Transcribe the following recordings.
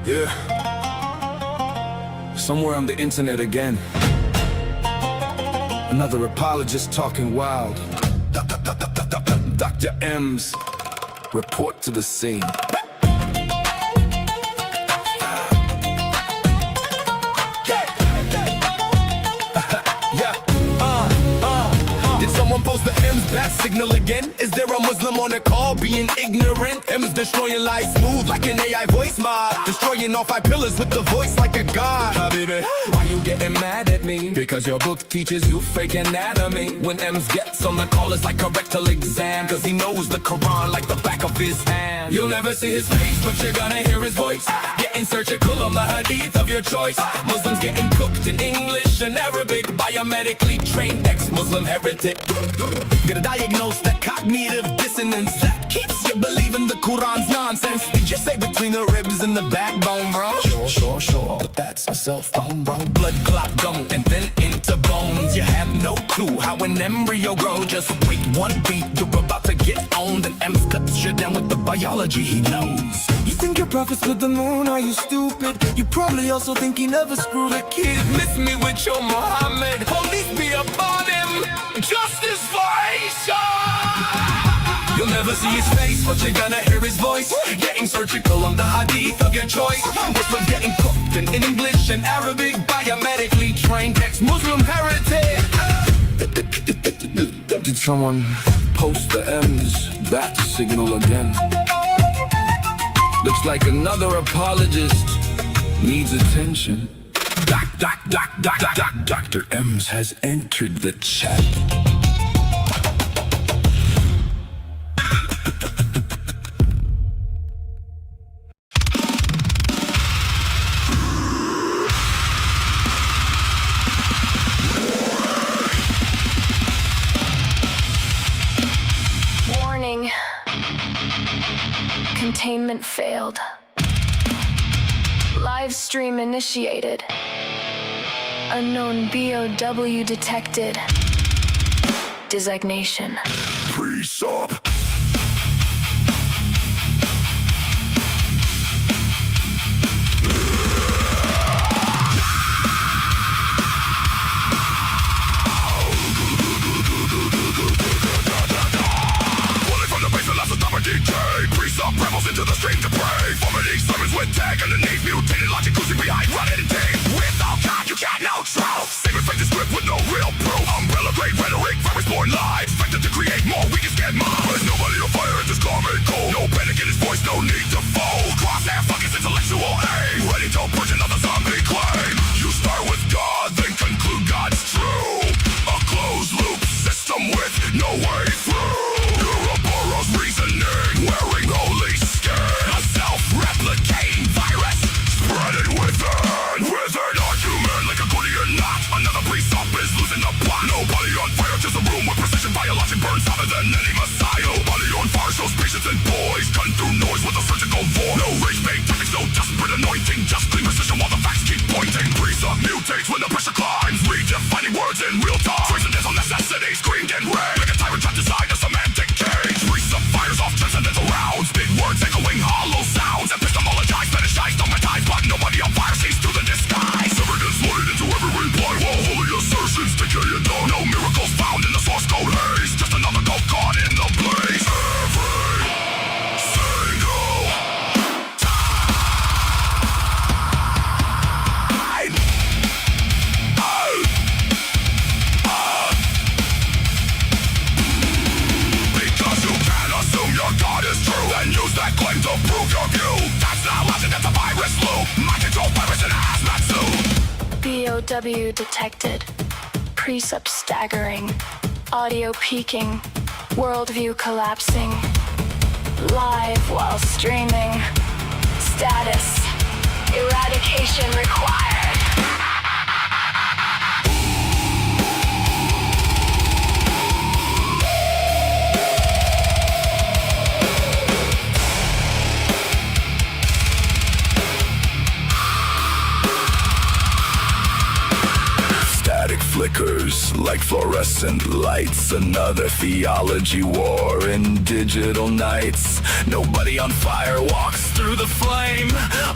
Yeah. Somewhere on the internet again. Another apologist talking wild. Dr. M's report to the scene. Did someone post the M's bat signal again? Is there a Muslim on the call being ignorant? M's destroying life smooth like an AI voice mod. Destroying all 5 pillars with the voice like a god. Baby, why you getting mad at me? Because your book teaches you fake anatomy. When M's gets on the call, it's like a rectal exam. Cause he knows the Quran like the back of his hand. You'll never see his face, but you're gonna hear his voice. Getting surgical on the hadith of your choice. Muslims getting cooked in English and Arabic. Biomedically trained ex-Muslim heretic. Gonna diagnose that cognitive dissonance that keeps you believing the Quran's nonsense. Did you say between the ribs and the backbone, bro? Sure, but that's a cell phone, bro. Blood clot gone and then into bones. You have no clue how an embryo grows. Just wait one beat, you're about to get owned. And M's cuts you down with the biology he knows. You think your prophet split the moon, are you stupid? You probably also think he never screwed a kid. Miss me with your Muhammad, police be upon him. Justice for Aisha! You'll never see his face, but you're gonna hear his voice. Getting surgical on the hadith of your choice. Muslims getting cooked in English and Arabic. Biomedically trained ex-Muslim heretic. Did someone post the M's bat signal again? Looks like another apologist needs attention. Dr. M's has entered the chat. Warning. Containment failed. Live stream initiated. Unknown BOW detected. Designation. Pre-sub. Pre-sub rebels into the stream to pray. Vomiting sermons with tag underneath. Mutated logic cruising behind running days. Without God you got no truth. Sacred faith is script with no real proof. Umbrella grade rhetoric, virus born lies. Expected to create more, we can get more. There's nobody on fire, it's just calm and cold. No panic in his voice, no need to fold. Crosshair fuck his intellectual aim. Ready to purge another zombie claim. You start with God, then conclude God's true. A closed loop system with no way through. Ouroboros reasoning, wearing holy skin. A self-replicating virus, spreading within. Within our human, like a Gordian knot. Another pre-sub is losing the plot. Nobody on fire, just a room with precision. Biologic burns hotter than any messiah. Nobody on fire shows patience and poise. Gun through noise with a surgical voice. No rage-bait tactics, no desperate anointing. Just clean precision while the facts keep pointing. Pre-sub mutates when the pressure climbs. Redefining words in real time. Transcendental necessity, screamed in rage. Like a tyrant trapped inside a semantic cage. Pre-sub fires off transcendental rounds. Big words echoing hollow sounds. Epistemologize, fetishized, dogmatized. But nobody on fire sees through the disguise. Evidence loaded into every reply. While holy assertions decay and die. No miracles found in the source code haze. Just another gulp caught in the blaze. Every single time. Because you can't assume your God is true and use that claim to prove your view. That's not logic, that's a virus loop. Mind control virus in a hazmat suit. BOW detected. Precept staggering. Audio peaking. Worldview collapsing. Live while streaming. Status. Eradication required. Flickers, like fluorescent lights. Another theology war in digital nights. Nobody on fire walks through the flame,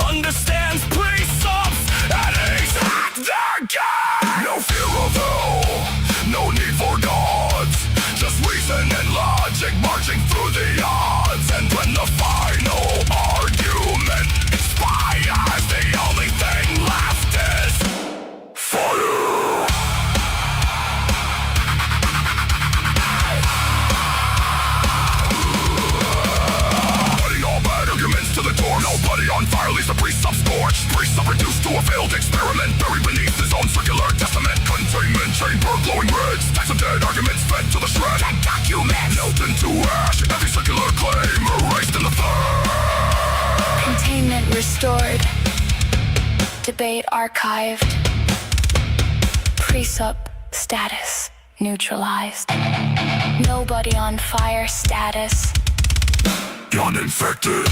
understands precepts, and he's at their game. No fear of hell, no need for gods, just reason and logic marching through the odds. And when the final argument expires, the only thing left is fire. Putting all bad arguments to the door. Nobody on fire leaves the precept scorched. Precept reduced to a failed experiment, buried beneath his own circular testament. Containment chamber glowing red, stacks of dead arguments fed to the shred. And documents melt into ash, every circular claim erased in the third. Containment restored. Debate archived. Precept status neutralized. Nobody on fire status. Uninfected.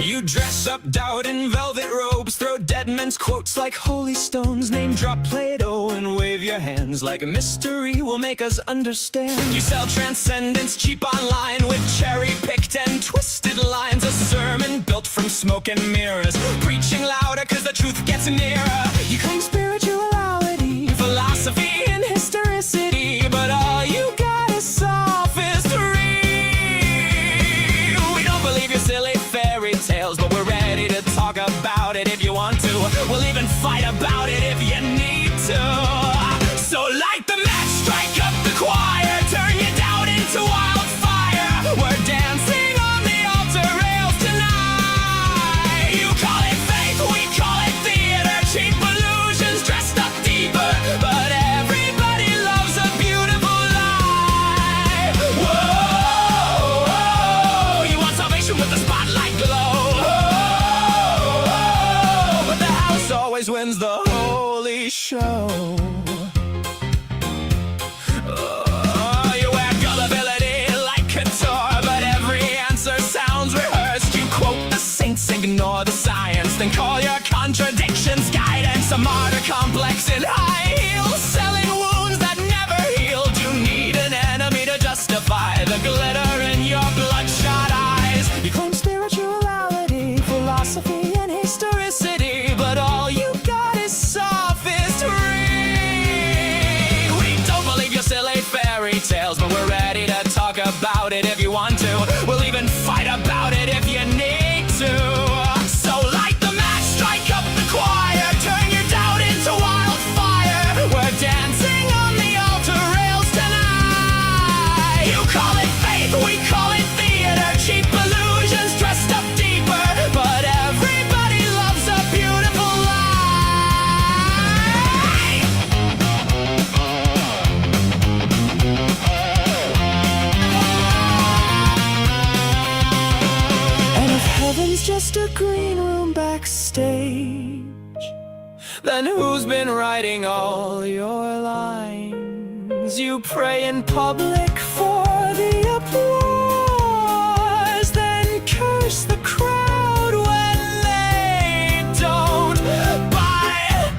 You dress up doubt in velvet robes, throw dead men's quotes like holy stones, name drop Plato and wave your hands like a mystery will make us understand. You sell transcendence cheap online with cherry-picked and twisted lines, a sermon built from smoke and mirrors, preaching louder cause the truth gets nearer. You claim spirituality, philosophy and historicity, but all you got is sophistry. We don't believe your silly fairy tales, but we're ready to talk about it if you want to. We'll even fight about it if you need to. So light the match, strike up the choir, turn your doubt into wildfire. We're dancing on the altar rails tonight. You call it faith, we call it theater, cheap illusions dressed up deeper, but everybody loves a beautiful lie. Whoa, whoa, you want salvation with the spotlight glow. Whoa, but the house always wins the holy show. You wear gullibility like couture, but every answer sounds rehearsed. You quote the saints, ignore the science, then call your contradictions guidance. A martyr complex in high heels, selling wounds that never healed. You need an enemy to justify the glitter in your bloodshot eyes. You claim spirituality, philosophy, and historicity, but all you got is sophistry. We don't believe your silly fairy tales, but we're ready to talk about it if you want to. We'll even fight about it if you need to. So light the match, strike up the choir, turn your doubt into wildfire. We're dancing on the altar rails tonight. You call it faith, we call it theater, cheap illusions dressed up deeper, but everybody loves a beautiful lie. And if heaven's just a green room backstage, then who's been writing all your lines? You pray in public for the applause, then curse the crowd when they don't buy.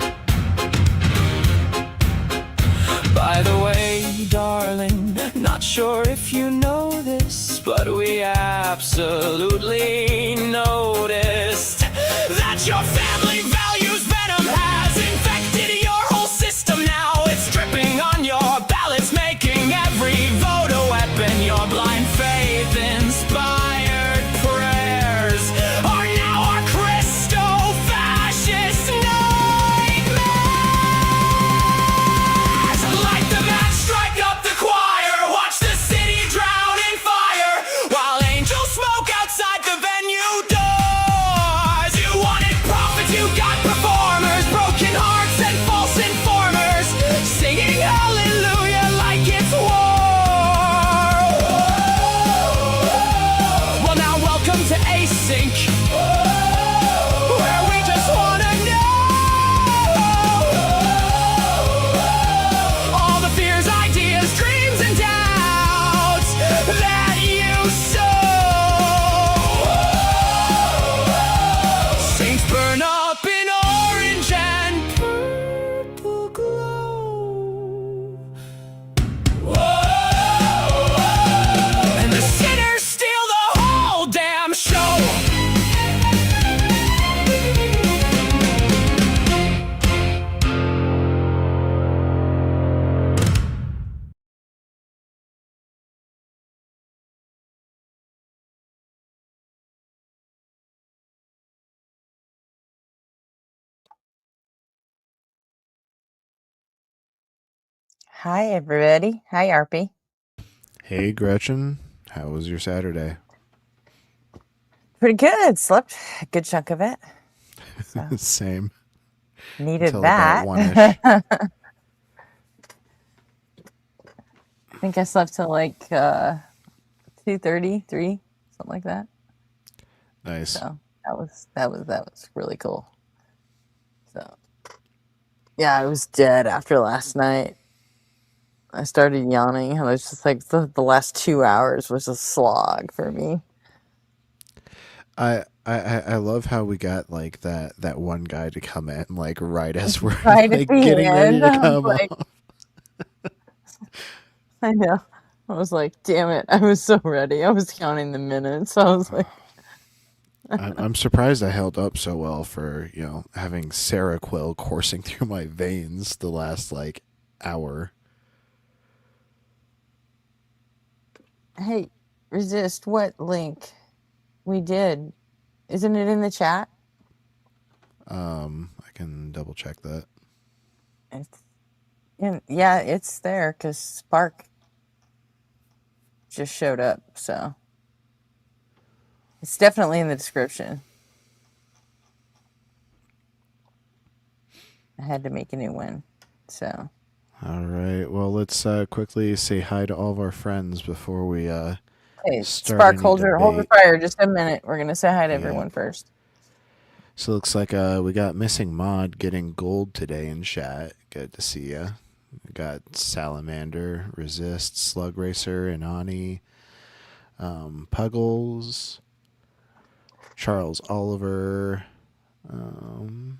By the way, darling, not sure if you know this, but we absolutely noticed that your family values venom has infected your whole system now. It's dripping on your ballots, making every vote a weapon. Your blind faith inspired prayers are now our Christo-fascist nightmares. Light the match, strike up the choir, watch the city drown in fire, while angels smoke outside the Hi, everybody. Hi, Arpy. Hey Gretchen, how was your Saturday? Pretty good. Slept a good chunk of it. So Same. needed Until about that. one-ish. I think I slept till like 2:30, 3, something like that. Nice. So that was really cool. So yeah, I was dead after last night. I started yawning, and I was just like the last 2 hours was a slog for me. I love how we got like that one guy to come in like right as we're Right at like the getting ready end, to I was come like, off. I know. I was like, damn it! I was so ready. I was counting the minutes. I was like, I'm surprised I held up so well for, having Seroquel coursing through my veins the last like hour. hey, resist. What link we did? Isn't it in the chat? I can double check that. Yeah, it's there because Spark just showed up. So it's definitely in the description. I had to make a new one. So All right. Well, let's quickly say hi to all of our friends before we hey, start Spark, any hold your debate. fire just a minute. We're gonna say hi to Yeah. everyone first. So it looks like we got Missing Mod getting gold today in chat. Good to see ya. We got Salamander, Resist, Slug Racer, Inani, Puggles, Charles Oliver, and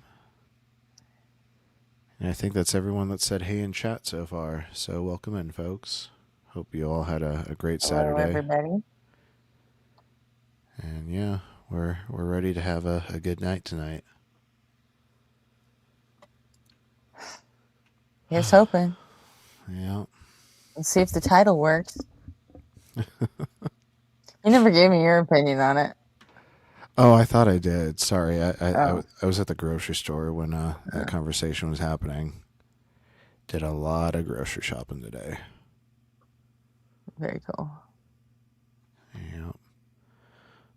I think that's everyone that said hey in chat so far. So welcome in, folks. Hope you all had a great Hello, Saturday. everybody. And yeah, we're ready to have a good night tonight. Here's hoping. Yeah. Let's see if the title works. You never gave me your opinion on it. Oh, I thought I did. Sorry, Oh. I was at the grocery store when that conversation was happening. Did a lot of grocery shopping today. Very cool. Yep.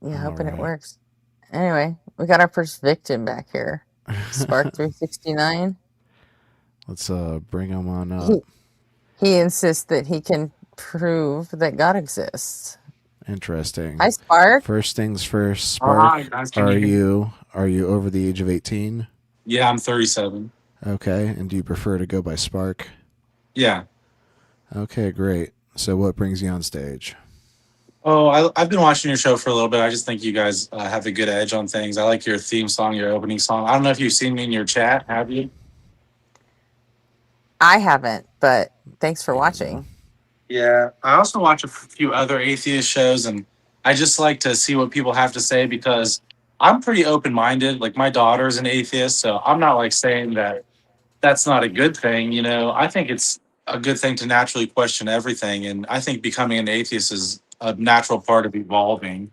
Yeah, All hoping it right. works. Anyway, we got our first victim back here. Spark 369. Let's bring him on up. He insists that he can prove that God exists. Interesting. Hi, Spark. First things first, Oh, hi, Spark. guys. Can Are you hear me? you over the age of 18? Yeah, I'm 37. Okay. And do you prefer to go by Spark? Yeah. Okay, great. So what brings you on stage? Oh, I've been watching your show for a little bit. I just think you guys have a good edge on things. I like your theme song, your opening song. I don't know if you've seen me in your chat. Have you? I haven't, but thanks for watching. Yeah. I also watch a few other atheist shows, and I just like to see what people have to say because I'm pretty open minded. Like, my daughter's an atheist, so I'm not like saying that that's not a good thing. I think it's a good thing to naturally question everything. And I think becoming an atheist is a natural part of evolving.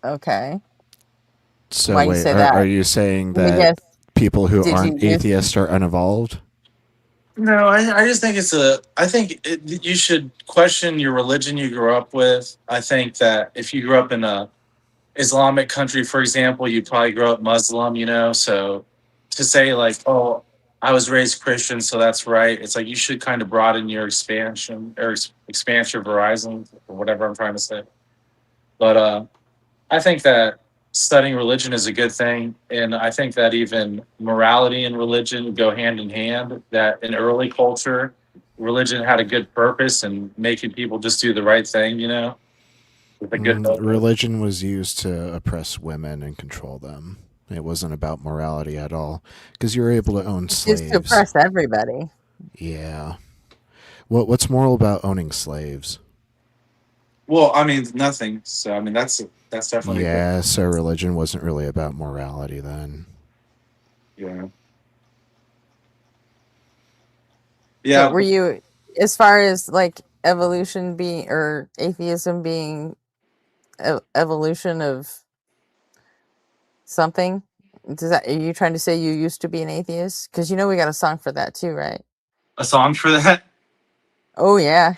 Okay. So Why you wait, say are that? you saying Let me that guess. people who Did you aren't just atheists are unevolved? No, I just think you should question your religion you grew up with. I think that if you grew up in a Islamic country, for example, you probably grew up Muslim. So to say like, oh, I was raised Christian, so that's right. It's like you should kind of broaden your expand your horizon or whatever I'm trying to say. But I think that studying religion is a good thing, and I think that even morality and religion go hand in hand. That in early culture, religion had a good purpose and making people just do the right thing. With a good motive. Religion was used to oppress women and control them. It wasn't about morality at all, because you were able to own just to slaves. oppress everybody? Yeah. What's moral about owning slaves? Well, I mean nothing. So I mean that's definitely a good. Yeah, so religion wasn't really about morality then. Yeah. But Yeah. were you, as far as like evolution being or atheism being evolution of something? Are you trying to say you used to be an atheist? Because you know we got a song for that too, right? A song for that? Oh yeah.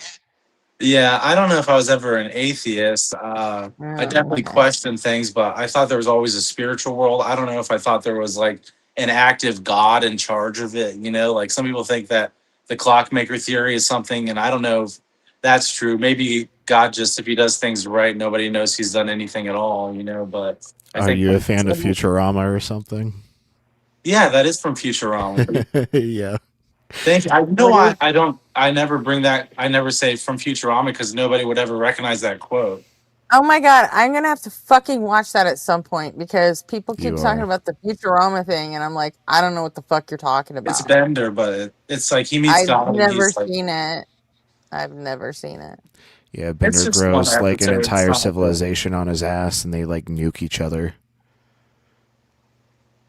Yeah, I don't know if I was ever an atheist. I Oh, definitely okay. questioned things, but I thought there was always a spiritual world. I don't know if I thought there was like an active God in charge of it. Like some people think that the clockmaker theory is something, and I don't know if that's true. Maybe God just, if he does things right, nobody knows he's done anything at all. But I Are think, you a fan of Futurama or something? yeah, that is from Futurama. Yeah. Thank you. I you know What why is? I don't. I never bring that. I never say from Futurama because nobody would ever recognize that quote. Oh my god, I'm gonna have to fucking watch that at some point because people keep You talking are. about the Futurama thing, and I'm like, I don't know what the fuck you're talking It's about. Bender, but it's like he meets I've God and never he's like, seen it. I've never seen it. Yeah, it's Bender just one grows like an episode. It's entire not like that. civilization on his ass and they like nuke each other.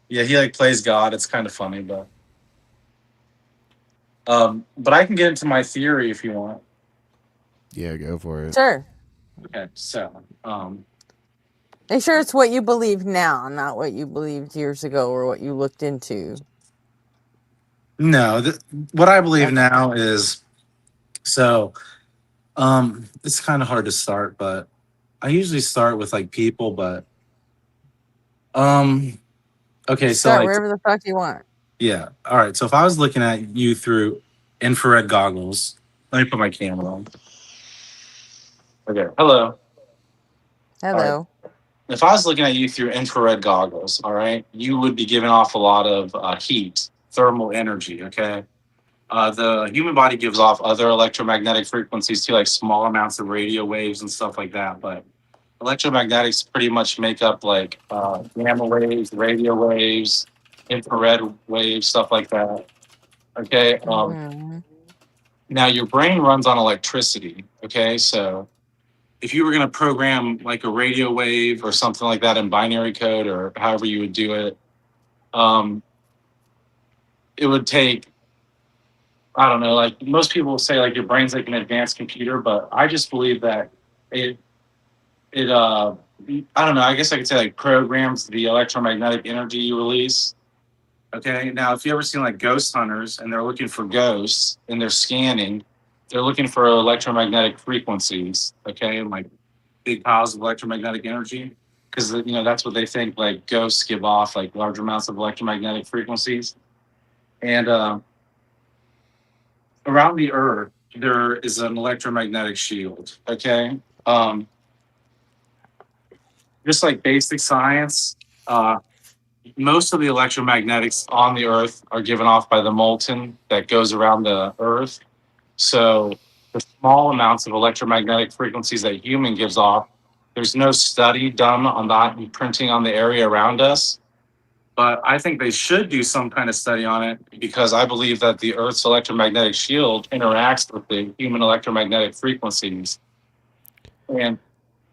Yeah, he like plays God. It's kind of funny, but I can get into my theory if you want. Yeah, go for it. Sure. Okay, so Make sure it's what you believe now, not what you believed years ago or what you looked into. no, what I believe Okay. now is so. It's kind of hard to start, but I usually start with like people, but um, okay, so Start like wherever the fuck you want. yeah. All right. So if I was looking at you through infrared goggles, let me put my camera on. Okay. Hello. All right. Hello. If I was looking at you through infrared goggles, all right, you would be giving off a lot of heat, thermal energy. Okay. The human body gives off other electromagnetic frequencies too, like small amounts of radio waves and stuff like that. But electromagnetics pretty much make up like gamma waves, radio waves, infrared waves, stuff like that. Okay. Hmm. Now your brain runs on electricity. Okay, so if you were going to program like a radio wave or something like that in binary code or however you would do it, um, it would take, I don't know, like most people say like your brain's like an advanced computer, but I just believe that it it I don't know, I guess I could say like programs the electromagnetic energy you release. Okay. Now, if you ever seen like ghost hunters and they're looking for ghosts and they're scanning, they're looking for electromagnetic frequencies. Okay, and like big piles of electromagnetic energy, because that's what they think like ghosts give off, like large amounts of electromagnetic frequencies. And around the Earth, there is an electromagnetic shield. Okay, just like basic science. Most of the electromagnetics on the Earth are given off by the molten that goes around the Earth. So the small amounts of electromagnetic frequencies that human gives off, there's no study done on that imprinting on the area around us. But I think they should do some kind of study on it because I believe that the Earth's electromagnetic shield interacts with the human electromagnetic frequencies. And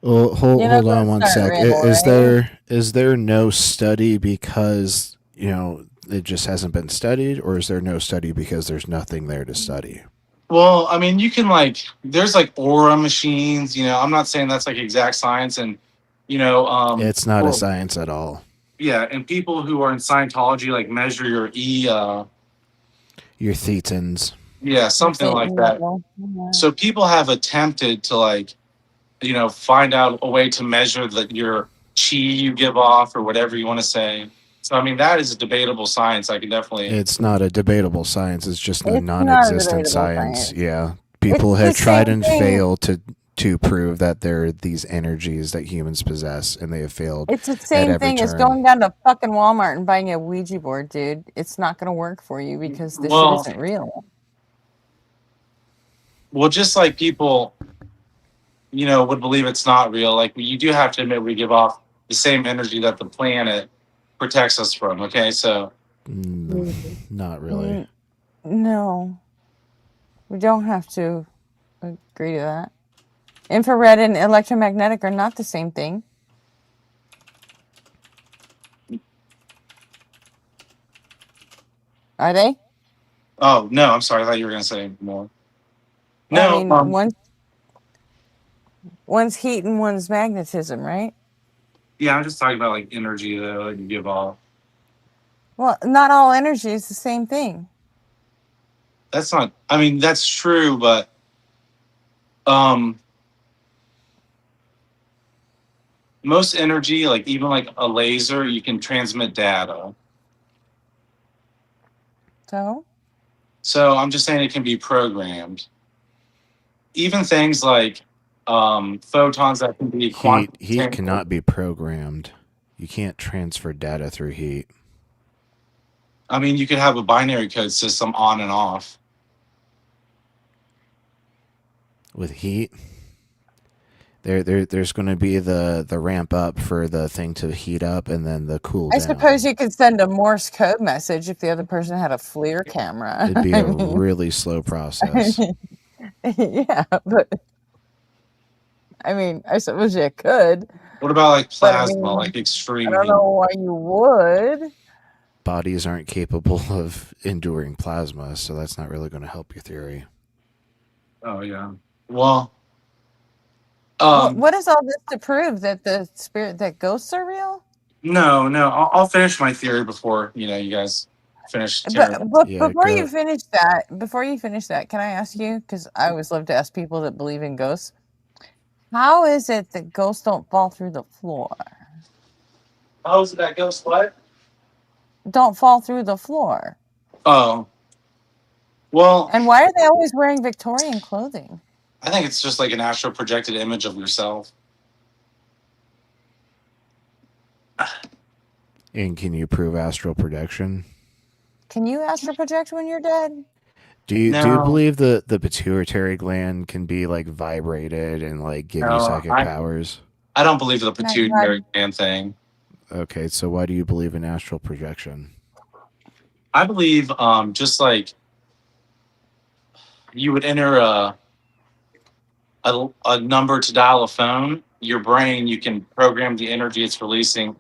Well, You know hold on that's one not sec. real, right? Is there no study because it just hasn't been studied, or is there no study because there's nothing there to study? well, I mean, you can like, there's like aura machines. I'm not saying that's like exact science, and It's not a well, science at all. yeah, and people who are in Scientology like measure your Your thetans. yeah, You're something like Satan that. level. Yeah. So people have attempted to like, find out a way to measure your chi you give off or whatever you want to say. So I mean, that is a debatable science. I can definitely. It's not a debatable science. It's just a It's not a non-existent debatable science. science. Yeah, It's people the have tried same and thing. failed to prove that there are these energies that humans possess, and they have failed It's the at same every thing as turn. going down to fucking Walmart and buying a Ouija board, dude. It's not gonna work for you because this shit Well, isn't real. just like people, would believe it's not real. Like you do have to admit we give off the same energy that the planet protects us from. Okay, so Not really. No, we don't have to agree to that. Infrared and electromagnetic are not the same thing. Are they? oh no, I'm sorry. I thought you were gonna say more. Well, I No, mean, one's heat and one's magnetism, right? yeah, I'm just talking about like energy that you give off. Well, not all energy is the same thing. That's not. I mean, that's true, but um, most energy, like even like a laser, you can transmit data. So So I'm just saying it can be programmed. Even things like photons that can be quantum Heat entangled. cannot be programmed. You can't transfer data through heat. I mean, you could have a binary code system on and off. With heat, there's going to be the ramp up for the thing to heat up and then the cool I down. suppose you could send a Morse code message if the other person had a FLIR camera. It'd be I a mean, really slow process. yeah, but I mean, I suppose you could, What about like but I plasma, mean, like I extreme don't heat? know why you would. Bodies aren't capable of enduring plasma, so that's not really going to help your theory. Oh yeah. Well, What is all this to prove that that ghosts are real? no. I'll finish my theory before you guys finish tearing. But Yeah, go. before you finish that, can I ask you? Because I always love to ask people that believe in ghosts. How is it that ghosts don't fall through the floor? How is it that ghost what? Don't fall through the floor. Oh, well, And why are they always wearing Victorian clothing? I think it's just like an astral projected image of yourself. And can you prove astral projection? Can you astral project when you're dead? Do you No, believe the pituitary gland can be like vibrated and like give you no, psychic powers? I don't believe the Can I pituitary gland thing. Okay, so why do you believe in astral projection? I believe just like you would enter a number to dial a phone, your brain, you can program the energy it's releasing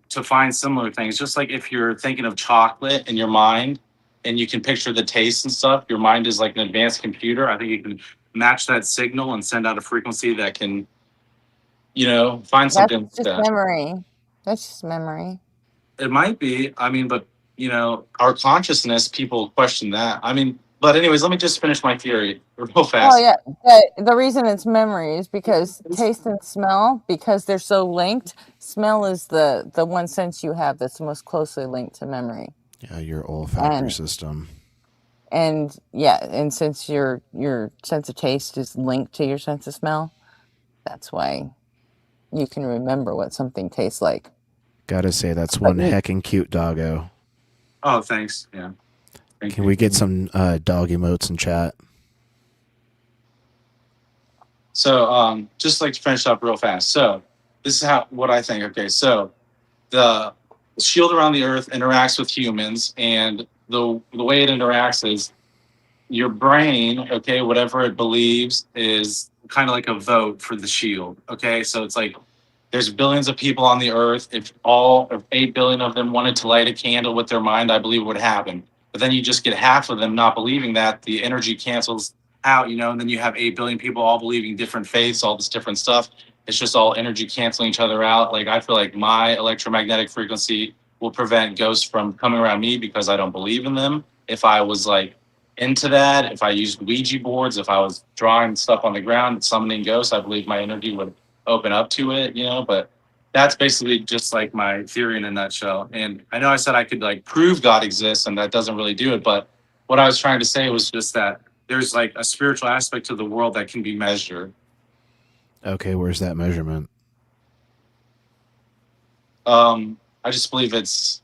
to find similar things. Just like if you're thinking of chocolate in your mind and you can picture the taste and stuff, your mind is like an advanced computer. I think you can match that signal and send out a frequency that can, find That's something like just that. memory. That's just memory. It might be. I mean, but our consciousness, people question that. I mean, but anyways, let me just finish my theory real Oh fast. yeah, the reason it's memory is because taste and smell, because they're so linked. Smell is the one sense you have that's most closely linked to memory. Yeah, your olfactory And system. and since your sense of taste is linked to your sense of smell, that's why you can remember what something tastes like. Gotta say, that's But one heckin' cute doggo. Oh, thanks. Yeah. Thank Can you. we get some dog emotes in chat? So, just like to finish up real fast. So, this is what I think. Okay, so the shield around the Earth interacts with humans, and the way it interacts is your brain. Okay, whatever it believes is kind of like a vote for the shield. Okay, so it's like there's billions of people on the Earth. If 8 billion of them wanted to light a candle with their mind, I believe it would happen. But then you just get half of them not believing that, the energy cancels out, and then you have 8 billion people all believing different faiths, all this different stuff. It's just all energy canceling each other out. Like I feel like my electromagnetic frequency will prevent ghosts from coming around me because I don't believe in them. If I was like into that, if I used Ouija boards, if I was drawing stuff on the ground, summoning ghosts, I believe my energy would open up to it, but that's basically just like my theory in a nutshell. And I know I said I could like prove God exists and that doesn't really do it, but what I was trying to say was just that there's like a spiritual aspect to the world that can be measured. Okay, where's that measurement? I just believe it's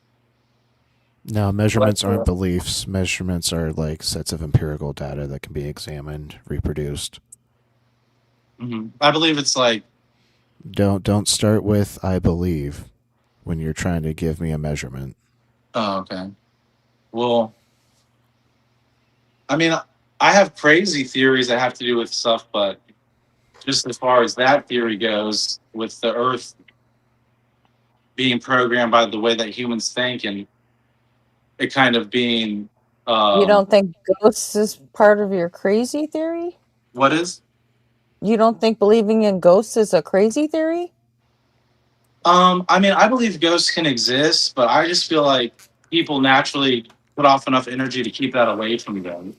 No, measurements aren't beliefs. Measurements are like sets of empirical data that can be examined, reproduced. I believe it's like Don't start with I believe when you're trying to give me a measurement. oh, okay. Well, I mean, I have crazy theories that have to do with stuff, but just as far as that theory goes, with the Earth being programmed by the way that humans think and it kind of being you don't think ghosts is part of your crazy theory? what is? You don't think believing in ghosts is a crazy theory? I mean, I believe ghosts can exist, but I just feel like people naturally put off enough energy to keep that away from them.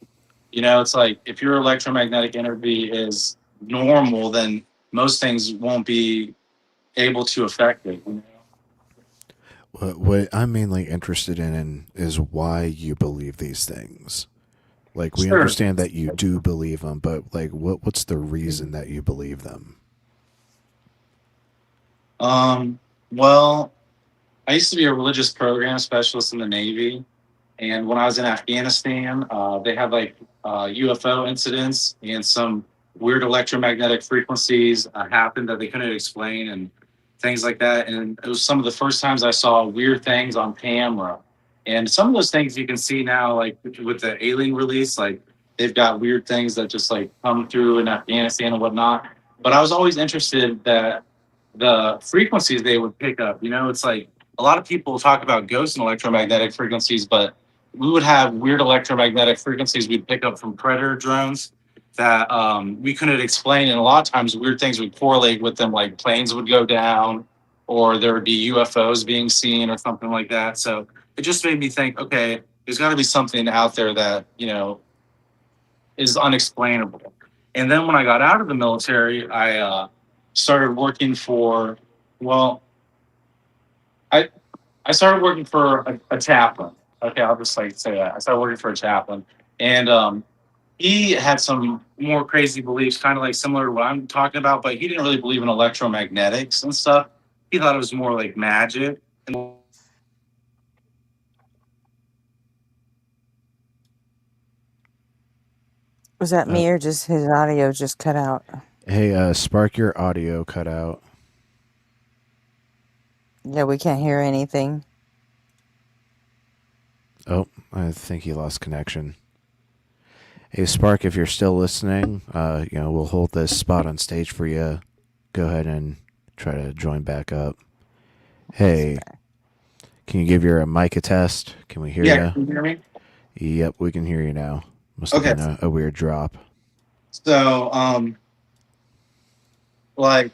You know, it's like if your electromagnetic energy is normal, then most things won't be able to affect it. You know? What I'm mainly interested in is why you believe these things. Like we Sure. understand that you do believe them, but like what's the reason that you believe them? Well, I used to be a religious program specialist in the Navy, and when I was in Afghanistan, they had like UFO incidents and some weird electromagnetic frequencies happened that they couldn't explain and things like that. And it was some of the first times I saw weird things on camera. And some of those things you can see now, like with the alien release, like they've got weird things that just like come through in Afghanistan and whatnot. But I was always interested that the frequencies they would pick up, you know, it's like a lot of people talk about ghosts and electromagnetic frequencies, but we would have weird electromagnetic frequencies we'd pick up from predator drones that we couldn't explain. And a lot of times weird things would correlate with them, like planes would go down or there would be UFOs being seen or something like that. So it just made me think, okay, there's got to be something out there that, you know, is unexplainable. And then when I got out of the military, I started working for, well, I I started working for a chaplain. Okay, I'll just like say that. I started working for a chaplain, and he had some more crazy beliefs, kind of like similar to what I'm talking about, but he didn't really believe in electromagnetics and stuff. He thought it was more like magic. And Was that Uh, me or just his audio just cut out? hey, Spark, your audio cut out. Yeah, we can't hear anything. Oh, I think he lost connection. Hey, Spark, if you're still listening, we'll hold this spot on stage for you. Go ahead and try to join back up. Hey, can you give your mic a test? Can we hear yeah, you? can you hear me? Yep, we can hear you now. Must have Okay, been a weird drop. so like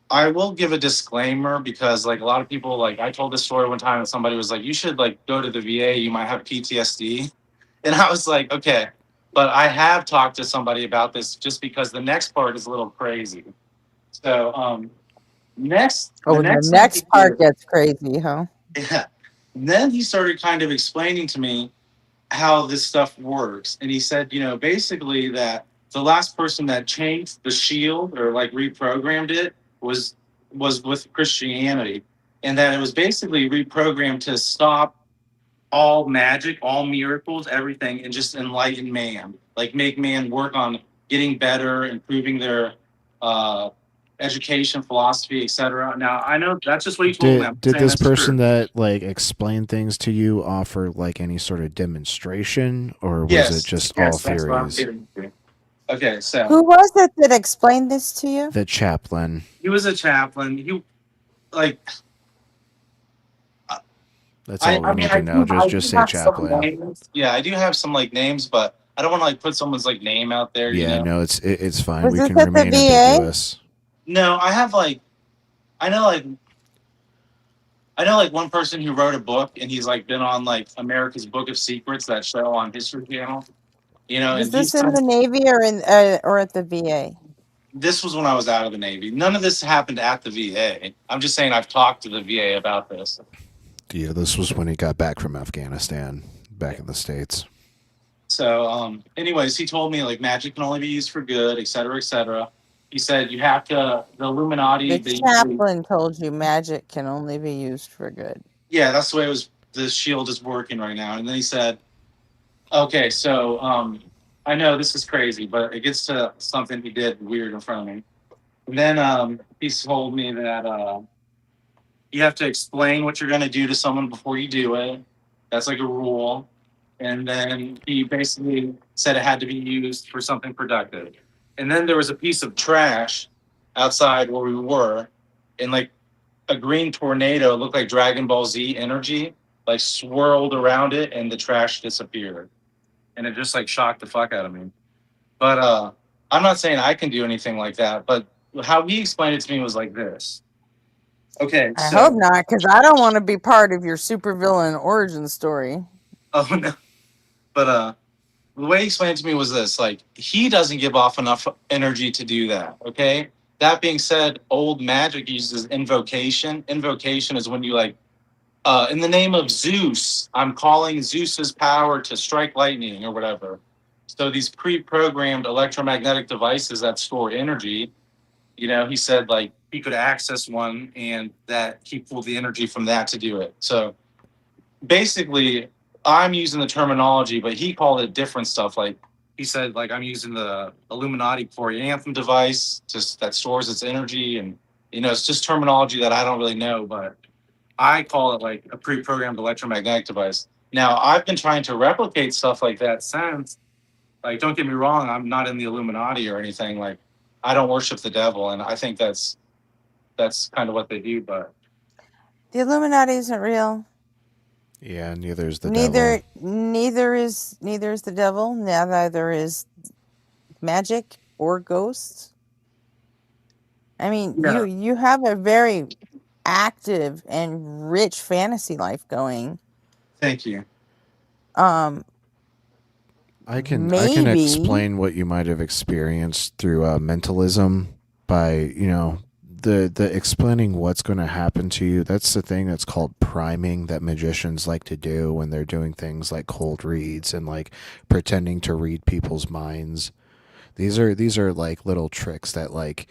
I will give a disclaimer because like a lot of people, like I told this story one time and somebody was like, you should like go to the VA, you might have PTSD. And I was like, okay, but I have talked to somebody about this just because the next part is a little crazy. So the Oh, the next thing he next part did, gets crazy, huh? yeah, then he started kind of explaining to me how this stuff works. And he said, you know, basically that the last person that changed the shield or like reprogrammed it was with Christianity. And that it was basically reprogrammed to stop all magic, all miracles, everything, and just enlighten man. Like make man work on getting better, improving their uh education, philosophy, etc. Now I know that's just what he told me. I'm Did saying this that's person true. that like explained things to you offer like any sort of demonstration, or was it Yes, just all yes, that's what I'm theories? getting to. Okay, so Who was it that explained this to you? The chaplain. he was a chaplain. He like That's all we I mean need to know. I Just do say have some chaplain. names. Yeah, I do have some like names, but I don't want to like put someone's like name out there. You Yeah, know. no, it's fine. Was We this can at the remain VA? ambiguous. No, I have like I know like I know like one person who wrote a book and he's like been on like America's Book of Secrets, that show on History Channel. You know, Was and this in the Navy or at the VA? this was when I was out of the Navy. None of this happened at the VA. I'm just saying I've talked to the VA about this. Yeah, this was when he got back from Afghanistan, back in the States. So, anyways, he told me like magic can only be used for good, et cetera, et cetera. He said you have to the Illuminati. The They usually, chaplain told you magic can only be used for good. yeah, that's the way it was. The shield is working right now. And then he said, okay, so I know this is crazy, but it gets to something he did weird in front of me. And then he told me that you have to explain what you're going to do to someone before you do it. That's like a rule. And then he basically said it had to be used for something productive. And then there was a piece of trash outside where we were, and like a green tornado, it looked like Dragon Ball Z energy, like swirled around it, and the trash disappeared. And it just like shocked the fuck out of me. But I'm not saying I can do anything like that. But how he explained it to me was like this. Okay, I hope so not, because I don't want to be part of your supervillain origin story. oh no, but the way he explained it to me was this: like he doesn't give off enough energy to do that. Okay. That being said, old magic uses invocation. Invocation is when you like, in the name of Zeus, I'm calling Zeus's power to strike lightning or whatever. So these pre-programmed electromagnetic devices that store energy, he said like he could access one and that he pulled the energy from that to do it. So basically, I'm using the terminology, but he called it different stuff. Like he said, like I'm using the Illuminati Anthem device just that stores its energy, and it's just terminology that I don't really know, but I call it like a pre-programmed electromagnetic device. Now I've been trying to replicate stuff like that since. Like, don't get me wrong, I'm not in the Illuminati or anything. Like, I don't worship the devil, and I think that's kind of what they do. But The Illuminati isn't real. Yeah, neither is the Neither devil. neither is the devil. Neither is magic or ghosts. I mean, yeah, you have a very active and rich fantasy life going. thank you. I can Maybe explain what you might have experienced through mentalism by the explaining what's going to happen to you. That's the thing that's called priming that magicians like to do when they're doing things like cold reads and like pretending to read people's minds. These are like little tricks that like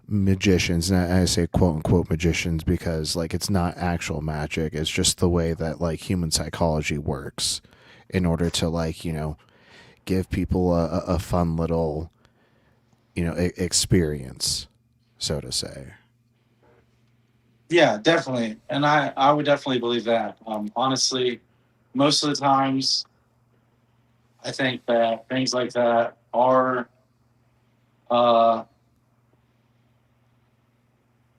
magicians, and I say quote unquote magicians because like it's not actual magic. It's just the way that like human psychology works in order to like give people a fun little experience, so to say. Yeah, definitely, and I would definitely believe that. Honestly, most of the times, I think that things like that are, uh,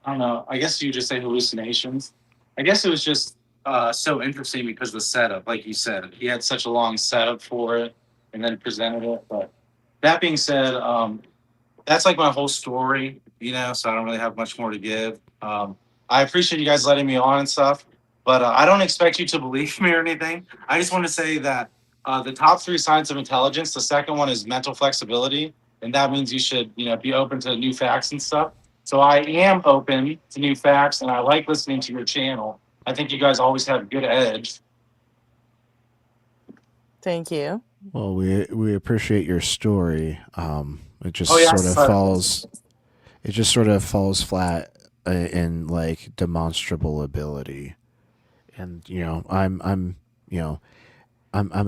I don't know. I guess you just say hallucinations. I guess it was just so interesting because the setup, like you said, he had such a long setup for it, and then presented it. But that being said, that's like my whole story, so I don't really have much more to give. I appreciate you guys letting me on and stuff, but I don't expect you to believe me or anything. I just want to say that the top three signs of intelligence, the second one is mental flexibility, and that means you should, be open to new facts and stuff. So I am open to new facts, and I like listening to your channel. I think you guys always have good edge. thank you. Well, we appreciate your story. It just Oh yeah, sort of falls. It just sort of falls flat in like demonstrable ability, and I'm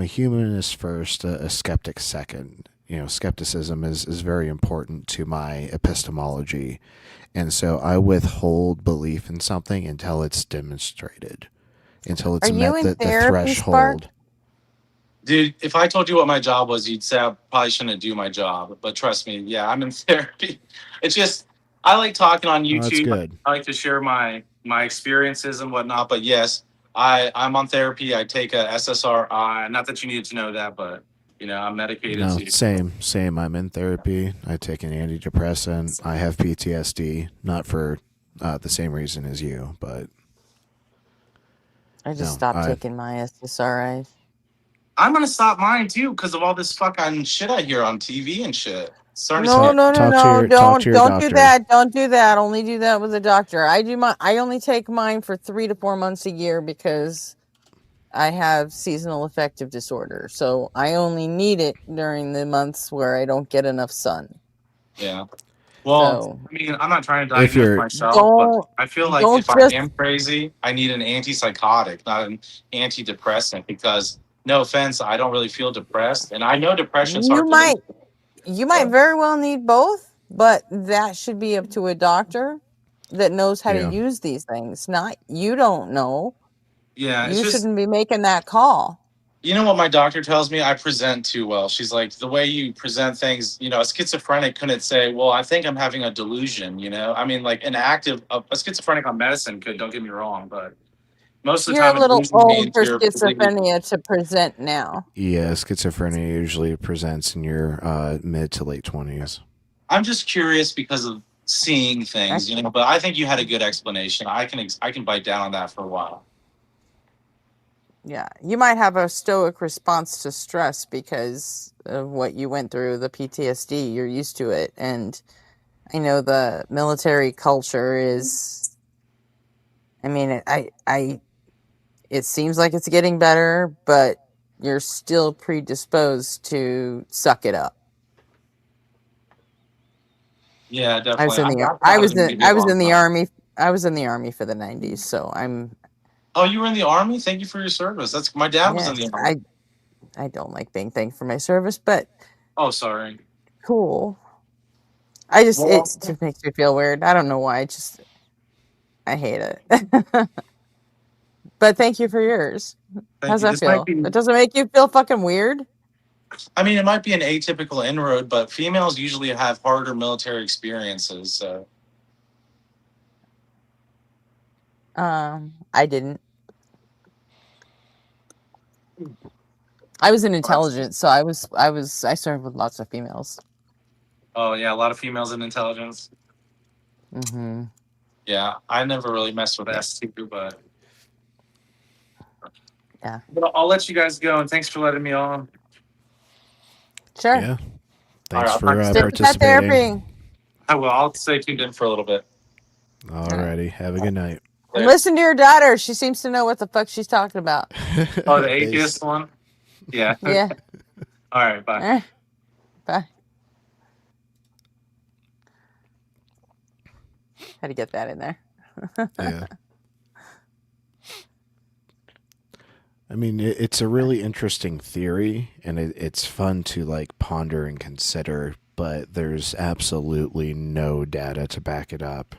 a humanist first, a skeptic second. Skepticism is very important to my epistemology, and so I withhold belief in something until it's demonstrated, until Are it's you met in the therapy, Spark? threshold. dude, if I told you what my job was, you'd say I probably shouldn't do my job. But trust me, yeah, I'm in therapy. It's just I like talking on Oh, that's YouTube. good. I like to share my experiences and whatnot. But yes, I'm on therapy. I take a SSRI. Not that you needed to know that, but I'm medicated No, too. same. I'm in therapy. I take an antidepressant. I have PTSD, not for the same reason as you, but I just no, stopped I taking my SSRIs. I'm gonna stop mine too because of all this fucking shit I hear on TV and shit. It's starting to No, scare. no, no, no! talk to your Don't do doctor. that! Don't do that! Only do that with a doctor. I only take mine for 3 to 4 months a year because I have seasonal affective disorder. So I only need it during the months where I don't get enough sun. Yeah. Well, So I mean, I'm not trying to If diagnose you're myself, but don't I feel like don't if I just am crazy, I need an antipsychotic, not an antidepressant. Because, no offense, I don't really feel depressed, and I know depression's you hard to live might with. you might So, very well need both, but that should be up to a doctor that knows how to yeah, use these things. Not you don't know. yeah, it's You just shouldn't be making that call. what my doctor tells me. I present too well. She's like, the way you present things. A schizophrenic couldn't say, "Well, I think I'm having a delusion." I mean, like a schizophrenic on medicine could. Don't get me wrong, but most of the You're a time, a little delusion old means for you're completely. schizophrenia to present now. yeah. Schizophrenia usually presents in your mid to late 20s. I'm just curious because of seeing things, but I think you had a good explanation. I can bite down on that for a while. Yeah, you might have a stoic response to stress because of what you went through, the PTSD. You're used to it, and I know the military culture is. I mean, it seems like it's getting better, but you're still predisposed to suck it up. Yeah, I was definitely. in the I I thought it was was gonna in be I a was long in the time. army. I was in the army for the 90s, so I'm. Oh, you were in the army? Thank you for your service. That's my dad was in Yes, the army. I don't like being thanked for my service, but Oh, sorry. cool. It Well, just makes me feel weird. I don't know why. I hate it. But thank you for yours. thank How's you. that This might feel? be. It doesn't make you feel fucking weird? I mean, it might be an atypical inroad, but females usually have harder military experiences. So I didn't. I was in intelligence, so I served with lots of females. oh yeah, a lot of females in intelligence. Mm-hmm. Yeah, I never really messed with S2, but Yeah. I'll let you guys go. And thanks for letting me on. Sure. Yeah. All right, Thanks I'll for talk to you Stick soon. with that therapy. participating. I will. I'll stay tuned in for a little bit. All right. Alrighty. Have a good night. And listen to your daughter. She seems to know what the fuck she's talking about. Oh, the atheist one? Yeah. Yeah. All right, bye. All right. Bye. Had to get that in there. Yeah. I mean, it's a really interesting theory, and it's fun to like ponder and consider, but there's absolutely no data to back it up.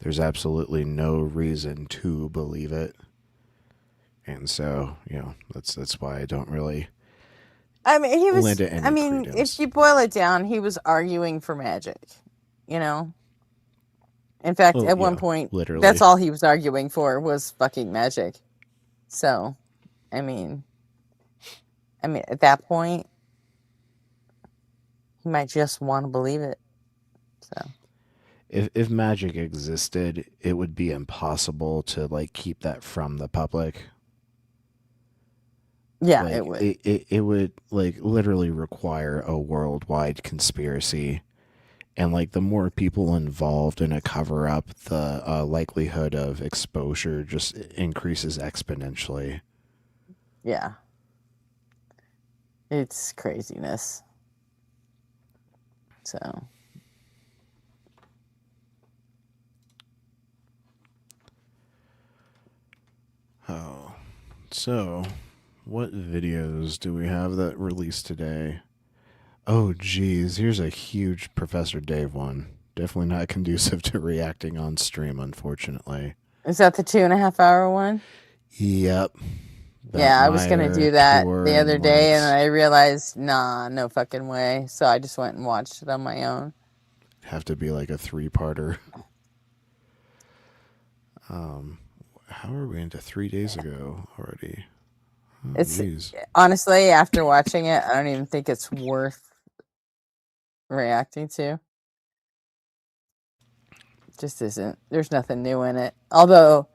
There's absolutely no reason to believe it. And so, that's why I don't really I mean, lend it any credence. if you boil it down, he was arguing for magic, you know? In fact, Well, at one yeah, point, literally. that's all he was arguing for was fucking magic. So, I mean, at that point, he might just want to believe it. So, If magic existed, it would be impossible to like keep that from the public. yeah, Like it would. it would like literally require a worldwide conspiracy, and like the more people involved in a cover up, the likelihood of exposure just increases exponentially. Yeah. It's craziness. So, Oh, so what videos do we have that released today? Oh, geez, here's a huge Professor Dave one. Definitely not conducive to reacting on stream, unfortunately. is that the 2.5 hour one? Yep. Yeah, I was gonna do that the other day, and Lex. I realized, nah, no fucking way. So I just went and watched it on my own. Have to be like a 3-parter. How are we into 3 days ago already? Oh, It's geez. honestly, after watching it, I don't even think it's worth reacting to. Just isn't. There's nothing new in it. Although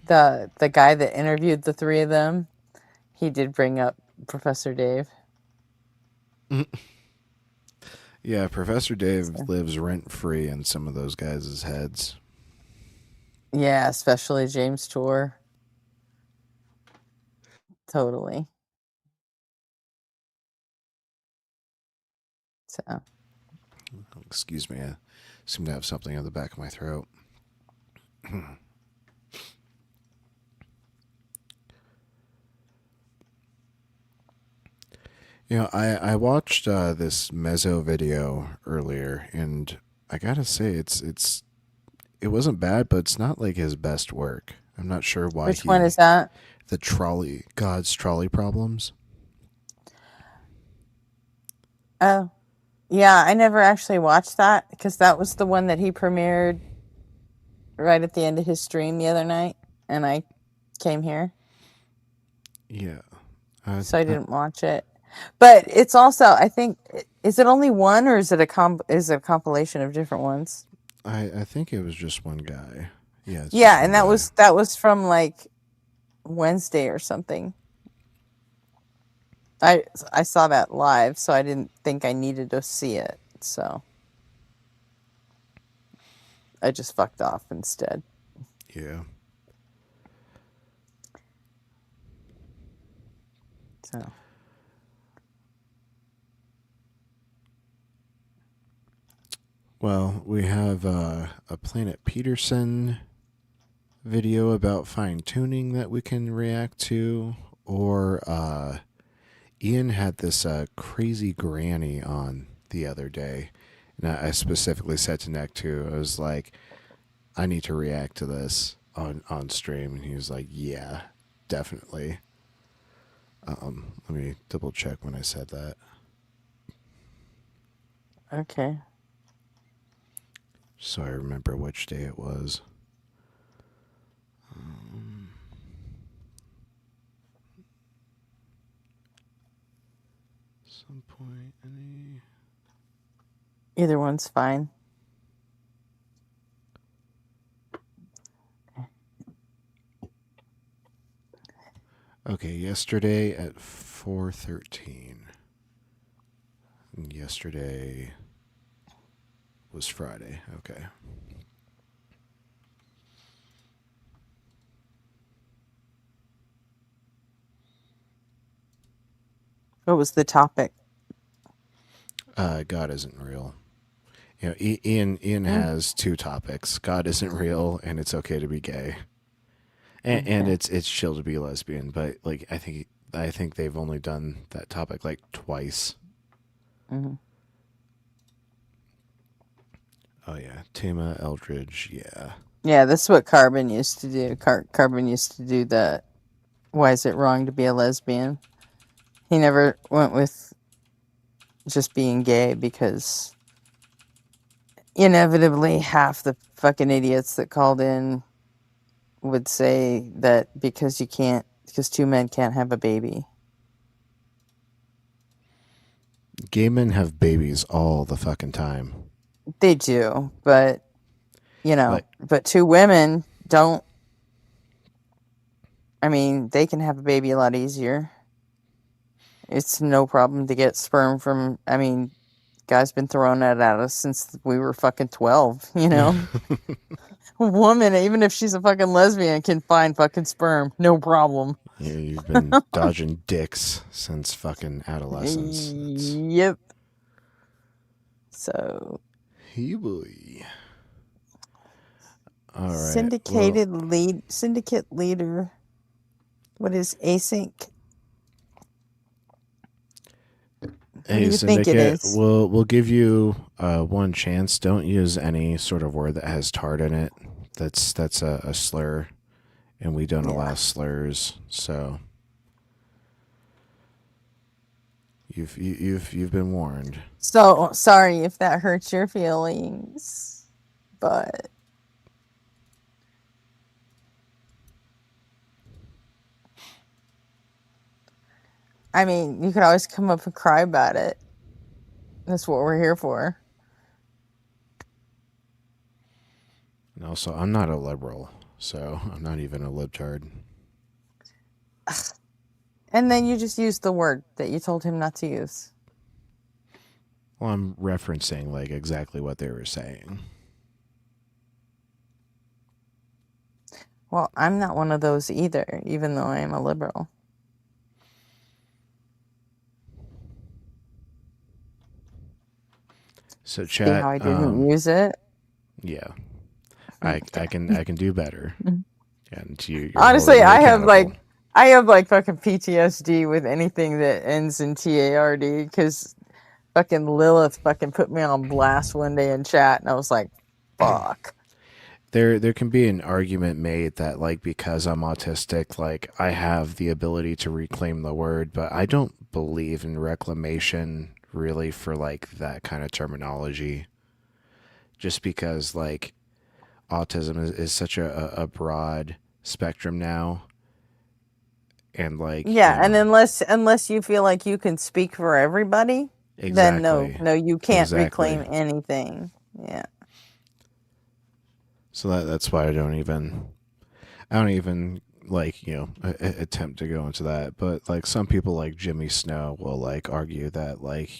the guy that interviewed the three of them, he did bring up Professor Dave. Yeah, Professor Dave So. lives rent free in some of those guys' heads. Yeah, especially James Tour. Totally. So. Excuse me, I seem to have something in the back of my throat. I watched this Mezzo video earlier, and I gotta say, it wasn't bad, but it's not like his best work. I'm not sure why. Which one is that? The God's trolley problems. Oh, yeah, I never actually watched that because that was the one that he premiered right at the end of his stream the other night, and I came here, Yeah. so I didn't watch it. But it's also, I think, is it only one or is it a compilation of different ones? I think it was just one guy. Yeah, it's just Yeah, one and guy. that was from like Wednesday or something. I saw that live, so I didn't think I needed to see it. So I just fucked off instead. Yeah. So Well, we have a Planet Peterson video about fine tuning that we can react to, or Ian had this crazy granny on the other day, and I specifically said to Neck too. I was like, I need to react to this on stream, and he was like, yeah, definitely. Let me double check when I said that. okay. So I remember which day it was. Some point, any. Either one's fine. Okay, yesterday at 4:13. Yesterday was Friday. Okay. What was the topic? God isn't real. You know, Ian has two topics: God isn't real, and it's okay to be gay, and Okay. it's chill to be lesbian. But like, I think they've only done that topic like twice. Mm-hmm. Oh yeah, Tima Eldridge. Yeah. Yeah, this is what Carbon used to do. Carbon used to do the why is it wrong to be a lesbian? He never went with just being gay because inevitably half the fucking idiots that called in would say that because two men can't have a baby. Gay men have babies all the fucking time. They do, but Like, but two women don't. I mean, they can have a baby a lot easier. It's no problem to get sperm from. I mean, guys been throwing that at us since we were fucking 12. A woman, even if she's a fucking lesbian, can find fucking sperm, no problem. you've been dodging dicks since fucking adolescence. Yep. So Hey boy. All right. syndicate leader. What is async? What do you think it is? We'll give you one chance. Don't use any sort of word that has tart in it. That's a slur, and we don't allow slurs. So you've been warned. So sorry if that hurts your feelings, but I mean, you could always come up and cry about it. That's what we're here for. And also, I'm not a liberal, so I'm not even a libtard. And then you just used the word that you told him not to use. Well, I'm referencing like exactly what they were saying. Well, I'm not one of those either, even though I am a liberal. So See chat. how I didn't use it? Yeah, I can do better. And you're Honestly, holding me I have accountable. fucking PTSD with anything that ends in TARD because fucking Lilith fucking put me on blast one day in chat, and I was like, fuck. There can be an argument made that like because I'm autistic, like I have the ability to reclaim the word, but I don't believe in reclamation really for like that kind of terminology. Just because like autism is such a broad spectrum now, and like Yeah, and unless you feel like you can speak for everybody, then exactly no, you can't exactly reclaim anything. Yeah. So that's why I don't even like, attempt to go into that. But like some people like Jimmy Snow will like argue that, like,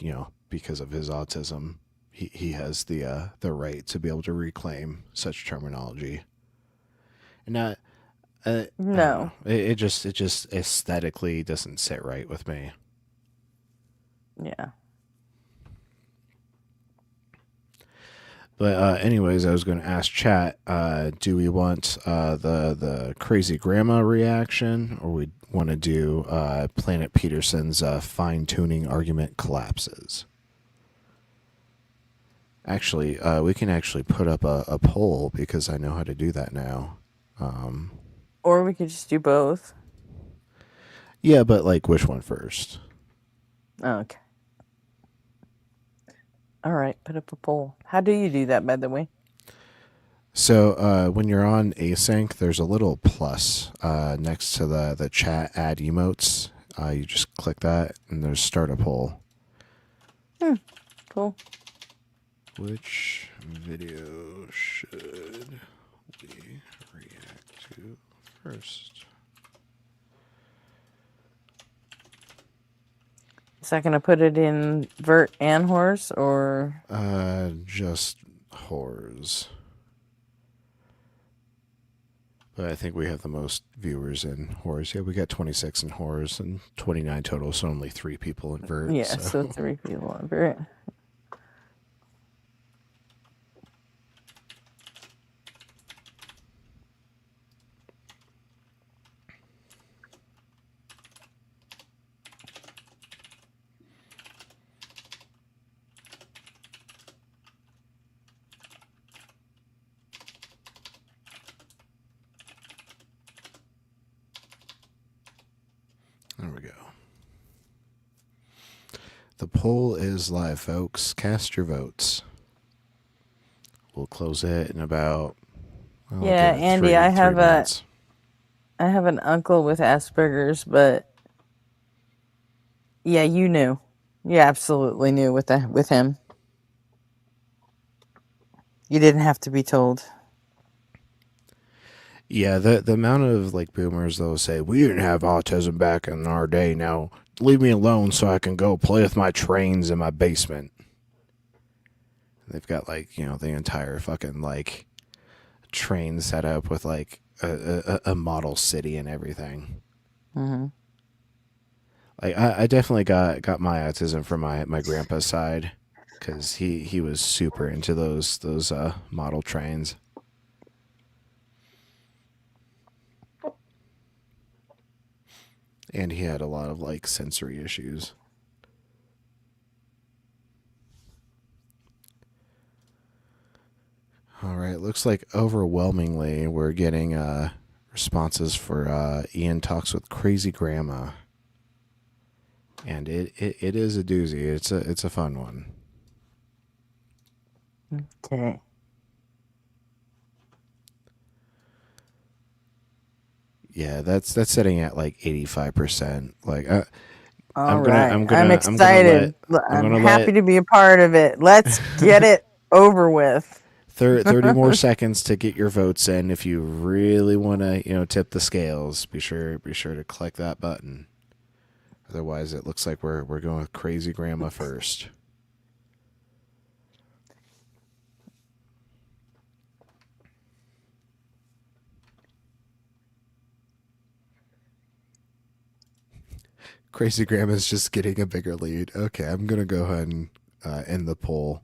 because of his autism, he has the right to be able to reclaim such terminology. And not I don't know. No. It just aesthetically doesn't sit right with me. Yeah. But anyways, I was going to ask chat, do we want the crazy grandma reaction, or we want to do Planet Peterson's fine tuning argument collapses? Actually, we can actually put up a poll because I know how to do that now. Or we could just do both. Yeah, but like which one first? Okay. All right, put up a poll. How do you do that, by the way? So when you're on async, there's a little plus next to the chat add emotes. You just click that, and there's start a poll. Cool. Which video should we react to first? Is that going to put it in vert and horse, or? Just whores. But I think we have the most viewers in whores. Yeah, we got 26 in whores and 29 total, so only 3 people in vert. Yeah, so 3 people on vert. There we go. The poll is live, folks. Cast your votes. We'll close it in about. Yeah, Andy, I have an uncle with Asperger's, but yeah, you knew. You absolutely knew with him. You didn't have to be told. Yeah, the amount of like boomers that'll say, we didn't have autism back in our day, now leave me alone so I can go play with my trains in my basement. They've got like, the entire fucking like train set up with like a model city and everything. Mm-hmm. Like I definitely got my autism from my grandpa's side, because he was super into those model trains. And he had a lot of like sensory issues. All right, looks like overwhelmingly we're getting responses for Ian Talks with Crazy Grandma. And it is a doozy. It's a fun one. Okay. Yeah, that's setting at like 85%. Like I'm excited. I'm happy to be a part of it. Let's get it over with. 30 more seconds to get your votes in. If you really want to, tip the scales, be sure to click that button. Otherwise, it looks like we're going with Crazy Grandma first. Crazy Grandma's just getting a bigger lead. Okay, I'm gonna go ahead and end the poll,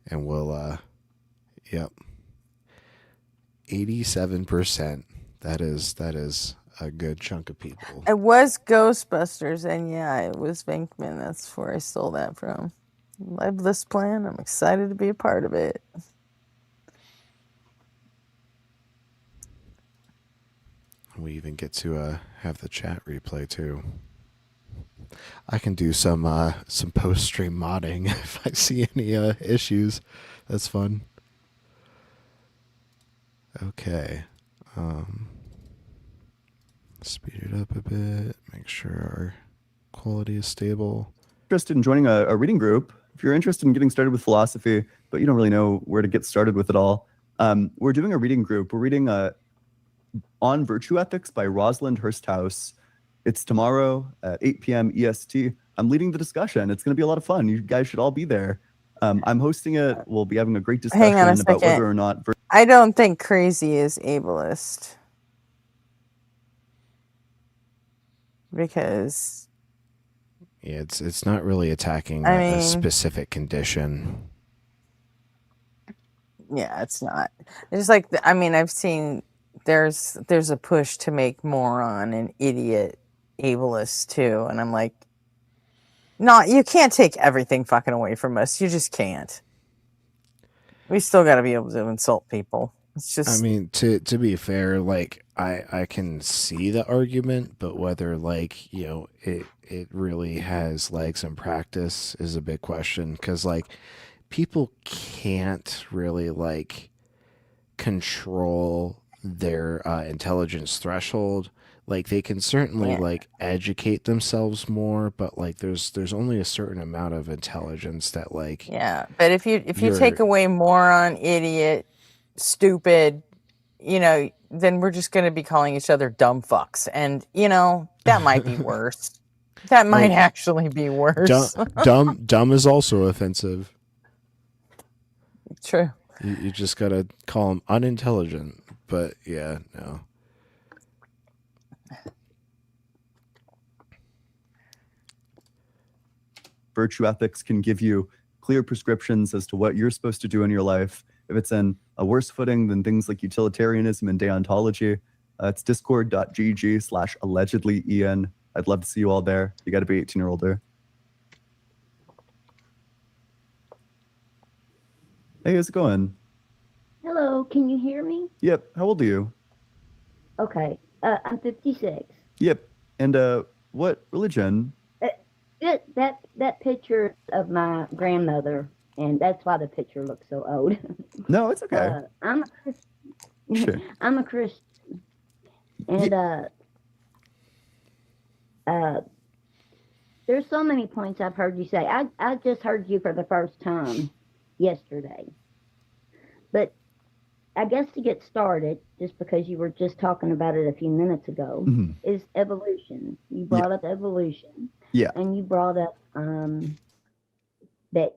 and we'll yep, 87%. That is a good chunk of people. It was Ghostbusters, and yeah, it was Venkman. That's where I stole that from. Love this plan. I'm excited to be a part of it. We even get to have the chat replay too. I can do some post-stream modding if I see any issues. That's fun. Okay. Speed it up a bit. Make sure our quality is stable. Interested in joining a reading group, if you're interested in getting started with philosophy, but you don't really know where to get started with it all, We're doing a reading group. We're reading On Virtue Ethics by Rosalind Hursthouse. It's tomorrow at 8 p.m. EST. I'm leading the discussion. It's going to be a lot of fun. You guys should all be there. I'm hosting it. We'll be having a great discussion Hang on a about second. whether or not. I don't think crazy is ableist. Because Yeah, it's not really attacking I a mean- specific condition. yeah, it's not. It's like I mean, I've seen there's a push to make moron and idiot ableist too, and I'm like, no, you can't take everything fucking away from us. You just can't. We still got to be able to insult people. It's just. I mean, to be fair, like I can see the argument, but whether like it really has legs in practice is a big question. Because like people can't really like control their intelligence threshold. Like they can certainly Yeah. like educate themselves more, but like there's only a certain amount of intelligence that like Yeah, but if you You're- take away moron, idiot, stupid, then we're just going to be calling each other dumb fucks, and that might be worse. That might Well, actually be worse. dumb is also offensive. True. You just gotta call them unintelligent. But yeah, no. Virtue ethics can give you clear prescriptions as to what you're supposed to do in your life. If it's in a worse footing than things like utilitarianism and deontology, it's discord.gg/allegedlyen. I'd love to see you all there. You got to be 18 or older. Hey, how's it going? Hello, can you hear me? Yep. How old are you? Okay, I'm 56. Yep. And what religion? That picture of my grandmother, and that's why the picture looks so old. No, it's okay. I'm a Christian. Sure. I'm a Christian, and there's so many points I've heard you say. I just heard you for the first time yesterday, but I guess to get started, just because you were just talking about it a few minutes ago, Mhm. is evolution. You brought up evolution. Yeah. And you brought up that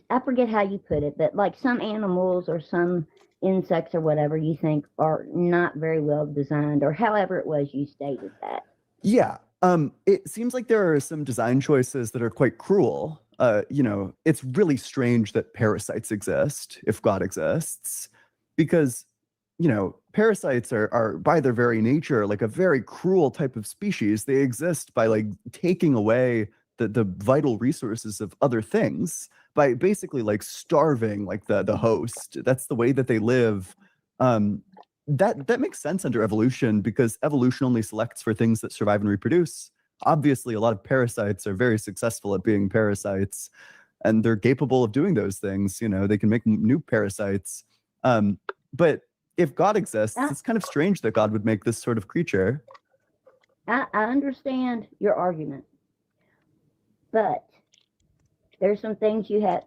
I forget how you put it, but like some animals or some insects or whatever you think are not very well designed, or however it was you stated that. Yeah. It seems like there are some design choices that are quite cruel. It's really strange that parasites exist, if God exists, because, parasites are by their very nature like a very cruel type of species. They exist by like taking away the vital resources of other things, by basically like starving like the host. That's the way that they live. That makes sense under evolution, because evolution only selects for things that survive and reproduce. Obviously, a lot of parasites are very successful at being parasites, and they're capable of doing those things. They can make new parasites. But if God exists, it's kind of strange that God would make this sort of creature. I understand your argument, but there's some things I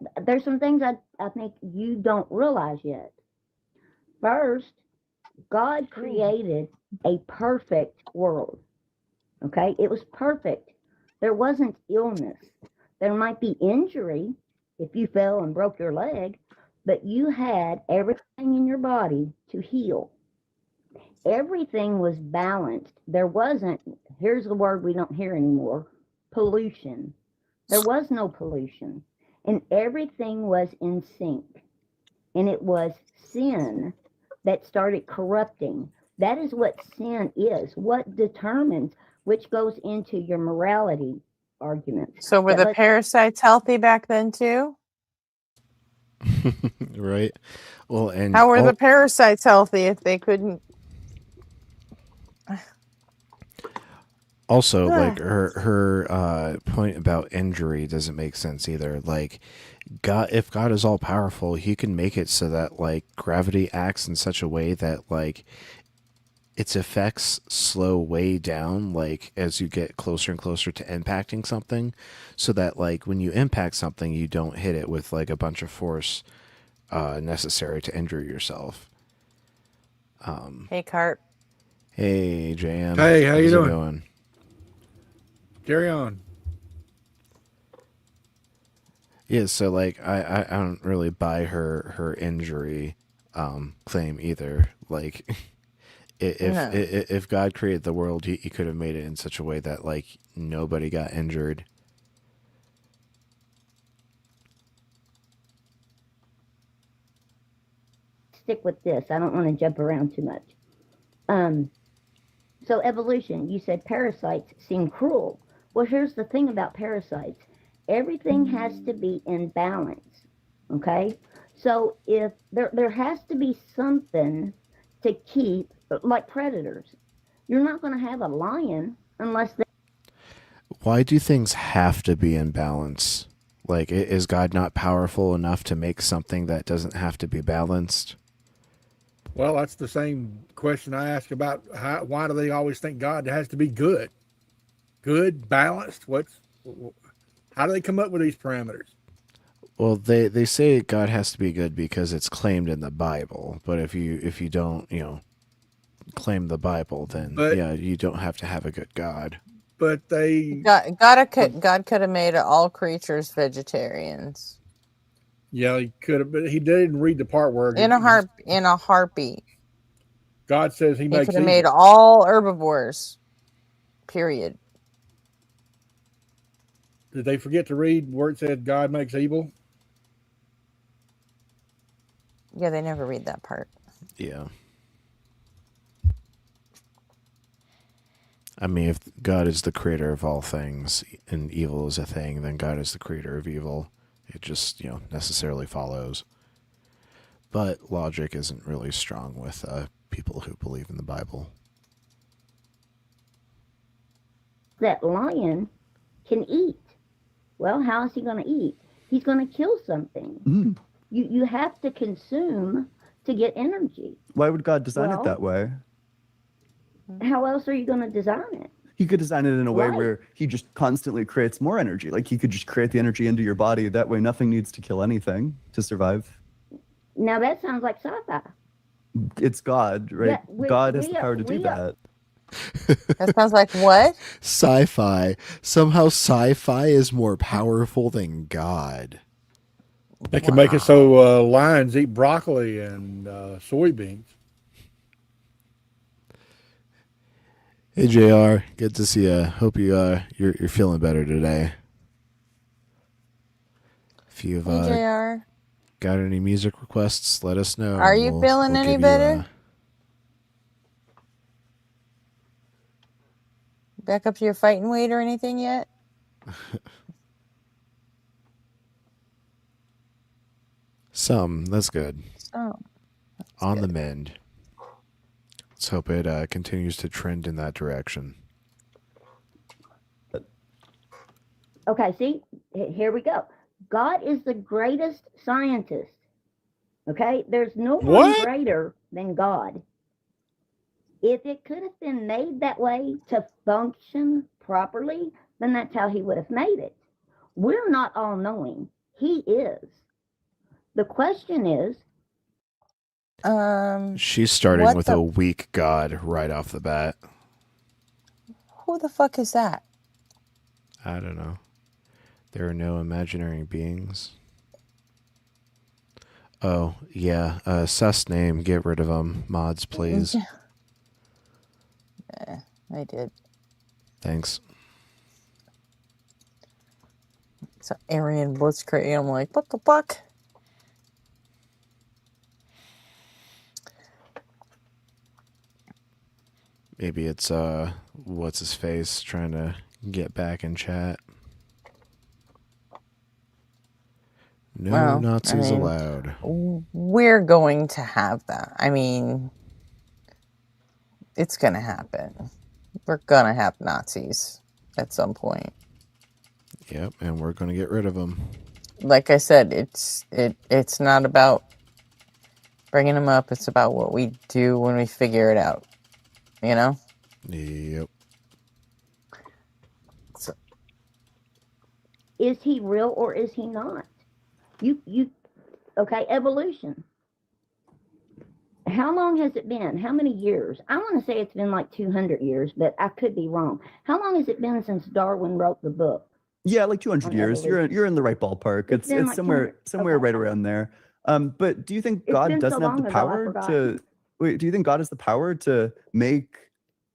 think you don't realize yet. First, God created a perfect world. Okay, it was perfect. There wasn't illness. There might be injury if you fell and broke your leg, but you had everything in your body to heal. Everything was balanced. There wasn't, here's the word we don't hear anymore, pollution. There was no pollution, and everything was in sync. And it was sin that started corrupting. That is what sin is, what determines, which goes into your morality arguments. So were But the let's- parasites healthy back then too? Right. Well, and How were the parasites healthy if they couldn't? also like her point about injury doesn't make sense either. Like if God is all powerful, he can make it so that like gravity acts in such a way that like its effects slow way down, like as you get closer and closer to impacting something, so that like when you impact something, you don't hit it with like a bunch of force necessary to injure yourself. Hey, Carp. Hey, JM. Hey, how you how's it doing? going? Carry on. Yeah, so like I don't really buy her injury claim either. Like No. if God created the world, he could have made it in such a way that like nobody got injured. Stick with this. I don't want to jump around too much. So evolution, you said parasites seem cruel. Well, here's the thing about parasites. Everything has to be in balance. Okay? So if there has to be something to keep, like predators. You're not going to have a lion unless they Why do things have to be in balance? Like, is God not powerful enough to make something that doesn't have to be balanced? Well, that's the same question I ask about why do they always think God has to be good? Good, balanced? How do they come up with these parameters? Well, they say God has to be good because it's claimed in the Bible. But if you don't, claim the Bible, then But yeah, you don't have to have a good God. but they God could have made all creatures vegetarians yeah, he could have, but he didn't read the part where in a heartbeat. God says he He makes could have made evil. all herbivores. Period. Did they forget to read where it said God makes evil? Yeah, they never read that part. Yeah. I mean, if God is the creator of all things and evil is a thing, then God is the creator of evil. It just, necessarily follows. But logic isn't really strong with people who believe in the Bible. that lion can eat. Well, how is he going to eat? He's going to kill something. Mm. You have to consume to get energy. Why would God design it Well- that way? How else are you going to design it? He could design it in a way Right. where he just constantly creates more energy. Like he could just create the energy into your body. That way, nothing needs to kill anything to survive. Now that sounds like sci-fi. It's God, right? Yeah, God has the power to do that. That sounds like what? Sci-fi. Somehow sci-fi is more powerful than God. They can make it so lions eat broccoli and soybeans. Hey JR, good to see you. Hope you're feeling better today. If you've Hey, JR. got any music requests, let us know. Are you feeling any better? Back up to your fighting weight or anything yet? Some. That's good. Oh, On the mend. Let's hope it continues to trend in that direction. Okay, see, here we go. God is the greatest scientist. Okay, there's no one What? greater than God. If it could have been made that way to function properly, then that's how he would have made it. We're not all knowing. He is. The question is, She's starting what with a weak God right off the bat. who the fuck is that? I don't know. There are no imaginary beings. Oh, yeah. Sus name. Get rid of them. Mods, please. Yeah, I did. Thanks. So Aryan Blitzkrieg. I'm like, what the fuck? Maybe it's, what's his face trying to get back in chat. No Well, Nazis I mean, allowed. We're going to have that. I mean, it's going to happen. We're going to have Nazis at some point. Yep, and we're going to get rid of them. Like I said, it's not about bringing them up. It's about what we do when we figure it out. You know? Yep. So, is he real or is he not? You Okay, evolution. How long has it been? How many years? I want to say it's been like 200 years, but I could be wrong. How long has it been since Darwin wrote the book? Yeah, like 200 On years. evolution. You're in the right ballpark. It's been It's like somewhere 200 right around there. But do you think It's God been so doesn't have the long ago, I power forgot. to wait? Do you think God has the power to make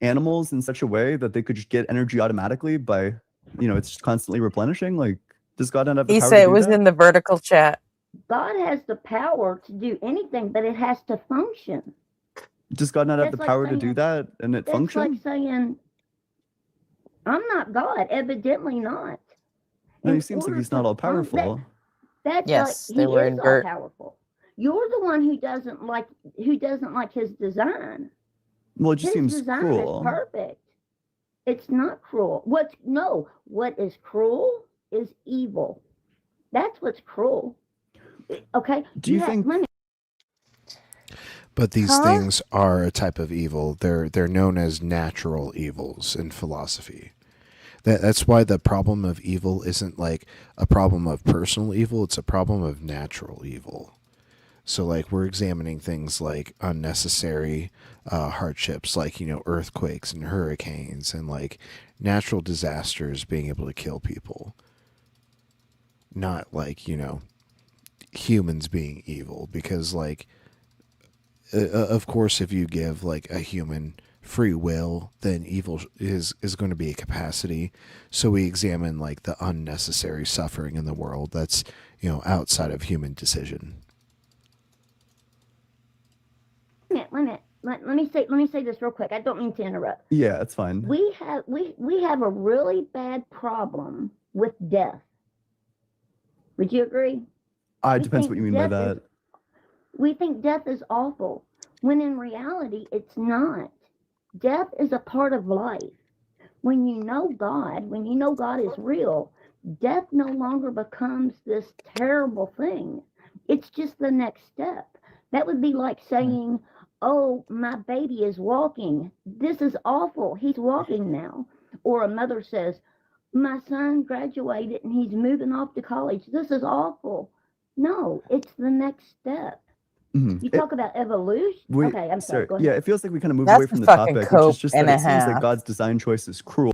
animals in such a way that they could just get energy automatically by, it's just constantly replenishing? Like, does God not have the He power said to it do was that? in the vertical chat. God has the power to do anything, but it has to function. Does God not have That's the like power to saying- do that and it That's function? like saying, I'm not God. Evidently not. No, In he seems like order he's not to all powerful. That's Yes, like they he were is in all dirt. powerful. You're the one who doesn't like his design. Well, it just His seems design cruel. is perfect. It's not cruel. What is cruel is evil. That's what's cruel. Okay. Do you think? Let me, But these Huh? things are a type of evil. They're known as natural evils in philosophy. That's why the problem of evil isn't like a problem of personal evil, it's a problem of natural evil. So like we're examining things like unnecessary hardships like, earthquakes and hurricanes and like natural disasters being able to kill people. Not like, humans being evil, because like of course if you give like a human free will, then evil is going to be a capacity. So we examine like the unnecessary suffering in the world that's, outside of human decision. let me say this real quick. I don't mean to interrupt. Yeah, it's fine. We have a really bad problem with death. Would you agree? It We depends think what you mean by death is- that. We think death is awful, when in reality it's not. Death is a part of life. When you know God is real, death no longer becomes this terrible thing. It's just the next step. That would be like saying, oh, my baby is walking. This is awful. He's walking now. Or a mother says, my son graduated and he's moving off to college. This is awful. No, it's the next step. Mhm. You talk about evolution. Okay, I'm sorry. Go ahead. Yeah, it feels like we kind of moved That's away a from the fucking topic, which cope is just and that a it seems like half. God's design choice is cruel.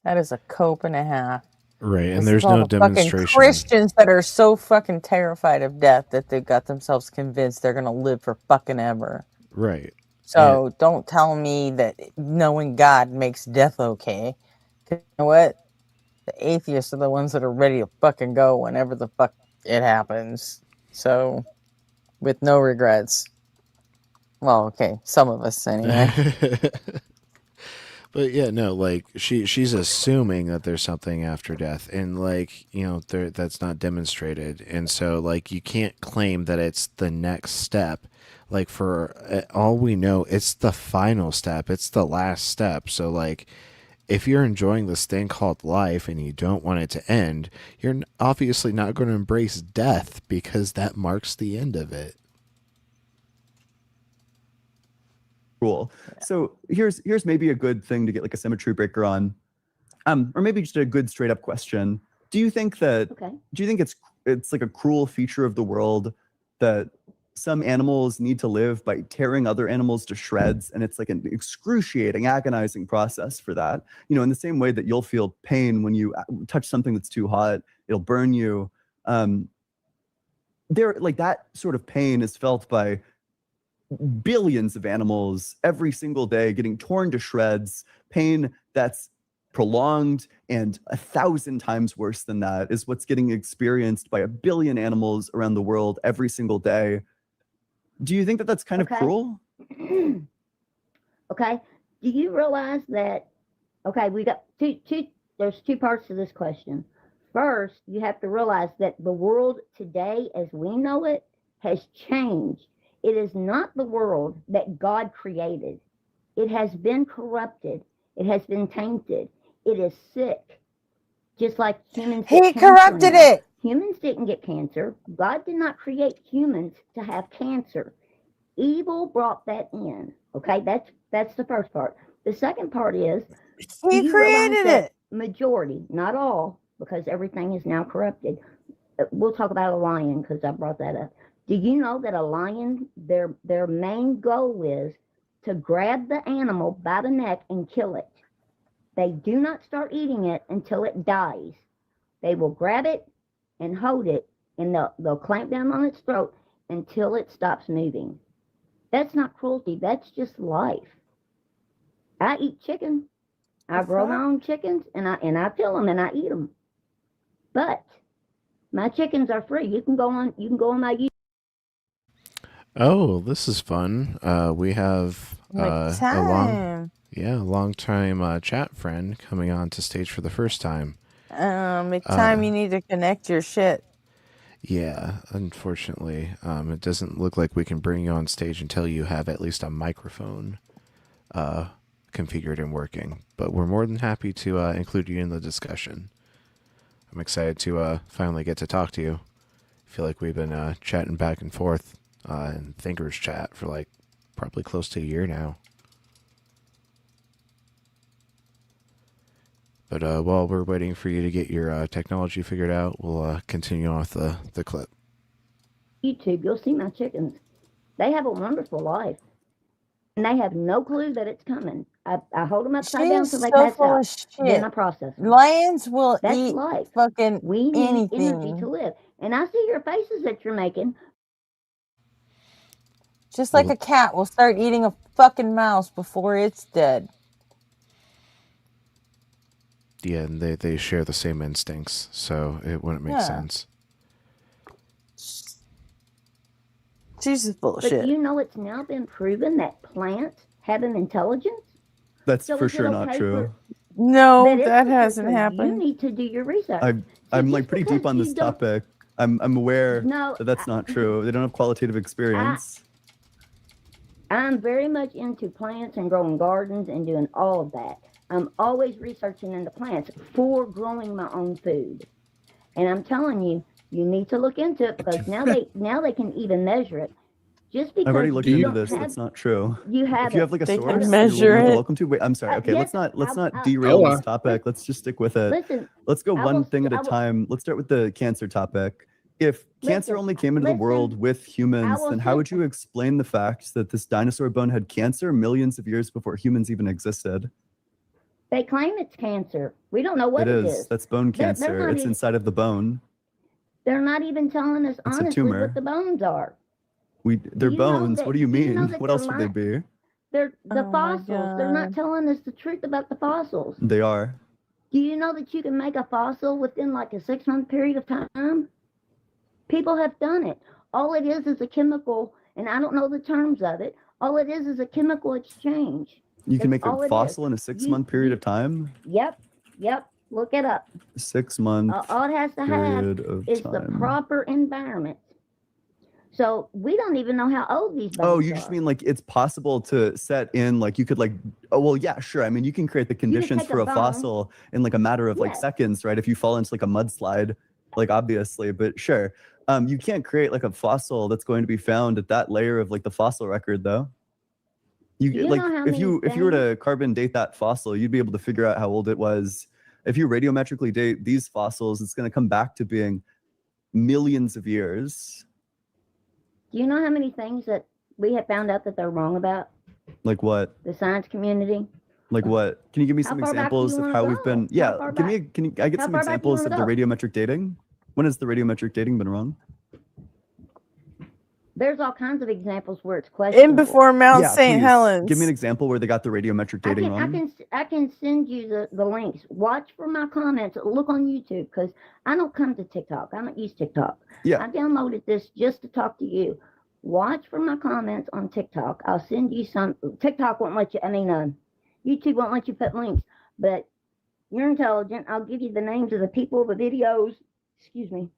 That is a cope and a half. Right, This and is there's all no the fucking demonstration. Christians that are so fucking terrified of death that they've got themselves convinced they're gonna live for fucking ever. Right. So don't tell me that knowing God makes death okay. 'Cause you know what? The atheists are the ones that are ready to fucking go whenever the fuck it happens. So, with no regrets. Well, okay, some of us anyway. But yeah, no, like she's assuming that there's something after death, and like that's not demonstrated, and so like you can't claim that it's the next step. Like for all we know, it's the final step. It's the last step. So like, if you're enjoying this thing called life and you don't want it to end, you're obviously not going to embrace death because that marks the end of it. Cruel. So here's maybe a good thing to get like a symmetry breaker on, or maybe just a good straight up question. Do you think it's like a cruel feature of the world that some animals need to live by tearing other animals to shreds, and it's like an excruciating, agonizing process for that? In the same way that you'll feel pain when you touch something that's too hot, it'll burn you. There, like that sort of pain is felt by billions of animals every single day, getting torn to shreds. Pain that's prolonged and 1,000 times worse than that is what's getting experienced by 1 billion animals around the world every single day. Do you think that that's kind of cruel? Okay. Do you realize that? Okay, we got two. There's two parts to this question. First, you have to realize that the world today, as we know it, has changed. It is not the world that God created. It has been corrupted. It has been tainted. It is sick. Just like humans. He corrupted it. Humans didn't get cancer. God did not create humans to have cancer. Evil brought that in. Okay, that's the first part. The second part is he created it. Majority, not all, because everything is now corrupted. we'll talk about a lion because I brought that up. Do you know that a lion, their main goal is to grab the animal by the neck and kill it? They do not start eating it until it dies. They will grab it and hold it, and they'll clamp down on its throat until it stops moving. That's not cruelty. That's just life. I eat chicken. I grow my own chickens, and I kill them and I eat them. But my chickens are free. You can go on my YouTube. Oh, this is fun. We have Like a time. long time chat friend coming on to stage for the first time. It's time you need to connect your shit. Yeah, unfortunately, it doesn't look like we can bring you on stage until you have at least a microphone configured and working. But we're more than happy to include you in the discussion. I'm excited to finally get to talk to you. I feel like we've been chatting back and forth in Thinkers Chat for like probably close to a year now. But while we're waiting for you to get your technology figured out, we'll continue on with the clip. YouTube, you'll see my chickens. They have a wonderful life, and they have no clue that it's coming. I hold them upside down She's until they so pass full out. of shit. Then I process them. Lions will That's eat life. fucking We need energy anything. to live. And I see your faces that you're making. Just like a cat will start eating a fucking mouse before it's dead. Yeah, and they share the same instincts, so it wouldn't make sense. She's full of shit. But you know it's now been proven that plants have an intelligence? That's for sure not true. No, that hasn't happened. You need to do your research. I'm like pretty deep on this topic. I'm aware that that's not true. They don't have qualitative experience. I'm very much into plants and growing gardens and doing all of that. I'm always researching into plants for growing my own food. And I'm telling you, you need to look into it because now they can even measure it. Just because I've already looked into this. That's not true. If you have like a source, you're welcome to. Wait, I'm sorry. Okay, let's not derail this topic. Let's just stick with it. Listen, let's go one thing at a time. Let's start with the cancer topic. If cancer only came into the world with humans, then how would you explain the fact that this dinosaur bone had cancer millions of years before humans even existed? They claim it's cancer. We don't know what it is. That's bone cancer. It's inside of the bone. They're not even telling us honestly what the bones are. They're bones. What do you mean? What else would they be? They're the fossils. They're not telling us the truth about the fossils. They are. Do you know that you can make a fossil within like a 6-month period of time? People have done it. All it is a chemical, and I don't know the terms of it. All it is a chemical exchange. You can make a fossil in a 6-month period of time? Yep. Look it up. 6 months. All it has to have is the proper environment. So we don't even know how old these bones are. Oh, you just mean like it's possible to set in like you could like, oh, well, yeah, sure. I mean, you can create the conditions for a fossil in like a matter of like seconds, right? If you fall into like a mudslide, like obviously, but sure. You can't create like a fossil that's going to be found at that layer of like the fossil record though. You like if you were to carbon date that fossil, you'd be able to figure out how old it was. If you radiometrically date these fossils, it's going to come back to being millions of years. Do you know how many things that we have found out that they're wrong about? Like what? The science community. Like what? Can you give me some examples of how we've been? Yeah, can I get some examples of the radiometric dating? When has the radiometric dating been wrong? There's all kinds of examples where it's questionable. In before Mount St. Helens. Give me an example where they got the radiometric dating wrong. I can send you the links. Watch for my comments. Look on YouTube because I don't come to TikTok. I don't use TikTok. Yeah. I downloaded this just to talk to you. Watch for my comments on TikTok. I'll send you some. TikTok won't let you. YouTube won't let you put links. But you're intelligent. I'll give you the names of the people, the videos. Excuse me.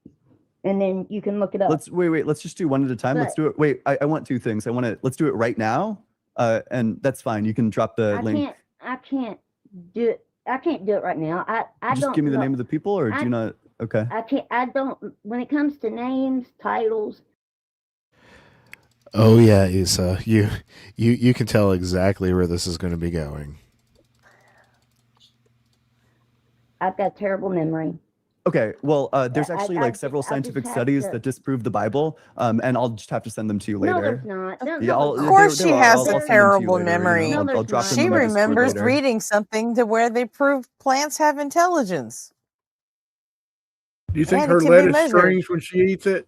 And then you can look it up. Let's just do one at a time. Let's do it. Wait, I want two things. Let's do it right now. And that's fine. You can drop the link. I can't do it. I can't do it right now. I just don't give me the name of the people or do you not? Okay. I don't, when it comes to names, titles. Oh yeah, Isa. You can tell exactly where this is going to be going. I've got terrible memory. Okay, well, there's I- actually I like just- several I just scientific have studies to- that disprove the Bible, and I'll just have to send them to you No, later. there's not. No, Yeah, no, I'll, there's Of not. course, there she are. has I'll a send them to you terrible later. memory. No, I'll there's drop them She in my Discord remembers later. reading something to where they prove plants have intelligence. Do you think And it her can be lettuce measured. screams when she eats it?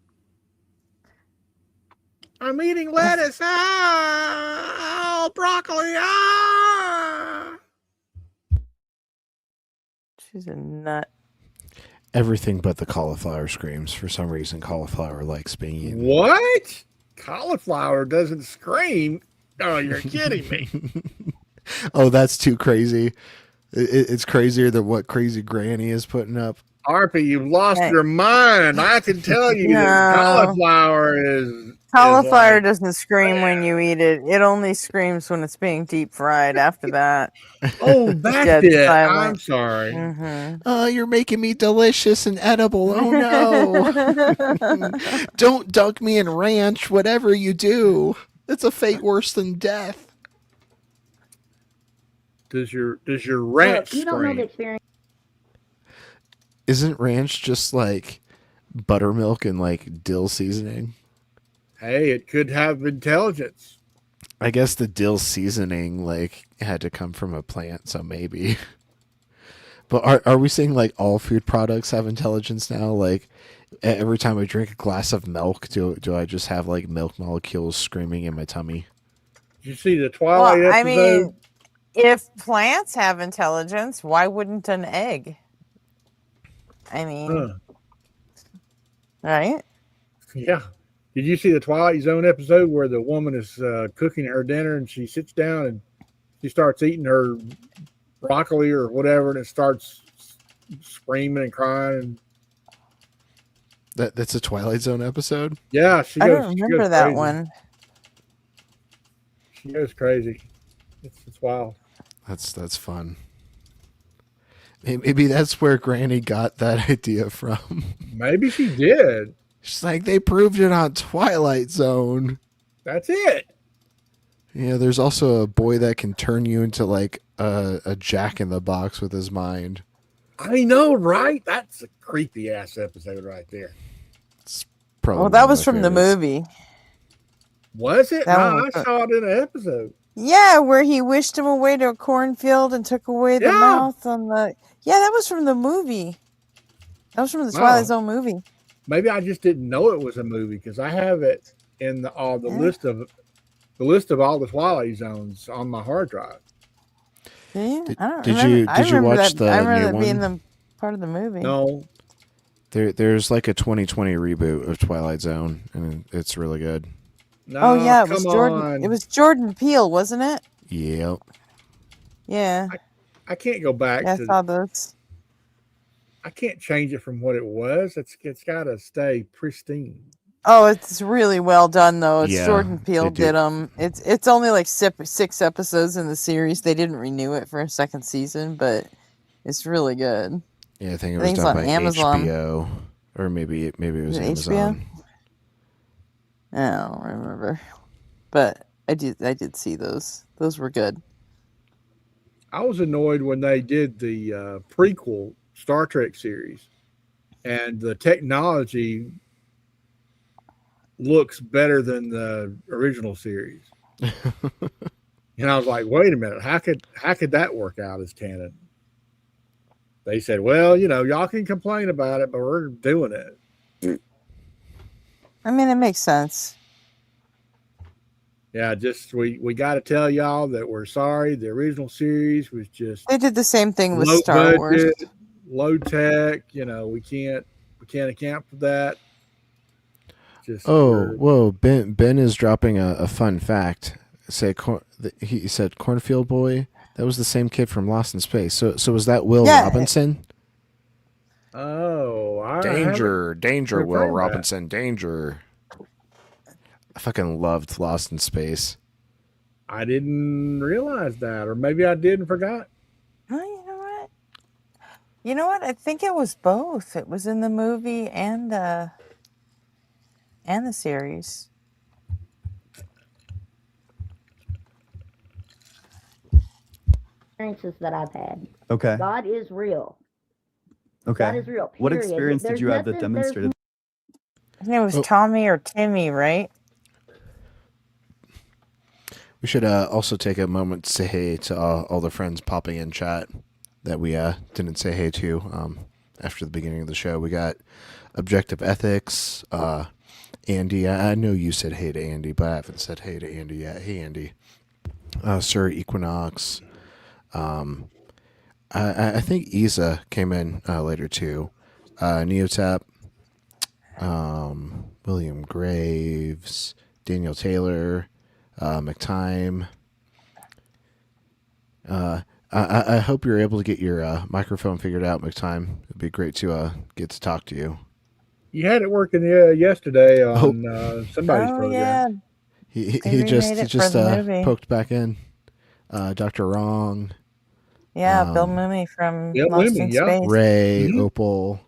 I'm eating lettuce. Oh, broccoli. Ah. She's a nut. Everything but the cauliflower screams. For some reason, cauliflower likes being eaten. What? Cauliflower doesn't scream? Oh, you're kidding me. Oh, that's too crazy. It's crazier than what Crazy Granny is putting up. Harpy, you've lost Hey. your mind. I can tell you that No. cauliflower is Cauliflower like, doesn't scream when you eat it. It only screams when it's being deep fried. After that, oh, that's dead it. silent. I'm sorry. Mm-hmm. Oh, you're making me delicious and edible. Oh no. Don't dunk me in ranch, whatever you do. It's a fate worse than death. Does your Look, ranch you don't know the scream? experience. Isn't ranch just like buttermilk and like dill seasoning? Hey, it could have intelligence. I guess the dill seasoning like had to come from a plant, so maybe. But are we saying like all food products have intelligence now? Like every time I drink a glass of milk, do I just have like milk molecules screaming in my tummy? Did you see the Twilight Well, I episode? mean, if plants have intelligence, why wouldn't an egg? I mean, Huh. right? Yeah. Did you see the Twilight Zone episode where the woman is cooking her dinner and she sits down and she starts eating her broccoli or whatever and it starts screaming and crying? And That's a Twilight Zone episode? yeah, she I goes. don't She remember goes that crazy. one. She goes crazy. It's wild. That's fun. Maybe that's where Granny got that idea from. Maybe she did. She's like, they proved it on Twilight Zone. That's it. Yeah, there's also a boy that can turn you into like a Jack in the Box with his mind. I know, right? That's a creepy ass episode right there. Probably Well, one that of was my from the favorites. movie. Was it? That No, one was- I saw it in an episode. Yeah, where he wished him away to a cornfield and took away the Yeah. mouth on the. Yeah, that was from the movie. That was from the Wow. Twilight Zone movie. Maybe I just didn't know it was a movie because I have it in the Yeah. list of all the Twilight Zones on my hard drive. See? Did- I don't did remember. you- I did you remember watch that, the I remember new that being one? the part of the movie. No, There's like a 2020 reboot of Twilight Zone, and it's really good. no. Oh yeah, it was come Jordan. on. It was Jordan Peele, wasn't it? Yep. Yeah. I can't go back Yeah, I to. saw those. I can't change it from what it was. It's got to stay pristine. Oh, it's really well done though. It's Yeah, Jordan Peele they do. did them. It's only like 6 episodes in the series. They didn't renew it for a second season, but it's really good. Yeah, I think it I was think it's done on by Amazon. HBO, or maybe it was Is it Amazon. HBO? I don't remember, but I did see those. Those were good. I was annoyed when they did the prequel Star Trek series, and the technology looks better than the original series. And I was like, wait a minute, how could that work out as canon? They said, well, y'all can complain about it, but we're doing it. I mean, it makes sense. Yeah, just we got to tell y'all that we're sorry. The original series was just They did the same thing with low Star Wars. budget, low tech. We can't account for that. Just Oh, whoa! Ben is dropping a fun fact. He said Cornfield Boy. That was the same kid from Lost in Space. So was that Will Yeah. Robinson? oh, I Danger, danger, Will confirmed that. Robinson, danger. I fucking loved Lost in Space. I didn't realize that, or maybe I did and forgot. Oh, you know what? You know what? I think it was both. It was in the movie and the series. Experiences that I've had. Okay. God is real. Okay. That is real. What Period. experience did There's you have that nothing- demonstrated? His name was Oh. Tommy or Timmy, right? We should also take a moment to say hey to all the friends popping in chat that we didn't say hey to after the beginning of the show. We got Objective Ethics, Andy. I know you said hey to Andy, but I haven't said hey to Andy yet. Hey, Andy. Sir Equinox. I think Isa came in later too. Neotap. William Graves. Daniel Taylor. McTime. I hope you're able to get your microphone figured out, McTime. It'd be great to get to talk to you. You had it working yesterday on somebody's Oh program. yeah, He They just remade he it for just the movie. poked back in. Dr. Wrong, yeah. Bill Mooney from Bill Lost Mooney, in yeah. Space. Ray, Mhm. Opal.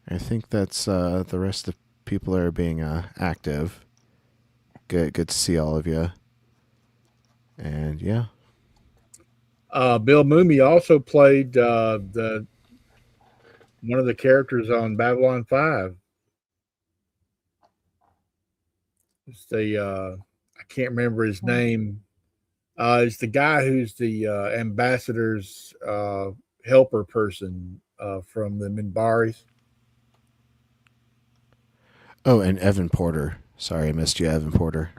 I think that's the rest of the people that are being active. Good to see all of you. And yeah. Bill Mooney also played one of the characters on Babylon 5. It's the I can't remember his name. It's the guy who's the ambassador's helper person from the Minbaris. Oh, and Evan Porter. Sorry, I missed you, Evan Porter.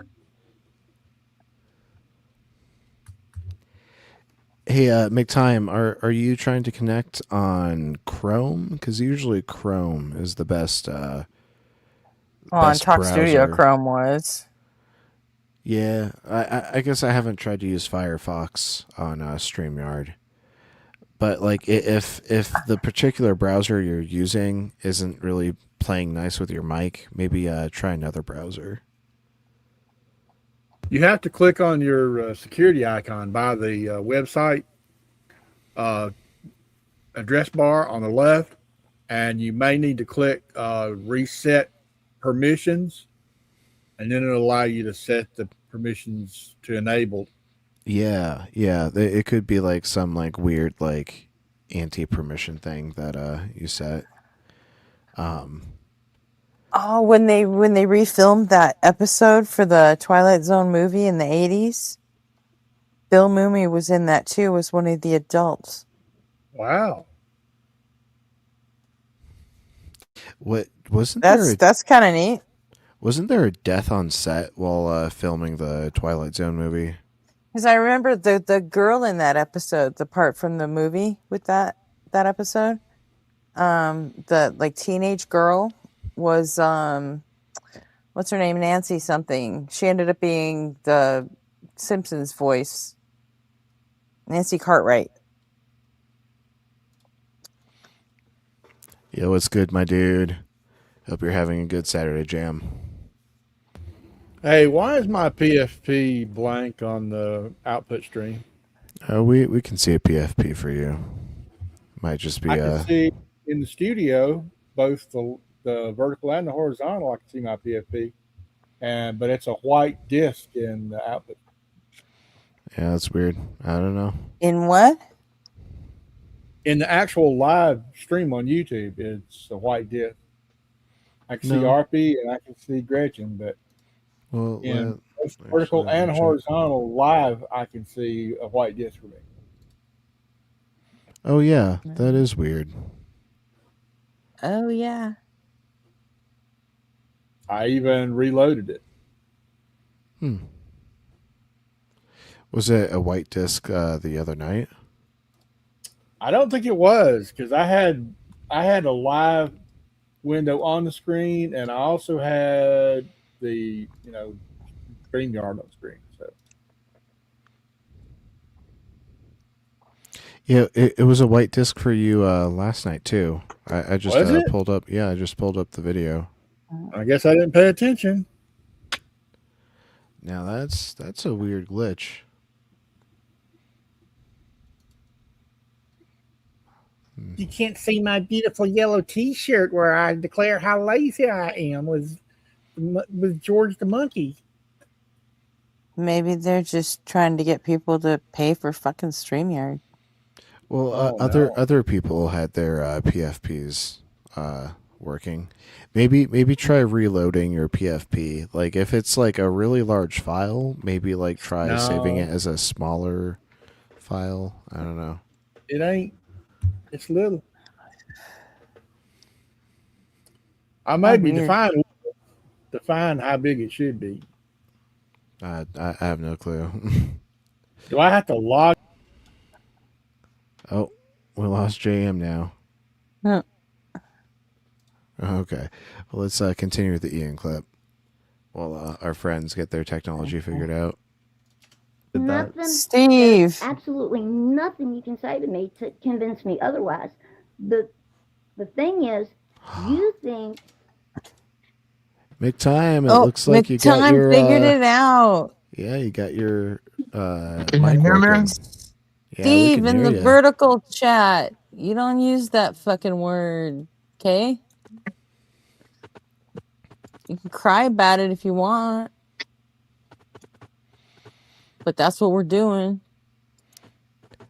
Hey, McTime, are you trying to connect on Chrome? Because usually Chrome is the best. Well, on best Talk Studio, browser. Chrome was. Yeah, I guess I haven't tried to use Firefox on StreamYard. But like, if the particular browser you're using isn't really playing nice with your mic, maybe try another browser. You have to click on your security icon by the website address bar on the left, and you may need to click reset permissions, and then it'll allow you to set the permissions to enabled. Yeah. It could be like some like weird like anti-permission thing that you set. Oh, when they refilmed that episode for the Twilight Zone movie in the 80s, Bill Mooney was in that too. Was one of the adults. Wow. What wasn't there? That's kind of neat. Wasn't there a death on set while filming the Twilight Zone movie? Because I remember the girl in that episode, the part from the movie with that episode, the like teenage girl was what's her name? Nancy something. She ended up being the Simpsons voice. Nancy Cartwright. Yo, what's good, my dude? Hope you're having a good Saturday jam. Hey, why is my PFP blank on the output stream? We can see a PFP for you. Might just be I can see in the studio both the vertical and the horizontal. I can see my PFP, but it's a white disc in the output. yeah, that's weird. I don't know. In what? In the actual live stream on YouTube, it's a white disc. I can see No. RP and I can see Gretchen, but Well, in both actually, vertical let me and check. horizontal live, I can see a white disc for me. Oh yeah, that is weird. Oh yeah. I even reloaded it. Was it a white disc the other night? I don't think it was because I had a live window on the screen, and I also had the StreamYard on the screen. So Yeah, it was a white disc for you last night too. I just Was it? pulled up. Yeah, I just pulled up the video. I guess I didn't pay attention. Now that's a weird glitch. You can't see my beautiful yellow T-shirt where I declare how lazy I am with George the monkey. Maybe they're just trying to get people to pay for fucking StreamYard. Well, Oh, other no. other people had their PFPs working. Maybe try reloading your PFP. Like if it's like a really large file, maybe like try saving it No, as a smaller file. I don't know. it ain't. It's little. I Oh, may be weird. define how big it should be. I have no clue. Do I have to log? Oh, we lost JM now. No. Okay, well let's continue with the Ian clip while our friends get their technology figured out. Did that. Nothing. Steve. Absolutely nothing you can say to me to convince me otherwise. The thing is, you think McTime, it Oh, looks like you got McTime your figured it out. yeah, you got your Can you mic hear me? working. Yeah, we Steve, can in hear the you. vertical chat, you don't use that fucking word, okay? You can cry about it if you want, but that's what we're doing.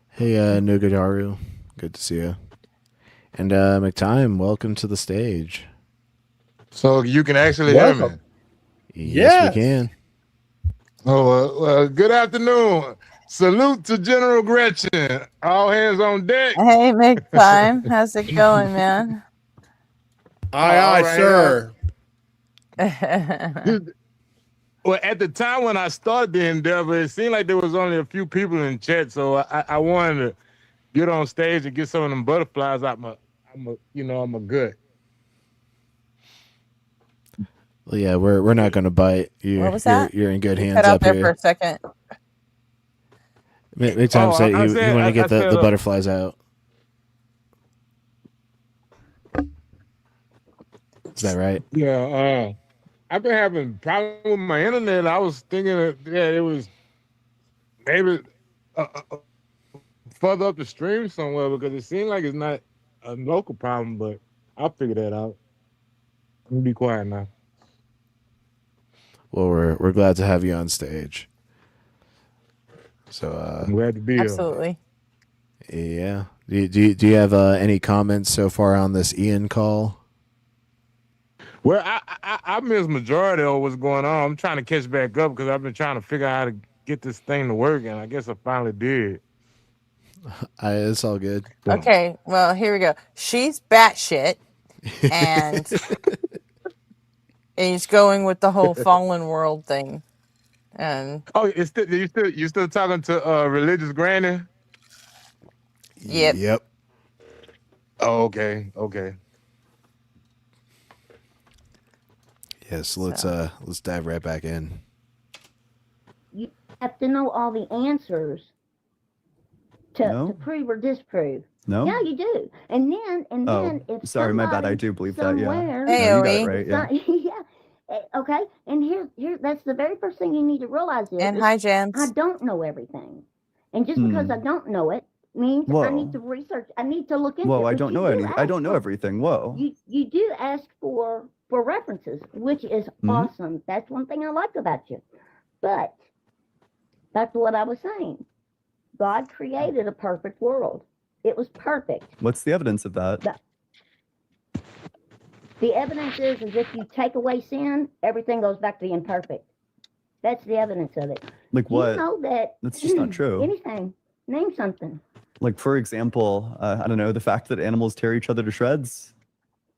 Hey, Nugadaru, good to see you. And McTime, welcome to the stage. So you can actually hear me. Welcome. Yes, we can. Oh, good afternoon. Salute to General Gretchen. All hands on deck. Hey, McTime, how's it going, man? Aye, All aye, right, sir. Well, at the time when I started the endeavor, it seemed like there was only a few people in chat, so I wanted to get on stage and get some of them butterflies out I'm a good. Well, yeah, we're not gonna bite. What was that? You're in good You hands cut out up there for here. a second. McTime said I he said, want to get I said, the butterflies out. Is that right? Yeah, I've been having problems with my internet. I was thinking that it was maybe further up the stream somewhere because it seemed like it's not a local problem, but I'll figure that out. I'm gonna be quiet now. Well, we're glad to have you on stage. So I'm glad to be here. Absolutely. yeah. Do you have any comments so far on this Ian call? Well, I missed majority of what's going on. I'm trying to catch back up because I've been trying to figure out how to get this thing to work, and I guess I finally did. It's all good. Okay, well, here we go. She's batshit, and he's going with the whole fallen world thing. And Oh, you still talking to religious granny? Yep. Yep. Oh, okay. Yes, let's dive right back in. you have to know all the answers to No? prove or disprove. No? Yeah, you do. And then Oh, if sorry, my bad. I somebody do believe that. Yeah. somewhere, Hey, No, you got it Oe. right. Yeah. yeah. Okay. And here that's the very first thing you need to realize And is hi, I Jans. don't know everything. And just because I don't know it means I need to Whoa. research. I need to look into Whoa, it. I But don't you know do any. I ask don't know for- everything. Whoa. You do ask for references, which is awesome. That's one thing I like about you. But back to what I was saying. God created a perfect world. It was perfect. What's the evidence of that? The evidence is if you take away sin, everything goes back to being perfect. That's the evidence of it. Like what? You know that That's just not true. anything. Name something. Like, for example, I don't know, the fact that animals tear each other to shreds.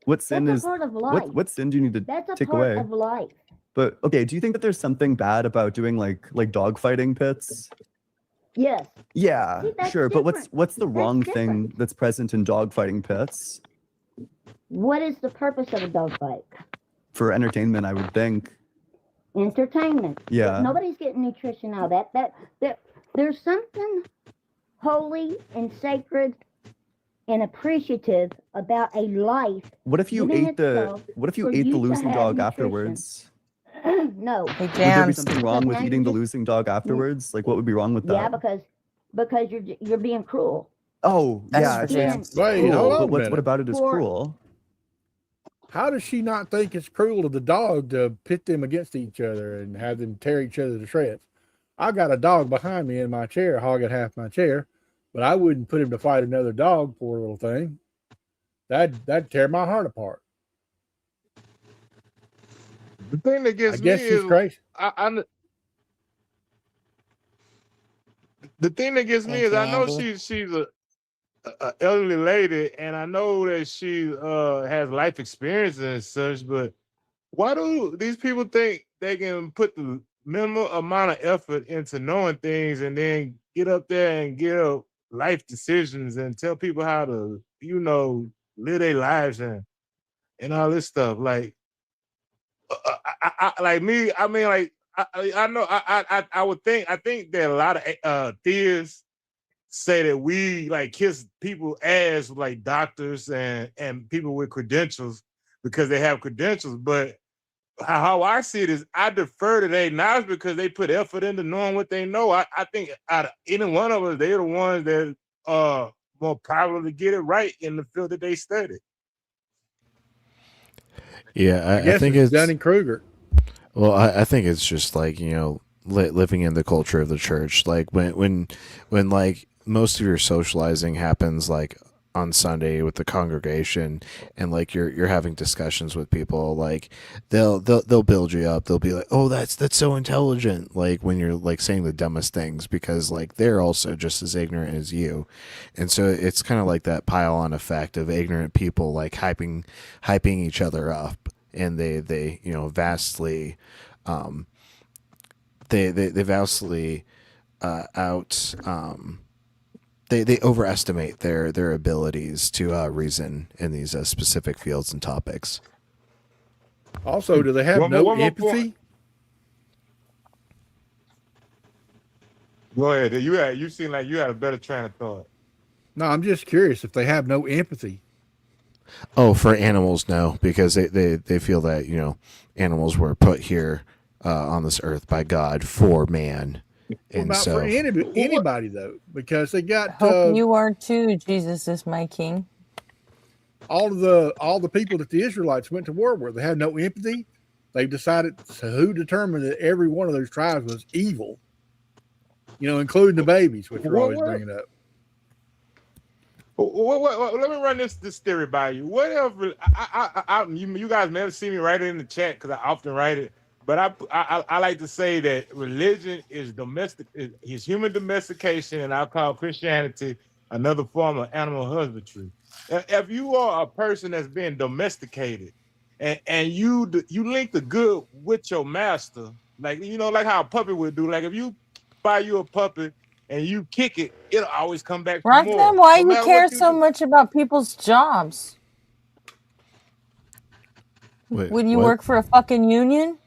What sin That's is a part of life. what sin do you need to That's a take part away? of life. But okay, do you think that there's something bad about doing like dog fighting pits? Yes. Yeah, See, that's sure. But different. what's the That's wrong different. thing that's present in dog fighting pits? What is the purpose of a dog fight? For entertainment, I would think. Entertainment. Yeah. Nobody's getting nutrition out of that. There's something holy and sacred and appreciative about a life. What if you Giving ate the itself what if you for ate the you to losing have dog nutrition. afterwards? No. Hey, Would there be Jams. something wrong with now eating you're the just- losing dog afterwards? Like what would be wrong with that? Yeah, because you're being cruel. Oh, That's yeah, for it's Jams. Wait, cruel, hold on but a what minute. about it is For- cruel? How does she not think it's cruel to the dog to pit them against each other and have them tear each other to shreds? I got a dog behind me in my chair, hogging half my chair, but I wouldn't put him to fight another dog, poor little thing. That'd tear my heart apart. The thing that I gets me guess she's is crazy. the thing that gets me Thank is you, I know Andy. she's a elderly lady, and I know that she has life experiences and such, but why do these people think they can put the minimal amount of effort into knowing things and then get up there and give life decisions and tell people how to, live their lives and all this stuff? Like, like me, I mean, like, I know, I would think, I think that a lot of theists say that we like kiss people ass like doctors and people with credentials because they have credentials, but how I see it is I defer to their knowledge because they put effort into knowing what they know. I think out of any one of us, they're the ones that are more probably to get it right in the field that they study. Yeah, I I guess think it's it's Dunning Kruger. well, I think it's just like living in the culture of the church. Like when like most of your socializing happens like on Sunday with the congregation, and like you're having discussions with people, like they'll build you up. They'll be like, oh, that's so intelligent. Like when you're like saying the dumbest things, because like they're also just as ignorant as you, and so it's kind of like that pile on effect of ignorant people like hyping each other up, and they vastly they vastly out they overestimate their abilities to reason in these specific fields and topics. Also, do they have no One more point. empathy? Go ahead. You seem like you had a better train of thought. No, I'm just curious if they have no empathy. Oh, for animals, no, because they feel that animals were put here on this earth by God for man, What and about for so anybody though? Because they got Hope you are too. Jesus is my king. all the people that the Israelites went to war with. They had no empathy. They decided. So who determined that every one of those tribes was evil? Including the babies, which we're always bringing up. Let me run this theory by you. What if you guys may have seen me write it in the chat because I often write it, but I like to say that religion is human domestication, and I call Christianity another form of animal husbandry. If you are a person that's been domesticated, and you link the good with your master, like like how a puppy would do. Like if you buy you a puppy and you kick it, it'll always come back for Roxanne, more, why no you matter care what you so do. much about people's jobs? wait, Would you what? work for a fucking union?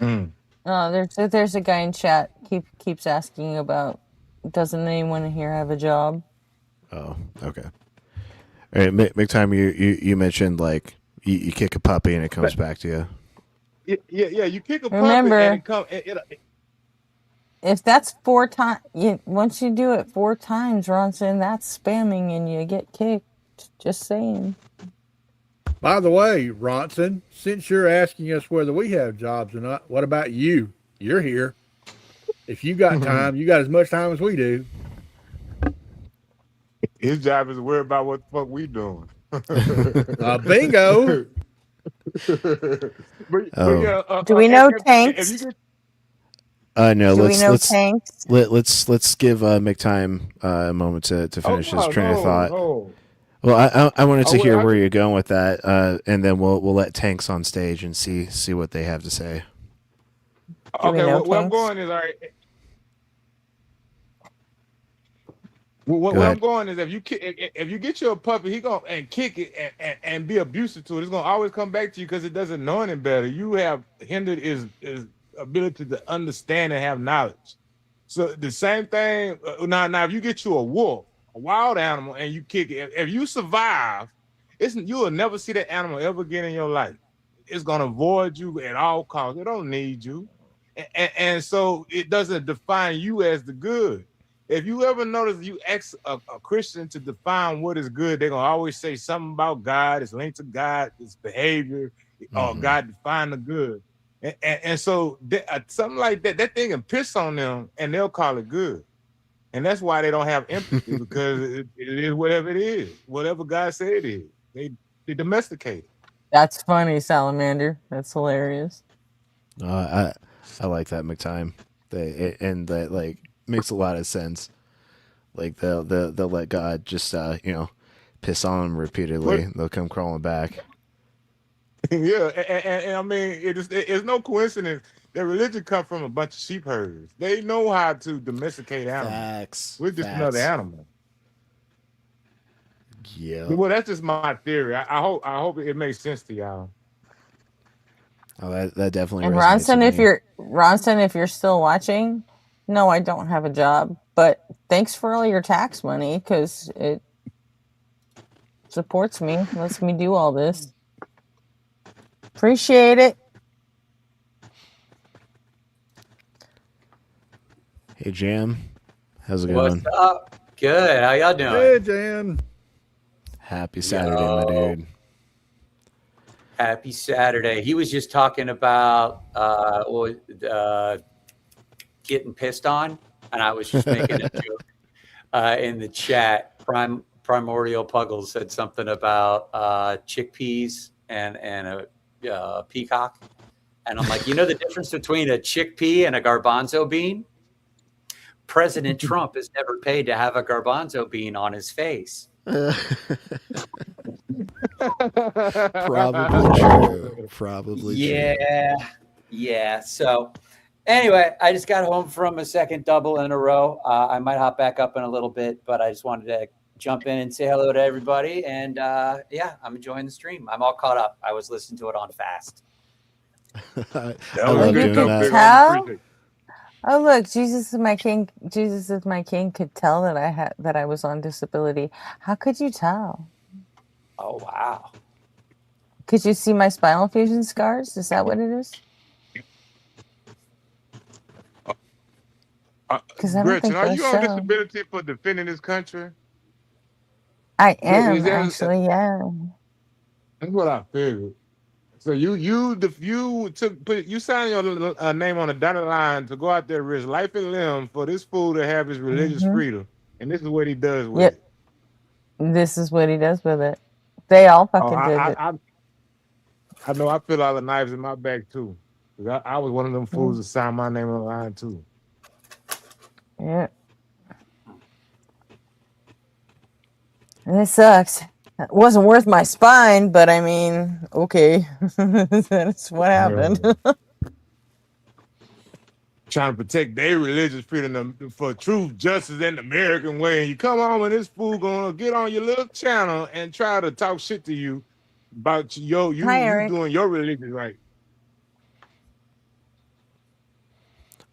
Mm. Oh, there's a guy in chat keeps asking about, doesn't anyone here have a job? Oh, okay. All right, McTime, you mentioned like you kick a puppy and it comes back to you. Yeah. You kick a puppy Remember, and it come. if that's 4 times, once you do it 4 times, Ronson, that's spamming and you get kicked. Just saying. By the way, Ronson, since you're asking us whether we have jobs or not, what about you? You're here. If you got time, you got as much time as we do. His job is to worry about what the fuck we doing. Bingo. But yeah, Do we know if tanks? you get No, Do we know tanks? let's give McTime a moment to finish his train of thought. No. Well, I wanted to hear I where just- you're going with that, and then we'll let tanks on stage and see what they have to say. Do we Okay, know where I'm tanks? going is all right. What Go I'm ahead. going is if you get you a puppy, he gonna and kick it and be abusive to it. It's gonna always come back to you because it doesn't know any better. You have hindered his ability to understand and have knowledge. So the same thing. Now if you get you a wolf, a wild animal, and you kick it, if you survive, you will never see that animal ever again in your life. It's gonna avoid you at all costs. It don't need you, and so it doesn't define you as the good. If you ever notice you ask a Christian to define what is good, they're gonna always say something about God, it's linked to God, it's behavior, or God define the good. And so something like that thing can piss on them and they'll call it good. And that's why they don't have empathy because it is whatever it is. Whatever God said it is. They domesticate it. That's funny, Salamander. That's hilarious. I like that McTime. And that like makes a lot of sense. Like they'll let God just piss on them repeatedly. They'll come crawling back. Yeah, and I mean it's no coincidence that religion comes from a bunch of sheep herders. They know how to domesticate animals. Facts. We're just another animal. Yeah. Well, that's just my theory. I hope it makes sense to y'all. Oh, that definitely. And resonates Ronson, if you're still watching, no, I don't have a job, but thanks for all your tax money because it supports me, lets me do all this. Appreciate it. Hey, Jam. How's it going? What's up? Good. How y'all doing? Hey, Jan. Happy Saturday, my dude. Happy Saturday. He was just talking about getting pissed on, and I was just making a joke in the chat. Primordial Puggles said something about chickpeas and a peacock, and I'm like, the difference between a chickpea and a garbanzo bean? President Trump is never paid to have a garbanzo bean on his face. Probably true. Probably true. Yeah. So anyway, I just got home from a second double in a row. I might hop back up in a little bit, but I just wanted to jump in and say hello to everybody. And I'm enjoying the stream. I'm all caught up. I was listening to it on fast. I love doing that. Oh, look, Jesus is my king. Jesus is my king could tell that I was on disability. How could you tell? Oh, wow. Could you see my spinal fusion scars? Is that what it is? Gretchen, are you on disability for defending this country? I am, actually, yeah. That's what I figured. So you signed your name on a dotted line to go out there and risk life and limb for this fool to have his religious freedom, and this is what he does with it. This is what he does with it. They all fucking did it. I know. I feel all the knives in my back too. I was one of them fools that signed my name on the line too. Yeah. And it sucks. It wasn't worth my spine, but I mean, okay. That's what happened. Trying to protect their religious freedom for truth, justice, and the American way. And you come on and this fool gonna get on your little channel and try to talk shit to you about you doing your religion right.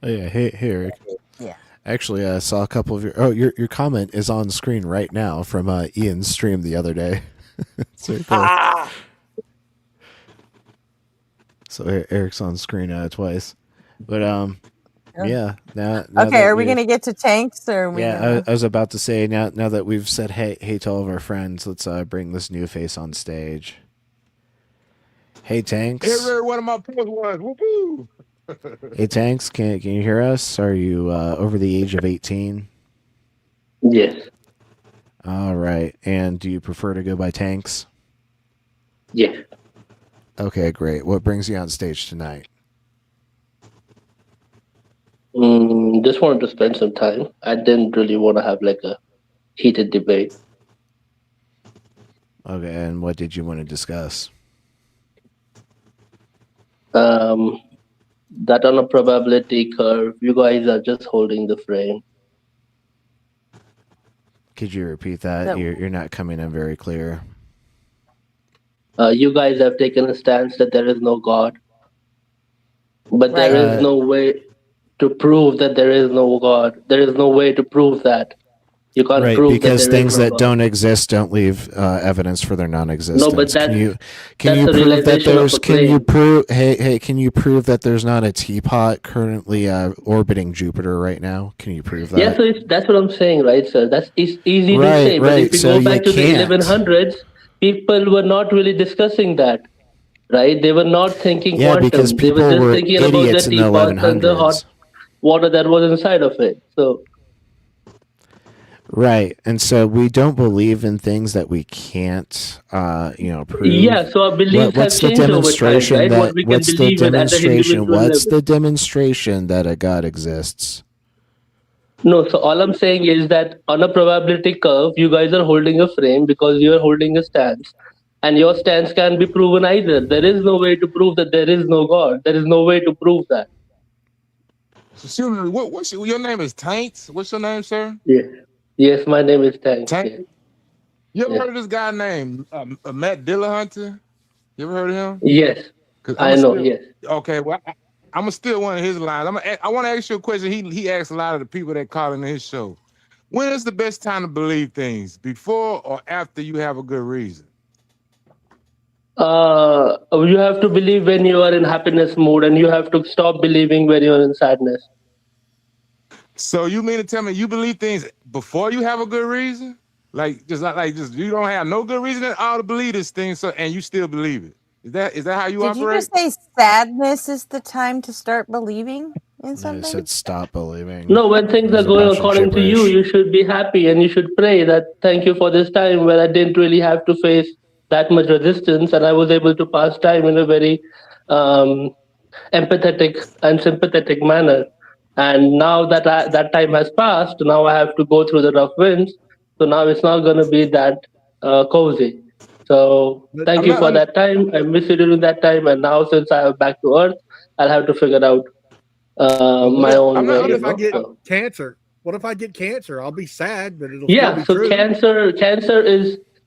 Oh, yeah. Hey, Eric. Yeah. Actually, I saw a couple of your comment is on screen right now from Ian's stream the other day. So Eric's on screen twice, but yeah. Now okay, are we gonna get to tanks or? I was about to say now that we've said hey to all of our friends, let's bring this new face on stage. Hey, Tanks. Every one of my posts was whoopoo. Hey, Tanks, can you hear us? Are you over the age of 18? Yes. All right. And do you prefer to go by Tanks? Yeah. Okay, great. What brings you on stage tonight? Just wanted to spend some time. I didn't really want to have like a heated debate. Okay, and what did you want to discuss? That on a probability curve, you guys are just holding the frame. Could you repeat that? You're not coming in very clear. You guys have taken a stance that there is no God, but there is no way to prove that there is no God. There is no way to prove that. You can't prove because that there things is no that God. don't exist don't leave evidence for their non-existence. No, but can you that's prove that there's? Can you prove? Hey, can you prove that there's not a teapot currently orbiting Jupiter right now? Can you prove that? Yeah, so that's what I'm saying, right, sir? That's easy to say. But if you So go back to the 1100s, people were not really discussing that. right? They were not thinking Yeah, because quantum. They were people just were thinking about idiots the in the teapots and the hot 1100s. water that was inside of it. So Right. And so we don't believe in things that we can't yeah, prove. so our beliefs have What's the changed over time, demonstration right? What that we can what's the believe in at the demonstration individual what's level. the demonstration that a God exists? No, so all I'm saying is that on a probability curve, you guys are holding a frame because you are holding a stance. And your stance can be proven either. There is no way to prove that there is no God. There is no way to prove that. So, excuse me, what's your name is Tanks? What's your name, sir? Yes. Yes, my name is Tank. Tank. Yes. You ever Yes. heard of this guy named Matt Dillahunter? You ever heard of him? Yes. Cause I know, yes. Okay, well, I'm gonna steal one of his lines. I want to ask you a question. He asks a lot of the people that call into his show. When is the best time to believe things? Before or after you have a good reason? You have to believe when you are in happiness mood, and you have to stop believing when you're in sadness. So you mean to tell me you believe things before you have a good reason? Like just you don't have no good reason at all to believe this thing, so and you still believe it. Is that how you Did you operate? just say sadness is the time to start believing in I something? said stop believing. No, when things It are was a going bunch of according to you, gibberish. you should be happy and you should pray that thank you for this time where I didn't really have to face that much resistance, and I was able to pass time in a very empathetic and sympathetic manner. And now that that time has passed, now I have to go through the rough winds. So now it's not going to be that cozy. So But thank I'm you not for that time. I missed you during that time, and now since I am back to earth, I'll have to figure out my own I'm not way. what You if I know. get So. cancer? What if I get cancer? I'll be sad, but it'll still Yeah, be so true.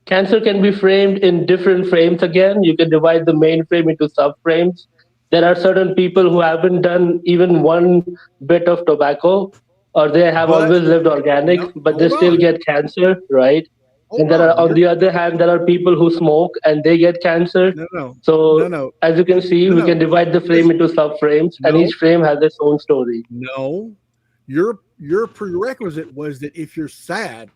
cancer can be framed in different frames again. You can divide the main frame into subframes. There are certain people who haven't done even one bit of tobacco, or they have But always lived organic, no, but they hold still on, get cancer, right? hold And there are, on. on the other hand, there are people who smoke and they get cancer. No, no, So no. as you can see, No, we no. can divide the frame into subframes, and No, each frame has its own story. no. Your prerequisite was that if you're sad,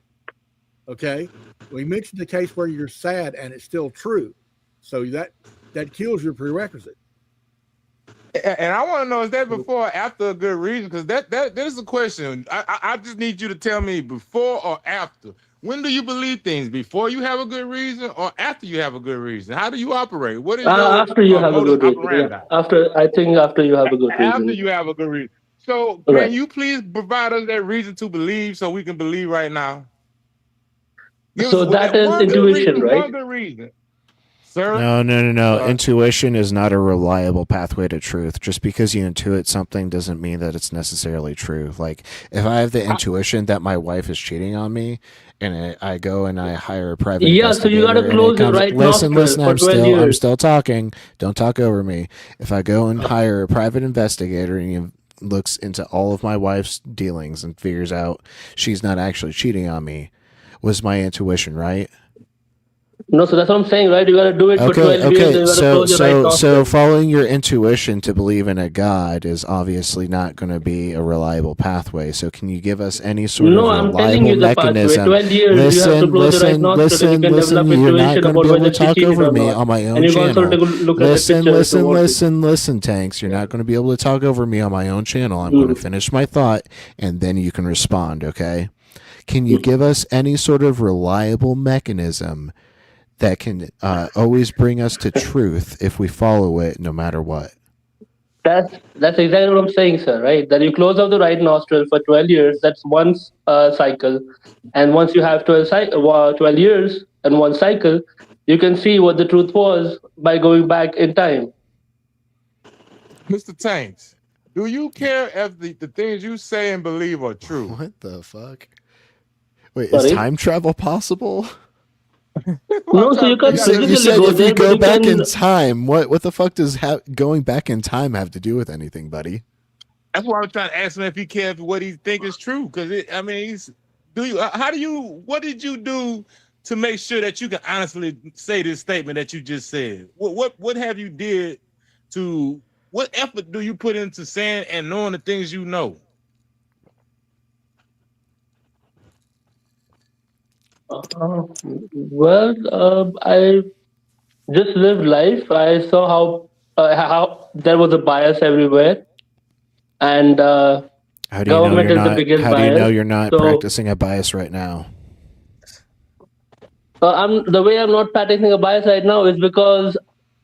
okay, we mentioned the case where you're sad and it's still true, so that kills your prerequisite. And I want to know, is that before or after a good reason? Because that is a question. I just need you to tell me before or after. When do you believe things? Before you have a good reason or after you have a good reason? How do you operate? What is your After you have a modus good reason, yeah. operandi? I think after you have a good After reason, you have a good reason. So right? can you please provide us that reason to believe so we can believe right now? Give us So that is one good intuition, reason. right? One good reason, sir. No. Intuition is not a reliable pathway to truth. Just because you intuit something doesn't mean that it's necessarily true. Like, if I have the intuition that my wife is cheating on me, and I go and I hire a private Yeah, so you investigator, gotta and it close your comes, right listen, nostril for 12 I'm years. still talking. Don't talk over me. If I go and hire a private investigator and he looks into all of my wife's dealings and figures out she's not actually cheating on me, was my intuition right? No, so that's what I'm saying, right? You gotta do it for 12 years, and you gotta close your right So nostril. following your intuition to believe in a God is obviously not going to be a reliable pathway. So can you give us any sort No, of I'm telling reliable you the pathway. mechanism? 12 years, you have to close your right nostril, and you can develop You're not intuition going to about be able whether to she talk cheated over or me not. on my And own you can also channel. look at the picture if you want to. Listen, Tanks. You're not going to be able to talk over me on my own channel. I'm going to finish my thought, and then you can respond, okay? Can you give us any sort of reliable mechanism that can always bring us to truth if we follow it no matter what? That's exactly what I'm saying, sir. Right? That you close off the right nostril for 12 years. That's one cycle, and once you have 12 years and one cycle, you can see what the truth was by going back in time. Mr. Tanks, do you care if the things you say and believe are true? What the fuck? Wait, is Sorry? time travel possible? No, so you can't You physically said go if you there, but go you back can. in time, what the fuck does going back in time have to do with anything, buddy? That's why I'm trying to ask him if he cares for what he think is true. Because what did you do to make sure that you can honestly say this statement that you just said? What have you did to? What effort do you put into saying and knowing the things you know? Well, I just lived life. I saw how there was a bias everywhere, and How do you know government you're is the not? biggest How do you know bias. you're not So practicing a bias right now? I'm not practicing a bias right now is because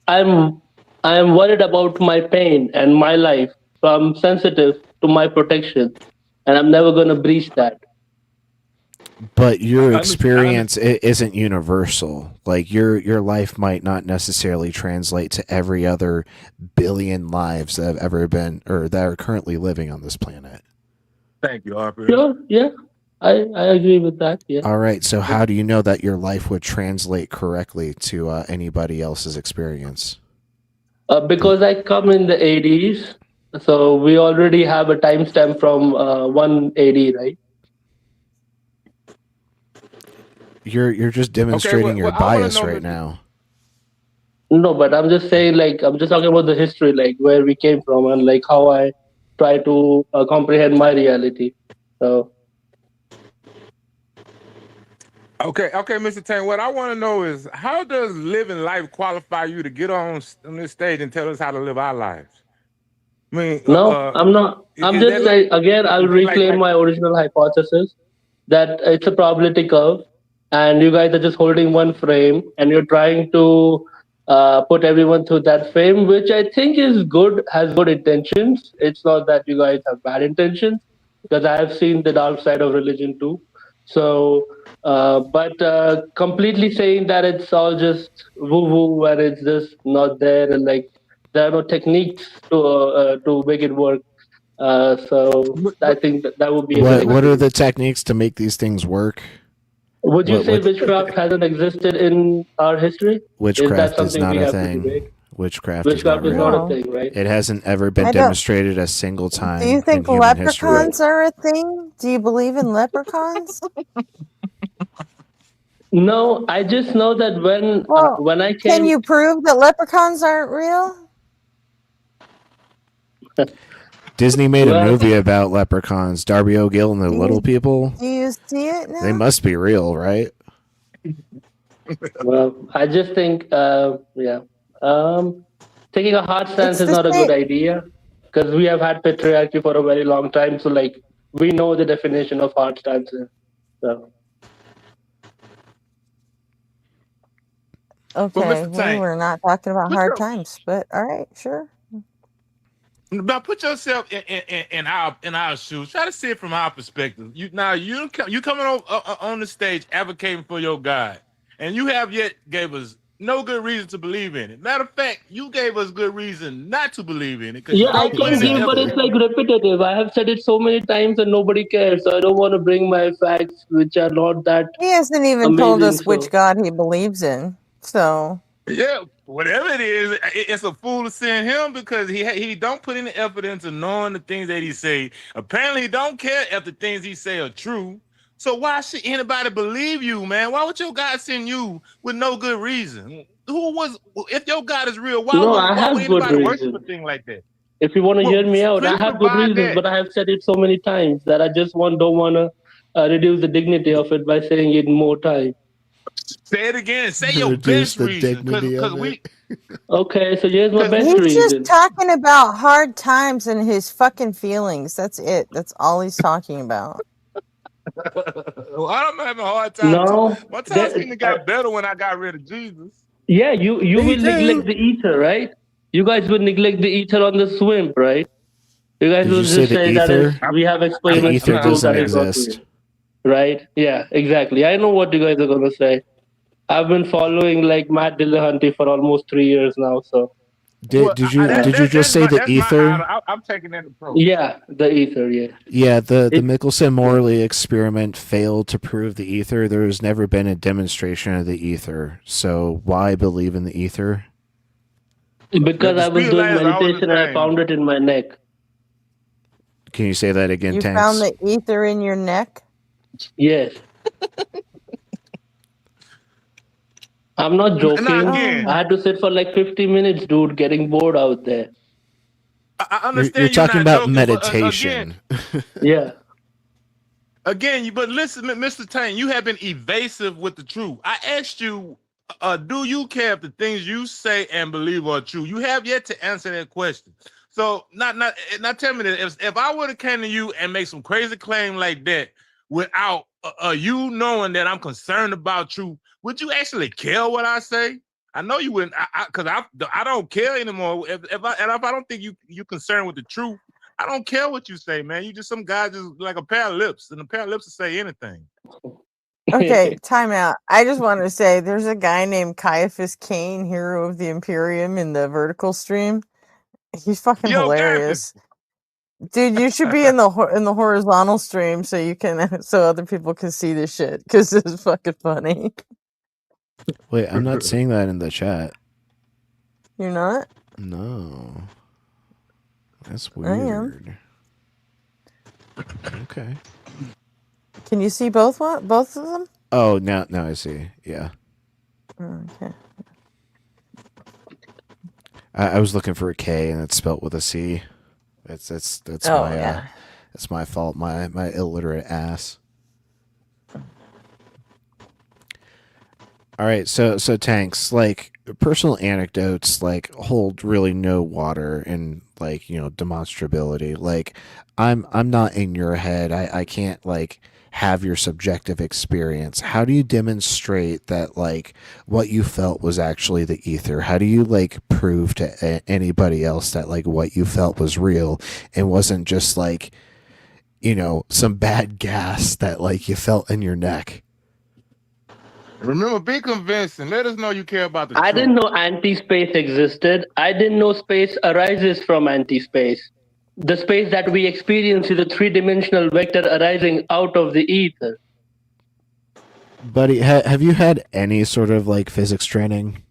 I'm I'm worried about my pain and my life. So I'm sensitive to my protection, and I'm never gonna breach that. But your I experience isn't universal. Like your life might not necessarily translate to every other billion lives that have ever been or that are currently living on this planet. Thank you, Harper. Sure, yeah, I agree with that. Yeah. All right. So how do you know that your life would translate correctly to anybody else's experience? Because I come in the 80s, so we already have a timestamp from 180, right? You're just Okay, demonstrating your I want to bias know, right Mr. now. No, but I'm just saying, like, I'm just talking about the history, like where we came from and like how I try to comprehend my reality. So, Okay, Mr. Tang. What I want to know is how does living life qualify you to get on this stage and tell us how to live our lives? I mean, no, I'm not. I'm is just that like, saying, again, I'll reclaim like my original hypothesis that it's a probability curve, and you guys are just holding one frame, and you're trying to put everyone through that frame, which I think is good, has good intentions. It's not that you guys have bad intentions, because I have seen the dark side of religion too. So, but completely saying that it's all just woo-woo and it's just not there, and like there are no techniques to make it work. So I think that would be a good What are experiment. the techniques to make these things work? Would you say What witchcraft hasn't existed in our history? Is that witchcraft is something not we a have to debate? thing. Witchcraft is not Witchcraft is not a real. No, thing, right? It hasn't ever been I don't. demonstrated a single Do time you in think human history. leprechauns are a thing? Do you believe in leprechauns? No, I just know that Well, when I can came, you prove that leprechauns aren't real? Disney made a well, movie about leprechauns. Darby O'Gill and the Little People. Do you see it They now? must be real, right? well, I just think, yeah, taking a hard stance It's is the not a good same. idea because we have had patriarchy for a very long time. So, like, we know the definition of hard stances. So, Okay, Mr. we Tank, were not talking about put hard your, times, but all right, sure. now put yourself in our shoes. Try to see it from our perspective. You coming on the stage advocating for your God, and you have yet gave us no good reason to believe in it. Matter of fact, you gave us good reason not to believe in it because you yeah, I don't put can in the give, but effort. it's like repetitive. I have said it so many times and nobody cares. So I don't want to bring my facts, which are not that He hasn't even told amazing. us which So God he believes in. So Yeah, whatever it is, it's a fool to send him because he don't put any effort into knowing the things that he say. Apparently, he don't care if the things he say are true. So why should anybody believe you, man? Why would your God send you with no good reason? If your God is real? no, I Why would have good anybody worship a reason. thing like that? If you want to Well, hear me out, I please have good provide reasons, that. but I have said it so many times that I just don't want to reduce the dignity of it by saying it more time. Say it again. Say your Reduce best the reason, dignity because of it. Okay, so here's my best he's just reason. talking about hard times and his fucking feelings. That's it. That's all he's talking about. well, I'm having a hard time too. No, My time seemed to got better when I got rid of Jesus. yeah, you Me will neglect too. the ether, right? You guys will neglect the ether on the swimp, right? You guys Did will you say just the say that is ether? we have The experiments to ether prove doesn't that is not exist. real, right? Yeah, exactly. I know what you guys are gonna say. I've been following like Matt Dillahunty for almost 3 years now, so Did you just say the That's my ether? idol. I'm taking that approach. yeah, the ether, yeah. Yeah, the It, Michelson Morley experiment failed to prove the ether. There has never been a demonstration of the ether. So why believe in the ether? because The I was speed of doing light is always meditation the and I same. found it in my neck. Can you say that again, You found Tanks? the ether in your neck? Yes. I'm not Now joking. again, I had to sit for like 50 minutes, dude, getting bored out there. I You're understand you're talking not about joking, but meditation. Yeah. but listen, Mr. Tang, you have been evasive with the truth. I asked you do you care if the things you say and believe are true? You have yet to answer that question. So not tell me that if I would have came to you and make some crazy claim like that without you knowing that I'm concerned about you, would you actually care what I say? I know you wouldn't, because I don't care anymore. If I don't think you concerned with the truth, I don't care what you say, man. You just some guy just like a pair of lips, and a pair of lips will say anything. Okay, time out. I just want to say there's a guy named Caiaphas Cain, hero of the Imperium, in the vertical stream. He's fucking Yo, hilarious. Dude, you should be in the horizontal stream so you can so other people can see this shit because it's fucking funny. Wait, I'm not seeing that in the chat. You're not? No. That's I am. weird. Okay. Can you see both of them? Oh, now I see. Yeah. Okay. I was looking for a K and it's spelt with a C. That's Oh, my yeah. that's my fault. My illiterate ass. All right, so Tanks, like personal anecdotes like hold really no water in like, demonstrability. Like I'm not in your head. I can't like have your subjective experience. How do you demonstrate that like what you felt was actually the ether? How do you like prove to anybody else that like what you felt was real and wasn't just like, some bad gas that like you felt in your neck? Remember, be convincing. Let us know you care about the I truth. didn't know anti-space existed. I didn't know space arises from anti-space. The space that we experience is a three-dimensional vector arising out of the ether. Buddy, have you had any sort of like physics training?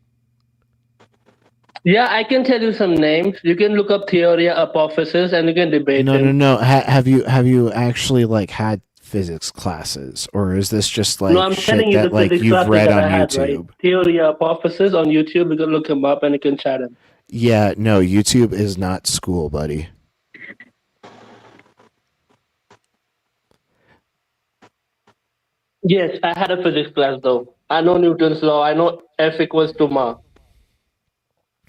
Yeah, I can tell you some names. You can look up Theoria Apophysis and you can debate him. No. Have you actually like had physics classes, or is this just like No, I'm shit telling you that the like physics you've classes read that on I had, YouTube? right? Theoria Apophysis on YouTube. You can look him up and you can chat him. Yeah, no, YouTube is not school, buddy. Yes, I had a physics class though. I know Newton's law. I know F equals to ma.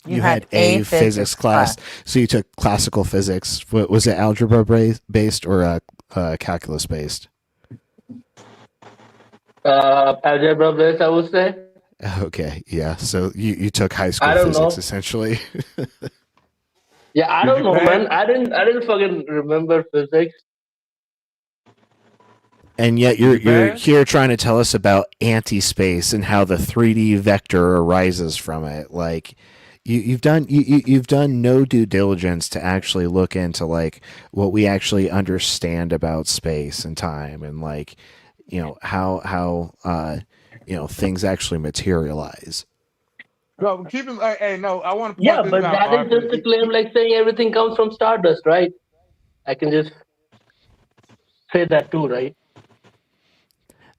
You had a physics class, so you took classical physics. Was it algebra based or calculus based? Algebra based, I would say. Okay, yeah. So you took high school I don't physics know. essentially. Yeah, I don't know, man. I didn't fucking remember physics. And yet you're here trying to tell us about anti-space and how the 3D vector arises from it. Like you've done no due diligence to actually look into like what we actually understand about space and time and like how things actually materialize. No, keep him. Hey, no, I want to point Yeah, this but out. that is just a claim like saying everything comes from stardust, right? I can just say that too, right?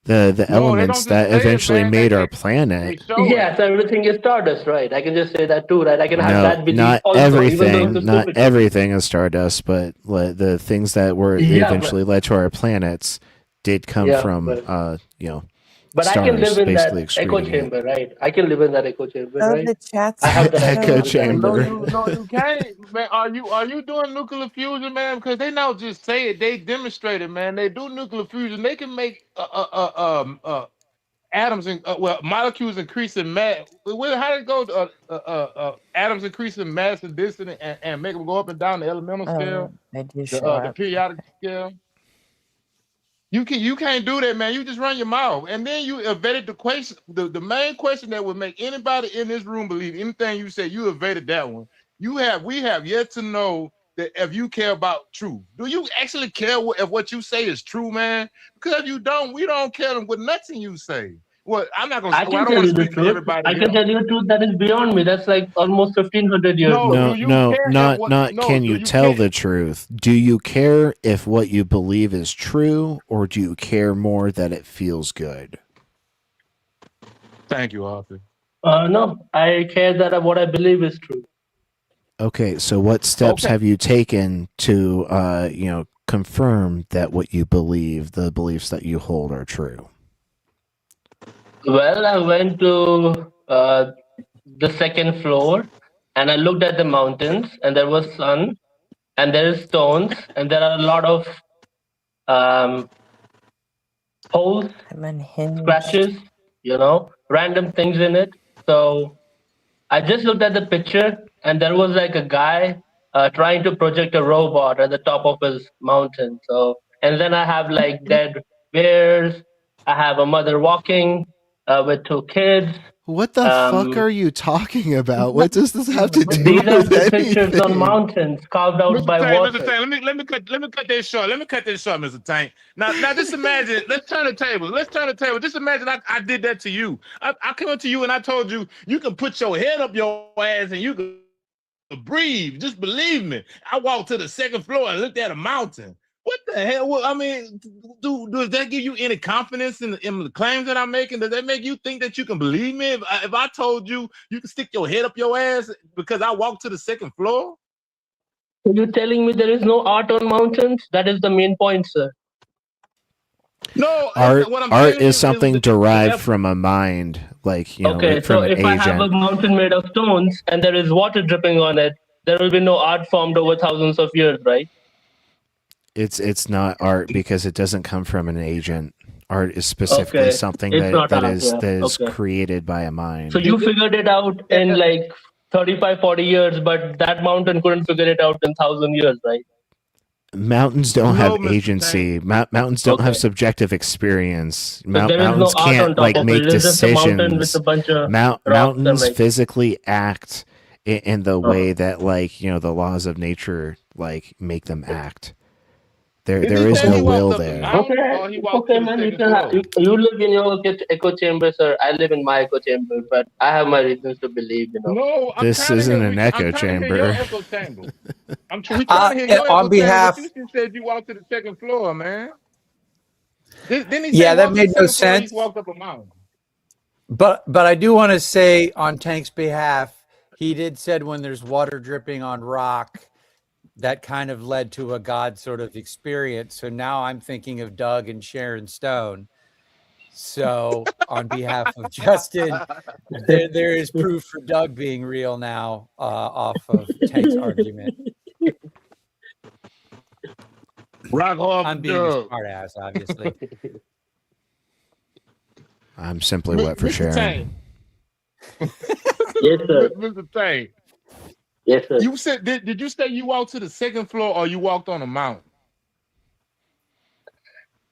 The elements that eventually made our planet. Yes, everything is stardust, right? I can just say that too, right? I can have that belief not also, everything, even though not everything is stardust, but the things that were eventually led to our planets did come from But stars, I can live in that basically echo excreting it. chamber, right? I can live in that echo chamber, Oh, right? the chat's I have that echo chamber. No, you can't, man. Are you doing nuclear fusion, man? Because they don't just say it; they demonstrate it, man. They do nuclear fusion. They can make atoms and molecules increase in mass. How did it go? Atoms increase in mass and density, and make them go up and down the elemental scale, they do the periodic scale. You can't do that, man. You just run your mouth, and then you evaded the question. The main question that would make anybody in this room believe anything you say. You evaded that one. We have yet to know that if you care about truth. Do you actually care if what you say is true, man? Because if you don't, we don't care what nothing you say. Well, I'm not gonna. I I can don't tell want you to the speak for truth. everybody. I can tell you a truth that is beyond me. That's like almost 1,500 years No, old. do you care Not what- not no, can do you you tell care- the truth? Do you care if what you believe is true, or do you care more that it feels good? Thank you, Arthur. No, I care that what I believe is true. Okay, so what steps have you taken to confirm that what you believe, the beliefs that you hold, are true? Well, I went to the second floor, and I looked at the mountains, and there was sun, and there is stones, and there are a lot of um, holes, I'm unhinged. scratches, random things in it. So I just looked at the picture, and there was like a guy trying to project a robot at the top of his mountain. So, and then I have like dead bears. I have a mother walking with 2 kids. What the fuck are you talking about? What does this have to do These are with the pictures on anything? mountains carved out Mr. by Tank, water. Mr. Tank, let me cut this short. Let me cut this short, Mr. Tank. Now just imagine, let's turn the table. Just imagine I did that to you. I came up to you and I told you you can put your head up your ass and you can breathe. Just believe me. I walked to the second floor and looked at a mountain. What the hell? Well, I mean, does that give you any confidence in the claims that I'm making? Does that make you think that you can believe me? If I told you you can stick your head up your ass because I walked to the second floor? Are you telling me there is no art on mountains? That is the main point, sir. No, art is something derived from a mind, like Okay, so from an if I have a agent. mountain made of stones and there is water dripping on it, there will be no art formed over thousands of years, right? It's not art because it doesn't come from an agent. Art is specifically something It's not that art, is okay. created by a mind. So you figured it out in like 35, 40 years, but that mountain couldn't figure it out in 1,000 years, right? Mountains don't have agency. Mountains don't have subjective experience. there is no Mountains art on can't top of make it. It's just a mountain with decisions. a bunch of Mountains rocks and, physically act in the way that the laws of nature make them act. There is no will there. Okay, man. You live in your echo chamber, sir. I live in my echo chamber, but I have my reasons to believe. No, This isn't an echo I'm trying to hear your chamber. echo chamber. We trying to hear your on echo behalf- chamber. You just said you walked to the second floor, man. Didn't he say Yeah, that walk to made the no second floor, he sense. walked up a mountain? But I do want to say on Tank's behalf, he did said when there's water dripping on rock, that kind of led to a God sort of experience. So now I'm thinking of Doug and Sharon Stone. So on behalf of Justin, there is proof for Doug being real now off of Tank's argument. Rock off. I'm being a smart ass, obviously. I'm simply wet for Mr. Sharon. Tank. Yes, sir. Mr. Tank. Yes, sir. You said did you say you walked to the second floor or you walked on a mountain?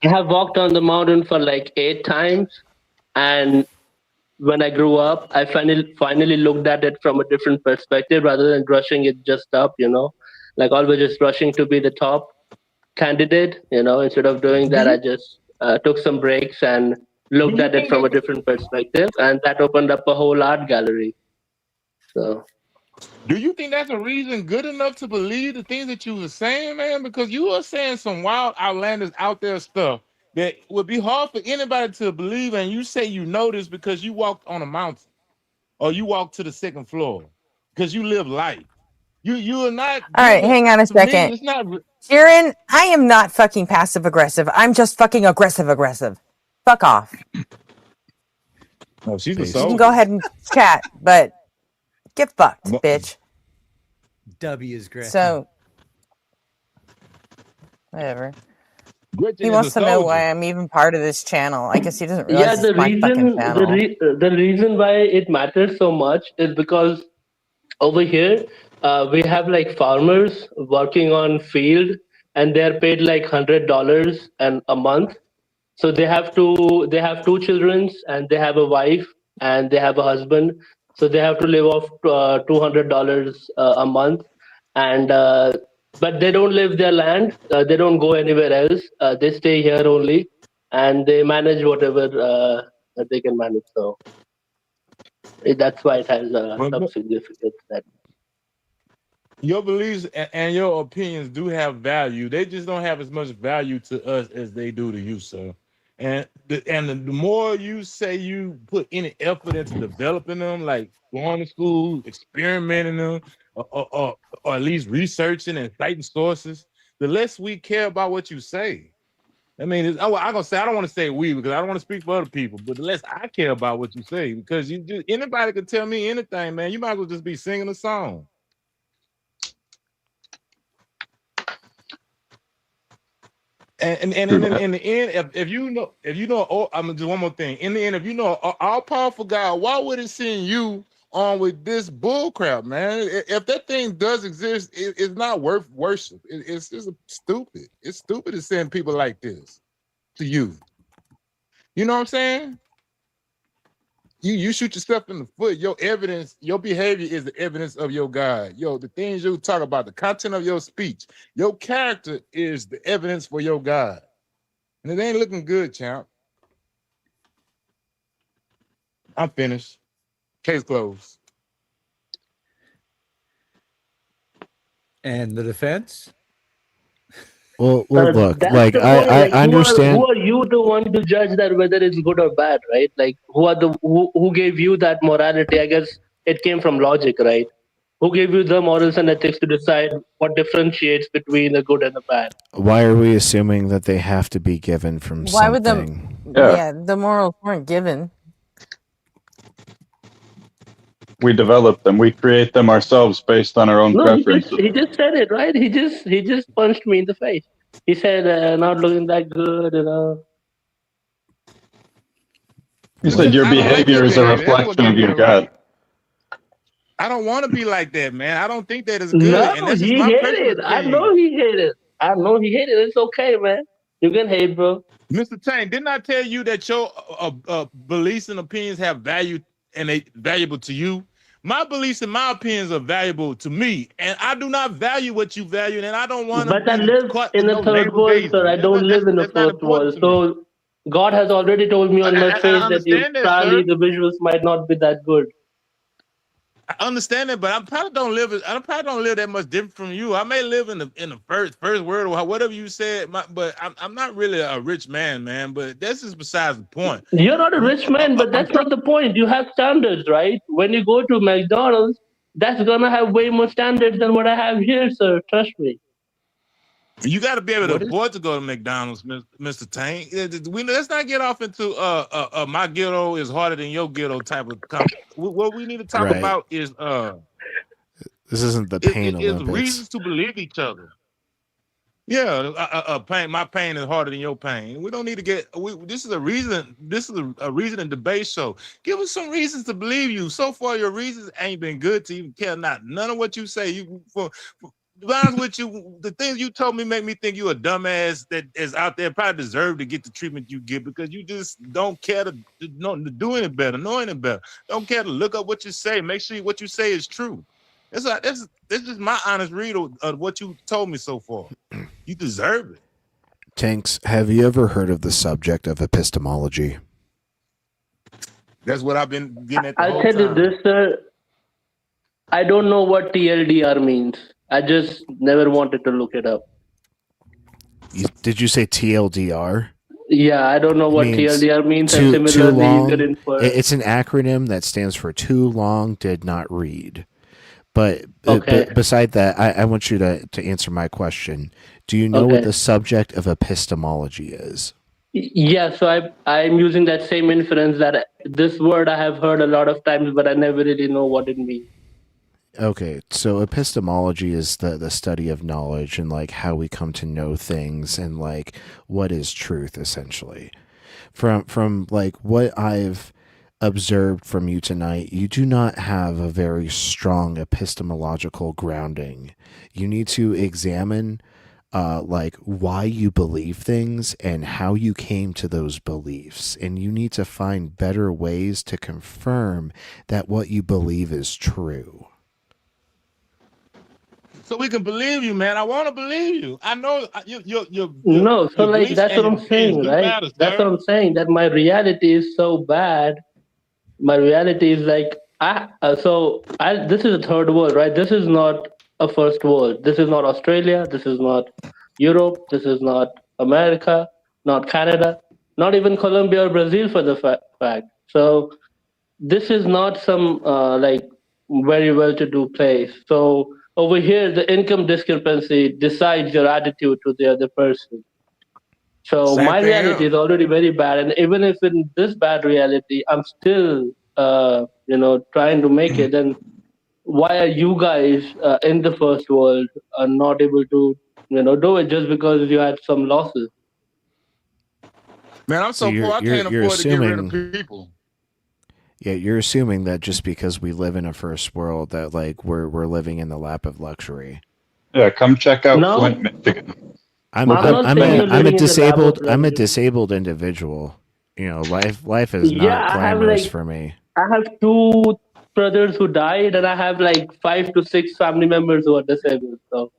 I have walked on the mountain for like 8 times, and when I grew up, I finally looked at it from a different perspective rather than rushing it just up, like always just rushing to be the top candidate, instead of doing that, I just took some breaks and looked at it from a different perspective, and that opened up a whole art gallery. So. Do you think that's a reason good enough to believe the things that you were saying, man? Because you are saying some wild, outlandish, out there stuff that would be hard for anybody to believe, and you say you know this because you walked on a mountain or you walked to the second floor because you live life. You are not. All right, hang on a second. It's not. Sharon, I am not fucking passive aggressive. I'm just fucking aggressive. Fuck off. Oh, she's a You soldier. can go ahead and chat, but get fucked, bitch. W is great. So, whatever. Gretchen He wants to know why I'm even part of this channel. I guess he doesn't realize it's my fucking channel. The reason why it matters so much is because over here we have like farmers working on field, and they're paid like $100 a month. So they have 2 children, and they have a wife, and they have a husband. So they have to live off $200 a month, and but they don't leave their land. They don't go anywhere else. They stay here only, and they manage whatever they can manage. So that's why it has some significance. That your beliefs and your opinions do have value. They just don't have as much value to us as they do to you, sir. And the more you say you put any effort into developing them, like going to school, experimenting them, or at least researching and citing sources, the less we care about what you say. I mean, I'm gonna say I don't want to say we because I don't want to speak for other people, but unless I care about what you say, because you just anybody can tell me anything, man. You might as well just be singing a song. And in the end, if you know, oh, I'm gonna do one more thing. In the end, if you know all powerful God, why would it send you on with this bull crap, man? If that thing does exist, it's not worth worship. It's just stupid. It's stupid to send people like this to you. You know what I'm saying? You shoot yourself in the foot. Your evidence, your behavior is the evidence of your God. Yo, the things you talk about, the content of your speech, your character is the evidence for your God. And it ain't looking good, champ. I'm finished. Case closed. And the defense? Well, look, That's like the point. I Like, understand. who are you the one to judge that whether it's good or bad, right? Like, who gave you that morality? I guess it came from logic, right? Who gave you the morals and ethics to decide what differentiates between the good and the bad? Why are we assuming that they have to be given from Why would them? something? Yeah, the morals weren't given. We develop them. We create them ourselves based on our own No, preferences. he just said it, right? He just punched me in the face. He said, "Not looking that good," you know. You said your behavior is a reflection of your God. I don't want to be like that, man. I don't think that is good. No, And that's just he my hated personal it. I opinion. know he hated it. I know he hated it. It's okay, man. You can hate, bro. Mr. Tank, didn't I tell you that your beliefs and opinions have value and they valuable to you? My beliefs and my opinions are valuable to me, and I do not value what you value, and I don't want to But I be live caught in with a no third navel world, gazing. sir. I don't live in a That's not fourth world. important to me. So God has already told me on my I face that understand that, probably sir. the visuals might not be that good. I understand it, but I probably don't live that much different from you. I may live in the first world or whatever you said, but I'm not really a rich man. But that's just besides the point. You're not a rich man, but that's not the point. You have standards, right? When you go to McDonald's, that's gonna have way more standards than what I have here, sir. Trust me. You got to be able to afford to go to McDonald's, Mr. Tank. Let's not get off into my ghetto is harder than your ghetto type of. What we need to talk Right. about is This isn't the pain is Olympics. reasons to believe each other. Yeah, pain. My pain is harder than your pain. We don't need to get. This is a reason. This is a reason and debate show. Give us some reasons to believe you. So far, your reasons ain't been good to even care. None of what you say. To be honest with you, the things you told me make me think you a dumbass that is out there probably deserve to get the treatment you get because you just don't care to do any better, know any better. Don't care to look up what you say. Make sure what you say is true. This is my honest read of what you told me so far. You deserve it. Tanks, have you ever heard of the subject of epistemology? That's what I've been getting at the I'll whole tell you time. this, sir. I don't know what TLDR means. I just never wanted to look it up. Did you say TLDR? Yeah, I don't know what TLDR means. And Too similarly, you long. can infer. It's an acronym that stands for too long did not read. But beside that, I want you to answer my question. Do you know what the subject of epistemology is? Yeah, so I'm using that same inference that this word I have heard a lot of times, but I never really know what it means. Okay, so epistemology is the study of knowledge and like how we come to know things and like what is truth essentially. From like what I've observed from you tonight, you do not have a very strong epistemological grounding. You need to examine like why you believe things and how you came to those beliefs, and you need to find better ways to confirm that what you believe is true. So we can believe you, man. I want to believe you. I know your No, so your like beliefs that's and what your I'm opinions saying, do right? matter, That's sir. what I'm saying. That my reality is so bad. My reality is like this is a third world, right? This is not a first world. This is not Australia. This is not Europe. This is not America. Not Canada. Not even Colombia or Brazil for the fact. So this is not some like very well-to-do place. So over here, the income discrepancy decides your attitude to the other person. So Same my thing reality here. is already very bad, and even if in this bad reality, I'm still, trying to make it. Then why are you guys in the first world not able to, do it just because you had some losses? Man, I'm So so poor I can't you're afford to get rid of assuming, people. yeah, you're assuming that just because we live in a first world that like we're living in the lap of luxury. Yeah, come check out Flint, No, Michigan. I'm I'm I'm not I'm saying a you're I'm a living in the lab of luxury. disabled individual. You know, life is Yeah, not I have glamorous for me. I have two brothers who died, and I have like 5 to 6 family members who are disabled. So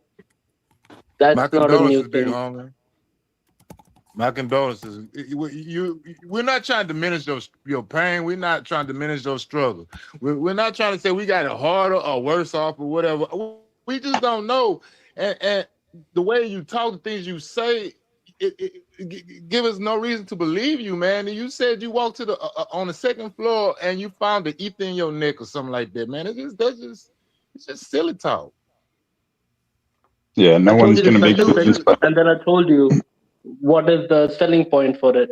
My that's not a new condolences, big thing. homie. My condolences. We're not trying to diminish your pain. We're not trying to diminish your struggle. We're not trying to say we got it harder or worse off or whatever. We just don't know. And the way you talk, the things you say, give us no reason to believe you, man. And you said you walked to the on the second floor and you found the ether in your neck or something like that, man. It's just silly talk. Yeah, I no told one's you the going to be special convinced thing, by and then I told you what is the selling point for it.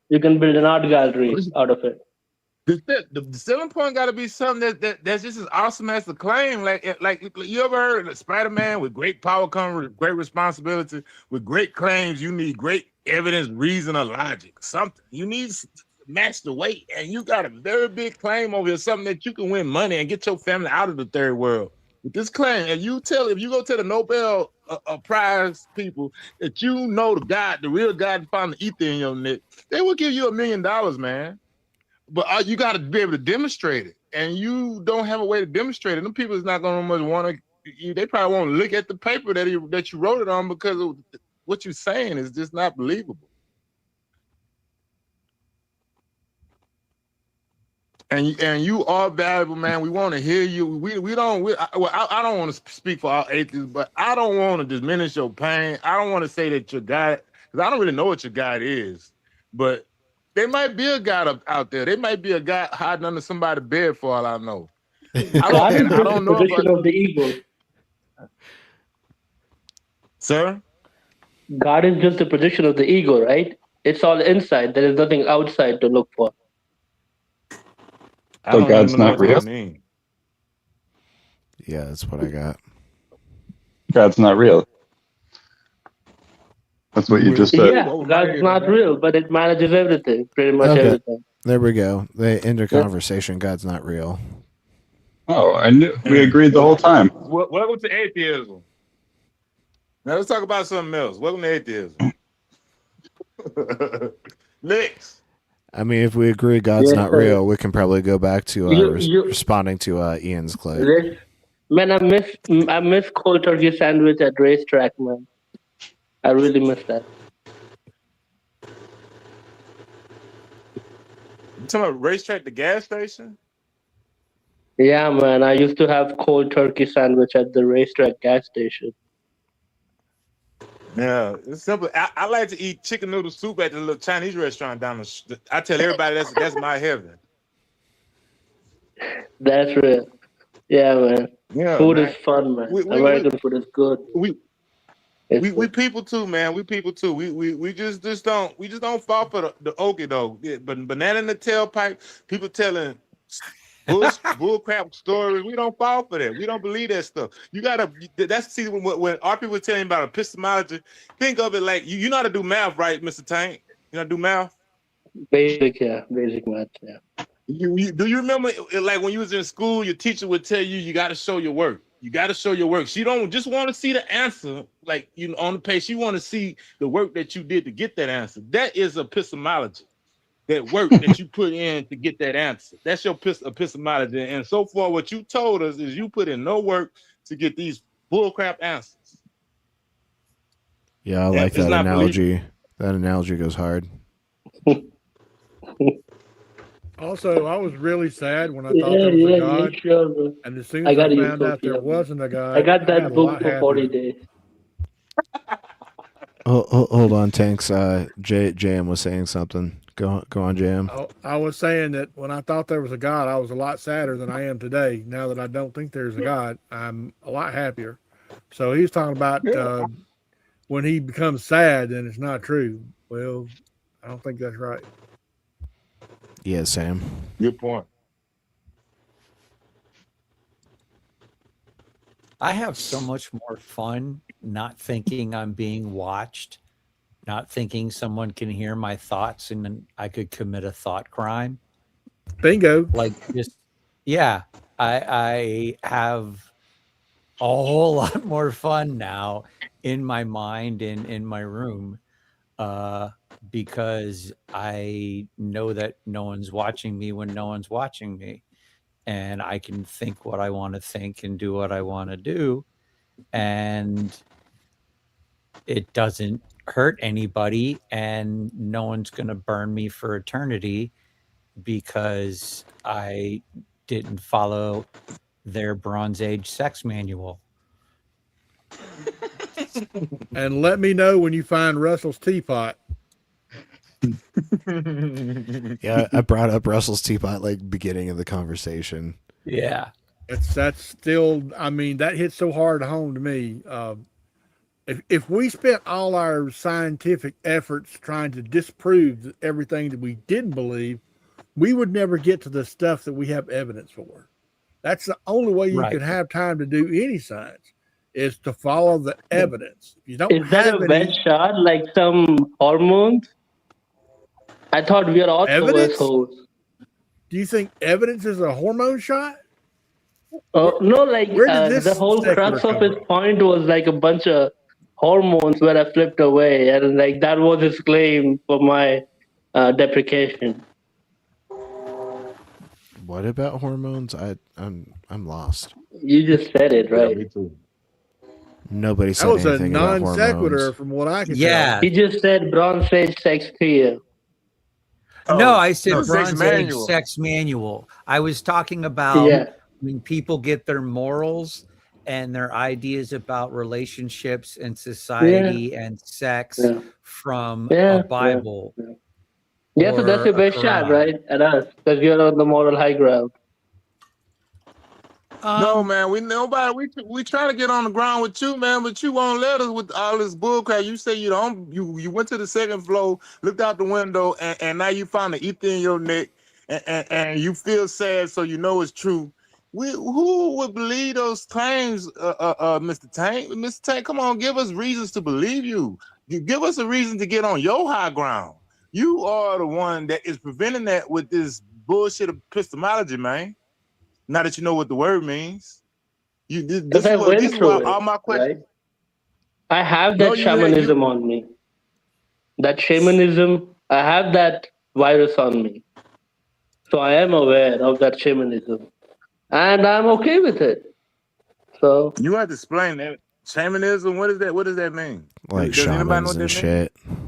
You can build an art gallery out of it. The selling point got to be something that's just as awesome as the claim. Like you ever heard of Spider-Man? With great power comes with great responsibility. With great claims, you need great evidence, reason, or logic. Something you need to match the weight, and you got a very big claim over here. Something that you can win money and get your family out of the third world. With this claim, and if you go to the Nobel Prize people that you know the real God found the ether in your neck, they will give you $1 million, man. But you got to be able to demonstrate it, and you don't have a way to demonstrate it. Them people is not going to much want to. They probably won't look at the paper that you wrote it on because of what you're saying is just not believable. And you are valuable, man. We want to hear you. We don't. I don't want to speak for all atheists, but I don't want to diminish your pain. I don't want to say that your God, because I don't really know what your God is, but there might be a God out there. There might be a God hiding under somebody's bed for all I know. God is I just a don't know projection about of the ego. sir. God is just a projection of the ego, right? It's all inside. There is nothing outside to look for. I so don't God's even know not what that real. means. Yeah, that's what I got. God's not real. That's what you just said. Yeah, God's not real, but it manages everything, pretty much Okay, everything. there we go. They end a Yeah. conversation. God's not real. Oh, I knew we agreed the whole time. Welcome to atheism. Now let's talk about something else. Welcome to atheism. Next. I mean, if we agree God's Yes, not sir. real, we can probably go back to You, responding to Ian's clip. this, man, I miss cold turkey sandwich at racetrack, man. I really miss that. You talking about racetrack, the gas station? Yeah, man, I used to have cold turkey sandwich at the racetrack gas station. Yeah, it's simple. I like to eat chicken noodle soup at the little Chinese restaurant down the. I tell everybody that's my heaven. That's real. Yeah, man. Yeah, Food man. is fun, man. American food is good. We people too, man. We people too. We just don't fall for the okie doke. Yeah, but banana in the tailpipe, people telling bull crap stories. We don't fall for that. We don't believe that stuff. You gotta. That's see when our people telling about epistemology. Think of it like you know how to do math, right, Mr. Tank? You know how to do math. Basic math. Yeah. Do you remember like when you was in school, your teacher would tell you got to show your work. You got to show your work. She don't just want to see the answer, like on the page. She want to see the work that you did to get that answer. That is epistemology. That work that you put in to get that answer. That's your epistemology. And so far, what you told us is you put in no work to get these bullcrap answers. Yeah, I like that analogy. That analogy goes hard. Also, I was really sad when I thought there was a God, sure, and as soon as I found out there wasn't a God, I got that a book lot for happier. 40 days. Hold on, Tanks. JM was saying something. Go on, JM. I was saying that when I thought there was a God, I was a lot sadder than I am today. Now that I don't think there's a God, I'm a lot happier. So he's talking about when he becomes sad, then it's not true. Well, I don't think that's right. Yeah, Sam. Good point. I have so much more fun not thinking I'm being watched, not thinking someone can hear my thoughts and then I could commit a thought crime. Bingo. Like just yeah, I have a whole lot more fun now in my mind and in my room because I know that no one's watching me when no one's watching me. And I can think what I want to think and do what I want to do. And it doesn't hurt anybody. And no one's going to burn me for eternity because I didn't follow their Bronze Age sex manual. And let me know when you find Russell's teapot. Yeah, I brought up Russell's teapot like beginning of the conversation. Yeah. That's still, I mean, that hits so hard home to me. If we spent all our scientific efforts trying to disprove everything that we didn't believe, we would never get to the stuff that we have evidence for. That's the only way you can have time to do any science is to follow the evidence. If you don't Is that have a any wet shot like some hormones? I thought we are all evidence, hoes. Do you think evidence is a hormone shot? No, like Where did the whole crux of his point was like a bunch of hormones where I flipped away, and like that was his claim for my deprecation. What about hormones? I'm lost. You just said it, right? Me too. Nobody said That was a anything about non sequitur hormones. from what I can Yeah. tell. He just said Bronze Age sex fear. No, I said no, sex Bronze Age manual. sex manual. I was talking about Yeah. when people get their morals and their ideas about relationships and society and sex from a Bible. Yeah, so that's or your a best shot, Quran. right? At us, because you're on the moral high ground. No, man, we trying to get on the ground with you, man, but you won't let us with all this bullcrap. You say you don't. You went to the second floor, looked out the window, and now you found an ether in your neck, and you feel sad, so you know it's true. Who would believe those claims, Mr. Tank? Mr. Tank, come on, give us reasons to believe you. Give us a reason to get on your high ground. You are the one that is preventing that with this bullshit epistemology, man. Now that you know what the word means, Because I went this is through why it, all my questions. right? I have that shamanism on me. That shamanism, I have that virus on me. So I am aware of that shamanism. And I'm okay with it. So You have to explain that. Shamanism, what is that? What does that mean? Like Does anybody know shamans what and that shit. means?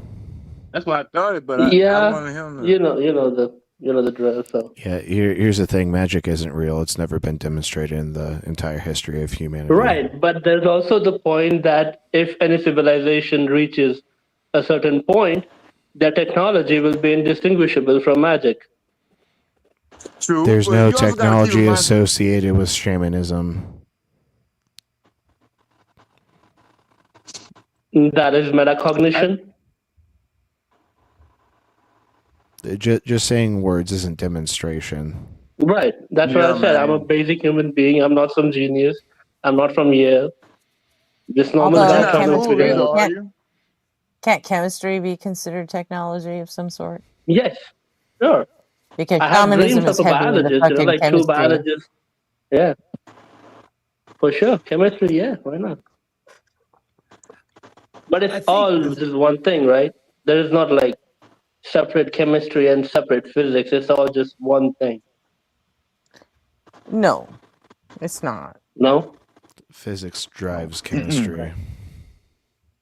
That's why I thought it, but I yeah, wanted him to. you know the drill. So Yeah, here's the thing: magic isn't real. It's never been demonstrated in the entire history of humanity. right, but there's also the point that if any civilization reaches a certain point, their technology will be indistinguishable from magic. True. There's but no you also gotta keep in technology mind- associated with shamanism. That is metacognition. Just saying words isn't demonstration. Right. That's what Yeah, I said. man. I'm a basic human being. I'm not some genius. I'm not from Yale. This normal Although guy not trying to fool figure either, out. are you? Can't chemistry be considered technology of some sort? Yes, sure. Because I have shamanism dreams is of a heavy into biologist, fucking like true chemistry. biologists. Yeah. For sure. Chemistry, yeah, why not? But it's all just one thing, right? There is not like separate chemistry and separate physics. It's all just one thing. No, it's not. No? Physics drives chemistry.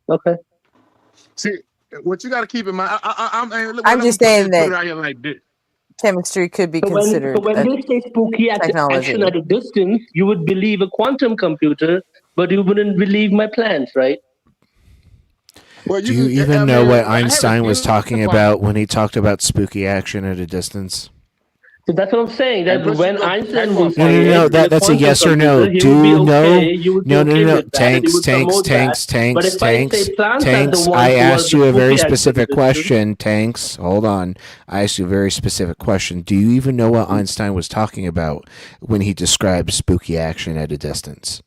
Okay. See, what you got to keep in mind. I'm just saying put that it out here like this. chemistry could be So considered when a they say spooky technology. action at a distance, you would believe a quantum computer, but you wouldn't believe my plans, right? Well, Do you even know what Einstein was talking about when he talked about spooky action at a distance? So that's what I'm saying. Hey, That push when your Einstein type will up No, on no, say no. it in a That's a quantum yes or no. computer, he Do would be you know? okay. He would be No, no, okay no, no. with that, and he Tanks, would tanks, promote that. tanks, But tanks, if I say tanks, plants are the tanks. ones I who are asked the you a very spooky action specific resistance, question. Tanks, hold on. I asked you a very specific question. Do you even know what Einstein was talking about when he described spooky action at a distance?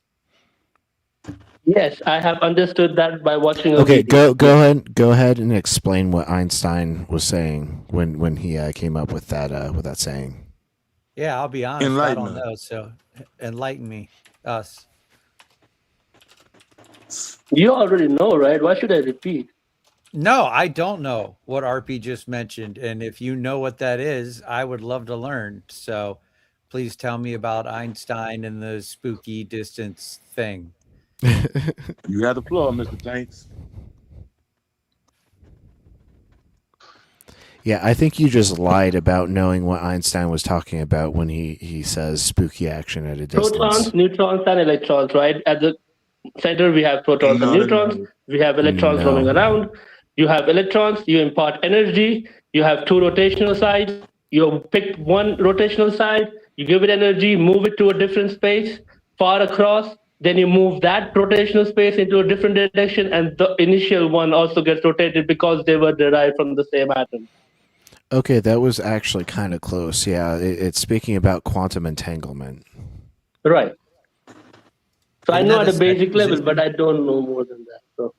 yes, I have understood that by watching a Okay, video. go ahead and explain what Einstein was saying when he came up with that saying. Yeah, I'll be honest. I don't know. So enlighten me, us. You already know, right? Why should I repeat? No, I don't know what RP just mentioned. And if you know what that is, I would love to learn. So please tell me about Einstein and the spooky distance thing. You have the floor, Mr. Tanks. Yeah, I think you just lied about knowing what Einstein was talking about when he says spooky action at a distance. Protons, neutrons, and electrons, right? At the center, we have protons and neutrons. We have electrons roaming around. You have electrons, you impart energy. You have two rotational sides. You pick one rotational side, you give it energy, move it to a different space, far across. Then you move that rotational space into a different direction, and the initial one also gets rotated because they were derived from the same atom. Okay, that was actually kind of close. Yeah, it's speaking about quantum entanglement. Right. So I Isn't know that at a basic level, position? but I don't know more than that. So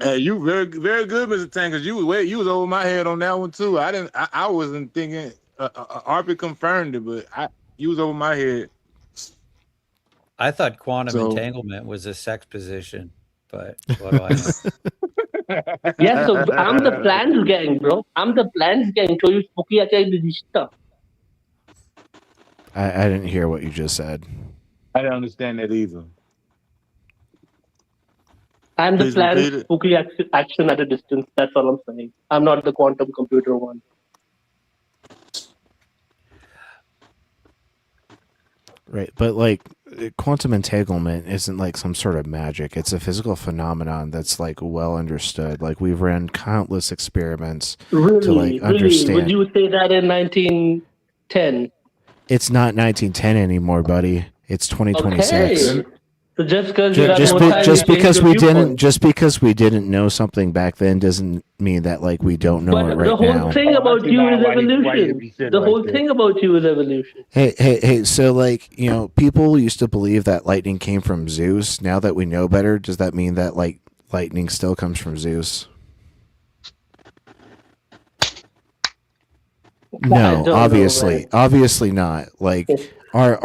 Hey, you very very good, Mr. Tank, because you was over my head on that one too. I wasn't thinking. RP confirmed it, but you was over my head. I thought quantum So- entanglement was a sex position, but what do I know? yeah, so I'm the plans gang, bro. I'm the plans gang. So you spooky stuff. I didn't hear what you just said. I didn't understand that either. I'm the Please plans repeat it. spooky action at a distance. That's all I'm saying. I'm not the quantum computer one. Right, but like quantum entanglement isn't like some sort of magic. It's a physical phenomenon that's like well understood. Like we've ran countless experiments Really, to like understand. Would you say that in 1910? It's not 1910 anymore, buddy. It's 2026. Okay. So just because you have Just, more be- time, just you change because your we didn't viewpoint. just because we didn't know something back then doesn't mean that like we don't know it But right the whole now. thing about you is why you evolution. said The right whole there. thing about you is evolution. Hey, so like, people used to believe that lightning came from Zeus. Now that we know better, does that mean that like lightning still comes from Zeus? No, obviously not. Like our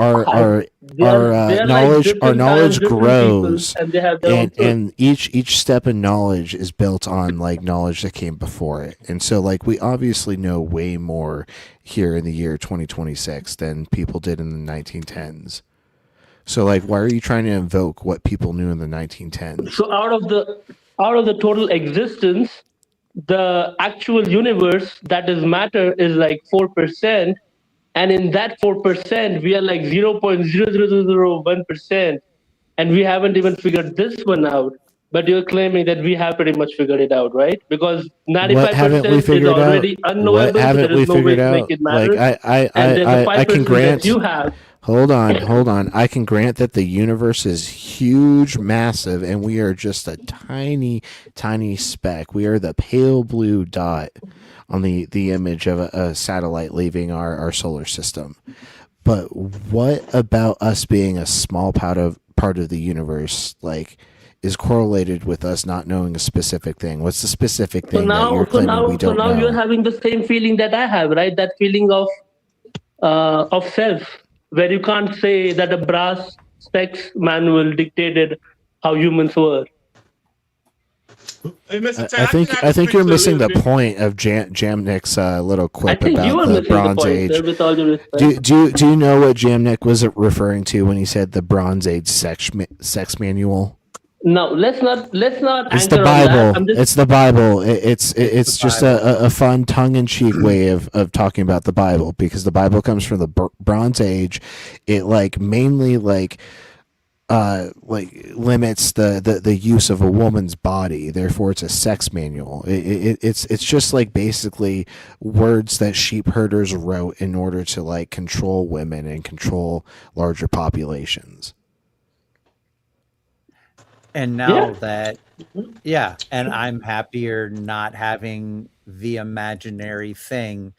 knowledge grows, and they have their own and each step in knowledge is built on like knowledge that came before it. And so like we obviously know way more here in the year 2026 than people did in the 1910s. So like why are you trying to invoke what people knew in the 1910s? So out of the total existence, the actual universe that is matter is like 4%, and in that 4% we are like 0.00001%, and we haven't even figured this one out. But you're claiming that we have pretty much figured it out, right? Because 95% What haven't we is figured out? already unknowable, What so haven't there we is no way figured to make out? it Like matter. I And there's the I can 5% grant. that you have. Hold on. I can grant that the universe is huge, massive, and we are just a tiny, tiny speck. We are the pale blue dot on the image of a satellite leaving our solar system. But what about us being a small part of the universe, like, is correlated with us not knowing a specific thing? What's the specific thing that you're claiming we don't know? You're having the same feeling that I have, right? That feeling of self, where you can't say that a brass specs manual dictated how humans were. Hey, Mr. I think you're missing the point of Jamnick's little quip about the Bronze Age. Sir, with all due respect. Do you know what Jamnick was referring to when he said the Bronze Age sex manual? No, let's not It's anchor the on Bible. that. It's the Bible. It's just a fun tongue-in-cheek way of talking about the Bible, because the Bible comes from the Bronze Age. It like mainly like limits the use of a woman's body. Therefore, it's a sex manual. It's just like basically words that sheep herders wrote in order to like control women and control larger populations. And now that, yeah, and I'm happier not having the imaginary thing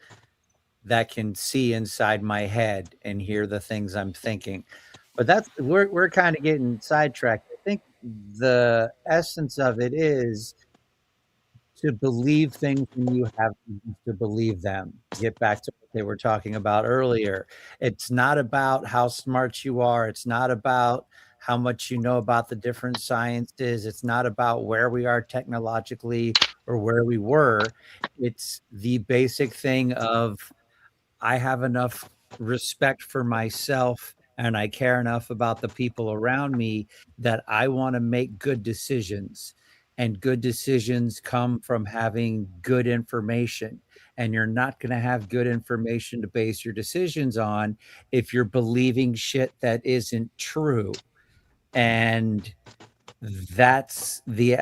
that can see inside my head and hear the things I'm thinking. But we're kind of getting sidetracked. I think the essence of it is to believe things when you have to believe them. Get back to what they were talking about earlier. It's not about how smart you are. It's not about how much you know about the different sciences. It's not about where we are technologically or where we were. It's the basic thing of I have enough respect for myself and I care enough about the people around me that I want to make good decisions. And good decisions come from having good information. And you're not going to have good information to base your decisions on if you're believing shit that isn't true. And that's the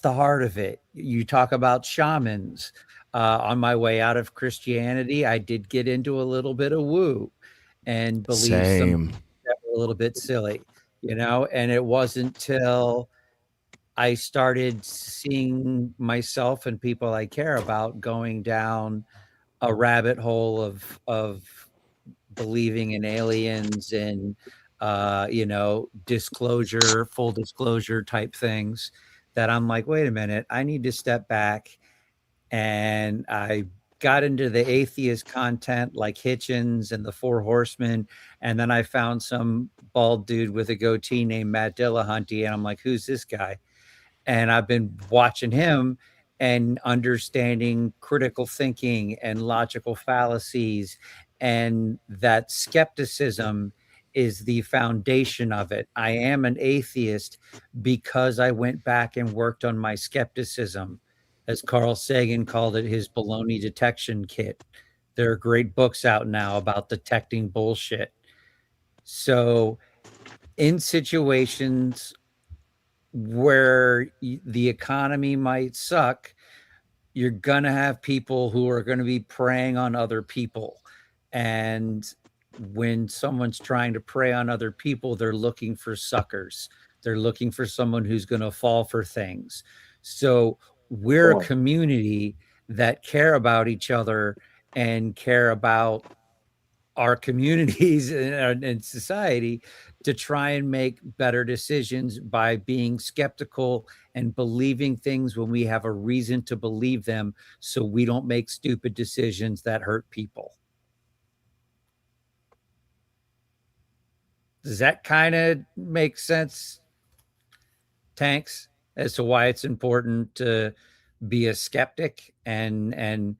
heart of it. You talk about shamans. On my way out of Christianity, I did get into a little bit of woo and believe some that were a little bit silly, and it wasn't till I started seeing myself and people I care about going down a rabbit hole of believing in aliens and full disclosure type things that I'm like, wait a minute, I need to step back. And I got into the atheist content like Hitchens and the Four Horsemen. And then I found some bald dude with a goatee named Matt Dillahunty. And I'm like, who's this guy? And I've been watching him and understanding critical thinking and logical fallacies, and that skepticism is the foundation of it. I am an atheist because I went back and worked on my skepticism, as Carl Sagan called it, his baloney detection kit. There are great books out now about detecting bullshit. So in situations where the economy might suck, you're going to have people who are going to be preying on other people. And when someone's trying to prey on other people, they're looking for suckers. They're looking for someone who's going to fall for things. So we're a community that care about each other and care about our communities and society to try and make better decisions by being skeptical and believing things when we have a reason to believe them, so we don't make stupid decisions that hurt people. Does that kind of make sense, Tanks, as to why it's important to be a skeptic and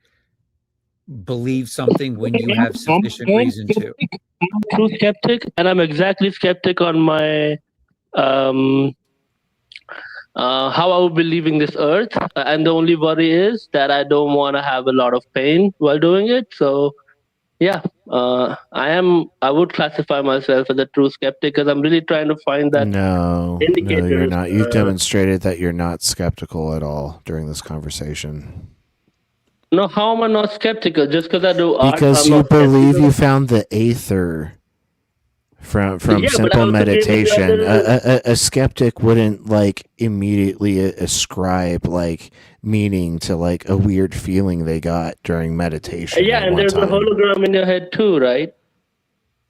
believe something when you have sufficient reason to? I'm a true skeptic, and I'm exactly skeptic on my how I would be leaving this earth. And the only worry is that I don't want to have a lot of pain while doing it. So, yeah, I would classify myself as a true skeptic because I'm really trying to find that. No, you're not. You've demonstrated that you're not skeptical at all during this conversation. No, how am I not skeptical? Just because I do art, because you believe you found the aether from simple meditation. A skeptic wouldn't like immediately ascribe like meaning to like a weird feeling they got during meditation. Yeah, and there's a hologram in your head too, right?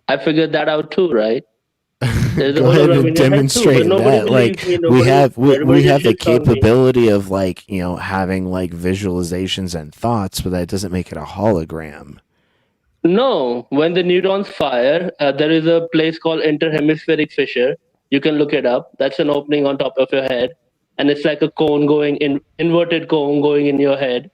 I figured that out too, right? Go ahead and demonstrate that. Like we have the capability of like having like visualizations and thoughts, but that doesn't make it a hologram. No, when the neurons fire, there is a place called interhemispheric fissure. You can look it up. That's an opening on top of your head, and it's like a cone inverted cone going in your head.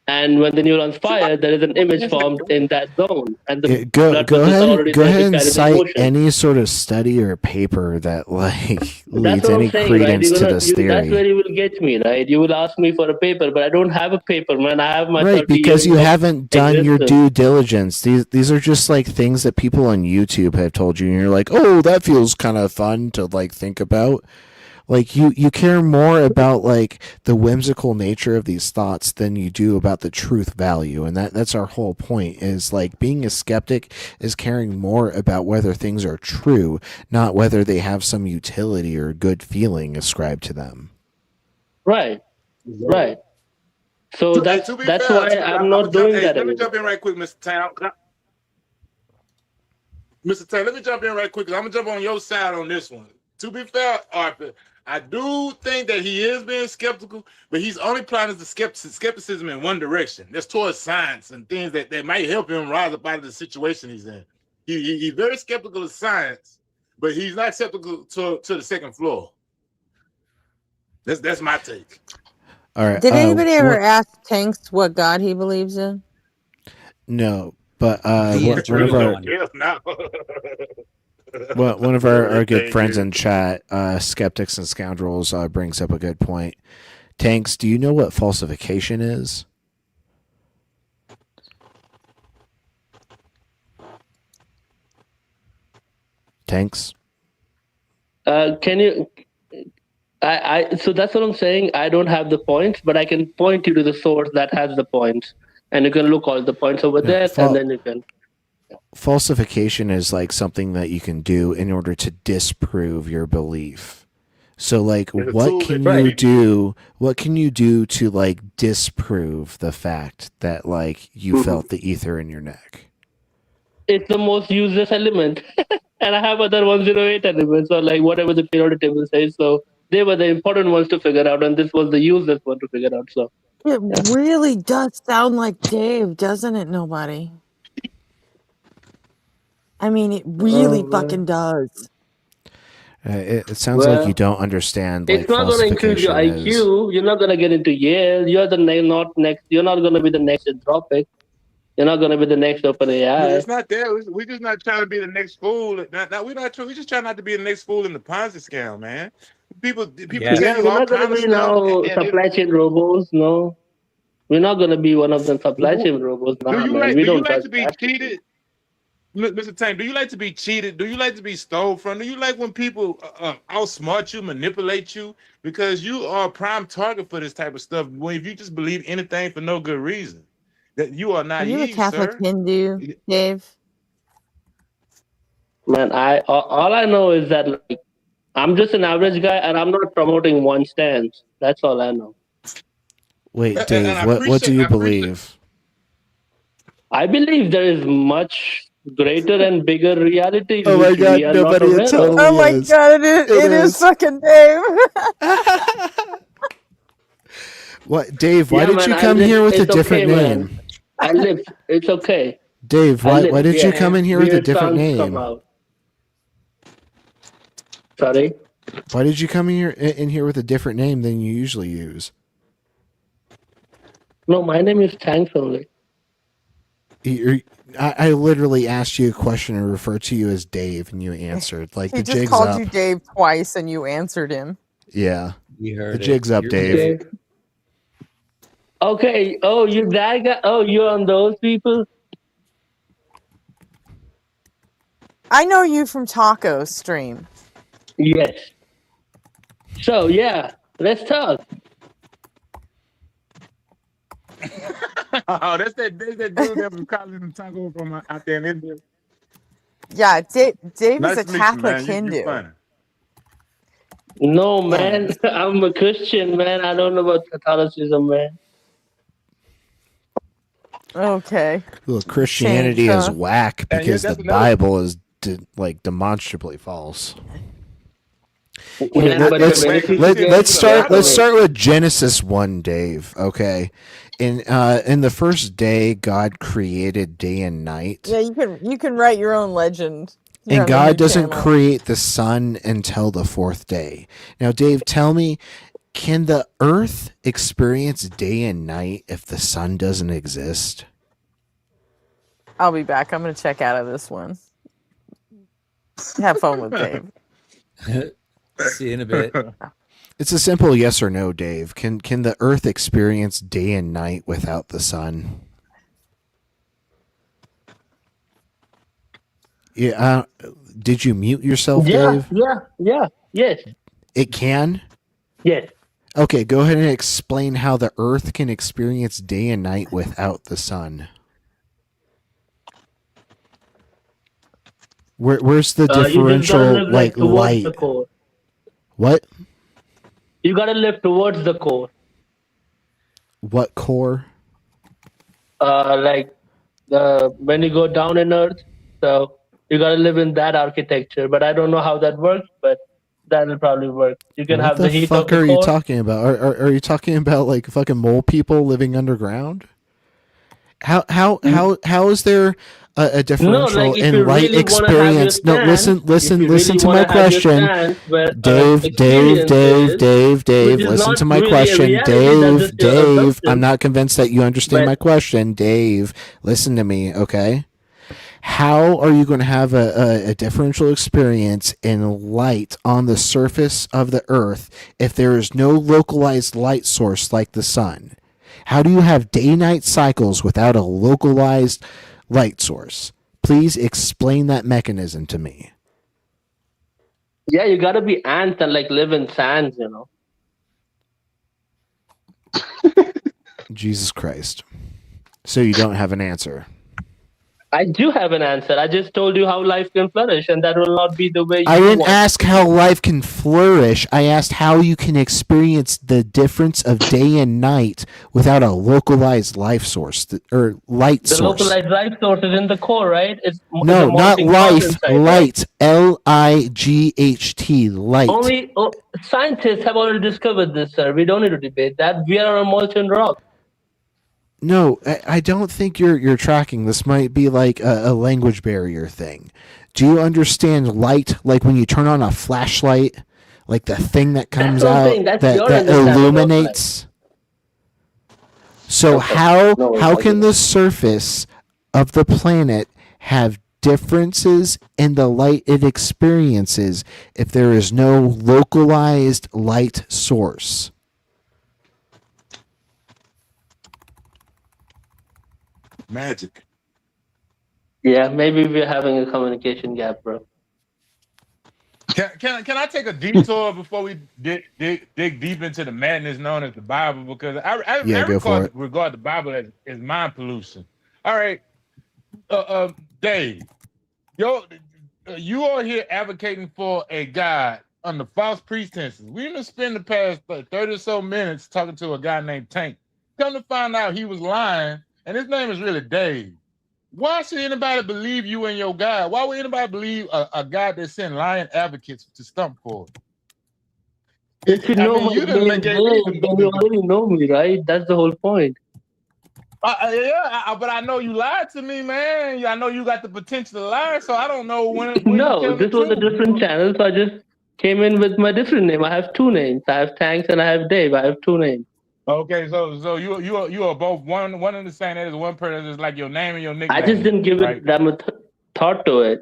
And when the neurons fire, there is an image formed in that zone, and the Go blood go vessels are already go there ahead to and carry the cite emotion. any sort of study or paper that like That's leads what I'm any saying, right? credence to this That's where theory. you will get me, right? You will ask me for a paper, but I don't have a paper, man. I have my Right, 30 because years you of haven't done your existence. due diligence. These are just like things that people on YouTube have told you, and you're like, oh, that feels kind of fun to like think about. Like you care more about like the whimsical nature of these thoughts than you do about the truth value, and that's our whole point. Is like being a skeptic is caring more about whether things are true, not whether they have some utility or good feeling ascribed to them. Right, right. So To be that's fair, why I'm I'm gonna not jump. doing Hey, that let me anymore. jump in right quick, Mr. Town. Mr. Taylor, let me jump in right quick. 'Cause I'm gonna jump on your side on this one. To be fair, Arthur, I do think that he is being skeptical, but he's only applying the skepticism in one direction. That's towards science and things that might help him rise up out of the situation he's in. He's very skeptical of science, but he's not skeptical to the second floor. That's my take. All right. Did anybody ever ask Tanks what God he believes in? No, but The one of our Yes, no. one of our good Thank friends you. in chat, Skeptics and Scoundrels, brings up a good point. Tanks, do you know what falsification is? Tanks? Can you? So that's what I'm saying. I don't have the points, but I can point you to the source that has the points, and you can look all the points over No, there, and then you can. Falsification is like something that you can do in order to disprove your belief. So like It's a what tool can that- you do? What can you do to like disprove the fact that like you felt the ether in your neck? It's the most useless element, and I have other 108 elements, or like whatever the periodic table says. So they were the important ones to figure out, and this was the useless one to figure out. So It really does sound like Dave, doesn't it, nobody? I mean, it really fucking does. It sounds like you don't understand like it's not going to increase your falsification is. IQ. You're not going to get into Yale. You're not next. You're not going to be the next Anthropic. You're not going to be the next OpenAI. It's not that. We're just not trying to be the next fool. We're not. We're just trying not to be the next fool in the Ponzi scam, man. People Yeah, tell you we're all not going kind to of be stuff. now and supply chain robots. No, we're not going to be one of them supply chain robots. Nah, man, we do you don't like touch to be that. cheated? Mr. Tank, do you like to be cheated? Do you like to be stole from? Do you like when people outsmart you, manipulate you? Because you are a prime target for this type of stuff. When if you just believe anything for no good reason, that you are Are naive, you a Catholic sir. Hindu, Dave? Man, all I know is that like I'm just an average guy, and I'm not promoting one stance. That's all I know. Wait, Dave, what do you believe? I believe there is much greater and bigger reality Oh my which God, we are nobody not aware of. totally Oh my is. god, it is fucking Dave. What, Dave? Why Yeah, did man, you I come live- here with a it's different okay, name? man. I live. It's okay. Dave, I why live did you where come in here with a weird different sounds come name? out. Sorry. Why did you come in here with a different name than you usually use? No, my name is Thanks only. I literally asked you a question and referred to you as Dave, and you answered. Like He the just jig's called up. you Dave twice and you answered him. Yeah, We heard the jig's up, Dave. Okay. Oh, you that guy? Oh, you're on those people? I know you from Taco Stream. Yes. So yeah, let's talk. Oh, that's that dude that was calling taco from out there in India. Yeah, Dave Nice is a to meet you, Catholic man. You Hindu. funny. No, man. I'm a Christian, man. I don't know about Catholicism, man. Okay. Look, Christianity Change, is huh? whack And because that's the another- Bible is demonstrably false. Man, but the benefits Let's start of it. with Genesis 1, Dave. Okay, in the first day, God created day and night. Yeah, you can write your own legend. here And on the God new doesn't channel. create the sun until the fourth day. Now, Dave, tell me, Can the Earth experience day and night if the sun doesn't exist? I'll be back. I'm going to check out of this one. Have fun with Dave. See you in a bit. It's a simple yes or no, Dave. Can the Earth experience day and night without the sun? Yeah. Did you mute yourself, Dave? Yes. It can? Yes. Okay, go ahead and explain how the Earth can experience day and night without the sun. Where's the You just gotta differential live like towards light? the core. What? You gotta live towards the core. What core? Like when you go down in Earth, so you gotta live in that architecture. But I don't know how that works, but that'll probably work. You can What have the heat of fuck the are you core. talking about? Are you talking about like fucking mole people living underground? How is there a differential if in you light really wanna have your experience? No, stance, listen really to my wanna have your question. stance where Dave, experience which is listen not to my really a question. reality, that's just your Dave, I'm assumption. not convinced that you understand But my question. Dave, listen to me, okay? How are you going to have a differential experience in light on the surface of the Earth if there is no localized light source like the sun? How do you have day-night cycles without a localized light source? Please explain that mechanism to me. yeah, you gotta be ants and like live in sands, you know. Jesus Christ. So you don't have an answer. I do have an answer. I just told you how life can flourish, and that will not be the way I you didn't want. ask how life can flourish. I asked how you can experience the difference of day and night without a localized life source or light The source. localized life source is in the core, right? It's No, a not molten cause life. inside, right? Light. Light. Light. Scientists have already discovered this, sir. We don't need to debate that. We are on a molten rock. No, I don't think you're tracking. This might be like a language barrier thing. Do you understand light like when you turn on a flashlight, like the thing that comes That's what I'm out saying. That's that, your that understanding of light. illuminates? So Okay. how No worries, how I'll give can it. the surface of the planet have differences in the light it experiences if there is no localized light source? Magic. Yeah, maybe we're having a communication gap, bro. Can I take a detour before we dig deep into the madness known as the Bible? Because I Go for it. regard the Bible as mind pollution. All right, Dave, you are here advocating for a God under false pretenses. We've been spending the past 30 or so minutes talking to a guy named Tank. Come to find out he was lying, and his name is really Dave. Why should anybody believe you and your God? Why would anybody believe a God that sent lying advocates to stump for it? If you know my you didn't name, make Dave, any then you already know me, right? That's the whole point. but I know you lied to me, man. I know you got the potential to lie, so I don't know when you No, tell the this was a truth. different channel, so I just came in with my different name. I have two names. I have Thanks and I have Dave. I have two names. Okay, so you are both one and the same. That is one person. It's like your name and your nickname. I just didn't give it that much thought to it.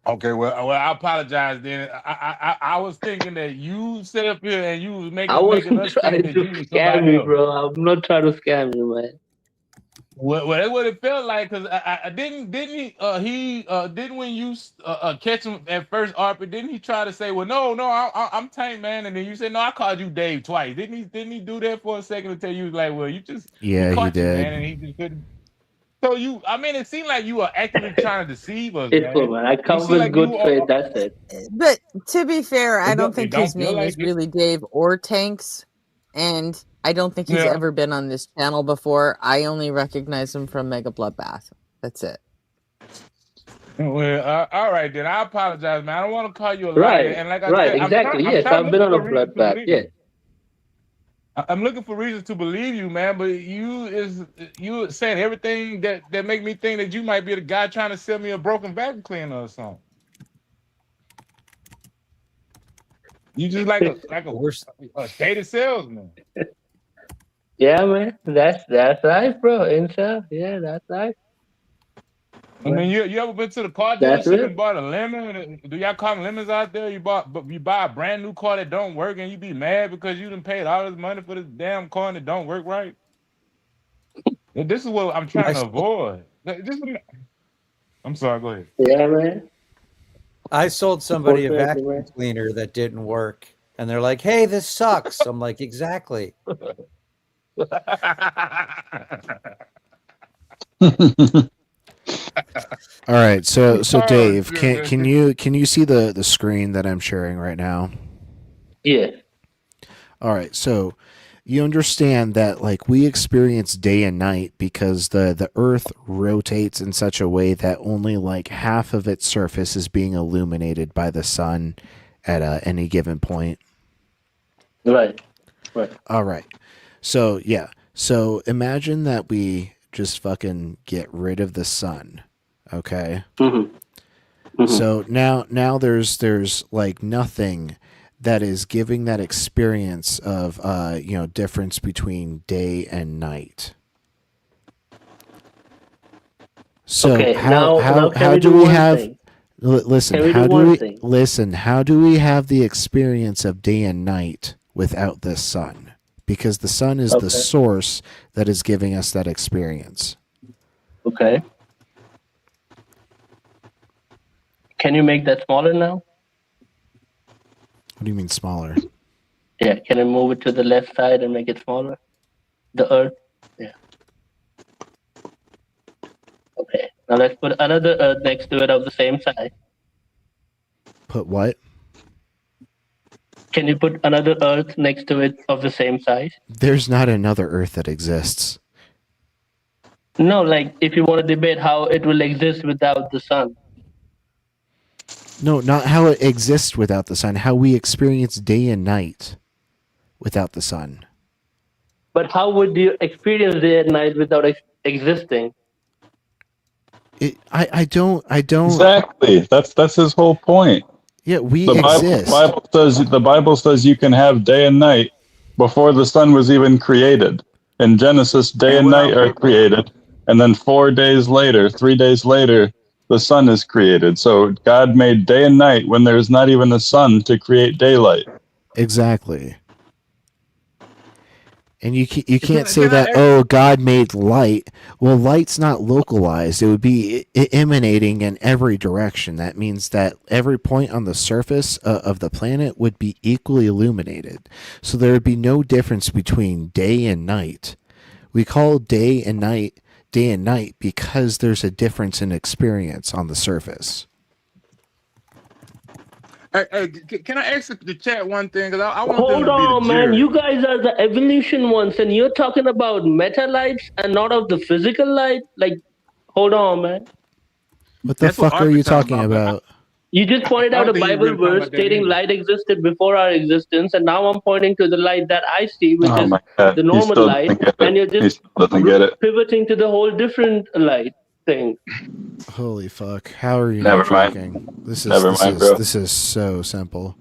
Okay, well, I apologize. Then I was thinking that you set up here and you was making I wasn't us trying think to that you was scam somebody you, else. bro. I'm not trying to scam you, man. Well, that's what it felt like. Cause I didn't when you catch him at first, Arthur, didn't he try to say, well, no, I'm Tank, man, and then you said, no, I called you Dave twice. Didn't he do that for a second until you was like, well, you caught you, man, and he just couldn't. So it seemed like you were actively trying to deceive us, It's cool, man. I come with good faith. That's it. But to be fair, I don't It think don't his feel name like is it. really Dave or Tanks, and I don't think he's Yeah. ever been on this channel before. I only recognize him from Mega Bloodbath. That's it. Well, all right then. I apologize, man. I don't want to call you a liar, Right. and like I Right. said, Exactly. I'm Yes, trying I've been on a reason to bloodbath. believe Yes. you. I'm looking for reasons to believe you, man. But you saying everything that make me think that you might be the guy trying to sell me a broken vacuum cleaner or something. You just like a stated salesman. Yeah, man. That's life, bro. Incel. Yeah, that's life. I mean, you ever been to the car That's dealership real. and bought a lemon? Do y'all call them lemons out there? You buy a brand new car that don't work and you be mad because you done paid all this money for this damn car and it don't work right? And this is what I'm trying to avoid. I'm sorry, go ahead. Yeah, man. I sold somebody a Fortunately, vacuum man. cleaner that didn't work, and they're like, "Hey, this sucks." I'm like, "Exactly." All right, so Oh, Dave, shit, can you see the screen that I'm sharing right now? Yeah. All right, so you understand that like we experience day and night because the Earth rotates in such a way that only like half of its surface is being illuminated by the sun at any given point. Right. Right. All right. So, yeah. So, imagine that we just fucking get rid of the sun. Okay? Mm-hmm. Mm-hmm. So, now there's like nothing that is giving that experience of difference between day and night. So, Okay, how now can how we do do we one have thing? listen, Can we how do do one we thing? listen, how do we have the experience of day and night without the sun? Because the sun is the Okay. source that is giving us that experience. Okay. Can you make that smaller now? What do you mean smaller? Yeah. Can I move it to the left side and make it smaller? The Earth. Yeah. Okay. Now let's put another Earth next to it of the same size. Put what? Can you put another Earth next to it of the same size? There's not another Earth that exists. No, like if you want to debate how it will exist without the sun. No, not how it exists without the sun, how we experience day and night without the sun. But how would you experience day and night without existing? I don't Exactly. That's his whole point. Yeah, we The exist. Bible says you can have day and night before the sun was even created. In Genesis, day and night are created, and then 4 days later, 3 days later, the sun is created. So God made day and night when there's not even a sun to create daylight. Exactly. And you can't say that, oh, God made light. Well, light's not localized. It would be emanating in every direction. That means that every point on the surface of the planet would be equally illuminated. So there would be no difference between day and night. We call day and night because there's a difference in experience on the surface. Hey, can I ask the chat one thing? Because I want them Hold to be the on, man. jury. You guys are the evolution ones, and you're talking about meta lights and not of the physical light. Like, hold on, man. What the fuck are you talking about? You just pointed out a Bible verse stating light existed before our existence, and now I'm pointing to the light that I see, which Oh is my God. the He normal still light, doesn't get it. and you're He just still doesn't get it. pivoting to the whole different light thing. Holy fuck! How are you Never not mind. tracking? This is so simple.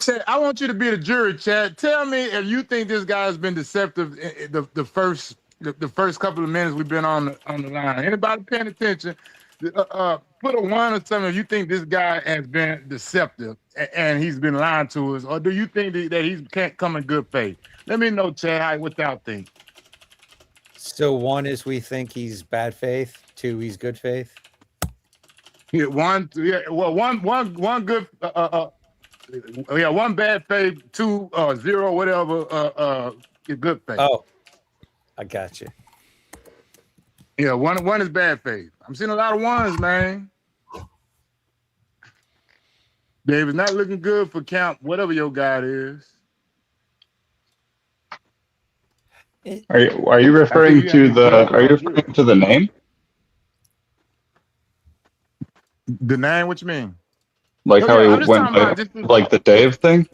Chad, I want you to be the jury, Chad. Tell me if you think this guy has been deceptive the first couple of minutes we've been on the line. Anybody paying attention? Put a 1 or something if you think this guy has been deceptive and he's been lying to us, or do you think that he can't come in good faith? Let me know, Chad, what y'all think. So 1 is we think he's bad faith. 2, he's good faith. Yeah, 1, yeah. Well, one good. Yeah, 1 bad faith, 2 0 whatever. Good faith. Oh, I got you. Yeah, one is bad faith. I'm seeing a lot of 1s, man. Dave, it's not looking good for Camp, whatever your God is. Are you referring to the name? The name? What you mean? Like how I'm he just went talking about by, like the Dave thing?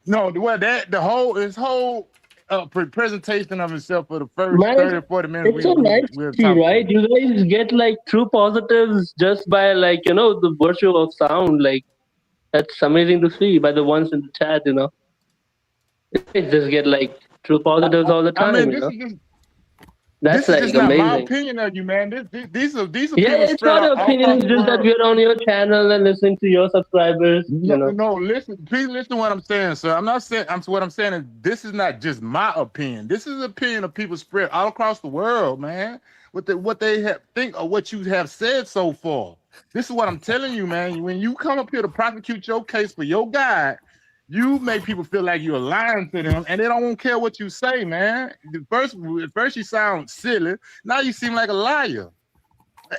No, his whole presentation of himself for the first Man, 30 or 40 minutes. it's so nice to see, right? You guys get like true positives just by the virtue of sound. Like, That's amazing to see by the ones in the chat. They just get like true positives all the I time. mean, That's this is like just not my amazing. opinion of you, man. These are Yeah, people it's spread not out an all opinion. across It's the just that world. we're on your channel and listening to your subscribers. No, listen. Please listen to what I'm saying, sir. I'm not saying. What I'm saying is this is not just my opinion. This is the opinion of people spread all across the world, man. What they think of what you have said so far. This is what I'm telling you, man. When you come up here to prosecute your case for your guy, you make people feel like you're lying to them, and they don't care what you say, man. At first you sound silly. Now you seem like a liar.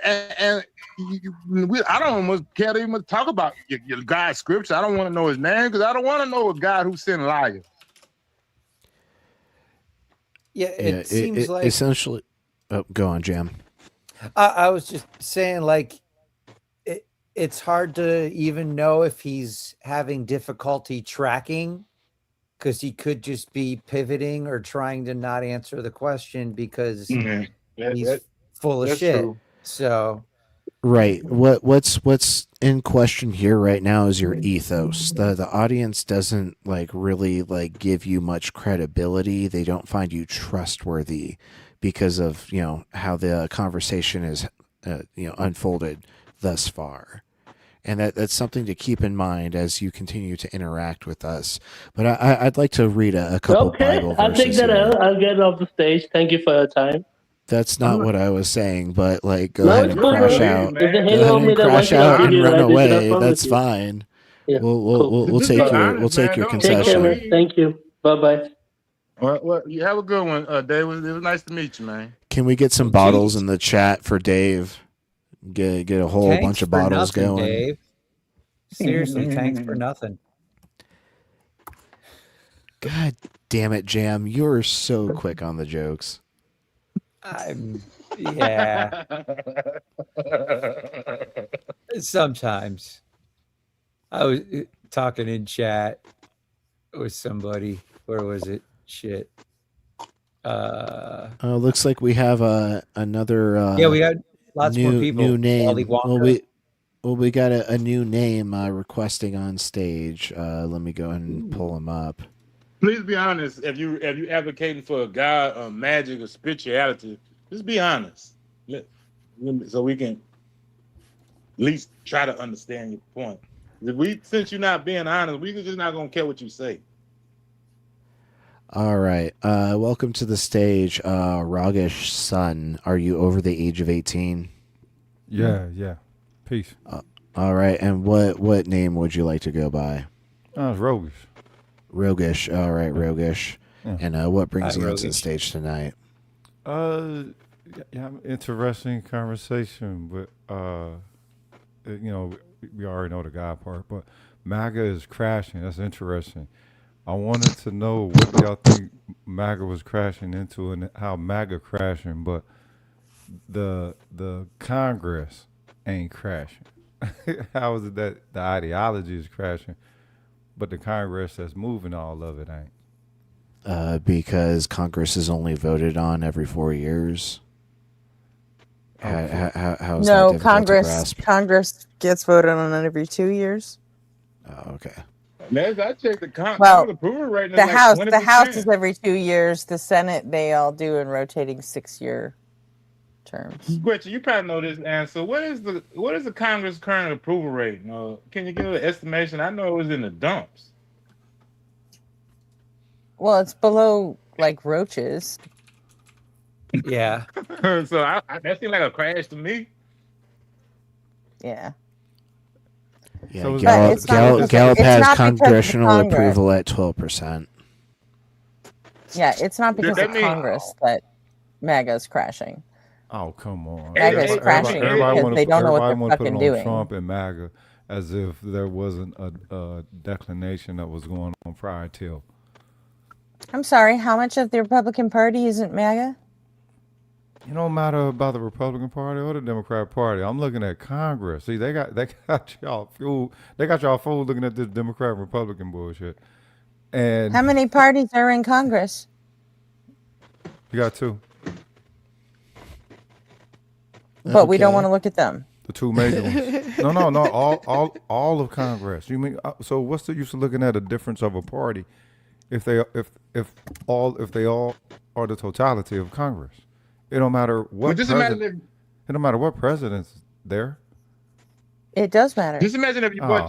And I don't almost care to even talk about your God's scripture. I don't want to know his name because I don't want to know a God who sent liars. Yeah, it seems like essentially. Oh, go on, Jam. I was just saying, like, it's hard to even know if he's having difficulty tracking because he could just be pivoting or trying to not answer the question because he's full of shit. True. So, Right. What's in question here right now is your ethos. The audience doesn't really give you much credibility. They don't find you trustworthy because of how the conversation is unfolded thus far. And that's something to keep in mind as you continue to interact with us. But I'd like to read a couple Bible verses. I'll take that here. out. I'll get off the stage. Thank you for your time. That's not what I was saying, but go ahead and crash out. If they Go hate ahead on me, and then why crash should I out be and here, run right? They should have away. fun with That's you. fine. Yeah, We'll take your concession. Take care, man. Thank you. Bye bye. Well, you have a good one, Dave. It was nice to meet you, man. Can we get some bottles in the chat for Dave? Get a whole Thanks bunch of for bottles nothing, going. Dave. Seriously, thanks for nothing. God damn it, Jam! You're so quick on the jokes. Yeah. Sometimes. I was talking in chat with somebody. Where was it? Shit. Looks like we have another. Yeah, we got lots new, more people. New name. Wally Wonka. We got a new name requesting on stage. Let me go ahead and pull him up. Please be honest. If you advocating for a God, magic, or spirituality, just be honest, so we can at least try to understand your point. Since you're not being honest, we just not gonna care what you say. All right. Welcome to the stage, Rogish Sun. Are you over the age of 18? Yeah. Peace. All right. And what name would you like to go by? It's Rogish. Rogish. All right, Rogish. Yeah. And what brings you Rogish. onto the stage tonight? Yeah, interesting conversation, but we already know the God part, but MAGA is crashing. That's interesting. I wanted to know what do y'all think MAGA was crashing into and how MAGA crashing, but the Congress ain't crashing. How is it that the ideology is crashing, but the Congress that's moving all of it ain't? Because Congress is only voted on every 4 years. How is that difficult to grasp? Congress gets voted on every 2 years. Oh, okay. Man, I checked the Well, approval rating. the Like House, 20%. the House is every 2 years. The Senate, they all do in rotating 6-year terms. Gretchen, you probably know this answer. What is the Congress current approval rating? Can you give an estimation? I know it was in the dumps. Well, it's below roaches. Yeah. So that seemed like a crash to me. Yeah. Yeah, So Gallup it's has not because of congressional Congress. approval at 12%. Yeah, it's not because that of mean- Congress that MAGA is crashing. Oh, come on. MAGA is crashing because they don't know what they're wanna put it fucking on doing. Trump and MAGA as if there wasn't a declination that was going on prior to. I'm sorry, how much of the Republican Party isn't MAGA? It don't matter about the Republican Party or the Democratic Party. I'm looking at Congress. See, they got y'all fooled. They got y'all fooled looking at this Democrat Republican bullshit. And How many parties are in Congress? you got two. But we don't Okay. want to look at them. The two major ones. No. All of Congress. You mean so? What's the use of looking at a difference of a party if they all are the totality of Congress? It don't matter what just president. imagine It don't matter what president's there. It does matter. Just imagine if you Oh,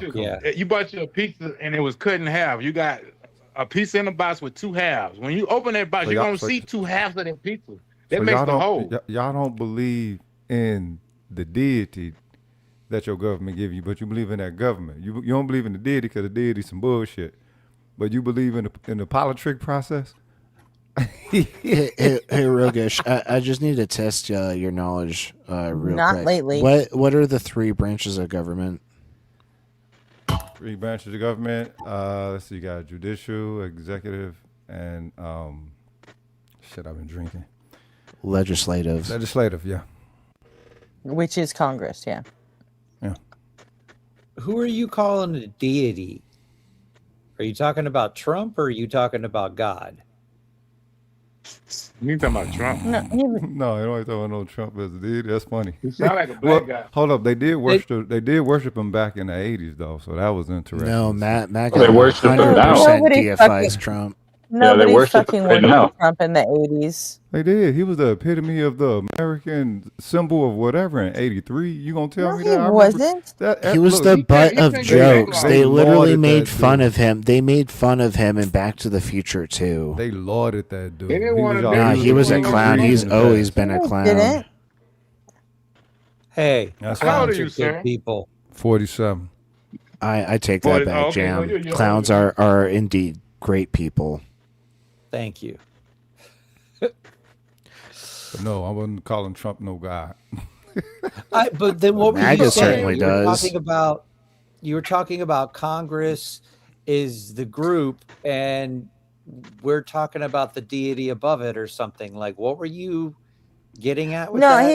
you bought you a pizza and it was cut in half. You got a pizza in a box with two halves. When you open that box, So you're y'all- gonna so- see two halves of that pizza. That So makes y'all the don't, whole. Y'all don't believe in the deity that your government give you, but you believe in that government. You don't believe in the deity because the deity's some bullshit. But you believe in the politic process. Hey, Rogish, I just need to test your knowledge real Not quick. lately. What are the three branches of government? Three branches of government. Let's see, you got judicial, executive, and shit. I've been drinking. Legislative. Legislative, yeah. Which is Congress, yeah. Who are you calling a deity? Are you talking about Trump or are you talking about God? You talking about Trump? No, No, I don't talk about no Trump as a deity. That's funny. You sound like a black guy. Hold up, they did worship him back in the '80s though, so that was interesting. No, MAGA They worship him now. 100% Nobody deifies fucking- Trump. Nobody worship fucking him right worshiped now. Trump in the 80s. They did. He was the epitome of the American symbol of whatever in '83. You gonna tell No, me he that? I remember wasn't. That, He was look, the butt of can't- jokes. They literally lauded made that fun dude. of him. They made fun of him in Back to the Future too. They lauded that dude. They didn't He wanna was do y'all- Nah, he was a didn't clown. wanna He's do always that. been a No, he clown. didn't. Hey, That's How old clowns are are you, good sir? people. 47. I take Well, that back, okay, Jam. well, you're Clowns older. are indeed great people. Thank you. But no, I wasn't calling Trump no god. But then what were MAGA you saying? certainly You were does. talking about Congress is the group, and we're talking about the deity above it or something. Like, what were you getting at with No, that?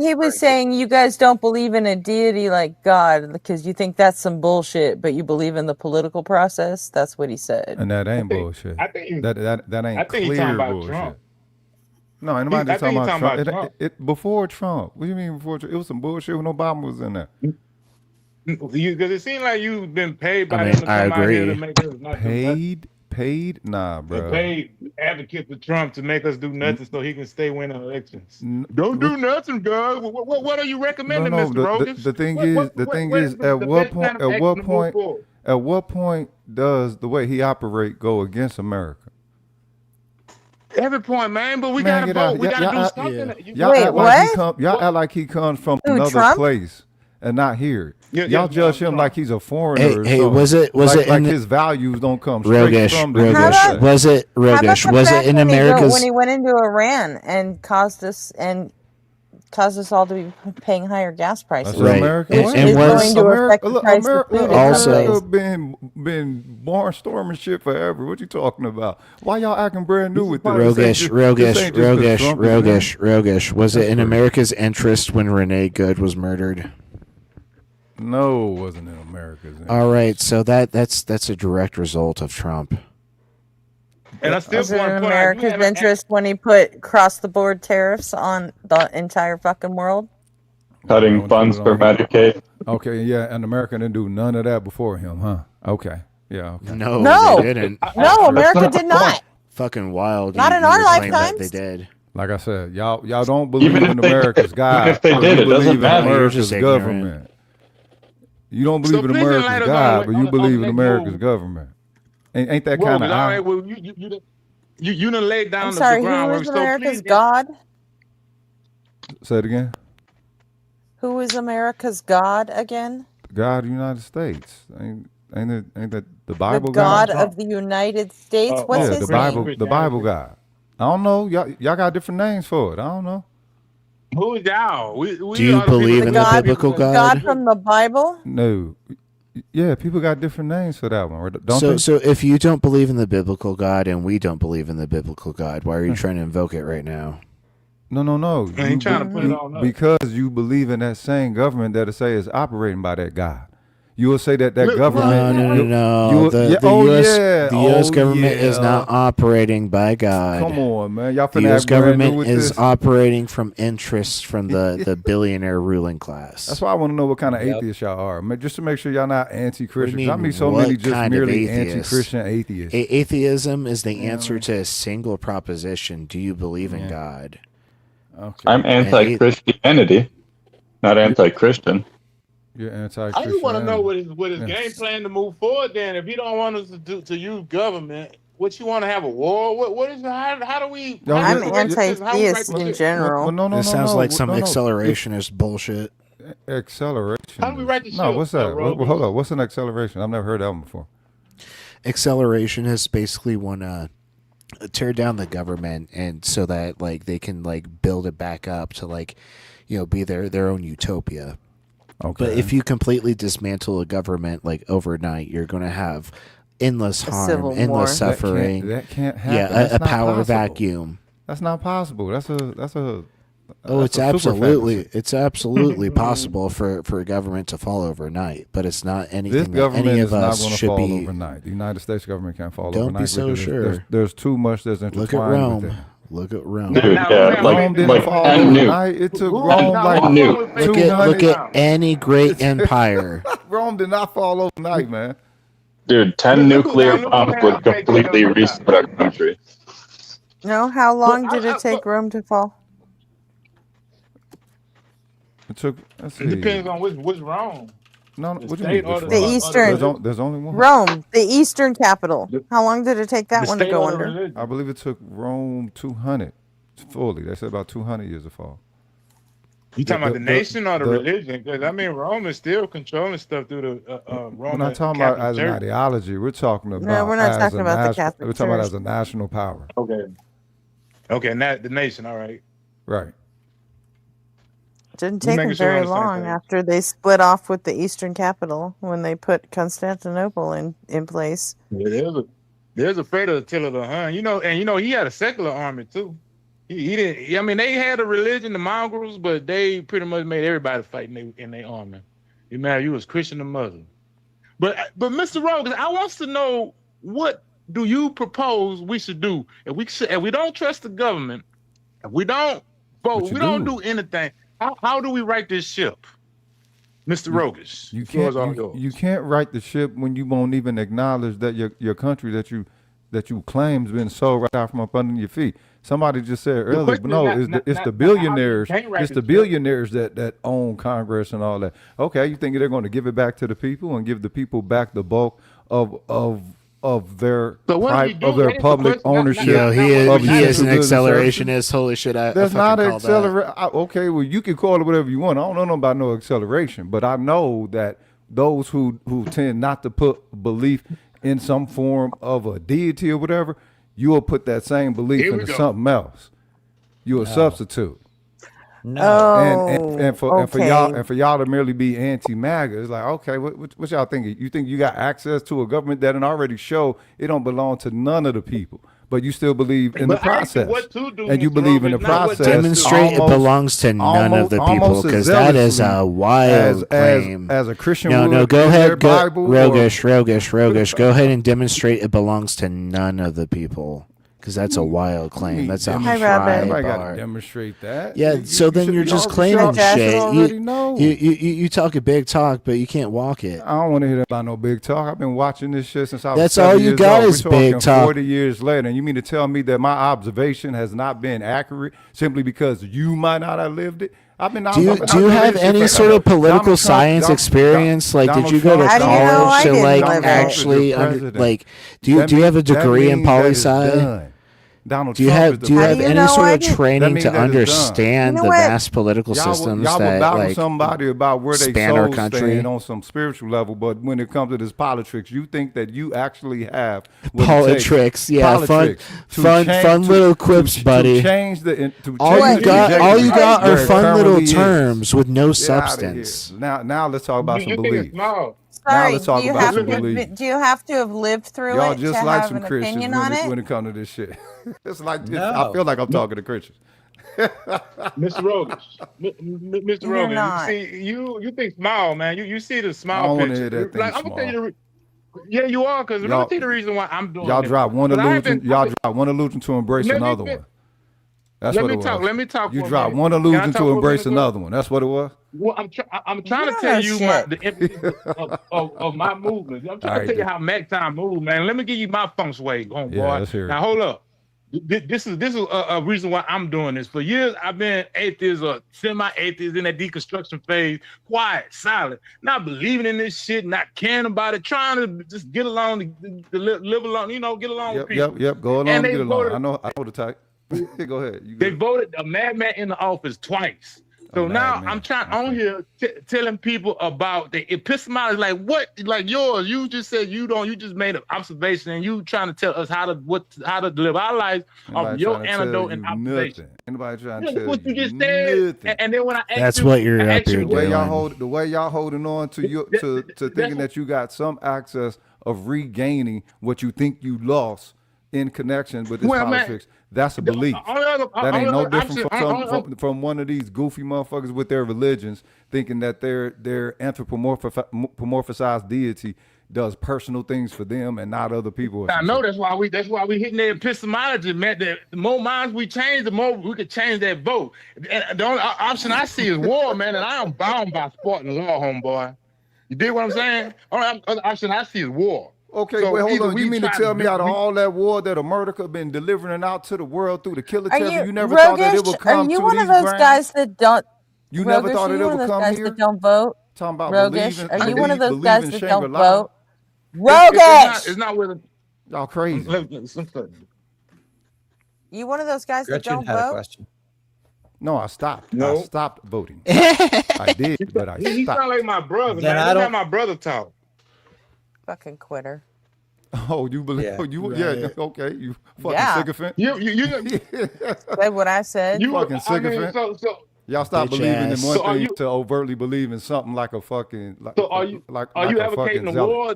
he was saying you guys don't believe in a deity like God because you think that's some bullshit, but you believe in the political process. That's what he said. And that ain't think- bullshit. I think he- that ain't I think he's clear talking about bullshit. Trump. No, ain't nobody I just talking think he's about talking Trump. about Trump. Before Trump. What do you mean before Trump? It was some bullshit when Obama was in there. Because it seems like you've been paid by I them mean, to I come out here to agree. make us not do nothing. Paid? Nah, They bro. paid advocate for Trump to make us do nothing so he can stay winning elections. N- Don't do nothing, guys. What are you recommending, No, Mr. the Rogas? thing What- is, what- the what- thing what is, the best kind of action to move forward? at what point does the way he operate go against America? Every point, man. But we Man, gotta get out. vote. We gotta Y'all do act- something. You- Y'all Wait, act like he what? come. Y'all act like he comes from Who, another Trump? place and not here. Yeah, Y'all yeah, judge him Trump. like he's a foreigner. Hey, or hey, something. was it like in his values don't come straight Rogish? from the Rogish, USA. was it How about Rogish? the Was fact it in when America's? when he went into Iran and caused us all to be paying higher gas prices? That's Right. American. Which And is was- going to affect the price of food in Also- some ways. been barnstorming shit forever. What you talking about? Why y'all acting brand new with this? Rogish, This ain't Rogish, just 'cause Rogish, Trump is in. Rogish, Rogish. Was it in That's America's interest when Renee Good was murdered? No, it wasn't in America's interest. All right, so that's a direct result of Trump. And I still Was it want in to point out, you America's haven't interest when he put cross-the-board tariffs on the entire fucking world? Cutting funds for Medicaid. Okay, yeah, and America didn't do none of that before him, huh? Okay, yeah, okay. No, No. they didn't. No, America did not. Fucking wild. Not You- in you our would claim that lifetimes. They did. Like I said, y'all don't believe Even if in they America's did, God. even if they but did, you it doesn't believe in matter. You're America's just ignorant. government. You don't believe So in please America's enlighten us God, on- but you on believe in next America's move. government. Ain't that Rogas, kind of all right, well, you done laid down I'm the sorry, who groundwork. is So America's please, God? Say it again. Who is America's God again? God of the United States. Ain't that the The Bible God God? of the United States? What's Yeah, his the Bible, name? the Bible God. I don't know. Y'all got different names for it. I don't know. Who is y'all? We Do you are the believe people in that- the God- biblical The God? God from the Bible? No. Yeah, people got different names for that one. Don't So, they? so if you don't believe in the biblical God and we don't believe in the biblical God, why are you trying to invoke it right now? No. I ain't trying to put it on us. Because you believe in that same government that say is operating by that God. you will say that Look, government. No. The U.S. government is not operating by God. Come on, man. Y'all The finna U.S. act brand new government with is this. operating from interests from the billionaire ruling class. That's why I want to know what kind of atheists y'all are, man, just to make sure y'all not anti-Christian. I mean, so what many just kind of merely atheist? anti-Christian atheists. Atheism is the answer to a single proposition. Do you believe in God? Okay. I'm anti-Christianity, not anti-Christian. You're I anti-Christian. just want to know what his game plan to move forward. Then, if he don't want us to use government, what you want to have a war? What is how do we? I'm anti-theist in general. No, This sounds like some no. accelerationist bullshit. Acceleration. How do we write the No, ship, what's that? Rogan? Hold on. What's an acceleration? I've never heard that one before. Accelerationist basically want to tear down the government, and so that like they can like build it back up to like, be their own utopia. Okay. But if you completely dismantle a government like overnight, you're going to have endless harm, endless suffering. That can't happen. Yeah, That's a not power possible. vacuum. That's not possible. That's a. Oh, that's it's a super fantasy. it's absolutely possible for a government to fall overnight, but it's not anything This that government any is of not us going to should fall be. overnight. The United States government can't fall Don't overnight. be so because sure. There's too much that's Look intertwined at with it. Rome. Look at Rome. Dude, yeah, Rome didn't like fall 10 overnight. nukes. It took Ooh, Rome now, like how long nukes. we face Look 200 at any great empire. Rome did not fall overnight, man. Dude, 10 nuclear bombs would completely reset our country. No, how But long did it take Rome to fall? It took. Let's see. It depends on what's wrong. No, The what do you state mean? or which The one? Eastern. There's only one. Rome, the Eastern capital. How long did it take that The one to state go or the under? religion. I believe it took Rome 200 fully. They said about 200 years to fall. You talking about the nation or the religion? Because I mean, Rome is still controlling stuff through the Roman. We're not talking about as an Church. ideology. We're talking about. No, we're not as talking a about the nation- Catholic We're talking about Church. as a national power. Okay, the nation. All right. Right. Didn't Just take making them sure we're very on the same long page. after they split off with the Eastern capital when they put Constantinople in place. Yeah, there's a fate of Attila the Hun. And he had a secular army too. He didn't. I mean, they had a religion, the mongrels, but they pretty much made everybody fight in their army. You matter you was Christian or Muslim. But Mr. Rogan, I want to know, what do you propose we should do if we don't trust the government, if we don't vote, What you we don't do? do anything. How do we right this ship, Mr. Rogas? You The floor can't. is all yours. You can't right the ship when you won't even acknowledge that your country that you claim's been sold right out from up under your feet. Somebody just said earlier, question but no, is not it's how the you billionaires. can't right It's the the ship. billionaires that own Congress and all that. Okay, you think they're going to give it back to the people and give the people back the bulk of their So what do we do? of their That is the public question. ownership? Yo, he of is an essential goods and services? accelerationist. Holy shit! I That's fucking not an call that. acceleration. Okay, well, you can call it whatever you want. I don't know about no acceleration, but I know that those who tend not to put belief in some form of a deity or whatever, you will put that same belief Here we into go. something else. You'll substitute. No. And for okay. y'all to merely be anti-MAGA, it's like, okay, what y'all thinking? You think you got access to a government that already show it don't belong to none of the people, but you still believe in the But I asked you process, what to do, and you Mr. believe in the Rogan, not what process. to do. Demonstrate it belongs to none of the people, almost as because that is a zealously wild claim. as a Christian No, would go in their ahead, Bible or- Rogish. Go ahead and demonstrate it belongs to none of the people, because that's a wild claim. That's a Hi, high Robin. Everybody got bar. to demonstrate that. Yeah, so then you're just claiming y'all shit. already know. You talk a big talk, but you can't walk it. I don't want to hear about no big talk. I've been watching this shit since I was That's 7 all you years got old. is We're talking big talk. 40 years later, and you mean to tell me that my observation has not been accurate simply because you might not have lived it? Do you have any sort of political science experience? Like, did you go to How do you know I college to didn't like live it? actually do you have a degree in poli sci? Donald Do you Trump have is the do you have president. any sort I of didn't? That training means to that it's done. understand You know the what? vast political Y'all will systems battle that like somebody about where they span our souls country? stand on some spiritual level, but when it comes to this politics, you think that you actually have what it Politics, takes. yeah, Politics to fun change- little quips, buddy. To change the to All change you the got trajectory are where it fun little currently is. terms with no Get outta substance. here. Now let's talk about some You think it's belief. small? Sorry, let's talk do you about have some to belief. do you have to have lived through Y'all it just to like have some an Christians opinion on it? when it comes to this shit. It's like No. I feel like I'm talking to Christians. Mr. Rogish, Mr. You're Rogish. not. See, you think small, man. You see the I small don't want to picture. hear that thing Like I'm gonna tell you small. yeah, you are, because let me Y'all, tell you the reason why I'm doing y'all this. drop one 'Cause illusion. Y'all drop one illusion to embrace Let me another fin- one. That's let what me it was. talk. Let me talk. You for a drop minute. one Can I illusion talk to for a embrace minute, bro? another one. That's what it was. Well, I'm trying You to don't tell know you shit. the emphasis of my movements. I'm All trying right, to tell you then. how Mac time move, man. Let me give you my funk sway, going Yeah, boy. let's hear it. Now hold up. This is a reason why I'm doing this. For years, I've been atheist or semi-atheist in that deconstruction phase, quiet, silent, not believing in this shit, not caring about it, trying to just get along, to live along, get along with people. Yep. Go along And and they get along. voted. I know the type. Go ahead. You They good. voted a madman in the office twice. So now I'm trying on here telling people about the epistemology. Like what? Like yours. You just said you just made an observation and you trying to tell us how to live our lives off Anybody your trying to tell antidote and you observation. nothing. Anybody trying to That's tell what you you just said. nothing. And then when I asked That's you, what you're I up asked here you, doing. The way y'all holding on to thinking that you got some access of regaining what you think you lost in connection with this well, politics. That's a belief. That ain't no different from one of these goofy motherfuckers with their religions thinking that their anthropomorphized deity does personal things for them and not other people. I know that's why we hitting the epistemology, man. The more minds we change, the more we could change that vote. And the only option I see is war, man. And I am bound by Spartan law, homeboy. You dig what I'm saying? Only other option I see is war. Okay, So wait, hold either on. You we mean to try tell me out of we- all that war that America been delivering out to the world through the killer Are terror, you, you never thought that it Rogish? would Are come you to one these of those grounds? guys that don't? You never Rogish, thought are that you it one of would those come guys here? that don't vote? Talking about Rogish, are you one of those believe guys in that don't Shangri-La? vote? Rogish, it's not with Y'all crazy. you one of those guys that Gretchen don't had a vote? question. No, I stopped. No. I stopped voting. I did, but I He stopped. sound like my brother, Then man. I That's how don't- my brother talk. Fucking quitter. Oh, you believe? Yeah. Yeah, okay. You fucking Yeah. sycophant. You Said what I said. you Fucking I mean, sycophant. so Y'all stop Bitch believing in ass. one So are thing you- to overtly believe in something like a fucking like are you a advocating fucking the zealot. war?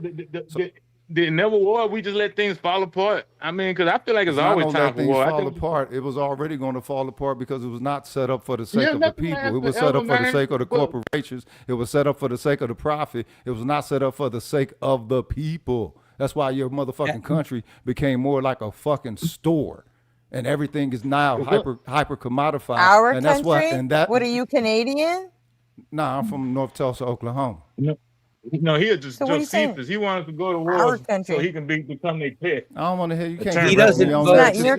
The never war? We just let things fall apart. I mean, because I feel like it's It's not always gonna time let for things war. fall apart. It was already going to fall apart because it was not set up for the sake Yeah, of the nothing people. lasts It was set forever, up for the man. sake of the But- corporations. It was set up for the sake of the profit. It was not set up for the sake of the people. That's why your motherfucking country became more like a fucking store. And everything is now hyper commodified. Our and country? that's why and that What are you, Canadian? Nah, I'm from North Tulsa, Oklahoma. No, he just So what are you saying? Josephus. He wanted to go to Our war country. so he can become their pet. I don't want to hear you. Can't He get doesn't me on vote. that. It's not your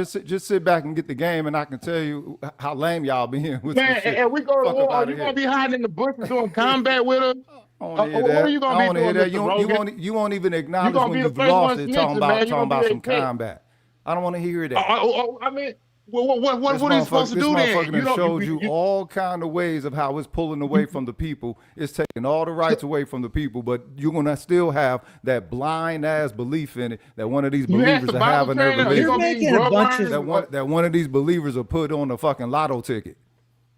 country? Just sit back and get the game, and I can tell you how lame y'all being with Man, this shit. and we go to Fuck war. up Are outta you gonna here. be hiding in the bushes doing combat with us? I want to hear What that. are you gonna I be want to hear doing, that. Mr. Rogan? You won't even acknowledge gonna when be the you've first lost one it. Talking snitching, about man. You gonna be some their pet. combat. I don't want to hear that. I mean, what This are you supposed to this do motherfucker then? done don't- showed you all kind of ways of how it's pulling away from the people. It's taking all the rights away from the people, but you're gonna still have that blind ass belief in it that one of these You asked believers the are having their Bible trainer, you religion. gonna be You're making a rub bunch irons? of- That one of these believers are put on a fucking lotto ticket.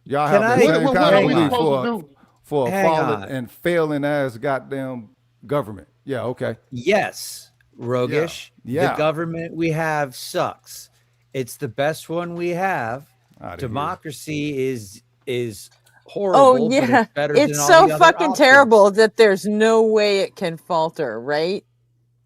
Y'all Can have I- the same What kind are of we belief supposed to do? for a Hang fallen on. and failing ass goddamn government. Yeah, okay. Yes, Rogish. Yeah. The government we have sucks. It's the best one we have. Outta here. Democracy is horrible. Oh but yeah, it's better it's than all so the other fucking options. terrible that there's no way it can falter, right?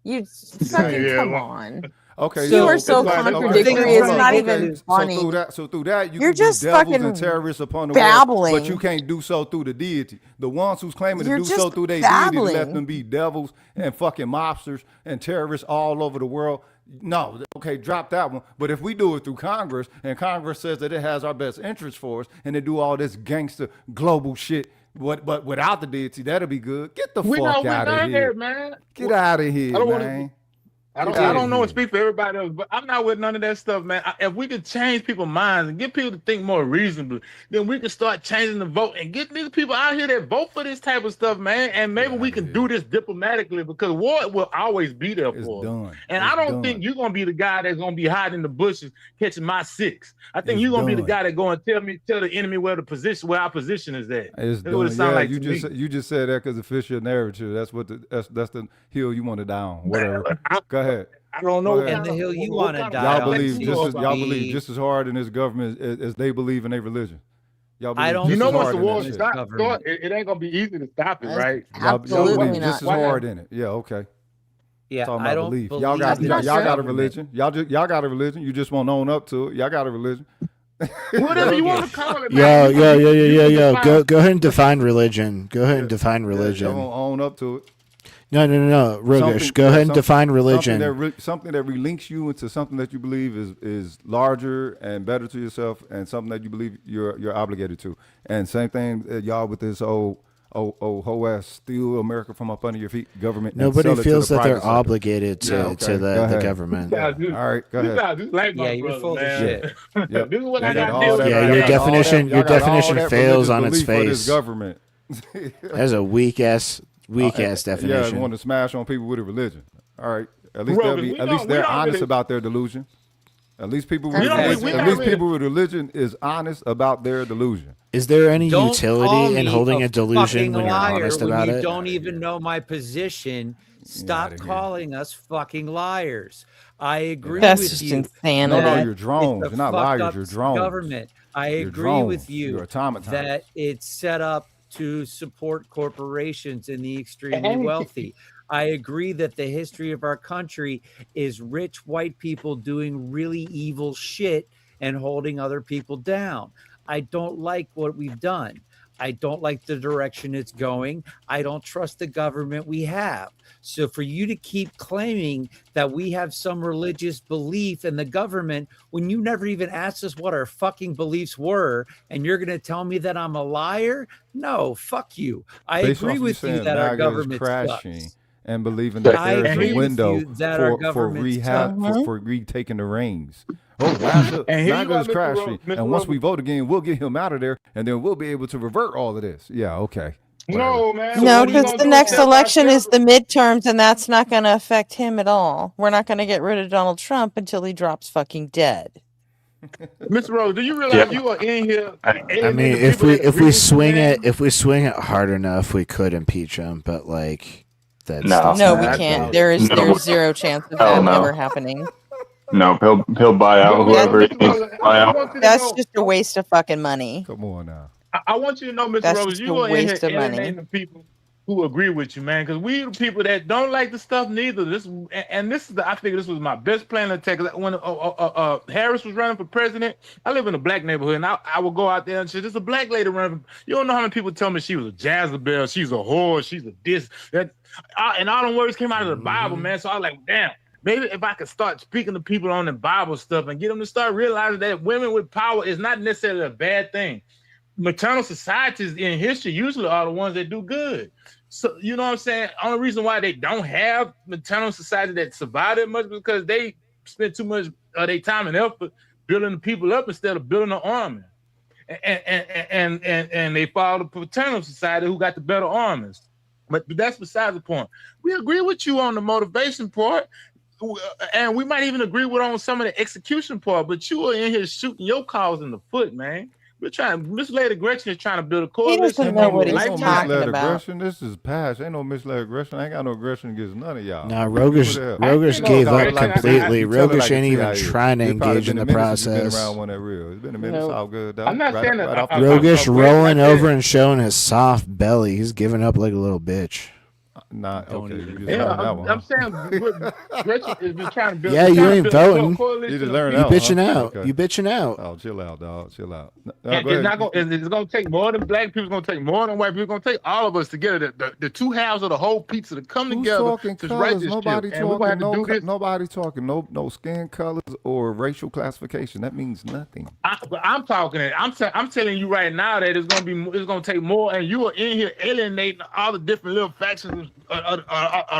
You fucking Yeah, come well- on. Okay, You are so it's like- contradictory. it's It's like- not okay, even funny. So through that, you You're can just be devils fucking and terrorists upon the babbling. world, but you can't do so through the deity. The ones who's claiming You're to do so just through their deity, to let babbling. them be devils and fucking mobsters and terrorists all over the world. No, okay, drop that one. But if we do it through Congress, and Congress says that it has our best interests for us, and they do all this gangster global shit, but without the deity, that'll be good. Get the We know fuck we're out of not here. there, man. Get out of here, I don't wanna- man. I Get outta don't know here. and speak for everybody else, but I'm not with none of that stuff, man. If we could change people's minds and get people to think more reasonably, then we can start changing the vote and get these people out here that vote for this type of stuff, man. And maybe we can do this diplomatically because war will always be there It's for us. done. And It's I don't done. think you're gonna be the guy that's gonna be hiding in the bushes catching my six. I think It's you're gonna be the done. guy that go and tell the enemy where our position is at. It's That's what it done. sound Yeah, like you to just me. you just said that because it fits your narrative. That's what that's the hill you want to down. Whatever. Go ahead. I don't know Go what ahead. kind And the of hill you what want to kind of die Y'all on believe you know just as about. y'all believe just as hard in this government as they believe in their religion. Y'all I believe don't You just know as once believe the hard in in that war this shit. start, government. it ain't gonna be easy to stop it, That's right? Y'all absolutely believe just as not. hard in it. Yeah, okay. Yeah, Talking I about don't belief. believe Y'all got in That's this y'all not got a government. religion. Y'all got a religion. You just won't own up to it. Y'all got a religion. whatever you want to Roguish. call it, man. You Yo. define. Go ahead and define religion. Go ahead and define Y'all religion. won't own up to it. No. Rogish, go ahead and define religion. Something that relinks you into something that you believe is larger and better to yourself, and something that you believe you're obligated to. And same thing, y'all, with this old whole ass steal America from up under your feet government. Nobody and sell feels it to the that they're private sector. obligated to the government. Yeah. All right, go ahead. Sounds just like Yeah, my you're brother, full of man. shit. Yep. This is what Y'all I got got all to deal that. with. Yeah, y'all your got all that- definition y'all got all definition that fails religious on its belief for this face. government. That's a weak ass Yeah, definition. want to smash on people with a religion. All right, at least Bro, they'll 'cause be. we At least don't- we they're don't honest really- about their delusion. At least people with We don't- religion. we At not least really- people with religion is honest about their delusion. Is there any Don't utility call in me holding a a delusion fucking when you're liar honest when about you it? don't even know my position. Stop outta here. calling us fucking liars. I agree That's with just you. insanity. No, that you're drones. it's a You're not fucked liars. up You're drones. government. I You're agree drones. with you You're automatons. that it's set up to support corporations and the extremely And- wealthy. I agree that the history of our country is rich white people doing really evil shit and holding other people down. I don't like what we've done. I don't like the direction it's going. I don't trust the government we have. So for you to keep claiming that we have some religious belief in the government when you never even asked us what our fucking beliefs were, and you're going to tell me that I'm a liar? No, fuck you. I Based agree off with you saying that our MAGA is government crashing sucks. and believing that I there's agree a with window you that our for government rehab sucks. for retaking the reins. Oh, MAGA, And here you MAGA are, is Mr. crashing, Mr. and once we Roby. vote again, we'll get him out of there, and then we'll be able to revert all of this. Yeah, okay. No, man. No, What are you because gonna the do next step by election is step? the midterms, and that's not going to affect him at all. We're not going to get rid of Donald Trump until he drops fucking dead. Mr. Rose, do you realize you are in here I mean, alienating if people we that if agree we with you, swing man? it hard enough, we could impeach him. But like, that's No. No, we not can't. likely. There's No. zero chance of Hell that no. ever happening. No, he'll buy out But whoever he Mr. needs Rose, to buy I out. want you to That's know. just a waste of fucking money. Come on now. I want you to know, Mr. That's Rose, just you a are in here waste of money. alienating the people who agree with you, man. Because we the people that don't like the stuff neither. This is I think this was my best plan to take. When Harris was running for president, I live in a black neighborhood, and I would go out there and say, "There's a black lady running." You don't know how many people tell me she was a Jezebel, she's a whore, she's a this, that, and all them words came out of the Bible, man. So I was like, damn. Maybe if I could start speaking to people on the Bible stuff and get them to start realizing that women with power is not necessarily a bad thing. Maternal societies in history usually are the ones that do good. So you know what I'm saying? Only reason why they don't have maternal society that survive that much because they spend too much of their time and effort building the people up instead of building an army. And they follow the paternal society who got the better armies. But that's besides the point. We agree with you on the motivation part. And we might even agree with on some of the execution part, but you are in here shooting your cause in the foot, man. We're trying. Miss Lady Gretchen is trying to build a coalition. doesn't know what Ain't he's no talking misled about. aggression. This is past. Ain't no misled aggression. I ain't got no aggression against none of y'all. Nah, What the Rogish hell? gave Tell it up like it is. completely. You tell it Rogish like ain't it's even CIA. trying to It's probably engage in been the a minute since you've process. been around one that real. It's been a minute. No. It's all good, dog. I'm not saying that. Right off the Rogish top. rolling over and showing his soft belly. He's giving up like a little bitch. Not okay. You just Yeah, learned that one. I'm saying Gretchen has been trying to build. Yeah, you ain't voting. You just learned You that bitching one, huh? out. Okay. You bitching out. Oh, chill out, dog. Chill out. No, go It's ahead. not going. It's going to take more than black people. It's going to take more than white people. It's going to take all of us together. The two halves of the whole pizza to come Who's together talking to write colors? this Nobody shit. And we're going talking. to have to do this. Nobody talking. No skin colors or racial classification. That means nothing. I'm talking it. I'm telling you right now that it's going to take more. And you are in here alienating all the different little factions or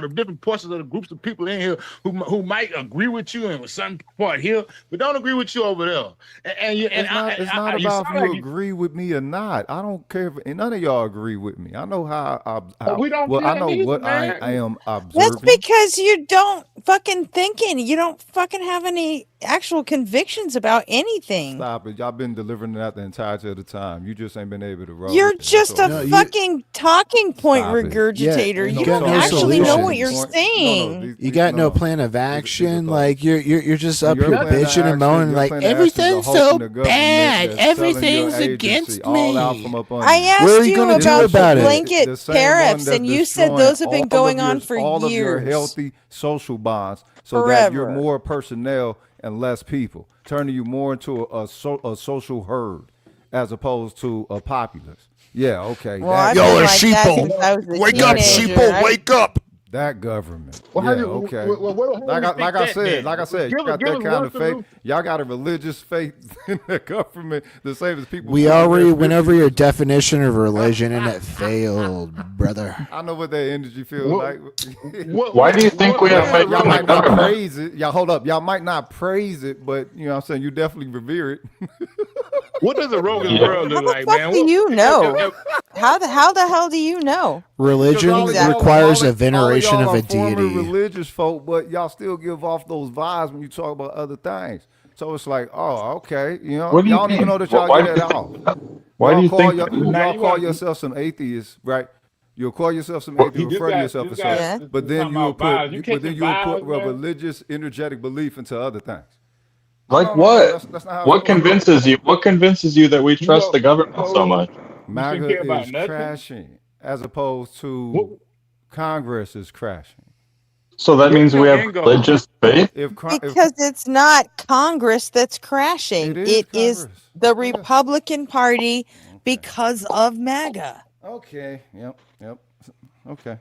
the different portions of the groups of people in here who might agree with you and with some part here, but don't agree with you over there. It's not about if you agree with me or not. I don't care if none of y'all agree with me. I know how we don't well, I care know neither, what man. I am observing. That's because you don't fucking thinking. You don't fucking have any actual convictions about anything. Stop it. Y'all been delivering that the entirety of the time. You just ain't been able to roll You're with it. just a That's all. fucking talking point Stop it. regurgitator. Ain't You no don't talking actually point. know what you're Point- saying. You got no plan of action. Like you're just up Your here plan of bitching and action- moaning your like plan of action is a everything's hoax so from the government bad. that's telling your Everything's agency against all out me. from up under I you. asked What are you you gonna do about about the it? blanket The same tariffs, one and that's you said destroying those have been all of going your- on for all of your years. healthy social bonds, so that you're Forever. more personnel and less people, turning you more into a social herd as opposed to a populace. Yeah, okay. Well, I've been like that since I was a Wake up, teenager. sheeple, wake up. That government. Well, Yeah, how do you, okay. how Like do you I, like think I that said, then? like I said, Give you got give that us kind one of faith. Y'all got a religious faith in the government the same as people. We put in already their went over religion. your definition of religion and it failed, brother. I know what that energy feels like. Why do you think we have faith Y'all in the might not government? praise it. Y'all hold up. Y'all might not praise it, but you know what I'm saying, you definitely revere it. What does a Rogan Yeah. world How look the like, fuck man? do you know? If- How the hell do you know? Religion Exactly. requires all a of veneration y'all of a are former deity. religious folk, but y'all still give off those vibes when you talk about other things. So it's like, oh, okay, you know, What do you y'all don't even mean? know that y'all Why get do that you off. think? Why do you think? Now Y'all you call want- yourself some atheists, right? You'll call yourself some Well, atheist, this refer to guy- yourself this as guy- such, Yeah. this but is then talking you'll about vibes. You put, but then catching you'll put vibes, a man? religious, energetic belief into other things. Like No, what? that's not how it What goes. convinces you? What convinces you that we trust the government so much? You shouldn't MAGA care about is nothing. crashing as opposed to What- Congress is crashing. So that What's means we your have end goal? religious faith. If Because it's not Congress that's crashing. It is It is Congress. the Go ahead. Republican Party because of MAGA. Okay. Yep. Okay.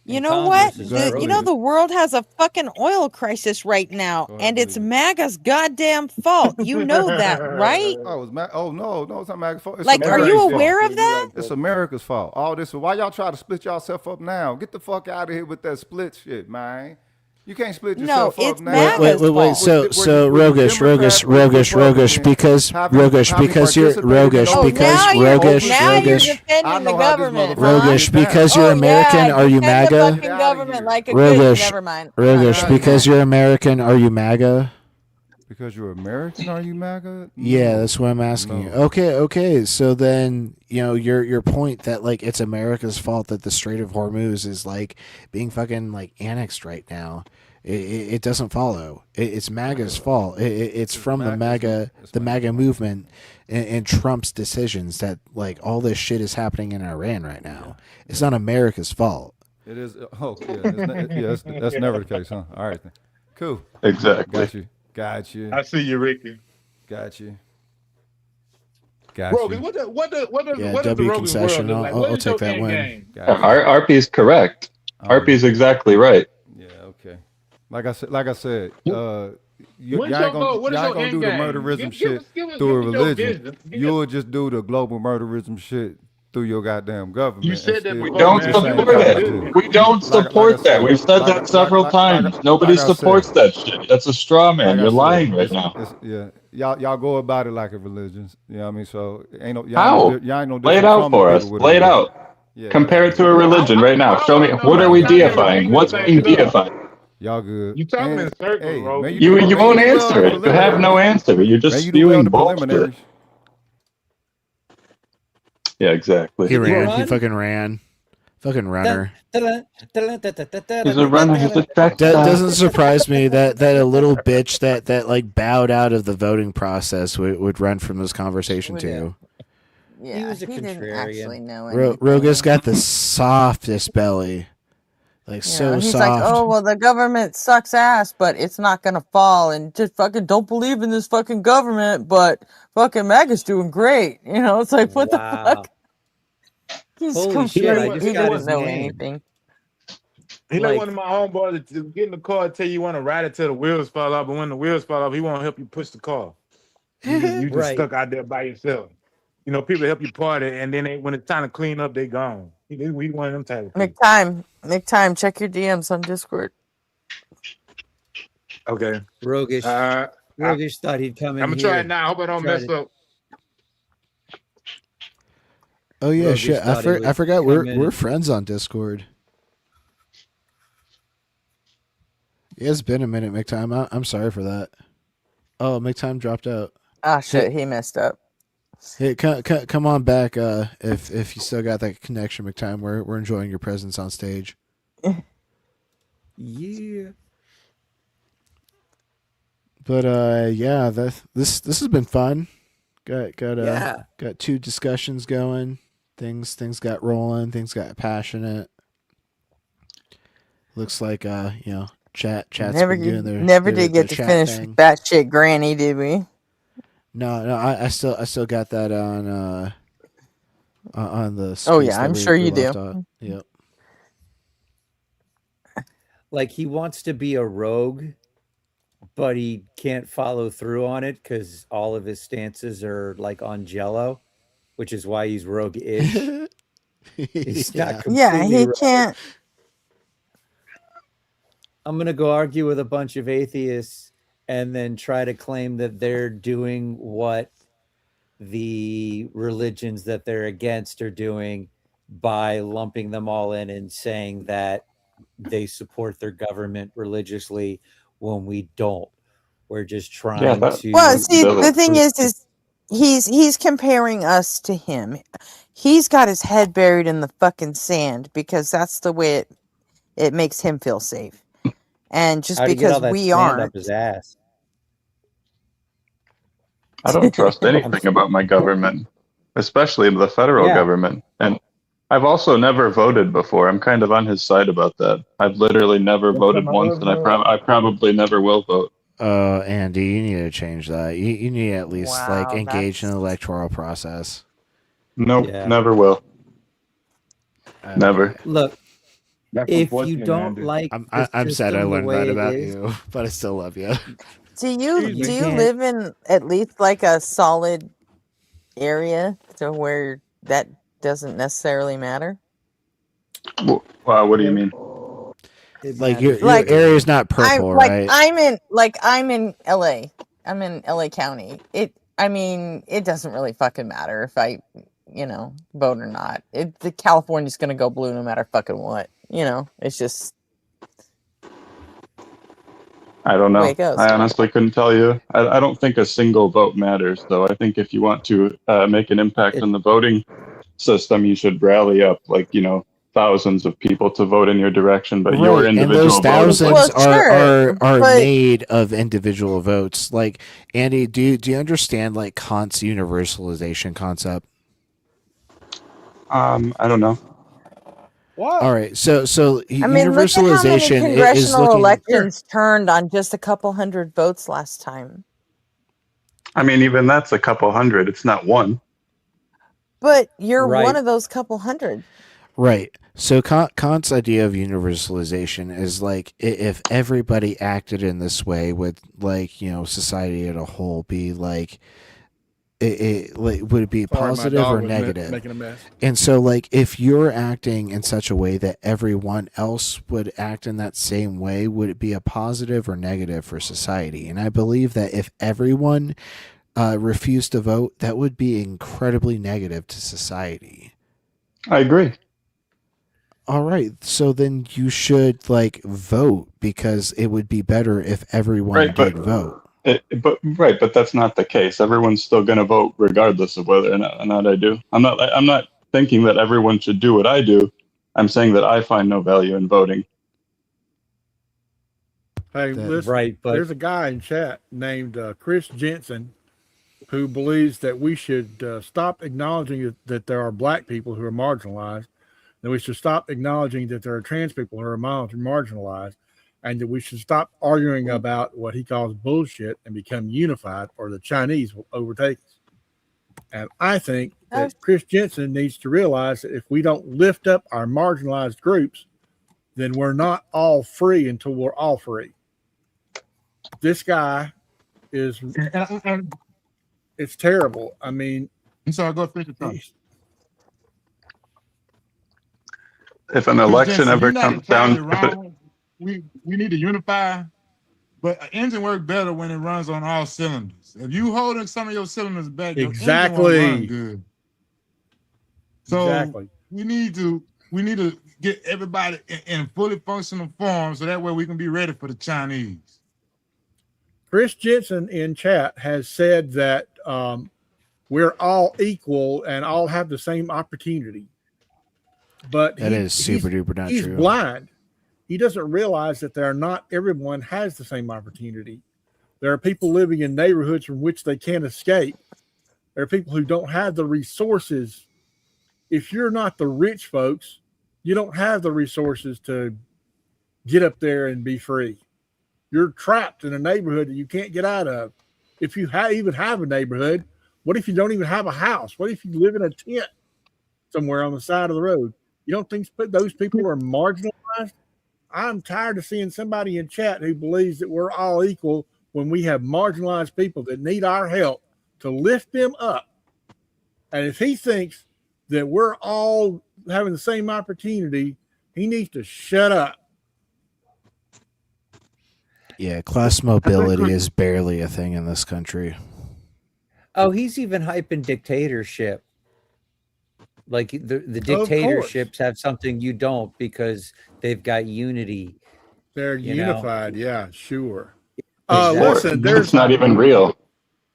You And know what? Congress is Go ahead, You believe know it. the world has a fucking oil crisis right now, Go ahead, and it's believe it. MAGA's goddamn fault. You know that, right? Oh, no, it's not MAGA's fault. It's Like, are America's you fault. aware of that? It's America's fault. All this. Why y'all try to split yourself up now? Get the fuck out of here with that split shit, man. You can't split No, yourself it's up now. MAGA's Wait. fault. So Where you Rogish, Republican, because having because you're participated in Rogish, Oh, because now you're Rogish, defending the know how this government, motherfucker huh? Rogish, because Oh you're American, yeah, are you defend the MAGA? fucking government like a good. Rogish, Never mind. I'm not Rogish, doing because that. you're American, are you MAGA? Because you're American, are you MAGA? Yeah, No. that's what I'm asking you. No. Okay. So then, your point that like it's America's fault that the Strait of Hormuz is like being fucking like annexed right now. It doesn't follow. It's MAGA's fault. It's from the MAGA movement and Trump's decisions that like all this shit is happening in Iran right now. It's not America's fault. It is. Oh, yeah. That's never the case, huh? All right, then. Cool. Exactly. Got you. I see you, Ricky. Got you. Rogan, what does Yeah, what does the W Rogan concession. world look like? I'll What is take your that end win. game? Got you. RP's correct. RP's exactly right. Yeah. Okay. Like I said, y'all What's ain't your goal? What is your gonna end do the game? murderism Give shit us through a your religion. vision. You'll just do the global murderism shit through your goddamn government. You said that and We before, still don't man. keep the same support it. content. We don't support that. We've said that several times. Nobody like I supports said. that shit. That's a straw man. Like I You're said, lying right now. yeah. Y'all go about it like a religion. You know what I mean? So ain't no How? y'all ain't no Lay it different out from the for people us. with Lay it religion. out. Yeah, Compare it to a exactly. religion right now. Show me. What are we deifying? What's being deified? Y'all good. You talking in circles, Hey, bro. man, You man, won't do well in answer the it. You have no preliminaries. answer. You're just Man, you do well in spewing the bullshit. preliminaries. Yeah, exactly. He ran. He Run. fucking ran. Fucking runner. He's a runner. He's a track That star. doesn't surprise me that a little bitch that like bowed out of the voting process would run from this conversation too. Yeah, He was a didn't contrarian. actually know anything. Roga's got the softest belly, like You so know, he's soft. like, oh well, the government sucks ass, but it's not gonna fall, and just fucking don't believe in this fucking government, but fucking MAGA's doing great. You know, it's like what the fuck? He's Holy shit! I completely, just he got doesn't his know name. anything. He like Like- one of my homeboys to get in the car and tell you want to ride it till the wheels fall off, but when the wheels fall off, he won't help you push the car. You just Right. stuck out there by yourself. You know, people help you party, and then when it's time to clean up, they gone. He one of them type of people. Make time. Check your DMs on Discord. Okay. Rogish. Rogish thought he'd come in I'm gonna here. try it now. I hope I don't try mess to- up. Oh yeah, Rogish shit. thought he would I forgot come in we're and- friends on Discord. Yeah, it's been a minute, McTime. I'm sorry for that. Oh, McTime dropped out. Ah, shit, he messed up. Hey, come on back. If you still got that connection, McTime, we're enjoying your presence on stage. Yeah. But yeah, this has been fun. Yeah. Got 2 discussions going. Things got rolling. Things got passionate. Looks like chat's been doing never did get to chat finish thing. that shit, Granny, did we? No, I still got that on the space. Oh yeah, that I'm we, sure we you left do. off. Yep. Like he wants to be a rogue, but he can't follow through on it because all of his stances are like on Jello, which is why he's rogue-ish. He's not Yeah, completely he rogue. can't. I'm gonna go argue with a bunch of atheists and then try to claim that they're doing what the religions that they're against are doing by lumping them all in and saying that they support their government religiously when we don't. We're just trying to. Well, see, the thing is he's comparing us to him. He's got his head buried in the fucking sand because that's the way it makes him feel safe. And just How'd he get all because that we sand aren't, up his ass? I don't trust anything about my government, especially the federal government. And I've also never voted before. I'm kind of on his side about that. I've literally never voted once, and I probably never will vote. Andy, you need to change that. You need to at least like Wow, engage in the electoral process. Nope, Yeah. never will. Never. Look, That's if you unfortunate, don't Andy. like I'm sad I the learned way that it about is, you, but I still love you. do you can't- live in at least like a solid area to where that doesn't necessarily matter? Wow, what do you mean? Like your Like, area's not purple, right? I'm in LA. I'm in LA County. I mean, it doesn't really fucking matter if I, vote or not. The California's gonna go blue no matter fucking what. It's just I don't the way know. it goes. I honestly couldn't tell you. I don't think a single vote matters, though. I think if you want to make an impact on the voting system, you should rally up, thousands of people to vote in your direction. But your Right, and those individual vote is thousands are but- made of individual votes. Like Andy, do you understand like Kant's universalization concept? I don't know. What? All right, so I mean, look at how many universalization is congressional looking. elections turned on just a couple hundred votes last time. I mean, even that's a couple hundred. It's not one. But you're Right. one of those couple hundred. Right. So Kant's idea of universalization is like if everybody acted in this way, would society as a whole be like would it be Sorry, my positive dog or was negative? making a mess. And so like if you're acting in such a way that everyone else would act in that same way, would it be a positive or negative for society? And I believe that if everyone refused to vote, that would be incredibly negative to society. I agree. All right, so then you should vote because it would be better if everyone did vote. But that's not the case. Everyone's still going to vote regardless of whether or not I do. I'm not thinking that everyone should do what I do. I'm saying that I find no value in voting. Hey, listen, there's a guy in chat named Chris Jensen who believes that we should stop acknowledging that there are black people who are marginalized, that we should stop acknowledging that there are trans people who are marginalized, and that we should stop arguing about what he calls bullshit and become unified, or the Chinese will overtake us. And I think that Chris Jensen needs to realize that if we don't lift up our marginalized groups, then we're not all free until we're all free. This guy is, it's terrible. I mean, I'm sorry, go finish the thought. If an election ever comes down, we need to unify, but an engine works better when it runs on all cylinders. If you holding some of your cylinders back, your engine won't run good. So we need to get everybody in fully functional form, so that way we can be ready for the Chinese. Chris Jensen in chat has said that we're all equal and all have the same opportunity. But That is super duper not he's true. blind. He doesn't realize that everyone has the same opportunity. There are people living in neighborhoods from which they can't escape. There are people who don't have the resources. If you're not the rich folks, you don't have the resources to get up there and be free. You're trapped in a neighborhood that you can't get out of. If you even have a neighborhood, what if you don't even have a house? What if you live in a tent somewhere on the side of the road? You don't think those people are marginalized? I'm tired of seeing somebody in chat who believes that we're all equal when we have marginalized people that need our help to lift them up. And if he thinks that we're all having the same opportunity, he needs to shut up. Yeah, class mobility is barely a thing in this country. Oh, he's even hyping dictatorship. Like the dictatorships have something you don't because they've got unity. They're unified. Yeah, sure. Exactly. Listen, It's not even real.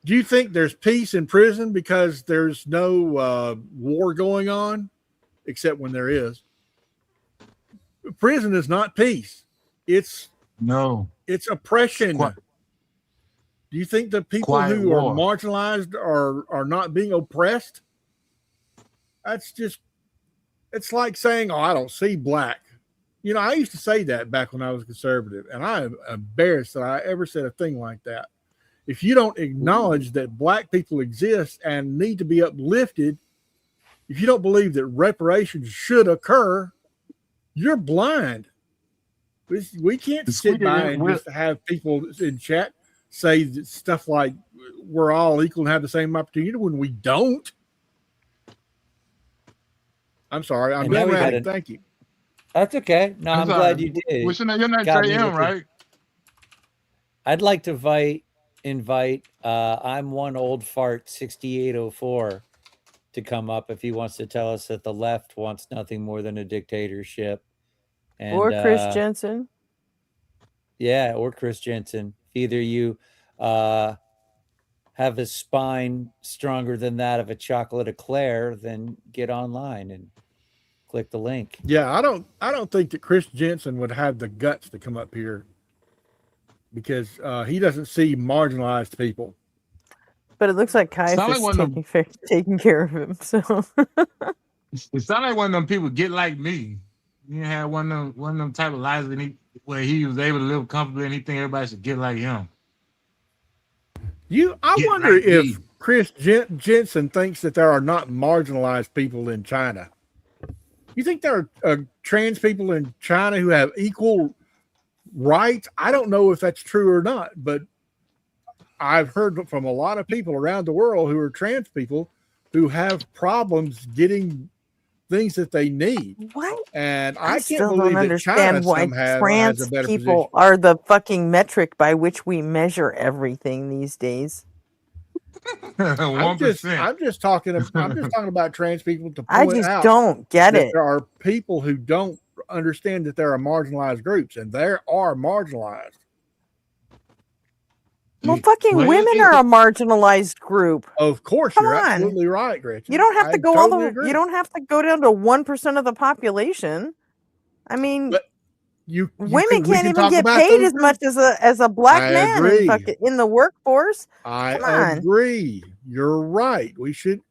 Do you think there's peace in prison because there's no war going on, except when there is? Prison is not peace. It's oppression. Do you think the people who are marginalized are not being oppressed? It's like saying, oh, I don't see black. You know, I used to say that back when I was conservative, and I am embarrassed that I ever said a thing like that. If you don't acknowledge that black people exist and need to be uplifted, if you don't believe that reparations should occur, you're blind. We can't sit by and just have people in chat say stuff like we're all equal and have the same opportunity when we don't. I'm sorry. I'm done ranting. Thank you. That's okay. No, I'm glad you did. Well, you're not JM, right? I'd like to invite I'm one old fart 6804 to come up if he wants to tell us that the left wants nothing more than a dictatorship. And, or Chris Jensen. Yeah, or Chris Jensen. Either you have a spine stronger than that of a chocolate eclair, then get online and click the link. Yeah, I don't think that Chris Jensen would have the guts to come up here because he doesn't see marginalized people. But it looks like Kai's taking care of him. So it sounds like one of them people get like me. You have one of them type of lives where he was able to live comfortably and he think everybody should get like him. I wonder if Chris Jensen thinks that there are not marginalized people in China. You think there are trans people in China who have equal rights? I don't know if that's true or not, but I've heard from a lot of people around the world who are trans people who have problems getting things that they need. What? And I can't still believe don't that understand China why somehow trans has a better people position. are the fucking metric by which we measure everything these days. I'm just talking about trans people to I point just out don't get that it. there are people who don't understand that there are marginalized groups, and there are marginalized. Well, fucking women are a marginalized group. Of course, Come you're on. absolutely right, Gretchen. You don't have to go totally agree. you don't have to go down to 1% of the population. I mean, women can't even get paid as much as a black man in the workforce. I Come on. agree. You're right. We should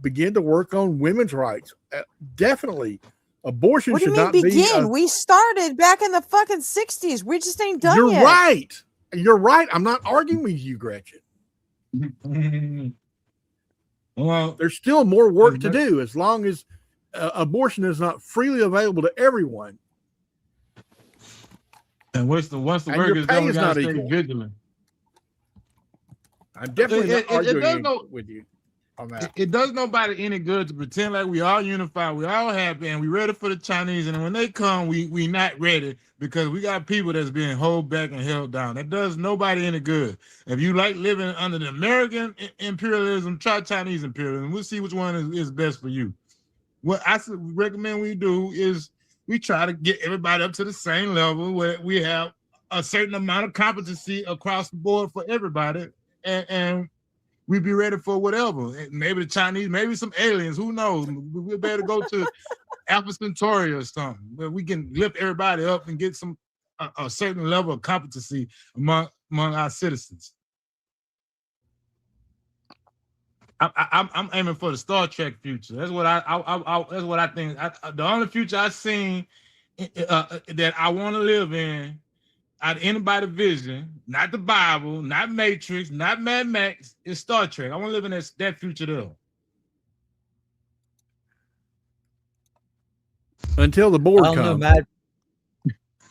begin to work on women's rights. Definitely. Abortion What do should you mean not be begin? We started back in the fucking 60s. We just ain't done You're yet. right. You're right. I'm not arguing with you, Gretchen. Well, there's still more work to do as long as abortion is not freely available to everyone. And once the work is done, we got to stay vigilant. I'm definitely not arguing with you on that. It does nobody any good to pretend like we all unified, we all happy, and we ready for the Chinese. And when they come, we not ready because we got people that's being held back and held down. That does nobody any good. If you like living under the American imperialism, try Chinese imperialism. We'll see which one is best for you. What I recommend we do is we try to get everybody up to the same level where we have a certain amount of competency across the board for everybody, and we'd be ready for whatever. Maybe the Chinese, maybe some aliens, who knows? We better go to Alpha Centauri or something, where we can lift everybody up and get a certain level of competency among our citizens. I'm aiming for the Star Trek future. That's what that's what I think. The only future I've seen that I want to live in, out of anybody's vision, not the Bible, not Matrix, not Mad Max, is Star Trek. I want to live in that future there. Until the I board don't know, comes.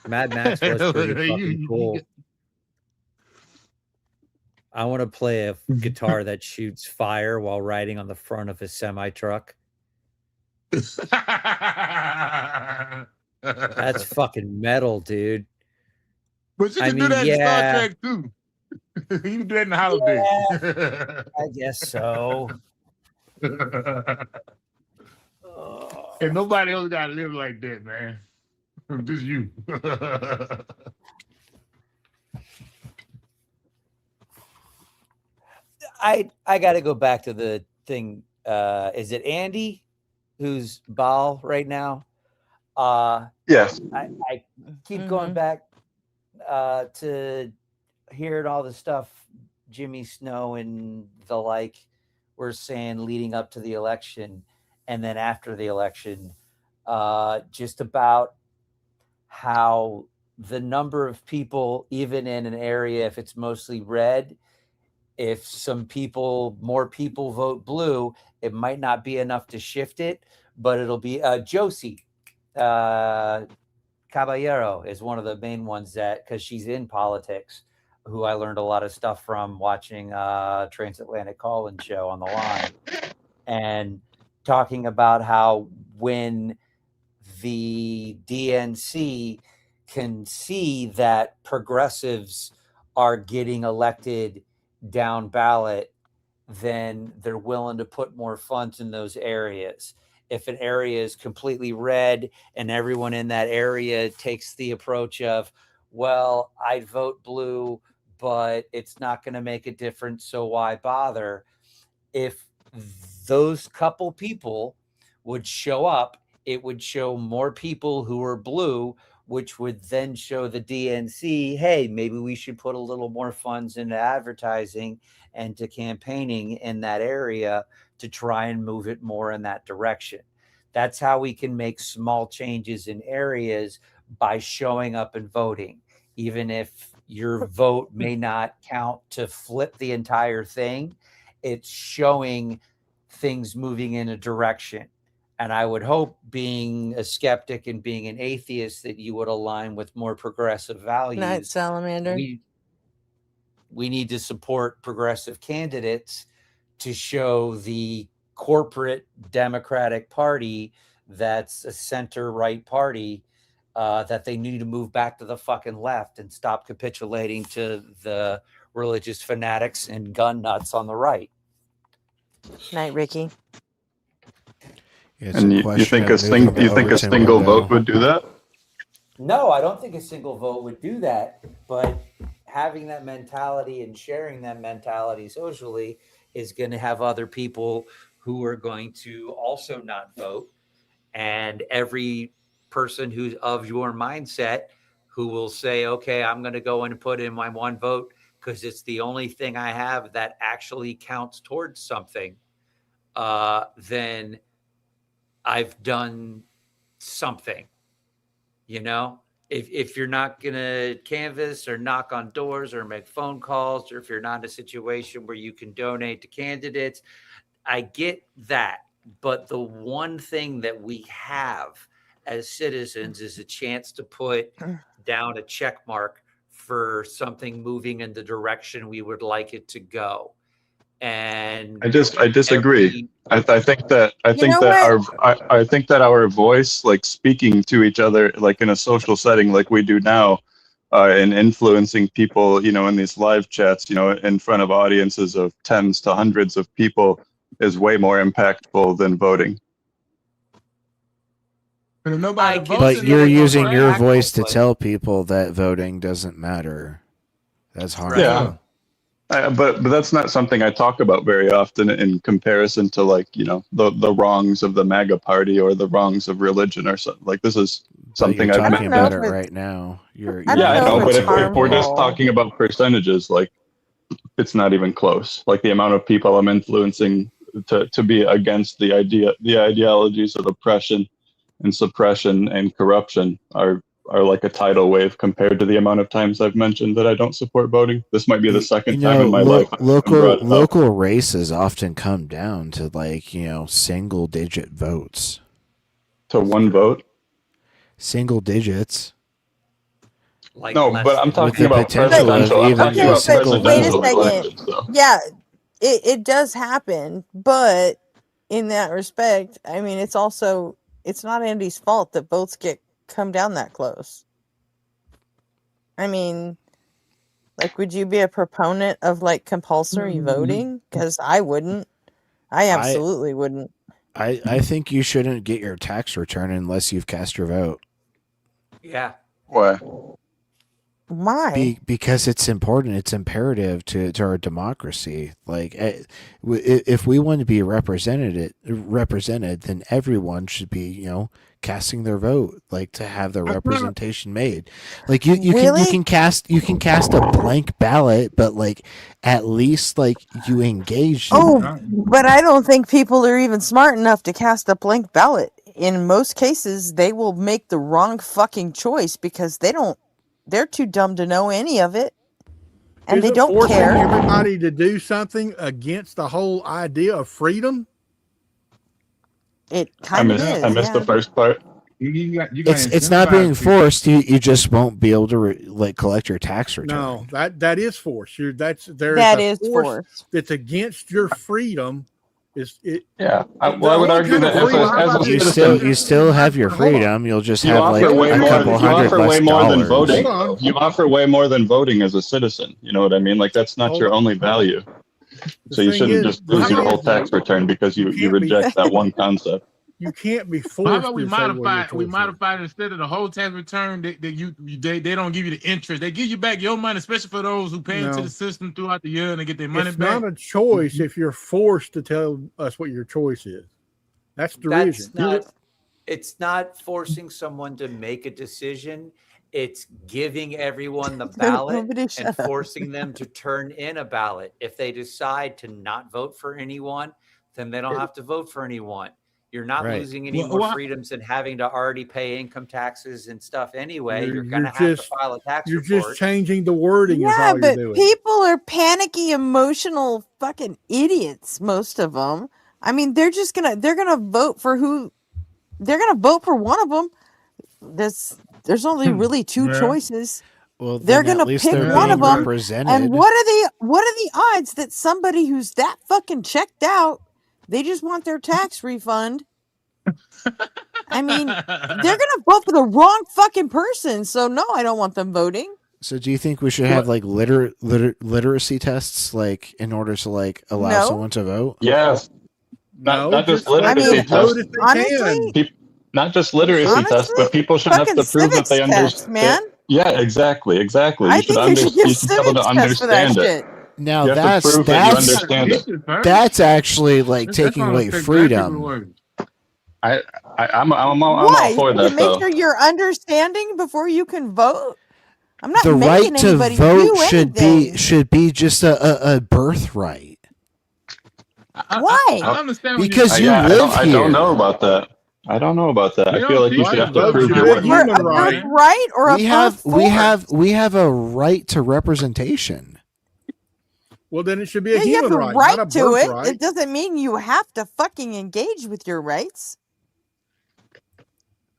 Mad Max was pretty fucking cool. I want to play a guitar that shoots fire while riding on the front of a semi truck. That's fucking metal, dude. But you can do that in Star Trek too. You can do that in the holodeck. I guess so. And nobody else got to live like that, man. Just you. I got to go back to the thing. Is it Andy who's Baal right now? Yes. I keep going back to hearing all the stuff Jimmy Snow and the like were saying leading up to the election and then after the election, just about how the number of people, even in an area, if it's mostly red, if more people vote blue, it might not be enough to shift it, but it'll be Josie Caballero is one of the main ones that, because she's in politics, who I learned a lot of stuff from watching Transatlantic Call-In Show on the line, and talking about how when the DNC can see that progressives are getting elected down ballot, then they're willing to put more funds in those areas. If an area is completely red and everyone in that area takes the approach of, well, I'd vote blue, but it's not going to make a difference, so why bother? If those couple people would show up, it would show more people who are blue, which would then show the DNC, hey, maybe we should put a little more funds into advertising and to campaigning in that area to try and move it more in that direction. That's how we can make small changes in areas, by showing up and voting. Even if your vote may not count to flip the entire thing, it's showing things moving in a direction. And I would hope, being a skeptic and being an atheist, that you would align with more progressive values. Night Salamander. We need to support progressive candidates to show the corporate Democratic Party, that's a center-right party, that they need to move back to the fucking left and stop capitulating to the religious fanatics and gun nuts on the right. Night, Ricky. And you think a single vote would do that? No, I don't think a single vote would do that. But having that mentality and sharing that mentality socially is going to have other people who are going to also not vote. And every person who's of your mindset who will say, okay, I'm going to go in and put in my one vote because it's the only thing I have that actually counts towards something, then I've done something. You know, if you're not going to canvass or knock on doors or make phone calls, or if you're not in a situation where you can donate to candidates, I get that. But the one thing that we have as citizens is a chance to put down a check mark for something moving in the direction we would like it to go. And I disagree. I think that our voice, like speaking to each other, like in a social setting, like we do now, and influencing people, you know, in these live chats, you know, in front of audiences of tens to hundreds of people, is way more impactful than voting. Nobody votes. But you're using your I- voice to tell people that voting doesn't matter. That's harmful. Yeah. But that's not something I talk about very often in comparison to, like, you know, the wrongs of the MAGA party or the wrongs of religion or something. Like, this is something you're I've talking about it right now. Yeah, I know, but if we're just talking about percentages, like, it's not even close. Like, the amount of people I'm influencing to be against the ideologies of oppression and suppression and corruption are like a tidal wave compared to the amount of times I've mentioned that I don't support voting. This might be the second time in my life. Local races often come down to, like, you know, single digit votes. To one vote? Single digits. Like no, but I'm talking about potential of presidential. I'm even talking about single Wait a presidential second. elections, though. Yeah, it does happen, but in that respect, I mean, it's not Andy's fault that votes come down that close. I mean, like, would you be a proponent of, like, compulsory voting? Because I wouldn't. I absolutely wouldn't. I think you shouldn't get your tax return unless you've cast your vote. Yeah. Why? Why? Because it's important. It's imperative to our democracy. Like, if we want to be represented, then everyone should be, you know, casting their vote, like, to have their representation made. Like, you can cast a blank ballot, but, like, at least, like, you engage. But I don't think people are even smart enough to cast a blank ballot. In most cases, they will make the wrong fucking choice because they're too dumb to know any of it. And they don't forcing care. everybody to do something against the whole idea of freedom? It kind of is. I missed the first part. It's not being forced. You just won't be able to collect your tax return. No, that is force. That is force that's against your freedom. Yeah, I would argue that as a citizen, you still have your freedom. You'll just you have offer like way a more, couple you hundred offer less way more than dollars. voting. You offer way more than voting as a citizen. You know what I mean? Like, that's not your only value. So you shouldn't just lose your whole tax return because you reject that one concept. You can't be forced. How about we to say what your modify? We choice is. modify instead of the whole tax return. They don't give you the interest. They give you back your money, especially for those who pay into No. the system throughout the year and they get their money It's back. not a choice if you're forced to tell us what your choice is. That's derision. It's not forcing someone to make a decision. It's giving everyone the ballot Nobody and shut up. forcing them to turn in a ballot. If they decide to not vote for anyone, then they don't have to vote for anyone. You're not Right. losing any more freedoms than having to already pay income taxes and stuff anyway. You're going to You're have to just- file a tax You're report. just changing the wording. is Yeah, all but you're doing. people are panicky, emotional fucking idiots, most of them. I mean, they're gonna vote for they're gonna vote for one of them. There's only really two choices. Well, They're then at gonna least pick they're one of being them. represented. And what are the odds that somebody who's that fucking checked out, they just want their tax refund? I mean, they're gonna vote for the wrong fucking person. So no, I don't want them voting. So do you think we should have like literacy tests, like, in order to like allow No. someone to vote? Yes. Not just just let literacy them vote tests. if they Honestly, can. Not just literacy tests, but people should have fucking to prove that they civics tests, understand. man. Yeah, exactly. I You should, think they should give you should be able to civics tests for that understand shit. it. Now You have to prove that you understand it. that's actually like taking away freedom. I'm all Why? for To that, make though. sure you're understanding before you can vote. I'm not The making right to anybody vote do should be just a birthright. Why? I understand what Because you're you saying. live I here. don't know about that. I don't know about that. I feel like you should have to vote prove should your be a worth. human A right. birthright or a we have a right to representation. Well, then it should be a Yeah, you have human the right, right not a to it. birthright. It doesn't mean you have to fucking engage with your rights.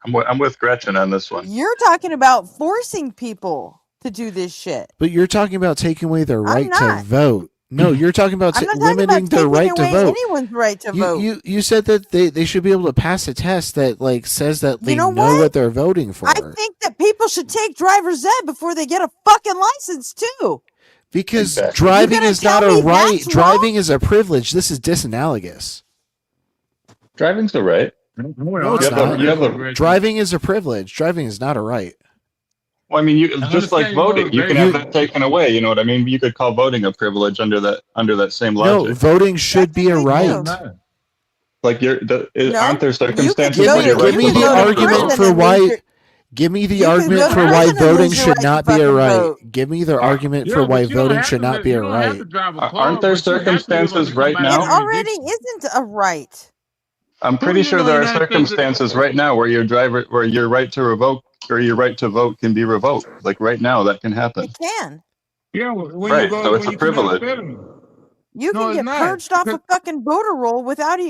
I'm with Gretchen on this one. You're talking about forcing people to do this shit. But you're talking about taking away their right to not. vote. No, you're talking about I'm not talking limiting about their taking right to away vote. anyone's right to vote. You said that they should be able to pass a test that like says that they know know what? what they're voting for. I think that people should take driver's ed before they get a fucking license too. Because Exactly. driving You're gonna is not tell a me right. that's Driving is a privilege. This is disanalogous. Driving's the right. No, it's You have not. a- you have a- Driving is a privilege. Driving is not a right. Well, I mean, you I just like understand your voting, you can motivation. have that taken away. You know what I mean? You could call voting a privilege under that same No, logic. voting should be a No, it's right. not. Like No, aren't there you could circumstances go where to your right Give me you to could the go vote to is argument prison revoked? for and lose why. your Give me the you could argument go to for why prison and voting lose your should right to not be a fucking right. vote. Give me the Are, argument for Yeah, why but you don't voting have should to. not be a You don't have to right. drive a aren't car, there but you have to live under circumstances right somebody's It now? already jurisdiction. isn't a right. I'm Who do pretty you sure know in the there are United States? circumstances right now where where your right to revoke or your right to vote can be revoked. Like right now, that can happen. It can. Yeah, Right. So it's when a you commit a privilege. felony. You No, can it's get not. purged off Because a fucking voter roll without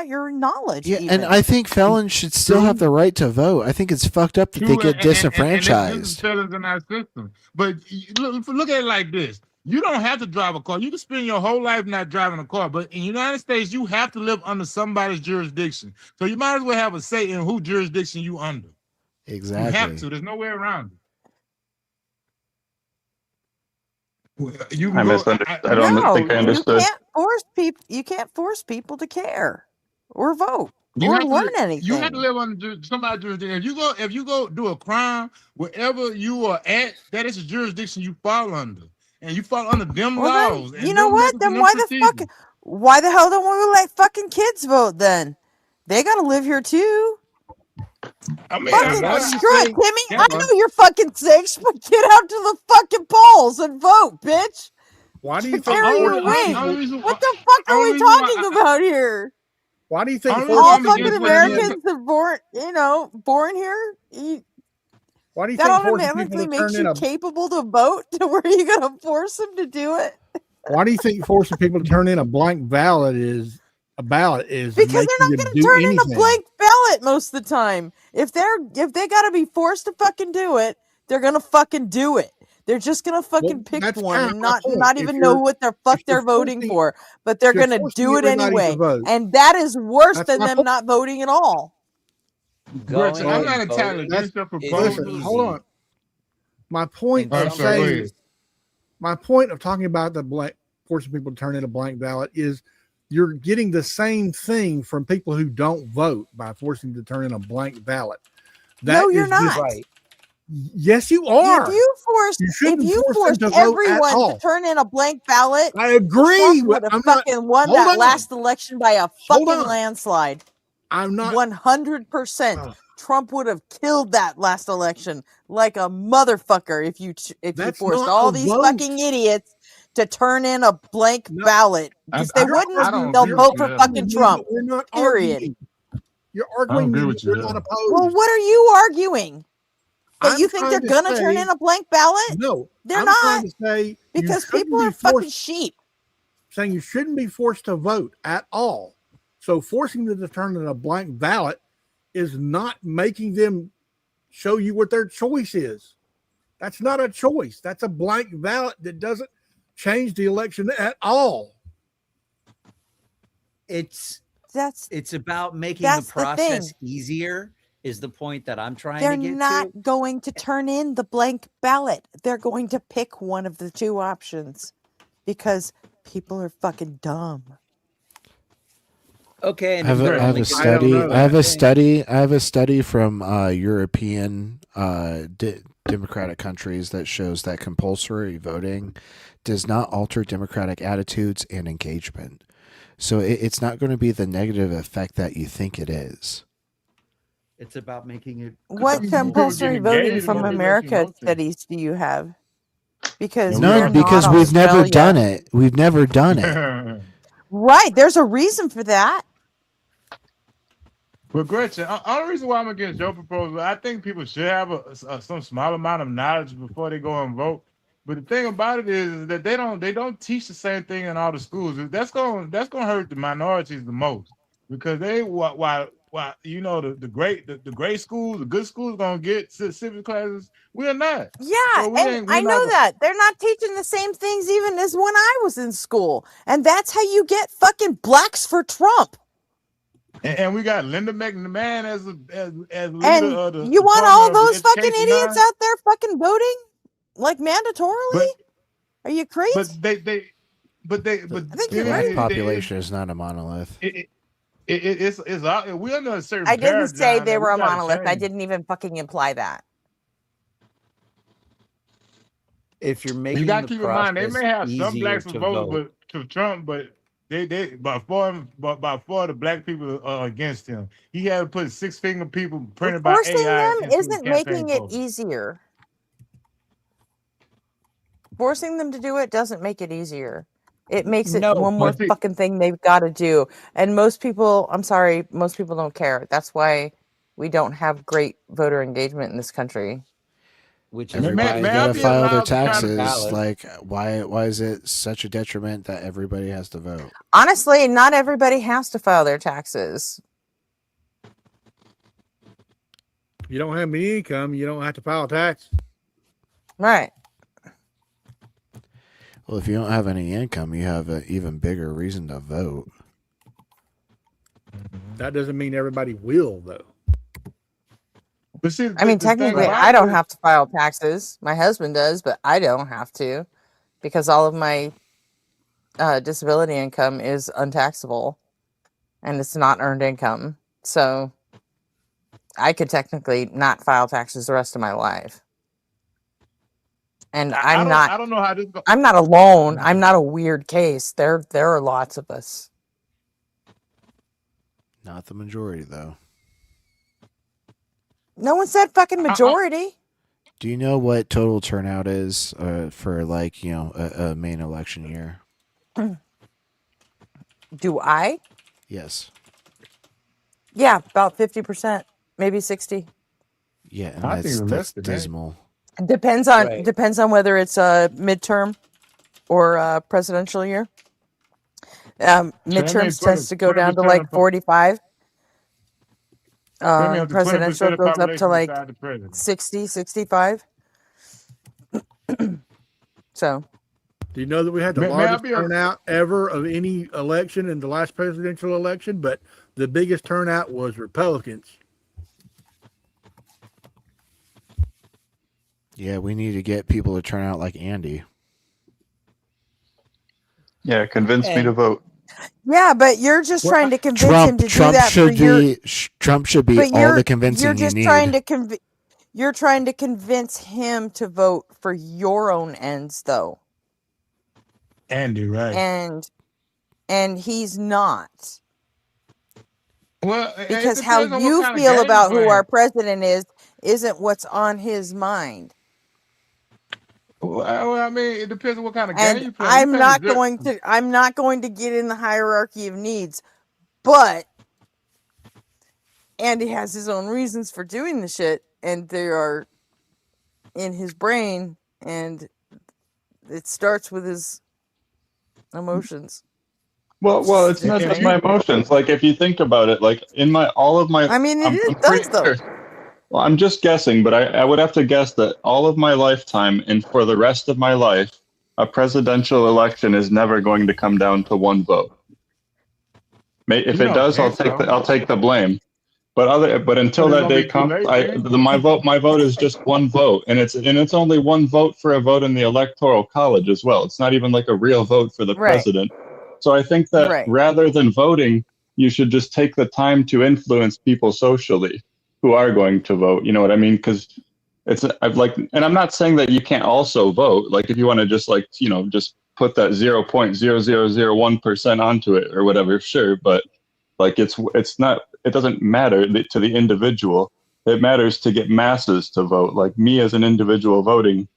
your knowledge. Yeah, and Even. I think felons should still have the right to vote. I think it's fucked up that they true, get and this is disenfranchised. felons in our system. But look at it like this: you don't have to drive a car. You can spend your whole life not driving a car. But in the United States, you have to live under somebody's jurisdiction. So you might as well have a say in who jurisdiction you under. Exactly. You have to. There's no way around it. You can I go. misunderstood. I don't think I understood. You can't force people to care or vote You or have learn to. anything. You have to live under somebody's jurisdiction. If you go do a crime wherever you are at, that is a jurisdiction you fall under, and you fall under them Well, laws. then, And you know them what? laws Then and them why the procedures. fuck? Why the hell don't we let fucking kids vote? Then they got to live here too. I mean, Fucking why do you screw it, say- Timmy. Yeah, I know you're fucking sick, but get out to the fucking polls and vote, bitch. Why do you think Carry your forcing weight? people- What the fuck are we reason why talking about here? Why do you think Only forcing All reason I'm fucking against what it is- Americans are born here. Why do you That think forcing people automatically to makes turn in you a capable to vote. To where you gonna force them to do it? Why do you think forcing people to turn in a blank ballot is Because making they're not them going to do turn anything? in a blank ballot most of the time. If they got to be forced to fucking do it, they're going to fucking do it. They're just going to fucking pick that's one kind and of my point. not If even you're- know what the if fuck you're they're voting forcing- for, but they're if you're going to forcing do it everybody to anyway. vote, And that is worse that's than my them point. not voting at all. Gretchen, I'm Going not and entirely voting against your is proposal. Listen, hold on. My point in of some sorry, go saying, ahead. my point of talking about the blank forcing people to turn in a blank ballot is you're getting the same thing from people who don't vote by forcing them to turn in a blank ballot. No, you're is just- not. Yes, you are. If you forced, You shouldn't if you force them forced to vote at everyone to all. turn in a blank ballot, I agree. Trump would have I'm not- fucking won hold that on. last election by a Hold fucking on. landslide. I'm not 100%. Trump would have killed that last election like a motherfucker if you That's forced not all a these vote. fucking idiots to turn in a blank ballot because they I wouldn't. don't They'll agree vote with for you, fucking Evan. Trump. We're not Period. arguing. You're I don't arguing agree that with you, you're not Evan. opposed. Well, what are you arguing? That I'm you think they're trying to gonna turn say- in a blank ballot? No, They're I'm not, trying to say because you shouldn't people be are fucking forced- sheep. saying you shouldn't be forced to vote at all. So forcing them to turn in a blank ballot is not making them show you what their choice is. That's not a choice. That's a blank ballot that doesn't change the election at all. It's That's about making that's the the process thing. easier is the point that I'm trying They're to get not to. going to turn in the blank ballot. They're going to pick one of the two options because people are fucking dumb. Okay, and I have if a, they're I have only a gonna study. do I have a one thing- study. I have a study from European democratic countries that shows that compulsory voting does not alter democratic attitudes and engagement. So it's not going to be the negative effect that you think it is. It's about making it. What People compulsory get voting engaged from when they let you America know things. studies do you have? Because None, we're because not we've never Australia. done it. We've never done it. Right. There's a reason for that. But Gretchen, only reason why I'm against your proposal, I think people should have some small amount of knowledge before they go and vote. But the thing about it is that they don't teach the same thing in all the schools. That's gonna hurt the minorities the most because they while you know the great schools, the good schools gonna get civics classes. We're not. Yeah, So we and ain't- we're I not know gonna- that. They're not teaching the same things even as when I was in school. And that's how you get fucking blacks for Trump. And we got Linda McMahon as leader And of the you want Department all of those fucking Education idiots now? out there fucking voting? Like mandatorily? Are you crazy? But I think you're The right. population is not a monolith. it's out. We under a certain I didn't say paradigm they that we were a gotta monolith. I change. didn't even fucking imply that. If you're You making gotta the keep in mind they process may have some easier blacks who to vote vote, but to Trump, but they by far the black people are against him. He had to put 6-finger people printed by Forcing AI them into his isn't campaign making it poster. easier. Forcing them to do it doesn't make it easier. It makes it no, one more But see, fucking thing they've got to do. And most people, I'm sorry, most people don't care. That's why we don't have great voter engagement in this country. which is may, why Everybody may they I gotta be put file their allowed to kind absentee of taxes. ballots. Like, why is it such a detriment that everybody has to vote? Honestly, not everybody has to file their taxes. You don't have any income, you don't have to file tax. Right. Well, if you don't have any income, you have an even bigger reason to vote. That doesn't mean everybody will, though. But see, I mean, the thing technically, about I it don't is, have to file taxes. My husband does, but I don't have to because all of my disability income is untaxable and it's not earned income. So I could technically not file taxes the rest of my life. And I don't know how this go. I'm not alone. I'm not a weird case. There are lots of us. Not the majority, though. No one said fucking majority. Do you know what total turnout is for, like, a main election year? Do I? Yes. Yeah, about 50%, maybe 60. Yeah, and I think it's less that's than that. dismal. Depends on whether it's a midterm or a presidential year. Midterms tends to go down to like 45. Presidential goes up to like 60, 65. So, Do you know that we had the May I largest be a- turnout ever of any election in the last presidential election? But the biggest turnout was Republicans. Yeah, we need to get people to turn out like Andy. Yeah, convince me to vote. yeah, but you're just trying to convince him to do Trump that for should your. be Trump should be But all the you're convincing just you need. trying to you're trying to convince him to vote for your own ends, though. Andy, right? And he's not. Well, Because how you feel about who our president is isn't what's on his mind. Well, I mean, it depends on what kind of game And you play. I'm not going to get in the hierarchy of needs, but Andy has his own reasons for doing the shit, and they are in his brain, and it starts with his emotions. Well, it's not just my emotions. Like, if you think about it, like all of my, I mean, I'm does though. sure. Well, I'm just guessing, but I would have to guess that all of my lifetime and for the rest of my life, a presidential election is never going to come down to one vote. If it does, I'll take the blame. But until that day comes, my vote is just one vote, and it's only one vote for a vote in the electoral college as well. It's not even like a real vote for the president. So I think that rather than voting, you should just take the time to influence people socially who are going to vote. You know what I mean? Because and I'm not saying that you can't also vote. Like, if you want to just just put that 0.0001% onto it or whatever, sure. But like, it doesn't matter to the individual. It matters to get masses to vote. Like, me as an individual voting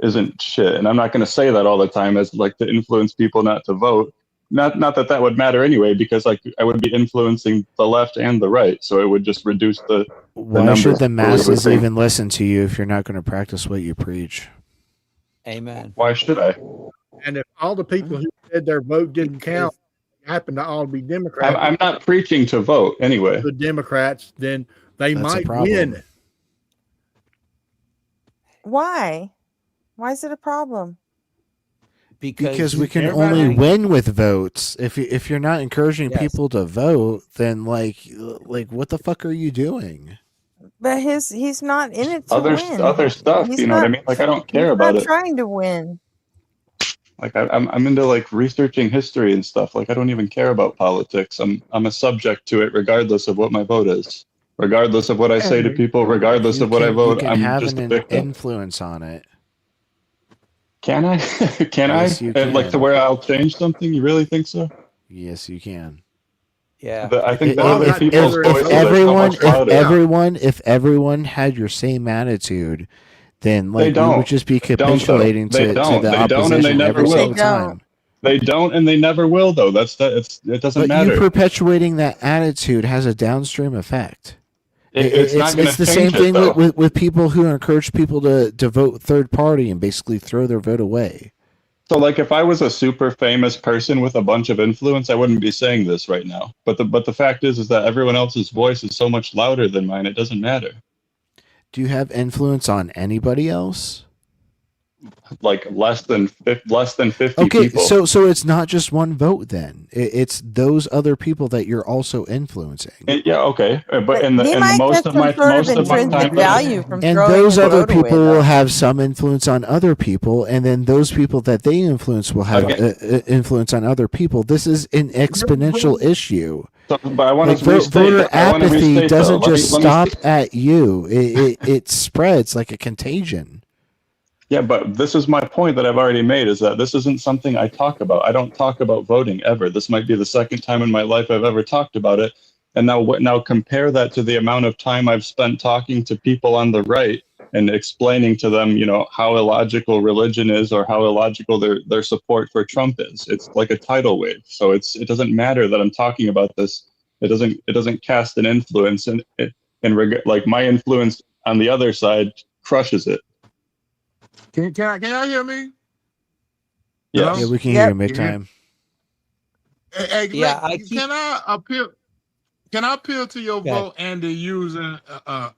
isn't shit. And I'm not going to say that all the time as like to influence people not to vote. Not that would matter anyway, because like I would be influencing the left and the right, so it would just reduce the Why numbers. should the masses even listen to you if you're not going to practice what you preach? Amen. Why should I? And if all the people who said their vote didn't count happen to all be Democrats, I'm not preaching to vote anyway. The Democrats, then they That's a might problem. win. Why? Why is it a problem? Because we can only win with votes. If you're not encouraging people to vote, then like what the fuck are you doing? But he's not in it to Other win. stuff, He's you know what I mean? Like, I don't care about not it. trying to win. Like I'm into like researching history and stuff. Like I don't even care about politics. I'm a subject to it regardless of what my vote is. Regardless of what I say to people, regardless of what I You vote, can I'm have just a an victim. influence on it. Can I? Can Yes, I? you Like to can. where I'll change something? You really think so? Yes, you can. Yeah. I think that Well, other not people's every voices vote. are so much louder. if everyone had your same attitude, then They like we would don't. just be They don't though. capitulating They to don't. the They don't, and they opposition never every will. single time. They don't, and they never will though. It doesn't But you matter. perpetuating that attitude has a downstream effect. It's not going It's to the same change it thing though. with people who encourage people to vote third party and basically throw their vote away. So like if I was a super famous person with a bunch of influence, I wouldn't be saying this right now. But the fact is that everyone else's voice is so much louder than mine. It doesn't matter. Do you have influence on anybody else? Like less than 50 Okay, people. so it's not just one vote then. It's those other people that you're also influencing. Yeah, okay. But in He the might most get of some my sort of most of my intrinsic time value from And throwing those his other vote away, people will though. have some influence on other people, and then those people that they influence will have influence on other people. This is an exponential issue. So, but I want Like to restate. voter I want to apathy restate though. doesn't just Let me stop at you; it spreads like a contagion. Yeah, but this is my point that I've already made is that this isn't something I talk about. I don't talk about voting ever. This might be the second time in my life I've ever talked about it. And now compare that to the amount of time I've spent talking to people on the right and explaining to them, how illogical religion is or how illogical their support for Trump is. It's like a tidal wave. So it doesn't matter that I'm talking about this. It doesn't cast an influence like my influence on the other side crushes it. Can y'all hear me? Yes. Yeah, we can hear you big time. Hey, Yeah, can I appeal? Can I appeal to your Go ahead. vote and to use a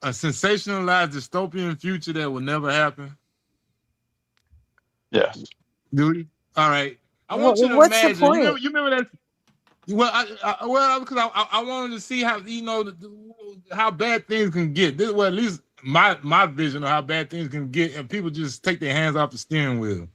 sensationalized dystopian future that will never happen? Yes. Do you? All right. I Well, want you to what's the imagine. point? You remember that? Well, because I wanted to see how how bad things can get. This at least my vision of how bad things can get, and people just take their hands off the steering wheel.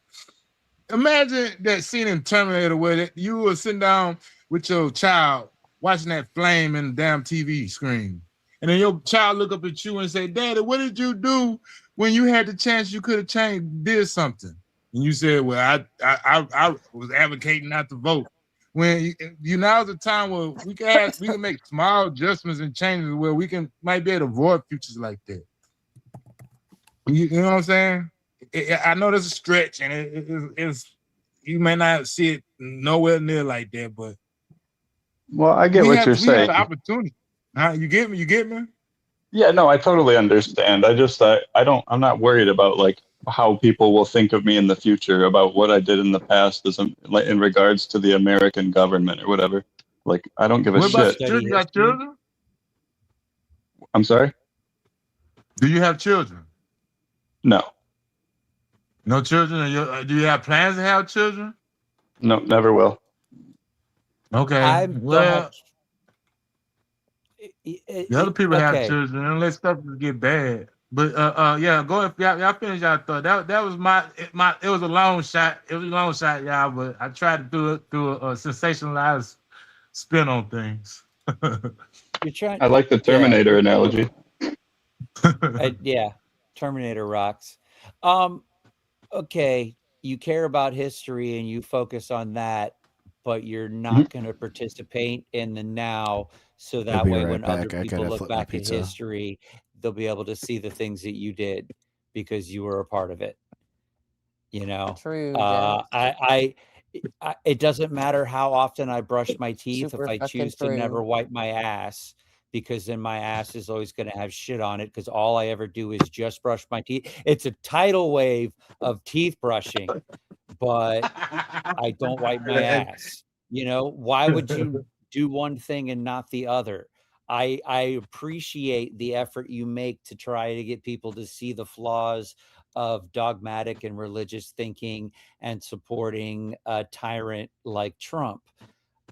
Imagine that scene in Terminator where you were sitting down with your child watching that flame in the damn TV screen, and then your child look up at you and say, "Daddy, what did you do when you had the chance? You could have did something." And you said, "Well, I was advocating not to vote." When now's the time where we can make small adjustments and changes where we might be able to avoid futures like that. You know what I'm saying? I know there's a stretch, and it's you may not see it nowhere near like that, but Well, I get what you're we have saying. the opportunity. You get me? You get me? Yeah, no, I totally understand. I'm not worried about like how people will think of me in the future about what I did in the past like in regards to the American government or whatever. Like I don't give a What about shit. children? You got children? I'm sorry? Do you have children? No. No children? Do you have plans to have children? No, never will. Okay. I Well, the other people have okay. children unless stuff get bad. But yeah, go ahead. Y'all finish y'all thought. That was my it was a long shot. It was a long shot, y'all, but I tried to do it through a sensationalized spin on things. You're trying. I like the Terminator analogy. Yeah, Terminator rocks. Okay, you care about history and you focus on that, but you're not going to participate in the now, so I'll that be way right when other back. I people gotta look flip my back at pizza. history, they'll be able to see the things that you did because you were a part of it. True, Jack. It doesn't matter how often I brush my teeth Super if I fucking choose to never true. wipe my ass, because then my ass is always going to have shit on it because all I ever do is just brush my teeth. It's a tidal wave of teeth brushing, but I don't wipe my ass. Why would you do one thing and not the other? I appreciate the effort you make to try to get people to see the flaws of dogmatic and religious thinking and supporting a tyrant like Trump.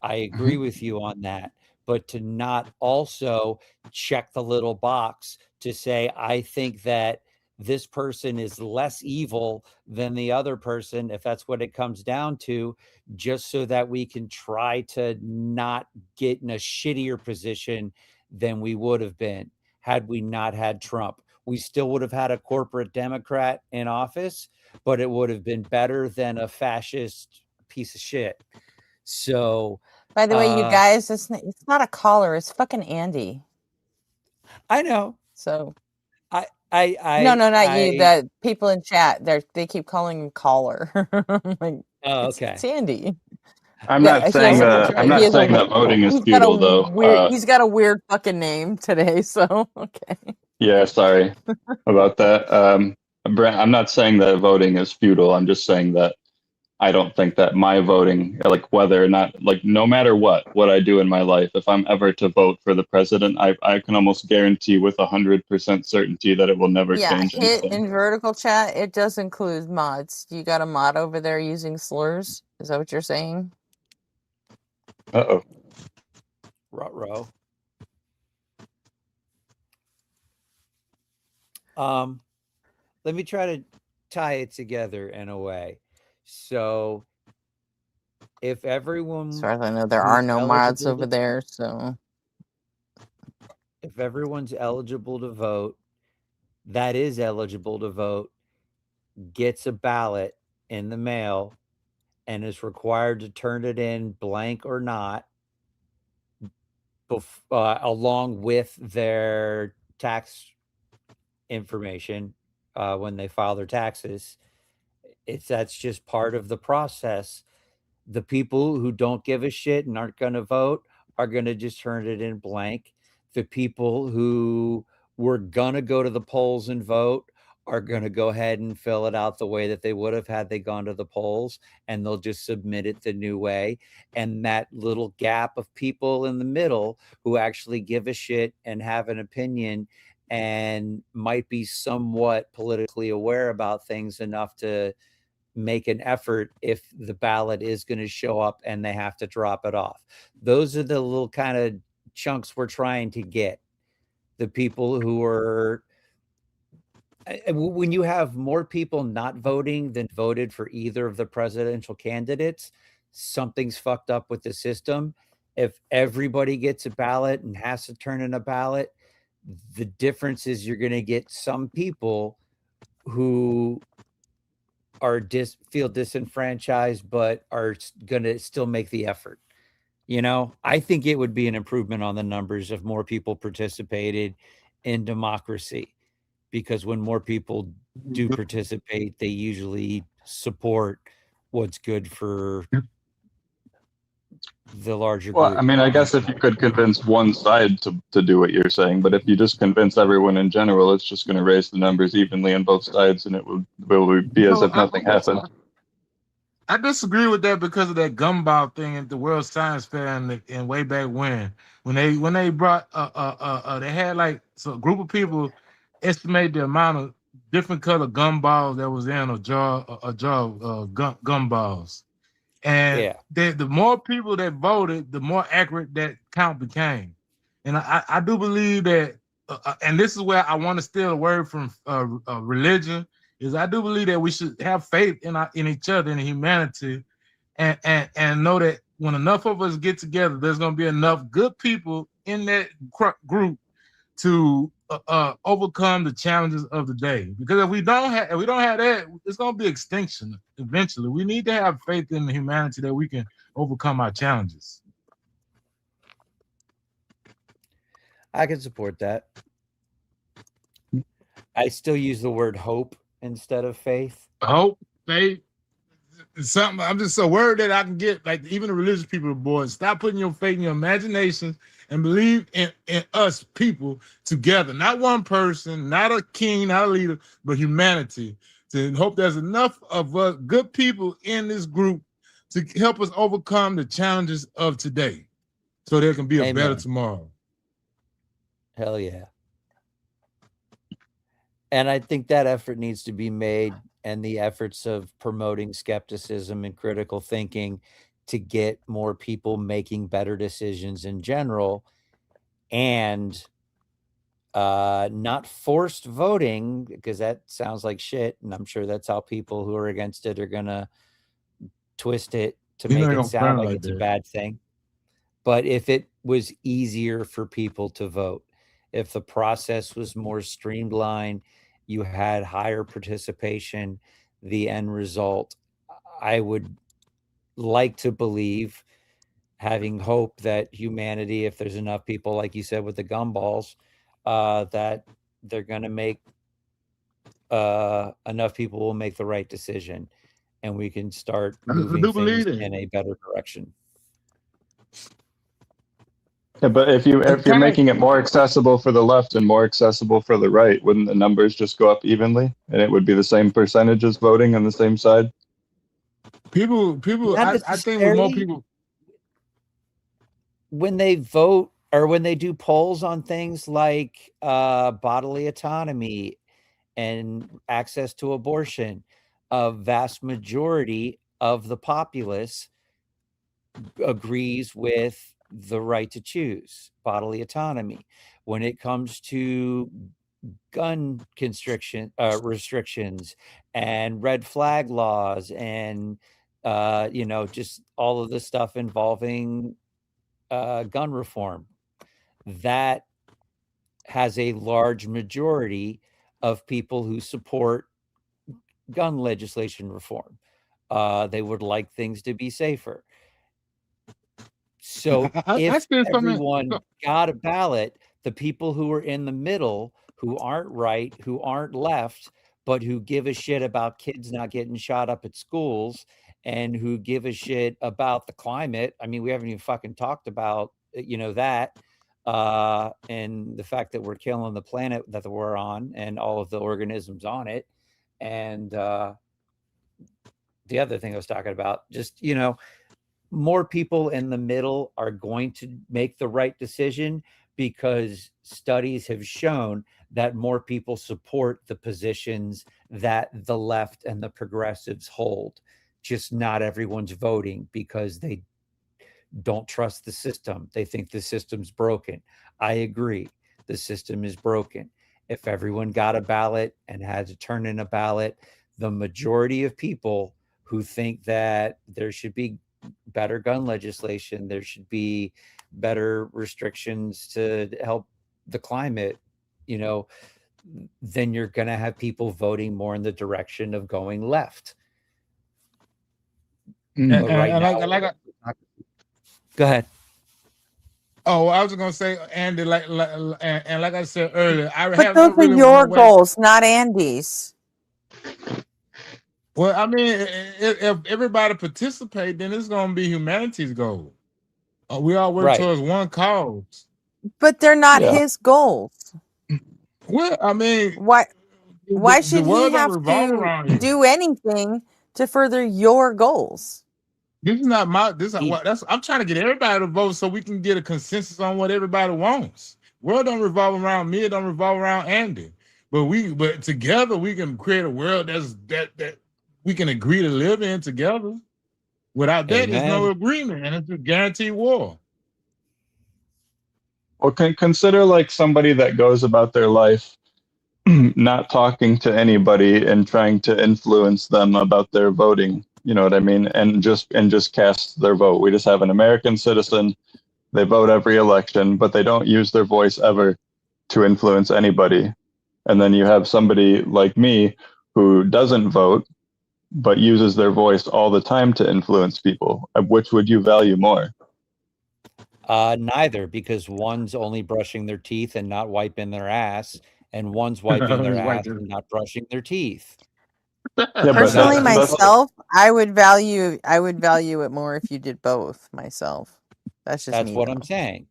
I agree with you on that. But to not also check the little box to say, I think that this person is less evil than the other person, if that's what it comes down to, just so that we can try to not get in a shittier position than we would have been had we not had Trump. We still would have had a corporate Democrat in office, but it would have been better than a fascist piece of shit. So, By the way, you guys, it's not a caller. It's fucking Andy. I know. So No, not you. The people in chat, they keep calling him caller. Like, oh, it's, okay. It's Andy. I'm not saying that. I'm not saying that voting is futile, though. He's got a weird fucking name today. So okay. Yeah, sorry about that. Brent, I'm not saying that voting is futile. I'm just saying that I don't think that my voting, like whether or not, like no matter what I do in my life, if I'm ever to vote for the president, I can almost guarantee with 100% certainty that it will never change Hit anything. in vertical chat. It does include mods. You got a mod over there using slurs? Is that what you're saying? Uh-oh. Ruh-roh. Let me try to tie it together in a way. So if everyone, as far as I know, there are no mods over there. So if everyone's eligible to vote, that is eligible to vote, gets a ballot in the mail and is required to turn it in blank or not, along with their tax information when they file their taxes. That's just part of the process. The people who don't give a shit and aren't going to vote are going to just turn it in blank. The people who were going to go to the polls and vote are going to go ahead and fill it out the way that they would have had they gone to the polls, and they'll just submit it the new way. And that little gap of people in the middle who actually give a shit and have an opinion and might be somewhat politically aware about things enough to make an effort if the ballot is going to show up and they have to drop it off. Those are the little kind of chunks we're trying to get. The people who are, when you have more people not voting than voted for either of the presidential candidates, something's fucked up with the system. If everybody gets a ballot and has to turn in a ballot, the difference is you're going to get some people who are feel disenfranchised, but are going to still make the effort. You know, I think it would be an improvement on the numbers if more people participated in democracy, because when more people do participate, they usually support what's good for the larger Well, group. I mean, I guess if you could convince one side to do what you're saying, but if you just convince everyone in general, it's just going to raise the numbers evenly on both sides, and it will be as if nothing happened. I disagree with that because of that gumball thing at the World Science Fair and way back when they brought they had like a group of people estimate the amount of different color gumballs that was in a jar of gumballs, and the more people that voted, the more accurate that count became. And I do believe that, and this is where I want to steal a word from religion. Is I do believe that we should have faith in each other, in humanity, and know that when enough of us get together, there's going to be enough good people in that group to overcome the challenges of the day. Because if we don't have that, it's going to be extinction eventually. We need to have faith in the humanity that we can overcome our challenges. I can support that. I still use the word hope instead of faith. Hope, faith, something. I'm just a word that I can get. Like even the religious people are bored. Stop putting your faith in your imagination and believe in us people together. Not one person, not a king, not a leader, but humanity. To hope there's enough of us good people in this group to help us overcome the challenges of today, so there can be a better tomorrow. Hell yeah. And I think that effort needs to be made, and the efforts of promoting skepticism and critical thinking to get more people making better decisions in general, and not forced voting, because that sounds like shit, and I'm sure that's how people who are against it are gonna twist it to You're make not it gonna sound front like like it's a that. bad thing. But if it was easier for people to vote, if the process was more streamlined, you had higher participation, the end result, I would like to believe, having hope that humanity, if there's enough people, like you said, with the gumballs, that they're going to make enough people will make the right decision, and we can start I moving do things believe that. in a better direction. Yeah, but if you're making it more accessible for the left and more accessible for the right, wouldn't the numbers just go up evenly, and it would be the same percentages voting on the same side? People, Not I think with more necessarily. people, When they vote or when they do polls on things like bodily autonomy and access to abortion, a vast majority of the populace agrees with the right to choose bodily autonomy. When it comes to gun restrictions and red flag laws and just all of the stuff involving gun reform, that has a large majority of people who support gun legislation reform. They would like things to be safer. So I if still everyone got a ballot, the people who are in the middle, who aren't right, who aren't left, but who give a shit about kids not getting shot up at schools and who give a shit about the climate. I mean, we haven't even fucking talked about, that, and the fact that we're killing the planet that we're on and all of the organisms on it. And the other thing I was talking about, just, more people in the middle are going to make the right decision because studies have shown that more people support the positions that the left and the progressives hold. Just not everyone's voting because they don't trust the system. They think the system's broken. I agree. The system is broken. If everyone got a ballot and had to turn in a ballot, the majority of people who think that there should be better gun legislation, there should be better restrictions to help the climate, then you're going to have people voting more in the direction of going left. But right now, go ahead. Oh, I was gonna say, Andy, and like I said earlier, I But have those no are really your no way. goals, not Andy's. Well, I mean, if everybody participate, then it's gonna be humanity's goal. We all work towards one cause. But they're not his goals. Well, I mean, Why the should he world don't have revolve to around you. do anything to further your goals? This is not my. I'm trying to get everybody to vote so we can get a consensus on what everybody wants. World don't revolve around me. It don't revolve around Andy. But together we can create a world that we can agree to live in together. Without that, there's no agreement, and it's a guaranteed war. Or consider like somebody that goes about their life not talking to anybody and trying to influence them about their voting. You know what I mean? And just cast their vote. We just have an American citizen. They vote every election, but they don't use their voice ever to influence anybody. And then you have somebody like me who doesn't vote, but uses their voice all the time to influence people. Which would you value more? Neither, because one's only brushing their teeth and not wiping their ass, and one's wiping their ass and not brushing their teeth. Personally, myself, I would value it more if you did both. Myself, that's just me. What I'm saying.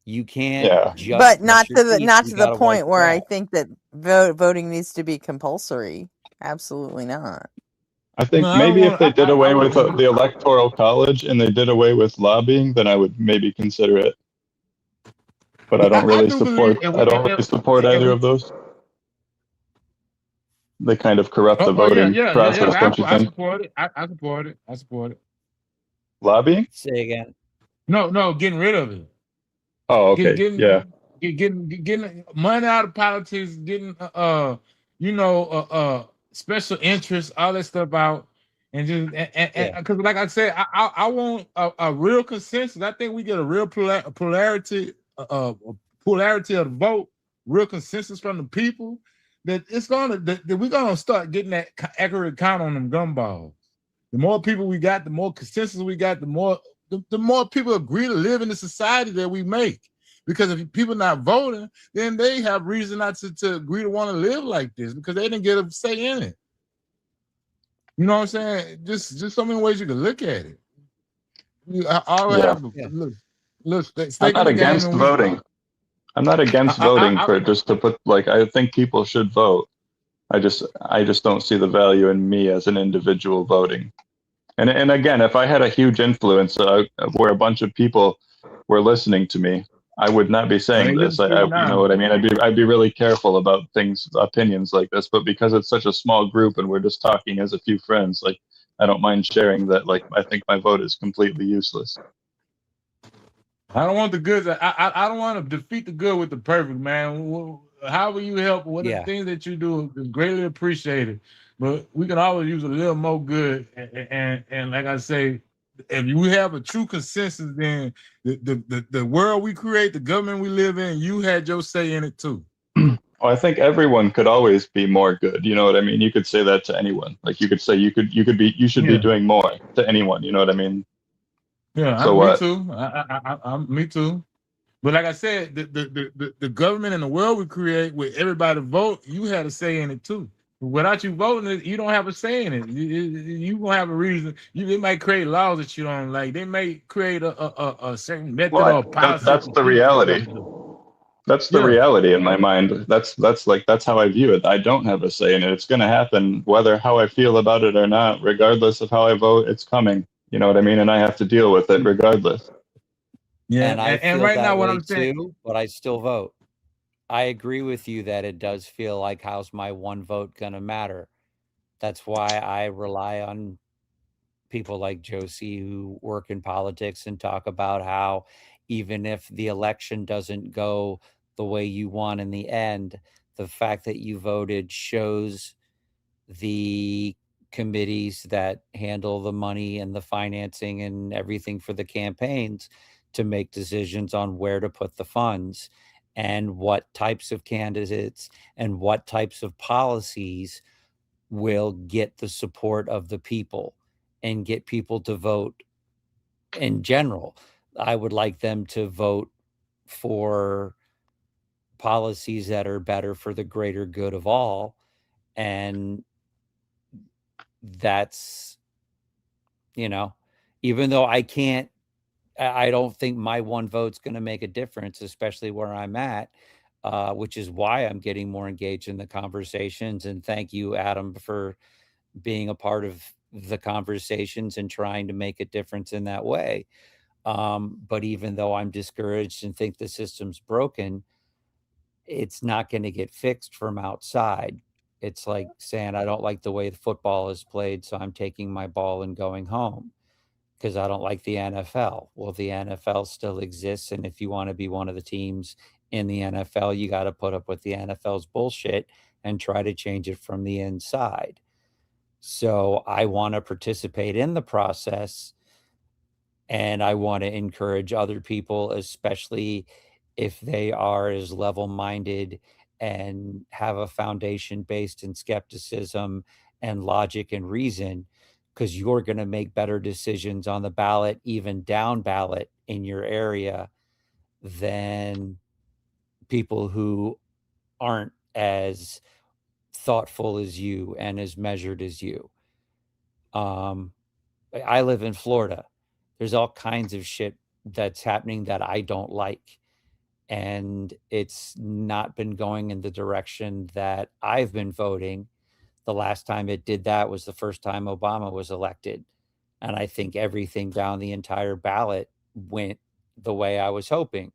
You can't just but not to the gotta point wipe where your I ass. think that voting needs to be compulsory. Absolutely not. I think maybe if they did away with the electoral college and they did away with lobbying, then I would maybe consider it. But I don't really support either of those. They kind of corrupt the voting process, don't you I think? support it. I support it. I support it. Lobbying? Say again. No, getting rid of it. Oh, okay. Yeah. getting money out of politics, getting special interests, all that stuff out, and just and because like I said, I want a real consensus. I think we get a real polarity of the vote, real consensus from the people that it's gonna that we're gonna start getting that accurate count on them gumballs. The more people we got, the more consensus we got, the more people agree to live in the society that we make. Because if people not voting, then they have reason not to agree to want to live like this because they didn't get a say in it. You know what I'm saying? Just so many ways you can look at it. I always have to look I'm stake in not the game against and voting. I'm not against voting for just to put like I think people should vote. I just don't see the value in me as an individual voting. And again, if I had a huge influence where a bunch of people were listening to me, I would not be saying this. You know what I mean? I'd be really careful about opinions like this. But because it's such a small group and we're just talking as a few friends, like I don't mind sharing that. Like I think my vote is completely useless. I don't want the good. I don't want to defeat the good with the perfect, man. However you help, what the things that you do is greatly appreciated. But we can always use a little more good. And like I say, if you have a true consensus, then the world we create, the government we live in, you had your say in it too. Well, I think everyone could always be more good. You know what I mean? You could say that to anyone. Like you could say you should be doing more to anyone. You know what I mean? Yeah, So me what? too. Me too. But like I said, the government and the world we create with everybody vote, you had a say in it too. Without you voting, you don't have a say in it. You gonna have a reason. They might create laws that you don't like. They may create a certain method or policy. That's the reality. That's the reality in my mind. That's how I view it. I don't have a say in it. It's going to happen whether how I feel about it or not, regardless of how I vote. It's coming. You know what I mean? And I have to deal with it regardless. Yeah, and I feel right that now what way I'm saying, too, but I still vote. I agree with you that it does feel like how's my one vote gonna matter. That's why I rely on people like Josie who work in politics and talk about how even if the election doesn't go the way you want in the end, the fact that you voted shows the committees that handle the money and the financing and everything for the campaigns to make decisions on where to put the funds and what types of candidates and what types of policies will get the support of the people and get people to vote in general. I would like them to vote for policies that are better for the greater good of all. And that's, even though I don't think my one vote's going to make a difference, especially where I'm at, which is why I'm getting more engaged in the conversations. And thank you, Adam, for being a part of the conversations and trying to make a difference in that way. But even though I'm discouraged and think the system's broken, it's not going to get fixed from outside. It's like saying, I don't like the way the football is played, so I'm taking my ball and going home because I don't like the NFL. Well, the NFL still exists. And if you want to be one of the teams in the NFL, you got to put up with the NFL's bullshit and try to change it from the inside. So I want to participate in the process, and I want to encourage other people, especially if they are as level-minded and have a foundation based in skepticism and logic and reason, because you're going to make better decisions on the ballot, even down ballot in your area, than people who aren't as thoughtful as you and as measured as you. I live in Florida. There's all kinds of shit that's happening that I don't like. And it's not been going in the direction that I've been voting. The last time it did that was the first time Obama was elected. And I think everything down the entire ballot went the way I was hoping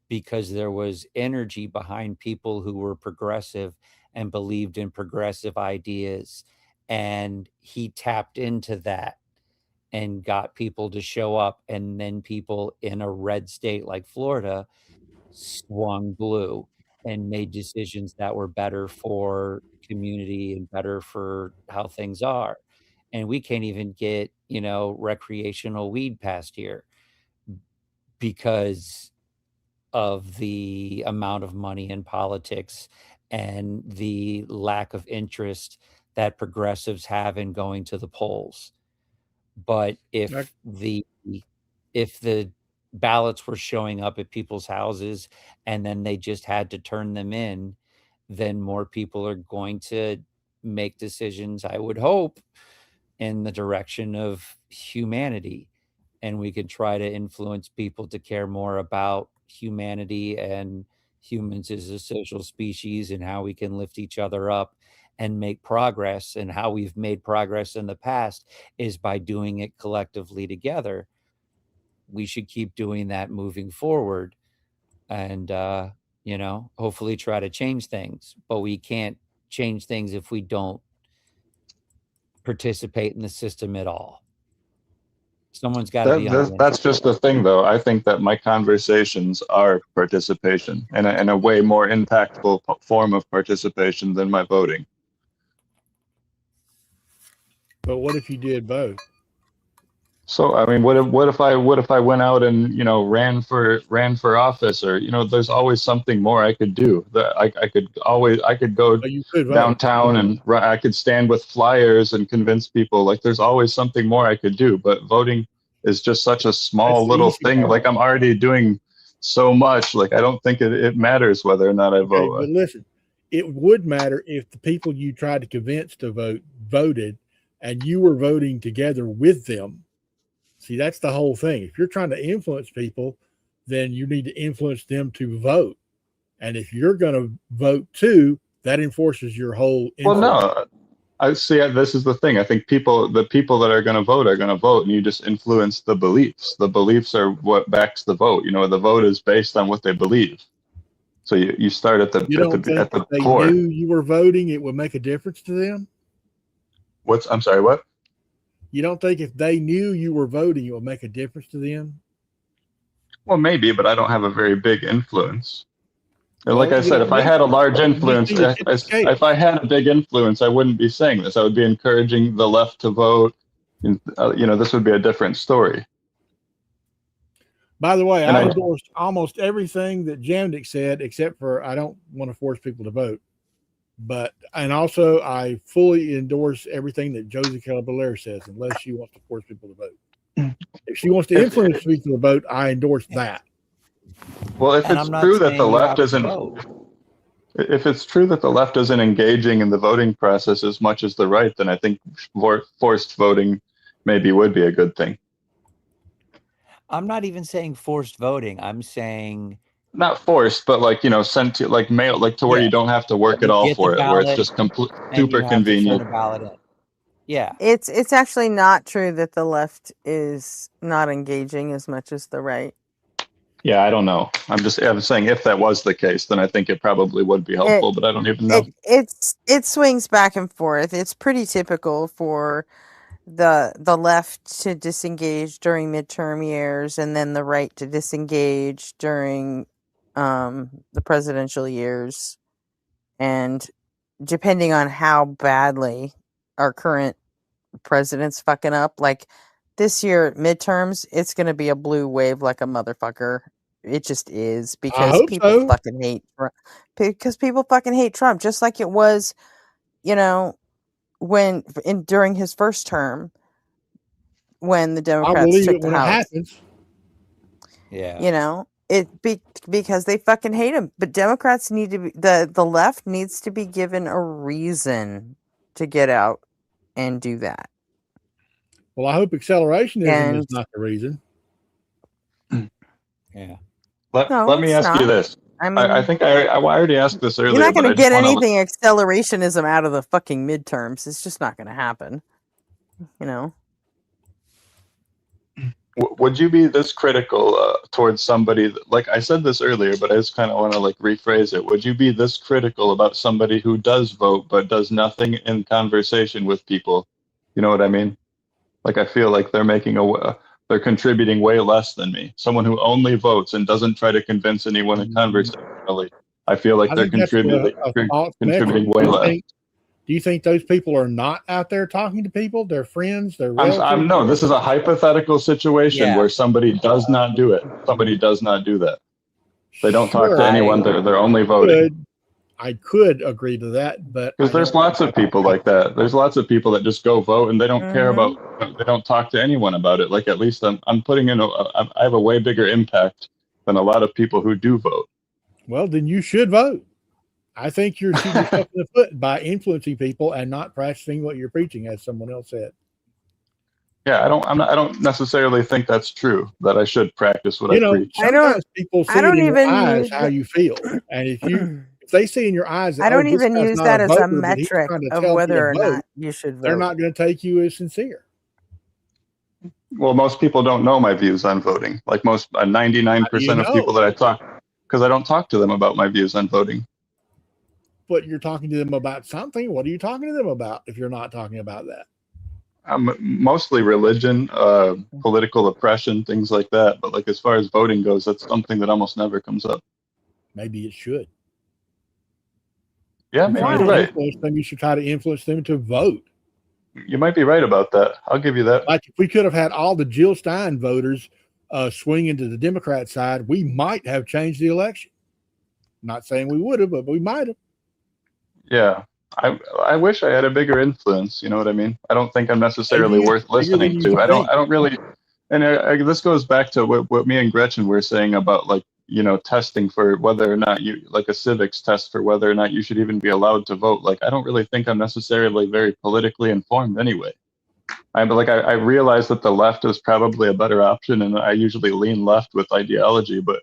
because there was energy behind people who were progressive and believed in progressive ideas. And he tapped into that and got people to show up. And then people in a red state like Florida swung blue and made decisions that were better for community and better for how things are. And we can't even get, recreational weed passed here because of the amount of money in politics and the lack of interest that progressives have in going to the polls. But if the ballots were showing up at people's houses and then they just had to turn them in, then more people are going to make decisions, I would hope, in the direction of humanity. And we could try to influence people to care more about humanity and humans as a social species and how we can lift each other up and make progress. And how we've made progress in the past is by doing it collectively together. We should keep doing that moving forward and, hopefully try to change things. But we can't change things if we don't participate in the system at all. Someone's got to be on the That's just the thing, though. I think that my conversations are participation and a way more impactful form of participation than my voting. But what if you did both? So I mean, what if I went out and ran for office, or there's always something more I could do. That I could go you could vote downtown and I could stand with flyers and convince people. Like there's always something more I could do. But voting is just such a small That's the little easy thing. part. Like I'm already doing so much. Like I don't think it matters whether or not I Okay, vote. but listen, it would matter if the people you tried to convince to vote voted, and you were voting together with them. See, that's the whole thing. If you're trying to influence people, then you need to influence them to vote. And if you're going to vote too, that enforces your whole influence. Well, no, I see. This is the thing. I think the people that are going to vote, and you just influence the beliefs. The beliefs are what backs the vote. The vote is based on what they believe. So you start at the You don't think at the if they core. knew you were voting, it would make a difference to them? I'm sorry, what? You don't think if they knew you were voting, it would make a difference to them? Well, maybe, but I don't have a very big influence. And Well, like I you said, don't if I need had a to. large You just influence, need to tip the scale. if I had a big influence, I wouldn't be saying this. I would be encouraging the left to vote. This would be a different story. By the way, And I I- endorsed almost everything that Jamdick said, except for I don't want to force people to vote. And also I fully endorse everything that Josie Caballero says, unless she wants to force people to vote. If she wants to influence people to vote, I endorse that. Well, if And it's I'm not true that the saying you left have to isn't, vote. if it's true that the left isn't engaging in the voting process as much as the right, then I think forced voting maybe would be a good thing. I'm not even saying forced voting. I'm saying Not forced, but sent to mail, to where Yeah. you don't have to work you at all get the for it, where it's ballot just and you super have to convenient. turn a ballot in. Yeah. It's actually not true that the left is not engaging as much as the right. Yeah, I don't know. I'm saying if that was the case, then I think it probably would be helpful, but I don't even know. It swings back and forth. It's pretty typical for the left to disengage during midterm years and then the right to disengage during the presidential years. And depending on how badly our current president's fucking up, like this year midterms, it's going to be a blue wave like a motherfucker. It just is, because hope people so. fucking hate Trump. Because people fucking hate Trump, just like it was, during his first term, when the I'll Democrats believe took it the when it House. happens. Yeah. Because they fucking hate him. But Democrats need to be, the left needs to be given a reason to get out and do that. Well, I hope accelerationism is And not the reason. Yeah. Let me ask you this. I mean, I think I already asked this earlier. you're not going but to I just get wanna- anything accelerationism out of the fucking midterms. It's just not going to happen. Would you be this critical towards somebody like I said this earlier, but I just kind of want to rephrase it. Would you be this critical about somebody who does vote but does nothing in conversation with people? You know what I mean? I feel like they're making they're contributing way less than me. Someone who only votes and doesn't try to convince anyone in conversationally, I feel like I they're think that's a false contributing metric. way less. Do you think those people are not out there talking to people, their friends, their relatives? No, this is a hypothetical situation Yeah. where somebody does not do it. Somebody does not do that. They don't talk Sure, to anyone. They're only voting. I could agree to that, but Because there's lots of people like that. There's lots of people that just go vote and they don't care about. They don't talk to anyone about it. Like, at least I'm putting in. I have a way bigger impact than a lot of people who do vote. Well, then you should vote. I think you're shooting yourself in the foot by influencing people and not practicing what you're preaching, as someone else said. Yeah, I don't necessarily think that's true. That I should practice what I preach. Sometimes people see it in your eyes how you feel, and if they see in your eyes that I don't this even guy's use not that as a voter, but he's metric trying to of tell me whether to or vote, not you should they're vote. not going to take you as sincere. Well, most people don't know my views on voting. Like 99% of people that I talk, because I don't talk to them about my views on voting. But you're talking to them about something. What are you talking to them about if you're not talking about that? Mostly religion, political oppression, things like that. But like as far as voting goes, that's something that almost never comes up. Maybe it should. Yeah, maybe you're right. Influence them, you should try to influence them to vote. You might be right about that. I'll give you that. Like if we could have had all the Jill Stein voters swinging to the Democrat side, we might have changed the election. Not saying we would have, but we might have. Yeah. I wish I had a bigger influence. You know what I mean? I don't think I'm necessarily worth listening to. I don't really. And this goes back to what me and Gretchen were saying about, like, you know, testing for whether or not you, like a civics test for whether or not you should even be allowed to vote. Like, I don't really think I'm necessarily very politically informed anyway. I realize that the left is probably a better option, and I usually lean left with ideology, but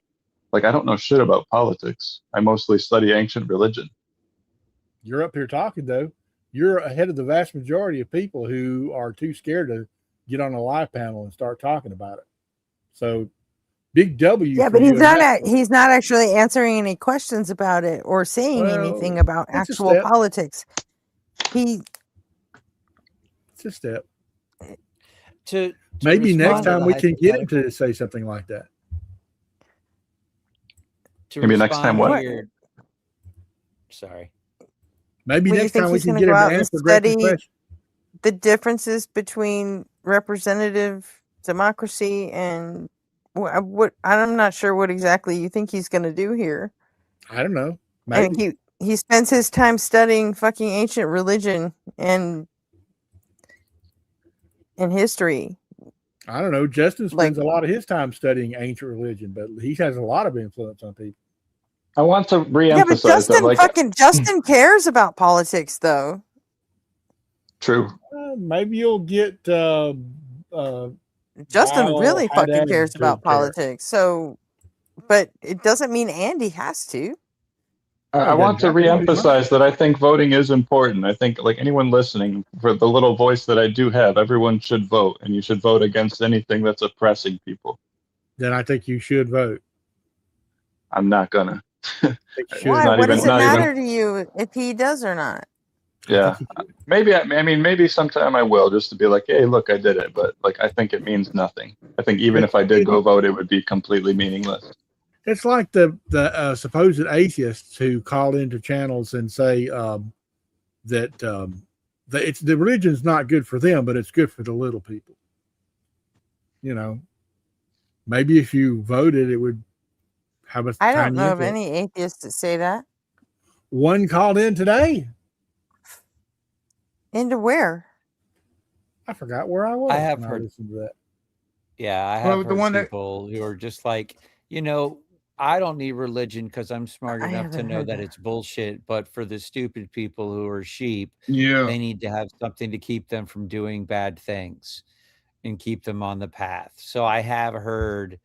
like, I don't know shit about politics. I mostly study ancient religion. You're up here talking, though. You're ahead of the vast majority of people who are too scared to get on a live panel and start talking about it. So, big W. Yeah, but he's not actually answering any questions about it or saying anything about actual politics. It's a step. To maybe next respond to time the we can get him hypothetical- to say something like that. to Maybe next time respond what? to your- Sorry. Maybe Well, you next think time we he's can gonna get go him out to and answer Gretchen's study question. the differences between representative democracy and what I'm not sure what exactly you think he's going to do here. I don't know. I Maybe. mean, he spends his time studying fucking ancient religion and history. I don't know. Justin spends a lot of his time studying ancient religion, but he has a lot of influence on people. I want to Yeah, but reemphasize that, Justin cares about politics, though. True. Maybe you'll get Justin Lyle really fucking Haddad cares to about care. politics. So, but it doesn't mean Andy has to. I want to reemphasize that I think voting is important. I think, like, anyone listening, for the little voice that I do have, everyone should vote, and you should vote against anything that's oppressing people. Then I think you should vote. I'm not gonna. Why? Not What even- does it not even- matter to you if he does or not? Yeah, maybe. I mean, maybe sometime I will, just to be like, hey, look, I did it. But like, I think it means nothing. I think even if I did go vote, it would be completely meaningless. It's like the supposed atheists who call into channels and say that the religion's not good for them, but it's good for the little people. You know, maybe if you voted, it would have a I don't tiny know of influence. any atheists that say that. One called in today. Into where? I forgot where I was. I have when heard- listened to that. Yeah, I Well, have the heard one that- people who are just like, you know, I don't need religion because I'm smart I enough to haven't know heard that that. it's bullshit. But for the stupid people who are sheep, Yeah. they need to have something to keep them from doing bad things and keep them on the path. So I have heard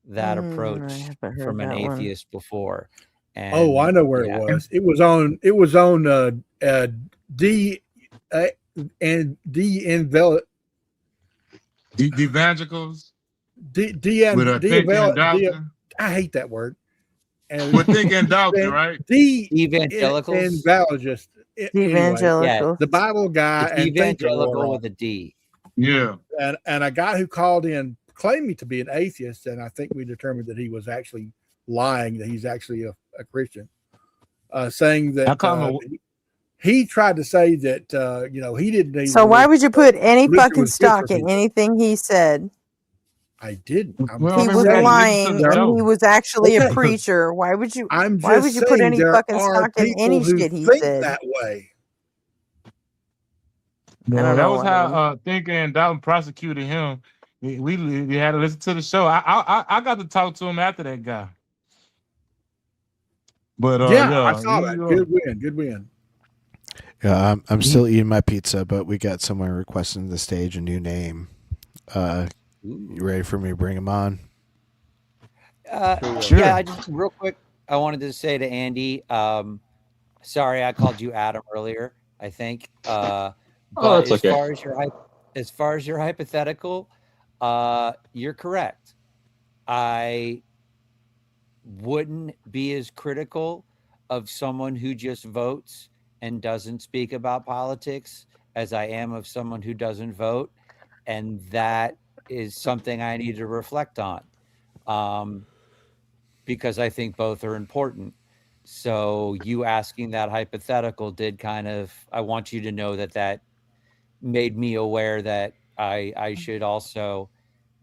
that I approach haven't heard from an that one. atheist before. And Oh, I know where yeah. it was. It was on D and D Invel The evangelicals D with a thinking doctrine. I hate that word. And With thinking doctrine, right? D Evangelicals? Evangelist. Evangelicals. The Bible guy It's and thinker evangelical were with a D. Yeah. and a guy who called in claiming to be an atheist, and I think we determined that he was actually lying, that he's actually a Christian, saying that he tried to say that he didn't even. So why would you put any religion fucking was good for stock in people. anything he said? I didn't. He was lying, and he was actually a preacher. Why would you? I'm Why would just you put saying any there fucking are stock in people any who shit he think said? that way. No, don't that know, was I how mean- Thinker and Dalton prosecuted him. We had to listen to the show. I got to talk to him after that guy. But I saw that. Good win. Yeah, I'm still eating my pizza, but we got someone requesting the stage a new name. You ready for me to bring him on? Sure. Yeah, I just real quick, I wanted to say to Andy, sorry I called you Adam earlier, I think. But that's okay. As far as your hypothetical, you're correct. I wouldn't be as critical of someone who just votes and doesn't speak about politics as I am of someone who doesn't vote. And that is something I need to reflect on, because I think both are important. So you asking that hypothetical did kind of, I want you to know that made me aware that I should also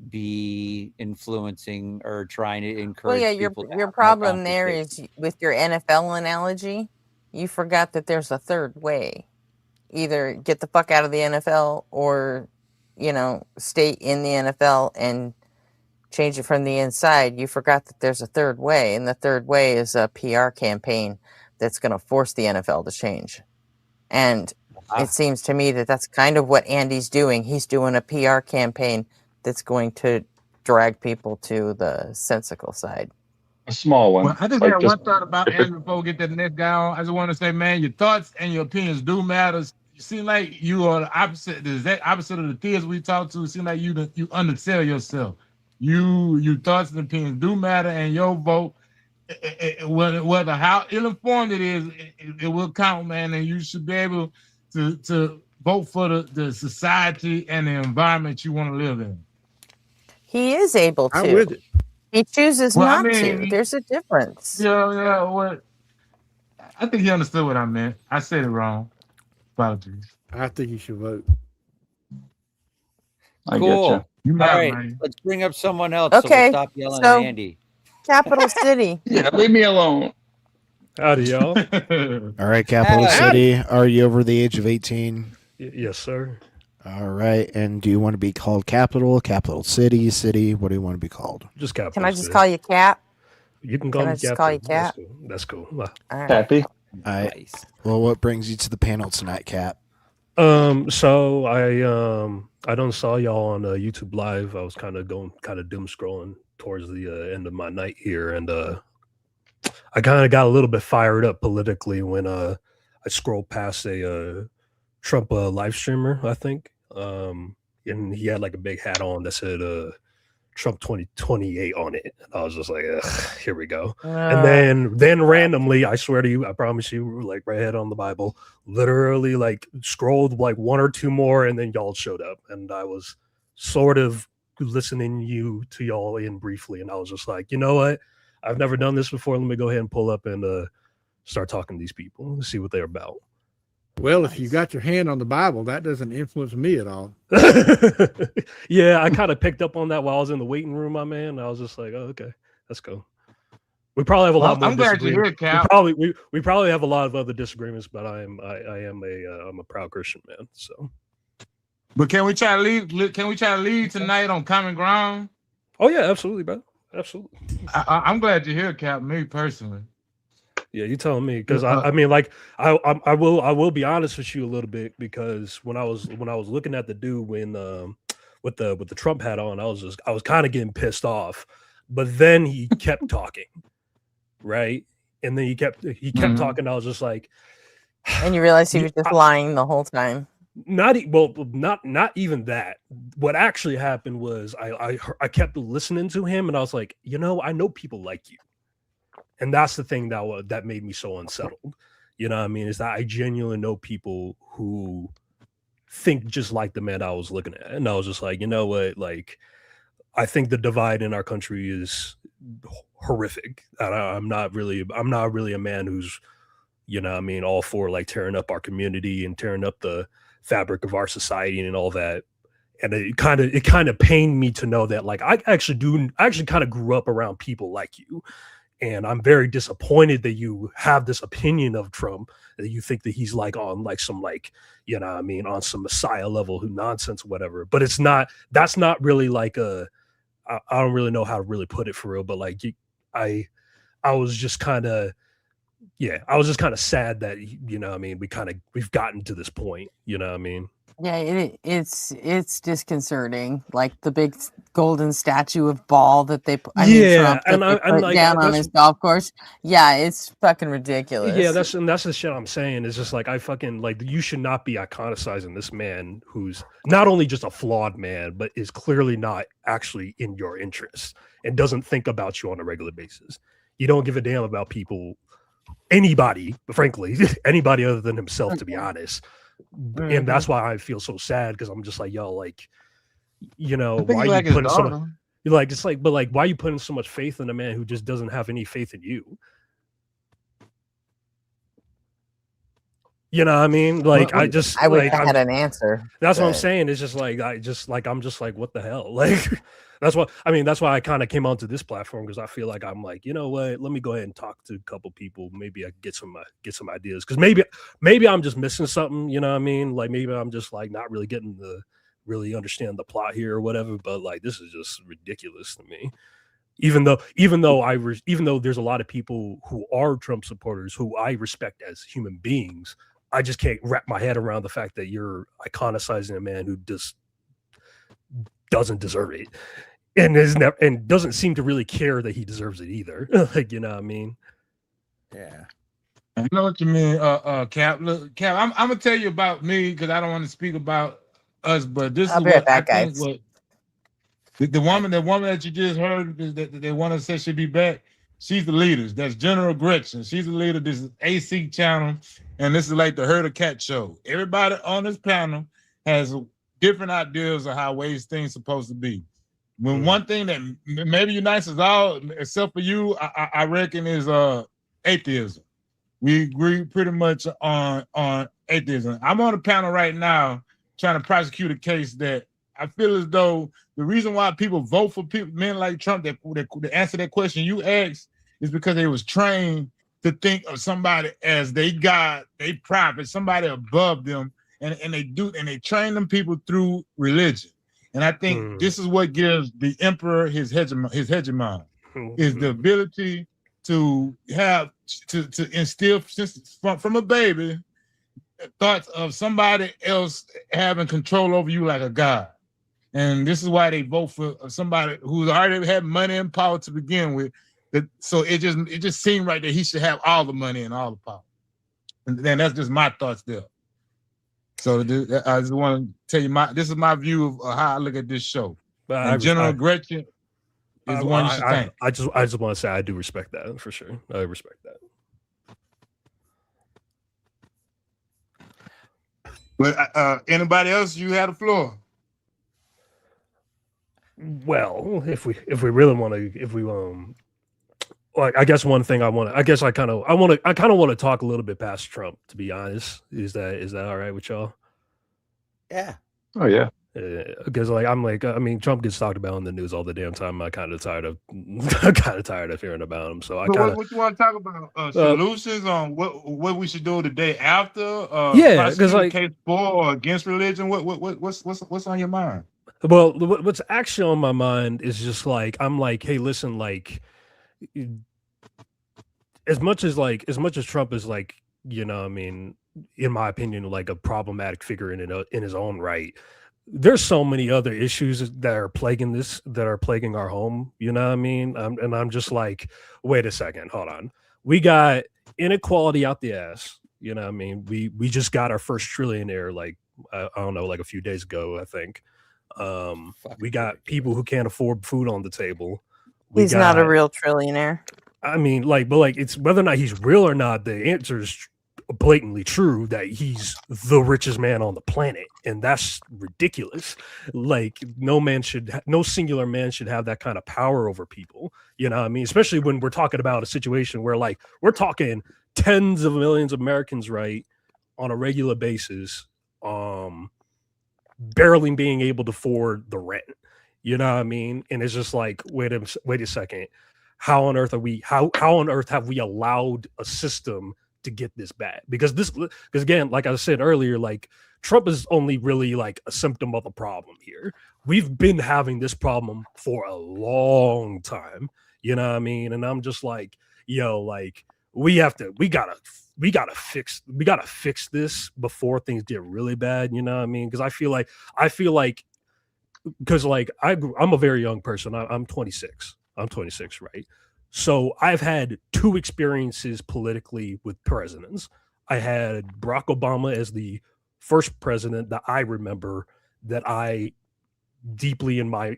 be influencing or trying to encourage Well, yeah, people to have your more problem there conversation. is with your NFL analogy. You forgot that there's a third way. Either get the fuck out of the NFL, or stay in the NFL and change it from the inside. You forgot that there's a third way, and the third way is a PR campaign that's going to force the NFL to change. And it seems to me that that's kind of what Andy's doing. He's doing a PR campaign that's going to drag people to the sensical side. A small one. Well, I just Like had just one thought about Andrew before we get that next guy on. I just want to say, man, your thoughts and your opinions do matter. You seem like you are the opposite, the exact opposite of the theorists we talk to. It seems like you undersell yourself. Your thoughts and opinions do matter, and your vote, whether how ill-informed it is, it will count, man. And you should be able to vote for the society and the environment you want to live in. He is able to. I'm with it. He chooses Well, I not mean, to. There's a difference. Yeah. What? I think he understood what I meant. I said it wrong. Apologies. I think you should vote. I Cool. You All got it, right, man. let's bring up someone else. So Okay, we'll stop yelling so- at Andy. Capital City. Yeah, leave me alone. Howdy, y'all. All right, Capital Adam. City, are you over the age of 18? Yes, sir. All right, and do you want to be called Capital City? What do you want to be called? Just Capital Can I just City. call you Cap? You can call Can me I just Captain. call you Cap? That's cool. All right. Happy. All right. Well, what brings you to the panel tonight, Cap? So I don't saw y'all on YouTube Live. I was kind of doom scrolling towards the end of my night here, and I kind of got a little bit fired up politically when I scrolled past a Trump live streamer, I think, and he had like a big hat on that said Trump 2028 on it. And I was just like, ugh, here we go. And then randomly, I swear to you, I promise you, like right ahead on the Bible, literally like scrolled like one or two more, and then y'all showed up, and I was sort of listening to y'all in briefly, and I was just like, you know what? I've never done this before. Let me go ahead and pull up and start talking to these people and see what they're about. Well, if you got your hand on the Bible, that doesn't influence me at all. Yeah, I kind of picked up on that while I was in the waiting room, my man. I was just like, oh, okay, let's go. We probably have a lot more I'm glad you're here, disagreements. Cap. We probably have a lot of other disagreements, but I'm a proud Christian man. So, But can we try to leave? Can we try to leave tonight on common ground? oh yeah, absolutely, bro, absolutely. I'm glad you're here, Cap. Me personally. Yeah, you telling me, because I mean, like I will be honest with you a little bit, because when I was looking at the dude when with the Trump hat on, I was kind of getting pissed off, but then he kept talking, right, and then he kept talking. I was just like, And you realize he was just lying the whole time. not even that. What actually happened was I kept listening to him, and I was like, I know people like you. And that's the thing that made me so unsettled. You know what I mean? Is that I genuinely know people who think just like the man I was looking at. And I was just like, you know what? Like, I think the divide in our country is horrific. And I'm not really a man who's, all for like tearing up our community and tearing up the fabric of our society and all that. And it kind of pained me to know that like I actually kind of grew up around people like you. And I'm very disappointed that you have this opinion of Trump, that you think that he's like on like some like, on some Messiah level nonsense or whatever. But that's not really like I don't really know how to really put it for real, but like I was just kind of sad that we've gotten to this point, Yeah, it's disconcerting. Like the big golden statue of Ball that they put Yeah, and put down on his golf course. Yeah, it's fucking ridiculous. Yeah, that's the shit I'm saying. It's just like I fucking like you should not be iconicizing this man who's not only just a flawed man, but is clearly not actually in your interest and doesn't think about you on a regular basis. You don't give a damn about people, anybody, frankly, anybody other than himself, to be honest. And that's why I feel so sad, because I'm just like, yo, like, why are you putting so much, you're like, it's like, but like, why are you putting so much faith in a man who just doesn't have any faith in you? You know what I mean? Like, I wish I had an answer. That's what I'm saying. It's just like, I'm just like, what the hell? Like, that's why I kind of came onto this platform, because I feel like I'm like, you know what? Let me go ahead and talk to a couple people. Maybe I get some ideas, because maybe I'm just missing something. You know what I mean? Like maybe I'm just like not really getting really understand the plot here or whatever. But like this is just ridiculous to me. Even though there's a lot of people who are Trump supporters who I respect as human beings, I just can't wrap my head around the fact that you're iconicizing a man who just doesn't deserve it. And doesn't seem to really care that he deserves it either. Like, you know what I mean? Yeah. I know what you mean, Cap. Look, Cap, I'm gonna tell you about me, because I don't want to speak about us, but this is what I think. What the woman that you just heard that they want to say should be back. She's the leader. That's General Gretchen. She's the leader. This is AC channel, and this is like the Herd of Cat show. Everybody on this panel has different ideas of how ways things supposed to be. When one thing that maybe unites us all, except for you, I reckon, is atheism. We agree pretty much on atheism. I'm on a panel right now trying to prosecute a case that I feel as though the reason why people vote for men like Trump that answer that question you asked is because they was trained to think of somebody as they God, they prophet, somebody above them, and they train them people through religion. And I think this is what gives the emperor his hegemon is the ability to have to instill from a baby thoughts of somebody else having control over you like a god. And this is why they vote for somebody who's already had money and power to begin with. So it just seemed right that he should have all the money and all the power. And then that's just my thoughts there. So I just want to tell you this is my view of how I look at this show. And General Gretchen is the one you should thank. I just want to say I do respect that for sure. I respect that. But anybody else, you had the floor. Well, if we really want to, like, I guess one thing I kind of want to talk a little bit past Trump, to be honest. Is that all right with y'all? Yeah. Oh yeah. Because Trump gets talked about in the news all the damn time. I'm kind of tired of hearing about him. So what you want to talk about? Solutions on what we should do the day after? Yeah, because like case for or against religion. What's on your mind? Well, what's actually on my mind is just like I'm like, hey, listen, like as much as Trump is like, you know, I mean, in my opinion, like a problematic figure in his own right, there's so many other issues that are plaguing our home. You know what I mean? I'm just like, wait a second, hold on. We got inequality out the ass. You know what I mean? We just got our first trillionaire, like I don't know, like a few days ago, I think. We got people who can't afford food on the table. He's not a real trillionaire. I mean, but it's whether or not he's real or not, the answer is blatantly true that he's the richest man on the planet, and that's ridiculous. Like no singular man should have that kind of power over people. You know what I mean? Especially when we're talking about a situation where like we're talking tens of millions of Americans, right, on a regular basis, barely being able to afford the rent. You know what I mean? And it's just like, wait a second. How on earth have we allowed a system to get this bad? Because again, like I said earlier, like Trump is only really like a symptom of the problem here. We've been having this problem for a long time. You know what I mean? And I'm just like, yo, like we gotta fix this before things get really bad. You know what I mean? Because I feel like because like I'm a very young person. I'm 26. I'm 26, right? So I've had two experiences politically with presidents. I had Barack Obama as the first president that I remember that I deeply in my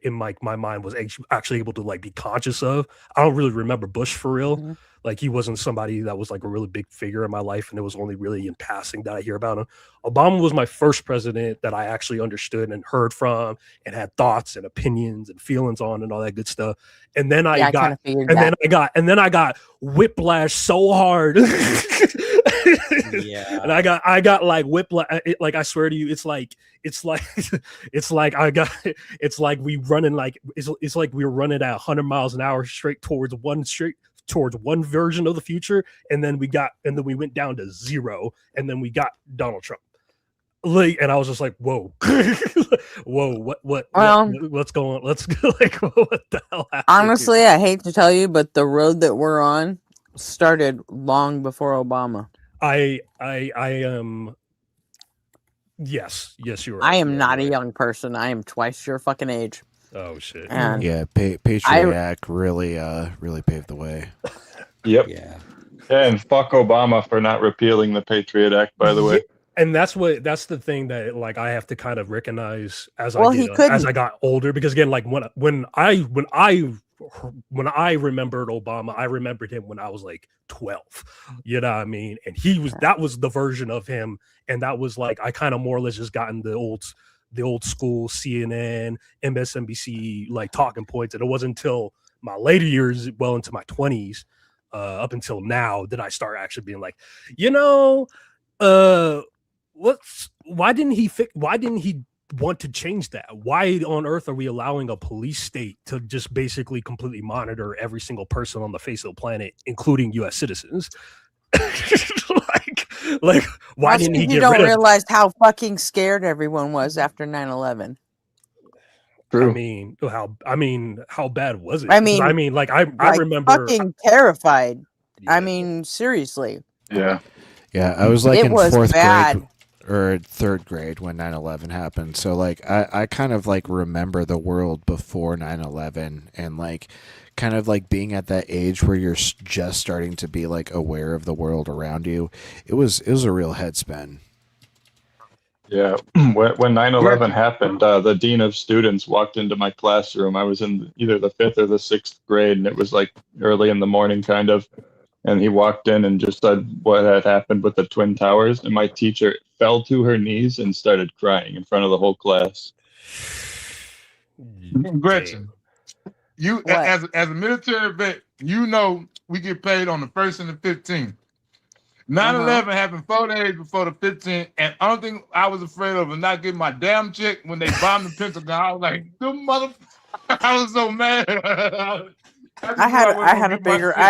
mind was actually able to like be conscious of. I don't really remember Bush for real. Mm-hmm. Like he wasn't somebody that was like a really big figure in my life, and it was only really in passing that I hear about him. Obama was my first president that I actually understood and heard from and had thoughts and opinions and feelings on and all that good stuff. And then I got whiplash so hard. Yeah. And I got like whiplash. Like I swear to you, it's like we running like it's like we were running at 100 miles an hour straight towards one version of the future, and then we went down to zero, and then we got Donald Trump. Like, and I was just like, whoa, whoa, what's going on? Let's like, what the hell happened? Honestly, I hate to tell you, but the road that we're on started long before Obama. I am. Yes, you're right. I am not a young person. I am twice your fucking age. Oh shit. And yeah, Patriot Act really paved the way. Yep. Yeah. And fuck Obama for not repealing the Patriot Act, by the way. And that's the thing that like I have to kind of recognize as I got older, because again, like when I remembered Obama, I remembered him when I was like 12. You know what I mean? And that was the version of him, and that was like I kind of more or less just gotten the old school CNN, MSNBC like talking points, and it wasn't until my later years, well into my 20s, up until now, that I start actually being like, why didn't he want to change that? Why on earth are we allowing a police state to just basically completely monitor every single person on the face of the planet, including U.S. citizens? like why didn't he get rid of it? You don't realize how fucking scared everyone was after 9/11. True. I mean, how bad was it? I mean, I remember fucking terrified. Yeah. I mean, seriously. Yeah. Yeah, I was like in fourth grade or third grade when 9/11 happened. So like I kind of like remember the world before 9/11, and like kind of like being at that age where you're just starting to be like aware of the world around you. It was a real head spin. Yeah, when 9/11 happened, the dean of students walked into my classroom. I was in either the 5th or the 6th grade, and it was like early in the morning kind of. And he walked in and just said what had happened with the Twin Towers. And my teacher fell to her knees and started crying in front of the whole class. Gretchen, you as a military vet, we get paid on the 1st and the 15th. 9/11 happened 4 days before the 15th, and I don't think I was afraid of not getting my damn check when they bombed the Pentagon. I was like, "The motherfucker!" I was so mad. I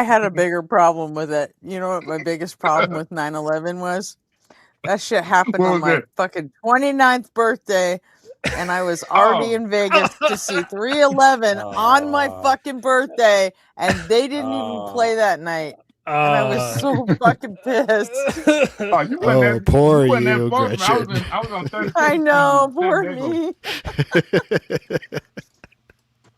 had a bigger problem with it. You know what my biggest problem with 9/11 was? That shit happened on my fucking 29th birthday, and I was already in Vegas to see 3/11 on my fucking birthday, and they didn't even play that night. And I was so fucking pissed. Poor you, Gretchen. I was on 30. I know, poor me.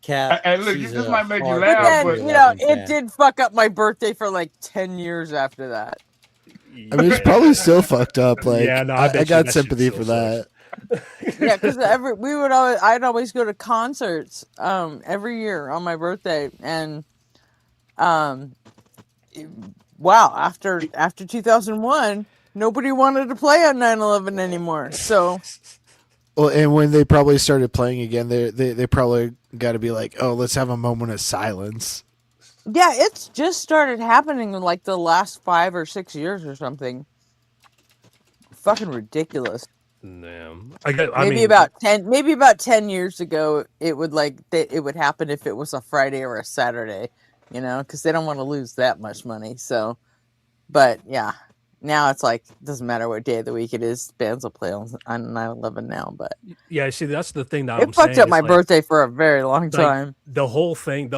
Cat, and look, this might make you laugh, but then, it did fuck up my birthday for like 10 years after that. I mean, it's probably still fucked up. Like, yeah, no, I got sympathy for that. Yeah, because I'd always go to concerts every year on my birthday, and wow, after 2001, nobody wanted to play on 9/11 anymore. So Well, and when they probably started playing again, they probably got to be like, oh, let's have a moment of silence. yeah, it's just started happening in like the last 5 or 6 years or something. Fucking ridiculous. Damn. Maybe about 10 years ago, it would it would happen if it was a Friday or a Saturday, because they don't want to lose that much money. So, but yeah, now it's like doesn't matter what day of the week it is, bands will play on 9/11 now. But Yeah, see, that's the thing that it I'm fucked saying. up my birthday for a very long Like, time. the whole thing,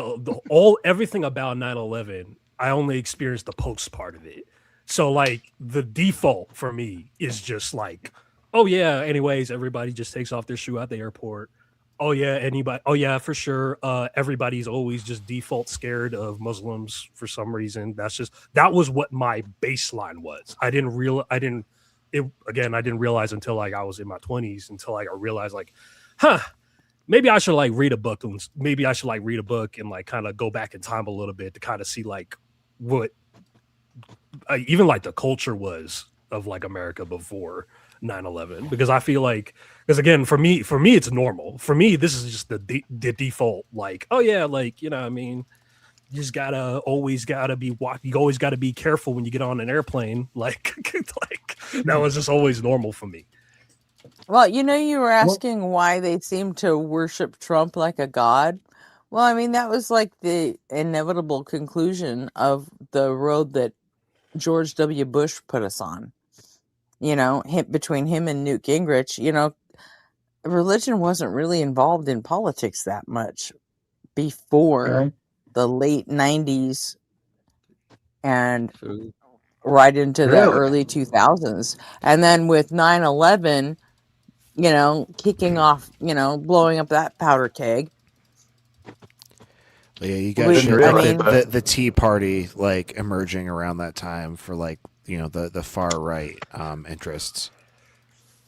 everything about 9/11, I only experienced the post part of it. So like the default for me is just like, oh yeah, anyways, everybody just takes off their shoe at the airport. Oh yeah, for sure. Everybody's always just default scared of Muslims for some reason. That was what my baseline was. I didn't realize until like I was in my 20s, until like I realized like, maybe I should like read a book and like kind of go back in time a little bit to kind of see like what even like the culture was of like America before 9/11, because I feel like, because again, for me it's normal. For me, this is just the default, like, oh yeah, like, what I mean, you just always gotta be careful when you get on an airplane. Like, that was just always normal for me. Well, you were asking why they seem to worship Trump like a god. Well, I mean, that was like the inevitable conclusion of the road that George W. Bush put us on. Between him and Newt Gingrich, religion wasn't really involved in politics that much before the late 90s and right into the early 2000s. And then with 9/11, kicking off, blowing up that powder keg. Yeah, you got shit like the Tea Party like emerging around that time for like the far right interests.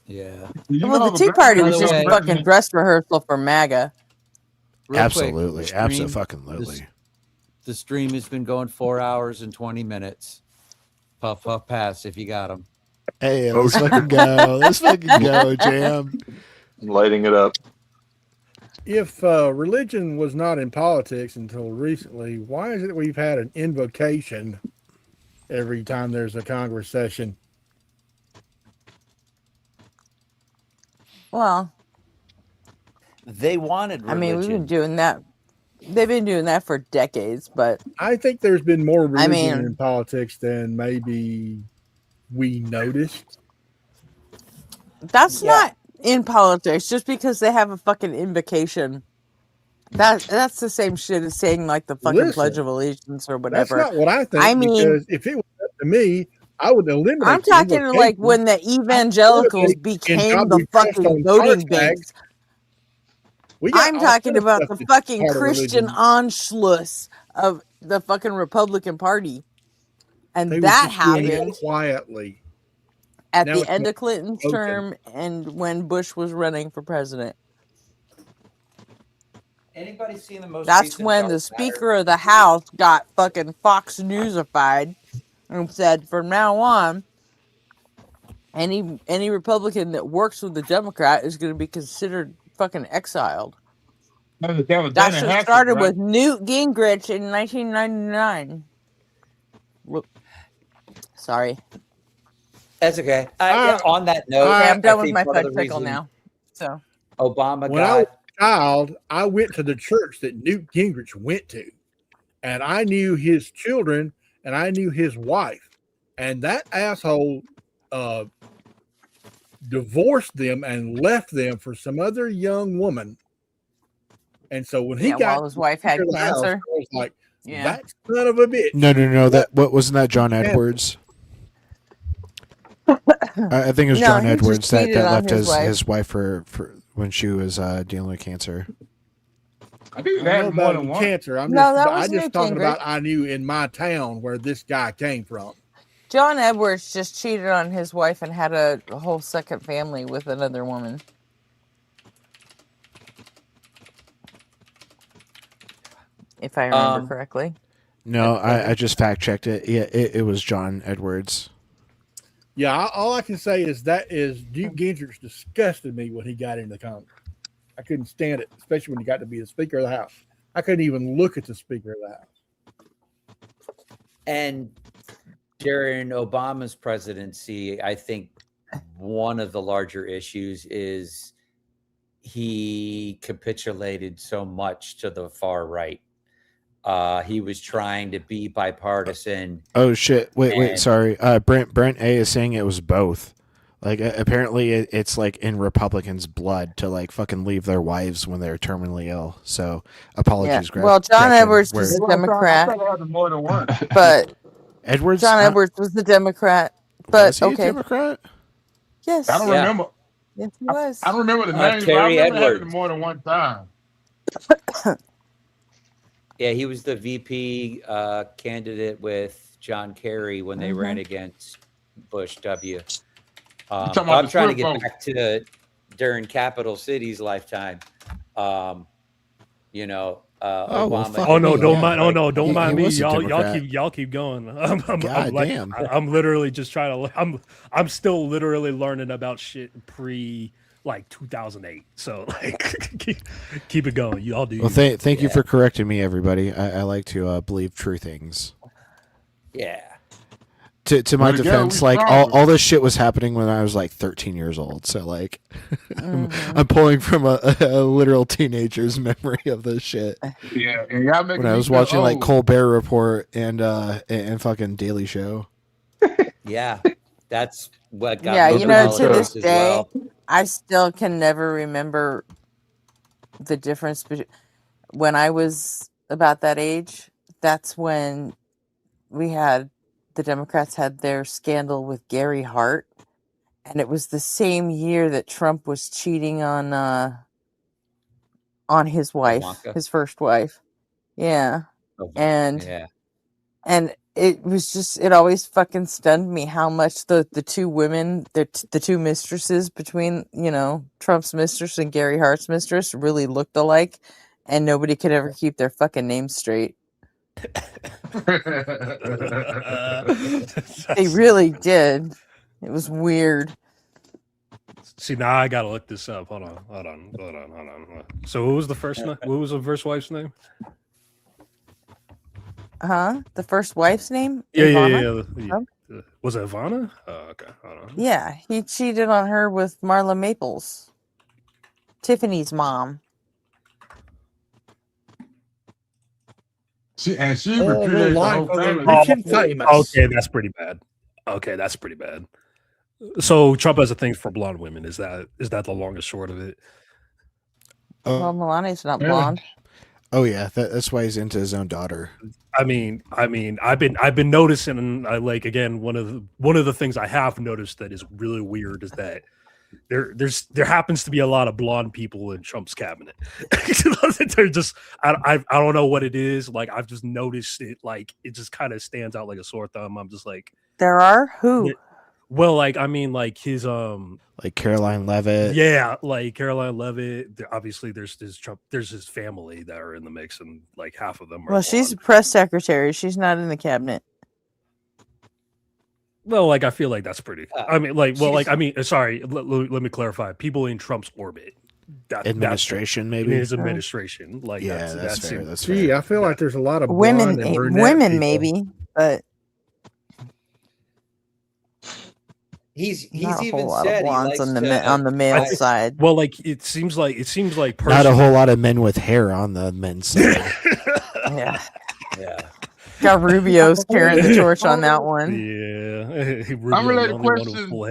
Yeah. Well, the Tea Party was just a fucking dress rehearsal for MAGA. Absolutely, absolutely. The stream has been going 4 hours and 20 minutes. Puff, puff, pass if you got them. Hey, let's fucking go. Let's fucking go, Jam. Lighting it up. If religion was not in politics until recently, why is it we've had an invocation every time there's a Congress session? Well, they wanted religion. I mean, we've been doing that. They've been doing that for decades, but I think there's been more religion in politics than maybe we noticed. That's not in politics. Just because they have a fucking invocation, that's the same shit as saying like the fucking Pledge of Allegiance or whatever. That's not what I think. I mean, because if it was up to me, I would eliminate. I'm talking like when the evangelicals became the fucking voting base. I'm talking about the fucking Christian Anschluss of the fucking Republican Party. And that happened quietly at the end of Clinton's term and when Bush was running for president. Anybody seen the most That's when the Speaker of the House got fucking Fox Newsified and said, from now on, any Republican that works with the Democrat is going to be considered fucking exiled. That shit started with Newt Gingrich in 1999. Sorry. That's okay. On that note, I'm done with my fudge pickle now. So Obama when I was a child, I went to the church that Newt Gingrich went to, and I knew his children and I knew his wife, and that asshole divorced them and left them for some other young woman. And so when he got his wife had cancer, house, I was like, that son of a bitch. No. What wasn't that John Edwards? I think it was John Edwards that left his wife for when she was dealing with cancer. I think that had more than one. Cancer. I just talking about I knew in my town where this guy came from. John Edwards just cheated on his wife and had a whole second family with another woman. If I remember correctly. No, I just fact checked it. Yeah, it was John Edwards. Yeah, all I can say is Duke Gingrich disgusted me when he got into Congress. I couldn't stand it, especially when he got to be the Speaker of the House. I couldn't even look at the Speaker of the House. And during Obama's presidency, I think one of the larger issues is he capitulated so much to the far right. He was trying to be bipartisan. Oh shit! Wait, and- sorry. Brent A is saying it was both. Like apparently it's like in Republicans' blood to like fucking leave their wives when they're terminally ill. So apologies, Yeah. Well, John Gretchen, Edwards where- was a I Democrat, thought I had more than one. but Edwards. John Edwards was the Democrat. But Was he a okay, Democrat? yes, I don't Yeah. remember. yes, he was. I don't remember the names, but I Terry remember having it Edwards. more than one time. Yeah, he was the VP candidate with John Kerry when they ran against Bush W. talking about I'm the trying to flip get vote. back to during Capital City's lifetime. well, Obama. fuck Oh no, me, don't yeah. mind. Oh no, don't He mind me. was a Y'all Democrat. keep going. God damn. I'm literally just trying to. I'm still literally learning about shit pre like 2008. So like, keep it going. Y'all do. Well, you. thank you for correcting me, everybody. I like to believe true things. Yeah. To my Well, together defense, we like stronger. all this shit was happening when I was like 13 years old. So like, I'm pulling from a literal teenager's memory of this shit. Yeah, and y'all making When I me was feel watching like old. Colbert Report and fucking Daily Show. Yeah. That's what got Yeah, me you into know, to politics this as day, well. I still can never remember the difference between when I was about that age. That's when the Democrats had their scandal with Gary Hart, and it was the same year that Trump was cheating on his wife, Ivanka? his first wife. Yeah, and Yeah. and it was just, it always fucking stunned me how much the two women, the two mistresses between, Trump's mistress and Gary Hart's mistress really looked alike, and nobody could ever keep their fucking names straight. They really did. It was weird. See, now I gotta look this up. Hold on. So, what was the first? What was the first wife's name? Huh? The first wife's name? Yeah. Ivana? Was it Ivana? Oh, okay. Hold on. Yeah, he cheated on her with Marla Maples, Tiffany's mom. She Oh, repudiated the whole family. Okay, that's pretty bad. So Trump has a thing for blonde women. Is that the long and short of it? Well, Melania's not blonde. Oh yeah, that's why he's into his own daughter. I mean, I've been noticing, and I like, again, one of the things I have noticed that is really weird is that there happens to be a lot of blonde people in Trump's cabinet. They're just, I don't know what it is. Like, I've just noticed it. Like, it just kind of stands out like a sore thumb. I'm just like, There are who? well, like, I mean, like his like Caroline Leavitt. yeah, like Caroline Leavitt. Obviously, there's Trump. There's his family that are in the mix, and like half of them are. Well, she's a press secretary. She's not in the cabinet. Well, like, I feel like that's pretty. I mean, like, well, like, I mean, sorry. Let me clarify. People in Trump's orbit. Administration, maybe? In his administration. Like, Yeah, that's fair. That's Gee, fair. I feel like there's a lot of Women, blonde and brunette women people. maybe, but He's not a even whole lot said of he blondes likes on the male side. Well, like, it seems like Not a whole lot of men with hair on the men's side. Yeah. Yeah. Got Rubio's carrying the torch on that one. Yeah. Rubio, Unrelated the only one with question. full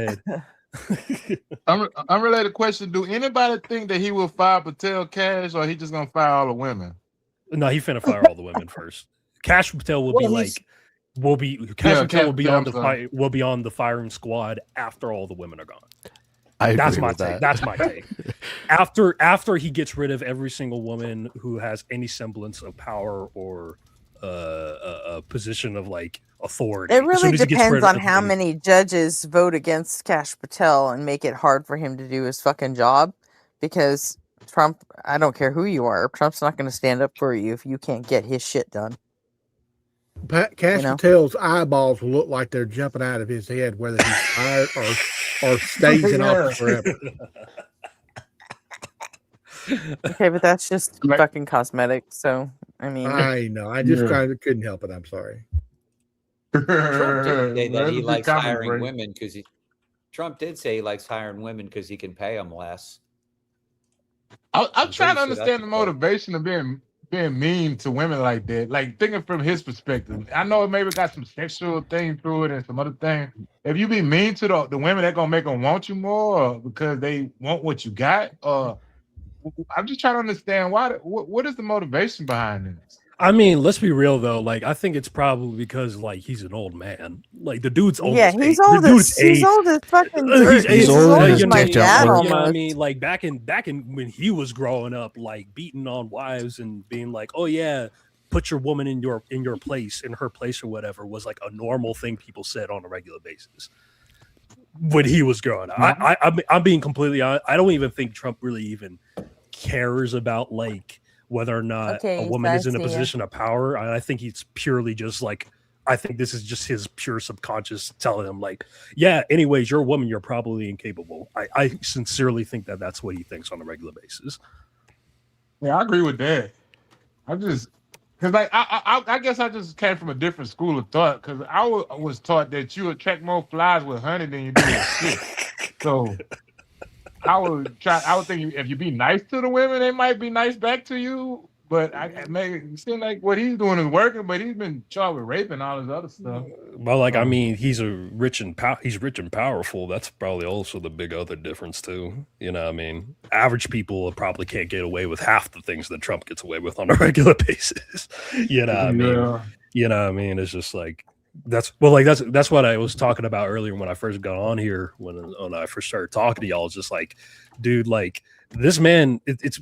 head. Unrelated question. Do anybody think that he will fire Patel Cash, or he just gonna fire all the women? No, he finna fire all the women first. Cash Patel will be like, Cash Patel will be on the will be on the firing squad after all the women are gone. That's my take. That's my take. After he gets rid of every single woman who has any semblance of power or a position of like authority. It really depends on how many judges vote against Cash Patel and make it hard for him to do his fucking job. Because Trump, I don't care who you are, Trump's not going to stand up for you if you can't get his shit done. Castle's eyeballs will look like they're jumping out of his head, whether he's fired or stays in office forever. Okay, but that's just Like- fucking cosmetic. So I mean, I know. I just kind of couldn't help it. I'm sorry. Trump did say that That's he a big likes comment, hiring Brady. women because Trump did say he likes hiring women because he can pay them less. I'm trying to pretty sure that's understand the motivation of being mean to women like that. Like thinking from his perspective. I know it maybe got some sexual thing through it and some other thing. If you be mean to the women, that gonna make them want you more, or because they want what you got. I'm just trying to understand what is the motivation behind this? I mean, let's be real though. Like, I think it's probably because like he's an old man. Like the dude's yeah, almost he's eight. The old dude's as he's eight. old as fucking dirt. He's old and he's you know, kicked out like, work. you know what I mean? Like back in when he was growing up, like beating on wives and being like, oh yeah, put your woman in your place, in her place or whatever, was like a normal thing people said on a regular basis when he was growing up. I'm being completely honest. I don't even think Trump really even cares about like whether or not a woman is in a position of power. I think he's purely just like, I think this is just his pure subconscious telling him like, yeah, anyways, you're a woman, you're probably incapable. I sincerely think that that's what he thinks on a regular basis. Yeah, I agree with that. I'm just because like I guess I just came from a different school of thought because I was taught that you attract more flies with honey than you do with shit. So I would think if you be nice to the women, they might be nice back to you. But it seem like what he's doing is working, but he's been charged with rape and all this other stuff. Well, like I mean, he's rich and powerful. That's probably also the big other difference too. You know, what I mean, average people probably can't get away with half the things that Trump gets away with on a regular basis. You know, what I mean, you know, what I mean, it's just like that's what I was talking about earlier when I first got on here when I first started talking to y'all. It's just like, dude, like this man, it's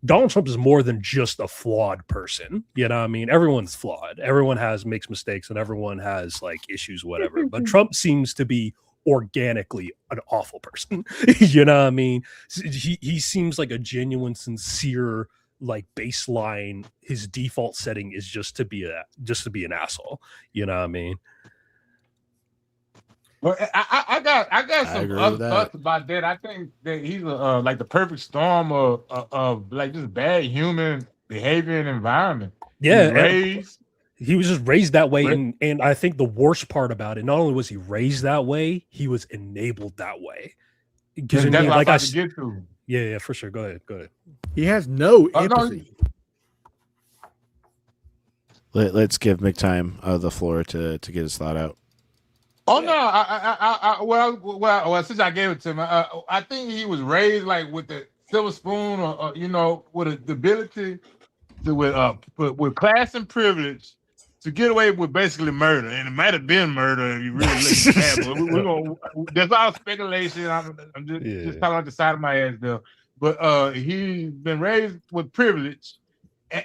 Donald Trump is more than just a flawed person. You know what I mean? Everyone's flawed. Everyone makes mistakes and everyone has like issues, whatever. But Trump seems to be organically an awful person. You know what I mean? He seems like a genuine, sincere, like baseline. His default setting is just to be an asshole. You know what I mean? Well, I got some other thoughts about that. I think that he's like the perfect storm of like just bad human behavior and environment. Yeah, he was just raised that way, and I think the worst part about it, not only was he raised that way, he was enabled that way. Because that's what I'm to get to. Yeah, for sure. Go ahead. He has no empathy. Let's give Mick time the floor to get his thought out. Oh no! Well, since I gave it to him, I think he was raised like with the silver spoon, or you know, with the ability to with class and privilege to get away with basically murder, and it might have been murder if you really look at that. But we're gonna. There's all speculation. I'm just talking out the side of my ass though. But he's been raised with privilege,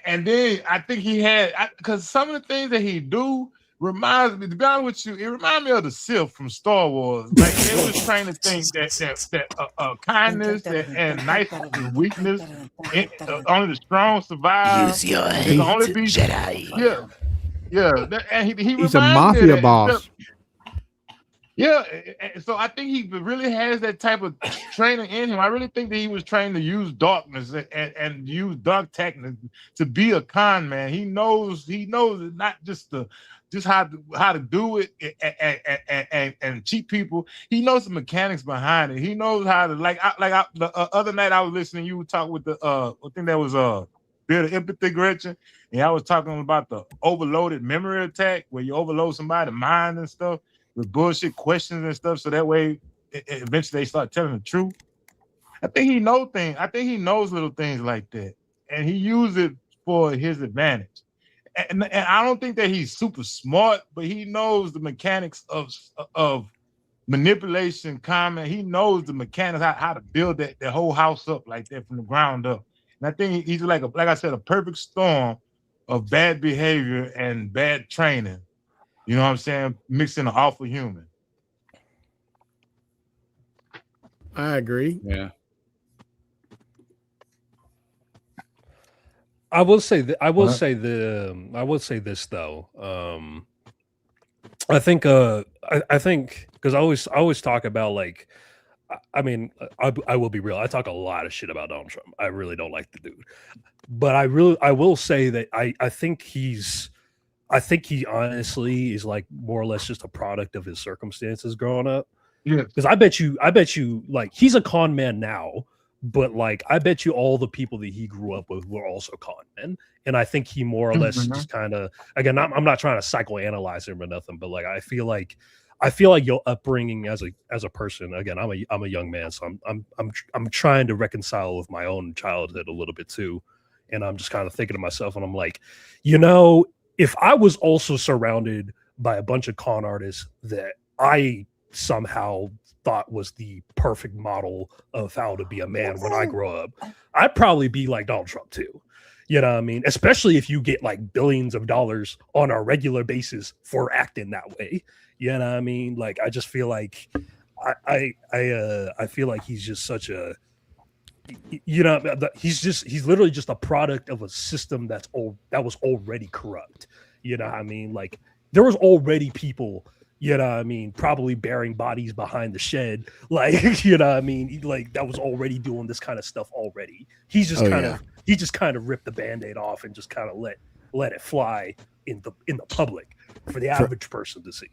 and then I think he had because some of the things that he do. Reminds me, to be honest with you, it reminds me of the Sith from Star Wars. Like they was trained to think that kindness and nice is weakness. Only the strong survive. Use your It hate, can only be Jedi. Yeah. And he's a mafia boss. Yeah, so I think he really has that type of training in him. I really think that he was trained to use darkness and use dark techniques to be a con man. He knows not just how to do it and cheat people. He knows the mechanics behind it. He knows how to the other night I was listening. You would talk with the I think that was Build of Empathy, Gretchen, and I was talking about the overloaded memory attack where you overload somebody's mind and stuff with bullshit questions and stuff, so that way eventually they start telling the truth. I think he knows things. I think he knows little things like that, and he uses it for his advantage. And I don't think that he's super smart, but he knows the mechanics of manipulation, comment. He knows the mechanics how to build that whole house up like that from the ground up. And I think he's like I said, a perfect storm of bad behavior and bad training. You know what I'm saying? Mixing an awful human. I agree. Yeah. I will say that I will What? say this though. I think I think because I always talk about like I mean I will be real. I talk a lot of shit about Donald Trump. I really don't like the dude, but I will say that I think he honestly is like more or less just a product of his circumstances growing up. Yeah. Because I bet you, like he's a con man now, but like I bet you all the people that he grew up with were also con men, and I think he more or less just kind of I'm not trying to psychoanalyze him or nothing, but like I feel like your upbringing as a person. Again, I'm a young man, so I'm trying to reconcile with my own childhood a little bit too, and I'm just kind of thinking to myself, and I'm like, if I was also surrounded by a bunch of con artists that I somehow thought was the perfect model of how to be a man when I grow up, I'd probably be like Donald Trump too. You know what I mean? Especially if you get like billions of dollars on a regular basis for acting that way. You know what I mean? Like I just feel like I feel like he's just such a he's literally just a product of a system that was already corrupt. You know what I mean? Like there was already people, you know what I mean, probably burying bodies behind the shed, like you know what I mean, like that was already doing this kind of stuff already. He's just kind of ripped the band-aid off and just kind of let it fly in the public for the average person to see.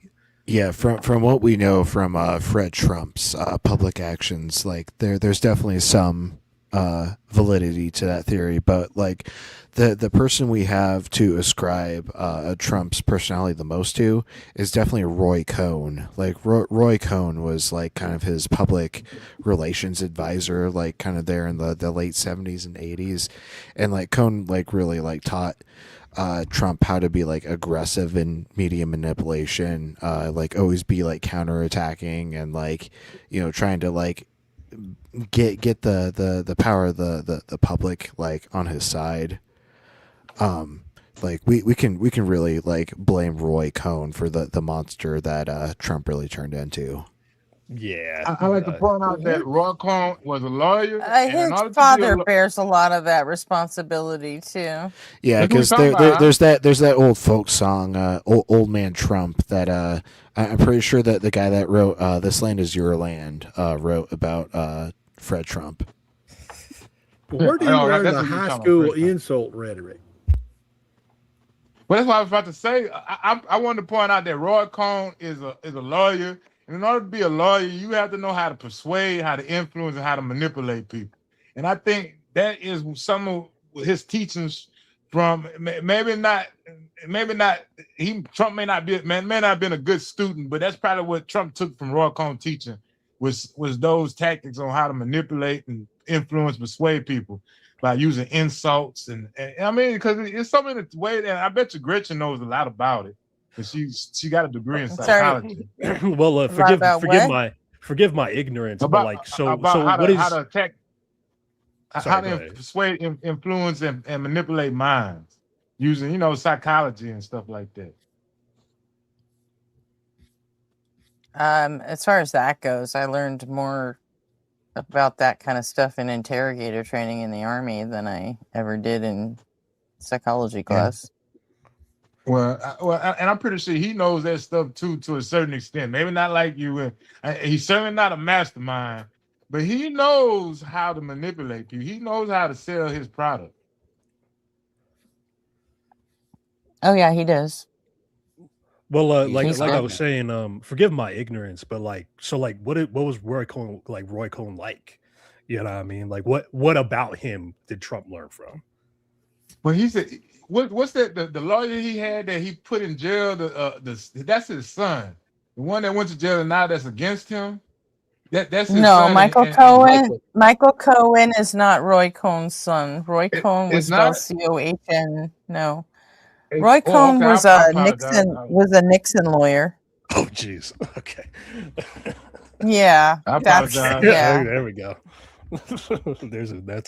Yeah, from what we know from Fred Trump's public actions, like there's definitely some validity to that theory, but like the person we have to ascribe Trump's personality the most to is definitely Roy Cohn. Like Roy Cohn was like kind of his public relations advisor, like kind of there in the late 70s and 80s, and like Cohn like really like taught Trump how to be like aggressive in media manipulation, like always be like counterattacking and like trying to like get the power of the public like on his side. Like we can really like blame Roy Cohn for the monster that Trump really turned into. Yeah, I like to point out that Roy Cohn was a lawyer, and in His order to be father bears a lot of that responsibility too. Yeah, because there's that old folk song, old Man Trump, that I'm pretty sure that the guy that wrote "This Land Is Your Land" wrote about Fred Trump. Where do you learn the high school insult rhetoric? Well, that's what I was about to say. I wanted to point out that Roy Cohn is a lawyer, and in order to be a lawyer, you have to know how to persuade, how to influence, and how to manipulate people. And I think that is some of his teachings from maybe not. Trump may not have been a good student, but that's probably what Trump took from Roy Cohn teaching was those tactics on how to manipulate and influence, persuade people by using insults and I mean, because it's so many ways, and I bet you Gretchen knows a lot about it because she got a degree in psychology. Well, forgive my ignorance, but like how to attack, how to persuade, influence, and manipulate minds using psychology and stuff like that. As far as that goes, I learned more about that kind of stuff in interrogator training in the Army than I ever did in psychology class. Well, and I'm pretty sure he knows that stuff too, to a certain extent. Maybe not like you. He's certainly not a mastermind, but he knows how to manipulate you. He knows how to sell his product. Oh yeah, he does. Well, like I was saying, forgive my ignorance, but like, so like, what was Roy Cohn like? You know what I mean? Like, what about him did Trump learn from? Well, he said, what's that? The lawyer he had that he put in jail. That's his son, the one that went to jail, and now that's against him. That's his son. Michael Cohen. Michael Cohen is not Roy Cohn's son. Roy Cohn was spelled C-O-H-N. No. Roy Cohn was a Nixon lawyer. Oh, jeez. Okay. Yeah. I apologize. Yeah. There we go. That's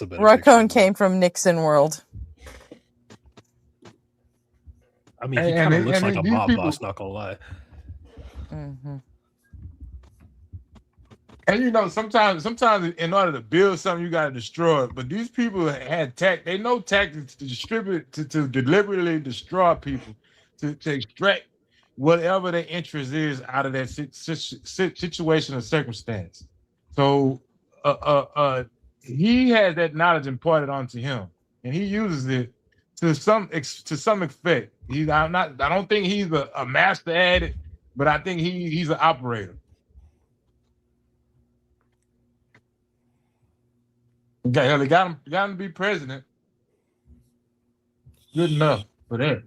a better. Roy Cohn came from Nixon world. I mean, he kind of looks like a mob boss. Not gonna lie. Mm-hmm. And you know, sometimes in order to build something, you got to destroy it. But these people had they know tactics to distribute, to deliberately destroy people, to extract whatever their interest is out of that situation or circumstance. So, he has that knowledge imparted onto him, and he uses it to some effect. I don't think he's a master at it, but I think he's an operator. They got him to be president. Good enough for that.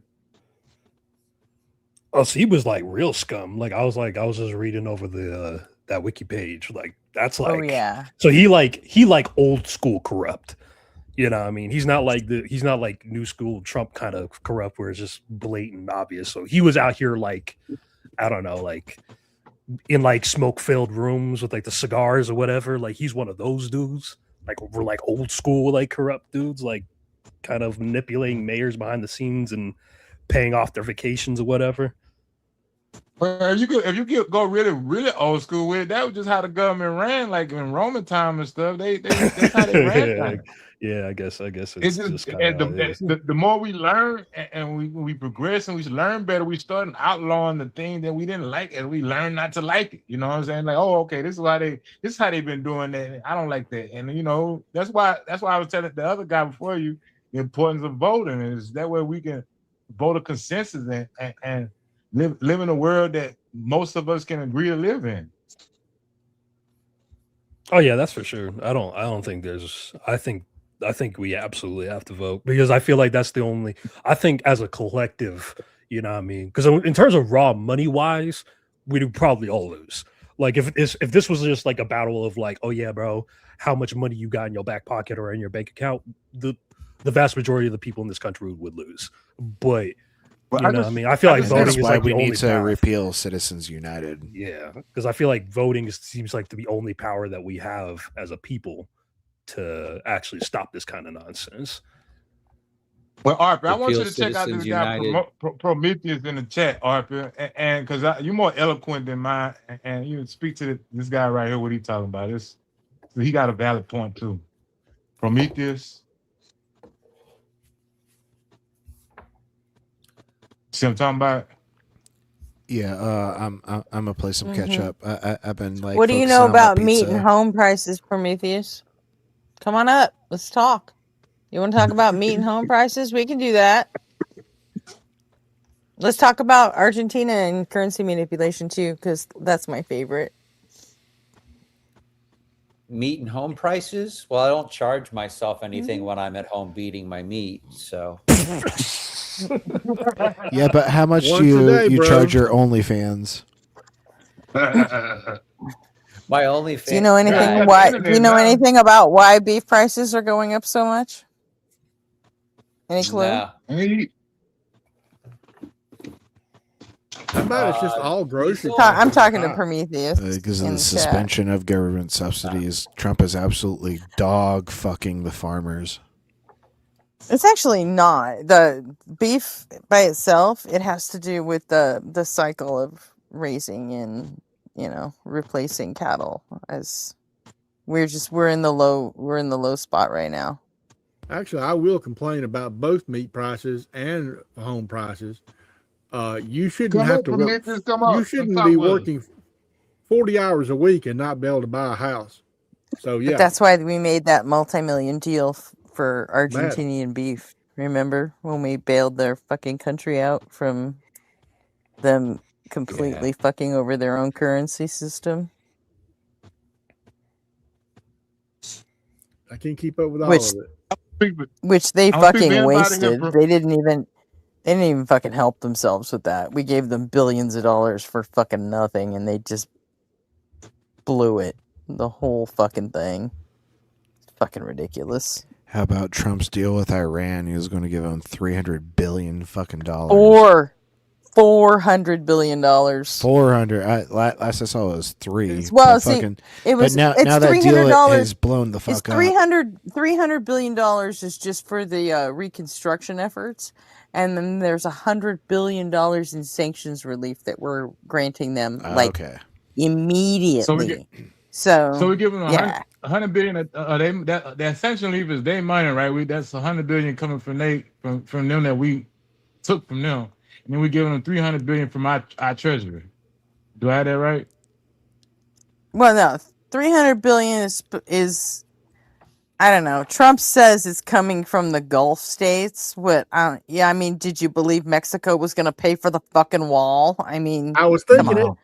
Oh, so he was like real scum. Like I was just reading over the that wiki page. Like that's like, Oh yeah. So he like old school corrupt. You know what I mean? He's not like new school Trump kind of corrupt where it's just blatant and obvious. So he was out here like, I don't know, like in like smoke filled rooms with like the cigars or whatever. Like he's one of those dudes. Like we're like old school, like corrupt dudes, like kind of manipulating mayors behind the scenes and paying off their vacations or whatever. Well, if you go really old school with it, that was just how the government ran, like in Roman time and stuff. That's how they ran. Yeah, I guess it's just and the more we learn and we progress and we learn better, we start outlawing the thing that we didn't like, and we learn not to like it. You know what I'm saying? Like, oh, okay, this is how they've been doing that. I don't like that, and you know that's why I was telling the other guy before you the importance of voting is that way we can vote a consensus and live in a world that most of us can agree to live in. Oh yeah, that's for sure. I don't think I think we absolutely have to vote because I feel like that's the only. I think as a collective, you know what I mean? Because in terms of raw money wise, we'd probably all lose. Like if this was just like a battle of like, oh yeah, bro, how much money you got in your back pocket or in your bank account, the vast majority of the people in this country would lose. But I mean, I feel like voting is like we the only need to path. repeal Citizens United. Yeah, because I feel like voting seems like the only power that we have as a people to actually stop this kind of nonsense. Well, Arthur, I want you Repeal to check out this Citizens guy United. Prometheus in the chat, Arthur, and because you're more eloquent than mine, and you speak to this guy right here. What he talking about? He got a valid point too. Prometheus. See what I'm talking about? Yeah, I'm gonna play some catch up. I've been like. What do you focusing know on my about meat and pizza. home prices, Prometheus? Come on up. Let's talk. You want to talk about meat and home prices? We can do that. Let's talk about Argentina and currency manipulation too, because that's my favorite. Meat and home prices? Well, I don't charge myself anything when I'm at home beating my meat. So Yeah, but how much Once do a day, you bro. charge your OnlyFans? my only Do you know anything? Do you know anything about why beef prices are going up so much? Any clue? No. How about it's just all grocery? I'm talking to Prometheus. Because of in the chat. suspension of government subsidies, Trump is absolutely dog fucking the farmers. It's actually not. The beef by itself, it has to do with the cycle of raising and, replacing cattle, as we're in the low spot right now. Actually, I will complain about both meat prices and home prices. You shouldn't have to work. You shouldn't be working 40 hours a week and not be able to buy a house. So yeah, But that's why we made that multi-million deal for Argentinian beef. Remember when we bailed their fucking country out from them completely fucking over their own currency system? I can't keep up with all of it. Which they I don't think fucking anybody wasted. here- They didn't even fucking help themselves with that. We gave them billions of dollars for fucking nothing, and they just blew it. The whole fucking thing. It's fucking ridiculous. How about Trump's deal with Iran? He was going to give them $300 billion fucking dollars. Or $400 billion. 400. Last I saw it was 3. Well, But see, fucking, it was. But now It's that deal $300. has blown the It's fuck up. $300 billion is just for the reconstruction efforts, and then there's $100 billion in sanctions relief that we're granting them, like Okay. immediately. So we give them Yeah. 100 billion. That sanction relief is their money, right? That's 100 billion coming from them that we took from them, and then we give them 300 billion from our treasury. Do I have that right? Well, no, 300 billion is I don't know. Trump says it's coming from the Gulf states. Yeah, I mean, did you believe Mexico was going to pay for the fucking wall? I mean, I was come thinking it.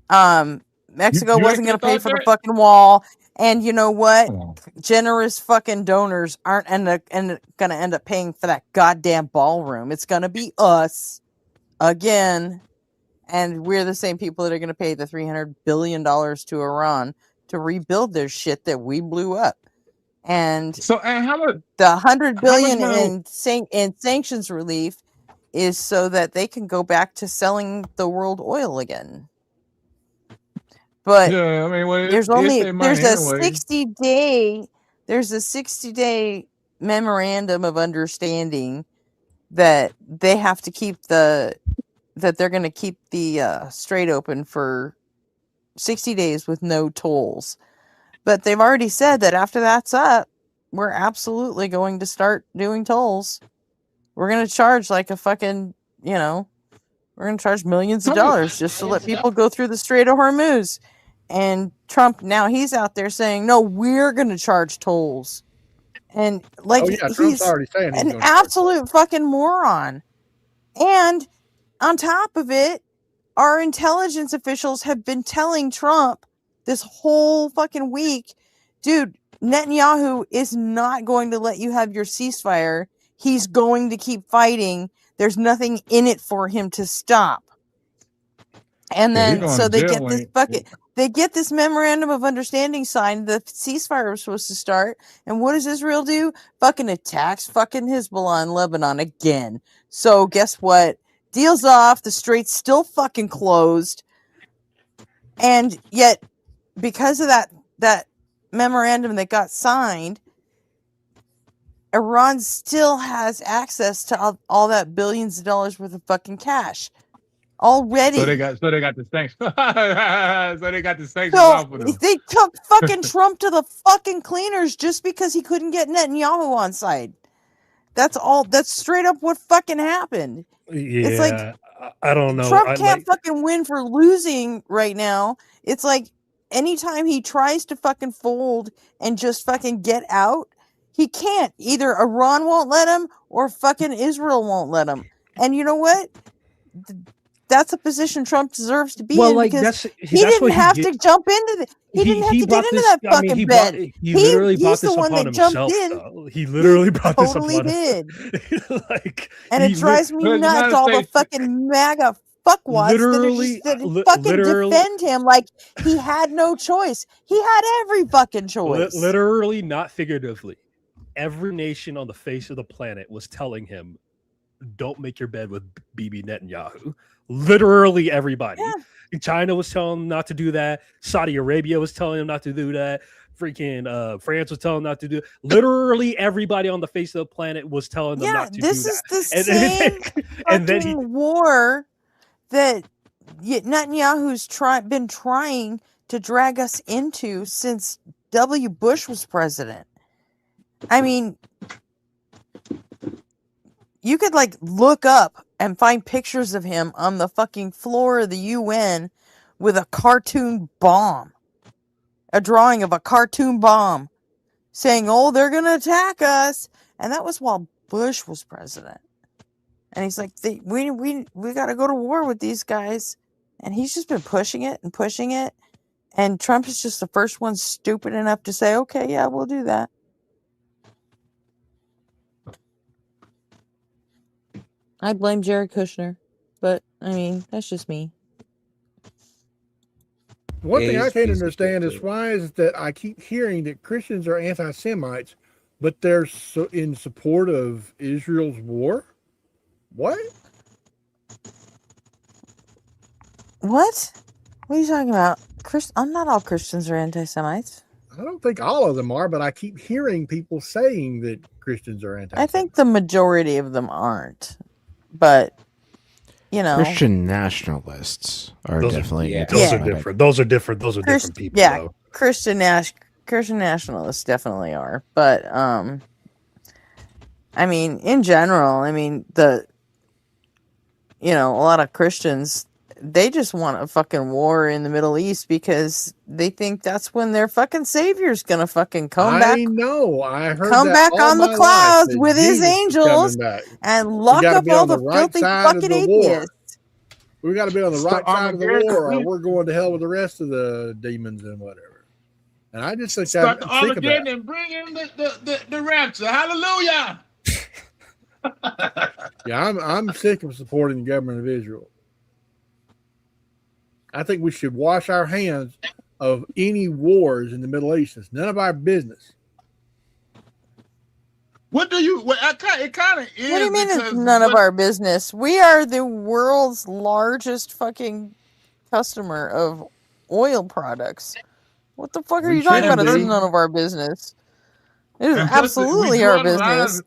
on. Mexico You wasn't actually going to pay thought for the that? fucking wall. And you know what? Come on. Generous fucking donors aren't going to end up paying for that goddamn ballroom. It's going to be us again. And we're the same people that are going to pay the $300 billion to Iran to rebuild their shit that we blew up. And So, and how much? the 100 billion money? in sanctions relief is so that they can go back to selling the world oil again. But Yeah, I mean, well, there's their money a anyway. 60-day memorandum of understanding that they have to keep that they're going to keep the Strait open for 60 days with no tolls. But they've already said that after that's up, we're absolutely going to start doing tolls. We're going to charge like a fucking, we're going to charge millions of dollars just to let people go through the Strait of Hormuz. And Trump, now he's out there saying, no, we're going to charge tolls. And like, Oh yeah, Trump's he's already saying he's an going to charge. absolute fucking moron. And on top of it, our intelligence officials have been telling Trump this whole fucking week, dude, Netanyahu is not going to let you have your ceasefire. He's going to keep fighting. There's nothing in it for him to stop. And Yeah, he then going so to they jail get when this bucket. They get this memorandum of understanding signed. The ceasefire was supposed to start. And what does Israel do? Fucking attacks fucking Hezbollah in Lebanon again. So guess what? Deals off. The strait's still fucking closed. And yet, because of that memorandum that got signed, Iran still has access to all that billions of dollars worth of fucking cash already. So they got the sanctions. So they got the sanctions So off of them. they took fucking Trump to the fucking cleaners just because he couldn't get Netanyahu on side. That's all. That's straight up what fucking happened. Yeah, It's like I don't know. Trump can't fucking win for losing right now. It's like anytime he tries to fucking fold and just fucking get out, he can't. Either Iran won't let him or fucking Israel won't let him. And you know what? That's a position Trump deserves to be in because he didn't have to jump into the. He didn't have to get into that fucking bed. He literally brought He's this the one upon that jumped himself. in. Though. He literally brought this Totally upon did. like, And it drives me nuts. All the fucking MAGA fuckwads that fucking defend him like he had no choice. He had every fucking choice. Literally, not figuratively. Every nation on the face of the planet was telling him, "Don't make your bed with Bibi Netanyahu." Literally everybody. Yeah. China was telling him not to do that. Saudi Arabia was telling him not to do that. Freaking France was telling him not to do. Literally everybody on the face of the planet was telling them not to do that. This is the same fucking war that Netanyahu's been trying to drag us into since W. Bush was president. I mean, you could like look up and find pictures of him on the fucking floor of the UN with a cartoon bomb. A drawing of a cartoon bomb saying, "Oh, they're going to attack us." And that was while Bush was president. And he's like, we got to go to war with these guys. And he's just been pushing it and pushing it. And Trump is just the first one stupid enough to say, "Okay, yeah, we'll do that." I blame Jared Kushner, but I mean, that's just me. One thing I can't understand is why is that I keep hearing that Christians are anti-Semites, but they're so in support of Israel's war. What? What? What are you talking about? Not all Christians are anti-Semites. I don't think all of them are, but I keep hearing people saying that Christians are anti-Semites. I think the majority of them aren't. But you know, Christian nationalists are Those definitely those are anti-Semitic. different. Those are different. Those are different people, yeah, though. Christian nationalists definitely are, but I mean, in general, I mean a lot of Christians, they just want a fucking war in the Middle East because they think that's when their fucking savior's gonna fucking come back. I know. I heard Come that back all on the my life, clouds that with his Jesus is angels coming back. and We lock got to up be all on the the right filthy side of fucking the war. atheists. We got to be on the So right side of the Armageddon, war, or we're going to hell with the rest of the demons and whatever. And I just think start I'm the sick of that. Armageddon and bring in the rapture. Hallelujah. Yeah, I'm sick of supporting the government of Israel. I think we should wash our hands of any wars in the Middle East. It's none of our business. What do you? Well, it kind of is. What do you mean it's because none of our business? We are the world's largest fucking customer of oil products. What the fuck are We you talking can about? It's be. none of our business. It is And plus, we absolutely drew our all the lines business.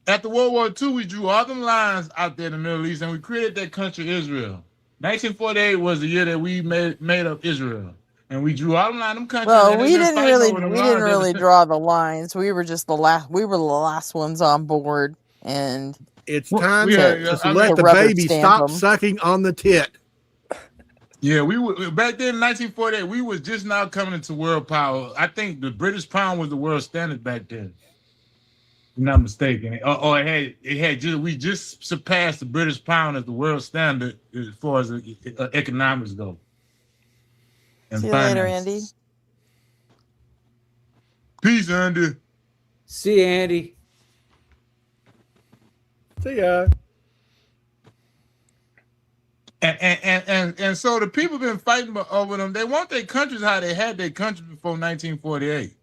after World War II. We drew all them lines out there in the Middle East, and we created that country, Israel. 1948 was the year that we made up Israel, and we drew all them lines, them countries. Well, and we they've been didn't fighting really over them we didn't lines ever really since. draw the lines. We were just the last. We were the last ones on board, and It's time We had, to I let mean, the rubber baby stamp stop 'em. sucking on the tit. Yeah, we were back then in 1948. We was just now coming into world power. I think the British pound was the world standard back then. If I'm not mistaken. Or we just surpassed the British pound as the world standard as far as economics go. And See you later, finance. Andy. Peace, Andy. See you, Andy. See ya. And so the people been fighting over them. They want their countries how they had their country before 1948.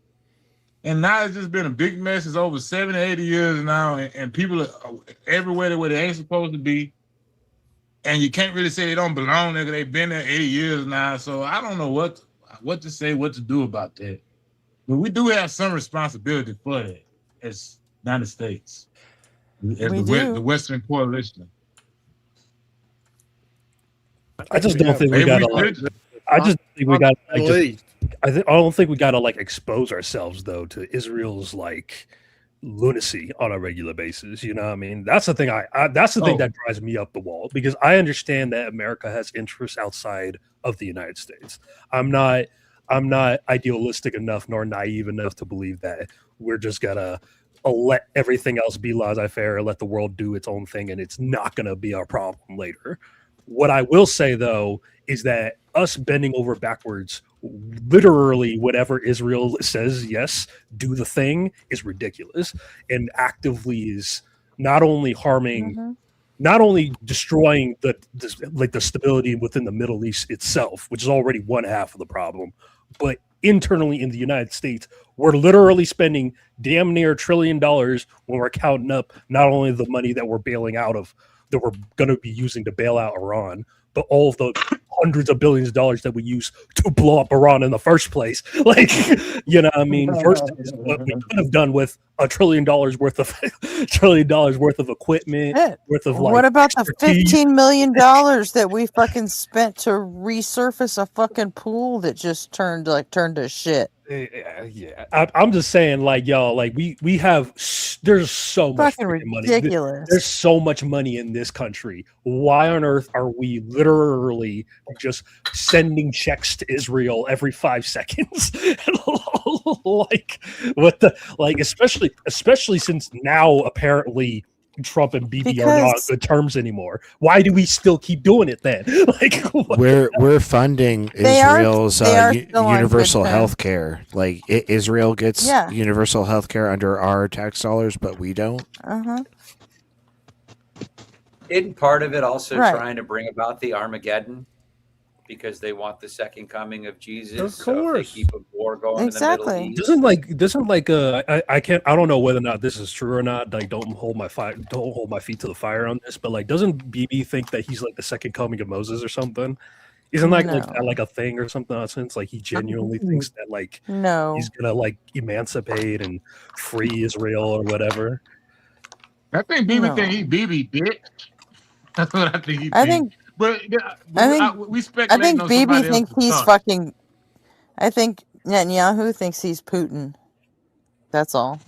And now it's just been a big mess. It's over 70, 80 years now, and people are everywhere where they ain't supposed to be. And you can't really say they don't belong there because they've been there 80 years now. So I don't know what to say, what to do about that. But we do have some responsibility for that as United States, as the Western Coalition. I just don't think we gotta. I just think we got. I don't think we gotta like expose ourselves though to Israel's like lunacy on a regular basis. You know what I mean? That's the thing. That's the thing that drives me up the wall because I understand that America has interests outside of the United States. I'm not idealistic enough nor naive enough to believe that we're just gonna let everything else be laissez-faire, let the world do its own thing, and it's not gonna be our problem later. What I will say though is that us bending over backwards, literally whatever Israel says, yes, do the thing, is ridiculous and actively is not only harming, not only destroying the stability within the Middle East itself, which is already one half of the problem, but internally in the United States, we're literally spending damn near $1 trillion when we're counting up not only the money that we're bailing out of, that we're going to be using to bail out Iran, but all of the hundreds of billions of dollars that we use to blow up Iran in the first place. Like, you know what I mean? Versus what we could have done with $1 trillion worth of equipment, worth of like. What about the expertise. $15 million that we fucking spent to resurface a fucking pool that just turned to shit? Yeah, I'm just saying, like, y'all, like we have. There's so much Fucking money. ridiculous. There's so much money in this country. Why on earth are we literally just sending checks to Israel every 5 seconds? Like, what the like? Especially since now apparently Trump and Bibi are not on good terms anymore. Why do we still keep doing it then? Like, we're funding Israel's universal health care. Like Israel gets universal health care under our tax dollars, but we don't. Isn't part of it also Right. trying to bring about the Armageddon because they want the second coming of Jesus? Of So if course. they keep a war going in the Middle East. I don't know whether or not this is true or not. Like, don't hold my feet to the fire on this, but like, doesn't BB think that he's like the second coming of Moses or something? Isn't like that like a thing or something nonsense? Like he genuinely thinks that like he's gonna like emancipate and free Israel or whatever. I think BB think he BB bitch. That's what I think he I thinks. think But yeah, we I speculating think on Bibi somebody thinks else's he's thought. fucking. I think Netanyahu thinks he's Putin. That's all.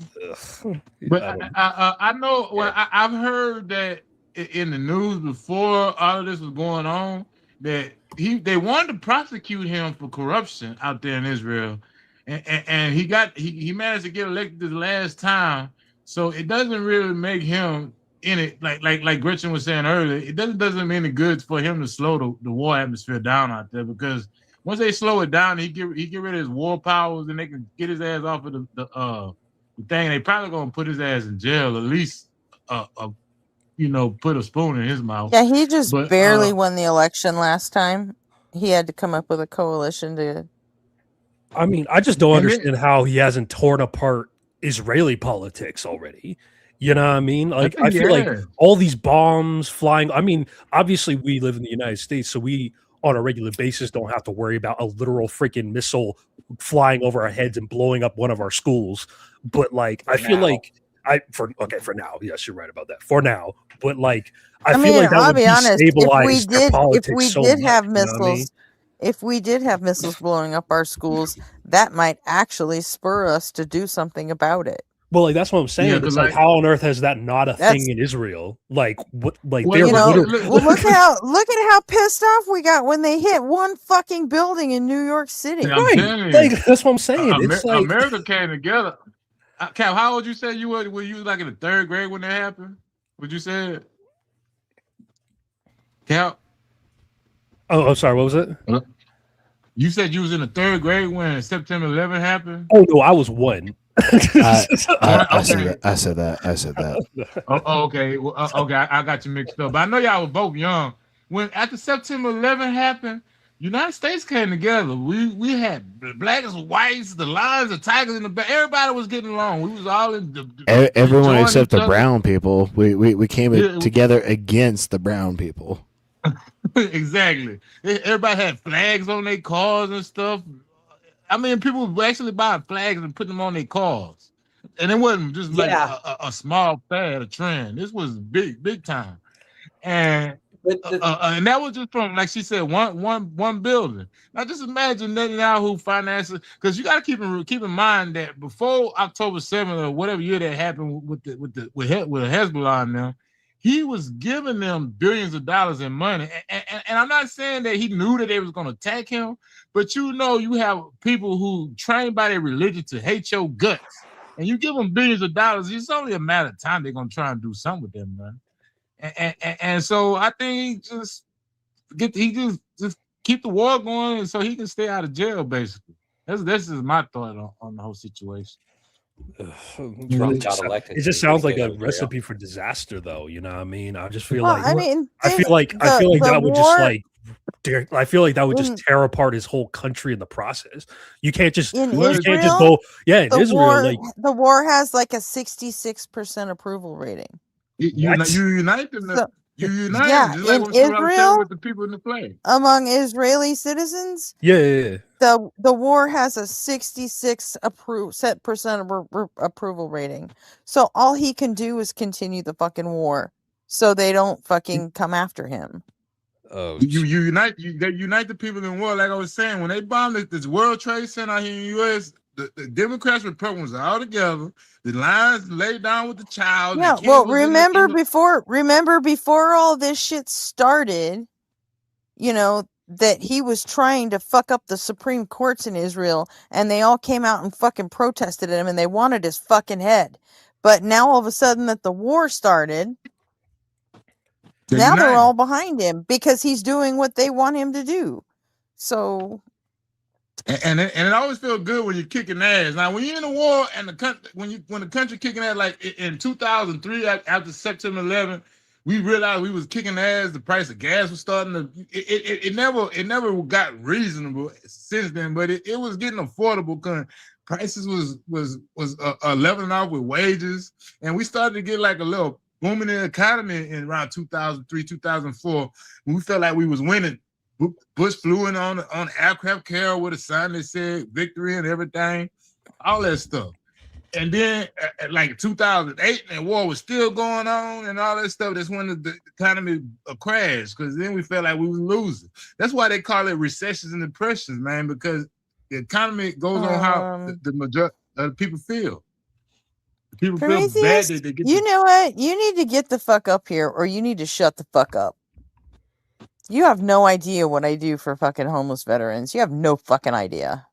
But I know. Well, I've heard that in the news before all of this was going on that they wanted to prosecute him for corruption out there in Israel, and he managed to get elected this last time. So it doesn't really make him in it like Gretchen was saying earlier. It doesn't mean the goods for him to slow the war atmosphere down out there, because once they slow it down, he get rid of his war powers, and they can get his ass off of the thing. They probably gonna put his ass in jail, at least put a spoon in his mouth. Yeah, he just But barely won the election last time. He had to come up with a coalition to. I mean, I just don't And then- understand how he hasn't torn apart Israeli politics already. You know what I mean? Like, I feel like all these bombs flying. I mean, obviously, we live in the United States, so we, on a regular basis, don't have to worry about a literal freaking missile flying over our heads and blowing up one of our schools. But like, I feel like for now, yes, you're right about that. For now, but like, I feel mean, like that I'll would be honest. destabilize their politics If we so did much, have you know what I mean? missiles, if we did have missiles blowing up our schools, that might actually spur us to do something about it. Well, like that's what I'm saying. It's like, how on earth is that not a thing in Israel? Like what? Like Well, they're look at how pissed off we got when they hit one fucking building in New York City. I'm telling you, like that's what I'm saying. It's like America came together. Cap, how old you say you were? Were you like in the third grade when that happened? What you said? Cap? Oh, I'm sorry. What was it? You said you was in the third grade when September 11 happened? Oh no, I was one. I said that. Okay. Well, okay, I got you mixed up. But I know y'all were both young. When after September 11 happened, United States came together. We had blacks, whites, the lions, the tigers in the back. Everybody was getting along. We was all in Everyone except the other. brown people. We came together against the brown people. Exactly. Everybody had flags on their cars and stuff. I mean, people were actually buying flags and putting them on their cars. And it wasn't just like a small fad, a trend. This was big time. And and that was just from, like she said, one building. Now just imagine Netanyahu finances, because you got to keep in mind that before October 7th or whatever year that happened with Hezbollah now, he was giving them billions of dollars in money. And I'm not saying that he knew that they was going to attack him, but you have people who trained by their religion to hate your guts, and you give them billions of dollars. It's only a matter of time they're going to try and do something with them, man. And so I think he just keep the war going so he can stay out of jail, basically. This is my thought on the whole situation. It just sounds like a recipe for disaster, though. You know what I mean? I just feel Well, like I mean, I feel like that would just like I feel like that would just in- tear apart his whole country in the process. You can't just In you can't just Israel, go in Israel. the war has like a 66% approval rating. You unite them. You unite Yeah, them, just like in what I was saying Israel, with the people in the flag. among Israeli citizens, Yeah. the war has a 66% approval rating. So all he can do is continue the fucking war, so they don't fucking come after him. Oh, they unite the people in war. Like I was saying, when they bombed this World Trade Center out here in the U.S., the Democrats and Republicans are all together. The lines laid down with the child. Yeah, well, remember before all this shit started, that he was trying to fuck up the Supreme Courts in Israel, and they all came out and fucking protested him, and they wanted his fucking head. But now all of a sudden that the war started, they're all behind him because he's doing what they want him to do. So. And it always feels good when you're kicking ass. Now, when you're in a war and when the country kicking ass, like in 2003 after September 11, we realized we was kicking ass. The price of gas was starting to. It never got reasonable since then, but it was getting affordable because prices was leveling off with wages, and we started to get like a little booming in the economy in around 2003, 2004, when we felt like we was winning. Bush flew in on aircraft carrier with a sign that said victory and everything, all that stuff. And then, like 2008, and war was still going on, and all that stuff. That's when the economy crashed, because then we felt like we were losing. That's why they call it recessions and depressions, man, because the economy goes on how the majority of the people feel. People feel bad Prometheus, that they get. you know what? You need to get the fuck up here, or you need to shut the fuck up. You have no idea what I do for fucking homeless veterans. You have no fucking idea.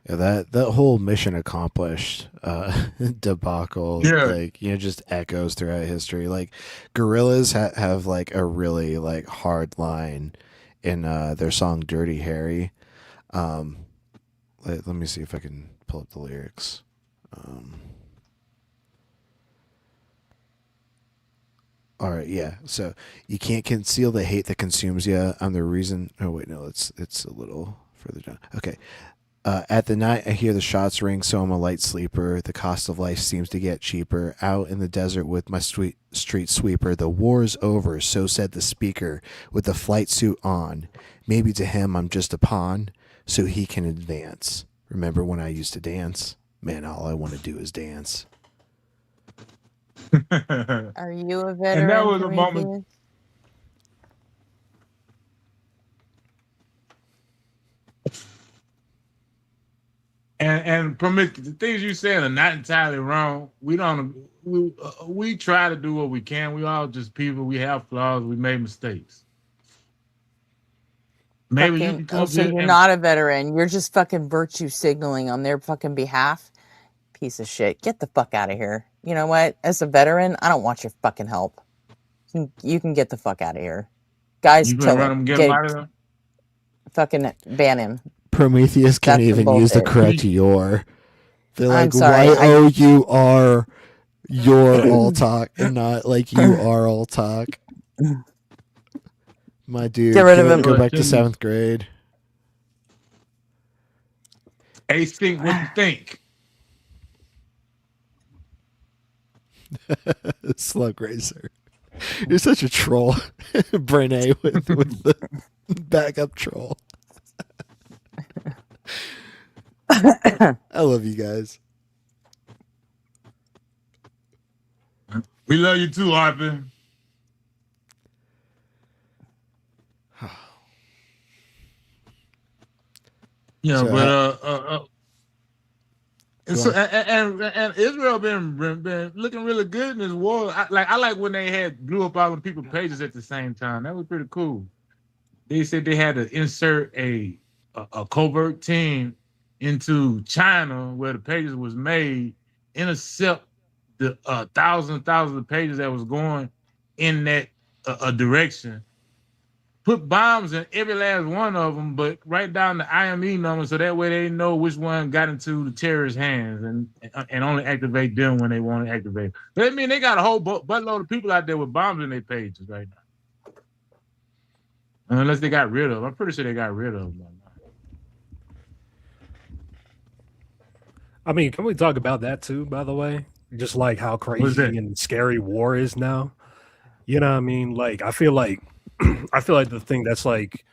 Yeah, that whole mission accomplished debacle, like just echoes throughout history. Like Gorillaz have like a really like hard line in their song "Dirty Harry." Let me see if I can pull up the lyrics. All right, yeah. So you can't conceal the hate that consumes you. I'm the reason. Oh wait, no, it's a little further down. Okay. At the night, I hear the shots ring, so I'm a light sleeper. The cost of life seems to get cheaper. Out in the desert with my street sweeper, the war's over, so said the speaker, with the flight suit on. Maybe to him I'm just a pawn, so he can advance. Remember when I used to dance? Man, all I want to do is dance. Are you a veteran? And that was a moment. And the things you saying are not entirely wrong. We try to do what we can. We all just people. We have flaws. We made mistakes. Maybe you can come so you're not a veteran. You're just fucking virtue signaling on their fucking behalf. Piece of shit. Get the fuck out of here. You know what? As a veteran, I don't want your fucking help. You can get the fuck out of here. Guys, kill him. Fucking ban him. Prometheus can't even use the correct "your." They're like, I'm sorry, why you are your all talk and not like you are all talk? My dude, get rid of him. Go back to 7th grade. Hey, Stink, what you think? Slug Racer. You're such a troll. Brene with the backup troll. I love you guys. We love you too, Harper. Yeah, so, and Israel been looking really good in this war. I like when they had blew up all the people's pages at the same time. That was pretty cool. They said they had to insert a covert team into China where the pages was made, intercept the thousands of pages that was going in that direction. Put bombs in every last one of them, but write down the IME number so that way they know which one got into the terrorist hands and only activate them when they want to activate. But I mean, they got a whole buttload of people out there with bombs in their pages right now. Unless they got rid of them. I'm pretty sure they got rid of them. I mean, can we talk about that too, by the way? Just like how crazy and scary war is now. You know what I mean? Like, I feel like the thing that's like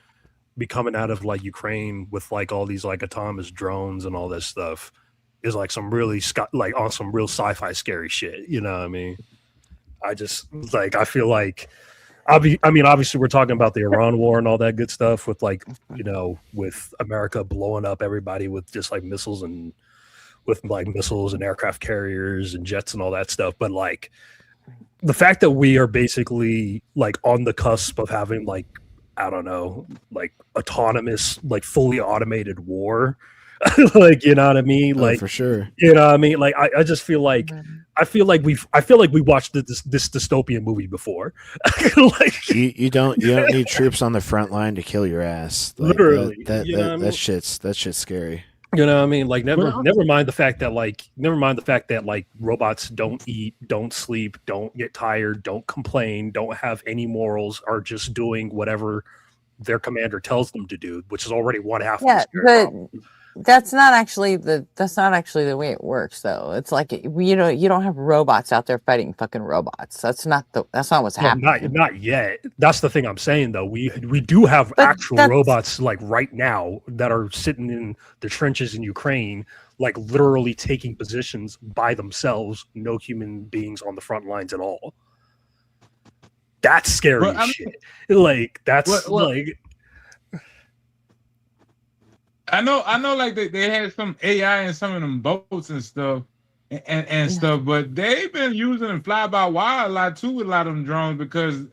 be coming out of like Ukraine with like all these like autonomous drones and all this stuff is like some really like on some real sci-fi scary shit. You know what I mean? I just like I feel like I mean obviously we're talking about the Iran war and all that good stuff with like, you know, with America blowing up everybody with just like missiles and aircraft carriers and jets and all that stuff, but like the fact that we are basically like on the cusp of having like, I don't know, like autonomous, like fully automated war, like, you know what I mean? Like, for sure. You know what I mean? Like, I just feel like, I feel like we watched this dystopian movie before. Like, you don't need troops on the front line to kill your ass. Like, literally. That shit's scary. You know what I mean? Like never mind the fact that like robots don't eat, don't sleep, don't get tired, don't complain, don't have any morals, are just doing whatever their commander tells them to do, which is already one half of the problem. that's not actually the way it works, though. It's like you don't have robots out there fighting fucking robots. That's not what's Well, happening. not yet. That's the thing I'm saying, though. We do have But actual robots like right now that are sitting in the trenches in Ukraine, like literally taking positions by themselves. No human beings on the front lines at all. That's scary But, as I mean, shit. Like that's well, like I know, like they had some AI in some of them boats and stuff, and stuff, but they've been using fly by wire a lot too with a lot of them drones because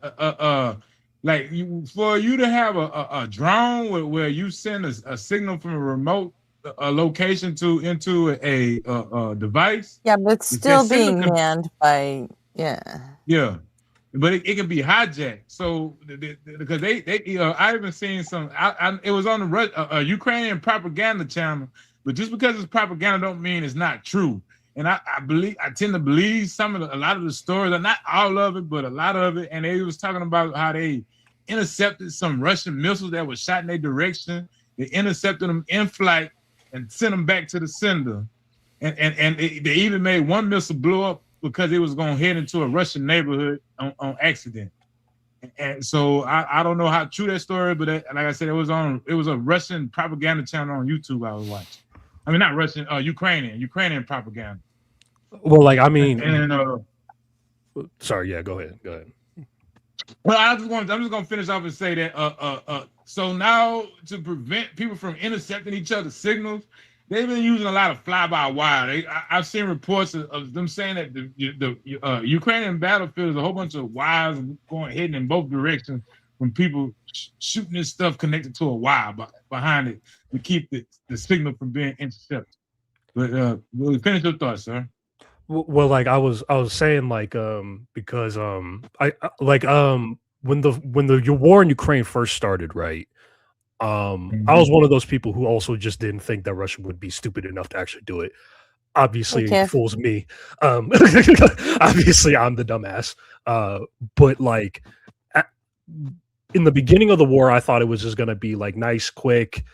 like for you to have a drone where you send a signal from a remote location into a device. Yeah, but it's that still signal being can manned by yeah, but it can be hijacked. So because they I even seen some. It was on the Ukrainian propaganda channel, but just because it's propaganda don't mean it's not true. And I tend to believe a lot of the stories, not all of it, but a lot of it. And they was talking about how they intercepted some Russian missiles that were shot in their direction. They intercepted them in flight and sent them back to the sender. And they even made one missile blow up because it was going to head into a Russian neighborhood on accident. And so I don't know how true that story, but like I said, it was a Russian propaganda channel on YouTube I was watching. I mean, not Russian, Ukrainian propaganda. well, like I mean, sorry, yeah, go ahead. Well, I'm just gonna finish off and say that so now to prevent people from intercepting each other's signals, they've been using a lot of fly-by-wire. I've seen reports of them saying that the Ukrainian battlefield is a whole bunch of wires heading in both directions from people shooting this stuff connected to a wire behind it to keep the signal from being intercepted. But we'll finish your thoughts, sir. Well, like I was saying, like because I like when the war in Ukraine first started, right? I was one of those people who also just didn't think that Russia would be stupid enough to actually do it. Obviously, Okay. it fools me. Obviously, I'm the dumbass. But like in the beginning of the war, I thought it was just gonna be like nice, quick.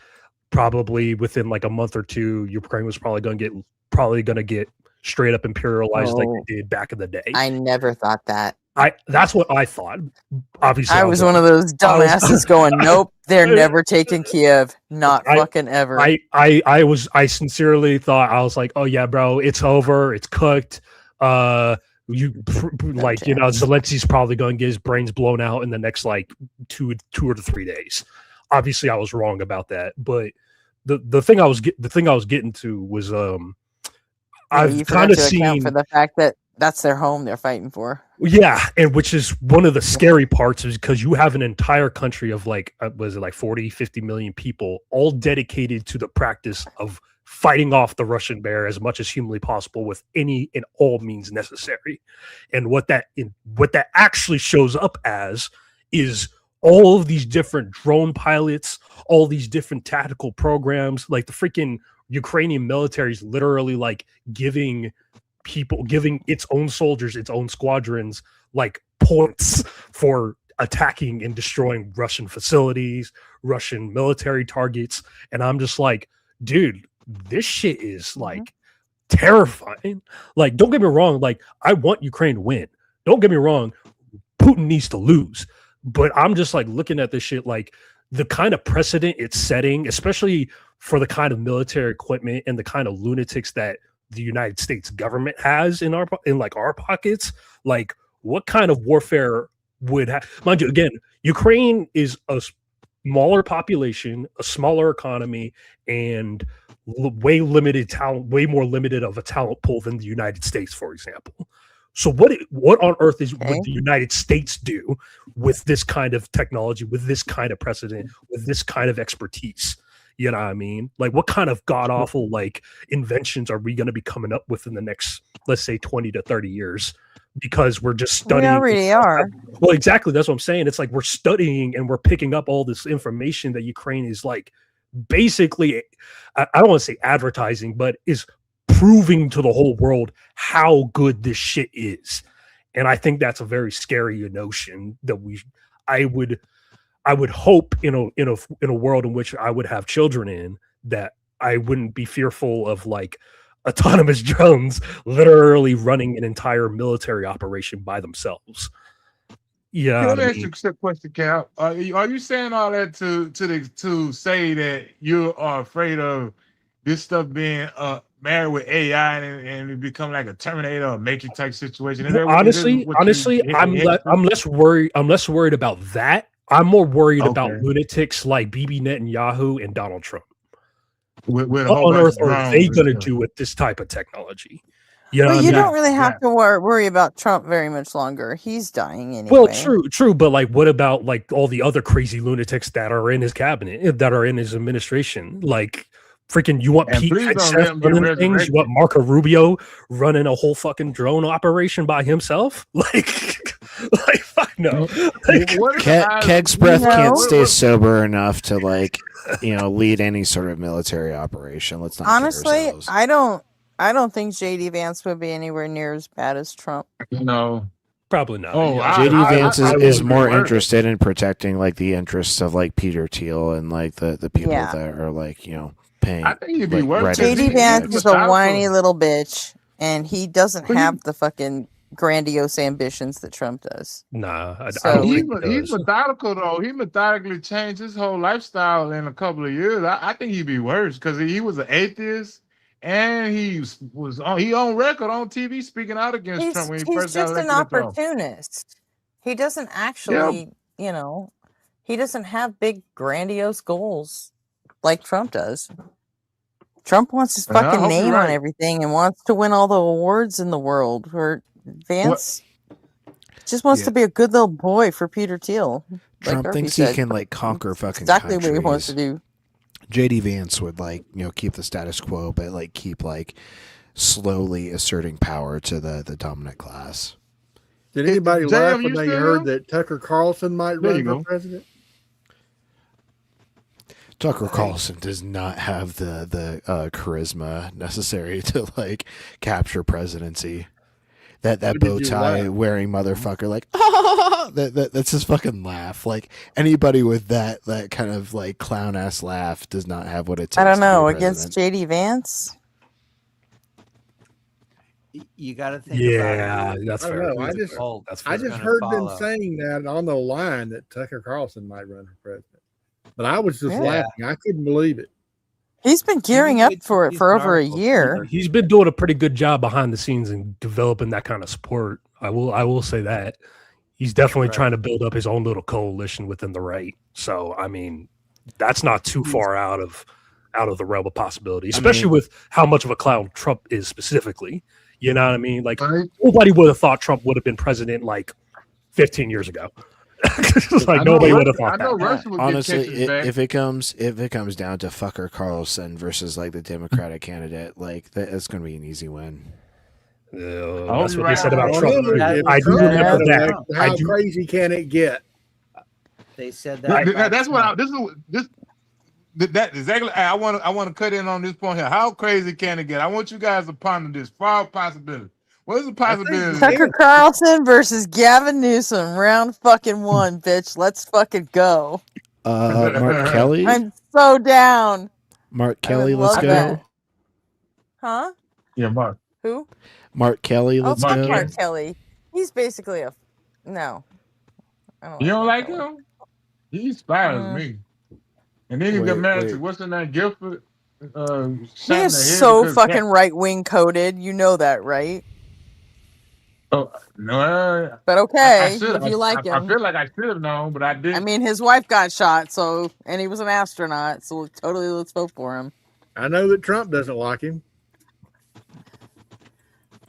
Probably within like a month or two, Ukraine was probably gonna get straight up imperialized like they did back in the day. I never thought that. That's what I thought. Obviously, I was one of those dumbasses going, nope, they're never taking Kiev. Not fucking ever. I sincerely thought, I was like, oh yeah, bro, it's over, it's cooked. Zelensky's probably going to get his brains blown out in the next like two or 3 days. Obviously, I was wrong about that, but the thing I was getting to was I've kind of seen for the fact that that's their home they're fighting for. Yeah, and which is one of the scary parts is because you have an entire country of like, was it like 40, 50 million people all dedicated to the practice of fighting off the Russian bear as much as humanly possible with any and all means necessary. And what that actually shows up as is all of these different drone pilots, all these different tactical programs, like the freaking Ukrainian military is literally like giving its own soldiers, its own squadrons, like points for attacking and destroying Russian facilities, Russian military targets. And I'm just like, dude, this shit is like terrifying. Like, don't get me wrong. Like, I want Ukraine to win. Don't get me wrong. Putin needs to lose. But I'm just like looking at this shit, like the kind of precedent it's setting, especially for the kind of military equipment and the kind of lunatics that the United States government has in our pockets. Like, what kind of warfare would have? Mind you, again, Ukraine is a smaller population, a smaller economy, and way more limited of a talent pool than the United States, for example. So what on earth would the United States do with this kind of technology, with this kind of precedent, with this kind of expertise? You know what I mean? Like, what kind of god awful like inventions are we going to be coming up with in the next, let's say, 20 to 30 years? Because we're just studying. We already are. Well, exactly. That's what I'm saying. It's like we're studying and we're picking up all this information that Ukraine is like basically, I don't want to say advertising, but is proving to the whole world how good this shit is. And I think that's a very scary notion that I would hope in a world in which I would have children in, that I wouldn't be fearful of like autonomous drones literally running an entire military operation by themselves. Yeah, Let me ask you a question, Cal. Are you saying all that to say that you are afraid of this stuff being married with AI and it become like a Terminator or Matrix type situation? Is that what honestly, I'm less worried. I'm less worried about that. I'm more worried about Okay. lunatics like Bibi Netanyahu and Donald Trump. With a What whole on bunch earth of are drones they and going to stuff. do with this type of technology? You know Well, what I you mean? don't really have to worry about Trump very much longer. He's dying anyway. Well, true, but like, what about like all the other crazy lunatics that are in his cabinet, that are in his administration? Like, freaking, you want And Pete please don't let Hegseth him get running things? You want resurrected. Marco Rubio running a whole fucking drone operation by himself? Like, fuck no. Like, What are the odds? Keg's breath can't No. stay sober enough to like, lead any sort of military operation. Let's not kid Honestly, ourselves. I don't think JD Vance would be anywhere near as bad as Trump. No. Probably not. Oh, JD Vance I will is agree more with that. interested in protecting like the interests of like Peter Thiel and like the people Yeah. that are like paying. I think he'd be like, worse. writing JD the Vance checks. is a whiny little bitch, and he doesn't But he- have the fucking grandiose ambitions that Trump does. Nah, I So- don't think he He's does. methodical though. He methodically changed his whole lifestyle in a couple of years. I think he'd be worse because he was an atheist and he on record on TV speaking out against Trump when he He's first got just an elected into office. opportunist. He doesn't actually, he doesn't have big grandiose goals like Trump does. Trump wants his And I fucking hope you're name on right. everything and wants to win all the awards in the world. Where Vance just wants to be a good little boy for Peter Thiel. Like Trump Murphy thinks said. he can like conquer fucking exactly countries. what he wants to do. JD Vance would like keep the status quo, but like keep like slowly asserting power to the dominant class. Did anybody JM, laugh when you they still heard there? that Tucker Carlson might There run you for go. president? Tucker Carlson does not have the charisma necessary to like capture presidency. That Who did bow you tie laugh? wearing motherfucker, like that's his fucking laugh. Like anybody with that kind of like clown ass laugh does not have what it takes. I don't to be know. president. Against JD Vance? You got to think Yeah, about it. that's I don't fair. know. I just That's I fair. just gonna heard follow. them saying that on the line that Tucker Carlson might run for president. But I was just Yeah. laughing. I couldn't believe it. He's been gearing up for it for over a year. He's been doing a pretty good job behind the scenes and developing that kind of support. I will say that. He's definitely trying to build up his own little coalition within the right. So I mean, that's not too far out of the realm of possibility, especially with how much of a clown Trump is specifically. You know what I mean? Like nobody would have thought Trump would have been president like 15 years ago. Like nobody would have thought that. Honestly, if it comes down to fucker Carlson versus like the Democratic candidate, like that's going to be an easy win. That's what they said about Well, Trump. if I do Trump remember is that. elected, How crazy can it get? They said that. That's what that exactly. I want to cut in on this point here. How crazy can it get? I want you guys to ponder this. Far possibility. What is the possibility? Tucker Carlson versus Gavin Newsom, round fucking one, bitch. Let's fucking go. Mark Kelly. I'm so down. Mark Kelly, would let's love go. that. Huh? Yeah, Mark. Who? Mark Kelly, Oh, let's fuck go. Mark Kelly. He's basically a no. I don't You don't Mark like Kelly. him? He inspires me. And then he got married to what's her name, Guilford. He is so fucking right wing coded. You know that, right? Oh no! But I okay, should. if you like I him. feel like I should have known, but I didn't. I mean, his wife got shot, so and he was an astronaut, so totally let's vote for him. I know that Trump doesn't like him.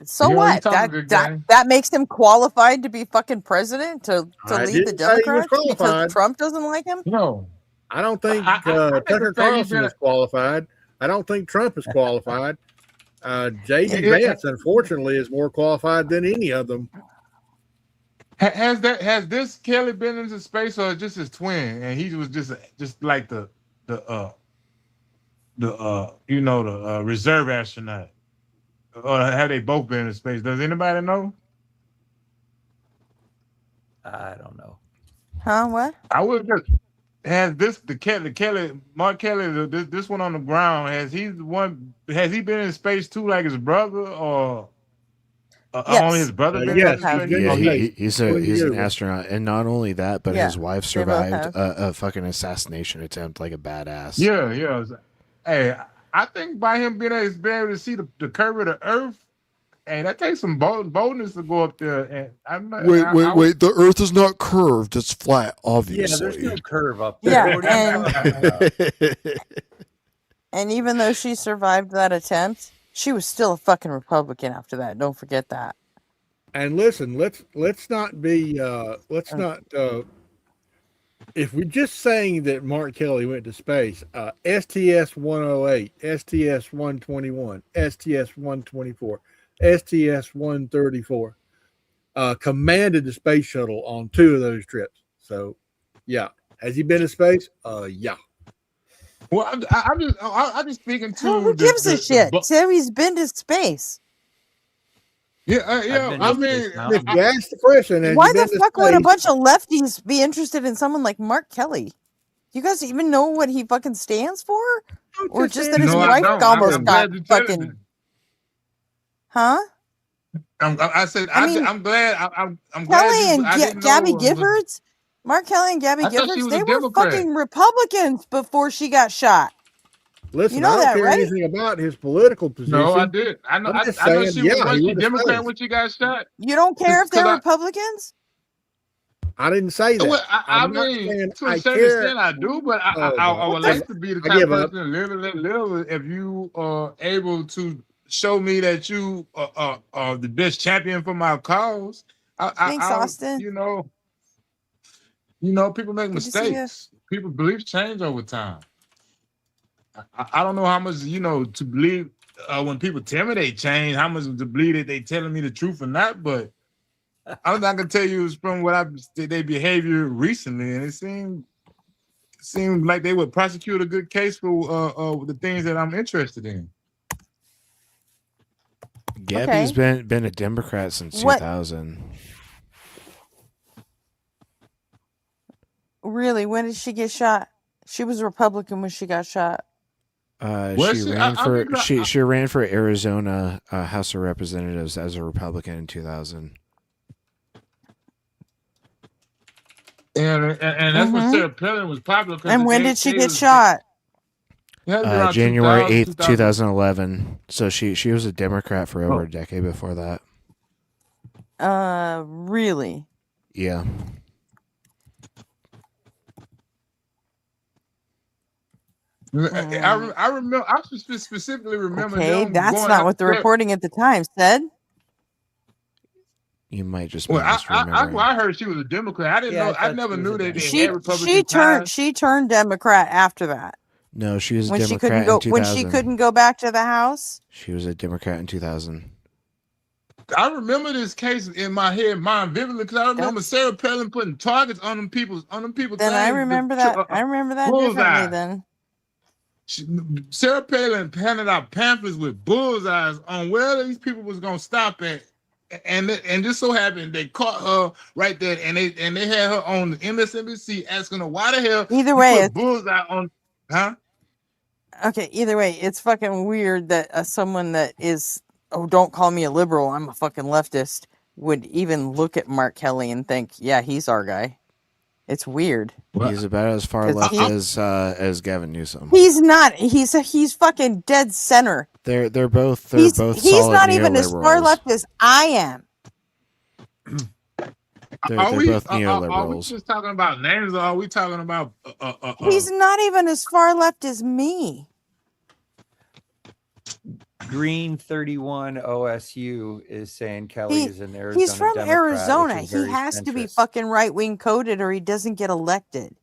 So You know, what? you talking good That makes him qualified to be fucking president to I lead the didn't say he was Democrats because qualified. Trump doesn't like him. No, I don't think I Tucker say he's Carlson been is qualified. I don't think Trump is qualified. J.D. Yeah. Vance, unfortunately, is more qualified than any of them. Has this Kelly been into space or just his twin? And he was just like the reserve astronaut, or have they both been in space? Does anybody know? I don't know. Huh? What? I would just has Mark Kelly, this one on the ground, has he been in space too, like his brother, or only his Yes, brother Uh, been they in both yes, space? he's have. been Yeah, to Oh, space. he's 20 he's an years ago. astronaut, and not only that, but Yeah, his wife they both survived have. a fucking assassination attempt like a badass. yeah, yeah. Hey, I think by him being able to see the curve of the Earth, hey, that takes some boldness to go up there. And I would. The Earth is not curved; it's flat, Yeah, there's no curve up there. Yeah, What are you talking about? and even though she survived that attempt, she was still a fucking Republican after that. Don't forget that. And listen, let's not be let's Uh, not if we're just saying that Mark Kelly went to space, STS 108, STS 121, STS 124, STS 134 commanded the space shuttle on 2 of those trips. So, yeah, has he been to space? Yeah. Well, I'm just speaking Who to gives a shit? So he's been to space. yeah. been I to Space mean, If Mountain. you ask the question, has Why he been the to fuck would a space? bunch of lefties be interested in someone like Mark Kelly? You guys even know what he fucking stands for? Or just that his no, I wife don't. almost I'm got glad you're telling fucking. me. Huh? I said I mean, I'm glad. I'm glad Kelly you. and I didn't Gabby know. Giffords, Mark Kelly and Gabby I thought she Giffords, was a they were Democrat. fucking Republicans before she got shot. Listen, You know I don't that, care right? anything about his political position. No, I did. I know. I'm just I know saying, she yeah, was he she went to Democrat space. when she got shot. You don't care if they're Because Republicans? I didn't say that. well, I I'm not mean, saying to a I certain care. extent, I do, but Oh, I God. would like to be the I type of give up. person to live and let live. If you are able to show me that you are the best champion for my cause, Thanks, Austin. you know, people make Good to see you. mistakes. People's beliefs change over time. I don't know how much to believe when people tell me they change. How much to believe that they telling me the truth or not? But I don't think I can tell you from what their behavior recently, and it seemed like they would prosecute a good case for the things that I'm interested in. Gabby's been a Democrat since 2000. Really? When did she get shot? She was a Republican when she got shot. She ran for Arizona House of Representatives as a Republican in 2000. And that's when Sarah Palin was popular. And when did she get shot? January 8th, 2011. So she was a Democrat for over a decade before that. Really? Yeah. I remember. I specifically remember. Okay, them that's going not out what the there. reporting at the time said. You might just be Well, misremembering. I heard she was a Democrat. I didn't know. I never knew that they had Republican She turned Democrat after that. No, she was a When she Democrat couldn't go in 2000. when she couldn't go back to the House. She was a Democrat in 2000. I remember this case in my head, mind vividly, because I remember Sarah Palin putting targets on them people. Then I remember that. I remember that differently. Then Sarah Palin handed out pamphlets with bullseyes on where these people was gonna stop at, and just so happened they caught her right there, and they had her on MSNBC asking her why the hell either you way, put bullseye on, huh? okay. Either way, it's fucking weird that someone that is don't call me a liberal, I'm a fucking leftist, would even look at Mark Kelly and think, yeah, he's our guy. It's weird. He's about as far left as Gavin Newsom. He's not. He's fucking dead center. They're both He's solid not even as far neoliberals. left as I am. They're Are both we neoliberals. just talking about names, or are we talking about? He's not even as far left as me. Green 31 OSU is saying Kelly is an Arizona He's from Democrat, Arizona. which is He very has to be centrist. fucking right wing coded, or he doesn't get elected.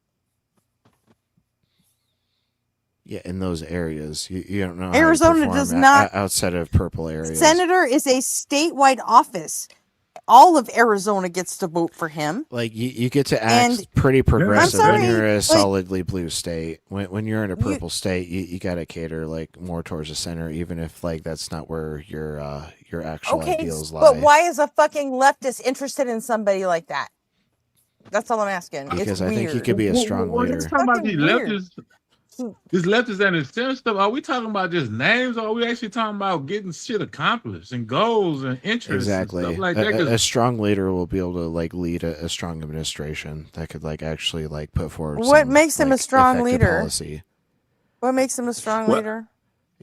Yeah, in those areas, you don't know. how to Arizona perform does not- outside of purple areas. Senator is a statewide office. All of Arizona gets to vote for him. Like you get to act And- pretty progressive I'm when you're sorry, a but- solidly blue state. When you're in a purple state, you gotta cater like more towards the center, even if like that's not where your actual Okay, ideals lie. but why is a fucking leftist interested in somebody like that? That's all I'm asking. Because It's I think he weird. could be a strong We're leader. just talking about Fucking these weird. leftists. These leftists and this center stuff. Are we talking about just names, or are we actually talking about getting shit accomplished and goals and interests and Exactly. stuff like that? A strong leader will be able to like lead a strong administration that could like actually like put forward. What some, makes him a like, strong effective leader? Policy. What makes him a strong Well, leader?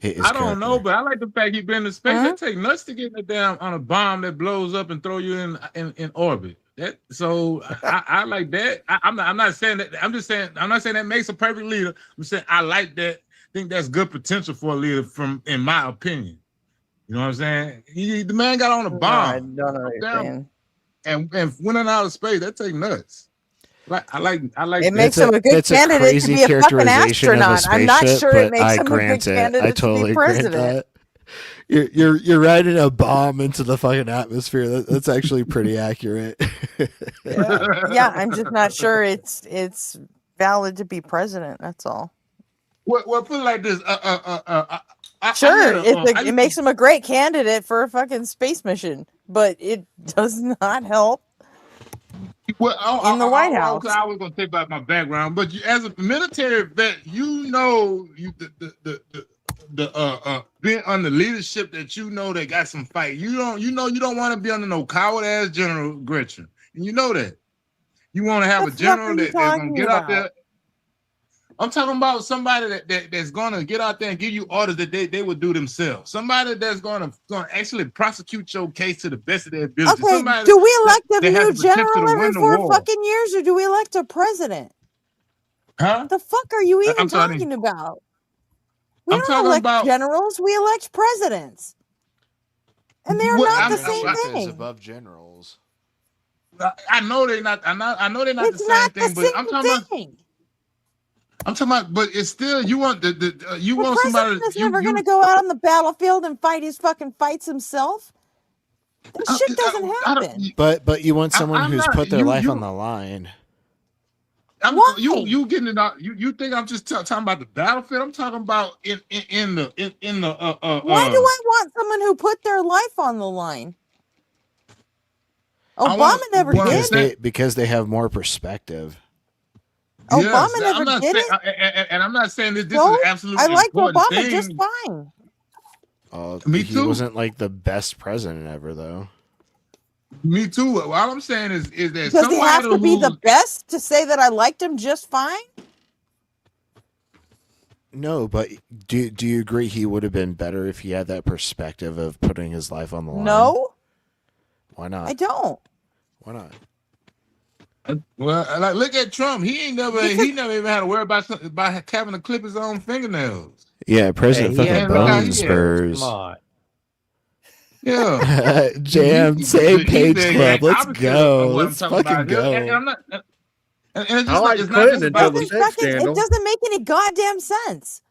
I don't know, but I like the fact he been in space. That take nuts to get in the damn on a bomb that blows up and throw you in orbit. That so I like that. I'm not saying that. I'm just saying I'm not saying that makes a perfect leader. I'm saying I like that. Think that's good potential for a leader, from in my opinion. You know what I'm saying? The man got on a bomb. I don't know what you're saying. And went out of space. That take nuts. I like. It makes him a good candidate to be a fucking astronaut. I'm not sure it makes him a good candidate to be president. You're riding a bomb into the fucking atmosphere. That's actually pretty accurate. Yeah, I'm just not sure it's valid to be president. That's all. Well, put it like this. Sure, it makes him a great candidate for a fucking space mission, but it does not help in the White House. I was going to take about my background, but as a military vet, you know, being under leadership that you know they got some fight. You don't want to be under no coward ass General Gretchen, and you know that. You want to have a general that's going to get out there. I'm talking about somebody that's going to get out there and give you orders that they would do themselves. Somebody that's going to actually prosecute your case to the best of their ability. Okay, Somebody do we elect a that has new the potential general to every win the 4 war. fucking years, or do we elect a president? Huh? What the fuck are you even I'm sorry. talking about? We I'm don't talking elect about- generals, we elect presidents. And they're not the same Is thing. above generals. I know they're not. I know they're not It's the same not thing, the but I'm talking about. thing. I'm talking about, but it's still you want you The want somebody. president is never going to go out on the battlefield and fight his fucking fights himself. That shit doesn't happen. But you want someone I'm who's not- put their you- life you- on the line. You getting it out? You think I'm just talking about the battlefield? I'm talking about in the. Why do I want someone who put their life on the line? Obama never did. Because they have more perspective. Obama Yes, never I'm not did saying, it. and I'm not saying this So, is absolutely I like important Obama thing. just fine. Me He too. wasn't like the best president ever, though. Me too. All I'm saying is that Does somebody he have to be who's- the best to say that I liked him just fine? No, but do you agree he would have been better if he had that perspective of putting his life on the line? No, Why not? I don't. Why not? Well, like look at Trump. He never even had to worry about having to clip his own fingernails. Yeah, President Hey, he fucking had Bone bones. Spurs. Come on. Yeah, Jam, same page the club. Let's opposite go. of what I'm Let's talking fucking about. go. And I'm not. And it's I just like it's not Clinton just until about the sex scandal. It doesn't make any goddamn sense.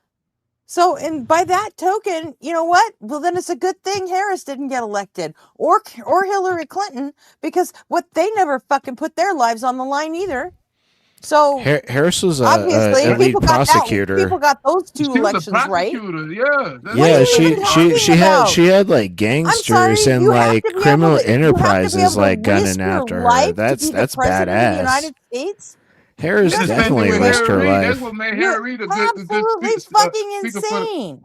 So, and by that token, you know what? Well, then it's a good thing Harris didn't get elected, or Hillary Clinton, because they never fucking put their lives on the line either. So Harris was obviously, a lead people prosecutor. got those two She was a elections right. prosecutor, yeah. That's Yeah, what she had like gangsters sorry, and you have like to be able criminal to- you have to be enterprises able to like gunning risk your after her. life to That's be the president of the badass. United States. Harris That's the definitely thing with risked her Harry Reid. life. That's what made You're Harry Reid a good absolutely fucking insane.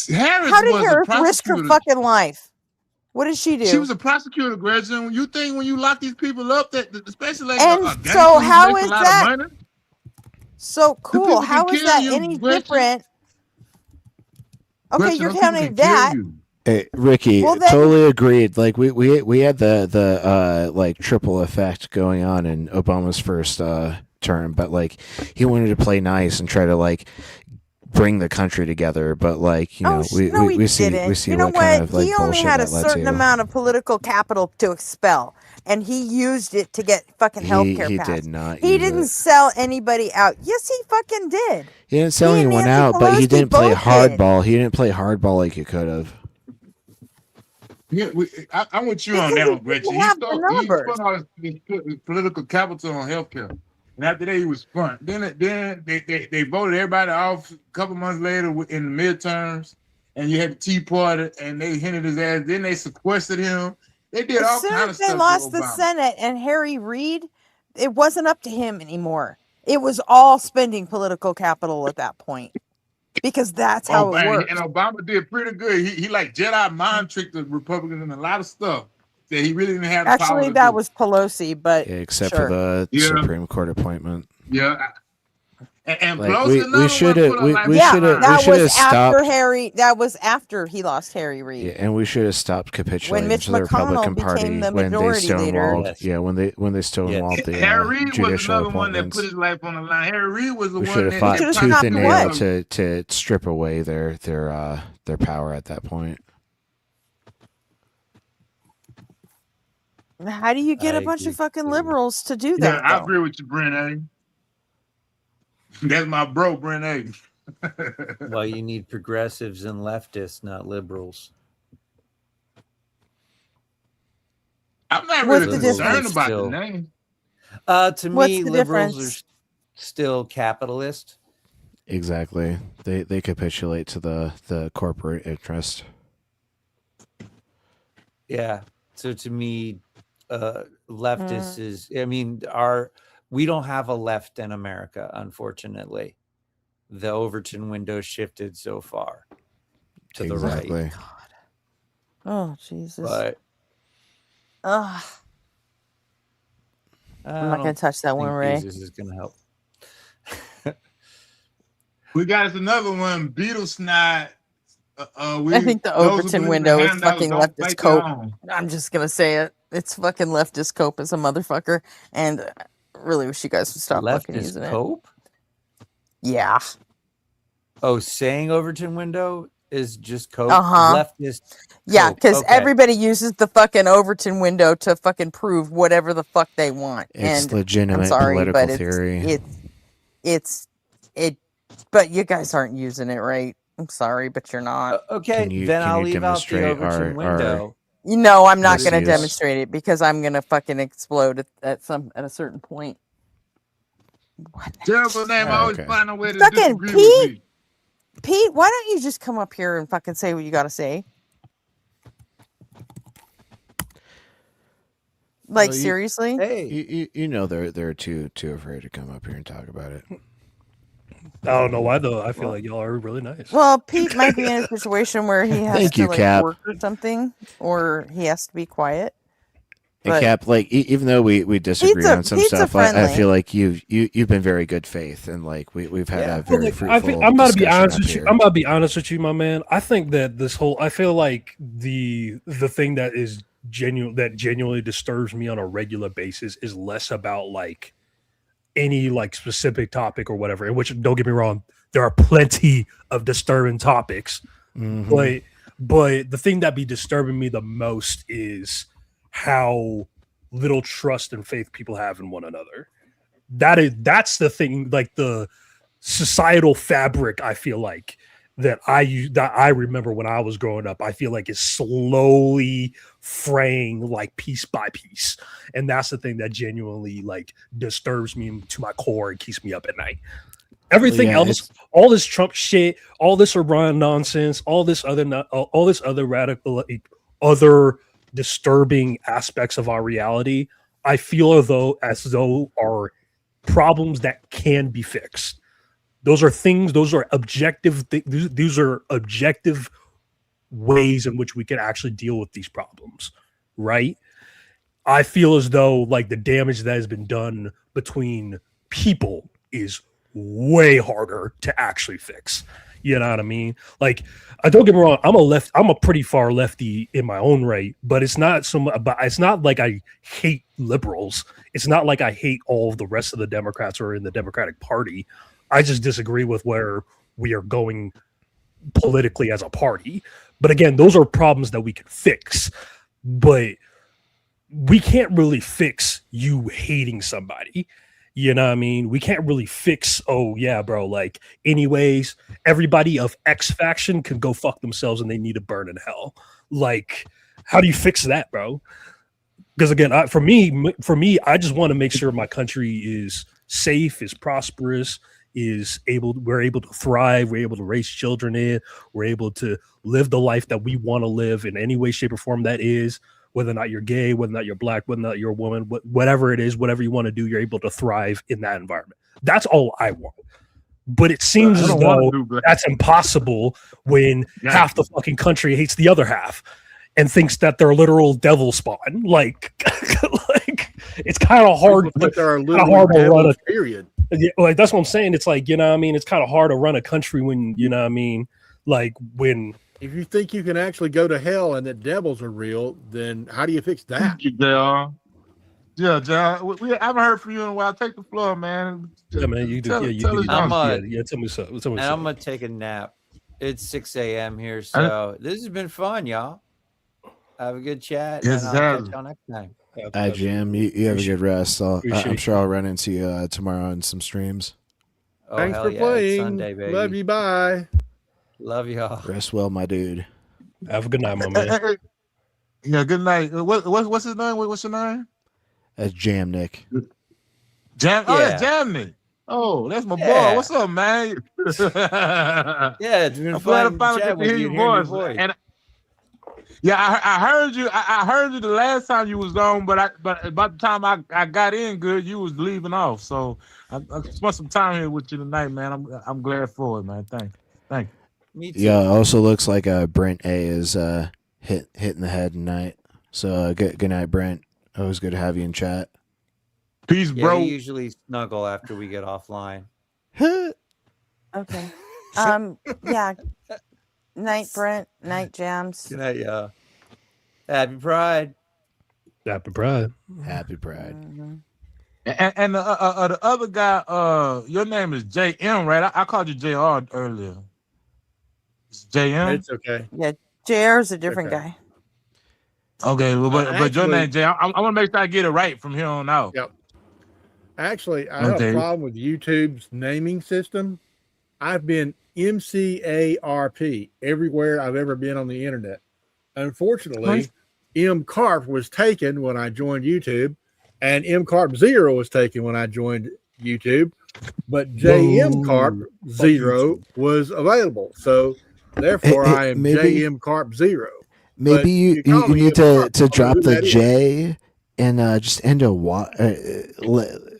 Harris How did was a Harris risk her prosecutor. fucking life? What did she do? She was a prosecutor, Gretchen. You think when you lock these people up, that especially like And a gangster so who how makes is a lot that- of money? So people cool. can How is kill that you, any Gretchen. different? Okay, Gretchen, you're those people counting can kill that. you. Hey, Ricky, Well, then- totally agreed. Like we had the like triple effect going on in Obama's first term, but like he wanted to play nice and try to like bring the country together, but like No, he we see didn't. You know what kind of like he only bullshit had a that led certain to. amount of political capital to expel, and he used it to get fucking healthcare He passed. did not. He use didn't it. sell anybody out. Yes, he fucking did. He didn't sell He and anyone Nancy out, but he Pelosi didn't play both did. hardball. He didn't play hardball like he could have. Yeah, I'm with you on that one, Gretchen. He have the spent numbers. all his political capital on healthcare, and after that he was spun. Then they voted everybody off. A couple months later in the midterms, and you had the Tea Party, and they hindered his ass. Then they sequestered him, They did As all soon kind as of they stuff to lost the Obama. Senate and Harry Reid, it wasn't up to him anymore. It was all spending political capital at that point because that's how Oh, it works. and Obama did pretty good. He like Jedi mind tricked the Republicans in a lot of stuff that he really didn't have the power Actually, to that do. was Pelosi, but Yeah, except sure. for the Yeah. Supreme Court appointment. Yeah. And Like Pelosi, we should have we Yeah, should have that was after stopped. Harry. That was after he lost Harry Reid. Yeah, and we should have stopped capitulating Mitch to the Republican McConnell became Party the when they majority leader. stonewalled. Yes. Yeah, when they stonewalled the Harry Reid was judicial another one that put appointments. his life on the line. Harry Reid was the We one should have that fought should've tooth stopped and the nail what? to strip away their power at that point. How do you get I a bunch agree of fucking completely. liberals to do Yeah, that? I though? agree with you, Brent A. That's my bro, Brent A. Well, you need progressives and leftists, not liberals. I'm not What's really the concerned difference? about Still- the name. To What's me, the liberals difference? are still capitalist. Exactly. They capitulate to the corporate interest. Yeah. So to me, leftist Mm. is. I mean, we don't have a left in America, unfortunately. The Overton window shifted so far to the Exactly. right, Oh Jesus! but Ugh. I'm not gonna touch that one, Ray. Jesus is going to help. We got us another one, Beetle Snide. I think the those who Overton believe in window is handouts fucking don't leftist make their cope. own. I'm just gonna say it. It's fucking leftist cope as a motherfucker, and I really wish you guys would stop fucking Leftist using cope? it. Yeah. Oh, saying Overton window is just cope. Uh-huh. Leftist. Yeah, cope. because Okay. everybody uses the fucking Overton window to fucking prove whatever the fuck they want. It's and legitimate I'm sorry, political but theory. but you guys aren't using it right. I'm sorry, but you're not. Okay, then I'll leave out the Overton window. You know, I'm not Let's going to use- demonstrate it because I'm going to fucking explode at a certain point. Terrible name. I always Okay. find a way to Fucking disagree with me. Pete, why don't you just come up here and fucking say what you got to say? Like, Well, you- seriously? Hey, You know they're too afraid to come up here and talk about it. I don't know why though. I feel like y'all are really nice. Well, Pete might be in a situation where he has Thank to you, like Cap. work or something, or he has to be quiet. And But- Cap, like even though we disagree Pizza- on some pizza stuff, I friendly. feel like you've been very good faith, and like we've had a very fruitful I'm about to be discussion honest up with you. here. I'm about to be honest with you, my man. I think that I feel like the thing that is genuinely disturbs me on a regular basis is less about like any like specific topic or whatever. In which, don't get me wrong, there are plenty of disturbing topics. Mhm. But the thing that be disturbing me the most is how little trust and faith people have in one another. That's the thing, like the societal fabric. I feel like that I remember when I was growing up. I feel like it's slowly fraying, like piece by piece, and that's the thing that genuinely like disturbs me to my core and keeps me up at night. Everything yeah, else, all this Trump shit, all this Iran nonsense, all this other radical, other disturbing aspects of our reality, I feel as though are problems that can be fixed. Those are things. Those are objective. These are objective ways in which we can actually deal with these problems, right? I feel as though like the damage that has been done between people is way harder to actually fix. You know what I mean? Like, don't get me wrong, I'm a pretty far lefty in my own right, but it's not so much. But it's not like I hate liberals. It's not like I hate all of the rest of the Democrats or in the Democratic Party. I just disagree with where we are going politically as a party. But again, those are problems that we can fix. But we can't really fix you hating somebody. You know what I mean? We can't really fix, oh yeah, bro, like anyways, everybody of X faction can go fuck themselves and they need to burn in hell. Like, how do you fix that, bro? Because again, for me, I just want to make sure my country is safe, is prosperous, we're able to thrive, we're able to raise children in, we're able to live the life that we want to live in any way, shape, or form that is, whether or not you're gay, whether or not you're black, whether or not you're a woman, whatever it is, whatever you want to do, you're able to thrive in that environment. That's all I want. But it seems as though that's impossible when half the fucking country hates the other half and thinks that they're literal devil spawn. Like, like it's kind of hard. There are hard to run a period. Yeah, like that's what I'm saying. It's like, you know what I mean? It's kind of hard to run a country when, you know what I mean? Like when if you think you can actually go to hell and that devils are real, then how do you fix that? Thank you, JR. Yeah, John. I haven't heard from you in a while. Take the floor, man. Yeah, man, you do. Tell You do. us I'm Tell me so. and I'm gonna take a nap. It's 6 a.m. here, so this has been fun, y'all. Have a good chat. Yes, and I'll catch y'all next time. Hi, Jim. You have a good rest. I'm sure I'll run into you tomorrow on some streams. Oh, Thanks for yeah, playing. Sunday, baby. Love you. Bye. Love y'all. Rest well, my dude. Have a good night, my man. Yeah, good night. What's his name? What's your name? That's Jam Nick. Jam. Oh, Yeah. that's Jam Nick. Oh, that's my Yeah. boy. What's up, man? Yeah, it's been I'm glad fun I finally chat get to with hear you your and voice. hearing your voice. And yeah, I heard you. I heard you the last time you was on, but by the time I got in good, you was leaving off. So I spent some time here with you tonight, man. I'm glad for it, man. Thank you. Me too. Yeah, it also looks like Brent A is hitting the head tonight. So good night, Brent. Always good to have you in chat. Peace, Yeah, bro. we usually snuggle after we get offline. Okay. Yeah. Night, Brent. Night, Jams. Good night, y'all. Happy Pride. Happy Pride. Happy Pride. And the other guy, your name is JM, right? I called you JR earlier. It's JM. It's okay. Yeah, JR is a different guy. Okay, well, but your name, Actually- Jay, I want to make sure I get it right from here on out. Yep. Actually, I have Okay. a problem with YouTube's naming system. I've been MCARP everywhere I've ever been on the internet. Unfortunately, M Carp was taken when I joined YouTube, and M Carp 0 was taken when I joined YouTube, but JM Carp 0 was available. So therefore, I am maybe- JM Carp 0. Maybe But you call me need M Carp. to I'll drop do the that anyway. J and just end a Y.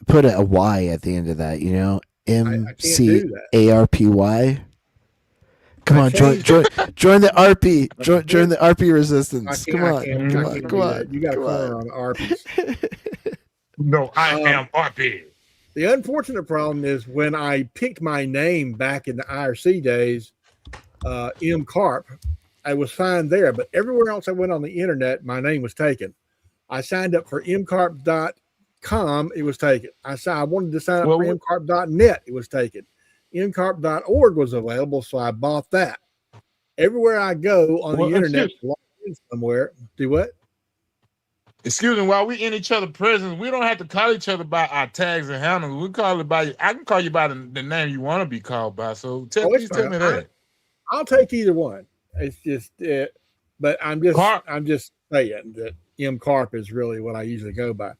Put a Y at the end of that. You know, MCARPY. Come on, join the RP. Join the RP resistance. Come on. You got a corner on RPs. No, I am RP. The unfortunate problem is when I picked my name back in the IRC days, M Carp, I was fine there, but everywhere else I went on the internet, my name was taken. I signed up for mcarp.com, it was taken. I wanted to sign up for mcarp.net, it was taken. mcarp.org was available, so I bought that. Everywhere I go on the internet, log in somewhere, do what? Excuse me, while we in each other's presence, we don't have to call each other by our tags and handles. We call it by. I can call you by the name you want to be called by. So please tell me that. I'll take either one. It's just, but I'm just saying that M Carp is really what I usually go by.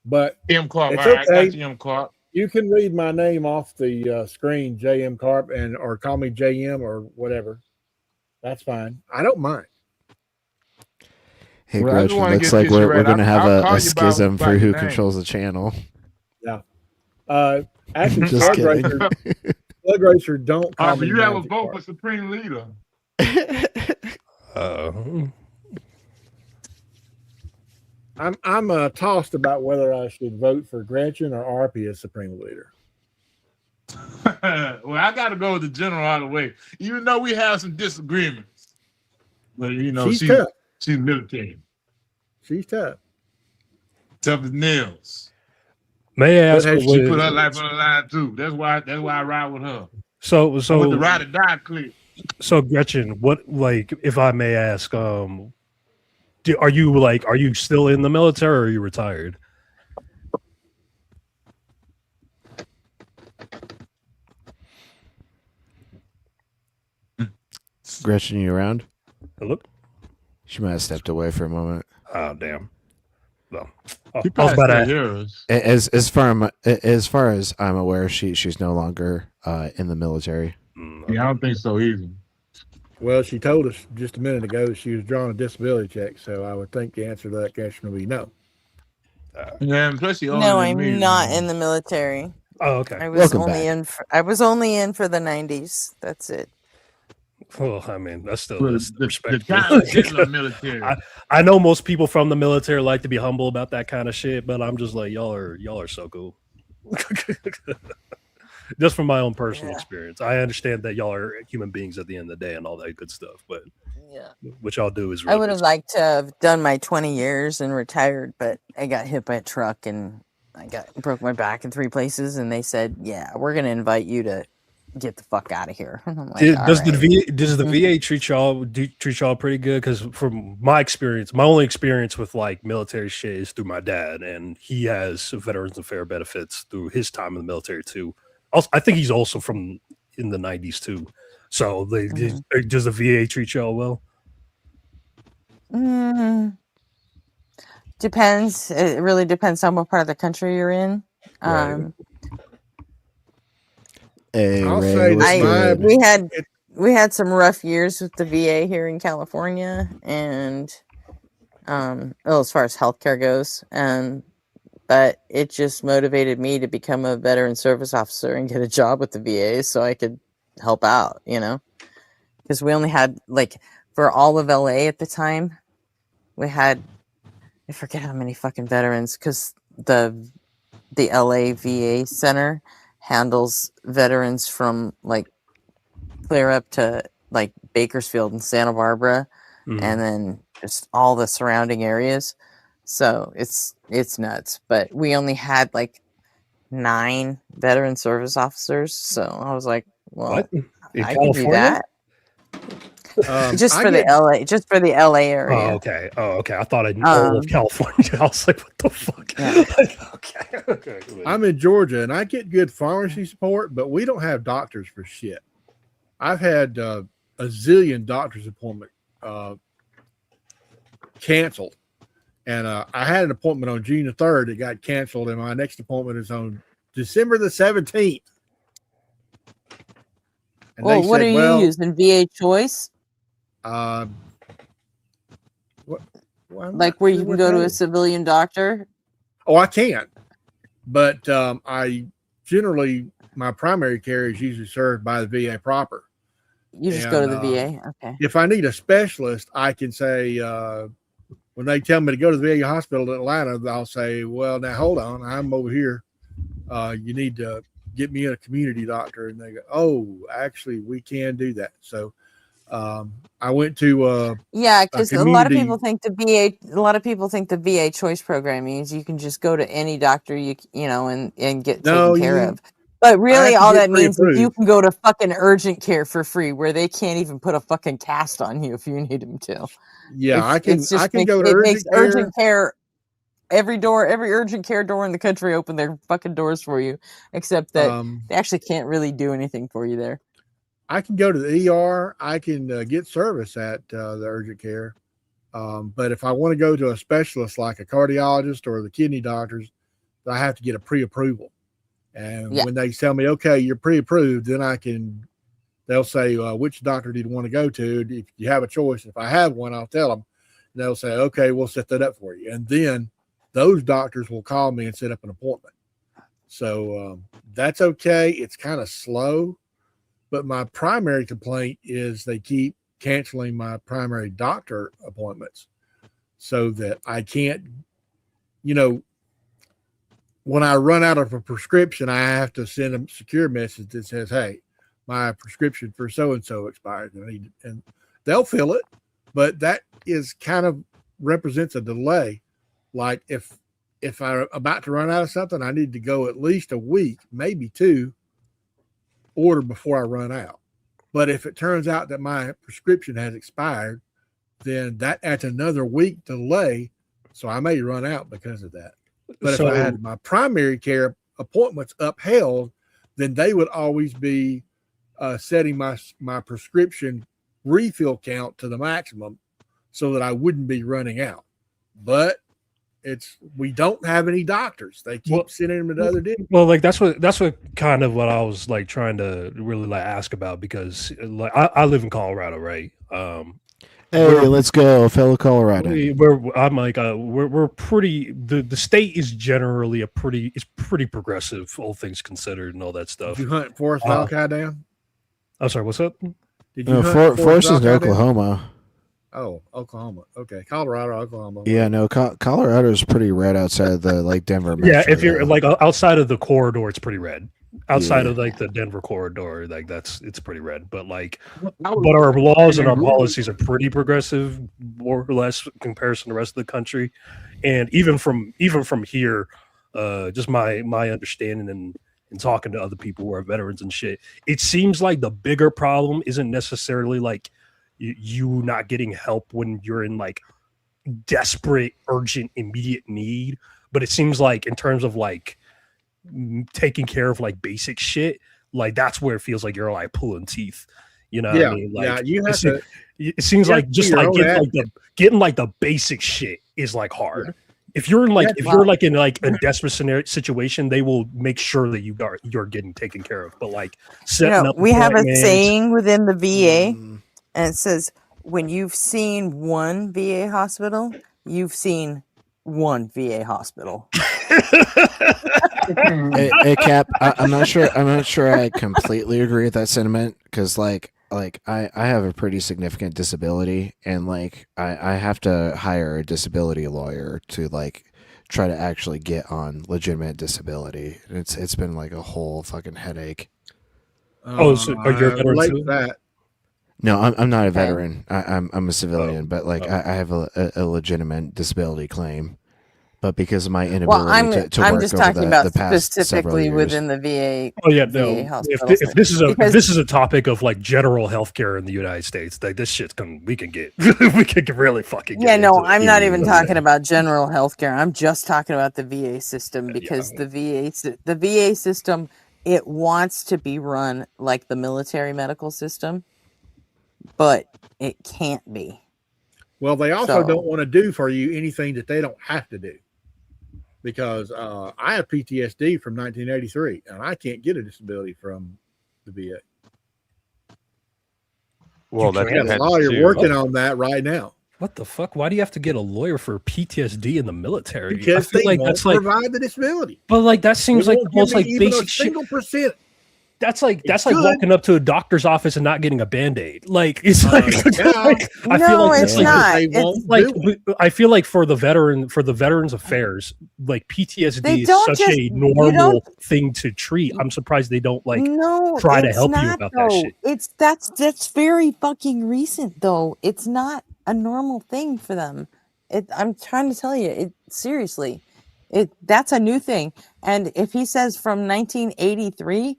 But M Carp, it's all right, okay. I got you, M Carp. You can read my name off the screen, JM Carp, or call me JM or whatever. That's fine. I don't mind. Hey, Well, I just Gretchen, wanna looks get like this we're right. going to have I'll call a you by schism for your who name. controls the channel. Yeah. Actually, Just Slug kidding. Racer don't call me You have a Magic vote Carp. for Supreme Leader. I'm tossed about whether I should vote for Gretchen or RP as Supreme Leader. Well, I got to go with the general all the way. Even though we have some disagreements, but you know She's tough. She's military, She's tough. tough as nails. May I ask? She put her life on the line too. That's why I ride with her. So with the ride or die clip. So Gretchen, what, like, if I may ask, are you still in the military or are you retired? Gretchen, you around? Hello? She might have stepped away for a moment. Oh, damn. No. She I was probably about still to hear us. As far as I'm aware, she's no longer in the military. Yeah, I don't think so either. Well, she told us just a minute ago she was drawing a disability check, so I would think the answer to that question would be no. Yeah, and plus he older No, than I'm me. not in the military. Oh, okay. Welcome back. I was only in for the 90s. That's it. Well, I mean, that's Well, the respectable. kind of gentler military. I know most people from the military like to be humble about that kind of shit, but I'm just like, y'all are so cool. Just from my own personal experience, I understand that y'all are human beings at the end of the day and all that good stuff, but yeah, what y'all do is I really would have liked to have done my 20 years and retired, but I got hit by a truck and broke my back in 3 places, and they said, "Yeah, we're gonna invite you to get the fuck out of here." And I'm like, Does "All the right." VA treat y'all pretty good? Because from my experience, my only experience with like military shit is through my dad, and he has Veterans Affairs benefits through his time in the military too. Also, I think he's also from in the 90s too. So does the VA treat y'all well? Depends. It really depends on what part of the country you're in. Right. Hey, I'll Ray, say what's that good? we had some rough years with the VA here in California, and well, as far as healthcare goes, but it just motivated me to become a veteran service officer and get a job with the VA so I could help out, because we only had for all of LA at the time, we had, I forget how many fucking veterans, because the LA VA center handles veterans from clear up to Bakersfield and Santa Barbara, and then just all the surrounding areas. So it's nuts. But we only had 9 veteran service officers. So I was like, well, What? In I could do California? that. Just for the LA area. Oh, okay. I thought I knew all of California. I was like, what the fuck? Yeah. Okay. I'm in Georgia and I get good pharmacy support, but we don't have doctors for shit. I've had a zillion doctor's appointment canceled. And I had an appointment on June the 3rd. It got canceled, and my next appointment is on December the 17th. And Well, what are you using? VA Choice? What? Where you can go to a civilian doctor? Oh, I can't. But I generally, my primary care is usually served by the VA proper. You just go to the VA? Okay. If I need a specialist, I can say, when they tell me to go to the VA hospital in Atlanta, I'll say, well, now hold on, I'm over here. You need to get me a community doctor. And they go, oh, actually, we can do that. So I went to because a lot of people think the VA choice program means you can just go to any doctor and get taken care of. But really, all that means is you can go to fucking urgent care for free, where they can't even put a fucking cast on you if you need them to. Yeah, I can go to urgent care. Every urgent care door in the country open their fucking doors for you, except that they actually can't really do anything for you there. I can go to the ER. I can get service at the urgent care. But if I want to go to a specialist like a cardiologist or the kidney doctors, I have to get a pre-approval. And when they tell me, okay, you're pre-approved, then they'll say, which doctor do you want to go to? If you have a choice, if I have one, I'll tell them. And they'll say, okay, we'll set that up for you. And then those doctors will call me and set up an appointment. So that's okay. It's kind of slow. But my primary complaint is they keep canceling my primary doctor appointments so that I can't, when I run out of a prescription, I have to send a secure message that says, hey, my prescription for so-and-so expired. And they'll fill it, but that is kind of represents a delay. Like if I'm about to run out of something, I need to go at least a week, maybe 2, order before I run out. But if it turns out that my prescription has expired, then that adds another week delay. So I may run out because of that. But if I had my primary care appointments upheld, then they would always be setting my prescription refill count to the maximum so that I wouldn't be running out. But we don't have any doctors. They keep sending them to other districts. Well, like that's what kind of what I was like trying to really like ask about, because like I live in Colorado, right? Hey, let's go, fellow Colorado. I'm like we're pretty, the state is generally it's pretty progressive, all things considered, and all that stuff. Did you hunt Forest Valkai down? I'm sorry, what's up? Did you hunt Forest is in Oklahoma. Oh, Oklahoma. Okay, Colorado, Oklahoma. Yeah, no, Colorado is pretty red outside of the like Denver metro. Yeah, if you're like outside of the corridor, it's pretty red. Outside of like the Denver corridor, like it's pretty red. But like, but our laws and our policies are pretty progressive, more or less, in comparison to the rest of the country. And even from here, just my understanding and talking to other people who are veterans and shit, it seems like the bigger problem isn't necessarily like you not getting help when you're in like desperate, urgent, immediate need, but it seems like in terms of like taking care of like basic shit, like that's where it feels like you're like pulling teeth. You know what I mean? Like, you have to. It seems like just like getting like the basic shit is like hard. Yeah. If you're in like in like a desperate situation, they will make sure that you're getting taken care of. But like setting up, we have a saying within the VA, and it says, when you've seen one VA hospital, you've seen one VA hospital. Hey, Cap, I'm not sure I completely agree with that sentiment, because like I have a pretty significant disability, and like I have to hire a disability lawyer to like try to actually get on legitimate disability. It's been like a whole fucking headache. So are you a veteran too? No, I'm not a veteran. I'm a civilian, but like I have a legitimate disability claim. But because of my inability to work I'm just over talking the about past specifically several years. within the VA. Oh yeah, VA no. If this is a topic of like general healthcare in the United States, like this shit's we can get really fucking get no, into I'm it. not even talking about general healthcare. I'm just talking about the VA system, because the VA system, it wants to be run like the military medical system, but it can't be. Well, they also don't want to do for you anything that they don't have to do. Because I have PTSD from 1983, and I can't get a disability from the VA. Well, that's a lawyer working on that right now. What the fuck? Why do you have to get a lawyer for PTSD in the military? Because I feel they like won't that's like provide the disability. But like that seems like the most like basic shit. %. That's like walking up to a doctor's office and not getting a Band-Aid. Like it's like, I feel like it's not. I feel like for the Veterans Affairs, like PTSD is such a normal thing to treat. I'm surprised they don't like try to help you about that shit. That's very fucking recent though. It's not a normal thing for them. I'm trying to tell you, seriously. That's a new thing. And if he says from 1983,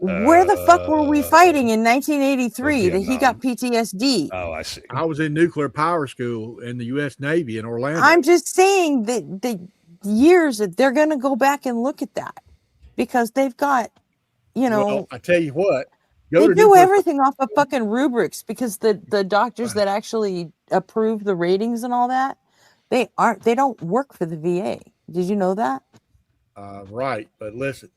where the fuck were we fighting in 1983 that he got PTSD? Oh, I see. I was in nuclear power school in the U.S. Navy in Orlando. I'm just saying that the years that they're going to go back and look at that, because they've got, Well, I tell you what, they do everything off of fucking rubrics, because the doctors that actually approve the ratings and all that, they don't work for the VA. Did you know that? Right, but listen.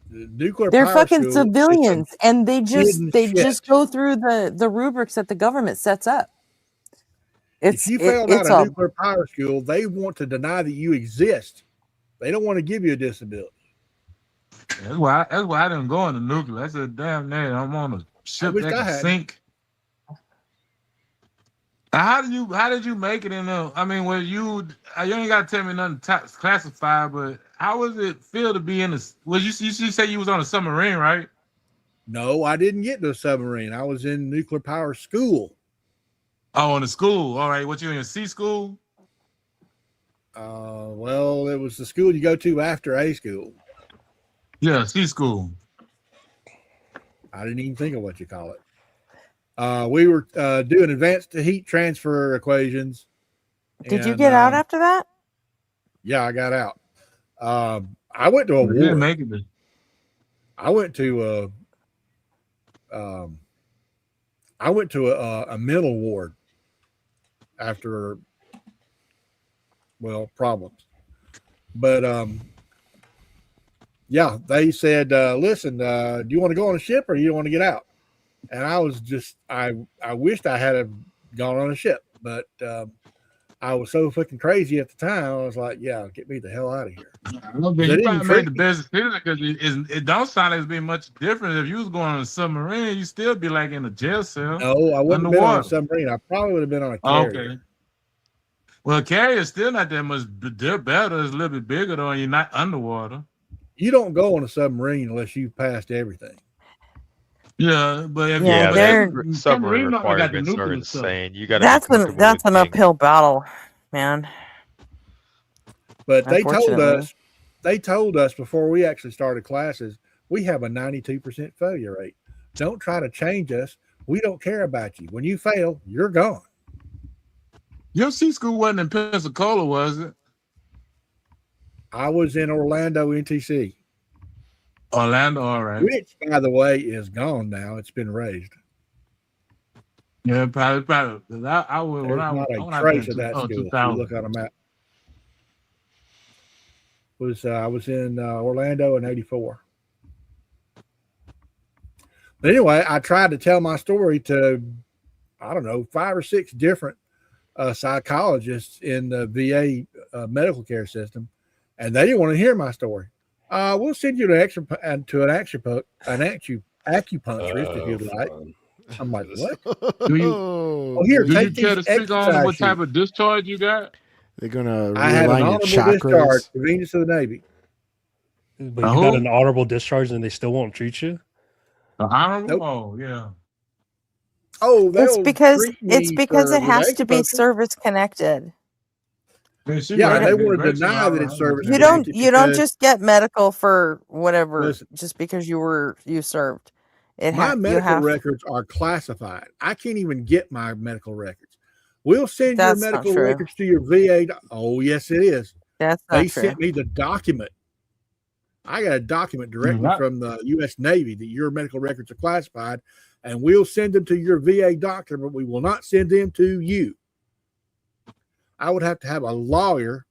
Nuclear They're power fucking school, civilians, and they just go through the rubrics that the government sets up. If you failed out of nuclear power school, they want to deny that you exist. They don't want to give you a disability. That's why I didn't go into nuclear. I said, damn man, I'm on a ship that can sink. How did you make it in there? I mean, you ain't gotta tell me nothing classified, but how was it feel to be in the? You say you was on a submarine, right? No, I didn't get to a submarine. I was in nuclear power school. Oh, in the school. All right. What, you in a C school? Well, it was the school you go to after A school. Yeah, C school. I didn't even think of what you call it. We were doing advanced heat transfer equations. Did you get out after that? Yeah, I got out. I went to a war. Make it. I went to a mental ward after problems. But yeah, they said, listen, do you want to go on a ship or do you want to get out? And I was just, I wished I had gone on a ship, but I was so fucking crazy at the time. I was like, yeah, get me the hell out of here. You probably made the best decision because it don't sound like it's been much different. If you was going on a submarine, you still be like in a jail cell. No, I wouldn't have been on a underwater. submarine. I probably would have been on a carrier. Okay. Well, carrier's still not that much. They're better. It's a little bit bigger though, and you're not underwater. You don't go on a submarine unless you've passed everything. Yeah, but if Yeah, they're submarine requirements are insane. You got to. that's an uphill battle, man. But they told us before we actually started classes, we have a 92% failure rate. Don't try to change us. We don't care about you. When you fail, you're gone. Your C school wasn't in Pensacola, was it? I was in Orlando, NTC. Orlando, all right. Which, by the way, is gone now. It's been raised. Yeah, probably. I would. There's not a trace of that school. If you look on a map. I was in Orlando in '84. But anyway, I tried to tell my story to, I don't know, 5 or 6 different psychologists in the VA medical care system, and they didn't want to hear my story. We'll send you to an acupuncturist if you'd like. I'm like, what? Do you care to speak on what type of discharge you got? They're gonna I had an realign your honorable discharge chakras. to Venus of the Navy. But you got an honorable discharge and they still won't treat you? Honorable? Nope. Oh, yeah. Oh, It's because it has to be service connected. Yeah, they want to deny that it's service. You don't just get medical for whatever just because you served. My medical records are classified. I can't even get my medical records. We'll send your medical records to your VA. Oh, yes, it is. That's not They true. sent me the document. I got a document directly from the U.S. Navy that your medical records are classified, and we'll send them to your VA doctor, but we will not send them to you. I would have to have a lawyer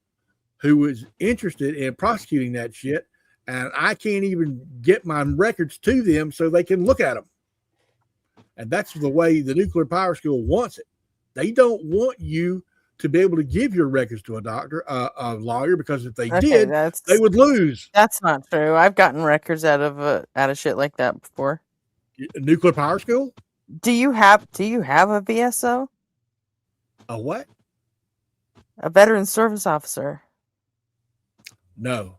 who is interested in prosecuting that shit, and I can't even get my records to them so they can look at them. And that's the way the nuclear power school wants it. They don't want you to be able to give your records to a doctor, a lawyer, because if they did, they would lose. That's not true. I've gotten records out of shit like that before. Nuclear power school? Do you have a VSO? A what? A veteran service officer. No.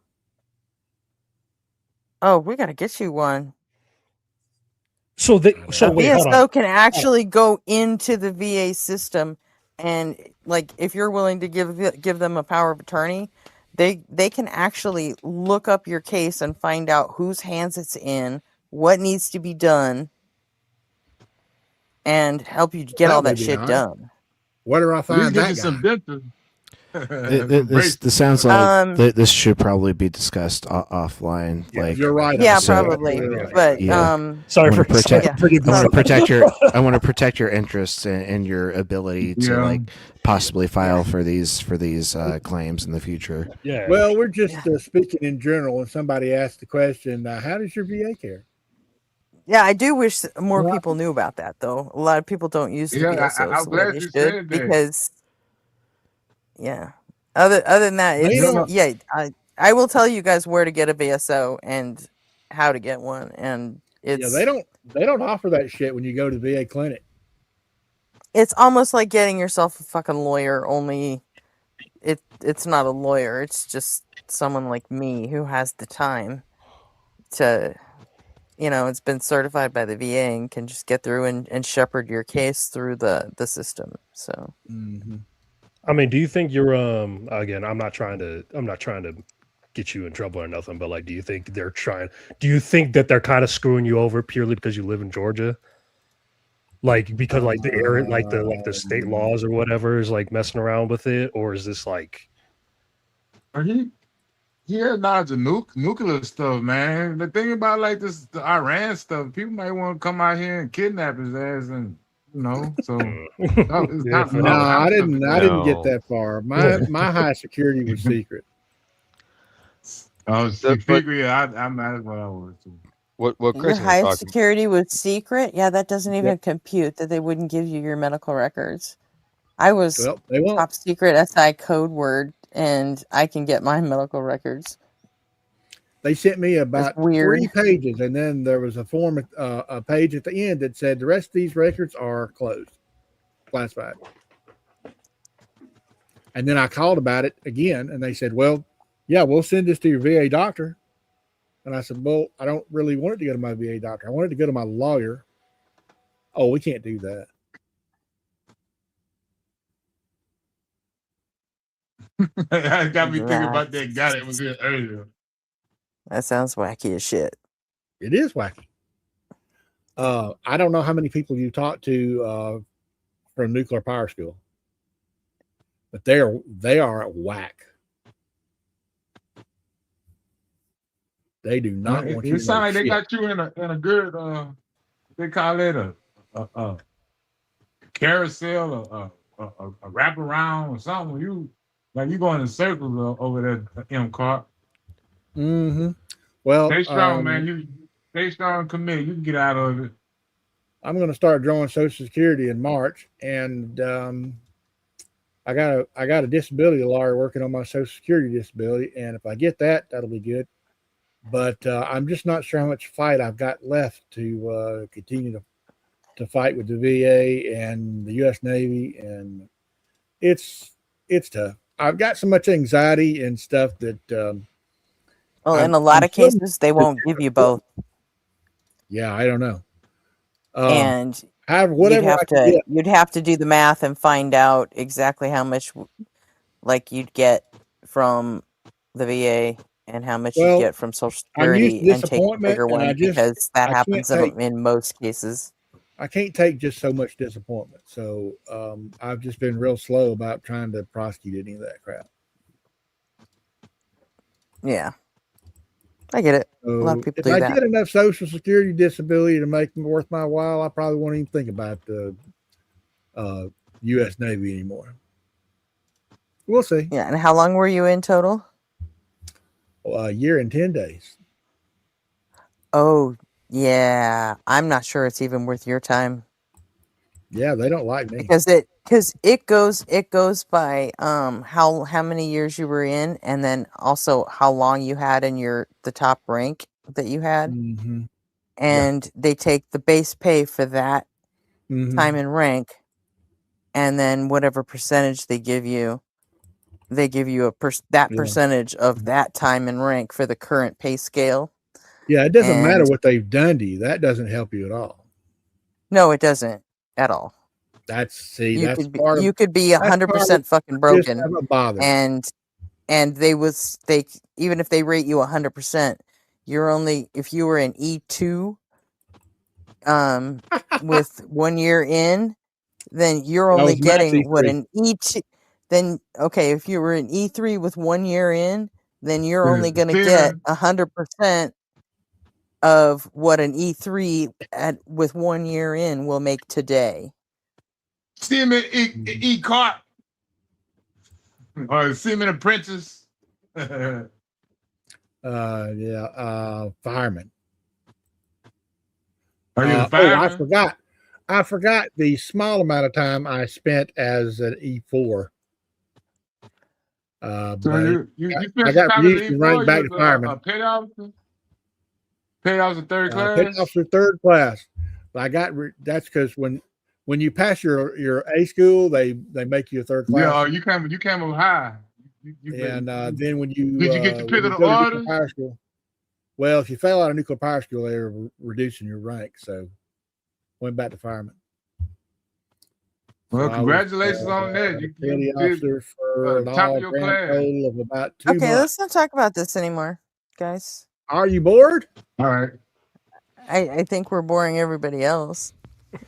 Oh, we gotta get you one. So A wait, hold VSO on. can actually go into the VA system, and like if you're willing to give them a power of attorney, they can actually look up your case and find out whose hands it's in, what needs to be done, and help you get all that shit done. Where do I find that guy? Some dentist. This sounds like this should probably be discussed offline. Yeah, like you're right. Yeah, so- probably. But Sorry I for wanna protect. pretty I want to blunt. protect your. I want to protect your interests and your ability to like possibly file for these claims in the future. Yeah. Well, we're just speaking in general. And somebody asked the question, how does your VA care? yeah, I do wish more people knew about that, though. A lot of people don't use the Yeah, VSOs I'm the way glad they you should said that. because, yeah. Other than that, They don't- I will tell you guys where to get a VSO and how to get one, and it's they don't offer that shit when you go to the VA clinic. it's almost like getting yourself a fucking lawyer, only it's not a lawyer. It's just someone like me who has the time to, it's been certified by the VA and can just get through and shepherd your case through the system. So, I mean, do you think you're again, I'm not trying to get you in trouble or nothing, but like do you think that they're kind of screwing you over purely because you live in Georgia? Like because like the area, like the state laws or whatever is like messing around with it, or is this like He had knowledge of nuclear stuff, man. The thing about like the Iran stuff, people might want to come out here and kidnap his ass and So it's Yeah, kind of, No, I kind of stuff didn't. to I do. didn't get that far. My high security was secret. Oh, But secret. I'm that's what I was too. what Your Chris was highest talking. security was secret? Yeah, that doesn't Yep. even compute that they wouldn't give you your medical records. I was Well, they won't. top secret SI code word, and I can get my medical records. They sent me That's about weird. 3 pages, and then there was a form, a page at the end that said the rest of these records are closed, classified. And then I called about it again, and they said, "Well, yeah, we'll send this to your VA doctor." And I said, "Well, I don't really want it to go to my VA doctor. I want it to go to my lawyer." Oh, we can't do that. That got me thinking about That, that guy that was here earlier. that sounds wacky as shit. It is wacky. I don't know how many people you talked to from nuclear power school, but they are at whack. They do not want you It to know sounds like they shit. got you in a good they call it a carousel or a wraparound or something. You like you going in circles over there, M-Cart. Mm-hmm. Well, Stay strong, man. You stay strong and committed. You can get out of it. I'm going to start drawing Social Security in March, and I got a disability lawyer working on my Social Security disability, and if I get that, that'll be good. But I'm just not sure how much fight I've got left to continue to fight with the VA and the U.S. Navy, and it's tough. I've got so much anxiety and stuff that. Well, in a lot of cases, they won't give you both. Yeah, I don't know. And Whatever I can get. you'd have to do the math and find out exactly how much like you'd get from the VA and how much you'd get from Social I'm used Security to and take the disappointment, bigger and one because that happens in most cases. I can't take just so much disappointment. So I've just been real slow about trying to prosecute any of that crap. Yeah. I get it. A lot of people If do I that. get enough Social Security disability to make it worth my while, I probably won't even think about the U.S. Navy anymore. We'll see. Yeah. And how long were you in total? A year and 10 days. Oh, yeah. I'm not sure it's even worth your time. Yeah, they don't like me. Because it goes by how many years you were in, and then also how long you had in the top rank that you had. Mm-hmm. And they take the base pay for that time and rank, and then whatever percentage they give you that percentage of that time and rank for the current pay scale. Yeah, it doesn't matter what they've done to you. That doesn't help you at all. No, it doesn't at all. You could be 100% fucking broken, and they even if they rate you 100%, you're only if you were an E2 with 1 year in, then you're only getting what an E2. Then okay, if you were an E3 with 1 year in, then you're only going to get 100% of what an E3 with 1 year in will make today. Seaman E-Cart or Seaman Apprentice. Fireman. Are you a fireman? I forgot the small amount of time I spent as an E4. So I got reduced and ranked back to fireman. Petty officer? Petty officer third class? Petty officer third class. That's because when you pass your A school, they make you a third class. Yeah, you came up high. Then when you did you get to pick of the go to order? nuclear power school, well, if you fell out of nuclear power school, they were reducing your rank, so went back to fireman. Well, So congratulations on that. You petty officer for an top all of your grand class. total of about 2 months. Okay, let's not talk about this anymore, guys. Are you bored? All right. I think we're boring everybody else.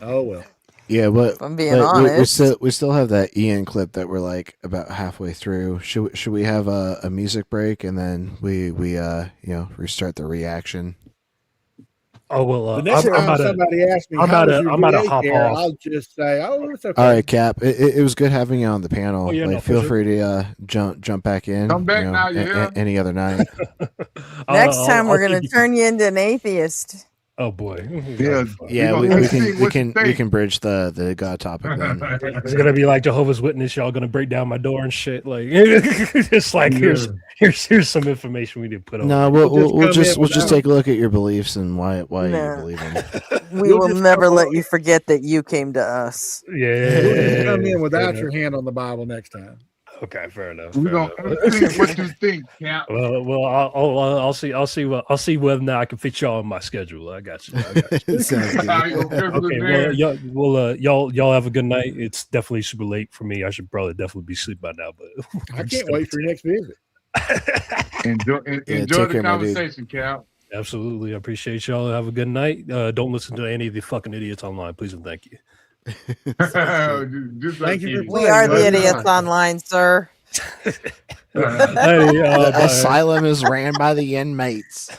Oh well. Yeah, but if I'm being honest, we still have that Ian clip that we're like about halfway through. Should we have a music break and then we restart the reaction? Oh well, The next I'm time about to somebody asks me I'm how about was to your I'm about to VA hop care, off. I'll just say, "Oh, it's okay." All right, Cap. It was good having you on the panel. Oh yeah, no, Like, for feel sure. free to jump back in. Come back now, you hear? Any other night. Next time I'll we're gonna keep you. turn you into an atheist. Oh boy. Yeah, Yeah, we we gonna can see what you we think. can bridge the God topic then. It's gonna be like Jehovah's Witness. Y'all gonna break down my door and shit. Like it's like here's some information we need to put on. No, there. we'll just take a look at your beliefs and why you No. believe them. We You'll will just never come let on- you forget that you came to us. Yeah. You'll just come in fair without enough. your hand on the Bible next time. Okay, fair enough. We Fair gonna enough. see what you think, Cap. Well, I'll see whether or not I can fit y'all in my schedule. I got you. Sounds good. Okay, well, y'all have a good night. It's definitely super late for me. I should probably definitely be asleep by now, but I can't wait for your next visit. Enjoy take the care, my dude. conversation, Cap. Absolutely, I appreciate y'all. Have a good night. Don't listen to any of the fucking idiots online, please and thank you. Just like Thank you for you. We are the buddy. idiots online, sir. Hey, bye. Asylum is ran by the inmates.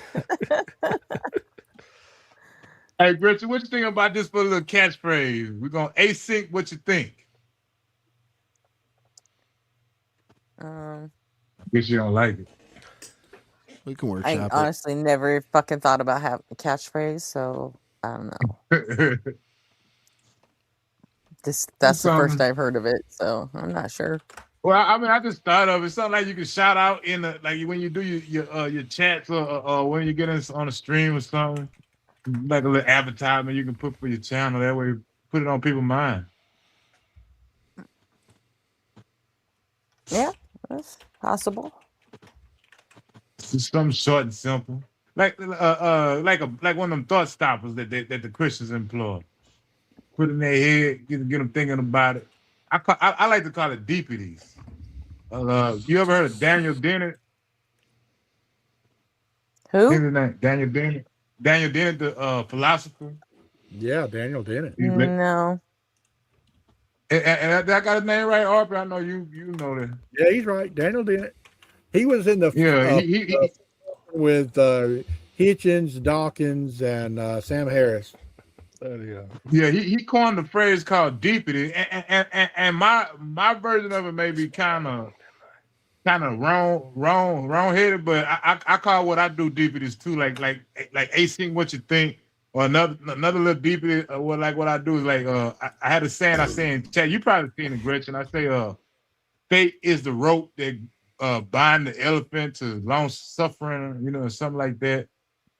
Hey, Richard, what you think about this for a little catchphrase? We're gonna async what you think. Guess you don't like it. We can I workshop it. honestly never fucking thought about having a catchphrase, so I don't know. That's the first I've heard of it, so I'm not sure. Well, I mean, I just thought of it. Something like you can shout out in the like when you do your chats or when you get on a stream or something, like a little advertisement you can put for your channel. That way, put it on people's mind. Yeah, that's possible. Just something short and simple, like one of them thought stoppers that the Christians employ. Put in their head, get them thinking about it. I like to call it deepities. You ever heard of Daniel Dennett? Who? His name Daniel Dennett. Daniel Dennett, the philosopher. Yeah, Daniel Dennett. No. And I got his name right, Harper. I know you know that. Yeah, he's right. Daniel Dennett. He was in the he with Hitchens, Dawkins, and Sam Harris. Yeah, he coined the phrase called deepity, and my version of it may be kind of wrong headed, but I call what I do deepities too, like async what you think, or another little deepity. What I do is like I had a saying I say in chat. You probably seen it, Gretchen. I say fate is the rope that bind the elephant to long suffering, something like that,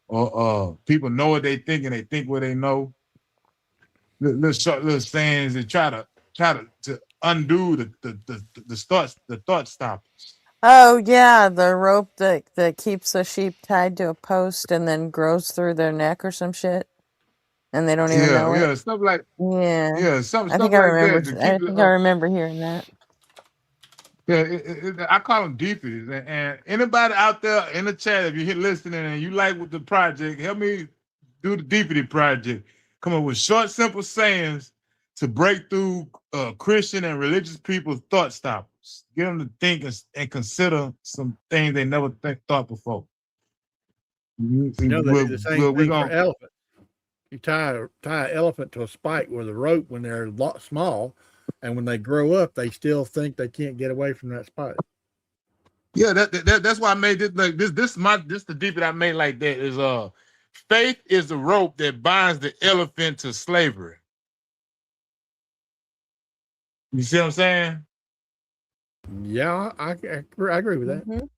or people know what they think and they think what they know. Little sayings that try to undo the thought stoppers. Oh yeah, the rope that keeps a sheep tied to a post and then grows through their neck or some shit, and they don't even know it. Stuff like Yeah, I I think think I remember. I think I remember hearing that. Yeah, I call them deepies. And anybody out there in the chat, if you're listening and you like with the project, help me do the deepity project. Come up with short, simple sayings to break through Christian and religious people's thought stoppers. Get them to think and consider some things they never thought before. They do the same thing for elephants. You tie an elephant to a spike with a rope when they're a lot small, and when they grow up, they still think they can't get away from that spike. Yeah, that's why I made this like this. This the deepest I made like that is faith is the rope that binds the elephant to slavery. You see what I'm saying? Yeah, I agree with that.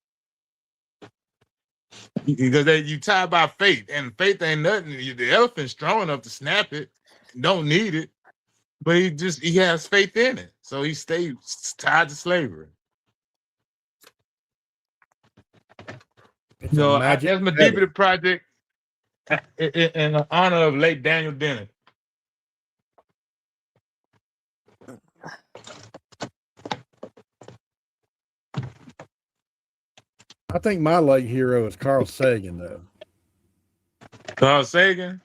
Because you tie by faith, and faith ain't nothing. The elephant's strong enough to snap it, don't need it, but he has faith in it, so he stays tied to slavery. So that's my deepity project in honor of late Daniel Dennett. I think my late hero is Carl Sagan, though. Carl Sagan?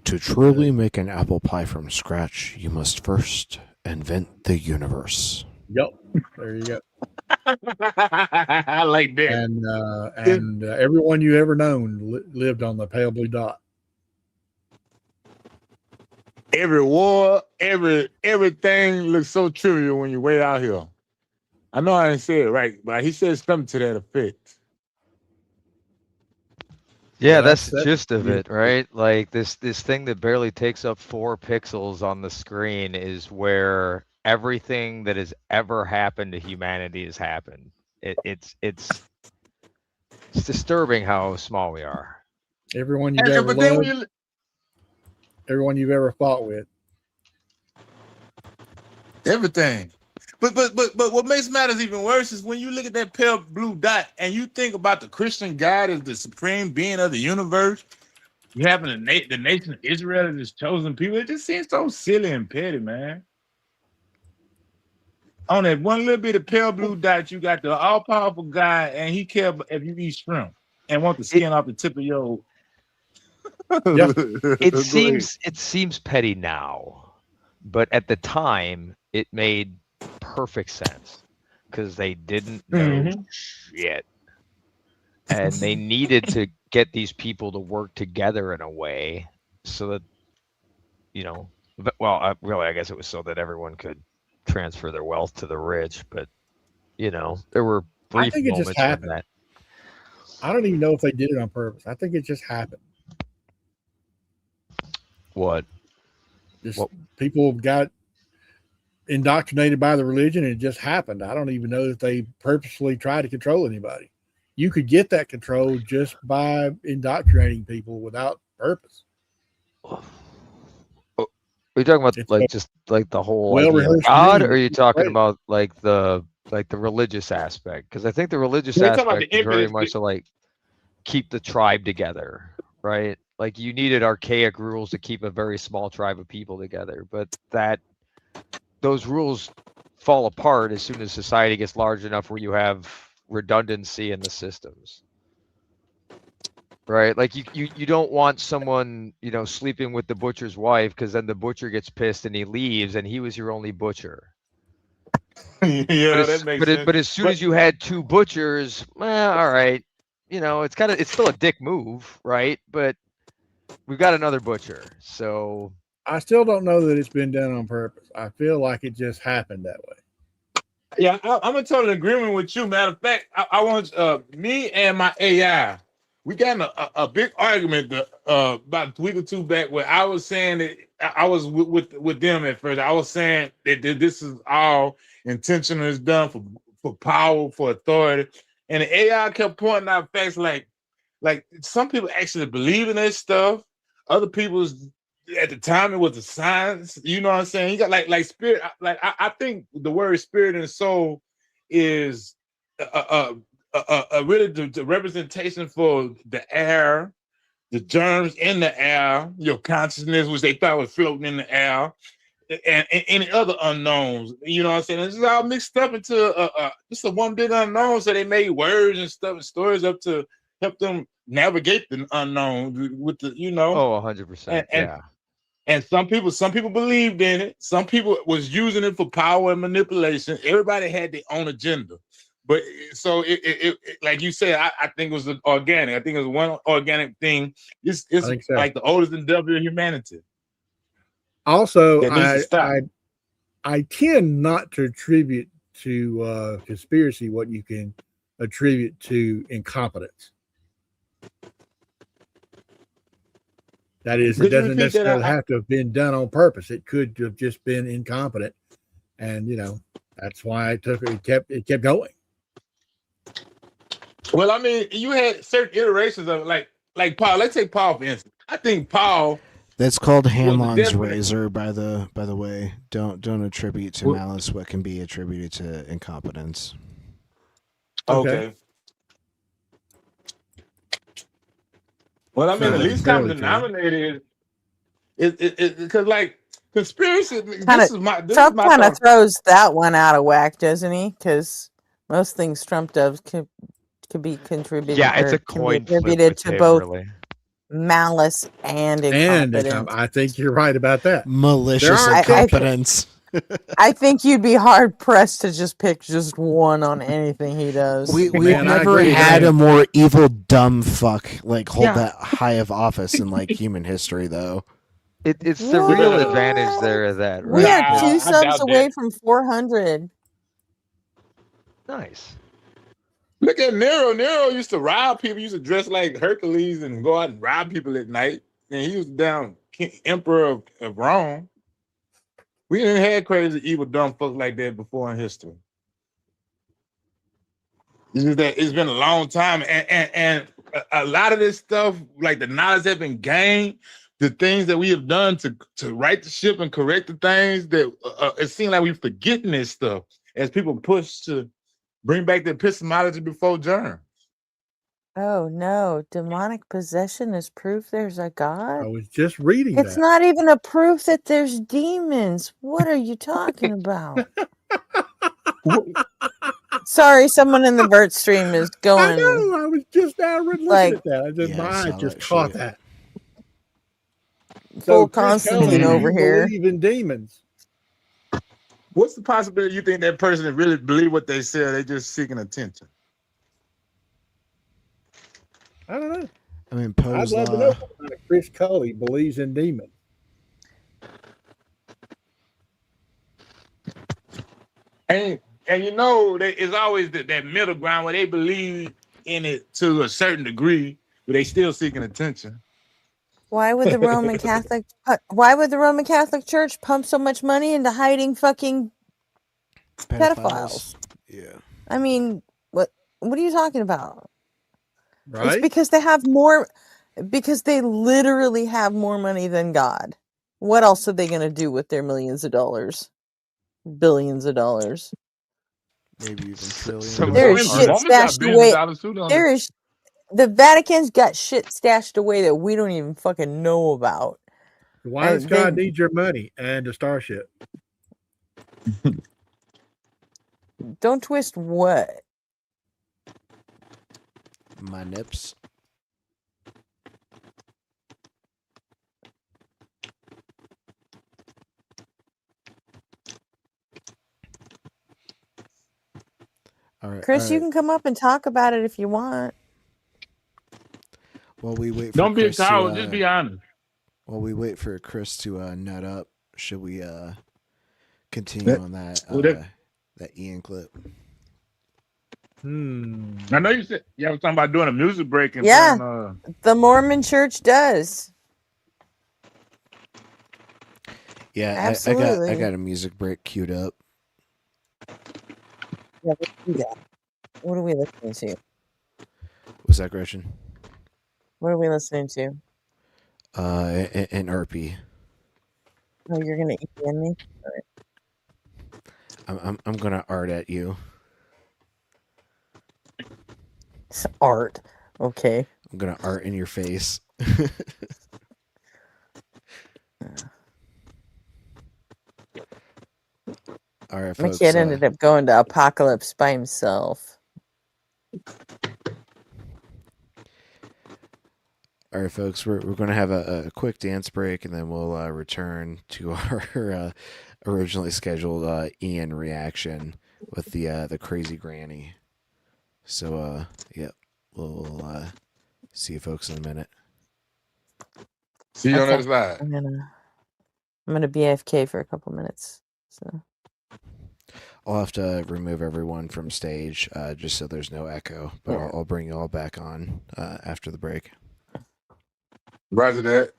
To truly make an apple pie from scratch, you must first invent the universe. Yep. There you go. I like that. And everyone you ever known lived on the pale blue dot. Every war, everything looks so trivial when you're way out here. I know I didn't say it right, but he said something to that effect. Yeah, that's the gist of it, right? Like this thing that barely takes up 4 pixels on the screen is where everything that has ever happened to humanity has happened. It's disturbing how small we are. Everyone you've ever loved, everyone you've ever fought with. Everything. But what makes matters even worse is when you look at that pale blue dot and you think about the Christian God as the supreme being of the universe. You having the nation of Israel as his chosen people. It just seems so silly and petty, man. On that one little bit of pale blue dot, you got the all-powerful God, and he cares if you eat shrimp and want the skin off the tip of your. It seems petty now, but at the time it made perfect sense because they didn't know shit, and they needed to get these people to work together in a way so that really I guess it was so that everyone could transfer their wealth to the rich, but there were brief moments when that. I don't even know if they did it on purpose. I think it just happened. What? People got indoctrinated by the religion and it just happened. I don't even know that they purposely tried to control anybody. You could get that control just by indoctrinating people without purpose. Are you talking about just the whole idea of God, or are you talking about the religious aspect? Because I think the religious aspect is very much to keep the tribe together, right? Like you needed archaic rules to keep a very small tribe of people together, but those rules fall apart as soon as society gets large enough where you have redundancy in the systems. Right, like you don't want someone sleeping with the butcher's wife because then the butcher gets pissed and he leaves and he was your only butcher. That makes sense. But as soon as you had 2 butchers, all right, it's still a dick move, right? But we've got another butcher, so I still don't know that it's been done on purpose. I feel like it just happened that way. Yeah, I'm in total agreement with you. Matter of fact, I want me and my AI. We got in a big argument about a week or 2 back where I was saying that I was with them at first. I was saying that this is all intentional. It's done for power, for authority. And the AI kept pointing out facts like some people actually believe in this stuff. Other people, at the time, it was the science. You know what I'm saying? You got like spirit. I think the word spirit and soul is really the representation for the air, the germs in the air, your consciousness, which they thought was floating in the air, and any other unknowns. You know what I'm saying? This is all mixed up into just a one big unknown. So they made words and stuff and stories up to help them navigate the unknown with the 100%. Yeah. And some people believed in it. Some people was using it for power and manipulation. Everybody had their own agenda. But so it like you said, I think it was organic. I think it was one organic thing. It's like the oldest endeavor of humanity. Also, I tend not to attribute to conspiracy what you can attribute to incompetence. That is, it doesn't necessarily have to have been done on purpose. It could have just been incompetent, and that's why it kept going. Well, I mean, you had certain iterations of like Paul. Let's take Paul for instance. I think Paul. That's called Hanlon's razor, by the way. Don't attribute to malice what can be attributed to incompetence. Okay. Well, I mean, the least common denominator is because like conspiracy. Trump kind of throws that one out of whack, doesn't he? Because most things Trump does could be contributed. Yeah, it's a coin flip to both malice and incompetence. I think you're right about that. Malicious incompetence. I think you'd be hard pressed to just pick just one on anything he does. We've Man, I never agree, had man. a more evil, dumb fuck like hold Yeah. that high of office in like human history, though. It's the real advantage there of that, We right? are Nah, 2 I subs doubt away that. from 400. Nice. Look at Nero. Nero used to rob people. He used to dress like Hercules and go out and rob people at night. And he was down emperor of Rome. We didn't have crazy, evil, dumb folks like that before in history. It's just that it's been a long time, and a lot of this stuff, like the knowledge that been gained, the things that we have done to right the ship and correct the things that it seems like we're forgetting this stuff as people push to bring back the epistemology before germ. Oh no, demonic possession is proof there's a I god? was just reading It's that. not even a proof that there's demons. What are you talking about? Sorry, someone in the Vert stream is I going know. I was just now looking like at that. I just, Yeah, my I eye saw just that caught shit. that. full So, Chris Kelly, Constantine do over you here. believe in demons? What's the possibility you think that person that really believe what they say, they just seeking attention? I don't know. I mean, I'd Poe's love to know what kind of Chris Kelly believes in demons. And you know, it's always that middle ground where they believe in it to a certain degree, but they still seeking attention. Why would the Roman Catholic Church pump so much money into hiding fucking pedophiles? Yeah. I mean, what are you talking about? It's Right? because they have more, because they literally have more money than God. What else are they going to do with their millions of dollars? Billions of dollars? Maybe even trillions. Some There of is them shit Romans got stashed billions of away. dollars too, don't There they? is, the Vatican's got shit stashed away that we don't even fucking know about. Why does they- God need your money and a starship? Don't twist what? My nips. All right, Chris, all you right. can come up and talk about it if you want. While we wait for Don't be a Chris to, coward, just be honest. while we wait for Chris to nut up, should we continue on that that Ian clip? I know you said you was talking about doing a music break and Yeah, playing, the Mormon Church does. Yeah, I Absolutely. got a music break queued up. Yeah, let's do that. What are we listening to? Was that Gretchen? What are we listening to? An RP. Oh, you're gonna EPN me? All right. I'm gonna art at you. Art. Okay. I'm gonna art in your face. All right, My folks. kid ended up going to Apocalypse by himself. All right, folks. We're going to have a quick dance break, and then we'll return to our originally scheduled Ian reaction with the crazy granny. So, yeah, we'll see you folks in a minute. See you on the Okay. other side. I'm gonna be AFK for a couple minutes. So I'll have to remove everyone from stage just so there's no echo, but I'll bring you all back on after the break. Roger that.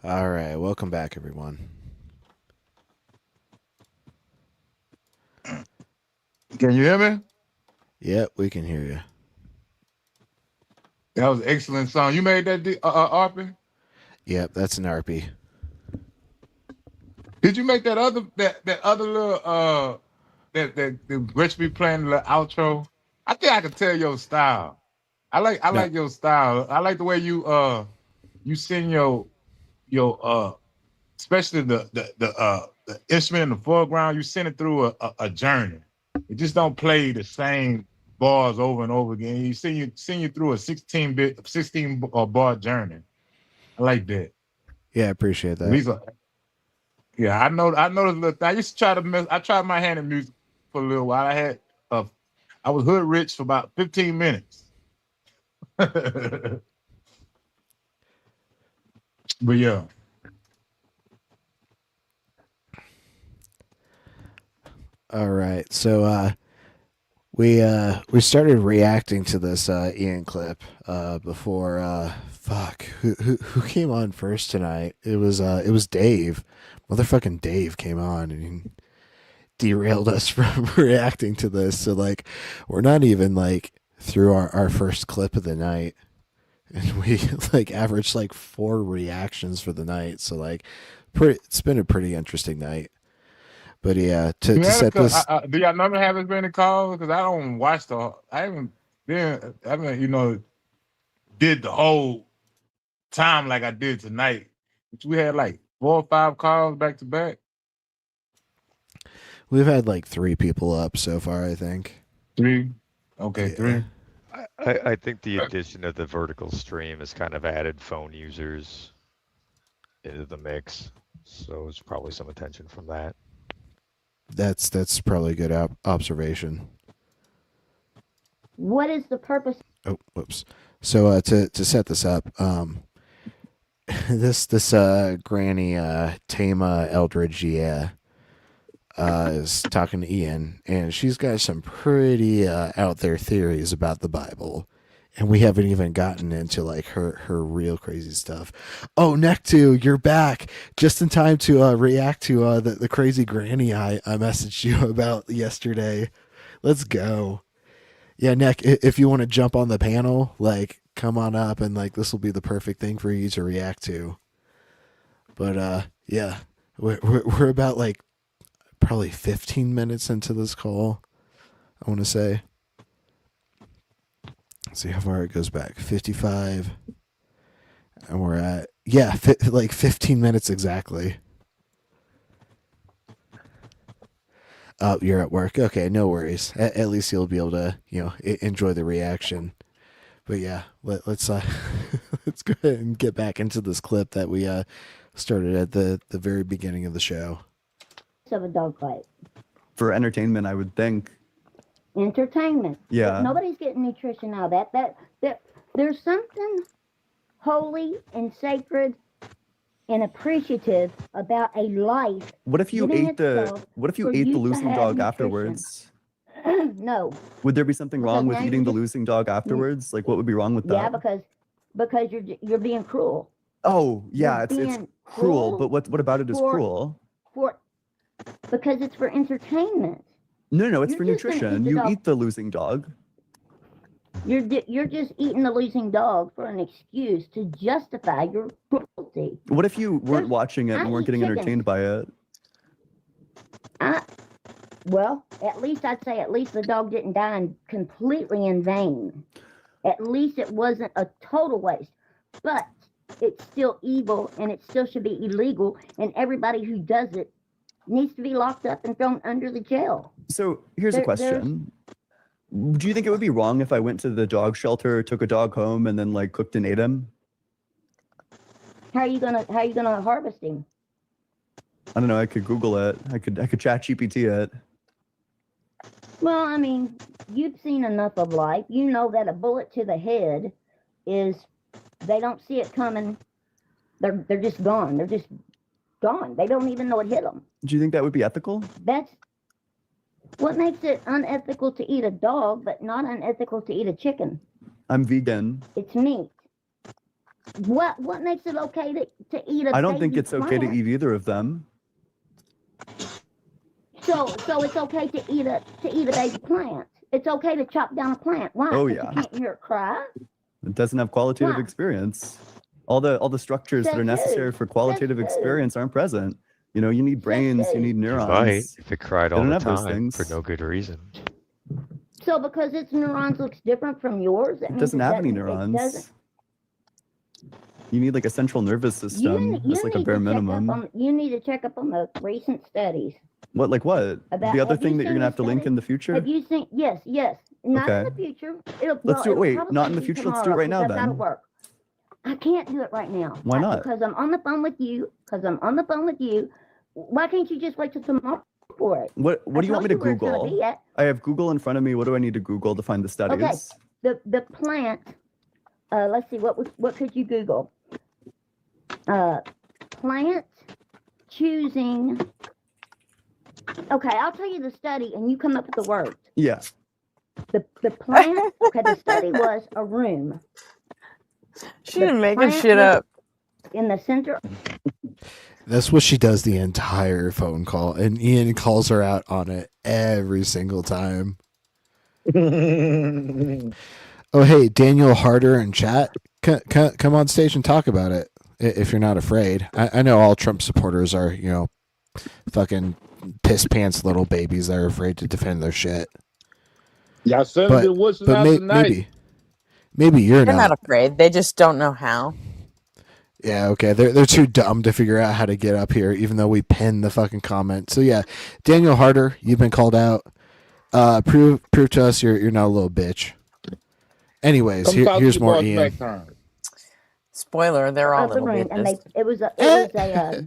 All right, welcome back, everyone. Can you hear me? Yep, we can hear you. That was an excellent song. You made that, Arpy? Yep, that's an RP. Did you make that other little that the recipe playing the outro? I think I can tell your style. I like your style. I like the way you sing your especially the instrument in the foreground. You send it through a journey. It just don't play the same bars over and over again. You sing you through a 16 bar journey. I like that. Yeah, I appreciate that. These are, yeah, I know this little thing. I used to try to I tried my hand in music for a little while. I was hood rich for about 15 minutes. But yeah. All right, so we started reacting to this Ian clip before fuck who came on first tonight? It was Dave. Motherfucking Dave came on and derailed us from reacting to this. So like we're not even like through our first clip of the night, and we like averaged like 4 reactions for the night. So like it's been a pretty interesting night. But yeah, to set this. Do y'all never have as many calls? Because I don't watch I haven't did the whole time like I did tonight. We had like 4 or 5 calls back to back. We've had like 3 people up so far, I think. 3? Okay, yeah. 3. I think the addition of the vertical stream has kind of added phone users into the mix. So it's probably some attention from that. That's probably a good observation. What is the purpose? Oh, whoops. So to set this up, this granny Tama Eldridge, is talking to Ian, and she's got some pretty out there theories about the Bible, and we haven't even gotten into like her real crazy stuff. Oh, Nectu, you're back just in time to react to the crazy granny I messaged you about yesterday. Let's go. Yeah, Nick, if you want to jump on the panel, like come on up, and like this will be the perfect thing for you to react to. But yeah, we're about like probably 15 minutes into this call, I want to say. Let's see how far it goes back. 55. And we're at, like 15 minutes exactly. Oh, you're at work. Okay, no worries. At least you'll be able to, enjoy the reaction. But yeah, let's let's go ahead and get back into this clip that we started at the very beginning of the show. Of a dog fight. For entertainment, I would think. Entertainment. Yeah. Nobody's getting nutrition out of that. There's something holy and sacred and appreciative about a life. What if you ate the losing dog afterwards? No. Would there be something wrong with eating the losing dog afterwards? Like what would be wrong with that? Yeah, because you're being cruel. Oh, yeah, it's cruel, but what about it is cruel? Because it's for entertainment. No, it's for nutrition. You eat the losing dog. You're just eating the losing dog for an excuse to justify your cruelty. What if you weren't watching it and weren't getting entertained by it? Well, at least the dog didn't die completely in vain. At least it wasn't a total waste. But it's still evil, and it still should be illegal, and everybody who does it needs to be locked up and thrown under the jail. So here's a question. Do you think it would be wrong if I went to the dog shelter, took a dog home, and then like cooked and ate him? How are you gonna harvest him? I don't know. I could Google it. I could chat GPT it. Well, I mean, you've seen enough of life. You know that a bullet to the head is, they don't see it coming. They're just gone. They're just gone. They don't even know it hit them. Do you think that would be ethical? That's what makes it unethical to eat a dog, but not unethical to eat a chicken. I'm vegan. It's meat. What makes it okay to eat a I don't think baby it's okay to plant? eat either of them. So it's okay to eat a baby plant. It's okay to chop down a plant. Why? Oh, 'Cause yeah. you can't hear it cry. It doesn't have qualitative Why? experience. All the structures that Says are necessary who? for qualitative Says who? experience aren't present. You know, you need brains, you who? need You might neurons. if it cried They all don't the have those time for things. no good reason. So because its neurons looks different from yours, that It means doesn't have any It doesn't. neurons. You need like a central nervous system. That's like a bare minimum. You need to check up on the recent studies. What, like what? About, The other have you thing that you're seen gonna have to the link study? in the future? Have you seen? Yes. Not in Okay. the future. Let's do it. it'll Wait, probably not in the be future. Let's do it tomorrow, right now 'cause I've gotta then. work. I can't do it right now. Why not? Because I'm on the phone with you. Why can't you just wait till tomorrow for it? What do you want me to where it's gonna Google? be at. I have Google in front of me. What do I need to Google to find the studies? Okay. The plant. Let's see. What could you Google? Plant choosing. Okay, I'll tell you the study, and you come up with the words. Yeah. The plant. Okay, the study was a room. She The didn't make this plant shit was up. in the center. That's what she does the entire phone call, and Ian calls her out on it every single time. Oh, hey, Daniel Harder in chat. Come on stage and talk about it if you're not afraid. I know all Trump supporters are, fucking piss pants little babies that are afraid to defend their shit. Y'all Senator Woodson out tonight. Maybe you're They're not afraid. They just don't know how. Yeah, okay. They're too dumb to figure out how to get up here, even though we pinned the fucking comment. So yeah, Daniel Harder, you've been called out. Prove to us you're not a little bitch. Anyways, here's more Ian. Spoiler: they're all Of the little room, and bitches. it was a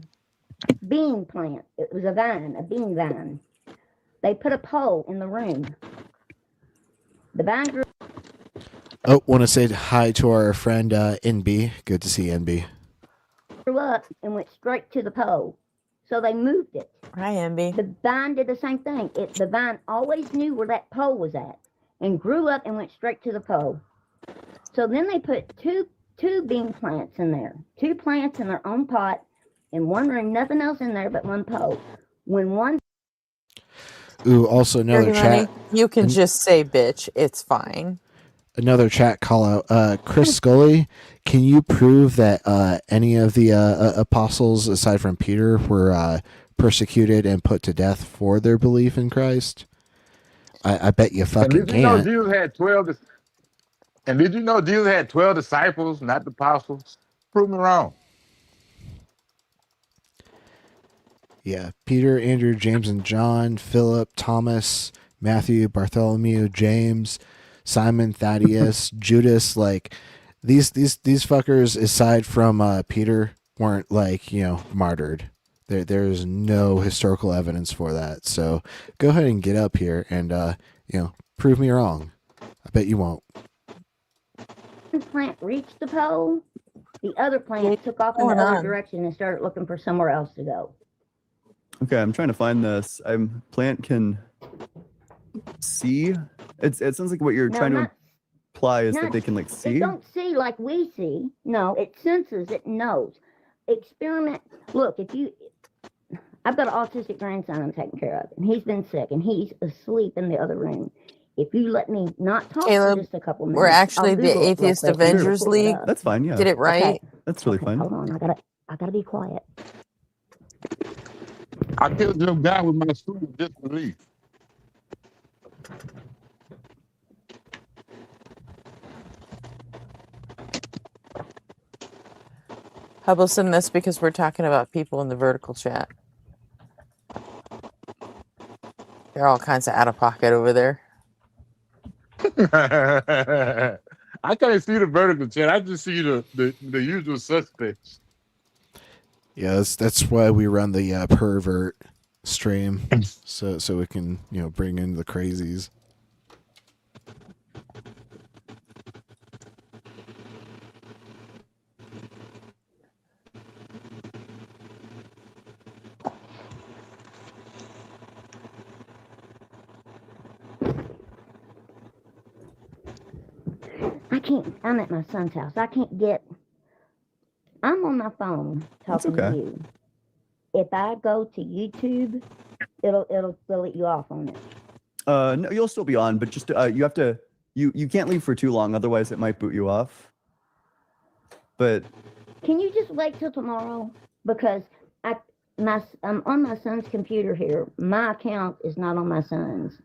bean plant. It was a bean vine. They put a pole in the room. The vine grew Oh, want to say hi to our friend NB. Good to see NB. up and went straight to the pole. So they moved it. Hi, MB. The vine did the same thing. The vine always knew where that pole was at and grew up and went straight to the pole. So then they put two bean plants in there, 2 plants in their own pot in one room, nothing else in there but one pole. When one Ooh, also another Dirty chat. money, you can just say bitch. It's fine. Another chat call out. Chris Scully, can you prove that any of the apostles, aside from Peter, were persecuted and put to death for their belief in Christ? I bet you fucking And did you know can't. Jesus had 12? And did you know Jesus had 12 disciples, not the apostles? Prove me wrong. Yeah, Peter, Andrew, James, and John, Philip, Thomas, Matthew, Bartholomew, James, Simon, Thaddeus, Judas. Like these fuckers, aside from Peter, weren't martyred. There's no historical evidence for that. So go ahead and get up here and prove me wrong. I bet you won't. plant reached the pole, the other plant took off in the other direction and started looking for somewhere else to go. Okay, I'm trying to find this. Plant can see. It sounds like what you're trying to imply is that they can They see. don't see like we see. No, it senses, it knows. Experiment. Look, I've got an autistic grandson I'm taking care of, and he's been sick, and he's asleep in the other room. If you let me not talk Caleb, for just a couple minutes, we're actually I'll the Google it real Atheist quick. Avengers Pull it League. up. That's fine. Yeah. Get it right. Okay. That's really fine. Hold on, I gotta be quiet. I killed your guy with my student disbelief. Hubble send this because we're talking about people in the vertical chat. They're all kinds of out of pocket over there. I can't see the vertical chat. I just see the usual suspects. Yeah, that's why we run the pervert stream, so we can bring in the crazies. I'm at my son's house. I can't get I'm on my phone That's talking okay. to you. If I go to YouTube, it'll let you off on it. No, you'll still be on, but just you have to you can't leave for too long, otherwise it might boot you off. But Can you just wait till tomorrow? Because I'm on my son's computer here. My account is not on my son's.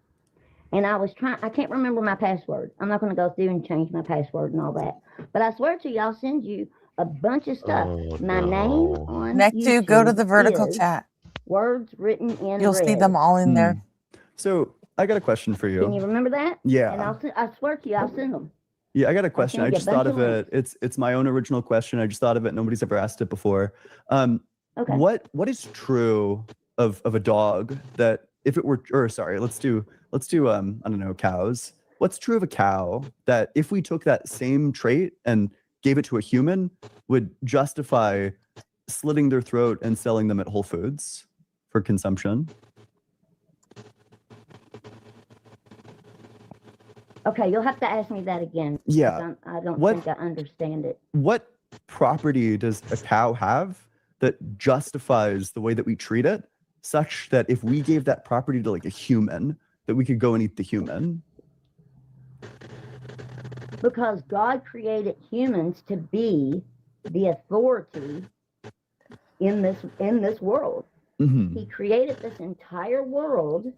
And I can't remember my password. I'm not going to go through and change my password and all that. But I swear to you, I'll send you a bunch of stuff. My name on Nectu, go to YouTube the vertical is chat. words written in You'll red. see them all in there. So I got a question for you. Can you remember that? Yeah. And I swear to you, I'll send them. Yeah, I got a question. send I you a just thought bunch of of it. It's my own original question. I just thought of it. Nobody's ever asked it before. Okay. What is true of a dog that if it were, or sorry, let's do I don't know, cows. What's true of a cow that if we took that same trait and gave it to a human would justify slitting their throat and selling them at Whole Foods for consumption? Okay, you'll have to ask me that again. Yeah. I don't What- think I understand it. What property does a cow have that justifies the way that we treat it, such that if we gave that property to like a human, that we could go and eat the human? Because God created humans to be the authority in this world. Mhm. He created this entire world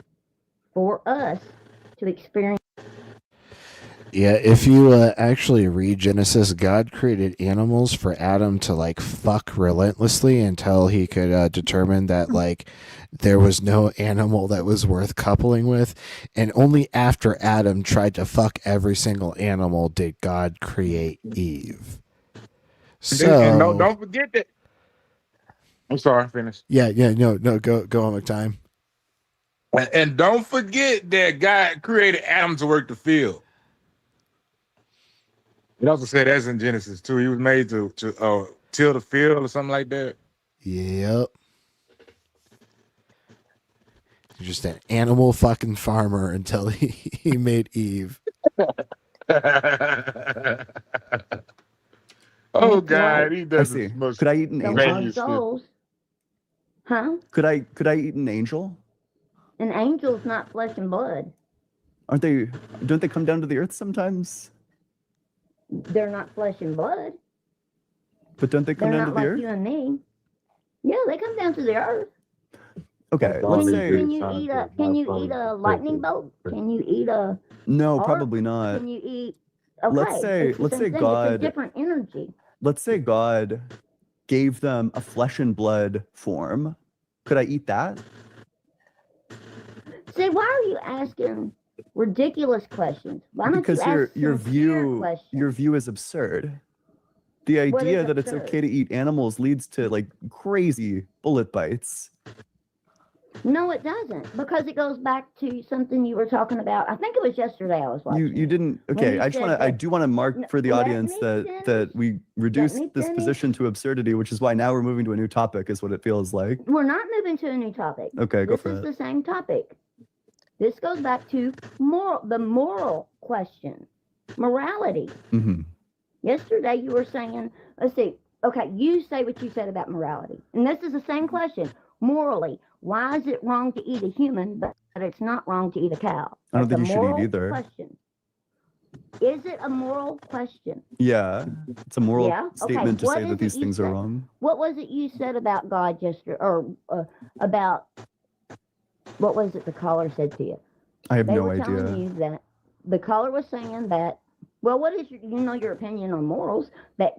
for us to experience. Yeah, if you actually read Genesis, God created animals for Adam to like fuck relentlessly until he could determine that like there was no animal that was worth coupling with, and only after Adam tried to fuck every single animal did God create Eve. So And don't forget that. I'm sorry, finish. yeah, no, go on with time. And don't forget that God created Adam to work the field. It also said that's in Genesis too. He was made to till the field or something like that. Yep. You're just an animal fucking farmer until he made Eve. Oh God, he I does see. the most Could I eat an So angel? our souls, huh? Could I eat an angel? An angel's not flesh and blood. Aren't they? Don't they come down to the earth sometimes? They're not flesh and blood. But don't they come They're down to not the like earth? you and me. Yeah, they come down to the earth. Okay, Can let's you, say can you eat a lightning bolt? Can you eat a no, arc? probably not. Can you eat? Okay, Let's say it's the same thing. It's a God. different energy. Let's say God gave them a flesh and blood form. Could I eat that? See, why are you asking ridiculous questions? Why don't Because you ask your sincere questions? view is absurd. The What idea is that it's absurd? okay to eat animals leads to like crazy bullet bites. No, it doesn't, because it goes back to something you were talking about. I think it was yesterday I was watching. You didn't. When Okay, you I just said want to. I that- do want to mark No, for the let audience me that we reduced me this finish. position to absurdity, which is why now we're moving to a new topic, is what it feels like. We're not moving to a new topic. Okay, go This for is it. the same topic. This goes back to the moral question, morality. Mm-hmm. Yesterday you were saying, let's see, okay, you say what you said about morality. And this is the same question. Morally, why is it wrong to eat a human, but it's not wrong to eat a cow? I don't That's think a you should eat moral either. question. Is it a moral question? Yeah, it's a moral Yeah, okay. statement to What say is that it these you things are said? wrong. What was it you said about God yesterday, or about, what was it the caller said to you? I have They no were idea. telling you that the caller was saying that, well, what is your opinion on morals? That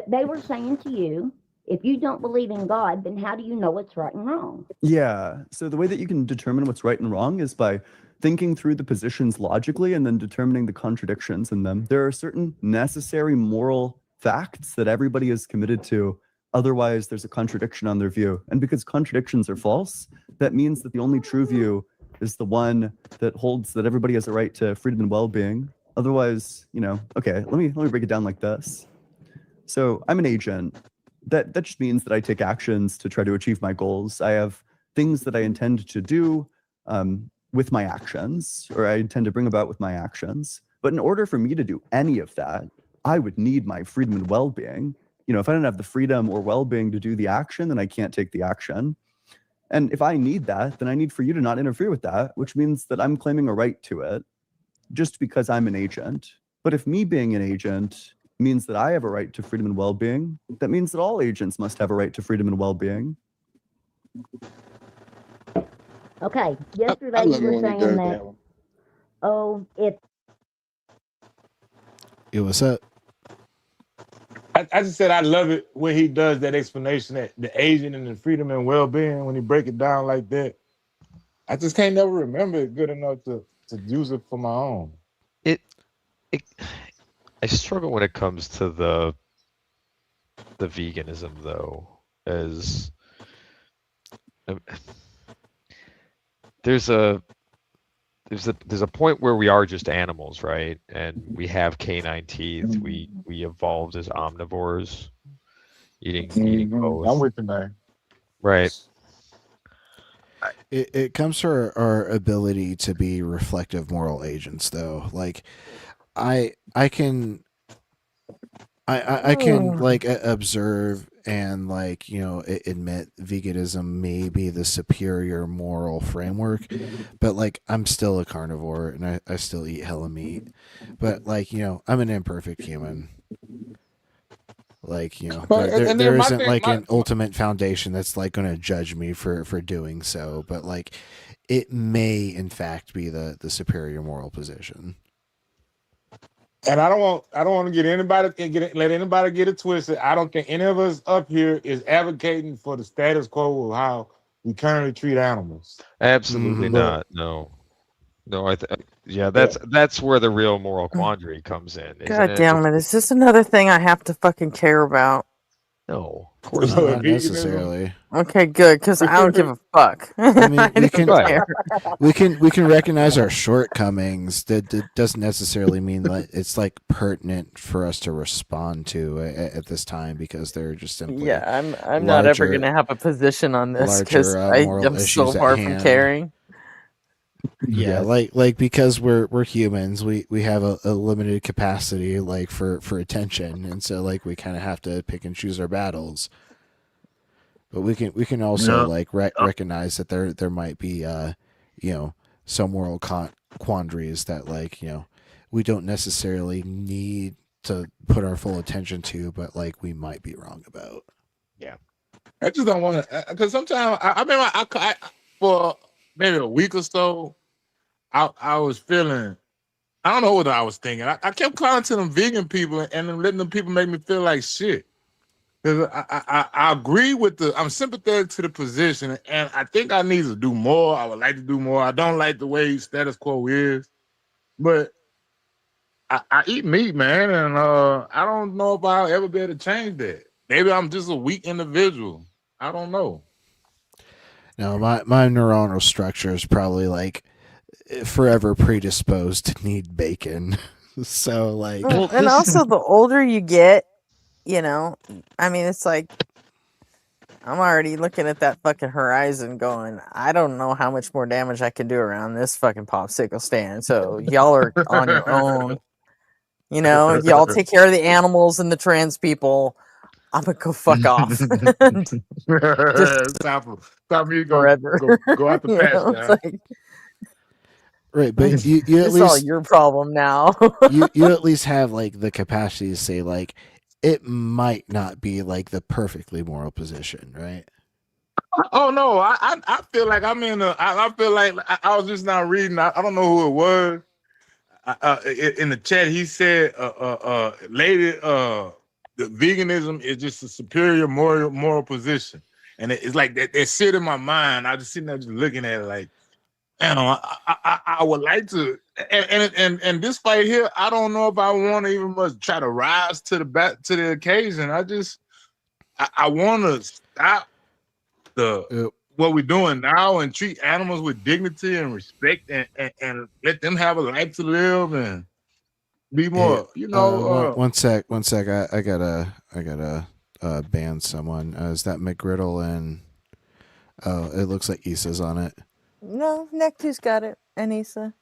they were saying to you, if you don't believe in God, then how do you know what's right and wrong? Yeah. So the way that you can determine what's right and wrong is by thinking through the positions logically and then determining the contradictions in them. There are certain necessary moral facts that everybody is committed to. Otherwise, there's a contradiction on their view. And because contradictions are false, that means that the only true view is the one that holds that everybody has a right to freedom and well-being. Otherwise, okay, let me break it down like this. So I'm an agent. That just means that I take actions to try to achieve my goals. I have things that I intend to do with my actions, or I intend to bring about with my actions. But in order for me to do any of that, I would need my freedom and well-being. If I don't have the freedom or well-being to do the action, then I can't take the action. And if I need that, then I need for you to not interfere with that, which means that I'm claiming a right to it just because I'm an agent. But if me being an agent means that I have a right to freedom and well-being, that means that all agents must have a right to freedom and well-being. Okay, yesterday you were saying that, It was up. I just said I love it when he does that explanation, that the agent and the freedom and well-being, when he break it down like that. I just can't never remember it good enough to use it for my own. I struggle when it comes to the veganism though, as there's a point where we are just animals, right? And we have canine teeth. We evolved as omnivores, eating both. I'm with you, man. Right. It comes to our ability to be reflective moral agents, though. Like, I can like observe and like admit veganism may be the superior moral framework, but like I'm still a carnivore and I still eat hella meat, but like I'm an imperfect human. Like there isn't like an ultimate foundation that's like going to judge me for doing so, but like it may in fact be the superior moral position. And I don't want to let anybody get it twisted. I don't think any of us up here is advocating for the status quo of how we currently treat animals. Absolutely not. No. That's where the real moral quandary comes in. God damn it! Is this another thing I have to fucking care about? No, of course not necessarily. Okay, good, because I don't give a fuck. I mean, we can recognize our shortcomings. That doesn't necessarily mean that it's like pertinent for us to respond to at this time, because they're just simply I'm not ever gonna have a position on this because I am so far from caring. Yeah, like because we're humans, we have a limited capacity like for attention, and so like we kind of have to pick and choose our battles. But we can also like recognize that there might be some moral quandaries that like we don't necessarily need to put our full attention to, but like we might be wrong about. Yeah, I just don't want to, because sometimes I remember I for maybe a week or so, I was feeling, I don't know what I was thinking. I kept calling to them vegan people and then letting them people make me feel like shit. Because I agree with I'm sympathetic to the position, and I think I need to do more. I would like to do more. I don't like the way status quo is, but I eat meat, man, and I don't know if I'll ever be able to change that. Maybe I'm just a weak individual. I don't know. No, my neuronal structure is probably like forever predisposed to need bacon. So like, and also the older you get, I mean, it's like I'm already looking at that fucking horizon going, I don't know how much more damage I can do around this fucking popsicle stand. So y'all are on your own. Y'all take care of the animals and the trans people. I'm gonna go fuck off. Stop me forever. Go out the pasture. Right, but you at it's least all your problem now. you at least have like the capacity to say like it might not be like the perfectly moral position, right? Oh no, I feel like I'm in I feel like I was just now reading. I don't know who it was. In the chat, he said, "Lady, the veganism is just a superior moral position," and it's like that shit in my mind. I just sitting there just looking at it like, I would like to, and this fight here, I don't know if I want to even much try to rise to the occasion. I want to stop what we're doing now and treat animals with dignity and respect, and let them have a life to live and be more, One sec. I gotta ban someone. Is that McGriddle and it looks like Issa's on it. No, Nectu's got it, and Issa.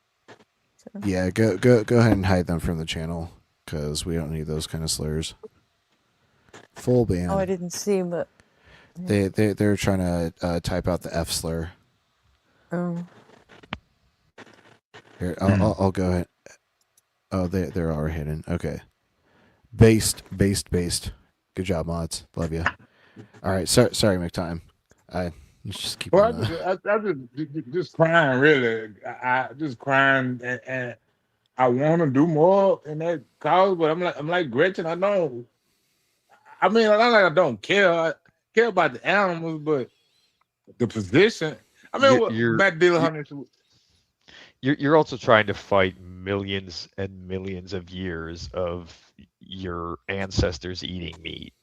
So. Yeah, go ahead and hide them from the channel because we don't need those kind of slurs. Full ban. Oh, I didn't see, but They're trying to type out the F slur. oh, Here, I'll go ahead. Oh, they're all hidden. Okay. Based. Good job, mods. Love you. All right. Sorry, McTime. Let's just keep. Well, I just crying, really. I just crying, and I want to do more in that cause, but I'm like Gretchen. I don't. I mean, not like I don't care. I care about the animals, but the position. I mean, what Matt Dillahunter. You're also trying to fight millions and millions of years of your ancestors eating meat.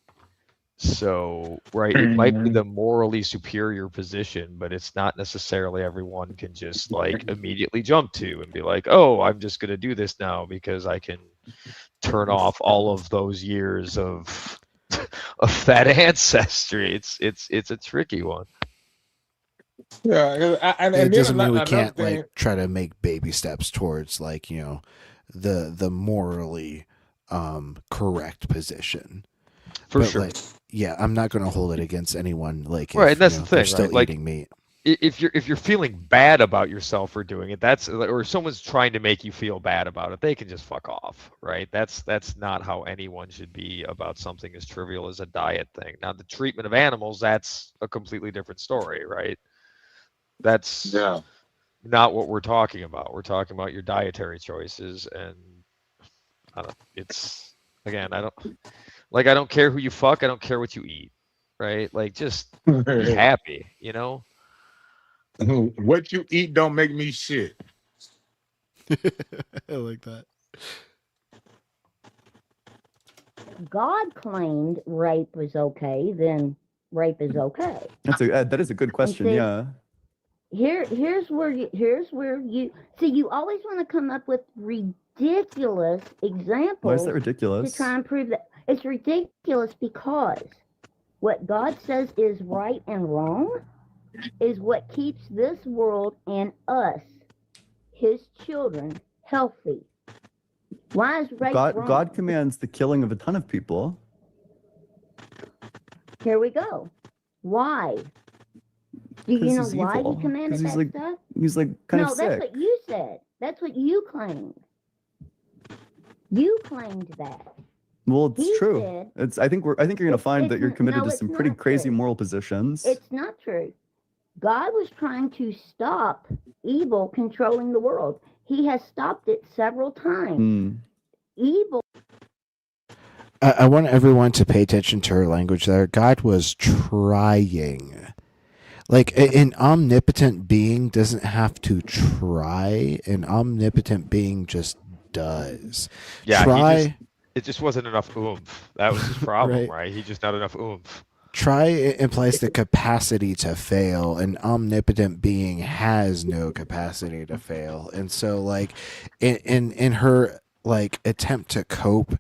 So, right, it might be the morally superior position, but it's not necessarily everyone can just like immediately jump to and be like, "Oh, I'm just going to do this now because I can turn off all of those years of that ancestry." It's a tricky one. Yeah, and it doesn't then mean we another can't thing- like try to make baby steps towards like the morally correct position. For But, sure. like, yeah, I'm not going to hold it against anyone. Like, Right, if, and that's you know, the thing, they're still right? Like, eating meat. if you're feeling bad about yourself for doing it, or someone's trying to make you feel bad about it, they can just fuck off, right? That's not how anyone should be about something as trivial as a diet thing. Now, the treatment of animals, that's a completely different story, right? That's not what we're talking about. We're talking about your dietary choices, and it's again, I don't care who you fuck. I don't care what you eat, right? Like, just be happy, you know? What you eat don't make me shit. I like that. God claimed rape was okay, then rape is okay. That is a good question. see, Yeah. Here's where you see, you always want to come up with ridiculous examples. Why is that ridiculous? To try and prove that it's ridiculous, because what God says is right and wrong is what keeps this world and us, his children, healthy. Why is rape wrong? God commands the killing of a ton of people. Here we go. Why? Do you know he's why evil. he commanded 'Cause that stuff? He's like kind No, of that's sick. what you said. That's what you claimed. You claimed that. Well, it's He true. said- I think you're gonna find that you're committed no, to it's some pretty not crazy true. moral positions. It's not true. God was trying to stop evil controlling the world. He has stopped it several times. Hmm. Evil. I want everyone to pay attention to her language there. God was trying. Like, an omnipotent being doesn't have to try. An omnipotent being just does. Yeah, it just wasn't enough oomph. That was his problem, Right. right? He just not enough oomph. Try implies the capacity to fail. An omnipotent being has no capacity to fail. And so, like, in her like attempt to cope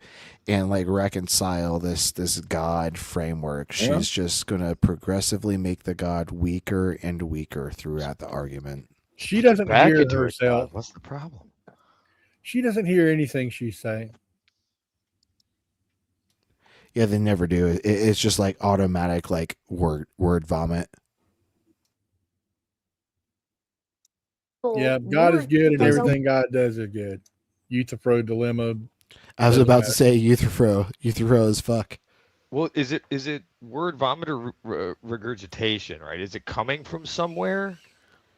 and like reconcile this God framework, Yeah. she's just gonna progressively make the God weaker and weaker throughout the argument. She doesn't Back hear into it, herself. God. What's the problem? She doesn't hear anything she's saying. Yeah, they never do. It's just like automatic, like word vomit. Yeah, God is good and Take everything God does is good. Euthyphro dilemma. I was doesn't about to matter. say Euthyphro as fuck. Well, is it word vomit or regurgitation, right? Is it coming from somewhere,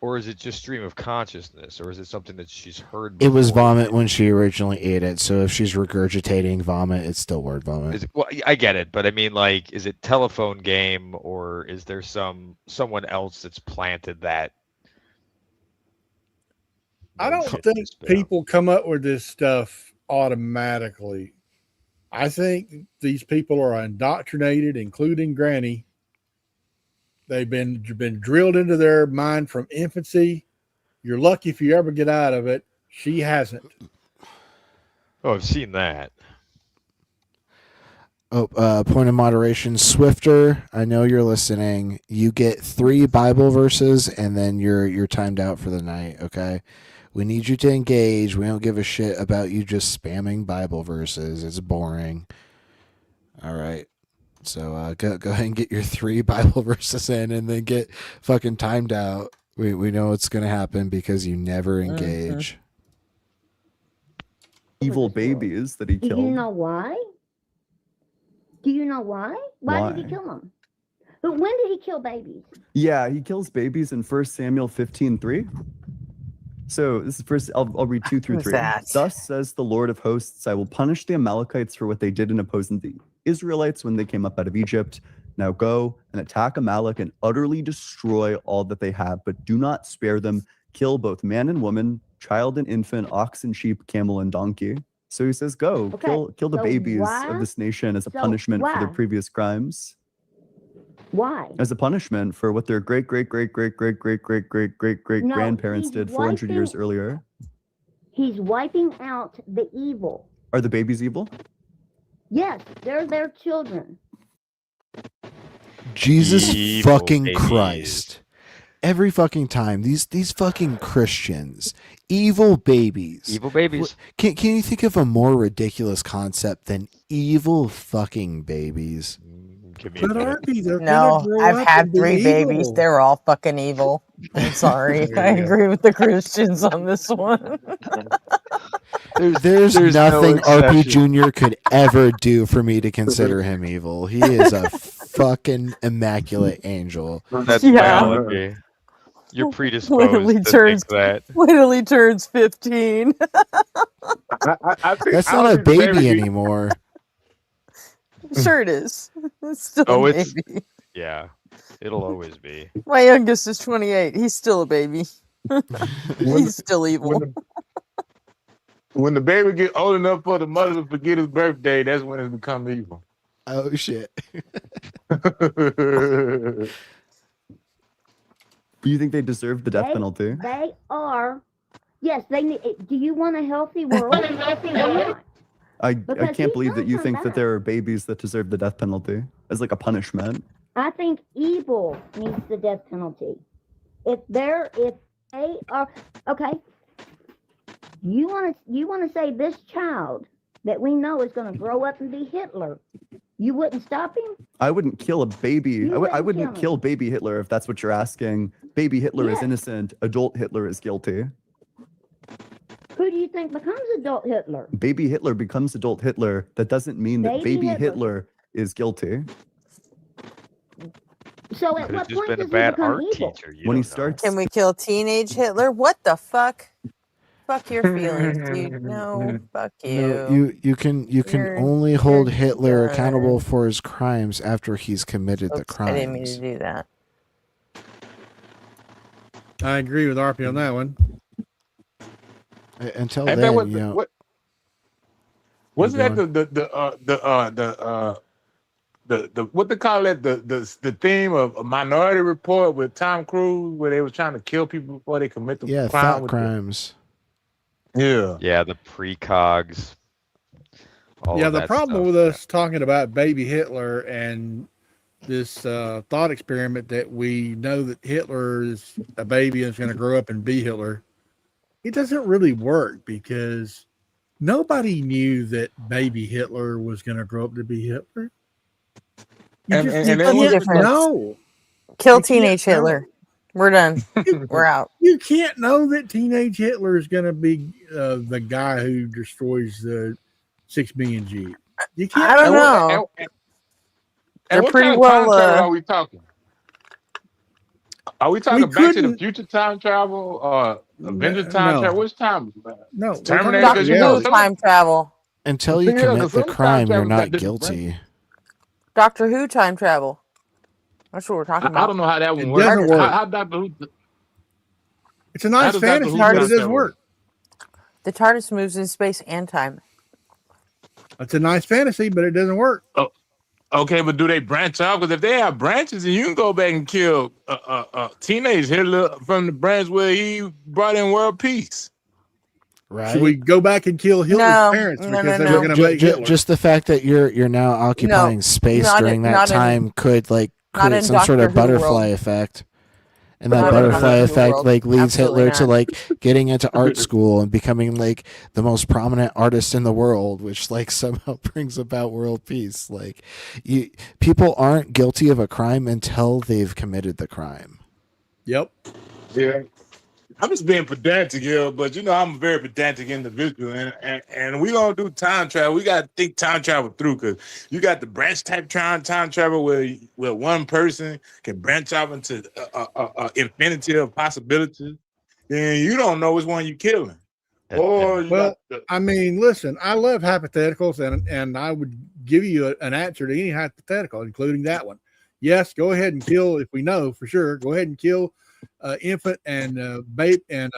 or is it just stream of consciousness, or is it something that she's heard It before? was vomit when she originally ate it, so if she's regurgitating vomit, it's still word vomit. Well, I get it, but I mean, like, is it telephone game, or is there someone else that's planted that? I don't shit think to spit out? people come up with this stuff automatically. I think these people are indoctrinated, including Granny. They've been drilled into their mind from infancy. You're lucky if you ever get out of it. She hasn't. Oh, I've seen that. Oh, point of moderation, Swifter. I know you're listening. You get 3 Bible verses, and then you're timed out for the night. Okay, we need you to engage. We don't give a shit about you just spamming Bible verses. It's boring. All right. So go ahead and get your 3 Bible verses in, and then get fucking timed out. We know it's gonna happen because you never engage. Evil babies that he Do you killed. know why? Do you know why? Why did he Why? kill them? But when did he kill babies? Yeah, he kills babies in 1 Samuel 15:3. So this is first. I'll read 2 through Who's 3. that? Thus says the Lord of hosts, I will punish the Amalekites for what they did in opposing the Israelites when they came up out of Egypt. Now go and attack Amalek and utterly destroy all that they have, but do not spare them. Kill both man and woman, child and infant, ox and sheep, camel and donkey. So he says, go Okay, kill the so babies why? of this nation as a So punishment for their why? previous crimes. Why? As a punishment for what their great No, grandparents he's did 400 years wiping- earlier. He's wiping out the evil. Are the babies evil? Yes, they're their children. Jesus Evil fucking babies. Christ. Every fucking time, these fucking Christians, evil babies. Evil babies. Can you think of a more ridiculous concept than evil fucking babies? Give me a But minute. Arby, they're No, gonna grow I've up had and be 3 babies. evil. They're all fucking evil. I'm sorry. There I you go. agree with the Christians on this one. There's no nothing RP exception. Jr. could ever do for me to consider him evil. He is a fucking immaculate angel. That's Yeah. biology. You're Wait predisposed till he to turns. think that. Wait till he turns 15. I think That's I not don't a think the baby be- anymore. Sure it is. It's still Oh, a it's baby. yeah. It'll always be. My youngest is 28. He's still a baby. He's still evil. When the baby get old enough for the mother to forget his birthday, that's when it become evil. Oh shit. You think they deserve the death penalty? They are. Yes, they need. Do you want a healthy world? or not? I Because can't he's believe that gonna you come think that back. there are babies that deserve the death penalty as like a punishment. I think evil needs the death penalty. If they are okay, you want to say this child that we know is going to grow up and be Hitler, you wouldn't stop him? I wouldn't kill a baby. You I wouldn't wouldn't kill kill baby Hitler if that's what you're asking. Baby Hitler is Yes. innocent. Adult Hitler is guilty. Who do you think becomes adult Hitler? Baby Hitler becomes adult Hitler. That doesn't mean that Baby baby Hitler. Hitler is guilty. So at Could have what just point been a does he bad become art evil? teacher. When he You don't know. starts, Can we kill teenage Hitler? What the fuck? Fuck your feelings, dude. No, fuck you. No, you can You're- only hold you're Hitler done. accountable for his crimes after he's committed the Oops, I didn't mean crimes. to do that. I agree with Arpy on that one. Until And then, what, you know, wasn't that Keep the what they call it, the theme of a Minority Report with Tom Cruise, where they was trying to kill people before they commit the yeah, crime thought with crimes. Yeah, the precogs. All Yeah, of the that problem stuff. with us talking about baby Hitler and this thought experiment that we know that Hitler is a baby and is going to grow up and be Hitler, it doesn't really work because nobody knew that baby Hitler was going to grow up to be Hitler. You And- just and you then what's the can't difference? know. Kill You can't teenage know. Hitler. We're done. We're out. You can't know that teenage Hitler is going to be the guy who destroys the 6 million Jews. You can't. I don't And what- know. and They're what pretty kind of well, time travel are we talking? Are we talking Back to the couldn't- Future time travel or Avenger time no. travel? Which time? No, Terminator. Doctor 'cause you know, Who some- time travel. Until you Yeah, commit 'cause the sometimes crime, you're travel got not different guilty. Doctor Who time travel. That's what we're talking I about. don't know how that one It works. doesn't work. How Doctor Who? It's a How nice does Doctor fantasy, Who but time it doesn't travel work. The TARDIS moves in space and time. It's a nice fantasy, but it doesn't work. Okay, but do they branch out? Because if they have branches, then you can go back and kill teenage Hitler from the branch where he brought in world peace. Right. Should we go back and kill Hitler's No, parents no, because no, they no. were going to make Hitler? Just the fact that you're now occupying space not in- during that not in- time could like not create in some sort Doctor of Who butterfly world. effect. And that Not in the butterfly whole effect world. like leads Absolutely Hitler to not. like getting into art school and becoming like the most prominent artist in the world, which like somehow brings about world peace. Like people aren't guilty of a crime until they've committed the crime. Yep. Yeah. I'm just being pedantic here, but you know I'm a very pedantic individual, and we gonna do time travel. We gotta think time travel through, because you got the branch type time travel where one person can branch off into infinity of possibilities, and you don't know which one you're killing. Or you Well, got I mean, listen, I love hypotheticals, and I would give you an answer to any hypothetical, including that one. Yes, go ahead and kill if we know for sure. Go ahead and kill infant and babe and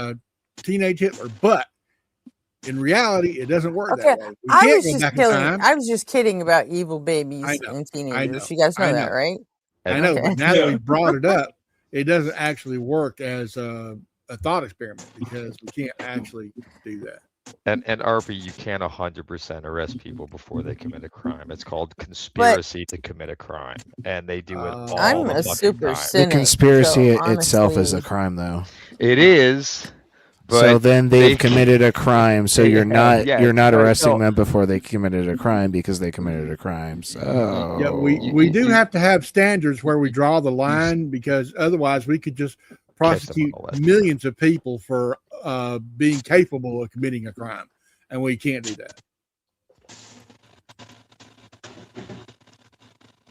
teenage Hitler, but in reality, it doesn't work Okay, that way. We I can't was go just back in kidding. time. I was just kidding about evil babies I know, and I teenagers. know, You guys know I that, know. right? I know, Okay. but now that we brought it up, it doesn't actually work as a thought experiment because we can't actually do that. And RP, you can't 100% arrest people before they commit a crime. It's called conspiracy to commit a crime, and they do it all I'm the a fucking super time. cynic. The conspiracy so itself is honestly, a crime, though. It is, but So then they've committed a crime. So you're yes, not but arresting no. them before they committed a crime because they committed a crime. So Yeah, we do have to have standards where we draw the line, because otherwise we could just prosecute millions of people for being capable of committing a crime, and we can't do that.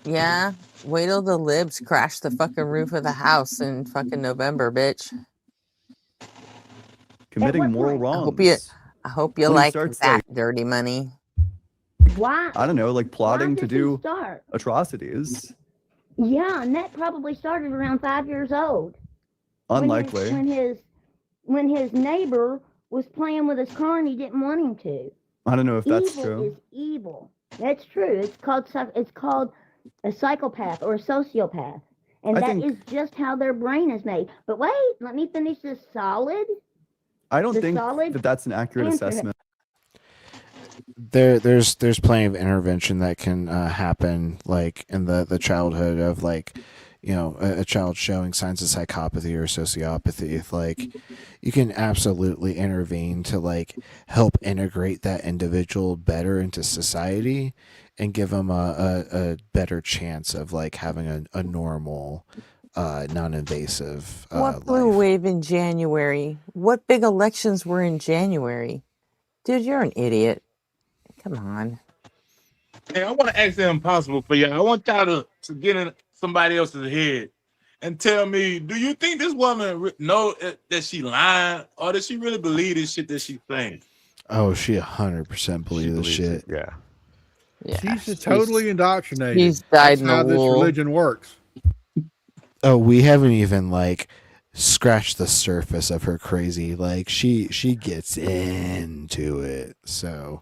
yeah. Wait till the libs crash the fucking roof of the house in fucking November, bitch. Committing moral wrongs. I hope you When he like starts, that like- dirty money. Why? I don't know, like plotting to does he do start? atrocities. Yeah, and that probably started around 5 years old. Unlikely. When his neighbor was playing with his car and he didn't want him to. I don't know if that's Evil true. is evil. That's true. It's called a psychopath or a sociopath, and I that think- is just how their brain is made. But wait, let me finish this solid. I don't The think solid that that's an accurate answer. assessment. there's plenty of intervention that can happen, like in the childhood of like, you know, a child showing signs of psychopathy or sociopathy. Like you can absolutely intervene to like help integrate that individual better into society and give them a better chance of like having a normal non-invasive What blue wave in January? What big elections were in January? Dude, you're an idiot. Come on. Hey, I want to ask the impossible for y'all. I want y'all to get in somebody else's head and tell me, do you think this woman know that she lying, or does she really believe this shit that she's saying? Oh, she 100% believes this shit. Yeah. She's totally indoctrinated. She's dyed That's in how the this wool. religion works. Oh, we haven't even like scratched the surface of her crazy. Like she gets into it. So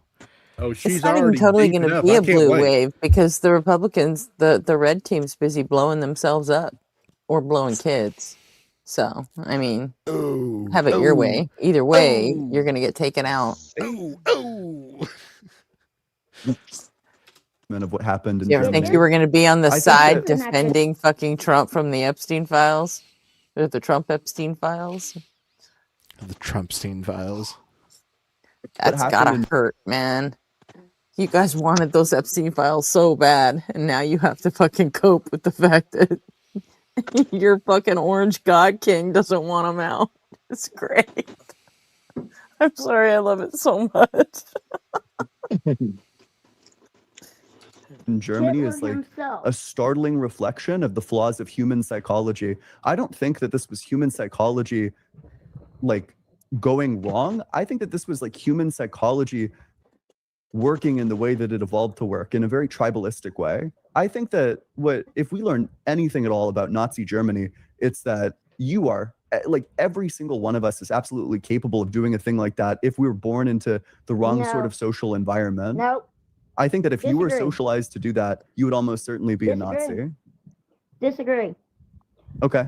Oh, she's It's not even already totally deep going to enough. be I a can't blue wait. wave because the Republicans, the red team's busy blowing themselves up or blowing kids. So, I mean, have it your way. Either way, you're going to get taken out. Of what happened in You ever Germany. think you were going to be on the I think side that- defending fucking Trump from the Epstein files? Or the Trump Epstein files? the Trumpstein files. That's happened gotta in- hurt, man. You guys wanted those Epstein files so bad, and now you have to fucking cope with the fact that your fucking orange god king doesn't want them out. It's great. I'm sorry, I love it so much. in Germany Hitler is like himself. a startling reflection of the flaws of human psychology. I don't think that this was human psychology like going wrong. I think that this was like human psychology working in the way that it evolved to work in a very tribalistic way. I think that if we learn anything at all about Nazi Germany, it's that you are like every single one of us is absolutely capable of doing a thing like that if we were born into the wrong sort No. of social environment. Nope. I think that if you were Disagree. socialized to do that, you would almost certainly be a Disagree. Nazi. Disagree. Okay.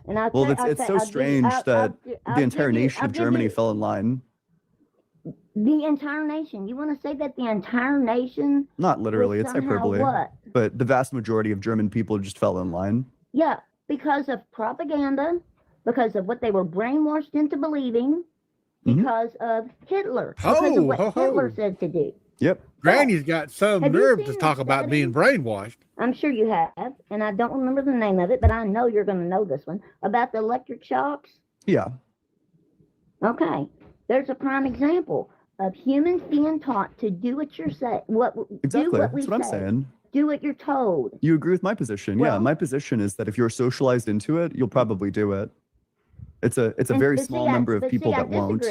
And I'll Well, say- it's I'll say- so I'll give you- strange I'll- that I'll the entire give you- nation I'll of give Germany you- fell in line. The entire nation. You want to say that the entire nation? Not literally, was it's somehow hyperbole. What? But the vast majority of German people just fell in line. Yeah, because of propaganda, because of what they were brainwashed into believing because of Hitler, because of what Hitler said to do. Yep. Granny's got some Have you nerve seen to the talk about being study? brainwashed. I'm sure you have, and I don't remember the name of it, but I know you're going to know this one about the electric shocks. Yeah. Okay, there's a prime example of humans being taught to do what you're saying. Exactly. Do what we That's what I'm say. saying. Do what you're told. You agree with my position? Yeah, my position is that if you're socialized into it, you'll probably do it. It's a very small number of people that won't.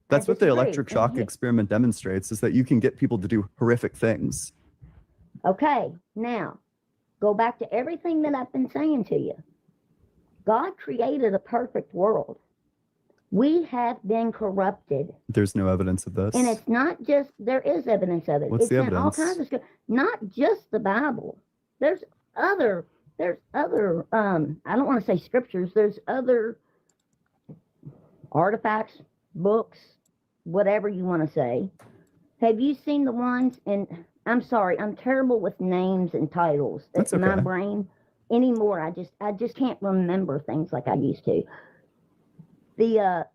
That's what the electric shock experiment demonstrates, is that you can get people to do horrific things. Okay, now go back to everything that I've been saying to you. God created a perfect world. We have been corrupted. There's no evidence of this. And it's not just, there is evidence of it. What's it's the in all evidence? kinds of stuff, not just the Bible. There's other, I don't want to say scriptures, there's other artifacts, books, whatever you want to say. Have you seen the ones, and I'm sorry, I'm terrible with names and titles. That's My okay. brain anymore, I just can't remember things like I used to. The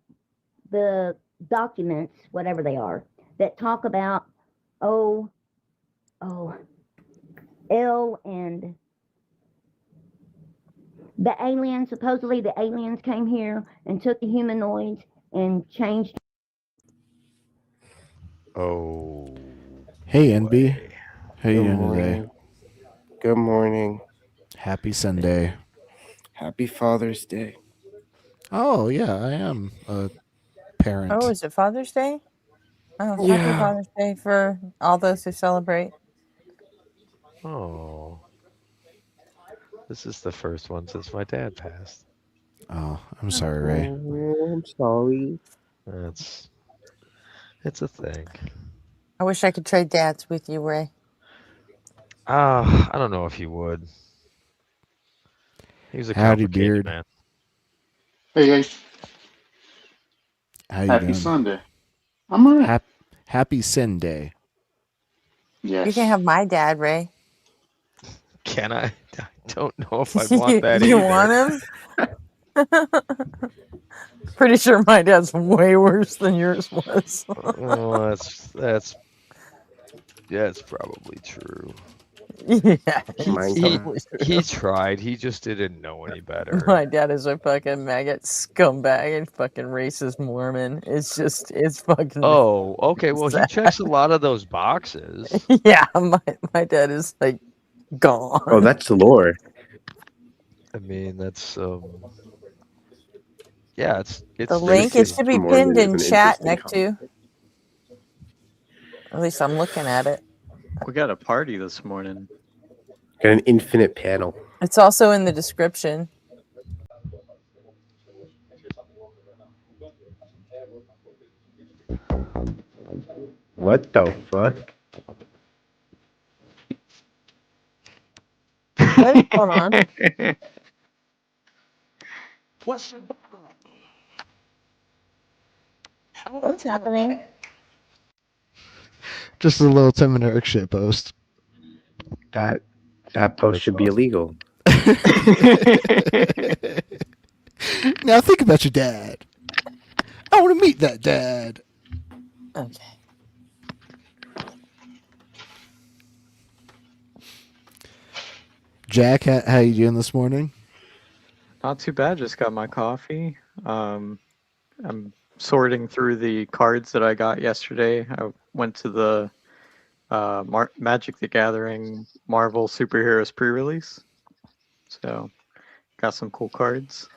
documents, whatever they are, that talk about L and the aliens, supposedly the aliens came here and took the humanoids and changed. Oh. Hey, NB. How you doing today? morning. Good morning. Happy Sunday. Happy Father's Day. Oh, yeah, I am a parent. Oh, is it Father's Day? Oh, happy Yeah. Father's Day for all those who celebrate. Oh. This is the first one since my dad passed. Oh, I'm sorry, Ray. Oh, I'm sorry. It's a thing. I wish I could trade dads with you, Ray. I don't know if he would. He was a Howdy, complicated Beard. man. Hey guys, How you happy doing? Sunday. I'm alright. Happy Sin Day. Yes. You can have my dad, Ray. Can I? I don't know if I want that You either. want him? Pretty sure my dad's way worse than yours was. Oh, that's probably true. Yeah, He tried. He just didn't know any better. My dad is a fucking maggot scumbag and fucking racist Mormon. It's fucking. Oh, okay. Well, he sad. checks a lot of those boxes. Yeah, my dad is like gone. Oh, that's the lore. I mean, that's yeah, it's The link it should be pinned in chat next to. At least I'm looking at it. We got a party this morning. Got an infinite panel. It's also in the description. What the fuck? What is going on? What's happening? Just a little Tim and Eric shit post. That post should be illegal. Now think about your dad. I want to meet that dad. Okay. Jack, how you doing this morning? Not too bad. Just got my coffee. I'm sorting through the cards that I got yesterday. I went to the Magic the Gathering Marvel Superheroes pre-release. So, got some cool cards.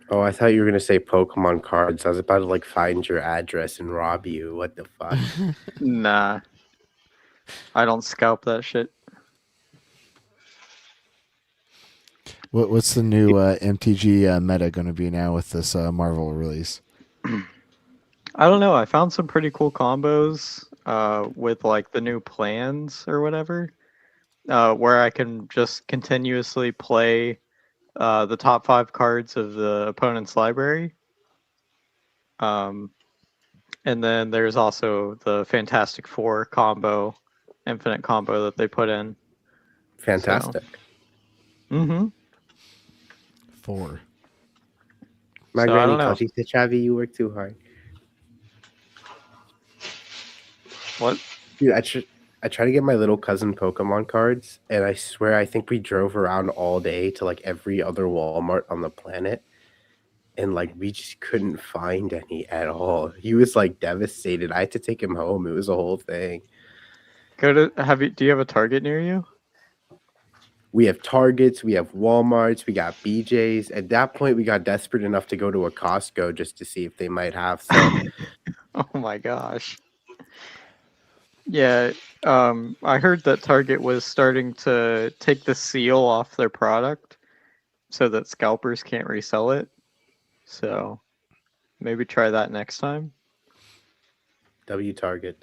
Oh, I thought you were gonna say Pokemon cards. I was about to find your address and rob you. What the fuck? Nah. I don't scalp that shit. What's the new MTG meta going to be now with this Marvel release? I don't know. I found some pretty cool combos with the new plans or whatever, where I can just continuously play the top 5 cards of the opponent's library. And then there's also the Fantastic Four combo, infinite combo that they put in. Fantastic. So. Mm-hmm. 4. My So I granny don't know. taught you to Chavi, you work too hard. What? Dude, I try to get my little cousin Pokemon cards, and I swear I think we drove around all day to like every other Walmart on the planet, and like we just couldn't find any at all. He was like devastated. I had to take him home. It was a whole thing. Do you have a Target near you? We have Targets, we have Walmarts, we got BJ's. At that point, we got desperate enough to go to a Costco just to see if they might have some. Oh my gosh. Yeah, I heard that Target was starting to take the seal off their product so that scalpers can't resell it. So maybe try that next time. W Target.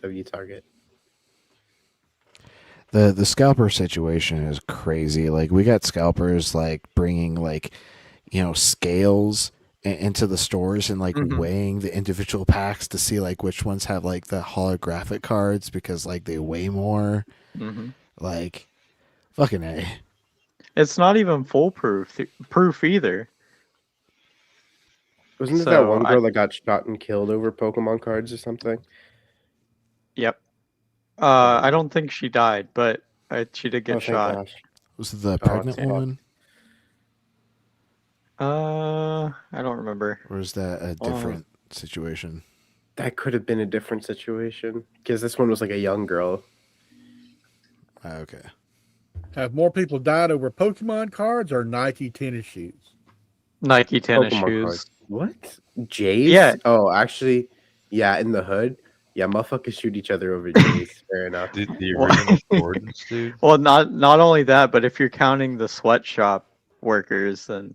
The scalper situation is crazy. Like we got scalpers like bringing like, scales into the stores and like weighing the individual packs to see like which ones have like the holographic cards because like they weigh more. Like fucking A. It's not even foolproof either. Wasn't it that one girl that got shot and killed over Pokemon cards or something? Yep. I don't think she died, but she did get thank shot. gosh. Was it the pregnant woman? I don't remember. Or is that a different situation? That could have been a different situation because this one was like a young girl. Okay. Have more people died over Pokemon cards or Nike tennis shoes? Nike tennis Pokemon shoes. cards. What? Jays? Yeah. Oh, actually, yeah, in the hood. Yeah, motherfuckers shoot each other over Jays. Fair enough. The original Jordans, dude. Well, not only that, but if you're counting the sweatshop workers, then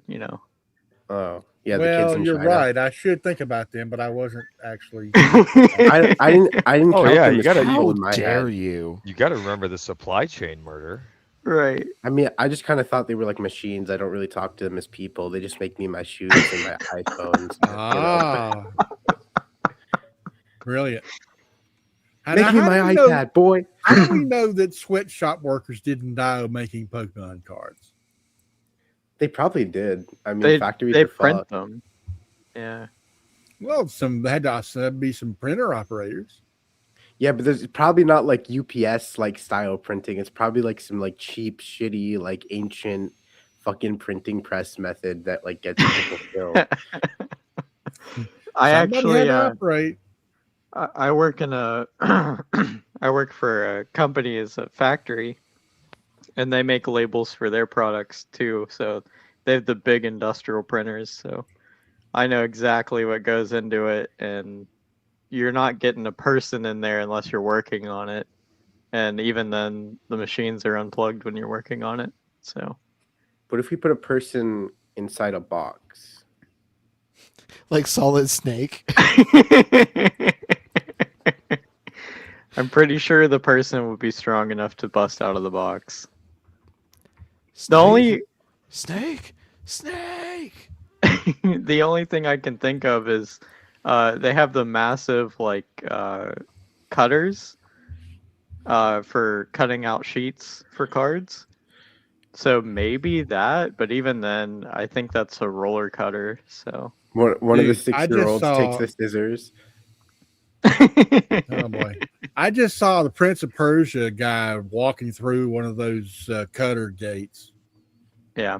Oh, yeah. Well, the kids in you're China. right. I should think about them, but I wasn't actually. I didn't Oh count yeah, them you as gotta. people in my head. you? You gotta remember the supply chain murder. Right. I mean, I just kind of thought they were like machines. I don't really talk to them as people. They just make me my shoes and my iPhones. Ah, brilliant. Make me my iPad, boy. How do we know that sweatshop workers didn't die making Pokemon cards? They probably did. I mean, factories they are print fucked. them. Yeah. Well, they had to be some printer operators. Yeah, but there's probably not like UPS like style printing. It's probably like some like cheap, shitty, like ancient fucking printing press method that like gets people killed. I actually operate. I work in a I work for a company as a factory, and they make labels for their products too. So they have the big industrial printers. So I know exactly what goes into it, and you're not getting a person in there unless you're working on it. And even then, the machines are unplugged when you're working on it. So, What if we put a person inside a box? Like Solid Snake. I'm pretty sure the person would be strong enough to bust out of the box. The only Snake. the only thing I can think of is they have the massive like cutters for cutting out sheets for cards. So maybe that, but even then, I think that's a roller cutter. So One of the Dude, I 6-year-olds just takes saw- the scissors. Oh boy! I just saw the Prince of Persia guy walking through one of those cutter gates. Yeah.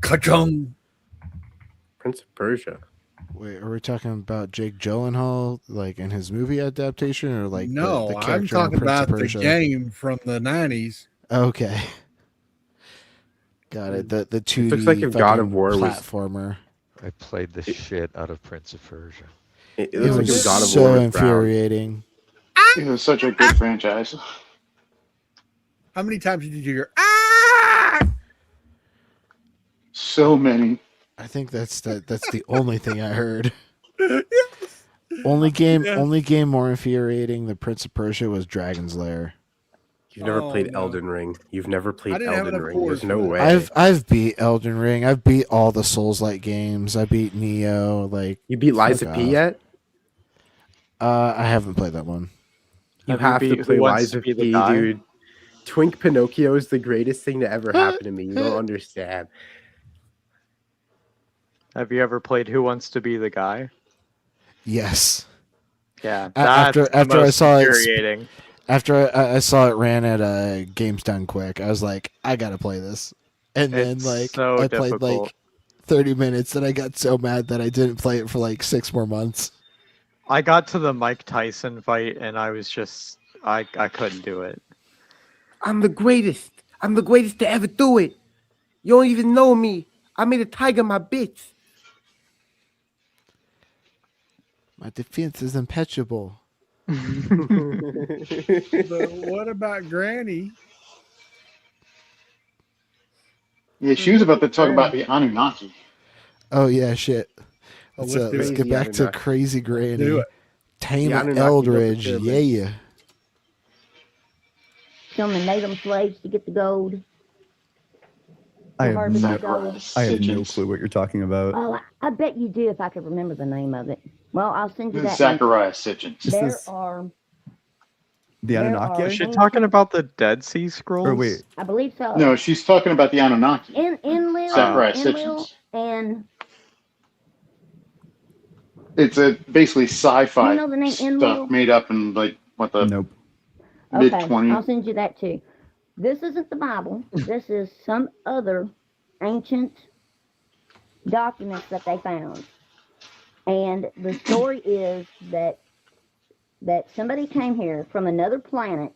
Ka-chung! Prince of Persia. Wait, are we talking about Jake Gyllenhaal, like in his movie adaptation, or like No, the I'm character in talking Prince of about the Persia? game from the 90s. Okay, got it. The 2D looks like if God of fucking War was- platformer. I played the shit out of Prince of Persia. It It looks like was if God of so War was brown. infuriating. It was such a good franchise. How many times did you hear? So many. I think that's the only thing I heard. Only game more infuriating than Prince of Persia was Dragon's Lair. You've never Oh, played no. Elden Ring. You've never I played didn't have Elden enough Ring. There's cores no for way. that. I've beat Elden Ring. I've beat all the Souls-like games. I beat Neo. Like You beat Lies fuck of P off. yet? I haven't played that one. You Have you have to beat play Who Wants Lies to of Be the P, Guy? dude. Twink Pinocchio is the greatest thing to ever happen to me. You don't understand. Have you ever played Who Wants to Be the Guy? Yes. Yeah, After that's the after I most saw infuriating. After I saw it ran at Games Done Quick, I was like, I gotta play this. And then It's like so I played difficult. like 30 minutes, and I got so mad that I didn't play it for like 6 more months. I got to the Mike Tyson fight, and I was just I couldn't do it. I'm the greatest. I'm the greatest to ever do it. You don't even know me. I made a tiger my bitch. My defense is impenetrable. But what about Granny? Yeah, she was about to talk about the Anunnaki. Oh yeah, shit. Oh, Let's let's do let's it. get back to Anunnaki. Crazy Granny. Do it. Tame The Anunnaki Eldridge, built the pyramids. yeah. Some of the native slaves to get the gold. I To have harvest no, the gold. I have no clue what you're talking about. Oh, I bet you do if I could remember the name of it. Well, I'll send you that. Zachariah Sitchin. There are. The Anunnaki? Is she talking about the Dead Sea Scrolls? Or wait, I believe so. No, she's talking about the Anunnaki. Enlil, Zachariah Enlil, Sitchin. and It's a basically sci-fi You know the name stuff Enlil? made up in like what the mid okay, 20s. I'll send you that too. This isn't the Bible. This is some other ancient documents that they found. And the story is that somebody came here from another planet.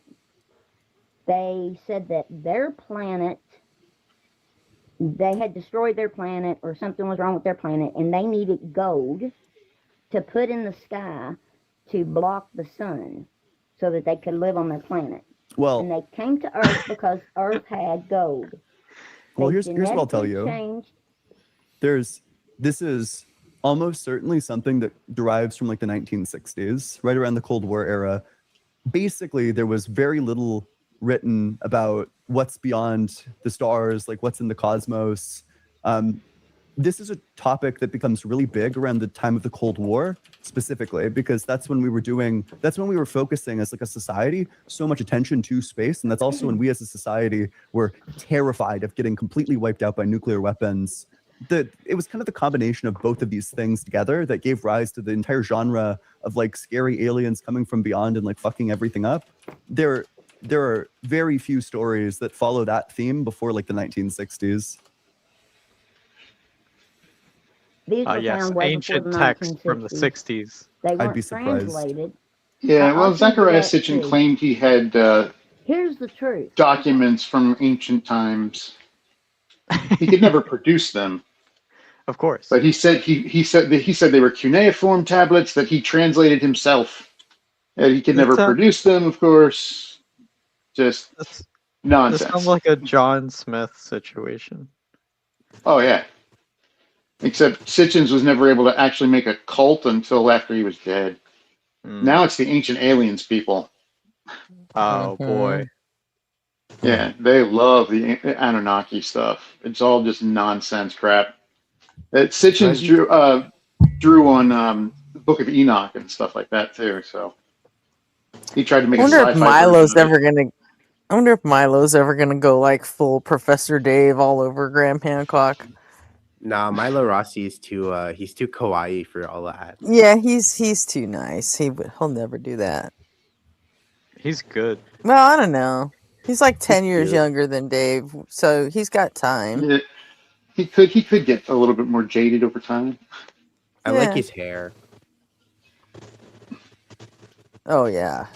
They said that their planet, they had destroyed their planet or something was wrong with their planet, and they needed gold to put in the sky to block the sun so that they could live on their planet. Well, and they came to Earth because Earth had gold. well, They here's what I'll tell genetically you. changed. This is almost certainly something that derives from like the 1960s, right around the Cold War era. Basically, there was very little written about what's beyond the stars, like what's in the cosmos. This is a topic that becomes really big around the time of the Cold War, specifically, because that's when we were focusing as like a society so much attention to space. And that's also when we as a society were terrified of getting completely wiped out by nuclear weapons. It was kind of the combination of both of these things together that gave rise to the entire genre of like scary aliens coming from beyond and like fucking everything up. There are very few stories that follow that theme before like the 1960s. These were Yes, found way ancient before the text from the 1960s. 60s. They I'd weren't be surprised. translated. Yeah, well, I'll send you Zachariah that, Sitchin too. claimed he had Here's the truth. documents from ancient times. He could never produce them. Of course. But he said they were cuneiform tablets that he translated himself. And he could never produce them, of course. Just nonsense. This sounds like a John Smith situation. Oh yeah. Except Sitchins was never able to actually make a cult until after he was dead. Now it's the ancient aliens people. Oh boy. Yeah, they love the Anunnaki stuff. It's all just nonsense crap. Sitchins drew on the Book of Enoch and stuff like that too. So he tried to make I a wonder sci-fi if Milo's version of it. ever gonna. I wonder if Milo's ever gonna go like full Professor Dave all over Graham Hancock. Nah, Milo Rossi is he's too kawaii for all that. Yeah, he's too nice. He'll never do that. He's good. Well, I don't know. He's like 10 years cute. younger than Dave, so he's got time. Yeah, he could get a little bit more jaded over time. I like his hair. Oh yeah,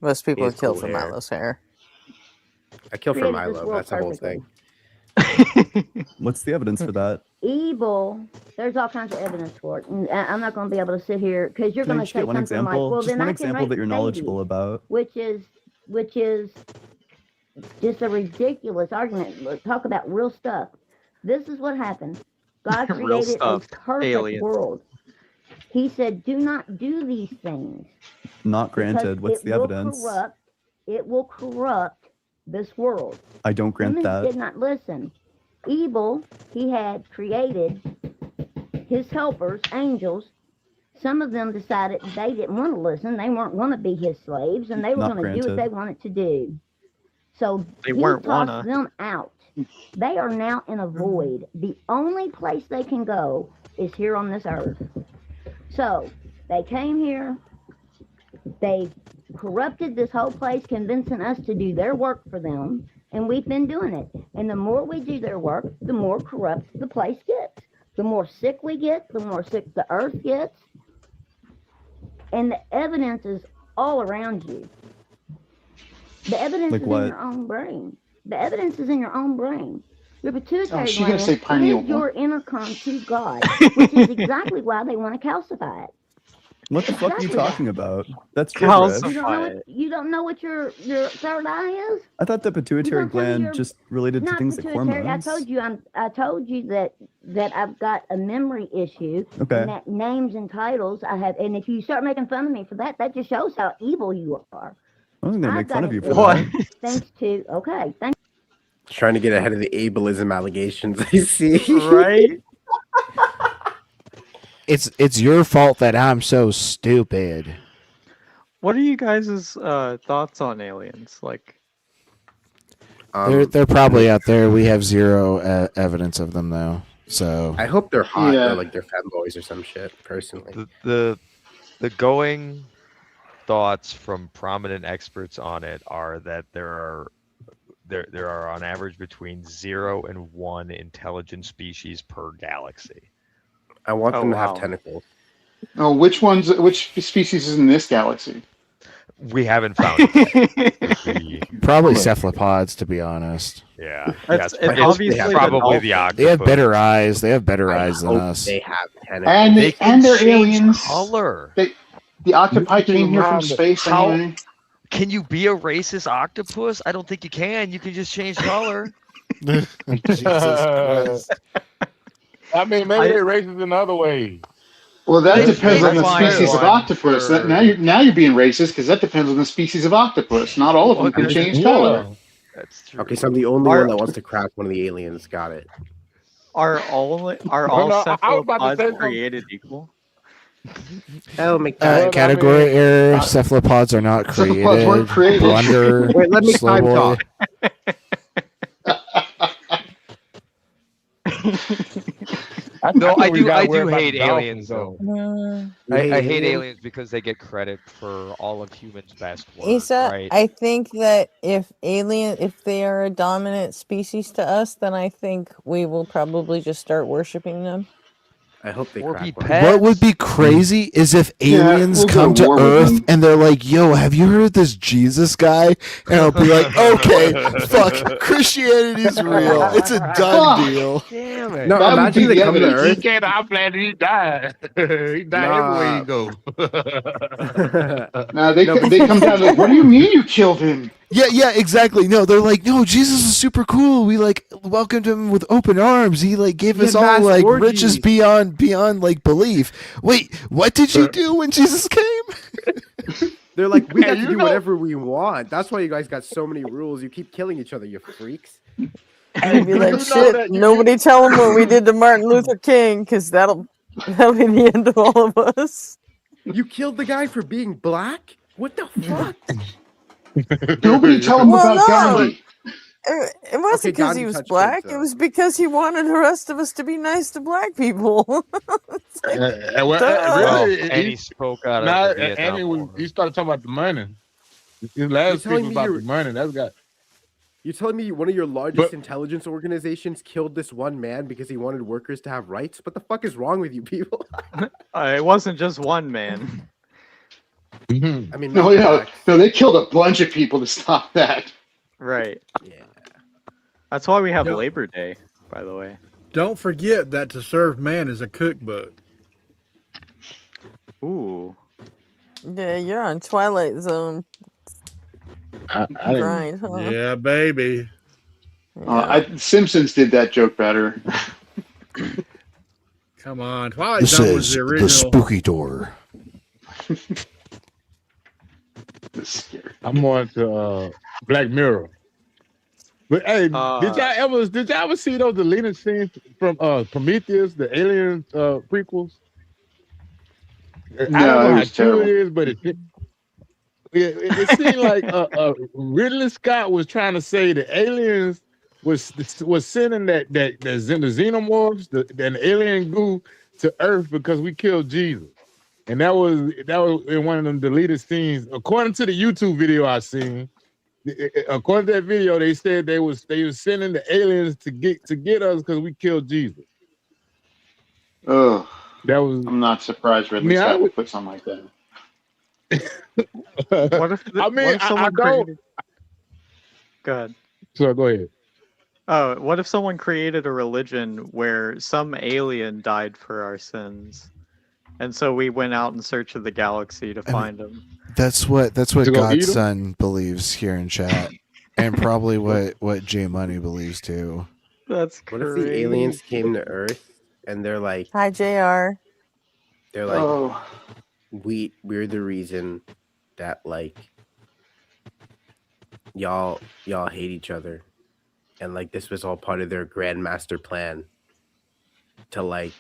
most people He would has kill cool for hair. Milo's hair. I kill for Created this Milo. world That's the whole perfectly. thing. What's the evidence for that? Evil, there's all kinds of evidence for it. And I'm not going to be able to sit here because you're Can I going to just say get one something example? like, well, Just then one I can example rape that you're knowledgeable babies, about. which is just a ridiculous argument. Look, talk about real stuff. This is what happened. God Real created a stuff. perfect Aliens. world. He said, do not do these things. Not granted. because What's it the will evidence? It will corrupt this world. I don't grant Humans that. did not listen. Evil, he had created his helpers, angels. Some of them decided they didn't want to listen. They weren't going to be his slaves, and they were Not going to do what they granted. wanted to do. So They he weren't tossed wanna. them out. They are now in a void. The only place they can go is here on this earth. So they came here, they corrupted this whole place, convincing us to do their work for them, and we've been doing it. And the more we do their work, the more corrupt the place gets. The more sick we get, the more sick the earth gets. And the evidence is all around you. The evidence Like is what? in your own brain. The evidence is in your own brain. Your pituitary she gonna gland say pineal is your intercom to God, which is exactly why they want to calcify it. What the fuck are you Exactly talking about? that's gibberish. You don't know what your third eye is? I thought the pituitary don't tell me gland your- just related to Not things like pituitary. hormones. I told you that I've got a memory issue. Okay. And that names and titles I have, and if you start making fun of me for that, that just shows how evil you are. I wasn't gonna I've make got fun of an you for issue that. Thanks to thank. Trying to get ahead of the ableism allegations. I see. Right? It's your fault that I'm so stupid. What are you guys' thoughts on aliens? Like, They're probably out there. We have zero evidence of them though. So I hope they're hot Yeah. or like they're femboys or some shit. Personally, The going thoughts from prominent experts on it are that there are on average between 0 and 1 intelligent species per galaxy. I want them to wow. have tentacles. Oh, which species is in this galaxy? We haven't found it yet. probably cephalopods, to be honest. Yeah, It's it's obviously probably the the octopus. They have better eyes. They have better eyes than Hope us. they have tentacles. And They can and they're change aliens. color. The octopi came here from Mind space how- anyway. Can you be a racist octopus? I don't think you can. You can just change color. Jesus Christ. I mean, maybe they're racist in other ways. Well, that They depends on the find species of one octopus. for- Now you're being racist because that depends on the species of octopus. Not all of them can change color. That's true. Okay, so I'm the only Are- one that wants to crack one of the aliens. Got it. Are all no, I was about to cephalopods say something. created equal? Oh, McDonald. Category error. Cephalopods are not created. Cephalopods weren't created. Blunder. Wait, let me slow time boy. talk. No, I think we do gotta worry about hate the aliens dolphins, though. I hate I hate aliens. aliens because they get credit for all of humans' best work. Isa, right? I think that if they are a dominant species to us, then I think we will probably just start worshiping them. I hope they Or be crack one. pets. What would be crazy is if aliens we'll go come to to war with Earth them. and they're like, "Yo, have you heard of this Jesus guy?" And I'll be like, "Okay, fuck, Christianity's real. It's a done Fuck. deal." Damn it. No, That would imagine be they the come to evidence. He Earth. came to our planet. He died. He died everywhere he go. Now they No, but- they come down like, what do you mean you killed him? Yeah, exactly. No, they're like, "No, Jesus is super cool. We like welcomed him with open arms. He like gave He us had all mass like orgies." riches beyond like belief." Wait, what did you do when Jesus came? They're like, we Hey, got to you do know- whatever we want. That's why you guys got so many rules. You keep killing each other, you freaks. I'd be You like, know shit, that you- nobody tell him what we did to Martin Luther King, because that'll be the end of all of us. You killed the guy for being black? What the fuck? Nobody tell him Well, about no. Gandhi. It wasn't Okay, because Gandhi he was touched black. kids, It though. was because he wanted the rest of us to be nice to black people. It's like, Well, duh. really, and he spoke out now, of the Vietnam and War. he started talking about the money. His last speech telling was me about you're- the money. That's got. You're telling me one of your largest But- intelligence organizations killed this one man because he wanted workers to have rights? What the fuck is wrong with you people? It wasn't just one man. I mean, No, maybe yeah, black. no, they killed a bunch of people to stop that. Right. Yeah. That's why we have Yeah. Labor Day, by the way. Don't forget that To Serve Man is a cookbook. Ooh. Yeah, you're on Twilight Zone I didn't- grind, huh? Yeah, baby. Simpsons did that joke better. Come on. Twilight This Zone was is the the original. spooky door. It's scary. I'm on to Black Mirror. But hey, did y'all ever see those deleted scenes from Prometheus, the Alien prequels? I don't No, know it how was true terrible. it is, but it seemed like Ridley Scott was trying to say the aliens was sending the xenomorphs, the alien goo to Earth because we killed Jesus. And that was in one of them deleted scenes. According to the YouTube video I seen, according to that video, they said they was sending the aliens to get us because we killed Jesus. Oh, that was. I'm not surprised Ridley Scott would put something like that. What if someone created? Go ahead. So go ahead. Oh, what if someone created a religion where some alien died for our sins, and so we went out in search of the galaxy to find him? That's what To go eat 'em? Godson believes here in chat, and probably what J Money believes too. That's What if the aliens came to Earth and they're like, Hi, JR. they're like, Oh. we're the reason that like y'all hate each other, and like this was all part of their grand master plan to like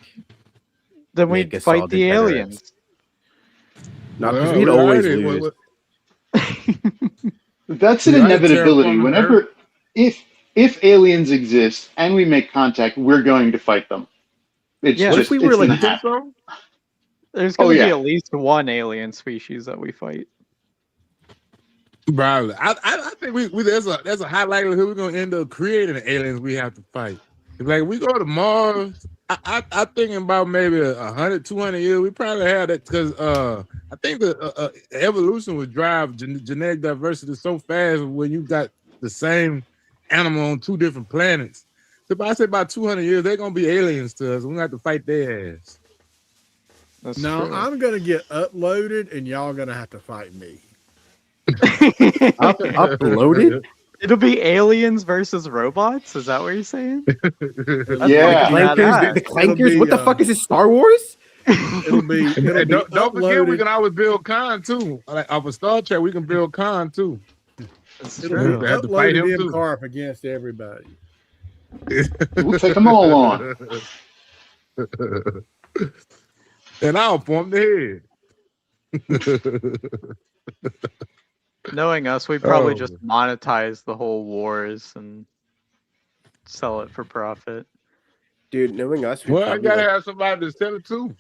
Then make we'd us all fight the degenerates. aliens. No, because we'd always lose. That's an We already inevitability. terraformed Whenever, if aliens exist and we make contact, we're going to fight them. It's Yeah. just, What if we it's were, like, gonna happen. There's Oh, going to be yeah. at least one alien species that we fight. Bro, I think there's a high likelihood we're gonna end up creating aliens we have to fight. Like we go to Mars, I thinking about maybe 100, 200 years. We probably have that because I think the evolution would drive genetic diversity so fast when you got the same animal on two different planets. So if I say about 200 years, they're gonna be aliens to us. We're gonna have to fight their ass. No, true. I'm gonna get uploaded, and y'all gonna have to fight me. Uploaded? It'll be aliens versus robots. Is that what you're saying? Yeah. The Clankers. What the fuck is this? Star Wars? It'll be. And don't forget, we uploaded. can always build Khan too. Like off of Star Trek, we can build Khan too. It'll be We have to fight him uploaded too. MCARP against everybody. We'll take them all on. And I'll form the head. Knowing us, we'd probably Oh. just monetize the whole wars and sell it for profit. Dude, knowing us, we Well, I probably gotta like, have somebody to sell it to.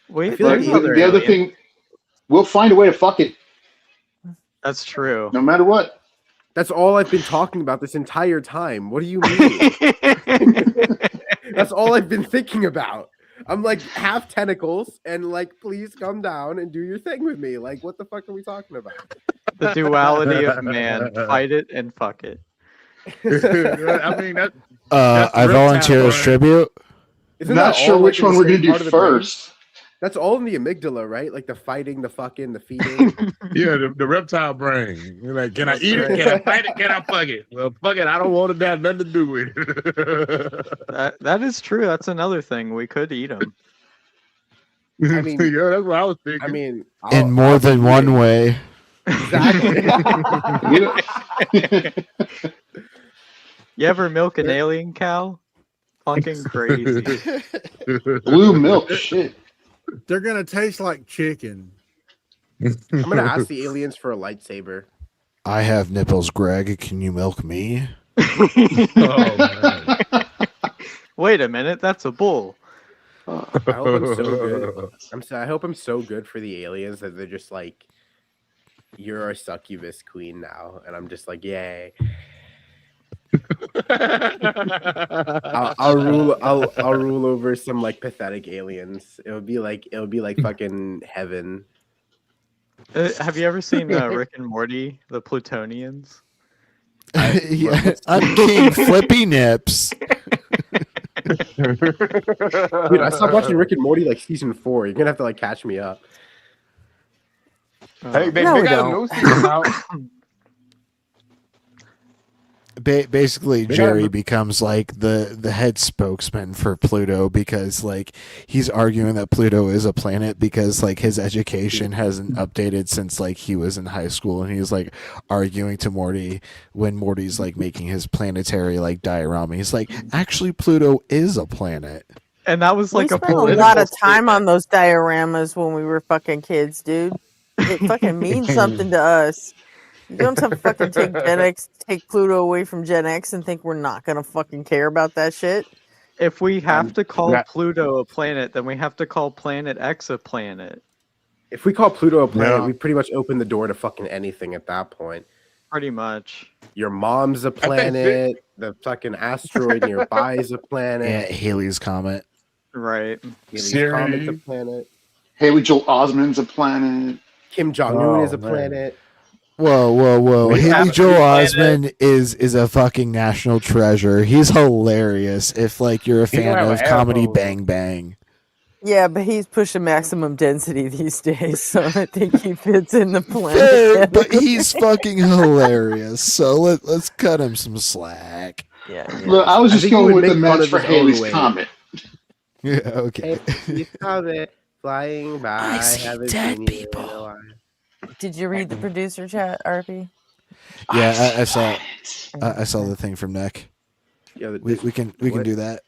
We, I feel like there's even other The other aliens. thing, we'll find a way to fuck it, That's true. no matter what. that's all I've been talking about this entire time. What do you mean? That's all I've been thinking about. I'm like half tentacles and like, please come down and do your thing with me. Like, what the fuck are we talking about? The duality of man. Fight it and fuck it. I mean, that's the I volunteer reptile as brain. tribute. Isn't Not that sure all, which like, in the one we're same gonna do part of the brain? first. That's all in the amygdala, right? Like the fighting, the fucking, the feeding. Yeah, the reptile brain. You're like, can I That's eat right. it? Can I fight it? Can I fuck it? Well, fuck it. I don't want to have nothing to do with it. That is true. That's another thing. We could eat them. I mean, yeah, that's what I was thinking. I mean, In more than one way. You ever milk an alien cow? Fucking crazy. Blue milk, shit. They're gonna taste like chicken. I'm gonna ask the aliens for a lightsaber. I have nipples, Greg. Can you milk me? Wait a minute, that's a bull. I hope I'm so good. I hope I'm so good for the aliens that they're just like, you're our succubus queen now, and I'm just like, yay. I'll rule over some like pathetic aliens. It'll be like fucking heaven. Have you ever seen Rick and Morty, the Plutonians? Yeah, I'm King Flippy Nips. Dude, I stopped watching Rick and Morty like season 4. You're gonna have to like catch me up. Hey, they No, we got a don't. new season out. Basically, Jerry becomes like the head spokesman for Pluto because like he's arguing that Pluto is a planet because like his education hasn't updated since like he was in high school, and he's like arguing to Morty when Morty's like making his planetary like diorama. He's like, actually, Pluto is a planet. And that was like We a spent a political lot of time statement. on those dioramas when we were fucking kids, dude. It fucking means something to us. You don't have to fucking take Gen X, take Pluto away from Gen X and think we're not gonna fucking care about that shit. If we have to call that- Pluto a planet, then we have to call Planet X a planet. If we call Pluto a planet, Yeah. we pretty much open the door to fucking anything at that point. Pretty much. Your mom's a planet. The fucking asteroid nearby is a planet. Yeah, Haley's Comet. Right. Haley's Siri. Comet's a planet. Haley Joel Osment's a planet. Kim Jong Un Oh, is a man. planet. Whoa, whoa, whoa! We Haley have Joel a planet. Osment is a fucking national treasure. He's hilarious. If like you're a He don't fan have of an comedy, asshole, though. Bang Bang. Yeah, but he's pushing maximum density these days, so I think he fits in the plan. Fair, but he's fucking hilarious. So let's cut him some slack. Yeah. Look, I was I just think he going would with the make fun match of for his own Haley's weight. Comet. Yeah, okay. Haley's Comet flying by. I see haven't dead seen you in a people. while. Did you read the producer chat, RP? Yeah, I saw. I saw the thing from Nick. Yeah, We can do that.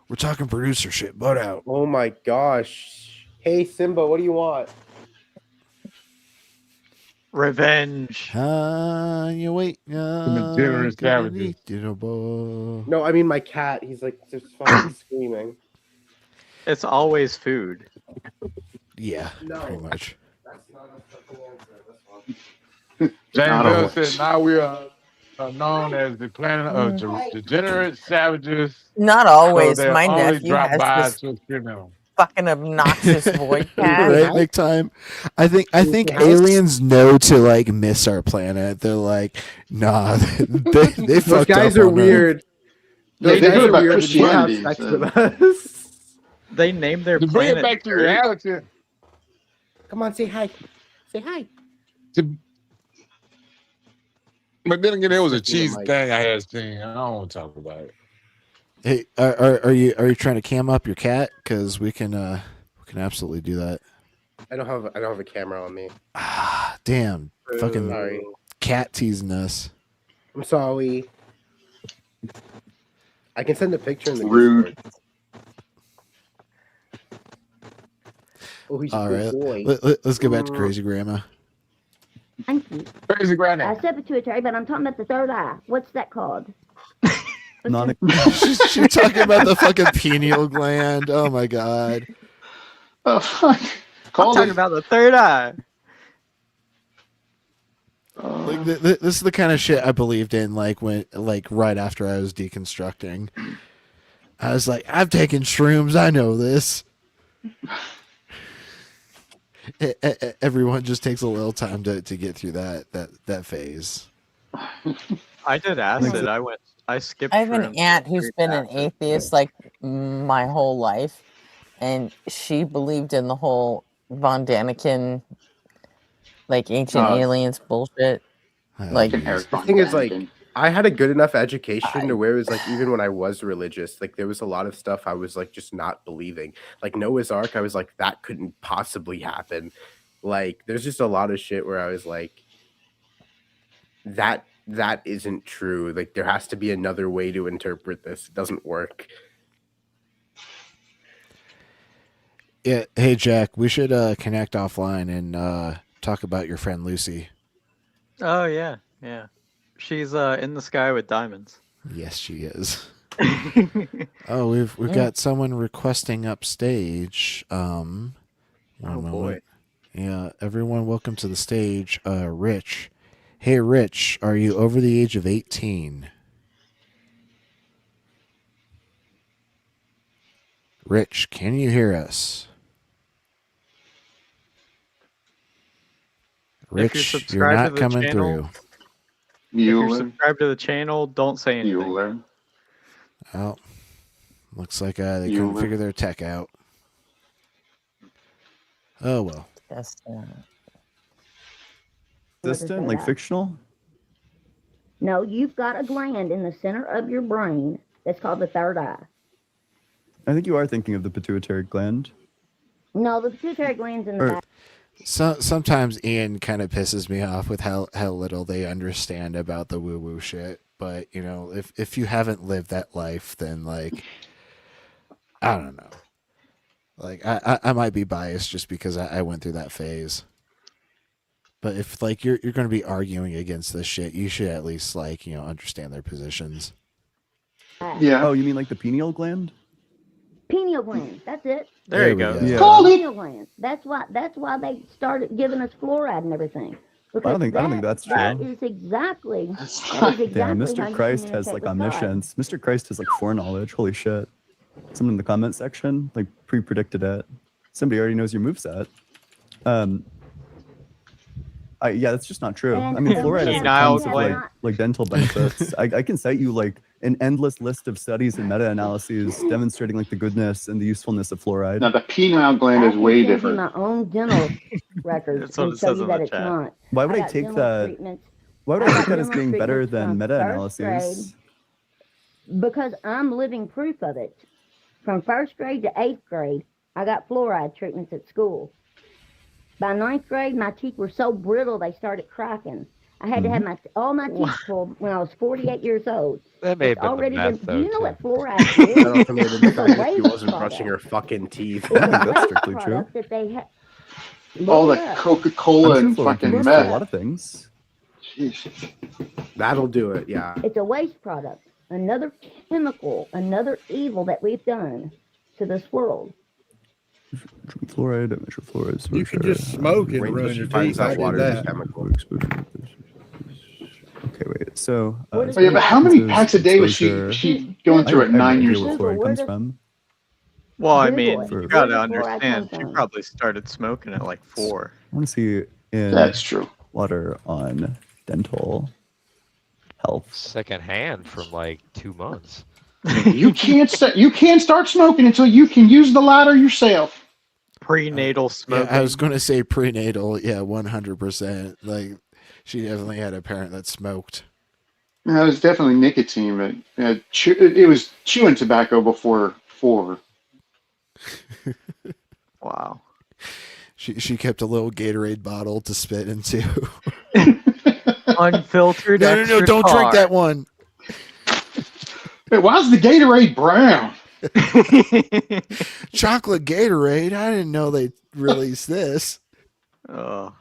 We're talking producer shit. Butt out. Oh my gosh. Hey Simba, what do you want? Revenge. You wait. Degenerate savages. No, I mean my cat. He's like just fucking screaming. It's always food. Yeah, No. pretty much. That's not a fucking answer. That's one. James Not Bell always. said now we are known as the planet of degenerate savages. Not So always. they'll My only nephew drop has by this to experiment. fucking obnoxious voice cat. Right, big time. I think house? aliens know to like miss our planet. They're like, nah, they Those fucked guys up are on weird. Yeah, Those they guys heard are about weird. They have Christianity, sex so- with us. They named their To bring it planet. back to Earth. reality, Come on, say hi. Say hi. but then again, there was a Sticking the cheesy mic. thing I had seen. I don't want to talk about it. Hey, are you trying to cam up your cat? Because we can absolutely do that. I don't have a camera on me. Ah, damn, fucking Sorry. cat teasing us. I'm sorry. I can send a picture in the Rude. Discord. Oh, he's a All good right, boy. let's get back to Crazy Grandma. Thank you. Crazy granny. I said pituitary, but I'm talking about the third eye. What's that called? Non- She's talking about the fucking pineal gland. Oh my god. Oh, fuck. I'm Called talking it. about the third eye. Like this is the kind of shit I believed in. Like right after I was deconstructing, I was like, I've taken shrooms. I know this. Everyone just takes a little time to get through that phase. I did acid. I skipped. I have an shrooms. aunt who's been an Acid. atheist like my whole life, and she believed in the whole Von Daniken, like ancient aliens bullshit. Like, Eric The Von thing is, like, Daniken. I had a good enough education to where it was like, even when I was religious, like, there was a lot of stuff I was like just not believing. Like Noah's Ark, I was like, that couldn't possibly happen. Like, there's just a lot of shit where I was like, that isn't true. Like, there has to be another way to interpret this. It doesn't work. Yeah. Hey Jack, we should connect offline and talk about your friend Lucy. Oh yeah, yeah. She's in the sky with diamonds. Yes, she is. Oh, we've got someone requesting upstage. One moment. Boy. Yeah, everyone, welcome to the stage. Rich. Hey, Rich, are you over the age of 18? Rich, can you hear us? If you're Rich, you're subscribed not to the coming channel, through. If you're Bueller. subscribed to the channel, don't say anything. Bueller. Oh, looks like they couldn't Bueller. figure their tech out. Oh well. that's Existent, like fictional? No, you've got a gland in the center of your brain that's called the third eye. I think you are thinking of the pituitary gland. No, the pituitary gland's in the Or- back. Sometimes Ian kind of pisses me off with how little they understand about the woo woo shit. But you know, if you haven't lived that life, then like, I don't know. Like I might be biased just because I went through that phase. But if like you're going to be arguing against this shit, you should at least like understand their positions. Yeah. Oh, you mean like the pineal gland? Pineal gland. That's it. There you go. Yeah. Called it. Pineal gland. That's why they started giving us fluoride and everything. I don't think that's true. That is exactly Damn, how Mr. you Christ has communicate like with God. omniscience. Mr. Christ has like foreknowledge. Holy shit. Someone in the comment section like pre-predicted it. Somebody already knows your moveset. Yeah, that's just not true. And- I mean, and fluoride we has have- tons we of have like not- dental benefits. I can cite you like an endless list of studies and meta-analyses demonstrating like the goodness and the usefulness of fluoride. Now the pineal gland I is can way send you different. my own dental records That's what and it show says you in that the it's chat. not. Why would I got take dental that? treatments. Why would I I take got that as dental being better treatments than from meta-analyses? Because I'm living proof of it. From 1st grade to 8th grade, I got fluoride treatments at school. By 9th grade, my teeth were so brittle they started cracking. I had to have all my teeth pulled when I was 48 years old. That may have It's been already the meth, been. though, Do you know too. what fluoride is? I don't think the It's a fact that she waste wasn't brushing her product. fucking teeth. It's a that's waste strictly true. product that they have. All Look the it up. Coca-Cola I'm and sure fluoride can be fucking used for a meth. lot of things. Jesus. That'll do it. Yeah. It's a waste product. Another chemical, another evil that we've done to this world. Fluoride, I measure fluoride. You can just smoke it and ruin your teeth. I did that. Okay, wait. So, Oh yeah, but how many packs a day was she going through at 9 years old? old? Where fluoride comes from? Well, I Google mean, it. you Where gotta does fluoride understand, come she from? probably started smoking at like 4. I want to see in That's true. water on dental health. Secondhand from like 2 months. You can't start smoking until you can use the lighter yourself. Prenatal Yeah, smoking. I was going to say prenatal. Yeah, 100%. Like, she definitely had a parent that smoked. No, it was definitely nicotine, but it was chewing tobacco before 4. Wow. She kept a little Gatorade bottle to spit into. Unfiltered. No, extra don't tar. drink that one. Hey, why's the Gatorade brown? Chocolate Gatorade. I didn't know they released this. Oh.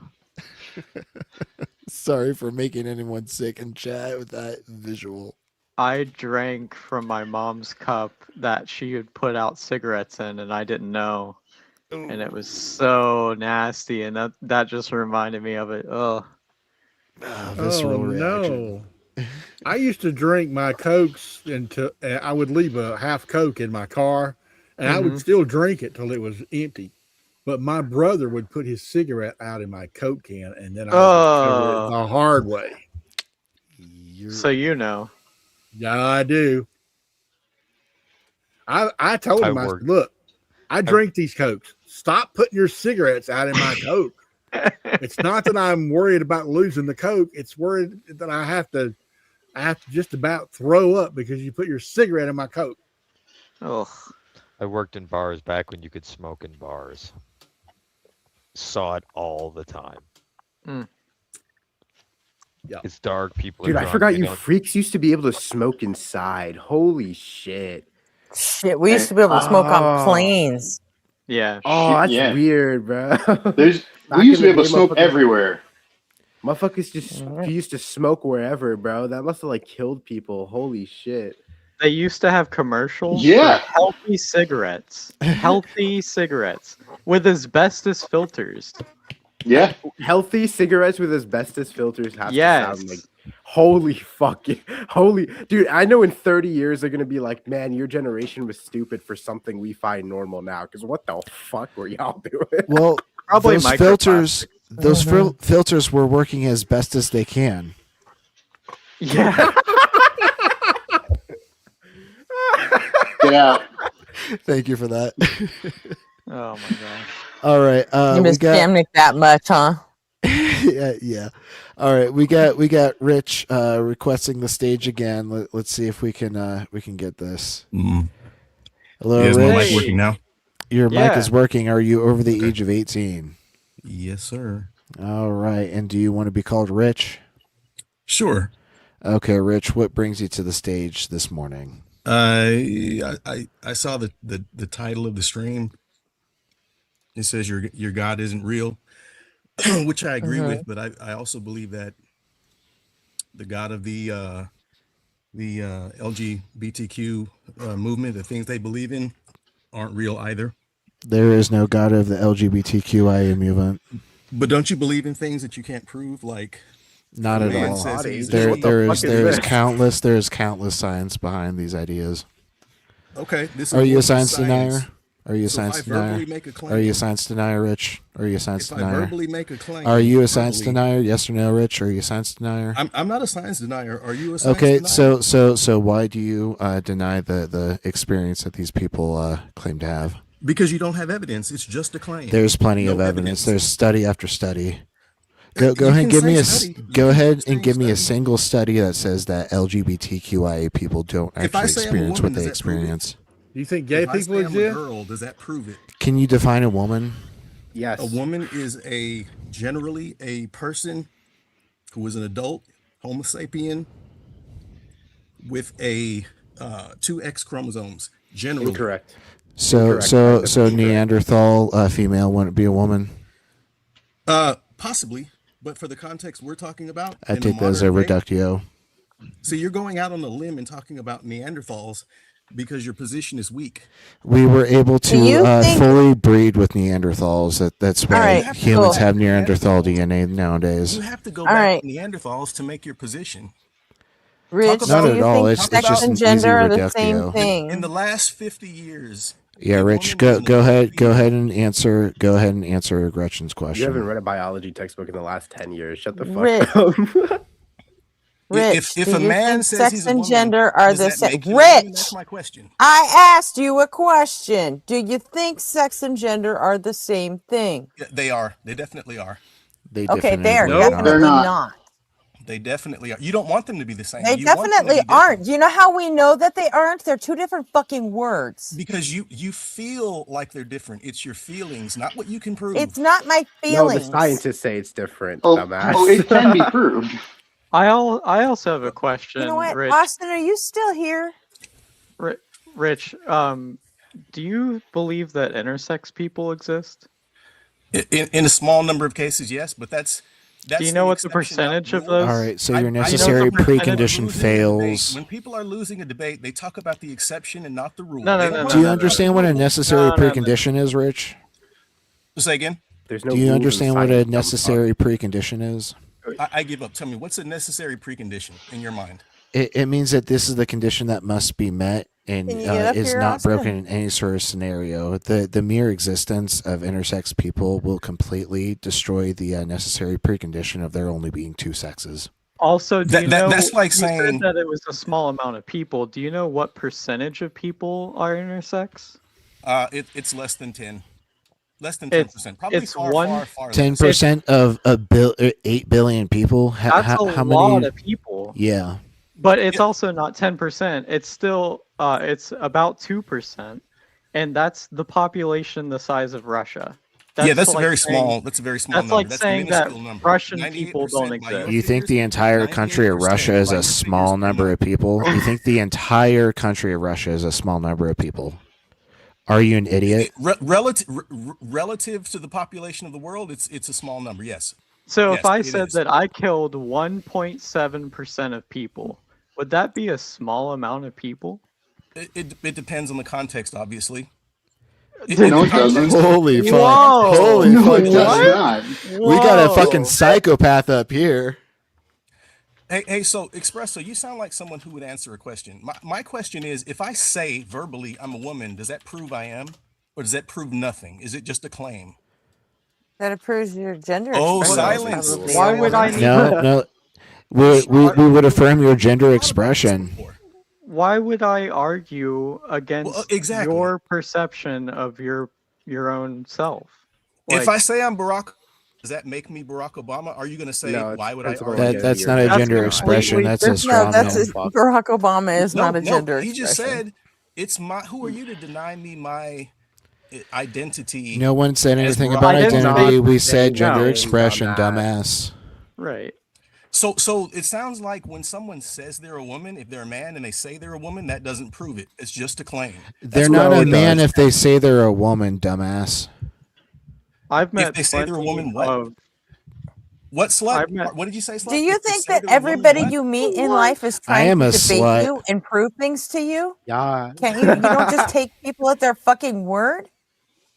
Sorry for making anyone sick in chat with that visual. I drank from my mom's cup that she had put out cigarettes in, and I didn't know. And it was so nasty, and that just reminded me of it. Oh. Visceral no. I used to drink my Cokes I would leave a half Coke in my car, and I would still drink it till it was empty. But my brother would put his cigarette out in my Coke can, and then I would discover it the hard way. So you know. Yeah, I do. I told him, I said, look, I drink these Cokes. Stop putting your cigarettes out in my Coke. It's not that I'm worried about losing the Coke. It's worried that I have to just about throw up because you put your cigarette in my Coke. Oh, I worked in bars back when you could smoke in bars. Saw it all the time. Yeah. It's dark. People Dude, are I drunk, forgot they you don't- freaks used to be able to smoke inside. Holy shit. Shit, we used to be able to smoke on planes. Yeah. Oh, that's yeah. weird, bro. We used to be able to smoke everywhere. Motherfuckers just used to smoke wherever, bro. That must have like killed people. Holy shit. They used to have commercials Yeah. for healthy cigarettes. Healthy cigarettes with asbestos filters. Yeah. Healthy cigarettes with asbestos filters have Yes. to sound like holy. Dude, I know in 30 years they're gonna be like, man, your generation was stupid for something we find normal now. Because what the fuck were y'all doing? Well, Probably those filters, microplastics. filters were working as best as they can. Yeah. Yeah. Thank you for that. Oh my gosh. All right, You we miss got Jamnik that much, huh? yeah. All right, we got Rich requesting the stage again. Let's see if we can get this. Hello, Is Rich. my mic working now? Your mic Yeah. is working. Are you over the age of 18? Yes, sir. All right, and do you want to be called Rich? Sure. Okay, Rich. What brings you to the stage this morning? I saw the title of the stream. It says your God isn't real, which I agree with, but I also believe that the God of the the LGBTQ movement, the things they believe in, aren't real either. There is no God of the LGBTQIA movement. But don't you believe in things that you can't prove? Like, not at all. There is countless science behind these ideas. Okay, this Are is you more a science science. denier? Are you a So if science I denier? verbally make a claim- Are you a science denier, Rich? Are you a science If I denier? verbally make a claim, Are you a science verbally- denier? Yes or no, Rich? Are you a science denier? I'm not a science denier. Are you a science Okay, denier? so why do you deny the experience that these people claim to have? Because you don't have evidence. It's just a claim. There's plenty No of evidence. There's study after study. Go You ahead and can give me say a study. You go can ahead say and give me a study. single study that says that LGBTQIA people don't If I actually say I'm a experience woman, what they does that prove it? experience. Do you think gay If I people say I'm a exist? girl, does that prove it? Can you define a woman? Yes. A woman is generally a person who is an adult, Homo sapien, with a 2 X chromosomes. Generally, Incorrect. So Incorrect. Neanderthal female wouldn't be a woman. Possibly, but for the context we're talking about, I in the take that as a modern day- reductio. So you're going out on a limb and talking about Neanderthals because your position is weak. We were able Do you to think- fully breed with Neanderthals. That's why All right, humans cool. have Neanderthal DNA nowadays. You have to go All back right. to Neanderthals to make your position. Rich, Not do at you all. think It's sex just and an gender easy are the same reductio. thing? In the last 50 years, Yeah, Rich, go ahead and answer Gretchen's You haven't question. read a biology textbook in the last 10 years. Shut the Rich. fuck up. Rich, if do a you man think says sex he's a and woman, gender are does the that same? make you a woman? Rich, That's my question. I asked you a question. Do you think sex and gender are the same thing? Yeah, they are. They definitely are. They Okay, they are definitively definitely not. not. They definitely are. You don't want them to be the same. They You want them to definitely be different. aren't. Do you know how we know that they aren't? They're two different fucking words. Because you feel like they're different. It's your feelings, not what you can prove. It's not my No, feelings. the scientists say it's different, Oh, dumbass. oh, it can be proved. I also have a question, You know what, Rich. Austin? Are you still here? Rich, do you believe that intersex people exist? In a small number of cases, yes, but that's Do you know what the percentage of those? All right, so your do you know necessary the percentage- precondition fails. When people are losing a debate, they talk about the exception and not the rule. No, They don't Do you wanna- understand what a necessary precondition is, Rich? Say again. There's Do you understand what a necessary precondition is? I give up. Tell me, what's a necessary precondition in your mind? It means that this is the condition that must be met and Can you get up is here, not Austin? broken in any sort of scenario. The mere existence of intersex people will completely destroy the necessary precondition of there only being two sexes. Also, do you know? That's like you said saying- that it was a small amount of people. Do you know what percentage of people are intersex? It's less than 10. Less than It's- 10%. Probably it's far, one- far, far. 10% of 8 billion people. That's how a many? lot of people. Yeah. But it's also not 10%. It's still it's about 2%, and that's the population the size of Russia. That's like very saying- small. That's a very small That's number. like That's a saying that minuscule number. Russian 98% people don't by your exist. You think the entire country of Russia is a small number of people? You think the entire country of Russia is a small number of people? Are you an idiot? Relative to the population of the world, it's a small number. Yes. So Yes, if I it said is. that I killed 1.7% of people, would that be a small amount of people? It depends on the context, obviously. No, it doesn't. Holy fuck! Whoa. Holy No, fuck! it does not. We got a fucking psychopath up here. Hey, so Espresso, you sound like someone who would answer a question. My question is, if I say verbally I'm a woman, does that prove I am? Or does that prove nothing? Is it just a claim? That approves your gender. Oh, expression, silence. probably. Why would I need No. We would affirm your gender expression. Why would I argue against exactly. your perception of your own self? If I say I'm Barack, does that make me Barack Obama? Are you going to say, No, it's why would I principle argue? That's not a gender expression. That's a straw No, that's man. Barack Obama is not a gender He just expression. said, it's my, who are you to deny me my identity? No one said as anything Barack about Obama? identity. We said gender No. expression, dumbass. Right. So it sounds like when someone says they're a woman, if they're a man and they say they're a woman, that doesn't prove it. It's just a claim. They're not a man if they say they're a woman, dumbass. I've met they say they're a woman, what? What slut? I meant, What did you say, slut? Do you If to think say that to a woman everybody what? you meet in life is I trying am to a debate slut. you and prove things to you? Yeah. Can't you don't just take people at their fucking word?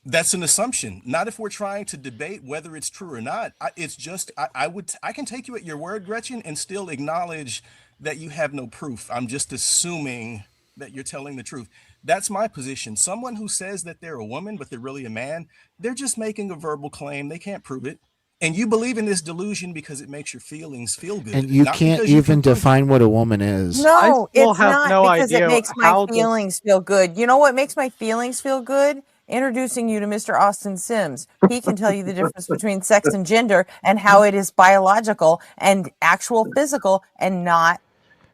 That's an assumption. Not if we're trying to debate whether it's true or not. It's just I can take you at your word, Gretchen, and still acknowledge that you have no proof. I'm just assuming that you're telling the truth. That's my position. Someone who says that they're a woman but they're really a man, they're just making a verbal claim. They can't prove it. And you believe in this delusion because it makes your feelings feel And good, you not can't because you can even prove it. define what a woman is. I No, still it's have not no because it idea makes my how this. feelings feel good. You know what makes my feelings feel good? Introducing you to Mr. Austin Sims. He can tell you the difference between sex and gender and how it is biological and actual physical and not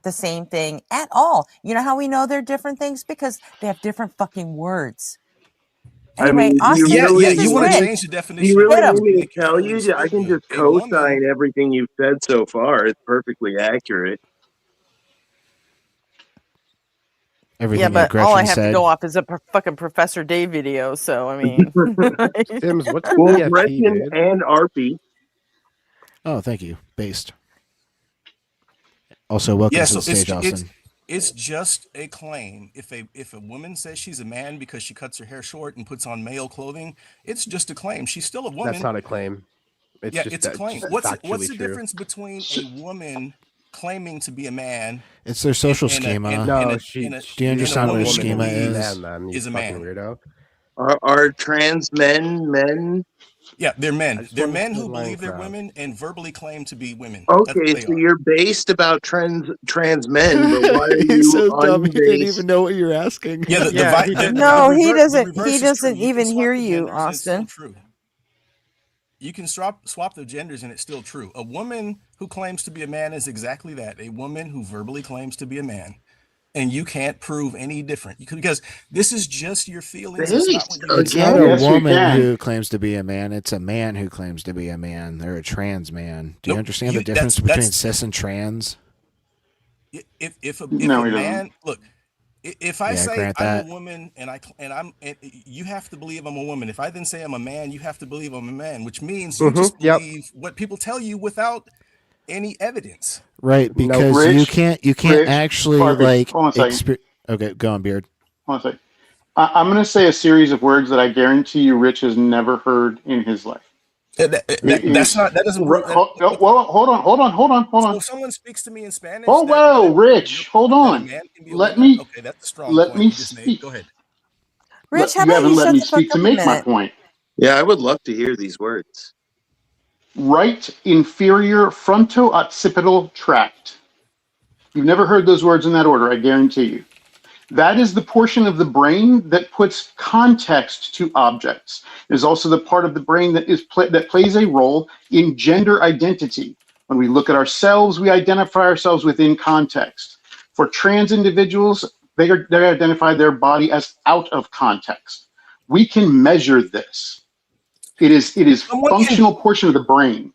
the same thing at all. You know how we know they're different things? Because they have different fucking words. I Anyway, mean, do you Austin, Yeah, really this you is want need to me? change the Rich. Do you definition of really Hit need words him. to me to make your tell feelings you? I feel can good. just A woman, co-sign everything you've said so far. It's perfectly accurate. Yeah, Everything that but all I Gretchen have to said. go off is a fucking Professor Day video. So, I mean. Sims, what's an Well, EFT, Gretchen dude? and Arpy. Oh, thank you. Based. Also, welcome yeah. to So the stage, Austin. it's just a claim. If a woman says she's a man because she cuts her hair short and puts on male clothing, it's just a claim. She's still a That's woman. not a claim. It's Yeah, just it's a that claim. just What's factually the true. difference between a woman claiming to be a man It's their social and a schema. No, Do you and a understand not a what a woman who woman schema is a believes is? man. Then you is a fucking man? weirdo. Are trans men men? Yeah, they're I men. just They're wanted men to who line believe they're crowd. women and verbally claim to be women. That's what Okay, they so are. you're based about trans men, but why are He's you so dumb. He didn't unbased? even know what you're asking. Yeah, Yeah, he didn't No, know. the he reverse is true. doesn't You can even swap hear the you, genders and it's still Austin. true. You can swap the genders and it's still true. A woman who claims to be a man is exactly that. A woman who verbally claims to be a man. And you can't prove any different because this is just your feelings. It's not what Based you It's believe. not a again? Yes, you woman can. who claims to be a man. It's a man who claims to be a man. They're a trans man. Do you Nope. understand the difference between cis and trans? If No, a he doesn't. man look, if I Yeah, say grant I'm a that. woman and you have to believe I'm a woman. If I then say I'm a man, you have to believe I'm a man, which means you just Yep. believe what people tell you without any evidence. Right, Nope. because you Rich, can't Rich, actually Arpy, like hold on a second. Okay, go on, Beard. Hold on a second. I'm going to say a series of words that I guarantee you Rich has never heard in his life. That doesn't prove that. Well, hold So on. if someone speaks to me in Spanish, Oh, that well, implies Rich, hold that a on. man can be a Let woman. me Okay, that's a strong let point me you just made. speak. Go ahead. Rich, how You about haven't you let shut me the fuck speak to up a make my minute? point. Yeah, I would love to hear these words. Right inferior fronto-occipital tract. You've never heard those words in that order, I guarantee you. That is the portion of the brain that puts context to objects. It is also the part of the brain that plays a role in gender identity. When we look at ourselves, we identify ourselves within context. For trans individuals, they identify their body as out of context. We can measure this. It is Someone can. functional portion of the brain.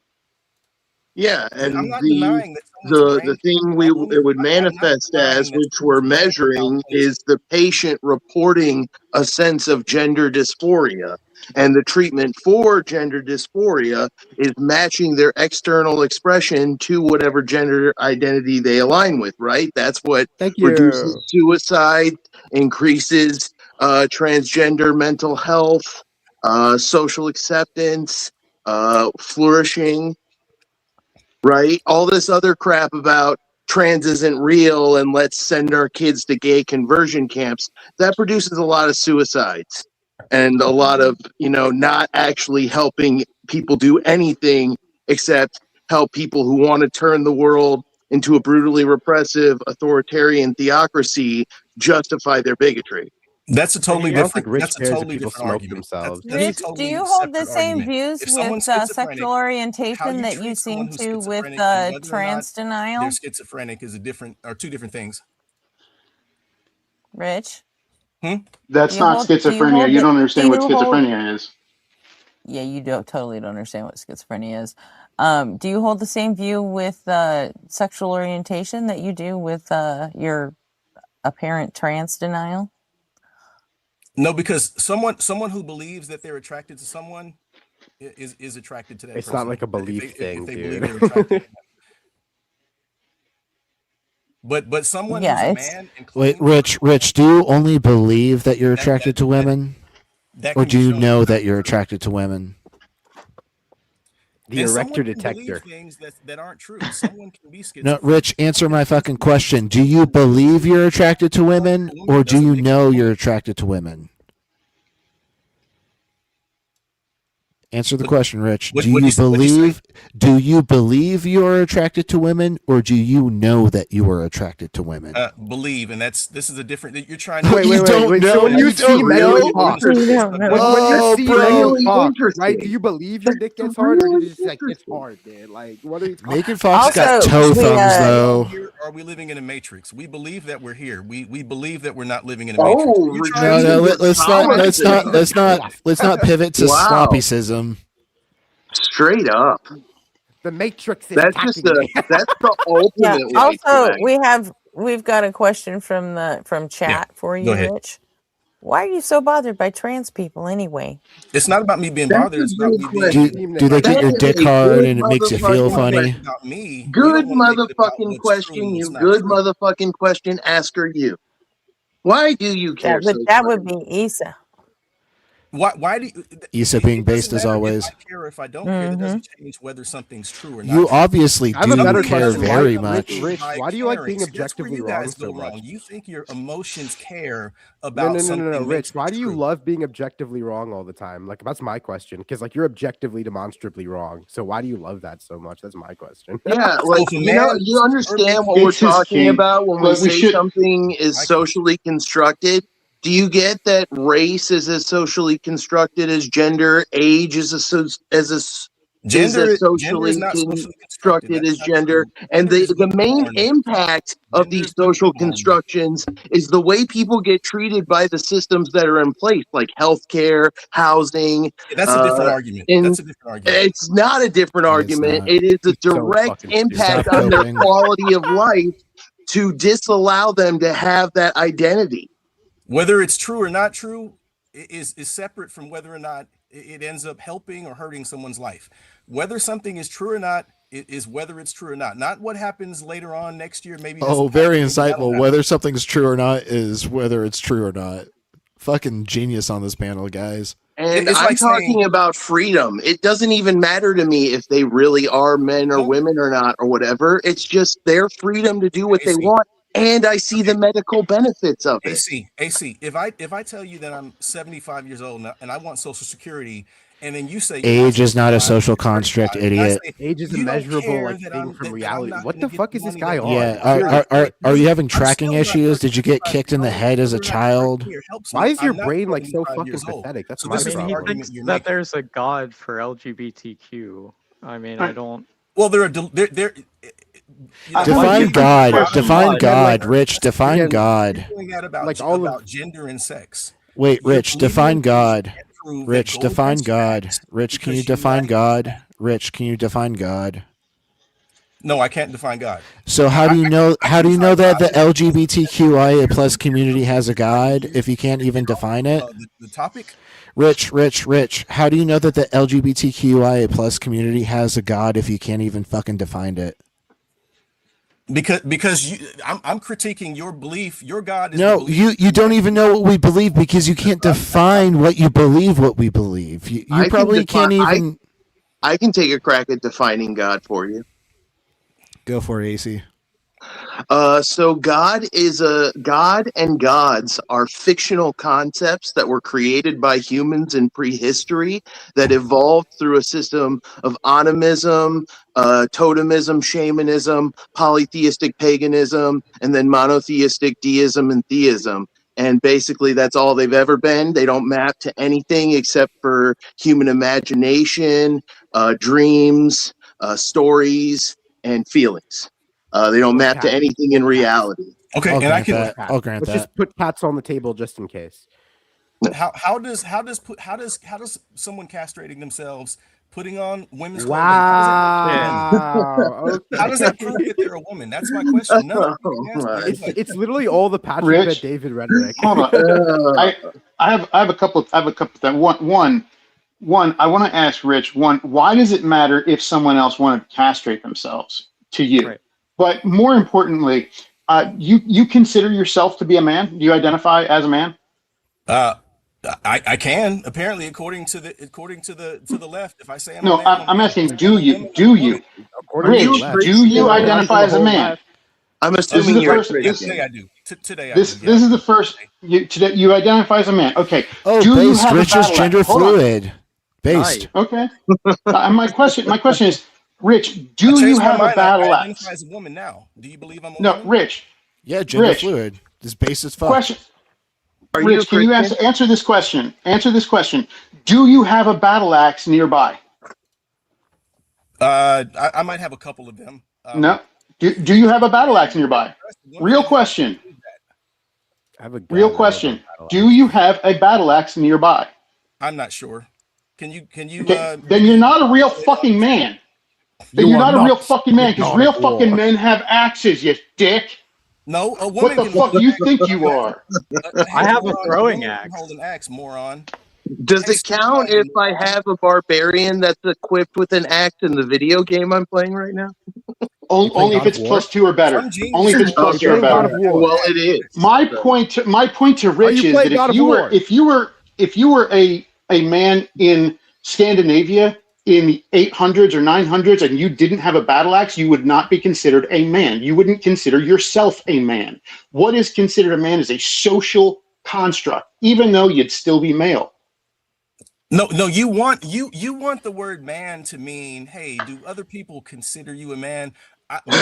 Yeah, I'm and not denying that someone's the brain can have thing it problems. would I'm not manifest denying as, that which we're someone's brain can have measuring, malfunction. is the patient reporting a sense of gender dysphoria. And the treatment for gender dysphoria is matching their external expression to whatever gender identity they align with, right? That's what Thank reduces you. suicide, increases transgender mental health, social acceptance, flourishing, right? All this other crap about trans isn't real and let's send our kids to gay conversion camps, that produces a lot of suicides and a lot of, not actually helping people do anything except help people who want to turn the world into a brutally repressive authoritarian theocracy justify their bigotry. That's a I totally don't think different. Rich That's a cares if totally people different smoke argument. themselves. That's a Rich, do totally you hold the separate same argument. views If with someone's schizophrenic, sexual how orientation you that you treat someone seem who's to with schizophrenic and whether or not trans they're denial? schizophrenic is two different things. Rich, That's not do you schizophrenia. hold You the don't do understand what you hold schizophrenia is. yeah, you don't totally don't understand what schizophrenia is. Do you hold the same view with sexual orientation that you do with your apparent trans denial? No, because someone who believes that they're attracted to someone is attracted to that It's person. not like a belief if thing, they dude. believe they're attracted. But someone who's a man and Wait, claims Rich, do you only believe that you're attracted to women? that Or can do be you shown know that you're attracted to women? The and erector someone can believe detector. things that aren't true. Someone can be No, schizophrenic. Rich, answer my fucking question. Do you believe you're attracted to women, or do you know you're attracted to women? Answer the question, Rich. Do you believe you're attracted to women, or do you know that you are attracted to women? Believe, and this is a different. You're trying to. Wait. So when you see Megan talk, when you see Megan talk, right? Do you believe your dick gets hard, or do you just like it's hard, man? Like, what are you talking Megan about? Fox got toe thumbs, though. Are we living in a matrix? We believe that we're here. We believe that we're not living in a matrix. Let's not pivot to sloppyism. Straight up. The Matrix is That's just attacking me. that's the ultimate Yeah. white Also, flag. we've got a question from chat for you, ahead. Rich. Why are you so bothered by trans people anyway? It's not about me being That's bothered. a It's about good me question. being. Do they get your dick hard and it makes you feel funny? About me. Good motherfucking question. You good motherfucking question. Asker you. Why do you care so That much? would be Issa. Why do you, Issa being based as always. If I care or if I don't care, that doesn't change whether something's true or not. You obviously I have a do better care question. very Why, much. Rich, why do you like being objectively wrong That's where so you guys go much? wrong. You think your emotions care about No, something. Rich, why do you love being objectively wrong all the time? Like, that's my question. Because, like, you're objectively, demonstrably wrong. So why do you love that so much? That's my question. Yeah, like you understand what we're talking about when we say something is socially constructed. Do you get that race is as socially constructed as gender, age is as Gender is socially not socially constructed as gender, and the main impact of these social constructions is the way people get treated by the systems that are in place, like healthcare, housing. That's a different argument. That's a different argument. It's not a different argument. It is a direct impact on their quality of life to disallow them to have that identity. Whether it's true or not true is separate from whether or not it ends up helping or hurting someone's life. Whether something is true or not is whether it's true or not. Not what happens later on next year. Maybe. Oh, very insightful. Whether something's true or not is whether it's true or not. Fucking genius on this panel, guys. And I'm talking about freedom. It doesn't even matter to me if they really are men or women or not or whatever. It's just their freedom to do what they want. And I see the medical benefits of it. AC. If I tell you that I'm 75 years old and I want Social Security, and then you say age is not a social construct, idiot. Age is a measurable thing from reality. What the fuck is this guy on? Yeah, are you having tracking issues? Did you get kicked in the head as a child? Why is your brain like so fucking pathetic? That's my problem. He thinks that there's a god for LGBTQ. I mean, I don't. Well, they're define God. Define God, Rich. Define God. Like all about gender and sex. Wait, Rich. Define God. Rich, define God. Rich, can you define God? Rich, can you define God? No, I can't define God. So how do you know? How do you know that the LGBTQIA plus community has a God if you can't even define it? The topic. Rich. How do you know that the LGBTQIA plus community has a God if you can't even fucking define it? Because I'm critiquing your belief. Your God is no. You don't even know what we believe because you can't define what you believe. What we believe. You probably can't even. I can take a crack at defining God for you. Go for it, AC. So God and gods are fictional concepts that were created by humans in prehistory that evolved through a system of animism, totemism, shamanism, polytheistic paganism, and then monotheistic deism and theism. And basically that's all they've ever been. They don't map to anything except for human imagination, dreams, stories, and feelings. They don't map to anything in reality. Okay, I'll grant Let's just put cats on the table just in case. How does someone castrating themselves putting on women's clothing? Wow. How does that prove that they're a woman? That's my question. No, it's literally all the Patrick Bet David rhetoric. Hold on. I have a couple. One. one, I want to ask Rich, why does it matter if someone else wanted to castrate themselves to you? Right. But more importantly, you consider yourself to be a man? Do you identify as a man? I can, apparently, according to the left. If I say I'm a No, man, I'm a I'm man. asking, do you? According to the Rich, left, do you identify as a man? I'm This is assuming the you're first. Today I do. Today I This do. Yeah. is the first. Today you identify as a man. Okay. Oh, Do you based. have a Rich is battle gender axe? Hold on. fluid. Based. Okay. My question is, Rich, I do you changed my have a mind. battle I axe? identify as a woman now. Do you believe I'm a No, woman? Rich. Yeah, gender Rich, fluid. It's based as fuck. question. Are you Rich, a can you Christian? answer this question? Answer this question. Do you have a battle axe nearby? I might have a couple of them. No. Do you have a battle axe nearby? Real question. I have a gun. Real I don't know about question. battle Do you have a battle axe nearby? I'm not sure. Can you? Okay, then you're not a real fucking man. Then you're not a real fucking man because real fucking men have axes, you dick. No, a What woman the can fuck hold do you an axe. think you are? I have a moron, throwing woman axe. Can hold an axe, moron. Does Hey, it count if I have a barbarian that's equipped with an axe in the video game I'm playing right now? Only if it's +2 or better. Only if it's +2 or better. Well, it is. My point to Rich is that if you were a man in Scandinavia in the 800s or 900s and you didn't have a battle axe, you would not be considered a man. You wouldn't consider yourself a man. What is considered a man is a social construct, even though you'd still be male. No, you want the word man to mean, hey, do other people consider you a man?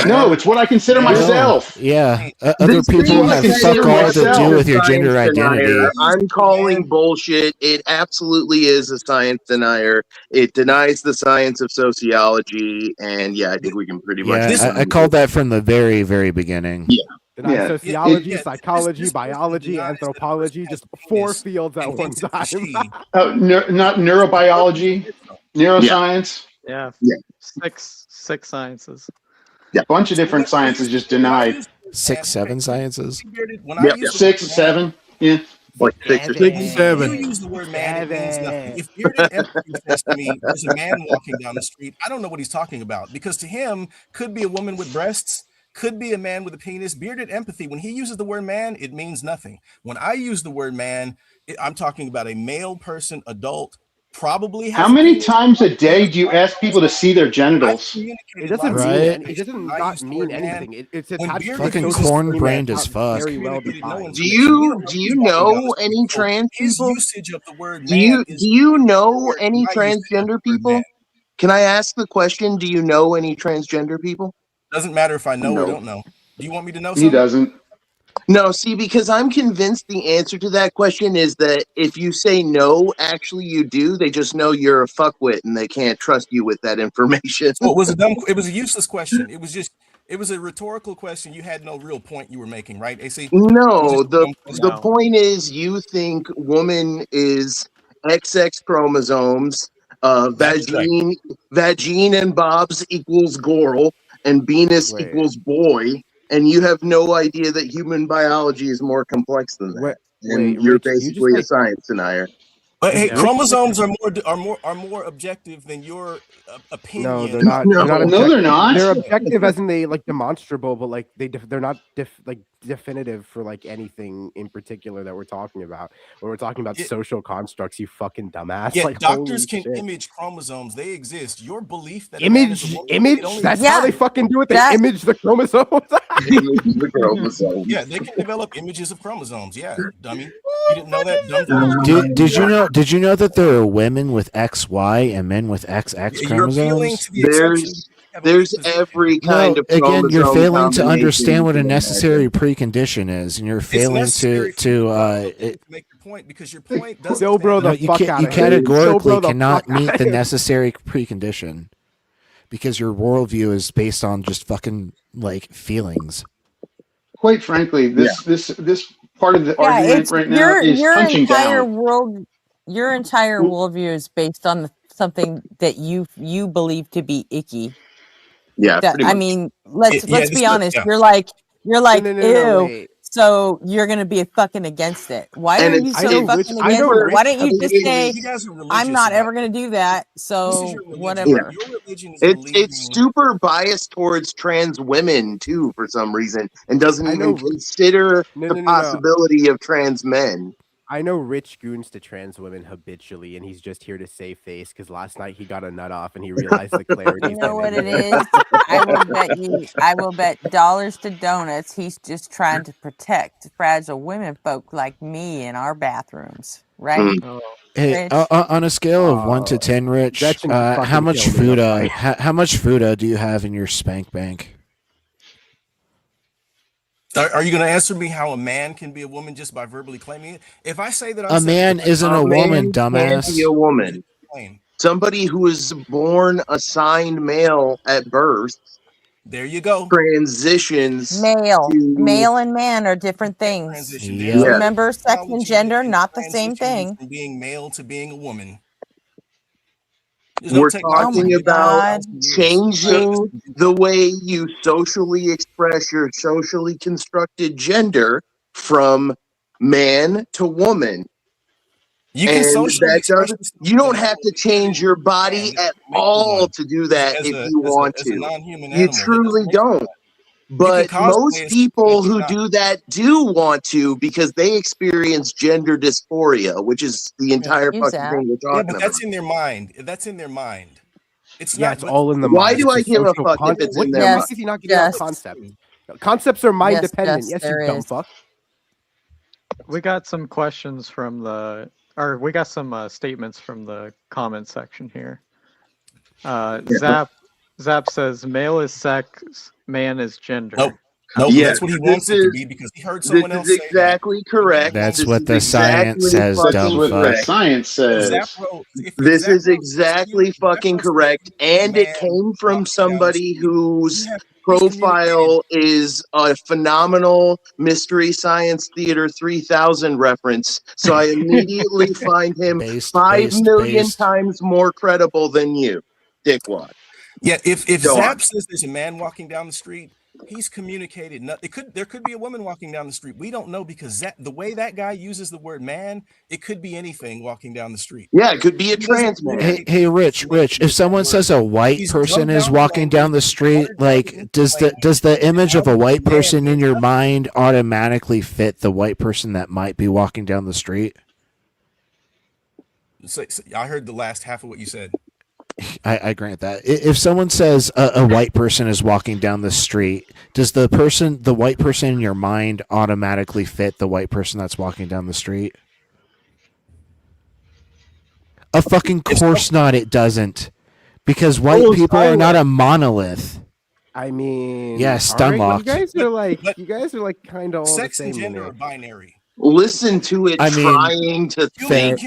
No, it's what I consider myself. Yeah, other This people is have consider fuck all to myself. do with your Science gender identity. denier. I'm calling bullshit. It absolutely is a science denier. It denies the science of sociology, and yeah, I think we can pretty much. Yeah, I called that from the very, very beginning. Yeah. Deny sociology, psychology, biology, anthropology, just 4 fields at one time. Not neurobiology, neuroscience. Yeah. Six sciences. Yeah, bunch of different sciences just denied. 6, 7 sciences. Yep, 6, 7. Yeah. Like 6 or 7. You use the word man, it means nothing. If bearded empathy says to me, there's a man walking down the street, I don't know what he's talking about, because to him, could be a woman with breasts, could be a man with a penis. Bearded empathy, when he uses the word man, it means nothing. When I use the word man, I'm talking about a male person, adult, probably has How many times a day do you ask people to see their genitals? It doesn't mean it doesn't not mean anything. It's attached to fucking social corn scheme brained that's as not fuck. very well defined. Do you know any trans people? Usage of the word Do man you know any my usage of the transgender word people? man. Can I ask the question? Do you know any transgender people? Doesn't matter if I know or No. don't know. Do you want me to know He something? doesn't. No, see, because I'm convinced the answer to that question is that if you say no, actually you do. They just know you're a fuckwit and they can't trust you with that information. So it was a useless question. It was a rhetorical question. You had no real point you were making, right, AC? No, the point is you think woman is XX chromosomes, vagine and Bobs equals girl, and Venus Wait. equals boy, and you have no idea that human biology is more complex than that. And you're Rich, you just, basically a science denier. But hey, chromosomes are more objective than your opinion. No, they're not. They're not. No, they're not. They're objective as in they like demonstrable, but like they're not definitive for like anything in particular that we're talking about. When we're talking about social constructs, you fucking dumbass. Yeah, like, doctors holy can shit. image chromosomes. They exist. Your belief that a man is a woman, image. That's how they fucking do it. They image the chromosomes. Yeah, they can develop images of chromosomes. Yeah, dummy. You didn't know that? Dumb Did you know that there are women with XY and men with XX chromosomes? There's every kind of again, you're chromosome failing to combination understand what a you can necessary imagine. precondition is, and you're failing to make your point because your point doesn't. you categorically cannot meet the necessary precondition because your worldview is based on just fucking like feelings. Quite frankly, this part of the argument right now is punching down. Your entire worldview is based on something that you believe to be icky. Yeah, I mean, let's be honest. Yeah. You're like, No, ew, wait. So you're gonna be fucking against it. Why And are you so fucking against it? Why don't you just say, You guys are religious I'm not about ever gonna do that, This is so your religion. whatever. Your religion is It's believing. super biased towards trans women too for some reason, and doesn't I know even consider the No. possibility of trans men. I know Rich goons to trans women habitually, and he's just here to save face because last night he got a nut off and he realized the clarity. You know what it is? I will bet dollars to donuts he's just trying to protect fragile women folk like me in our bathrooms. Right? Hey, Rich? on a scale of 1 to 10, Rich, Gretchen can how fucking much kill me, food? that's fine. How much food do you have in your spank bank? Are you going to answer me how a man can be a woman just by verbally claiming it? If I say that I'm A man isn't a woman, Can be dumbass. a woman. Somebody who is born assigned male at birth. There you go. Transitions Male. to Male and man are different things. Yep. Remember, sex and gender, not the same transition thing. from being male to being a woman. There's We're technology talking in about 1,000 years. changing the way you socially express your socially constructed gender from man to woman. You can socially express yourself You don't as a have to change your body at all to do that if you want as a to. non-human You animal. That doesn't truly make you don't. that. But cosplay most as people something who that you're do that do want to because they experience gender dysphoria, which is the entire fucking thing we're Yeah, talking but about. that's in their mind. That's in their mind. It's Yeah, not. it's all in the Why mind. do It's I a give a social fuck if concept. it's What in the their fuck mind? is he not getting a concept? Concepts are mind dependent. Yes, you dumb fuck. We got some questions from we got some statements from the comment section here. Zap says, male is sex, man is gender. Nope, that's what he wants it to be because he heard someone else say that. Exactly correct. That's what the science says, dumb fuck. Science says. This is exactly fucking correct, and it came from somebody whose profile is a phenomenal Mystery Science Theater 3000 reference. So I immediately find him 5 million times more credible than you, dickwad. Yeah, if Go Zap on. says there's a man walking down the street, he's communicated. There could be a woman walking down the street. We don't know because the way that guy uses the word man, it could be anything walking down the street. Yeah, it could be a trans man. Hey, Rich, if someone says a white person is walking down the street, like, does the image of a white person in your mind automatically fit the white person that might be walking down the street? So I heard the last half of what you said. I grant that. If someone says a white person is walking down the street, does the white person in your mind automatically fit the white person that's walking down the street? A fucking course not, it doesn't. Because white people are not a monolith. I mean, yeah, Stunlock. You guys are like kind of all the Sex same. and to gender me. are binary. Listen to it I mean, trying to think.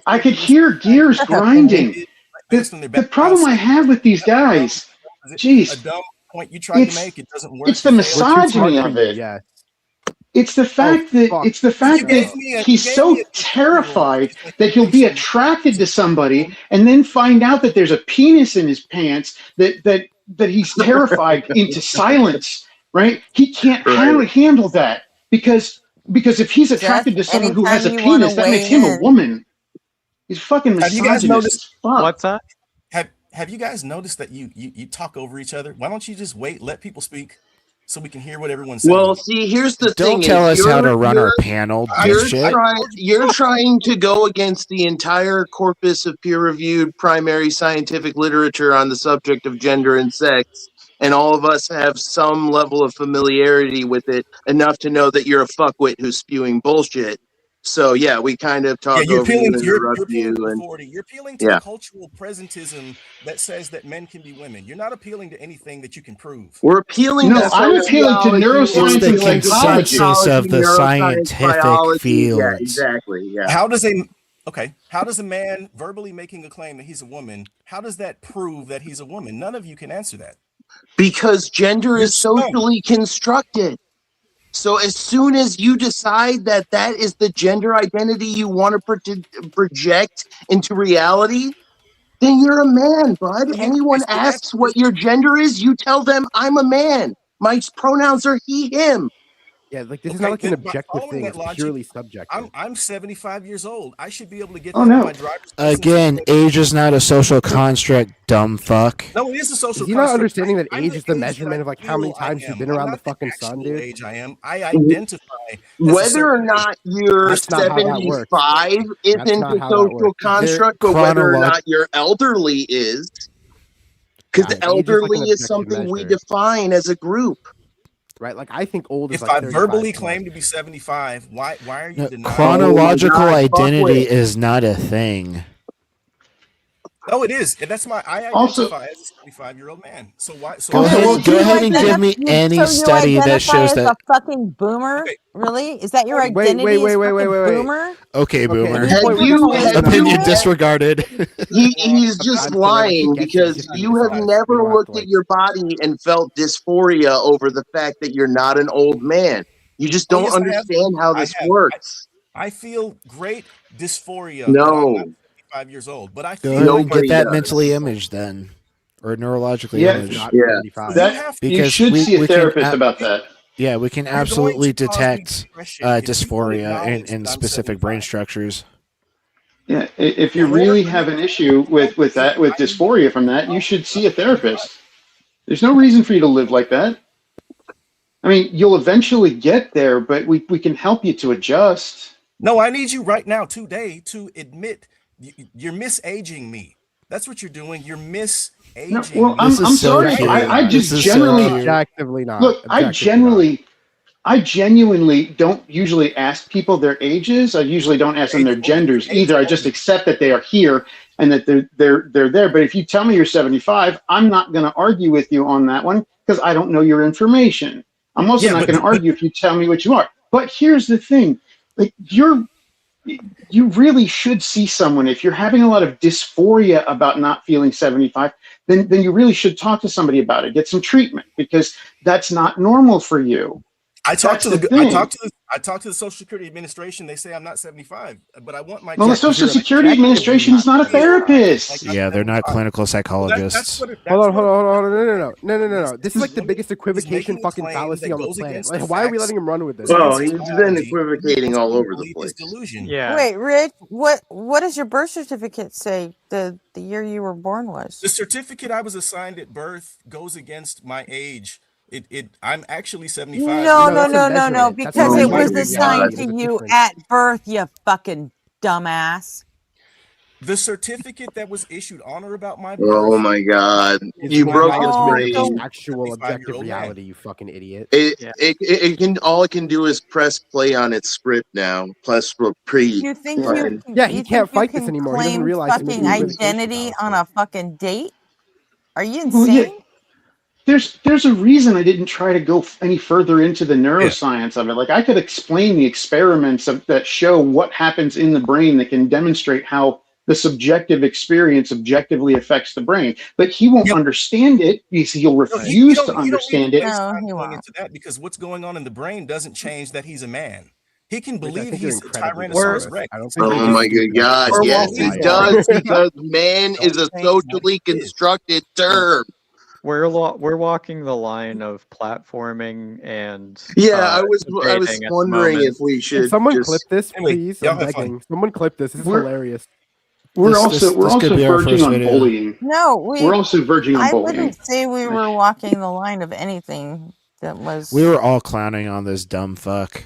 I could hear gears grinding. The problem I have with these guys, geez, A dumb point you tried to make, it doesn't work. it's the misogyny of it. Yeah. It's the fact that he's so terrified that he'll be attracted to somebody and then find out that there's a penis in his pants that he's terrified into silence, right? He can't handle that because if he's attracted to someone who has a penis, that makes him a woman. He's fucking Have you guys misogynist noticed? as fuck. What's that? Have you guys noticed that you talk over each other? Why don't you just wait, let people speak, so we can hear what everyone's saying? Well, see, here's the thing. Don't tell us how to run our panel, dipshit. You're trying to go against the entire corpus of peer-reviewed primary scientific literature on the subject of gender and sex, and all of us have some level of familiarity with it, enough to know that you're a fuckwit who's spewing bullshit. So, yeah, we kind of talk over you and interrupt you. You're appealing to a cultural presentism that says that men can be women. You're not appealing to anything that you can prove. We're appealing No, I'm appealing to neuroscience It's the and psychology. consensus of the scientific field. Yeah, exactly. Yeah. How does a man verbally making a claim that he's a woman, how does that prove that he's a woman? None of you can answer that. Because gender is socially constructed. So as soon as you decide that that is the gender identity you want to project into reality, then you're a man, bud. Anyone asks what your gender is, you tell them, I'm a man. My pronouns are he, him. Yeah, like this is Okay, not like an then by objective following thing. that It's logic, purely subjective. I'm 75 years old. I should be able to get Oh that on no. my driver's license. Again, age is not a social construct, dumb fuck. No, it is a social Is he not construct. understanding that I'm age the is the age that measurement I of like how many feel I times you've am. been I'm around the not the fucking sun, actual dude? age I am. I identify as a Whether or certain age. not you're That's not how that works. 75 That's isn't not a how that social works. construct, but whether or not you're elderly is. Because Guys, age is like elderly an is objective something we measure. define as a group. Right? Like I think old is If like I 35 verbally plus. claim to be 75, why are you No, denying? chronological Oh my God, identity fuckwit. is not a thing. No, it is. And that's I Also, identify as a 75-year-old man. So why? So Go why? ahead, well, go ahead and give me So any you study that identify shows as that. a fucking boomer? Okay. Really? Is that your Wait, identity? wait, is wait, fucking wait, wait. boomer? Okay, Okay, boomer. at this Have point, we're you, just have listening you, Opinion disregarded. he's I'm just saying like he lying gets it. He's because just being you have dishonest. We never don't have to looked at like. your body and felt dysphoria over the fact that you're not an old man. You just Oh don't yes, I have. understand how I this have. works. I feel great dysphoria that I'm not No, 75 years old, but I Go feel ahead and like get nobody that does. mentally imaged then, or neurologically yeah, He's imaged, not Yeah. 75. you that have you because should see a we can therapist about that. yeah, we can you're going to absolutely cause me detect depression if you don't dysphoria acknowledge in that I'm specific brain 75. structures. Yeah, if you In order really for me have to an feel issue with that, that, with I need dysphoria from that, you should see a therapist. There's no reason for you to live like that. I mean, you'll eventually get there, but we can help you to adjust. No, I need you right now today to admit you're misaging me. That's what you're doing. You're No, misaging well, me. This is I'm so sorry. Objectively cute. I not. just This is so generally cute. Objectively not. look. Objectively not. I genuinely don't usually ask people their ages. I usually don't ask them Age their only. genders Age either. I just only. accept that they are here and that they're there. But if you tell me you're 75, I'm not going to argue with you on that one because I don't know your information. I'm also Yeah, not but going to argue if you tell me what you are. But here's the thing: like you really should see someone if you're having a lot of dysphoria about not feeling 75. Then you really should talk to somebody about it. Get some treatment because that's not normal for you. I talked That's to the the thing. Social Security Administration. They say I'm not 75, but I want my Well, the check to Social show that Security Objectively Administration not is not a 75. like therapist. I'm Yeah, they're not 75. clinical Well, psychologists. Hold on, hold on, hold on, hold on. No. This is like the woman biggest is equivocation making a fucking claim fallacy that on the goes planet. against Like, the why are we facts, letting him run with this? goes Well, against he's been technology, and he equivocating wants all me to over the believe his place. delusion. Yeah. Wait, Rich, what does your birth certificate say the year you were born was? The certificate I was assigned at birth goes against my age. I'm actually 75. No, No, no, that's a no, no, no, measurement. That's not because Oh it actually my was your assigned reality. God. to There's a you difference. at birth, you fucking dumbass. The certificate that was issued on or about my Oh birth my God. Is You your broke his Oh, measurement of brain. the so actual objective 75-year-old man. reality, you fucking idiot. Yeah. It can all it can do is press play on its script now. Plus pre you think Yeah. you fucking Yeah, he you think can't you fight this can anymore. He doesn't claim realize you're making fucking an equivocation identity on fallacy. a fucking date? Are you Well, yeah. insane? There's a reason I didn't try to go any further into the Yeah. neuroscience of it. Like I could explain the experiments that show what happens in the brain that can demonstrate how the subjective experience objectively affects the brain. But he won't Yep. understand it because he'll No, refuse to you don't need understand to it. waste No, time he going won't. into that because what's going on in the brain doesn't change that he's a man. He can Rich, I believe think you're he's a incredibly We're Tyrannosaurus dishonest. Rex. I don't think you're oh this my stupid good enough to God. we're call Yes, someone a walking it liar. the does because man Don't is a change that socially he is. constructed term. we're walking the line of platforming and Yeah, I was debating at the wondering if moment. we Can should someone clip just this, Anyway, please? y'all I'm have fun. begging. Someone clip this. This is we're hilarious. we're This could also be our verging first on video. bullying. No, We're also verging on I bullying. wouldn't say we were walking the line of anything that was. We were all clowning on this dumb fuck.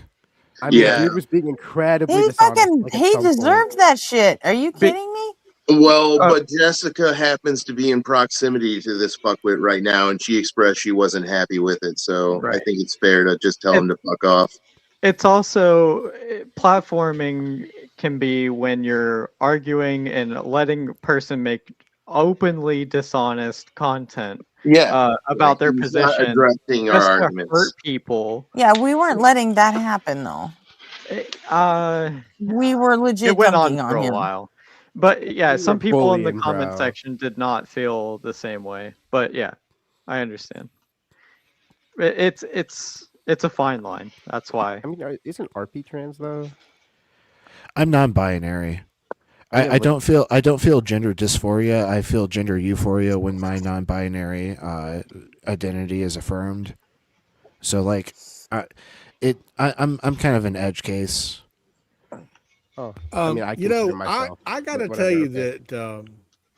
I mean, Yeah. dude was being incredibly He dishonest. fucking Like, at he some point. deserved that shit. Are you kidding me? Well, but Jessica happens to be in proximity to this fuckwit right now, and she expressed she wasn't happy with it. So I Right. think it's fair to just tell him to fuck off. It's also platforming can be when you're arguing and letting a person make openly dishonest content about their he's not position addressing our just to arguments. hurt people. Yeah, we weren't letting that happen though. We were legit It went on dunking for on a him. while. But yeah, We some were people in the bullying, comment bro. section did not feel the same way. But yeah, I understand. It's a fine line. That's why. I mean, isn't RP trans though? I'm non-binary. I know, I but- don't feel gender dysphoria. I feel gender euphoria when my non-binary identity is affirmed. So like, I'm kind of an edge case. Oh, I mean, I You consider know, myself. I got to whatever, tell you okay. that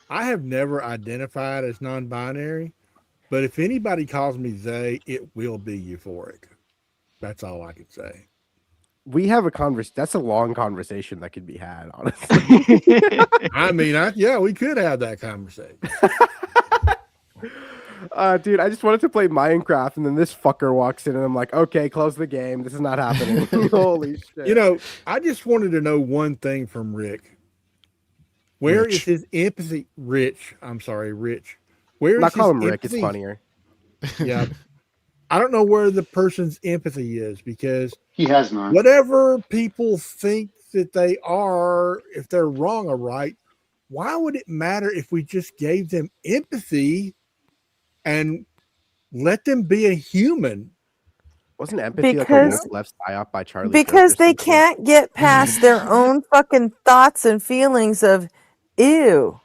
I have never identified as non-binary, but if anybody calls me they, it will be euphoric. That's all I can say. We have a conversation. That's a long conversation that could be had, honestly. I mean, yeah, we could have that conversation. Dude, I just wanted to play Minecraft, and then this fucker walks in, and I'm like, okay, close the game. This is not happening. Holy shit. You know, I just wanted to know one thing from Rick. Where is Rich. his empathy? Rich. I'm sorry, Rich. Where is Not call his him Rick. empathy? It's funnier. Yeah. I don't know where the person's empathy is because He has none. whatever people think that they are, if they're wrong or right, why would it matter if we just gave them empathy and let them be a human? Wasn't empathy like a Because woke left psyop by Charlie Kirk because or they something? can't get past their own fucking thoughts and feelings of ew.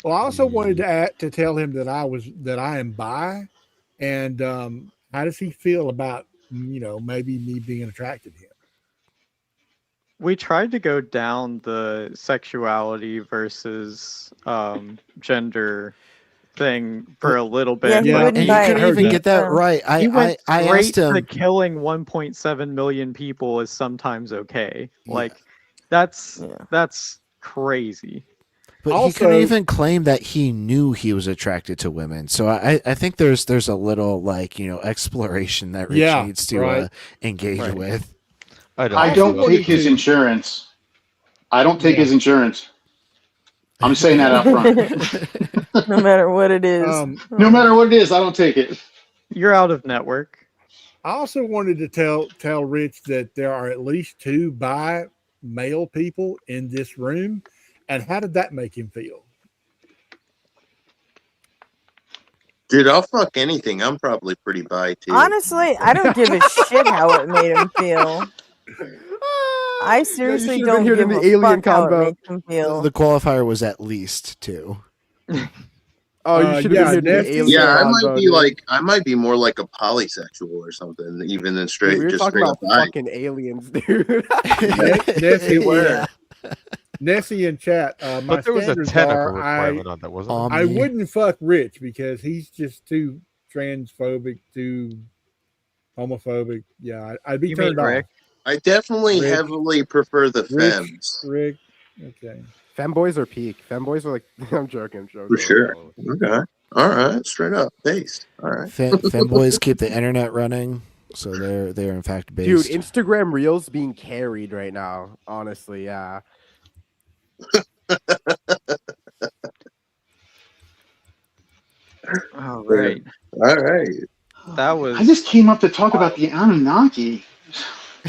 Well, I also wanted to tell him that I am bi, and how does he feel about maybe me being attracted to him? We tried to go down the sexuality versus gender thing for a little bit. Yeah, he but wouldn't And you buy couldn't it. even get that right. He went I straight asked him. to killing 1.7 million people is sometimes okay. Like that's crazy. But he couldn't even claim that he knew he was attracted to women. So I think there's a little exploration that Rich needs to engage with. I don't take his insurance. I don't take his insurance. I'm saying that up front. No matter what it is. No matter what it is, I don't take it. You're out of network. I also wanted to tell Rich that there are at least 2 bi male people in this room. And how did that make him feel? Dude, I'll fuck anything. I'm probably pretty bi too. Honestly, I don't give a shit how it made him feel. I seriously don't give the a alien fuck how it combo. makes him feel. The qualifier was at least 2. Oh, you should have been here to the alien I combo, might be dude. I might be more like a polysexual or something, even than Dude, straight. we were just talking straight about up bi. fucking aliens, dude. Nessie in chat. My But there was a standards technical are requirement on that, wasn't I there? wouldn't fuck Rich because he's just too transphobic, too homophobic. Yeah, I'd be You mean turned off. Rick? I definitely Rick. heavily prefer the femmes. Rick. Okay. Femboys are peak. Femboys are like, I'm joking. For sure. Okay. All right. Straight up. Based. All right. Femboys keep the internet running, so they're in fact Dude, based. Instagram Reels being carried right now. Honestly, yeah. All right. All right. That was. I just came up to talk about the Anunnaki.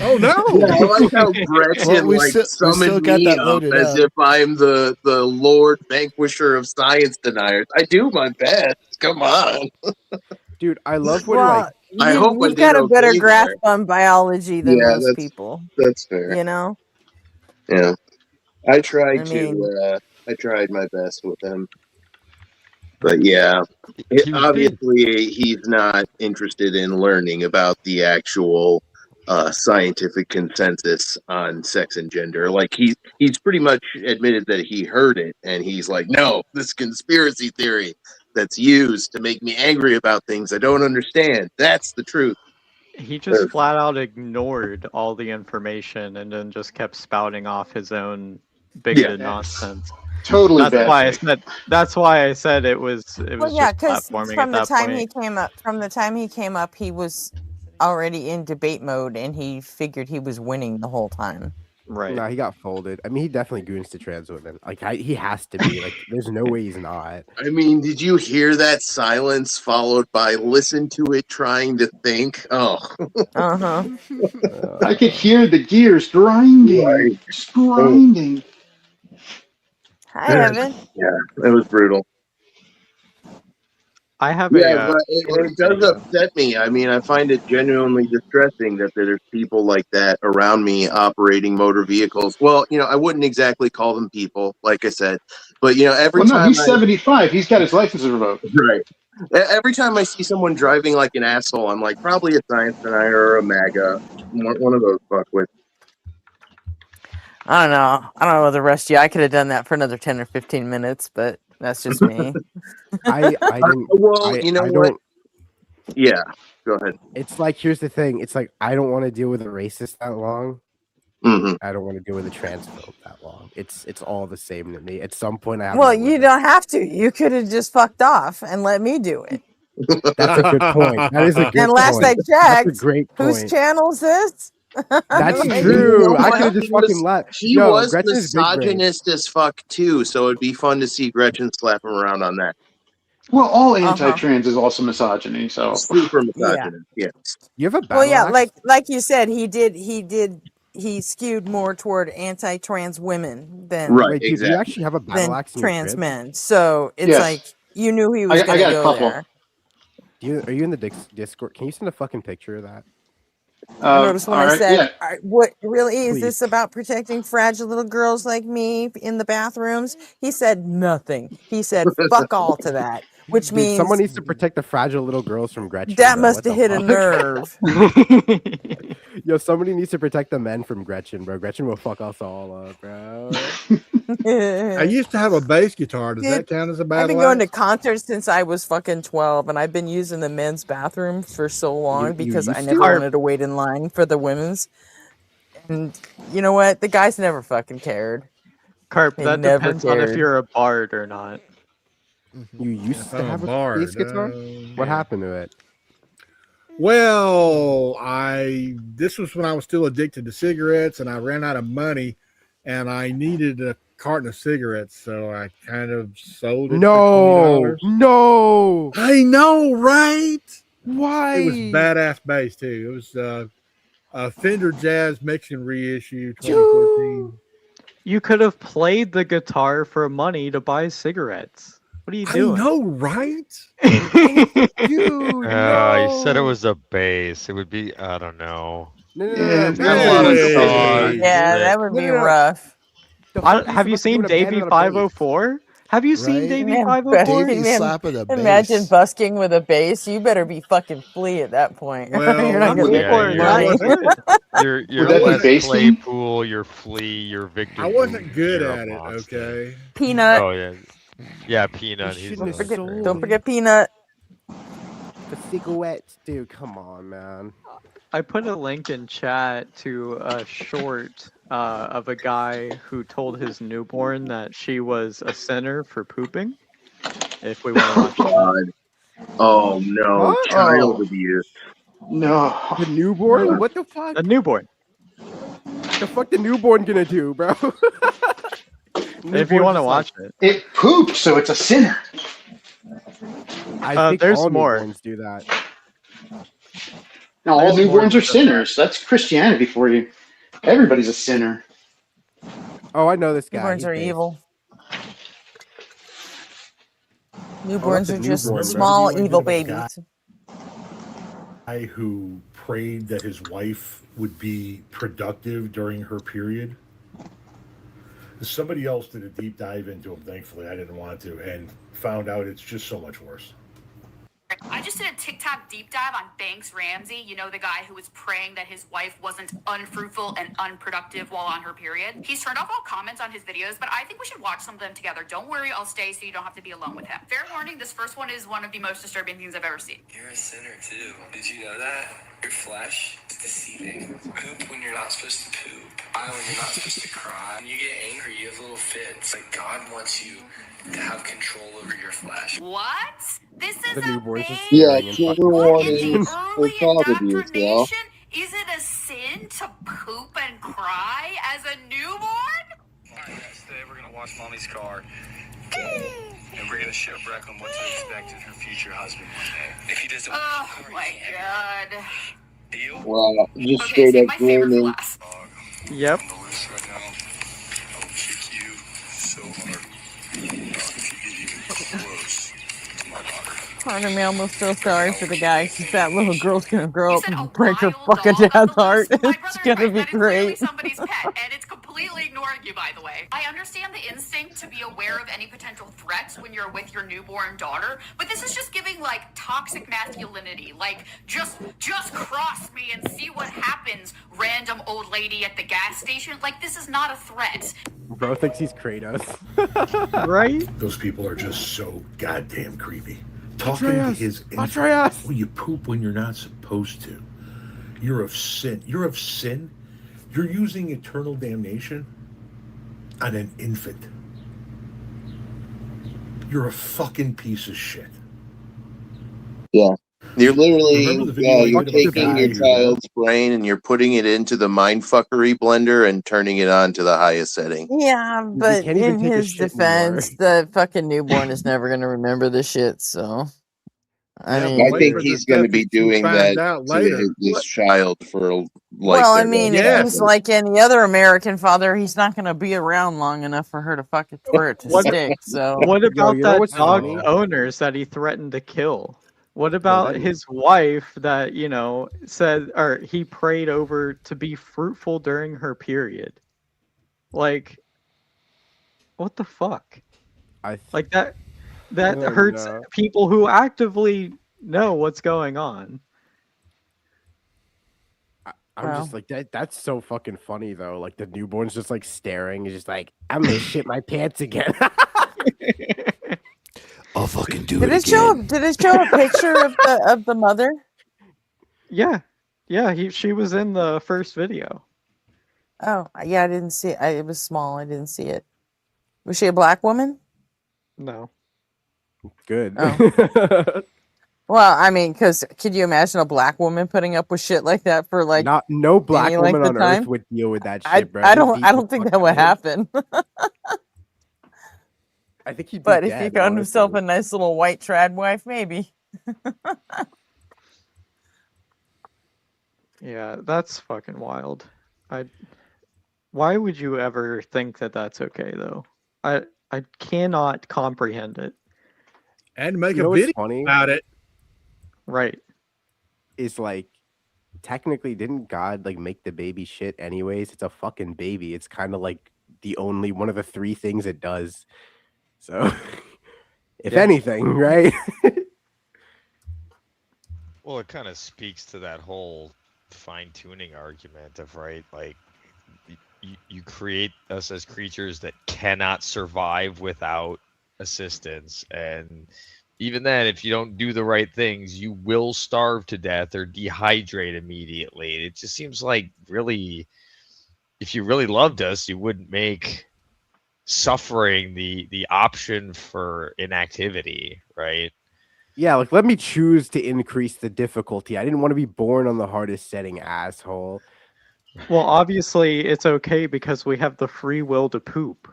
Oh no! Yeah, I like how Gretchen we still summoned got me that up loaded as up. if I'm the Lord Vanquisher of science deniers. I do my best. Come on. Dude, I love when Well, I hope I you've did got a better okay grasp there. on biology than Yeah, most people. that's fair. You know? Yeah. I tried I mean- I tried my best with him. But yeah, obviously he's not interested in learning about the actual scientific consensus on sex and gender. Like he's pretty much admitted that he heard it, and he's like, no, this conspiracy theory that's used to make me angry about things I don't understand. That's the truth. He just flat out ignored all the information and then just kept spouting off his own bigoted nonsense. Totally That's bad why I faith. said. That's why I said it was. It was Well, yeah, just because platforming from at the that time point. he came up, he was already in debate mode, and he figured he was winning the whole time. Right. Nah, he got folded. I mean, he definitely goons to trans women. Like, he has to be. Like, there's no way he's not. I mean, did you hear that silence followed by listen to it trying to think? Oh. Uh-huh. I could hear the gears grinding. Just grinding. Hi, Evan. Yeah, it was brutal. I have Yeah, a. but it does upset me. I mean, I find it genuinely distressing that there's people like that around me operating motor vehicles. Well, I wouldn't exactly call them people, like I said, but every Well, no, time he's 75. He's got his license revoked. right. Every time I see someone driving like an asshole, I'm like, probably a science denier or a MAGA. One of those fuckwits. I don't know. I don't know about the rest of you. I could have done that for another 10 or 15 minutes, but that's just me. I didn't. Well, you know I what? don't. Yeah, go ahead. It's like, here's the thing. It's like, I don't want to deal with a racist that long. Mm-hmm. I don't want to deal with a transphobe that long. It's all the same to me. At some point, I have. Well, you don't have to. You could have just fucked off and let me do it. That's a good point. That is a good And last point. I checked, That's a great whose point. channel is this? That's Hey, true. I what? could have just He was- fucking left. He Yo, was Gretchen's big brain. misogynist as fuck too, so it'd be fun to see Gretchen slap him around on that. Well, all anti-trans is also misogyny, so Super misogynist. Yes. You have a Well, yeah, battle axe? like you said, he skewed more toward anti-trans women than Right, Wait, dude, do you actually have a battle than axe in your trans crib? men. So it's Yes. like you knew he was I going to got a go couple. there. Are you in the Discord? Can you send a fucking picture of that? I noticed when I alright, said, yeah. "What really is Please. this about protecting fragile little girls like me in the bathrooms?" He said nothing. He said, "Fuck all" to that, which Dude, means someone needs to protect the fragile little girls from Gretchen. that bro. must What have the hit a fuck? nerve. Yo, somebody needs to protect the men from Gretchen, bro. Gretchen will fuck us all up, bro. I used to have a bass guitar. Does Dude, that count as a I've battle been going to axe? concerts since I was fucking 12, and I've been using the men's bathrooms for so long You because I used never to? wanted to wait in line for the women's. And you know what? The guys never fucking cared. Carp, They that never depends on if cared. you're a bard or not. You used If to I'm have a a bard. bass guitar? What happened to it? Well, this was when I was still addicted to cigarettes, and I ran out of money, and I needed a carton of cigarettes, so I kind of sold it for $20. No. I know, right? Why? It was badass bass too. It was a Fender Jazz Mexican reissue 2014. You could have played the guitar for money to buy cigarettes. What are you doing? I know, right? Dude, You said it was a bass. It would be, I don't know. No. It's got a lot of songs. Yeah, that would be rough. Have you seen Davey 504? Have you seen Davey Man, 504? busking, man, slapping a imagine bass. busking with a bass. You better be fucking flee at that point. Well, You're not gonna people make are any that money. good. Your Would that be Les basting? Claypool, your Flea, your Victor. I wasn't Booth, good you're a at it, monster. okay? Peanut. Oh yeah, yeah, Peanut. He's shouldn't have great. sold Don't forget Peanut. The cigarettes, dude. Come on, man. I put a link in chat to a short of a guy who told his newborn that she was a sinner for pooping. If we want to watch God. Oh no, What? child abuse. No. The newborn? What the fuck? a newborn. The fuck the newborn gonna do, bro? If you want to watch it. It poops, so it's a sinner. I think there's all more. newborns do that. No, all There's more newborns are to sinners. That's Christianity for you. Everybody's a sinner. Oh, I know this guy. Newborns He's are based. evil. that's Newborns a are just newborn, bro. small Remember evil the video of babies. Guy who prayed that his wife would be productive during her period. Somebody else did a deep dive into him. Thankfully, I didn't want to, and found out it's just so much worse. I just did a TikTok deep dive on Banks Ramsey, you know, the guy who was praying that his wife wasn't unfruitful and unproductive while on her period. He's turned off all comments on his videos, but I think we should watch some of them together. Don't worry, I'll stay so you don't have to be alone with him. Fair warning, this first one is one of the most disturbing things I've ever seen. You're a sinner too. Did you know that? Your flesh is deceiving. Poop when you're not supposed to poop. Cry when you're not supposed to cry. When you get angry, you have little fits. Like God wants you to have control over your flesh. What? This is The newborns just Yeah, staring and trigger fucking warning for early child abuse, y'all. indoctrination. Is it a sin to poop and cry as a newborn? Alright, guys, today we're gonna wash Mommy's car. And we're gonna show Brecklin what to expect of her future husband one day. If he doesn't Oh my god. deal, Wow, just Okay, straight save up my favorite for grooming. last. Yep. on the list right now, I will kick you so hard. If you get even close to my daughter. Part of me almost feel sorry for the guy. Since that little girl's gonna grow up and break her fucking dad's heart. It's gonna be great. Somebody's pet, and it's completely completely ignoring you, by the way. I understand the instinct to be aware of any potential threats when you're with your newborn daughter, but this is just giving like toxic masculinity. Like, just cross me and see what happens, random old lady at the gas station. Like, this is not a threat. Bro thinks he's Kratos. Right? Those people are just so goddamn creepy. Talking to his Atreus! Well, you poop when you're not supposed to. You're of sin. You're of sin. You're using eternal damnation on an infant. You're a fucking piece of shit. Yeah. You're literally, Remember the video you're I did about the taking guy your who- child's brain and you're putting it into the mindfuckery blender and turning it on to the highest setting. Yeah, but can't even in take a his shit anymore. defense, the fucking newborn is never gonna remember this shit. So, I mean, I think he's going to be doing that to his child for like. well, I their mean, life. if he's like any other American father, he's not gonna be around long enough for her to for it to stick. So, What about you know that what's dog funny? owners that he threatened to kill? What about his wife that, you know, said, or he prayed over to be fruitful during her period? Like, what the fuck? Like that Oh, hurts no. people who actively know what's going on. I'm just like that's so fucking funny though. Like the newborn's just like staring, he's just like, I'm gonna shit my pants again. I'll fucking do did it it show? again. Did it show a picture of the mother? Yeah. She was in the first video. Oh, yeah, I didn't see it. It was small. I didn't see it. Was she a black woman? No. Good. Oh. Well, I mean, because could you imagine a black woman putting up with shit like that for like no black any length woman of on time? earth would deal with that shit, I, bro. I He'd don't. beat I the don't think fuck that would out of him. happen. I think he'd be But if dead, he found himself honestly. a nice little white trad wife, maybe. Yeah, that's fucking wild. Why would you ever think that that's okay though? I cannot comprehend it. And make You a know what's video funny? about it. Right. Is like technically didn't God like make the baby shit anyways? It's a fucking baby. It's kind of like the only one of the three things it does. So if anything, right? Well, it kind of speaks to that whole fine-tuning argument of, right, like you create us as creatures that cannot survive without assistance, and even then, if you don't do the right things, you will starve to death or dehydrate immediately. It just seems like, really, if you really loved us, you wouldn't make suffering the option for inactivity, right? Yeah, like let me choose to increase the difficulty. I didn't want to be born on the hardest setting, asshole. Well, obviously it's okay because we have the free will to poop.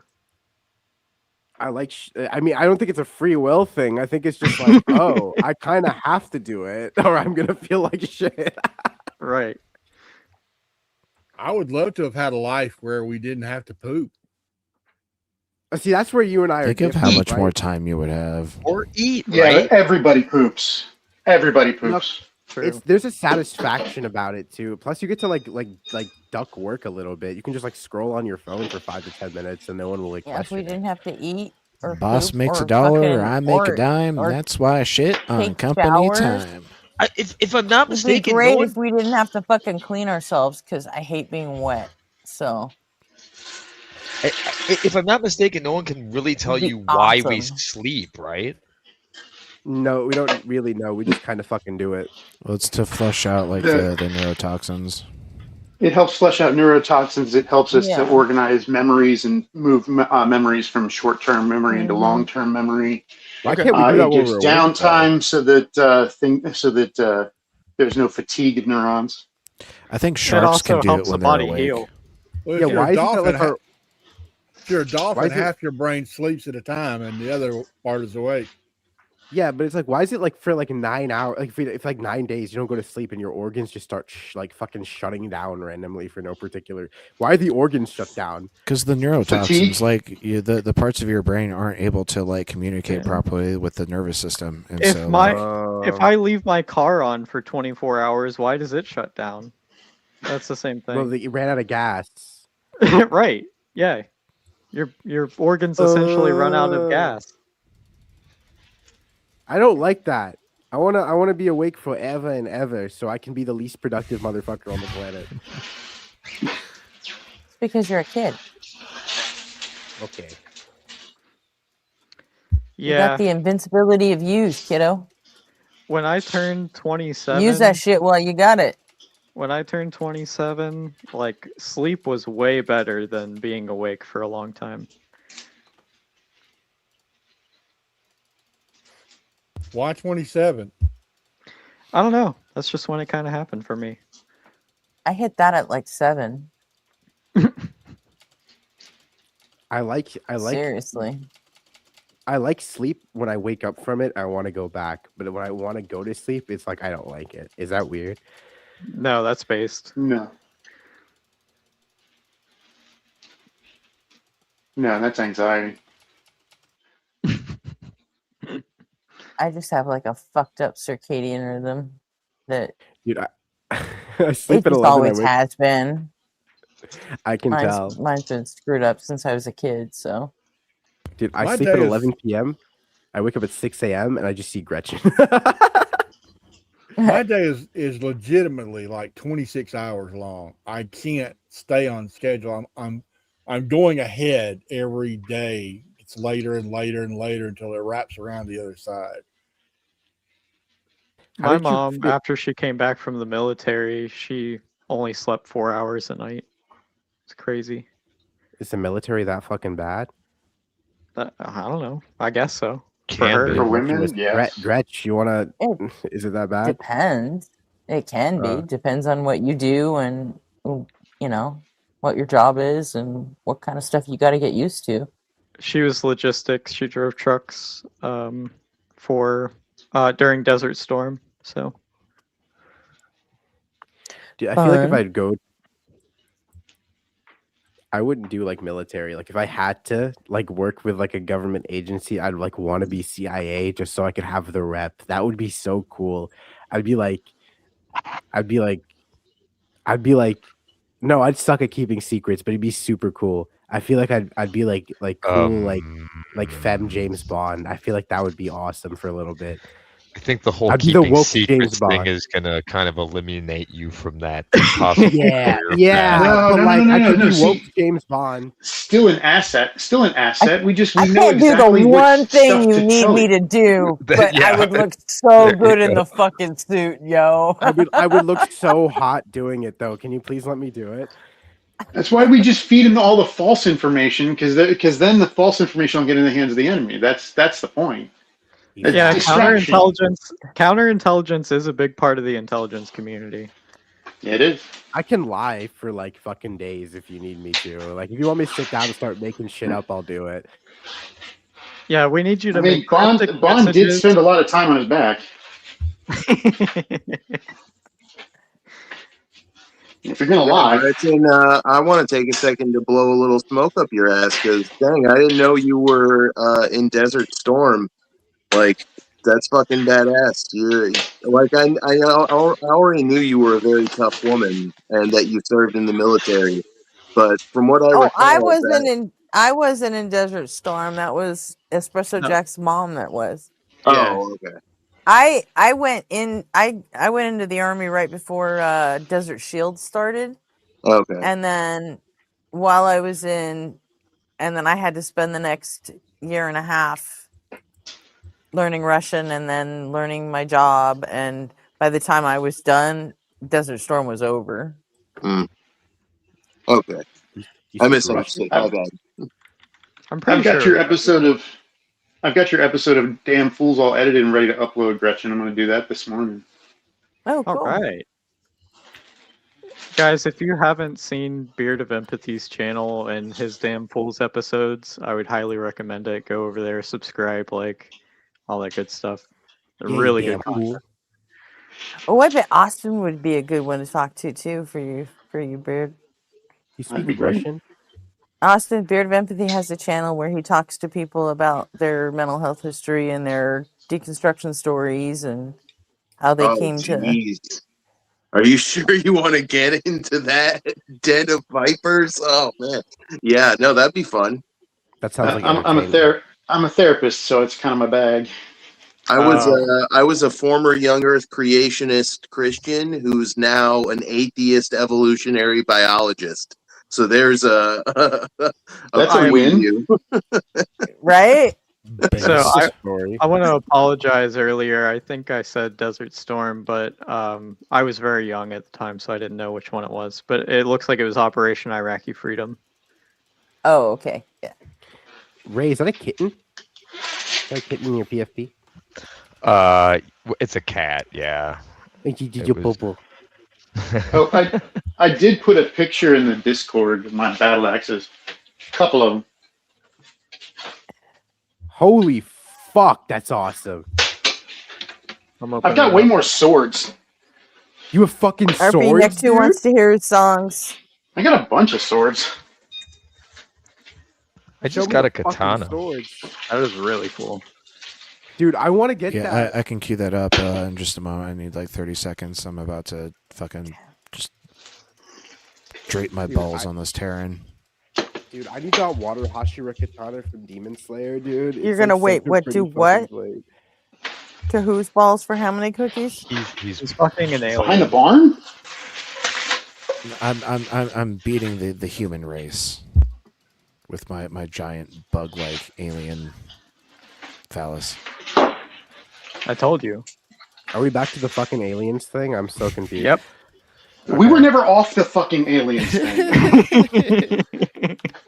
I like. I mean, I don't think it's a free will thing. I think it's just like, oh, I kind of have to do it, or I'm gonna feel like shit. Right. I would love to have had a life where we didn't have to poop. See, that's where you and I Think are of how different, much right? more time you would have. Or eat, Yeah, right? but everybody poops. Everybody poops. There's a satisfaction about it too. Plus, you get to like duck work a little bit. You can just like scroll on your phone for 5 to 10 minutes, and no one will like Yeah, if we question it. didn't have to eat or Boss poop makes or a dollar, fucking- I make a or- dime. or That's why I shit on take company showers. time. If I'm not It'd be mistaken, great no one, if we didn't have to fucking clean ourselves because I hate being wet. So if I'm not mistaken, no one can really tell It'd be you why we awesome. sleep, right? No, we don't really know. We just kind of fucking do it. Well, it's to flush out like The- the neurotoxins. It helps flush out neurotoxins. It helps us Yeah. to organize memories and move memories from short-term memory into Mhm. long-term memory. Why can't we do that It when gives we're awake, though? downtime so that there's no fatigue of neurons. I think It sharks also can do it helps the when they're body awake. heal. Well, Yeah, if you're why a is it that dolphin, like our if you're a Why dolphin, is it- half your brain sleeps at a time, and the other part is awake. Yeah, but it's like, why is it like for like 9 hours? Like if like 9 days you don't go to sleep and your organs just start like fucking shutting down randomly for no particular. Why are the organs shut down? Because the neurotoxins, Fatigue? like the parts of your brain aren't able to like communicate properly with the nervous system, and If so my like, if I leave my car on for 24 hours, why does it shut down? That's the same Well, thing. you ran out of gas. Right. Yeah, your organs essentially run out of gas. I don't like that. I wanna be awake forever and ever, so I can be the least productive motherfucker on the planet. It's because you're a kid. Okay. You got Yeah. the invincibility of youth, kiddo. When I turned 27, Use that shit while you got it. when I turned 27, like sleep was way better than being awake for a long time. Why 27? I don't know. That's just when it kind of happened for me. I hit that at like 7. I like Seriously. I like sleep. When I wake up from it, I want to go back. But when I want to go to sleep, it's like I don't like it. Is that weird? No, that's based. No. No, that's anxiety. I just have like a fucked up circadian rhythm that Dude, I sleep it at just 11. I always wake. has been. I can tell. Mine's been screwed up since I was a kid, so. Dude, I My sleep at day is- 11 p.m. I wake up at 6 a.m. and I just see Gretchen. My day is legitimately like 26 hours long. I can't stay on schedule. I'm going ahead every day. It's later and later and later until it wraps around the other side. How My did you mom, fit- after she came back from the military, she only slept 4 hours a night. It's crazy. Is the military that fucking bad? I don't know. I guess so. Can her. be. For women, yes. Gretch, you wanna? It Is it that bad? depends. It can be. Depends on what you do and, you know, what your job is and what kind of stuff you got to get used to. She was logistics. She drove trucks for during Desert Storm. So Dude, I feel like if Fun. I'd go, I wouldn't do like military. Like if I had to like work with like a government agency, I'd like want to be CIA just so I could have the rep. That would be so cool. I'd be like, I'd be like, I'd be like, no, I'd suck at keeping secrets, but it'd be super cool. I feel like I'd be like cool like femme James Bond. I feel like that would be awesome for a little bit. I think the whole I'd be the keeping woke secrets James thing Bond. is gonna kind of eliminate you from that possible Yeah, career yeah, path. but like I could be See, woke James Bond. Still an asset. Still an asset. We I know can't do exactly the which one thing stuff you to need tell me you. to do, but I would look so There you good in go. the fucking suit, yo. I would look so hot doing it though. Can you please let me do it? That's why we just feed them all the false information, because then the false information will get in the hands of the enemy. That's the point. It's yeah, distraction. counterintelligence is a big part of the intelligence community. Yeah, it is. I can lie for like fucking days if you need me to. Like if you want me to sit down and start making shit up, I'll do it. Yeah, we need you to I mean, make cryptic Bond did messages. spend a lot of time on his back. If you're gonna lie, Gretchen, I want to take a second to blow a little smoke up your ass because, dang, I didn't know you were in Desert Storm. Like, that's fucking badass. You're like, I already knew you were a very tough woman and that you served in the military. But from what I Oh, recall, I wasn't in Desert Storm. That was Espresso No. Jack's mom that was. Oh, okay. I went into the army right before Desert Shield started. Okay. And then while I was in, and then I had to spend the next year and a half learning Russian and then learning my job. And by the time I was done, Desert Storm was over. Okay. I misunderstood. My I've bad. I'm got your episode of Damn Fools all edited and ready to upload, Gretchen. I'm going to do that this morning. Oh, cool. All right. Guys, if you haven't seen Beard of Empathy's channel and his Damn Fools episodes, I would highly recommend it. Go over there, subscribe, like, all that good stuff. They're really good content. Oh, I bet Austin would be a good one to talk to too for you, Beard. You speak Russian? Austin, Beard of Empathy has a channel where he talks to people about their mental health history and their deconstruction stories and how they came to. Are you sure you want to get into that den of vipers? Oh man, yeah, no, that'd be fun. That sounds like I'm a therapist, so it's kind of my bag. I was a former young Earth creationist Christian who's now an atheist evolutionary biologist. So there's That's a win. Right? So story. I want to apologize earlier. I think I said Desert Storm, but I was very young at the time, so I didn't know which one it was. But it looks like it was Operation Iraqi Freedom. Oh, okay. Yeah. Ray, is that a kitten? Is that a kitten in your PFP? It's a cat. Yeah. Oh, I did put a picture in the Discord of my battle axes. A couple of them. Holy fuck, that's awesome. I've got way more swords. You have fucking RP swords, next to dude? wants to hear his songs. I got a bunch of swords. I just got a katana. That is really cool. Dude, I want to get Yeah, that. I can cue that up in just a moment. I need like 30 seconds. I'm about to fucking just drape my balls on this Terran. Dude, I need that water Hashira katana from Demon Slayer, dude. You're It's gonna like wait, such a what, pretty do fucking what? blade. To whose balls for how many cookies? He's fucking an alien. Behind the barn? I'm beating the human race with my giant bug-like alien phallus. I told you. Are we back to the fucking aliens thing? I'm so confused. Yep. We were never off the fucking aliens thing.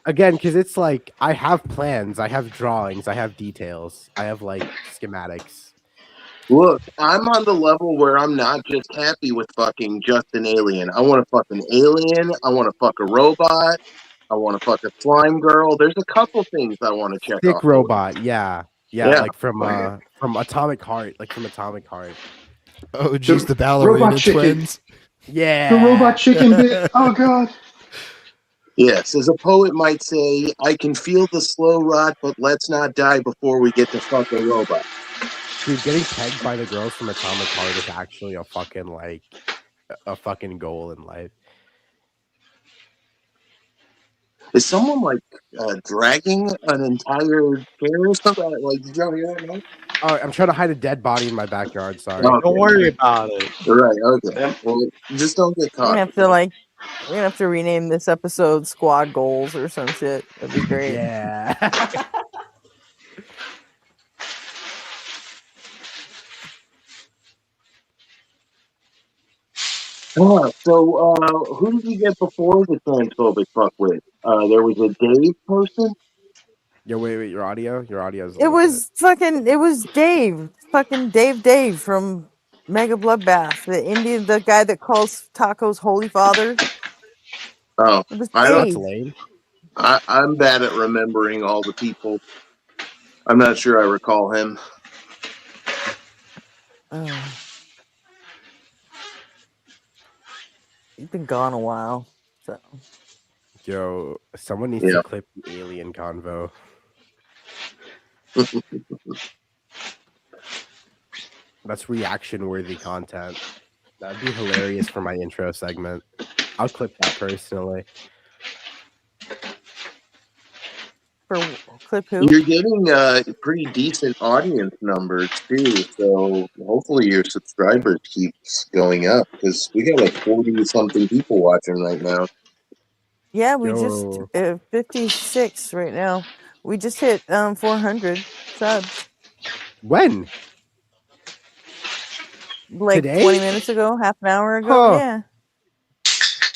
Again, because it's like, I have plans, I have drawings, I have details, I have, like, schematics. Look, I'm on the level where I'm not just happy with fucking just an alien. I want to fuck an alien. I want to fuck a robot. I want to fuck a slime girl. There's a couple things I want to check Thick off. robot, yeah. Yeah, Yeah. like from Atomic Heart, Oh, geez, the ballerina twins. Yeah. The robot chicken bit. Oh, God. Yes, as a poet might say, I can feel the slow rot, but let's not die before we get to fuck a robot. Dude, getting pegged by the girls from Atomic Heart is actually a fucking, like, a fucking goal in life. Is someone, like, dragging an entire chair or something? Like, did y'all hear that, no? Oh, I'm trying to hide a dead body in my backyard, sorry. Okay. Don't worry about it. Right, okay. Well, just don't get We're caught. gonna have to rename this episode Squad Goals or some shit. That'd be great. Yeah. So, who did you get before the transphobic fuck with? There was a Dave person? Yo, wait, your audio's It was Dave. Fucking Dave from Mega Bloodbath. The guy that calls tacos Holy Father. Oh, It was I Dave. don't. I'm bad at remembering all the people. I'm not sure I recall him. Oh. He's been gone a while. So Yo, someone needs to clip the alien convo. That's reaction-worthy content. That'd be hilarious for my intro segment. I'll clip that personally. For clip who? You're getting pretty decent audience numbers too, so hopefully your subscribers keeps going up because we got like 40 something people watching right now. Yeah, we just 56 right now. We just hit 400 subs. When? Like Today? 20 minutes ago, half an hour ago. Huh. Yeah.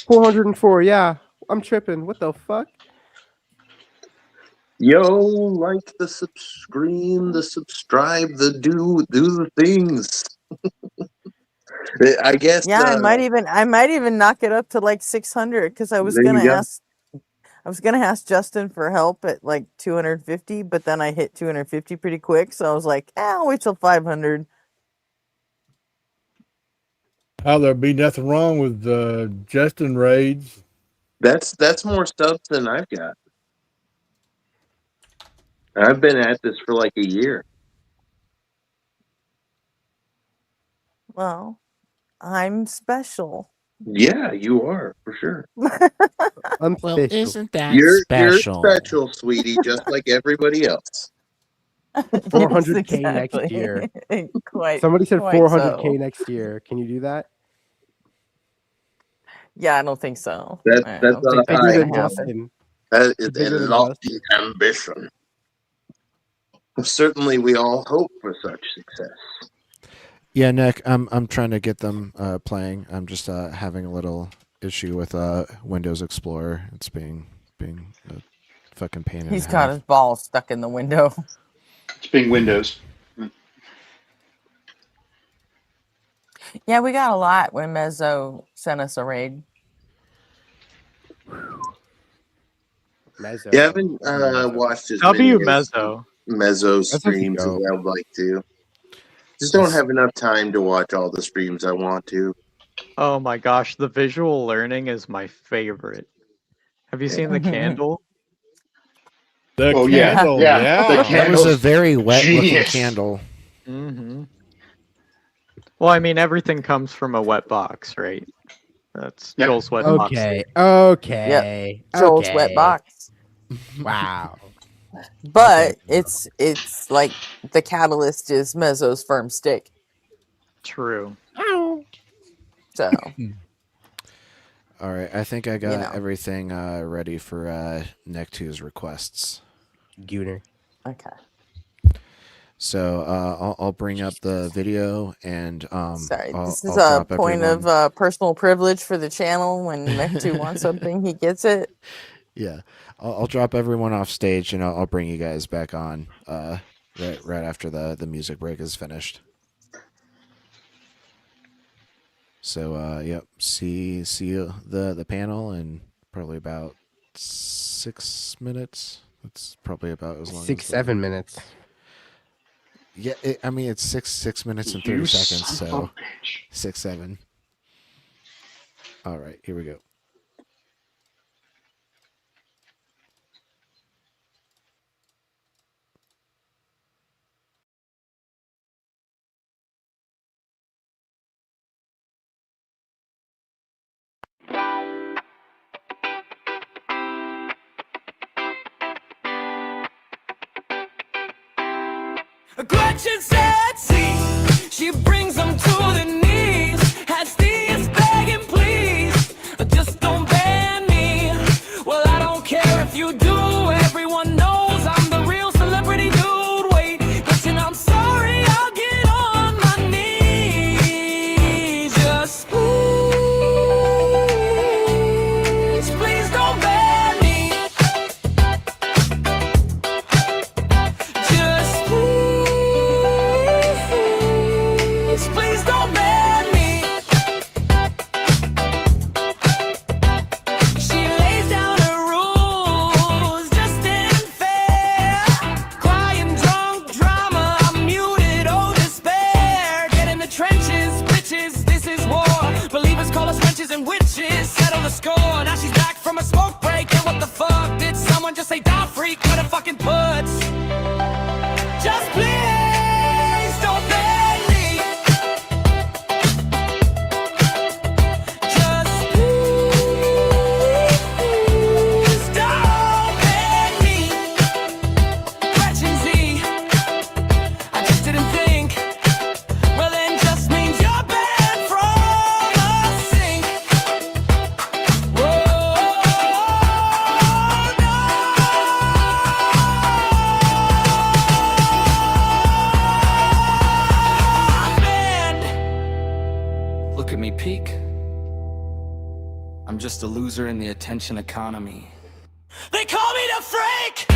404, yeah. I'm tripping. What the fuck? Yo, like the scream, the subscribe, the do the things. I guess. Yeah, I might even knock it up to like 600 because I was There gonna you go. ask Justin for help at like 250, but then I hit 250 pretty quick, so I was like, I'll wait till 500. Oh, there'd be nothing wrong with Justin raids. That's more subs than I've got. I've been at this for like a year. Well, I'm special. Yeah, you are for sure. I'm Well, special. isn't that You're special? special, sweetie, just like everybody else. 400K next year. Quite. Somebody said quite 400K so. next year. Can you do that? Yeah, I don't think so. That's I that's don't not think a that's Bigger high than gonna goal. happen. Justin. That is Bigger a than lofty Justin. ambition. Certainly, we all hope for such success. Yeah, Nick, I'm trying to get them playing. I'm just having a little issue with Windows Explorer. It's being a fucking pain in He's the got half. his ball stuck in the window. It's being Windows. Yeah, we got a lot when Mezzo sent us a raid. Mezzo. You haven't Mezzo. watched as many W as Mezzo. Mezzo That's supposed to streams as go. I would like to. Just don't have enough time to watch all the streams I want to. Oh my gosh, the visual learning is my favorite. Have you seen the candle? The Oh, yeah. candle, Yeah. The That was a candle's very wet-looking genius. candle. Mm-hmm. Well, I mean, everything comes from a wet box, right? That's Yep. Joel's wet box. Okay. Okay. Joel's wet Okay. box. Wow. But it's like the catalyst is Mezzo's firm stick. True. So All right, I think I got know. everything ready for Nick 2's requests. Gooner. Okay. So I'll bring up the video and Sorry, this I'll is a drop point everyone. of personal privilege for the channel. When Mech2 wants something, he gets it. Yeah, I'll drop everyone off stage and I'll bring you guys back on right after the music break is finished. So yep, see the panel in probably about 6 minutes. That's probably about as long. 6-7 minutes. Yeah, I mean it's 6 minutes and 30 You seconds. son of So a bitch. 6-7. All right, here we go. Gretchen said, see, she brings them to the knees. Had Steve's begging, please, just don't ban me. Well, I don't care if you do. Everyone knows I'm the real celebrity dude. Wait, listen, I'm sorry, I'll get on my knees. Just please don't ban me. Just please don't ban me. She lays down her rules, just ain't fair. Crying drunk drama, I'm muted, oh despair. Get in the trenches, bitches, this is war. Believers call us witches and witches, settle the score. Now she's back from a smoke break, and what the fuck? Did someone just say die freak? Cut her fucking butts. Just please don't ban me. Just please don't ban me. Gretchen Z, I just didn't think. Well, then just means you're banned from the sink. Look at me peek. I'm just a loser in the attention economy. They call me the freak.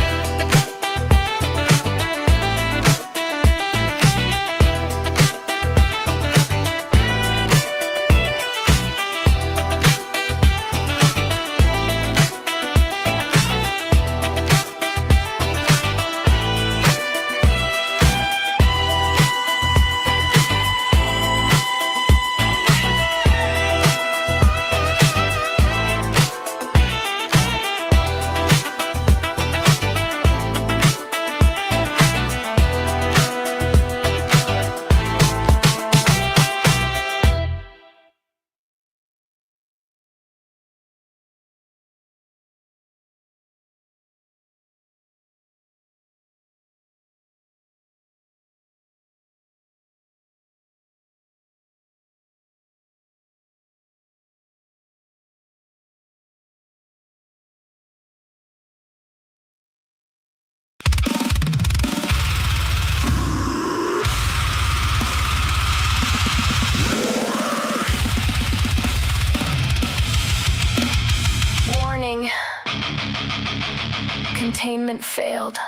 Containment failed.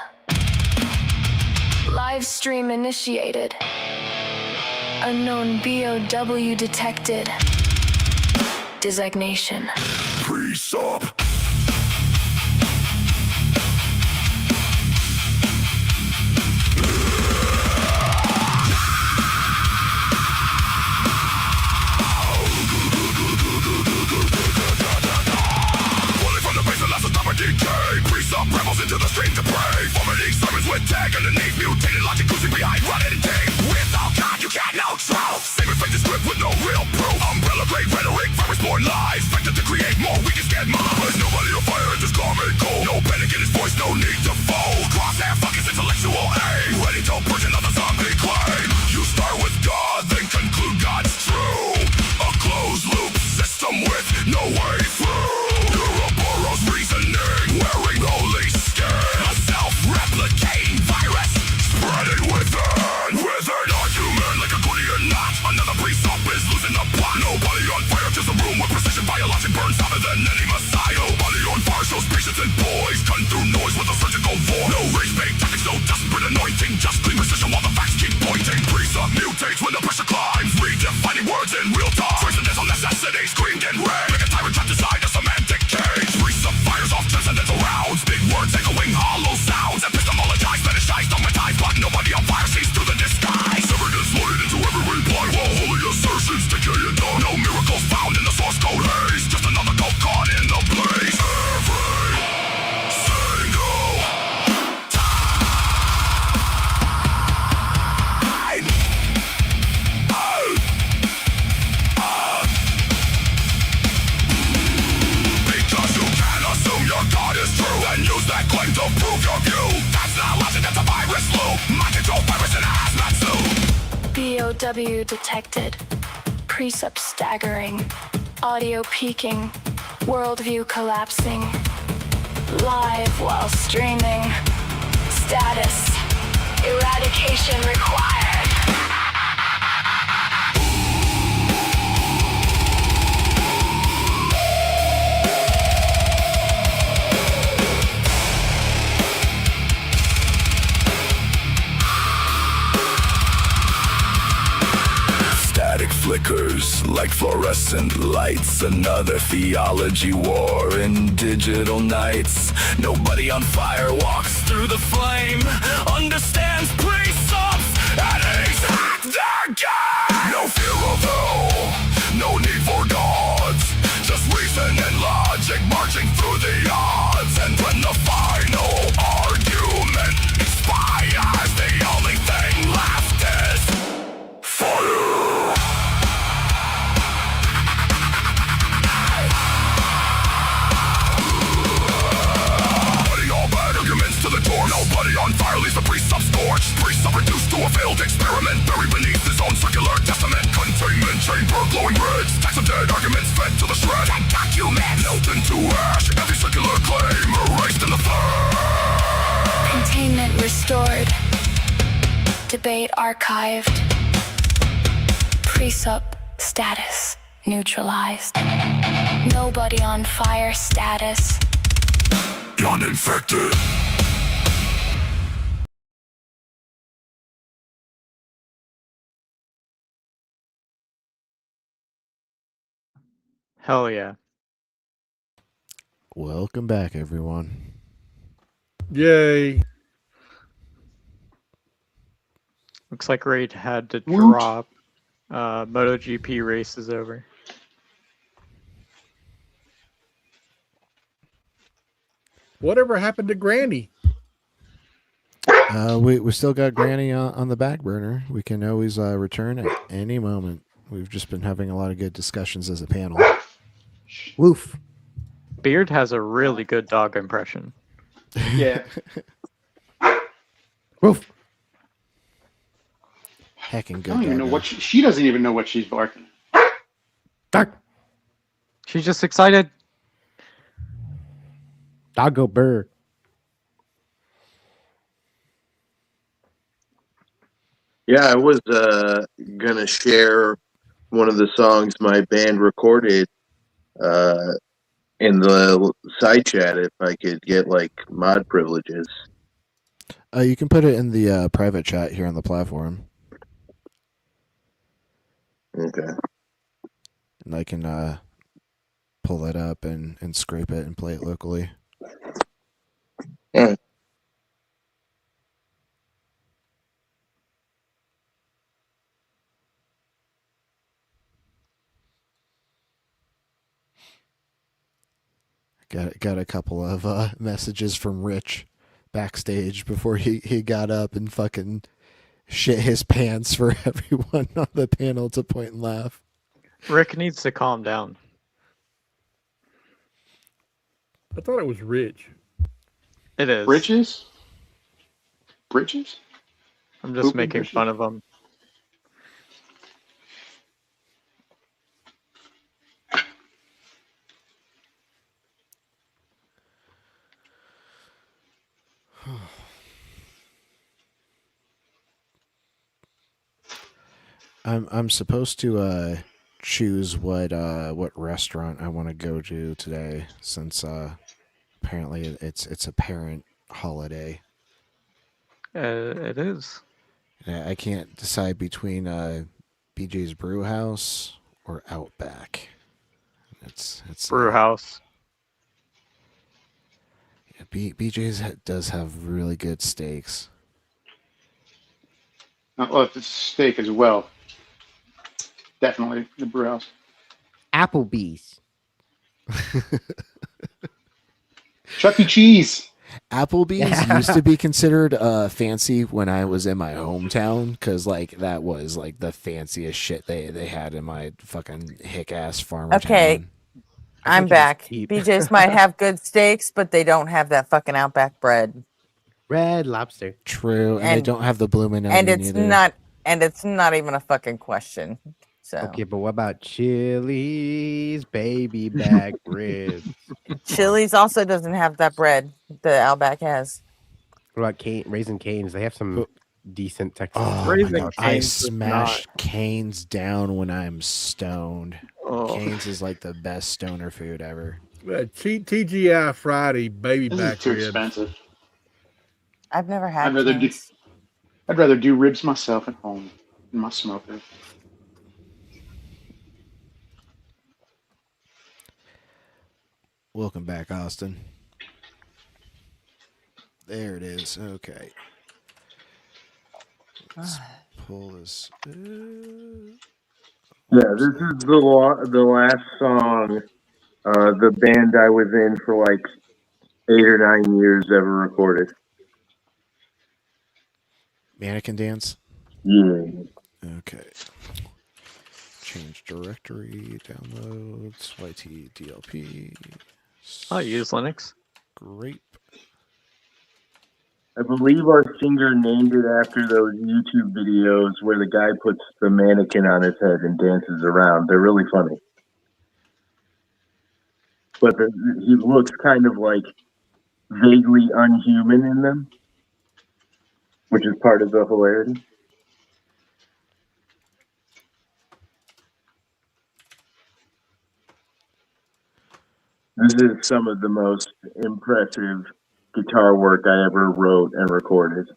Live stream initiated. Unknown BOW detected. Designation. Pre-sup. Pre-sup rebels into the stream to prey. Vomiting sermons with tag underneath. Mutated logic cruising behind running tape. Without God you can't know truth. Saving faith is script with no real proof. Umbrella grade rhetoric, virus born lies. Expected to create more, we just get more. There's nobody on fire, just calm and cold. No panic in his voice, no need to fold. Crosshair fuck his intellectual aim. Ready to purge another zombie claim. You start with God, then conclude God's true. A closed loop system with no way through. Ouroboros reasoning, wearing holy skin. A self-replicating virus, spreading within. With an argument like a Gordian knot. Another pre-sup is losing the plot. Nobody on fire, just a room with precision. Biologic burns hotter than any messiah. Nobody on fire shows patience and poise. Cutting through noise with a surgical voice. No rage-bait tactics, no desperate anointing. Just clean precision while the facts keep pointing. Pre-sup mutates when the pressure climbs. Redefining words in real time. Transcendental necessity screamed in rain. Make a tyrant trapped inside a semantic cage. Pre-sup fires off transcendental rounds. Big words echoing hollow sounds. Epistemologize, fetishized, dogmatized. But nobody on fire sees through the disguise. Evidence loaded into every reply while holy assertions decay and done. No miracles found in the source code haze. Just another cult caught in the blaze. Every single time. Because you can't assume your God is true and use that claim to prove your view. That's not logic, that's a virus loop. Mind control virus in a hazmat suit. BOW detected. Precept staggering. Audio peaking. Worldview collapsing. Live while streaming. Status. Eradication required. Static flickers like fluorescent lights. Another theology war in digital nights. Nobody on fire walks through the flame. Understands pre-subs and he's hacked their game. No fear of hell, no need for gods. Just reason and logic marching through the odds. And when the final argument expires, the only thing left is fire. To the door, nobody on fire leaves the pre-sub scorched. Pre-sub reduced to a failed experiment, buried beneath his own circular testament. Containment chamber, glowing reds, stacks of dead arguments fed to the shred. Dead documents melt into ash, every circular claim erased in the flame. Containment restored. Debate archived. Pre-sup status neutralized. Nobody on fire status. Beyond infected. Hell yeah. Welcome back, everyone. Yay. Looks like Raid had to drop. MotoGP race is over. Whatever happened to Granny? We still got Granny on the back burner. We can always return at any moment. We've just been having a lot of good discussions as a panel. Woof. Beard has a really good dog impression. Yeah. Woof. Heckin' I good. don't even know what she doesn't even know what she's barking. Dark. She's just excited. Doggo bird. Yeah, I was gonna share one of the songs my band recorded in the side chat if I could get like mod privileges. You can put it in the private chat here on the platform. Okay. And I can pull that up and scrape it and play it locally. Yeah. Got a couple of messages from Rich backstage before he got up and fucking shit his pants for everyone on the panel to point and laugh. Rick needs to calm down. I thought it was Rich. It is. Bridges? Bridges? I'm just making fun of him. I'm supposed to choose what restaurant I want to go to today, since apparently it's a parent holiday. It is. I can't decide between BJ's Brew House or Outback. It's Brew House. Yeah, BJ's does have really good steaks. Well, if it's steak as well, definitely the brew house. Applebee's. Chuck E. Cheese. Applebee's used to be considered fancy when I was in my hometown, because like that was like the fanciest shit they had in my fucking hick ass farmer town. I'm back. BJ's might have good steaks, but they don't have that fucking Outback bread. Red Lobster. True, and they don't have the bloomin' and onion it's either. not and it's not even a fucking question. So Okay, but what about Chili's baby back ribs? Chili's also doesn't have that bread the Outback has. What about Raising Cane's? They have some decent Texas. Oh my God. I smash Cane's down when I'm stoned. Cane's is like the best stoner food ever. TGI Friday baby This back is too ribs. expensive. I've never had I'd rather do ribs myself at home in my smoker. Welcome back, Austin. There it is. Okay. Let's pull this. Yeah, this is the last song the band I was in for like 8 or 9 years ever recorded. Mannequin Dance? Yeah. Okay. Change directory, downloads, YT, DLP. I use Linux. Grape. I believe our singer named it after those YouTube videos where the guy puts the mannequin on his head and dances around. They're really funny. But he looks kind of like vaguely unhuman in them, which is part of the hilarity. This is some of the most impressive guitar work I ever wrote and recorded.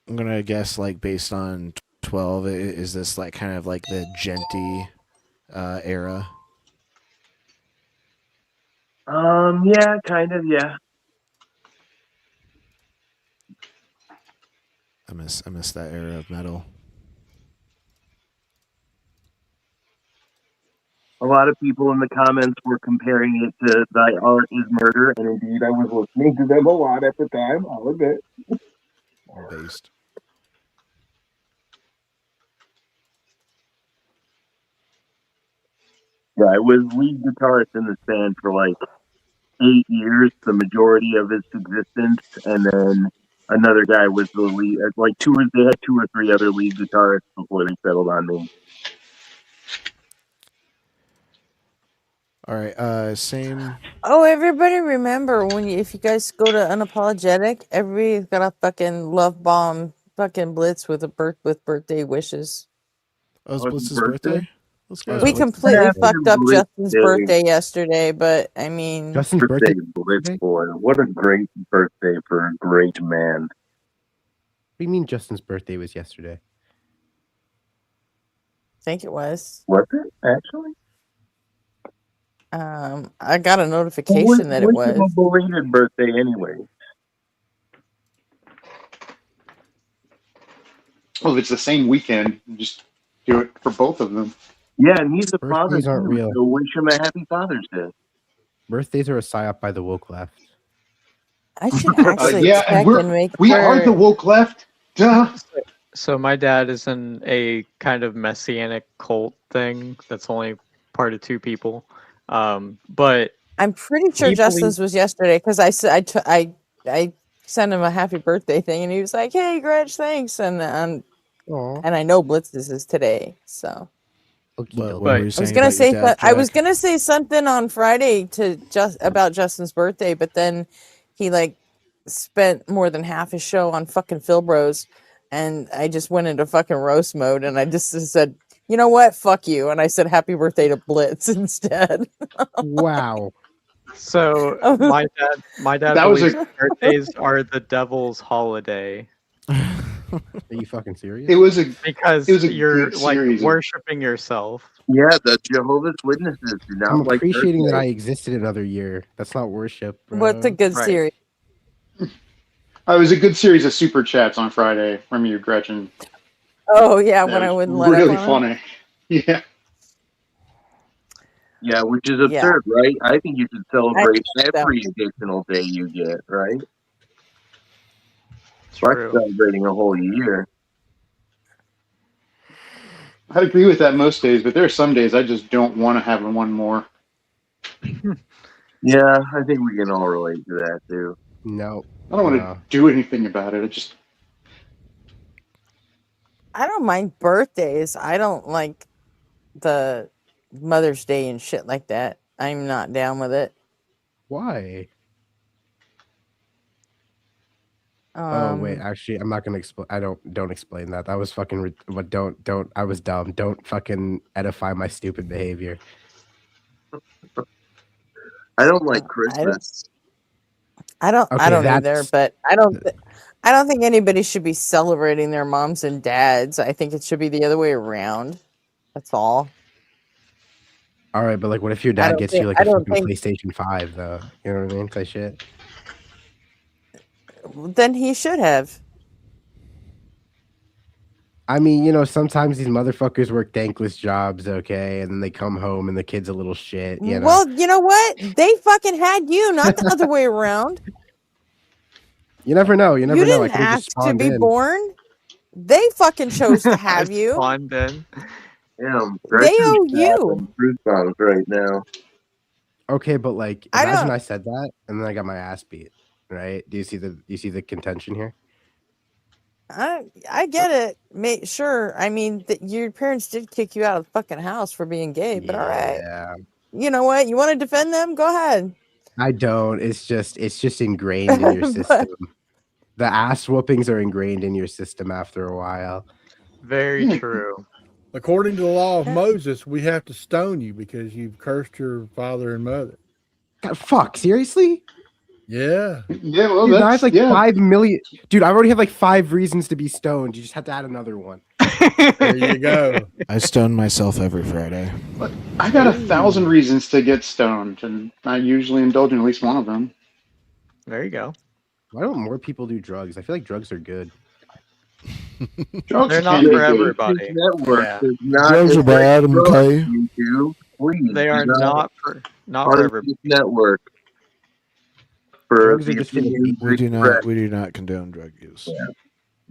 I'm gonna guess, like, based on 12, is this like kind of like the Genty era? Yeah, kind of, yeah. I miss that era of metal. A lot of people in the comments were comparing it to Thy Art is Murder, and indeed I was listening to them a lot at the time, I'll admit. Based. Yeah, I was lead guitarist in the band for like 8 years, the majority of its existence, and then another guy was the lead. Like they had 2 or 3 other lead guitarists before they settled on me. All right, same. Oh, everybody remember if you guys go to Unapologetic, everybody's got a fucking love bomb fucking blitz with birthday wishes. Oh, it's Blitz's birthday? Let's go. We completely Happy fucked up birthday. Justin's birthday yesterday, but I mean, Justin's birthday, birthday. Blitz boy. What a great birthday for a great man. What do you mean Justin's birthday was yesterday? I think it was. Was it actually? I got a notification that it Wish was. him a belated birthday anyway. Well, if it's the same weekend, just do it for both of them. Yeah, and he's a father Birthdays aren't too, real. so wish him a happy Father's Day. Birthdays are a psyop by the woke left. I should actually yeah, check and make we sure. are the woke left. Duh. So my dad is in a kind of messianic cult thing that's only part of 2 people. But I'm pretty sure he Justin's was yesterday because I sent him a happy birthday thing and he was like, "Hey, Gretch, thanks," and I know Blitz's is today, so. What were you I was saying gonna about your say dad, I was Jack? gonna say something on Friday to about Justin's birthday, but then he like spent more than half his show on fucking Phil Bros, and I just went into fucking roast mode, and I just said, "You know what? Fuck you," and I said, "Happy birthday to Blitz" instead. Wow. So my dad That was believes a- birthdays are the devil's holiday. Are you fucking serious? Because it was a you're good like series of- worshiping yourself. Yeah, the Jehovah's Witnesses do not I'm like appreciating that I birthdays. existed another year. That's not worship, bro. What's a good Right. series? It was a good series of super chats on Friday from you, Gretchen. Oh yeah, That when I was wouldn't let up really on him. funny. Yeah. Yeah, which is Yeah. absurd, right? I think you should celebrate think so. every additional day you get, right? Like True. celebrating a whole year. I'd agree with that most days, but there are some days I just don't want to have one more. Yeah, I think we can all relate to that too. No. I don't want to do anything about it. I don't mind birthdays. I don't like the Mother's Day and shit like that. I'm not down with it. Why? Oh wait, actually, I'm not gonna explain. Don't explain that. That was fucking. But don't. I was dumb. Don't fucking edify my stupid behavior. I don't like Christmas. I don't Okay, either, that's- but I don't think anybody should be celebrating their moms and dads. I think it should be the other way around. That's all. All right, but like, what if your I dad don't gets think- you like I a don't fucking think- PlayStation 5 though? You know what I mean? That shit. Then he should have. I mean, you know, sometimes these motherfuckers work thankless jobs, okay, and then they come home and the kid's a little shit. You know. Well, you know what? They fucking had you, not the other way around. You never know. You never know. I didn't could have ask just to spawned be in. born. They fucking chose to have you. Spawned in. Damn, They owe you. Fruit bombs right now. Okay, but like, I imagine don't- I said that and then I got my ass beat. Right? Do you see the contention here? I get it. Sure. I mean, your parents did kick you out of the fucking house for being gay, but all right. Yeah. You know what? You want to defend them? Go ahead. I don't. It's just ingrained in your But- system. The ass whoopings are ingrained in your system after a while. Very true. According to the law of Moses, we have to stone you because you've cursed your father and mother. God, fuck, seriously? Yeah. Yeah, well, Dude, I have like yeah. 5 million. Dude, I already have like 5 reasons to be stoned. You just have to add another one. There you go. I stone myself every Friday. I got 1,000 reasons to get stoned, and I usually indulge in at least one of them. There you go. Why don't more people do drugs? I feel like drugs are good. Drugs They're not can be for good. everybody. Network Yeah. does not Drugs are bad, okay? Please, They do are not for on everybody. this network. For Drugs are the just for the opinions people. We do not condone drug use.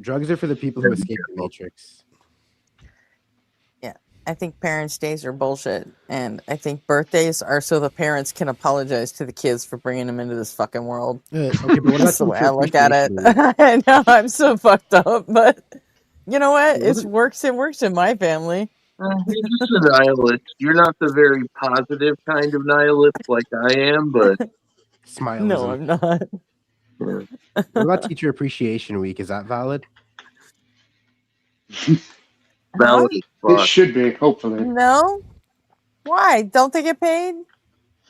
Drugs are for the people who escape the matrix. I think parents' days are bullshit, and I think birthdays are so the parents can apologize to the kids for bringing them into this fucking world. Okay, but what That's the about way teacher I look at it. appreciation I know I'm so fucked up, but you know what? Yeah, It works in my family. You're just a nihilist. You're not the very positive kind of nihilist like I am, but Smilism. No, I'm not. What about Teacher Appreciation Week? Is that valid? Valid as It fuck. should be, hopefully. No? Why? Don't they get paid?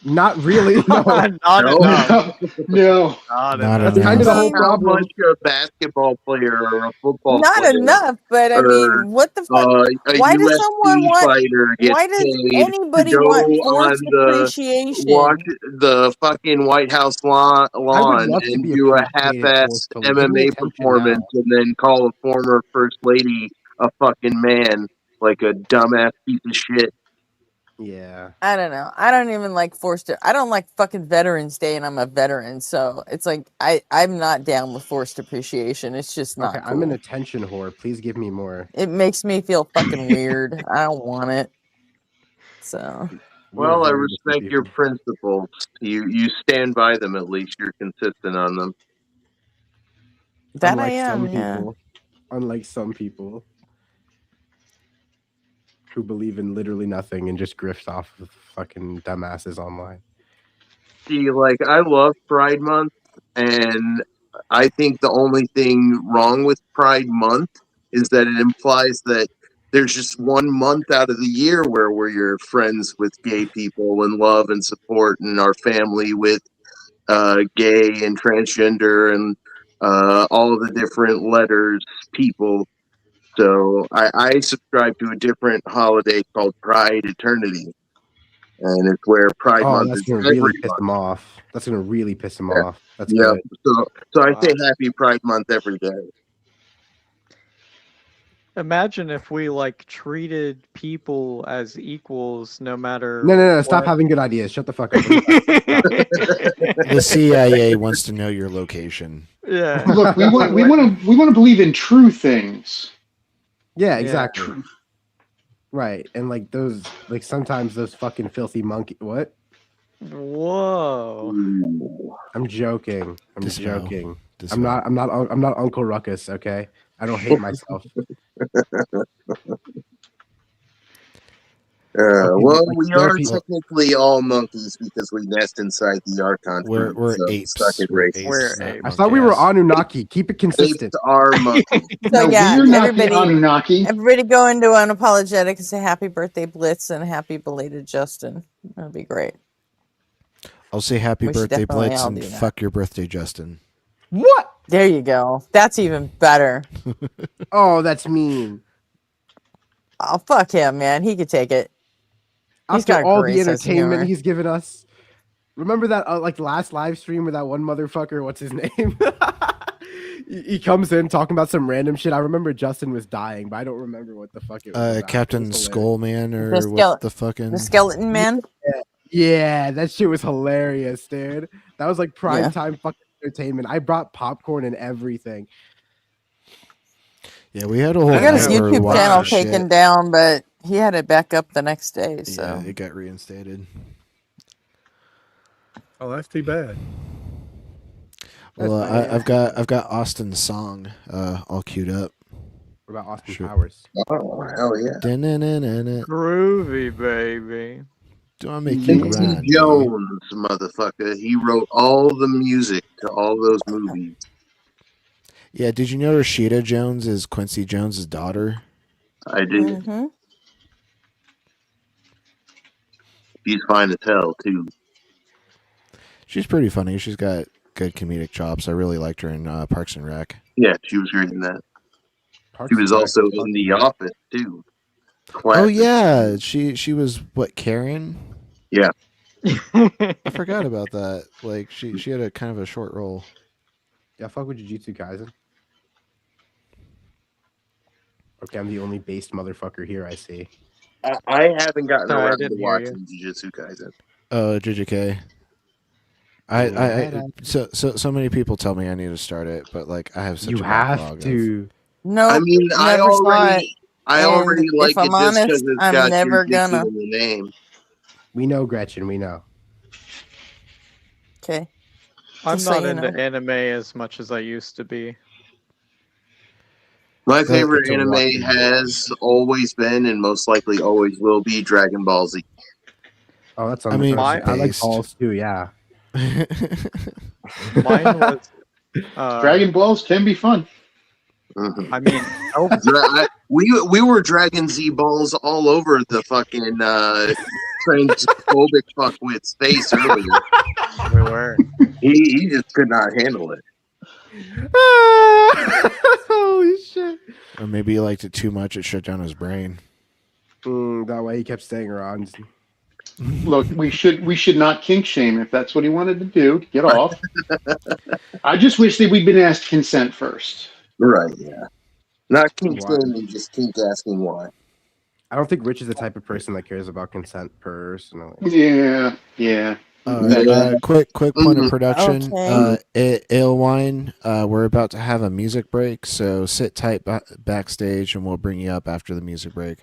Not really. No. Not No. enough. No. Not Not enough. That's kind of the enough. whole How problem. much a basketball player or a football Not player enough, but I or mean, what the fuck? a Why does someone UFC want? fighter gets Why does paid to anybody go want on forced the watch appreciation? the fucking White House lawn I would love to and be do a appreciated for half-assed to give me MMA attention now. performance and then call a former first lady a fucking man like a dumbass piece of shit? Yeah. I don't know. I don't even like forced. I don't like fucking Veterans Day, and I'm a veteran, so it's like I'm not down with forced appreciation. It's just not Okay, I'm an cool. attention whore. Please give me more. It makes me feel fucking weird. I don't want it. So We are Well, I very different respect your people. principles. You stand by them, at least. You're consistent on them. that I Unlike some am, yeah. people. Unlike some people who believe in literally nothing and just grift off of fucking dumbasses online. See, like, I love Pride Month, and I think the only thing wrong with Pride Month is that it implies that there's just 1 month out of the year where we're friends with gay people and love and support and our family with gay and transgender and all the different letters people. So I subscribe to a different holiday called Pride Eternity, and it's where Pride Oh, Month that's is gonna every really piss month. him off. That's gonna really piss him Yeah. off. That's Yep. good. So I say Wow. Happy Pride Month every day. Imagine if we like treated people as equals, no matter. No. Stop what. having good ideas. Shut the fuck up. Stop. The CIA wants to know your location. Yeah. Look, we want to believe in true things. Yeah, exactly. Right, and like those, like sometimes those fucking filthy monkey. What? Whoa. I'm joking. I'm Disavow. joking. Disavow. I'm not Uncle Ruckus. Okay, I don't hate myself. Well, like, we there are people- technically all monkeys because we nest inside the Archon. We're so apes. Stuck in We're race. apes. We're not apes. I thought we were monkeys. Anunnaki. Keep it consistent. Apes are monkeys. So No, yeah, we're not the everybody, Anunnaki. everybody go into Unapologetic and say happy birthday, Blitz, and happy belated Justin. That'd be great. I'll say happy We should birthday, definitely Blitz, all and do that. fuck your birthday, Justin. What? There you go. That's even better. Oh, that's mean. Oh, fuck him, man. He could take it. He's After got a all great the sense of entertainment humor. he's given us. Remember that like last live stream where that one motherfucker, what's his name? he comes in talking about some random shit. I remember Justin was dying, but I don't remember what the fuck it was. about. Captain It was Skullman or The what the fucking The Skeleton Man. Yeah, that shit was hilarious, dude. That was like prime Yeah. time fucking entertainment. I brought popcorn and everything. Yeah, we had a whole I got his night where we YouTube watched channel that shit. taken down, but he had it back up the next day. So Yeah, it got reinstated. Oh, that's too bad. Well, That's fine. I've got Austin's song all queued up. What about Austin Sure. Powers? Oh, hell yeah. Da-na-na-na-na. Groovy, baby. Do I make you Quincy run? Jones, motherfucker. He wrote all the music to all those movies. Yeah, did you know Rashida Jones is Quincy Jones' daughter? I did. Mm-hmm. He's fine as hell, too. She's pretty funny. She's got good comedic chops. I really liked her in Parks and Rec. Yeah, she was great in that. She was also in The Office, too. Oh Classic. yeah, she was what, Karen? Yeah. I forgot about that. Like she had a kind of a short role. Yeah, fuck with Jujutsu Kaisen. Okay, I'm the only based motherfucker here, I see. I haven't gotten Sorry, I around to didn't hear watching Jujutsu Kaisen. JJK. So many people tell me I need to start it, but like I have such You a have backlog to. No, I mean, I never saw it. already And like if I'm it just because honest, it's I'm got never Jujutsu gonna. in the name. We know, Gretchen. We know. Okay. I'm Just so not you into know. anime as much as I used to be. My That- favorite to anime watch it. has always been and most likely always will be Dragon Ball Z. Oh, that's I mean, I like based. balls too. Yeah. Mine was Dragon Balls can be fun. I mean, we were dragging Z balls all over the fucking transphobic fuckwit's face earlier. We were. He just could not handle it. Holy shit! Or maybe he liked it too much; it shut down his brain. That way he kept staying around. Look, we should not kink shame if that's what he wanted to do to get off. I just wish that we'd been asked consent first. Right, yeah. Not kink shaming, just kink asking why. I don't think Rich is the type of person that cares about consent personally. Yeah. Quick point of production. Okay. Alewine, we're about to have a music break, so sit tight backstage, and we'll bring you up after the music break.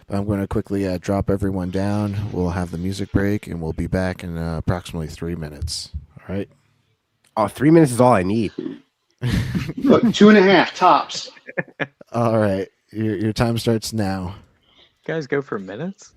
But I'm going to quickly drop everyone down. We'll have the music break, and we'll be back in approximately 3 minutes. All right? Oh, 3 minutes is all I need. Look, 2.5 tops. All right. Your time starts now. You guys go for minutes?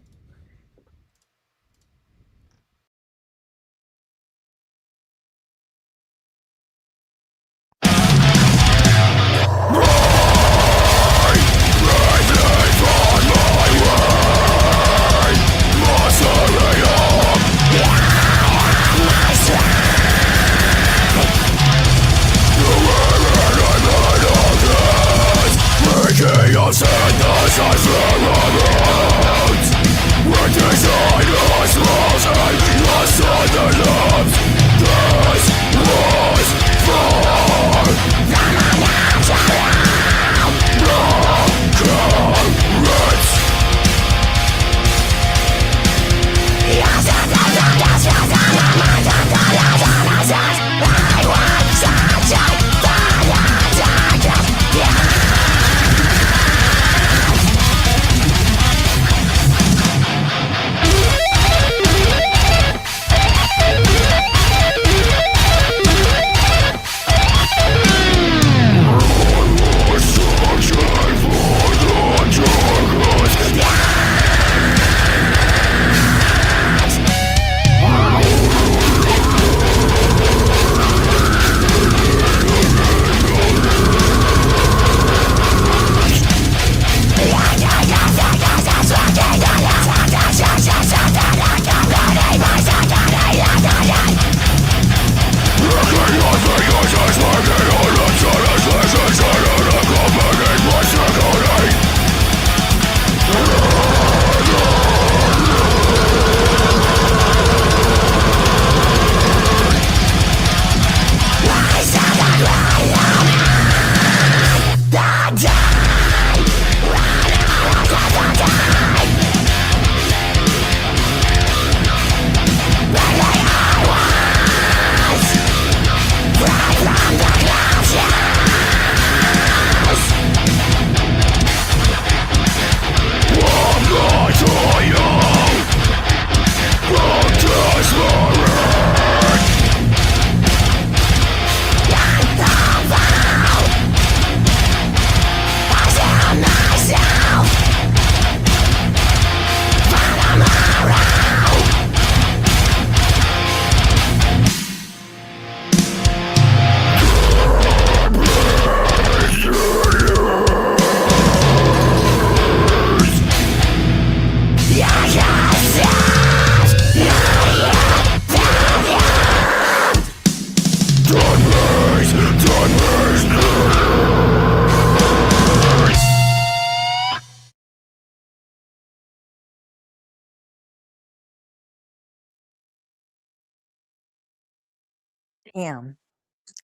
Damn.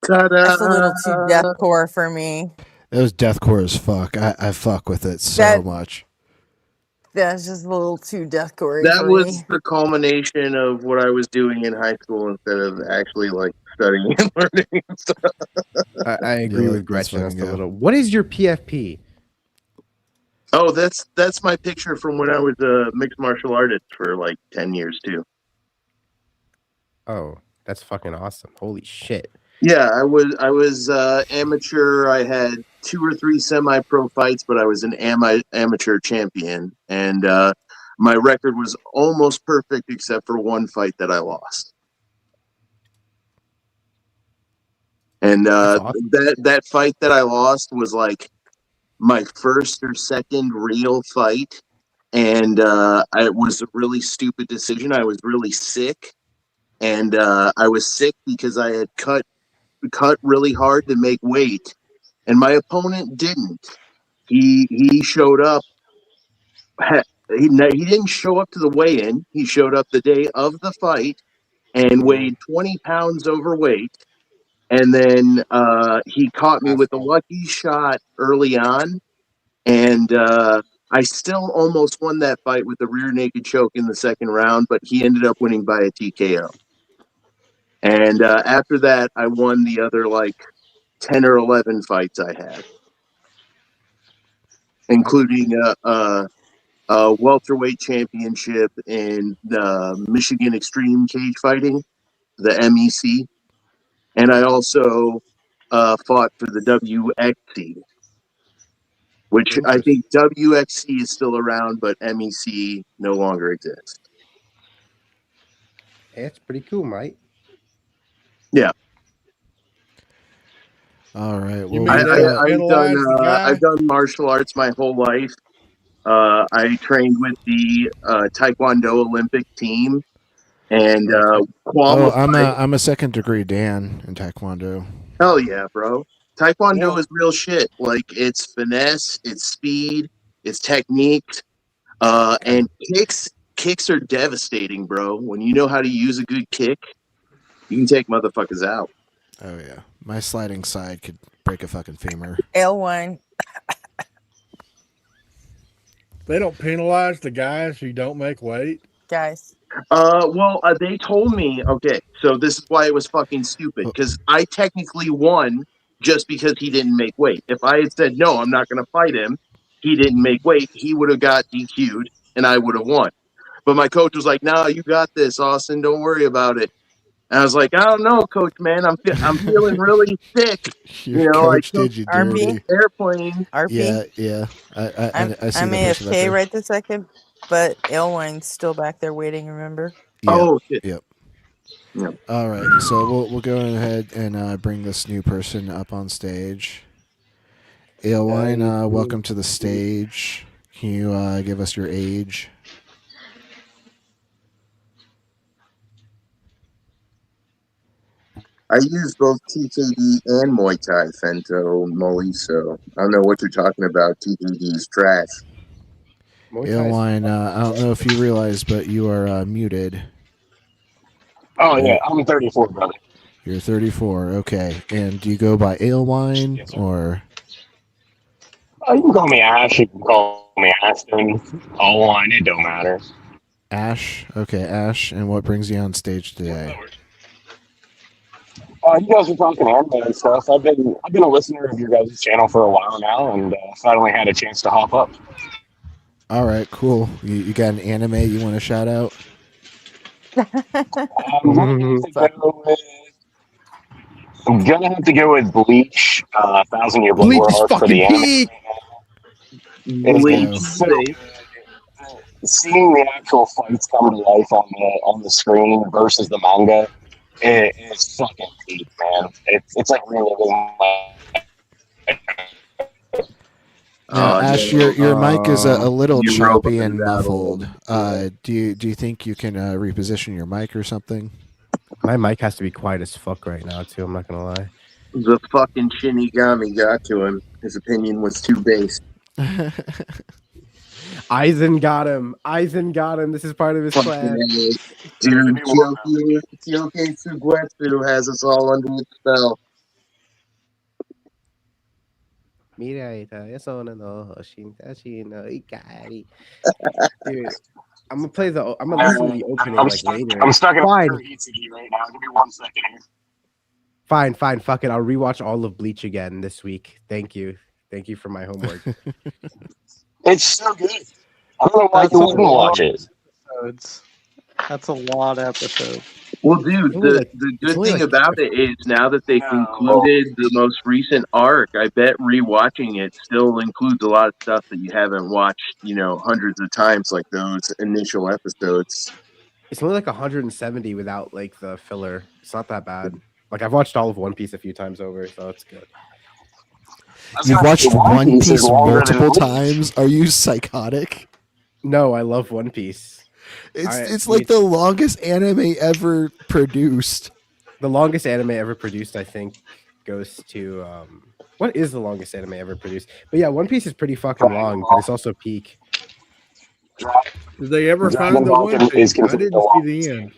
Ta-da! That's a little too deathcore for me. It was deathcore as fuck. I fuck with it so much. That's just a little too deathcore That for was me. the culmination of what I was doing in high school instead of actually like studying and learning and stuff. I agree with Gretchen. That's a little. What is your PFP? Oh, that's my picture from when I was a mixed martial artist for like 10 years too. Oh, that's fucking awesome! Holy shit! Yeah, I was amateur. I had 2 or 3 semi-pro fights, but I was an amateur champion, and my record was almost perfect except for one fight that I lost. And awesome. that fight that I lost was like my first or second real fight, and it was a really stupid decision. I was really sick, and I was sick because I had cut really hard to make weight, and my opponent didn't. He showed up. He didn't show up to the weigh-in. He showed up the day of the fight and weighed 20 pounds overweight. And then he caught me with a lucky shot early on, and I still almost won that fight with a rear naked choke in the second round, but he ended up winning by a TKO. And after that, I won the other like 10 or 11 fights I had, including a welterweight championship in the Michigan Extreme Cage Fighting, the MEC. And I also fought for the WXC, which I think WXC is still around, but MEC no longer exists. Hey, that's pretty cool, mate. Yeah. All right. You Well, mean I've done martial arts my whole life. I trained with the Taekwondo Olympic team and qualified. I'm a second degree Dan in Taekwondo. Hell yeah, bro. Taekwondo is real shit. Like, it's finesse, it's speed, it's technique, and kicks. Kicks are devastating, bro. When you know how to use a good kick, you can take motherfuckers out. Oh yeah, my sliding side could break a fucking femur. Ale wine. They don't penalize the guys who don't make weight. Guys. Well, they told me, okay, so this is why it was fucking stupid, because I technically won just because he didn't make weight. If I had said, no, I'm not going to fight him, he didn't make weight, he would have got DQ'd, and I would have won. But my coach was like, no, you got this, Austin, don't worry about it. And I was like, I don't know, coach, man, I'm feeling really sick. Your coach did you dirty. Airplane. RP? Yeah. I see I'm the picture AFK right this second, but Elwine's still back there waiting, remember? Yeah. Oh, shit. Yep. All right, so we'll go ahead and bring this new person up on stage. Ailwine, welcome to the stage. Can you give us your age? I use both TKD and Muay Thai, Fento, Molly, so I don't know what you're talking about. TKD is trash. Ailwine, I don't know if you realize, but you are muted. Oh, yeah, I'm 34, brother. You're 34, okay. And do you go by Ailwine, or? You can call me Ash, you can call me Aston, Allwine, it don't matter. Ash? Okay, Ash. And what brings you on stage today? You guys are talking anime and stuff. I've been a listener of your guys' channel for a while now, and finally had a chance to hop up. All right, cool. You got an anime you want to shout out? I'm gonna have to go with Bleach, 1,000 Year Blood Bleach War is arc for fucking the anime. peak. Bleach. Seeing the actual fights come to life on the screen versus the manga, it is fucking peak, man. It's like reliving my. Ash, your mic is a little choppy and muffled. Do you think you can reposition your mic or something? My mic has to be quiet as fuck right now, too. I'm not gonna lie. The fucking Shinigami got to him. His opinion was too base. Aizen got him. Aizen got him. This is part of his plan. Dude, Kyosuke Sugetsu has us all under its spell. Dude, I'm gonna play the. I'm gonna listen to the opening later. I'm stuck in Fine. Hitsugi right now. Give me 1 second here. Fine. Fuck it. I'll rewatch all of Bleach again this week. Thank you for my homework. It's so good. I don't know why you wouldn't watch it. That's a lot of episodes. Well, dude, the good thing about it is now that they concluded the most recent arc, I bet rewatching it still includes a lot of stuff that you haven't watched, hundreds of times, like those initial episodes. It's only like 170 without like the filler. It's not that bad. Like I've watched all of One Piece a few times over, so it's good. You've watched One Piece multiple times? Are you psychotic? No, I love One Piece. It's like the longest anime ever produced. The longest anime ever produced, I think, goes to what is the longest anime ever produced? But yeah, One Piece is pretty fucking long, but it's also peak. Did they ever find the One Piece? I didn't see the end.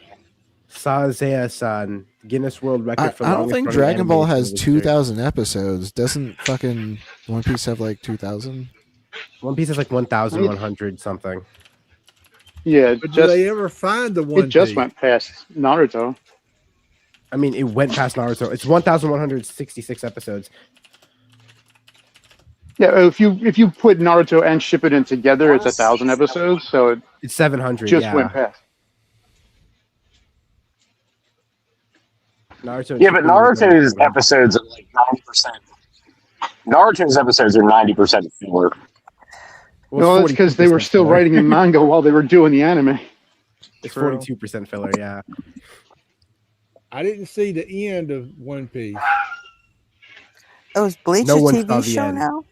Sazaya-san, Guinness World Record for I don't longest think running Dragon Ball animated has series. 2,000 episodes. Doesn't fucking One Piece have like 2,000? One Piece is like 1,100 something. Yeah, but did they ever find the One Piece? It just went past Naruto. I mean, it went past Naruto. It's 1,166 episodes. Yeah, if you put Naruto and Shippuden together, it's 1,000 episodes. So it's 700. Just went past. Naruto. Yeah, but Naruto's episodes are like 90%. Naruto's episodes are 90% filler. Well, that's because they were still writing in manga while they were doing the anime. It's 42% filler. Yeah. I didn't see the end of One Piece. Oh, is Bleach No a one TV saw the show end. now?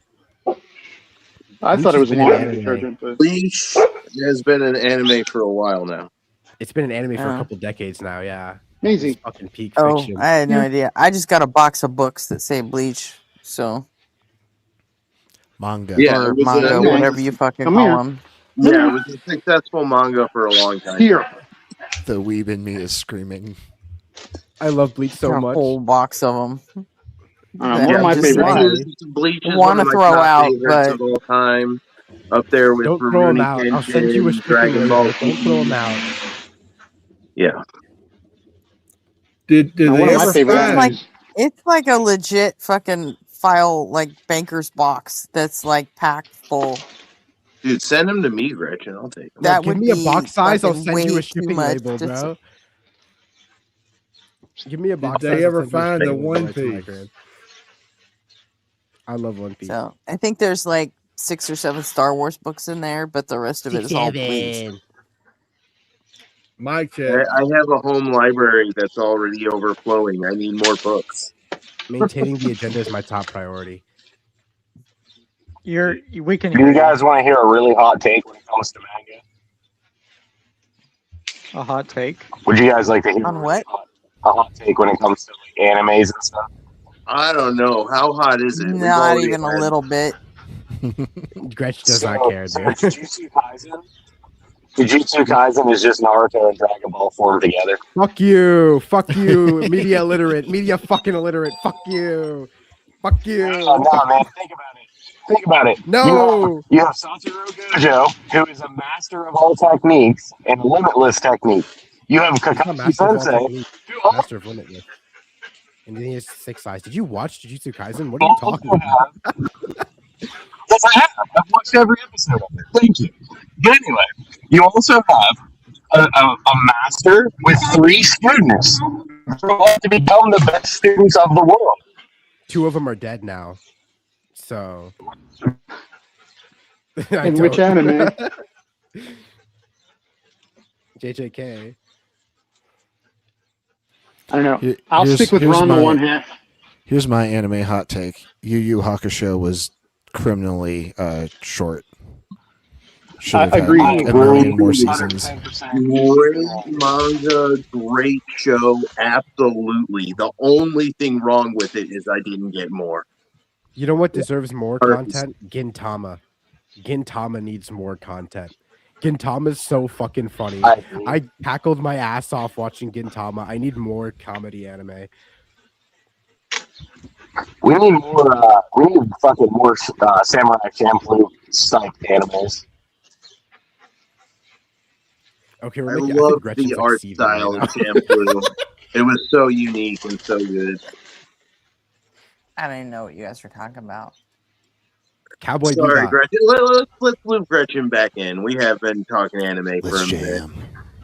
I thought it was a laundry detergent. But Bleach has been an anime for a while now. It's been an anime for a Oh. couple decades now. Yeah. Amazing. It's fucking peak Oh, fiction. I had no idea. I just got a box of books that say Bleach, so Manga. Yeah, or it was manga, a- whatever you fucking Come call here. them. Yeah, it was a successful manga for a long time. Here. The weeb in me is screaming. I love Bleach so a much. whole box of them. One of my favorite Bleach, Bleach is Wanna one of my throw top out, favorites but- of all time. Up there with Don't throw them Rurouni out. I'll send you a Kenshin, shipping Dragon Ball label. Don't Z. throw them out. Yeah. Did Now, they one of my ever favorite find? Like it's like a legit fucking file, like banker's box that's like packed full. Dude, send them to me, Gretchen. I'll take them. That Give would me a be box size. I'll fucking send you way a too shipping much label, just- bro. Give me a box Did size. they I'll ever send you a find the shipping label One right to my Piece? crib. I love One Piece. So I think there's like 6 or 7 Star Wars books in there, but the rest of it is all Bleach. Mic I check. I have a home library that's already overflowing. I need more books. Maintaining the agenda is my top priority. We can Do hear you guys want to hear a really hot take when it comes to manga? a hot take. Would you guys like to hear On what? a hot take when it comes to like animes and stuff? I don't know. How hot is it? We've Not already even a had- little bit. Gretch does not care, dude. Jujutsu Kaisen is just Naruto and Dragon Ball formed together. Fuck you. Fuck you. Media illiterate. Media fucking illiterate. Fuck you. Fuck you. Oh, no, man. Think about it. Think about it. No. You have Satoru Gojo, who is a master of all techniques and limitless technique. You have Kakashi Master of all Sensei. technique. Master of Limitless. And then he has 6 eyes. Did you watch Jujutsu Kaisen? What are you talking about? Yes, I have. I've watched every episode of it. Thank you. But anyway, you also have a master with 3 students who grow up to become the best students of the world. 2 of them are dead now. So. In which anime? JJK. I don't know. Here- I'll here's- stick with here's Ranma my- one half. Here's my anime hot take. Yu Yu Hakusho was criminally short. Should have had Agreed. like a million more seasons. Great manga, great show, absolutely. The only thing wrong with it is I didn't get more. You know what deserves more Arts. content? Gintama. Gintama needs more content. Gintama's so fucking funny. I tackled my ass off watching Gintama. I need more comedy anime. We need more. We need fucking more Samurai Champloo psyched animals. Okay, I we're making, love think Gretchen's the like art seething style right of now. Shampoo. It was so unique and so good. I don't even know what you guys were talking about. Cowboy Sorry, Bebop. Gretchen. Let's loop Gretchen back in. We have been talking anime for a minute.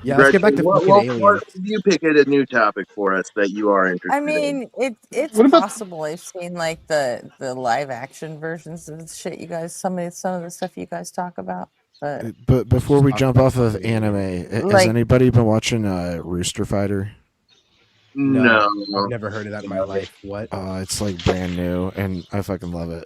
Yeah, let's get back to fucking aliens. What, you pick a new topic for us that you are interested I in. mean, it's What about- possible I've seen like the live action versions of the shit you guys, some of the stuff you guys talk about. But But before we jump off of anime, has Like- anybody been watching Rooster Fighter? No. I've never heard of that in my life. What? It's like brand new, and I fucking love it.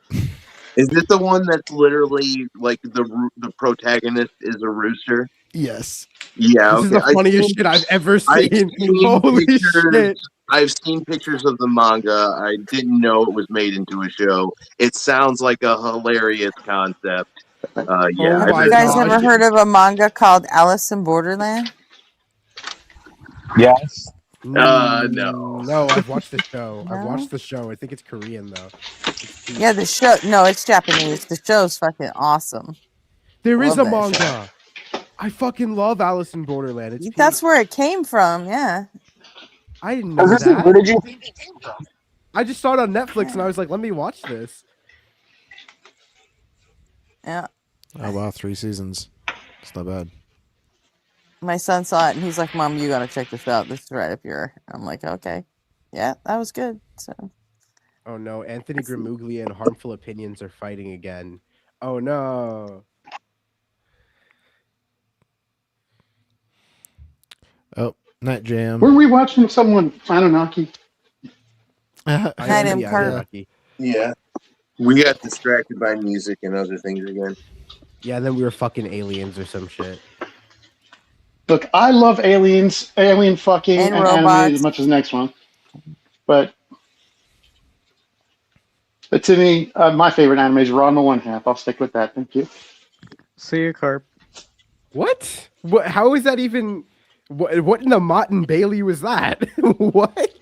Is it the one that's literally like the protagonist is a rooster? Yes. Yeah. This is Okay. the funniest shit I've ever seen. Holy shit! I've seen pictures of the manga. I didn't know it was made into a show. It sounds like a hilarious concept. Yeah. Have you guys ever heard of a manga called Alice in Borderland? Yes. No. No, I've watched the show. I've No? watched the show. I think it's Korean though. Yeah, the show. No, it's Japanese. The show's fucking awesome. There is a Love that manga. I fucking love Alice in Borderland. It's That's where it came from. Yeah. I didn't know that. Where did you think it came from? I just saw it on Netflix and I was like, let me watch this. Yeah. Oh wow, 3 seasons. It's not bad. My son saw it and he's like, "Mom, you gotta check this out. This is right up your." I'm like, "Okay, yeah, that was good." So. Oh no, Anthony Gramuglia and Harmful Opinions are fighting again. Oh no. Oh, Night Jam. Were we watching someone Anunnaki? Yeah. We got distracted by music and other things again. Yeah, then we were fucking aliens or some shit. Look, I love aliens, alien fucking, and anime robots. as much as the next one. But to me, my favorite anime is Ranma One Half. I'll stick with that. Thank you. See you, Carp. What? What? How is that even? What in the Mott and Bailey was that? What?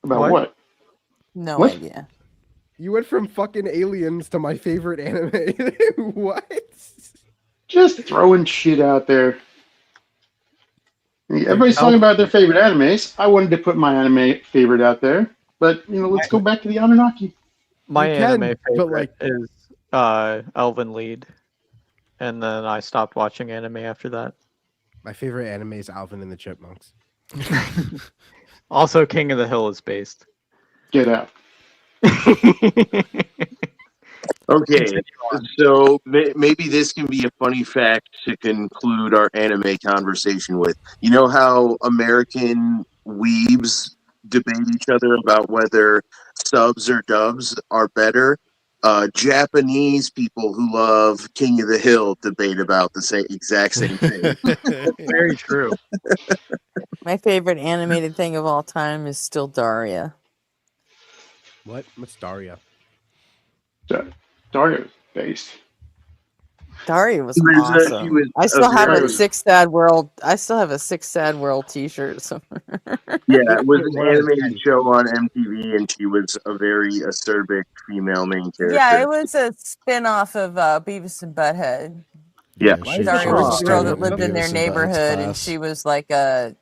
About what? No What? idea. You went from fucking aliens to my favorite anime. What? Just throwing shit out there. Everybody's talking about their favorite animes. I wanted to put my anime favorite out there, but let's go back to the Anunnaki. My You can, anime but, favorite is Elven Lied, and then I stopped watching anime after that. My favorite anime is Alvin and the Chipmunks. Also, King of the Hill is based. Get out. Okay, so maybe this can be a funny fact to conclude our anime conversation with. You know how American weebs debate each other about whether subs or dubs are better? Japanese people who love King of the Hill debate about the exact same thing. Very true. My favorite animated thing of all time is still Daria. What? What's Daria? Dario's based. Daria was She awesome. was I still have very- a Six Sad World. I still have a Six Sad World T-shirt somewhere. Yeah, it was an animated show on MTV, and she was a very acerbic female main character. Yeah, it was a spin-off of Beavis and Butthead. Yeah, Daria was a girl that lived in their neighborhood, and she was like a,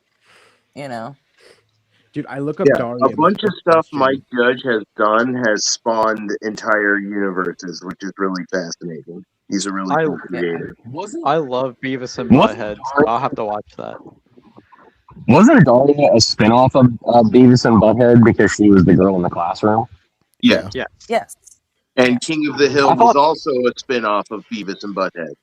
Dude, I look up Yeah, Daria. a bunch of stuff Mike Judge has done has spawned entire universes, which is really fascinating. He's a really cool creator. I love Beavis and Butthead, so I'll have to watch that. Wasn't Daria a spinoff of Beavis and Butthead because she was the girl in the classroom? Yeah. Yeah. Yes. And King of the Hill was also a spin-off of Beavis and Butthead.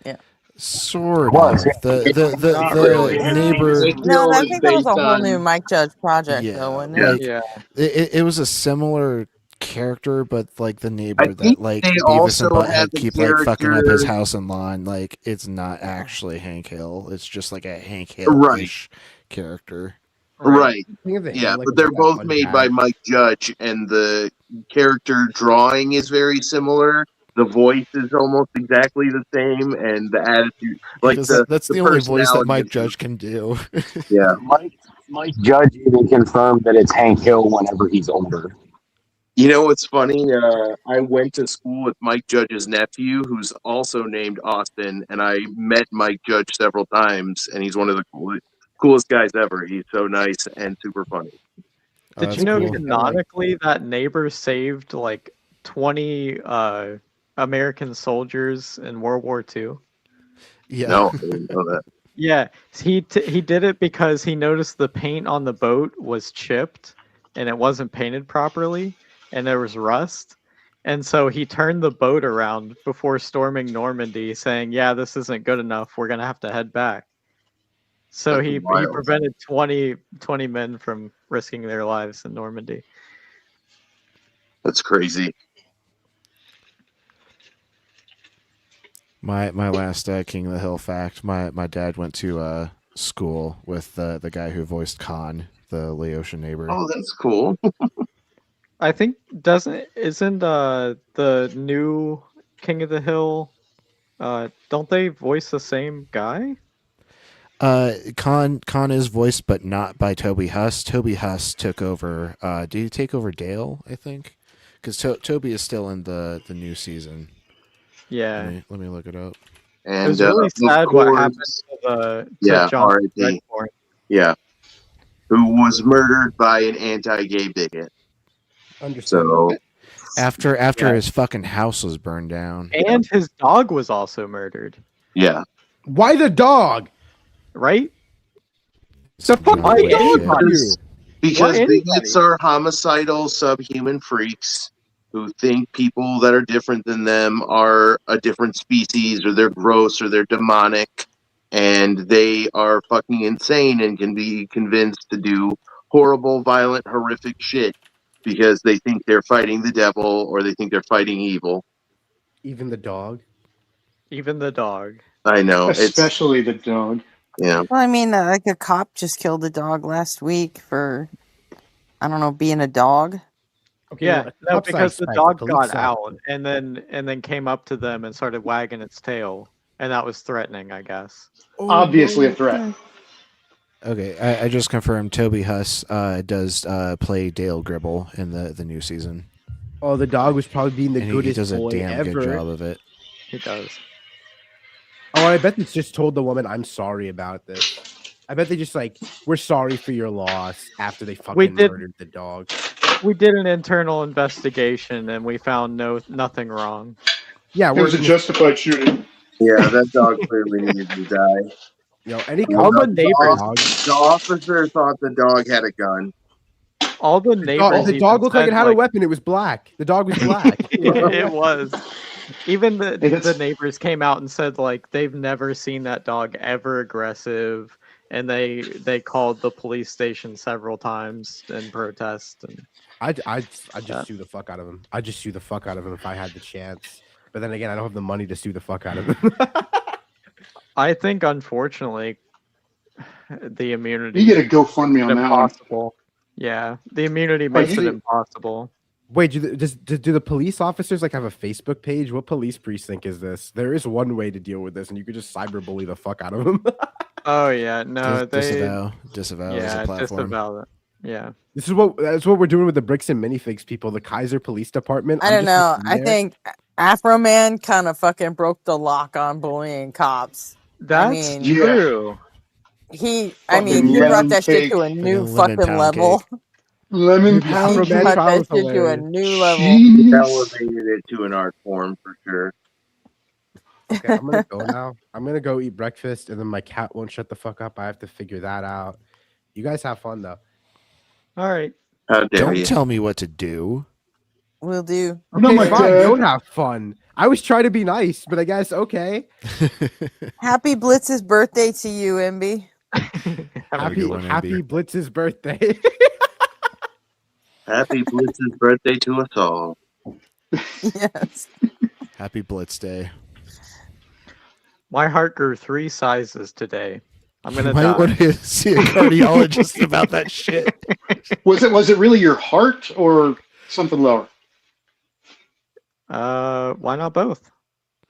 Yeah. Sort of. Was, The neighbor. No, I think that was a whole new Mike Judge project, though, wasn't it? Like, it was a similar character, but like the neighbor that think like they Beavis and also had Butthead the keep like fucking up his character- house in line. Like it's not actually Hank Hill. It's just like a Hank Hill-ish character. Right. King of the Yeah, Hill, like, but they're was that both fun made guy. by Mike Judge, and the character drawing is very similar. The voice is almost exactly the same, and the attitude, like Because that's the only voice that personality Mike is- Judge can do. Yeah. Mike Judge even confirmed that it's Hank Hill whenever he's older. You know what's funny? I went to school with Mike Judge's nephew, who's also named Austin, and I met Mike Judge several times, and he's one of the coolest guys ever. He's so nice and super funny. Did you know canonically that neighbor saved like 20 American soldiers in World War II? Yeah. No, I didn't know that. Yeah, he did it because he noticed the paint on the boat was chipped and it wasn't painted properly and there was rust. And so he turned the boat around before storming Normandy, saying, "Yeah, this isn't good enough. We're gonna have to head back." So That's he wild. prevented 20 men from risking their lives in Normandy. That's crazy. My last King of the Hill fact. My dad went to school with the guy who voiced Khan, the Laotian neighbor. Oh, that's cool. I think isn't the new King of the Hill, don't they voice the same guy? Khan is voiced, but not by Toby Huss. Toby Huss took over. Did he take over Dale? I think, because Toby is still in the new season. Yeah. Let me look it up. And it was really sad of what happened course, to John R.I.P. Redcorn. Yeah, who was murdered by an anti-gay bigot. Understandable. So After his fucking house was burned down, And his dog was also murdered. Yeah. Why the dog? Right? The fuck Why did the dog anybody? do? Because Why bigots are homicidal subhuman freaks who think people that are different than them are a different species, or they're gross, or they're demonic, and they are fucking insane and can be convinced to do horrible, violent, horrific shit because they think they're fighting the devil or they think they're fighting evil. Even the dog. Even the dog. I know. Especially the dog. Yeah. Well, I mean, like a cop just killed a dog last week for, I don't know, being a dog. Okay, Yeah, well, no, cops I because the expect, dog police got out and then came up to them and started wagging its tail, and that was threatening, I guess. Obviously a threat. Okay, I just confirmed Toby Huss does play Dale Gribble in the new season. Oh, the dog was probably being the And goodest he does a boy damn ever. good job of it. He does. Oh, I bet it's just told the woman, "I'm sorry about this." I bet they just like, "We're sorry for your loss," after they fucking murdered the dog. We did an internal investigation and we found nothing wrong. Yeah, It was a justified shooting. Yeah, that dog clearly needed to die. You know, any All the neighbors. The officer thought the dog had a gun. All the neighbors. The dog looked like it had a weapon. It was black. The dog was black. It was. Even the neighbors came out and said like they've never seen that dog ever aggressive, and they called the police station several times in protest. And I just sue the fuck out of him. I just sue the fuck out of him if I had the chance. But then again, I don't have the money to sue the fuck out of him. I think unfortunately, the immunity. You get a GoFundMe on that one. Impossible. Yeah, the immunity makes it impossible. Wait, do the police officers like have a Facebook page? What police precinct is this? There is one way to deal with this, and you could just cyberbully the fuck out of them. Oh yeah, no, disavow yeah, as a platform. disavow it. Yeah. That's what we're doing with the Bricks and Minifigs people. The Kaiser Police Department. I don't know. I think Afro Man kind of fucking broke the lock on bullying cops. That's true. He Fucking brought that shit to a lemon new lemon fucking pound level. Lemon He pound brought cake. that That shit to a new level. Elevated it to an art form for sure. Okay, I'm gonna go now. I'm gonna go eat breakfast, and then my cat won't shut the fuck up. I have to figure that out. You guys have fun though. All right. How dare Don't you? tell me what to do. Will do. Okay, my fine. dad. Don't have fun. I was trying to be nice, but I guess okay. Happy Blitz's birthday to you, MB. Happy Blitz's birthday. Happy Blitz's birthday to us all. Yes. Happy Blitz Day. My heart grew 3 sizes today. I'm gonna You might die. want to see a cardiologist about that shit. Was it really your heart or something lower? Why not both?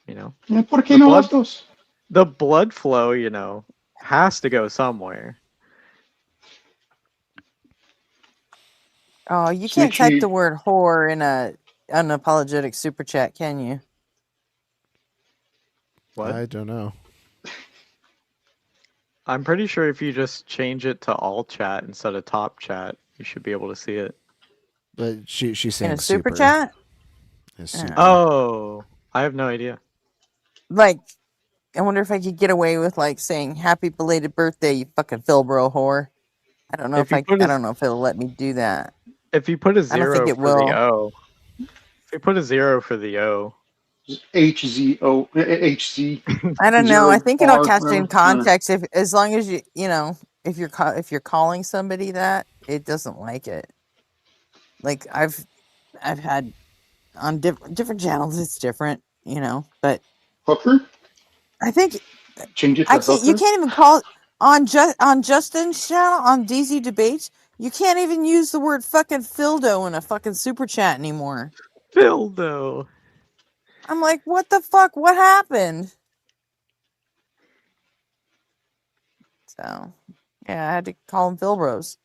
You know, Yeah, ¿por qué no las dos? the blood flow, has to go somewhere. Oh, you Sweet can't type treat. the word whore in a unapologetic super chat, can you? What? I don't know. I'm pretty sure if you just change it to all chat instead of top chat, you should be able to see it. But she's saying In a super chat? It's super. Oh, I have no idea. Like, I wonder if I could get away with like saying "Happy belated birthday, you fucking Philbro whore." I don't know If if you I put a- don't know if it'll let me do that. If you put a I don't zero think it for the will. O, They put a 0 for the O. HZO, HC. I don't know. I think it'll catch whatever. in context if, as long as if you're calling somebody that, it doesn't like it. Like I've had on different channels, it's different, but Hooker? I think Change it to I can't. You hooker? can't even call it on Justin's channel on DZ Debates. You can't even use the word fucking Fildo in a fucking super chat anymore. Fildo. I'm like, what the fuck? What happened? So, yeah, I had to call him Philbros.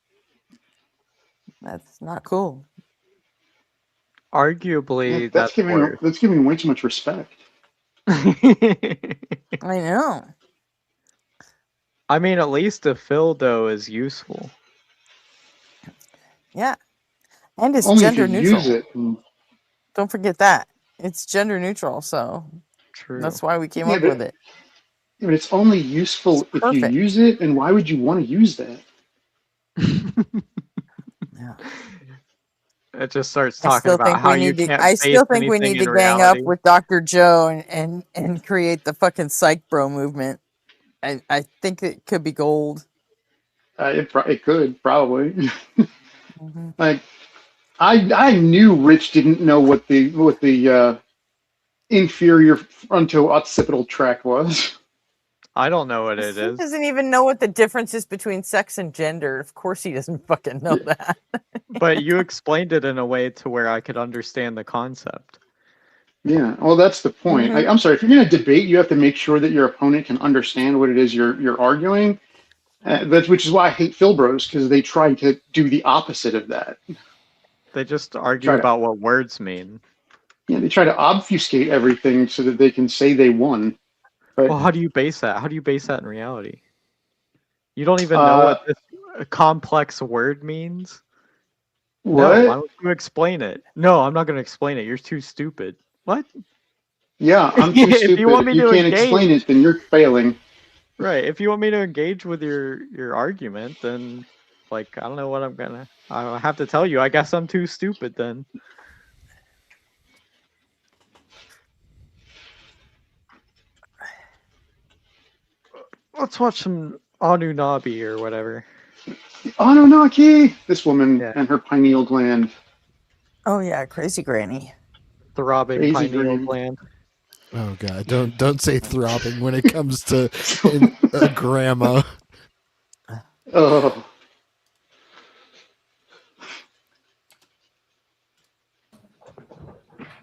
That's not cool. Arguably, Yeah, that's worse. that's giving way too much respect. I know. I mean, at least a Fildo is useful. Yeah. And it's Only if gender you neutral. use it. Don't forget that. It's gender neutral, so True. That's why we came up with it. Yeah, but it's only useful if you use it, and why would you want to use that? Yeah. It just starts talking about how you can't. I still think we anything need to in gang reality. up with Dr. Joe and create the fucking psych bro movement. I think it could be gold. It could probably. Like, I knew Rich didn't know what the inferior fronto-occipital tract was. I don't know what it He is. doesn't even know what the difference is between sex and gender. Of course he doesn't fucking know that. But you explained it in a way to where I could understand the concept. Yeah, well, that's the point. Mhm. I'm sorry, if you're going to debate, you have to make sure that your opponent can understand what it is you're arguing. Which is why I hate Philbros, because they try to do the opposite of that. They just argue about what words mean. Yeah, they try to obfuscate everything so that they can say they won. But, Well, how do you base that? How do you base that in reality? You don't even know what this complex word means? What? No, why don't you explain it? No, I'm not going to explain it. You're too stupid. What? Yeah, I'm too stupid. If you want me if you to can't engage, explain it, then you're failing. Right. If you want me to engage with your argument, then, like, I don't know what I'm gonna. I have to tell you. I guess I'm too stupid then. Let's watch some Anunnaki or whatever. Anunnaki! This woman and her pineal gland. Oh yeah, crazy granny. Throbbing Crazy pineal granny. gland. Oh god, don't say throbbing when it comes to grandma. Oh.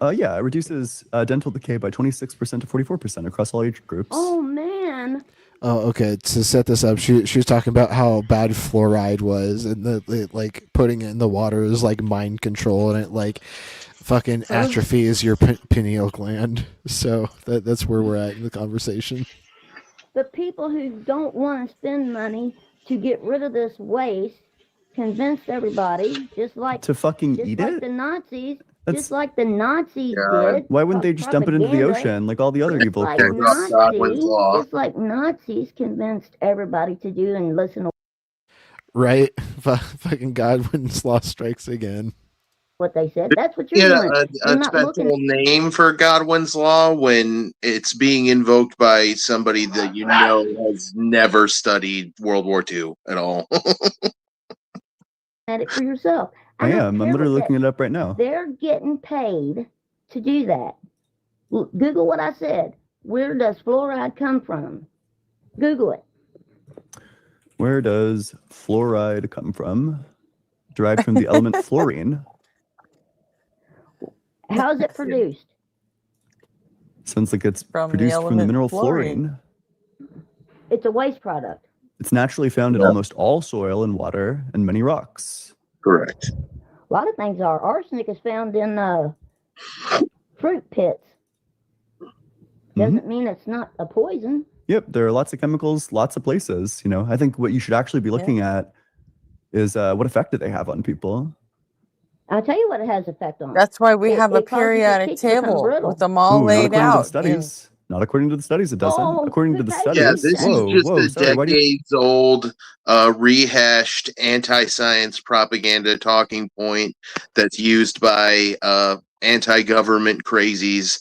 Yeah, it reduces dental decay by 26% to 44% across all age groups. Oh man. Oh, okay. To set this up, she was talking about how bad fluoride was, and like putting it in the water is like mind control, and it like fucking atrophies your pineal gland. So that's where we're at in the conversation. The people who don't want to spend money to get rid of this waste convinced everybody, just like To fucking eat like it? the Nazis, That's- just like the Nazis did. Why wouldn't they just dump it into the propaganda, ocean like all the other evil like kids? just like Nazis convinced everybody to do and listen to Right? Fucking Godwin's law strikes again. what they said. That's what you're doing. You're a not looking special name for Godwin's Law when it's being invoked by somebody that you know has never studied World War II at all. at it for yourself. I don't am. I'm care literally what looking it up right now. They're getting paid to do that. Google what I said. Where does fluoride come from? Google it. Where does fluoride come from? Derived from the element fluorine. How's it produced? Sounds like it's From the produced from the element mineral fluorine. fluorine. It's a waste product. It's naturally found in almost all soil and water and many rocks. Correct. A lot of things are. Arsenic is found in fruit pits. Doesn't mean it's not a poison. Yep, there are lots of chemicals, lots of places. You know, I think what you should actually be looking at is what effect do they have on people? I'll tell you what it has effect on. That's why we have a it causes your periodic teeth to become table brittle. with them all Ooh, not laid according to the out. studies. Not according to the studies, it doesn't. Oh, according to the studies. Yeah, this whoa, is just whoa, a sorry, why do you- decades-old, rehashed anti-science propaganda talking point that's used by anti-government crazies,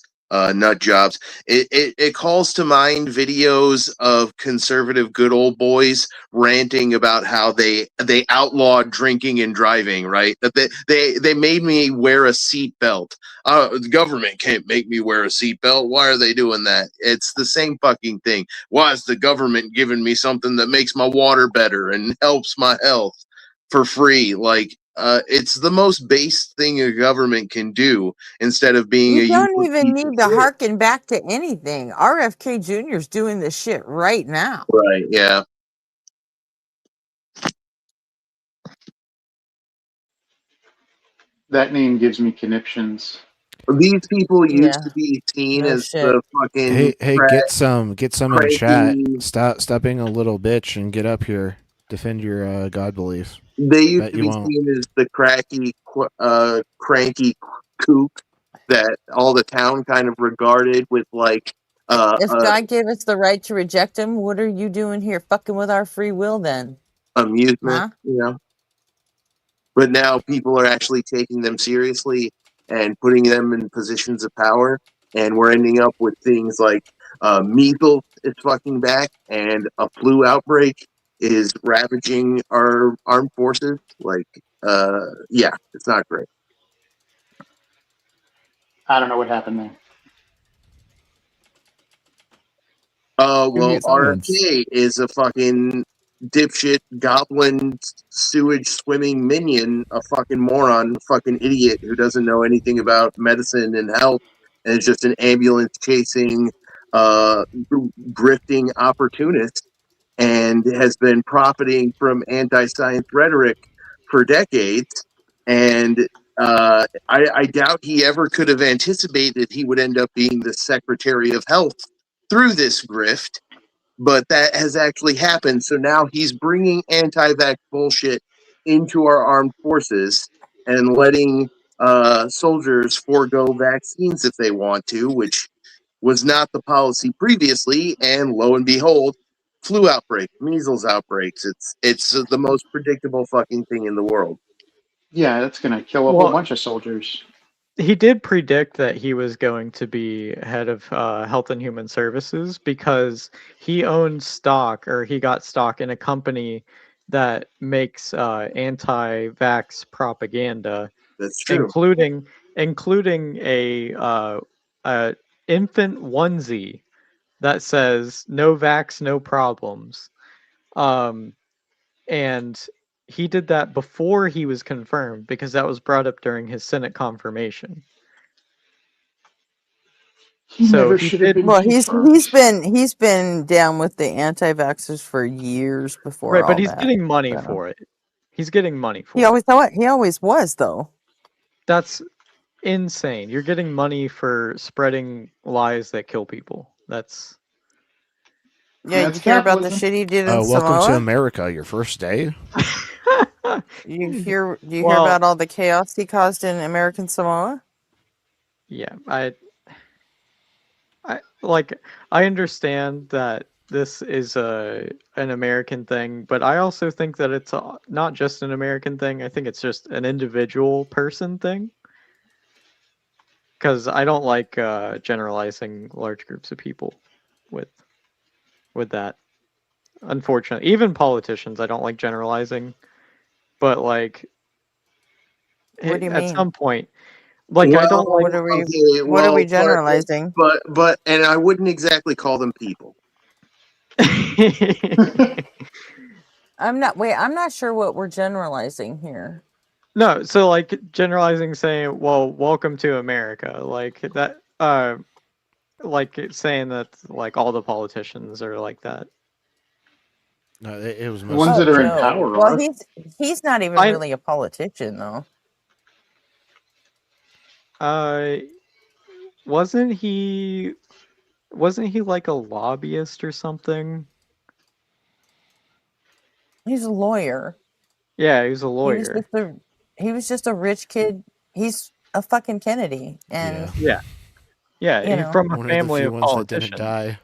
nut jobs. It calls to mind videos of conservative good old boys ranting about how they outlawed drinking and driving, right? That they made me wear a seatbelt. The government can't make me wear a seatbelt. Why are they doing that? It's the same fucking thing. Why is the government giving me something that makes my water better and helps my health for free? Like, it's the most base thing a government can do instead of being You a don't useless even piece of need to shit. harken back to anything. RFK Jr. is doing this shit right now. Right, yeah. That name gives me conniptions. These people used Yeah. to be seen No as shit. the fucking Hey, get some in chat. cranky. Stop being a little bitch and get up here. Defend your God belief. They used Bet to you be won't. seen as the cranky kook that all the town kind of regarded with like If God gave us the right to reject him, what are you doing here fucking with our free will then? amusement, Huh? you know. But now people are actually taking them seriously and putting them in positions of power, and we're ending up with things like measles is fucking back, and a flu outbreak is ravaging our armed forces. Like, yeah, it's not great. I don't know what happened there. Well, Immediate silence. RFK is a fucking dipshit, goblin, sewage swimming minion, a fucking moron, a fucking idiot who doesn't know anything about medicine and health, and is just an ambulance chasing, grifting opportunist, and has been profiting from anti-science rhetoric for decades. And I doubt he ever could have anticipated he would end up being the Secretary of Health through this grift, but that has actually happened. So now he's bringing anti-vax bullshit into our armed forces and letting soldiers forego vaccines if they want to, which was not the policy previously. And lo and behold, flu outbreak, measles outbreaks. It's the most predictable fucking thing in the world. Yeah, that's gonna kill a whole bunch of soldiers. He did predict that he was going to be head of Health and Human Services because he owns stock, or he got stock in a company that makes anti-vax propaganda. That's true. Including a infant onesie that says "No vax, no problems," and he did that before he was confirmed because that was brought up during his Senate confirmation. He So never he should have did. been Well, confirmed. he's been down with the anti-vaxxers for years before Right, but all he's that. getting money So. for it. He's getting money for He it. always thought he always was though. That's insane. You're getting money for spreading lies that kill people. That's Yeah, That's you hear about the capitalism. shit he did in Welcome to Samoa? America. Your first day. You hear Well- about all the chaos he caused in American Samoa? yeah. I understand that this is an American thing, but I also think that it's not just an American thing. I think it's just an individual person thing. Because I don't like generalizing large groups of people with that. Unfortunately, even politicians, I don't like generalizing. But like, What do you at mean? some point, like I don't like. What are we? Okay, What are we well, generalizing? but, and I wouldn't exactly call them people. I'm not sure what we're generalizing here. No, so like generalizing, saying, "Well, welcome to America," like that. Like saying that like all the politicians are like that. No, it was The ones mostly that are in Trump. power Well, are. he's not even really a politician though. Wasn't he like a lobbyist or something? He's a lawyer. Yeah, he was a lawyer. He was just a rich kid. He's a fucking Kennedy, and Yeah, you he's know. from a One of the family few of ones that didn't politicians. die.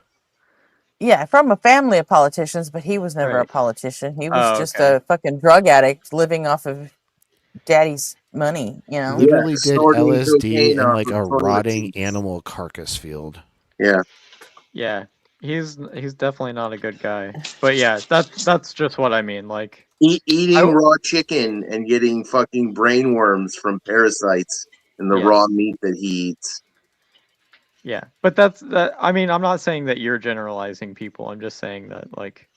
Yeah, from a family of politicians, but he was never a Right. politician. He was Oh, just okay. a fucking drug addict living off of daddy's money, you know? Literally did snorting LSD cocaine in off like of a toilet rotting seats. animal carcass field. Yeah. Yeah, he's definitely not a good guy. But yeah, that's just what I mean. Like Eating raw chicken and getting fucking brain worms from parasites in the Yeah. raw meat that he eats. Yeah, but that. I mean, I'm not saying that you're generalizing people. I'm just saying that like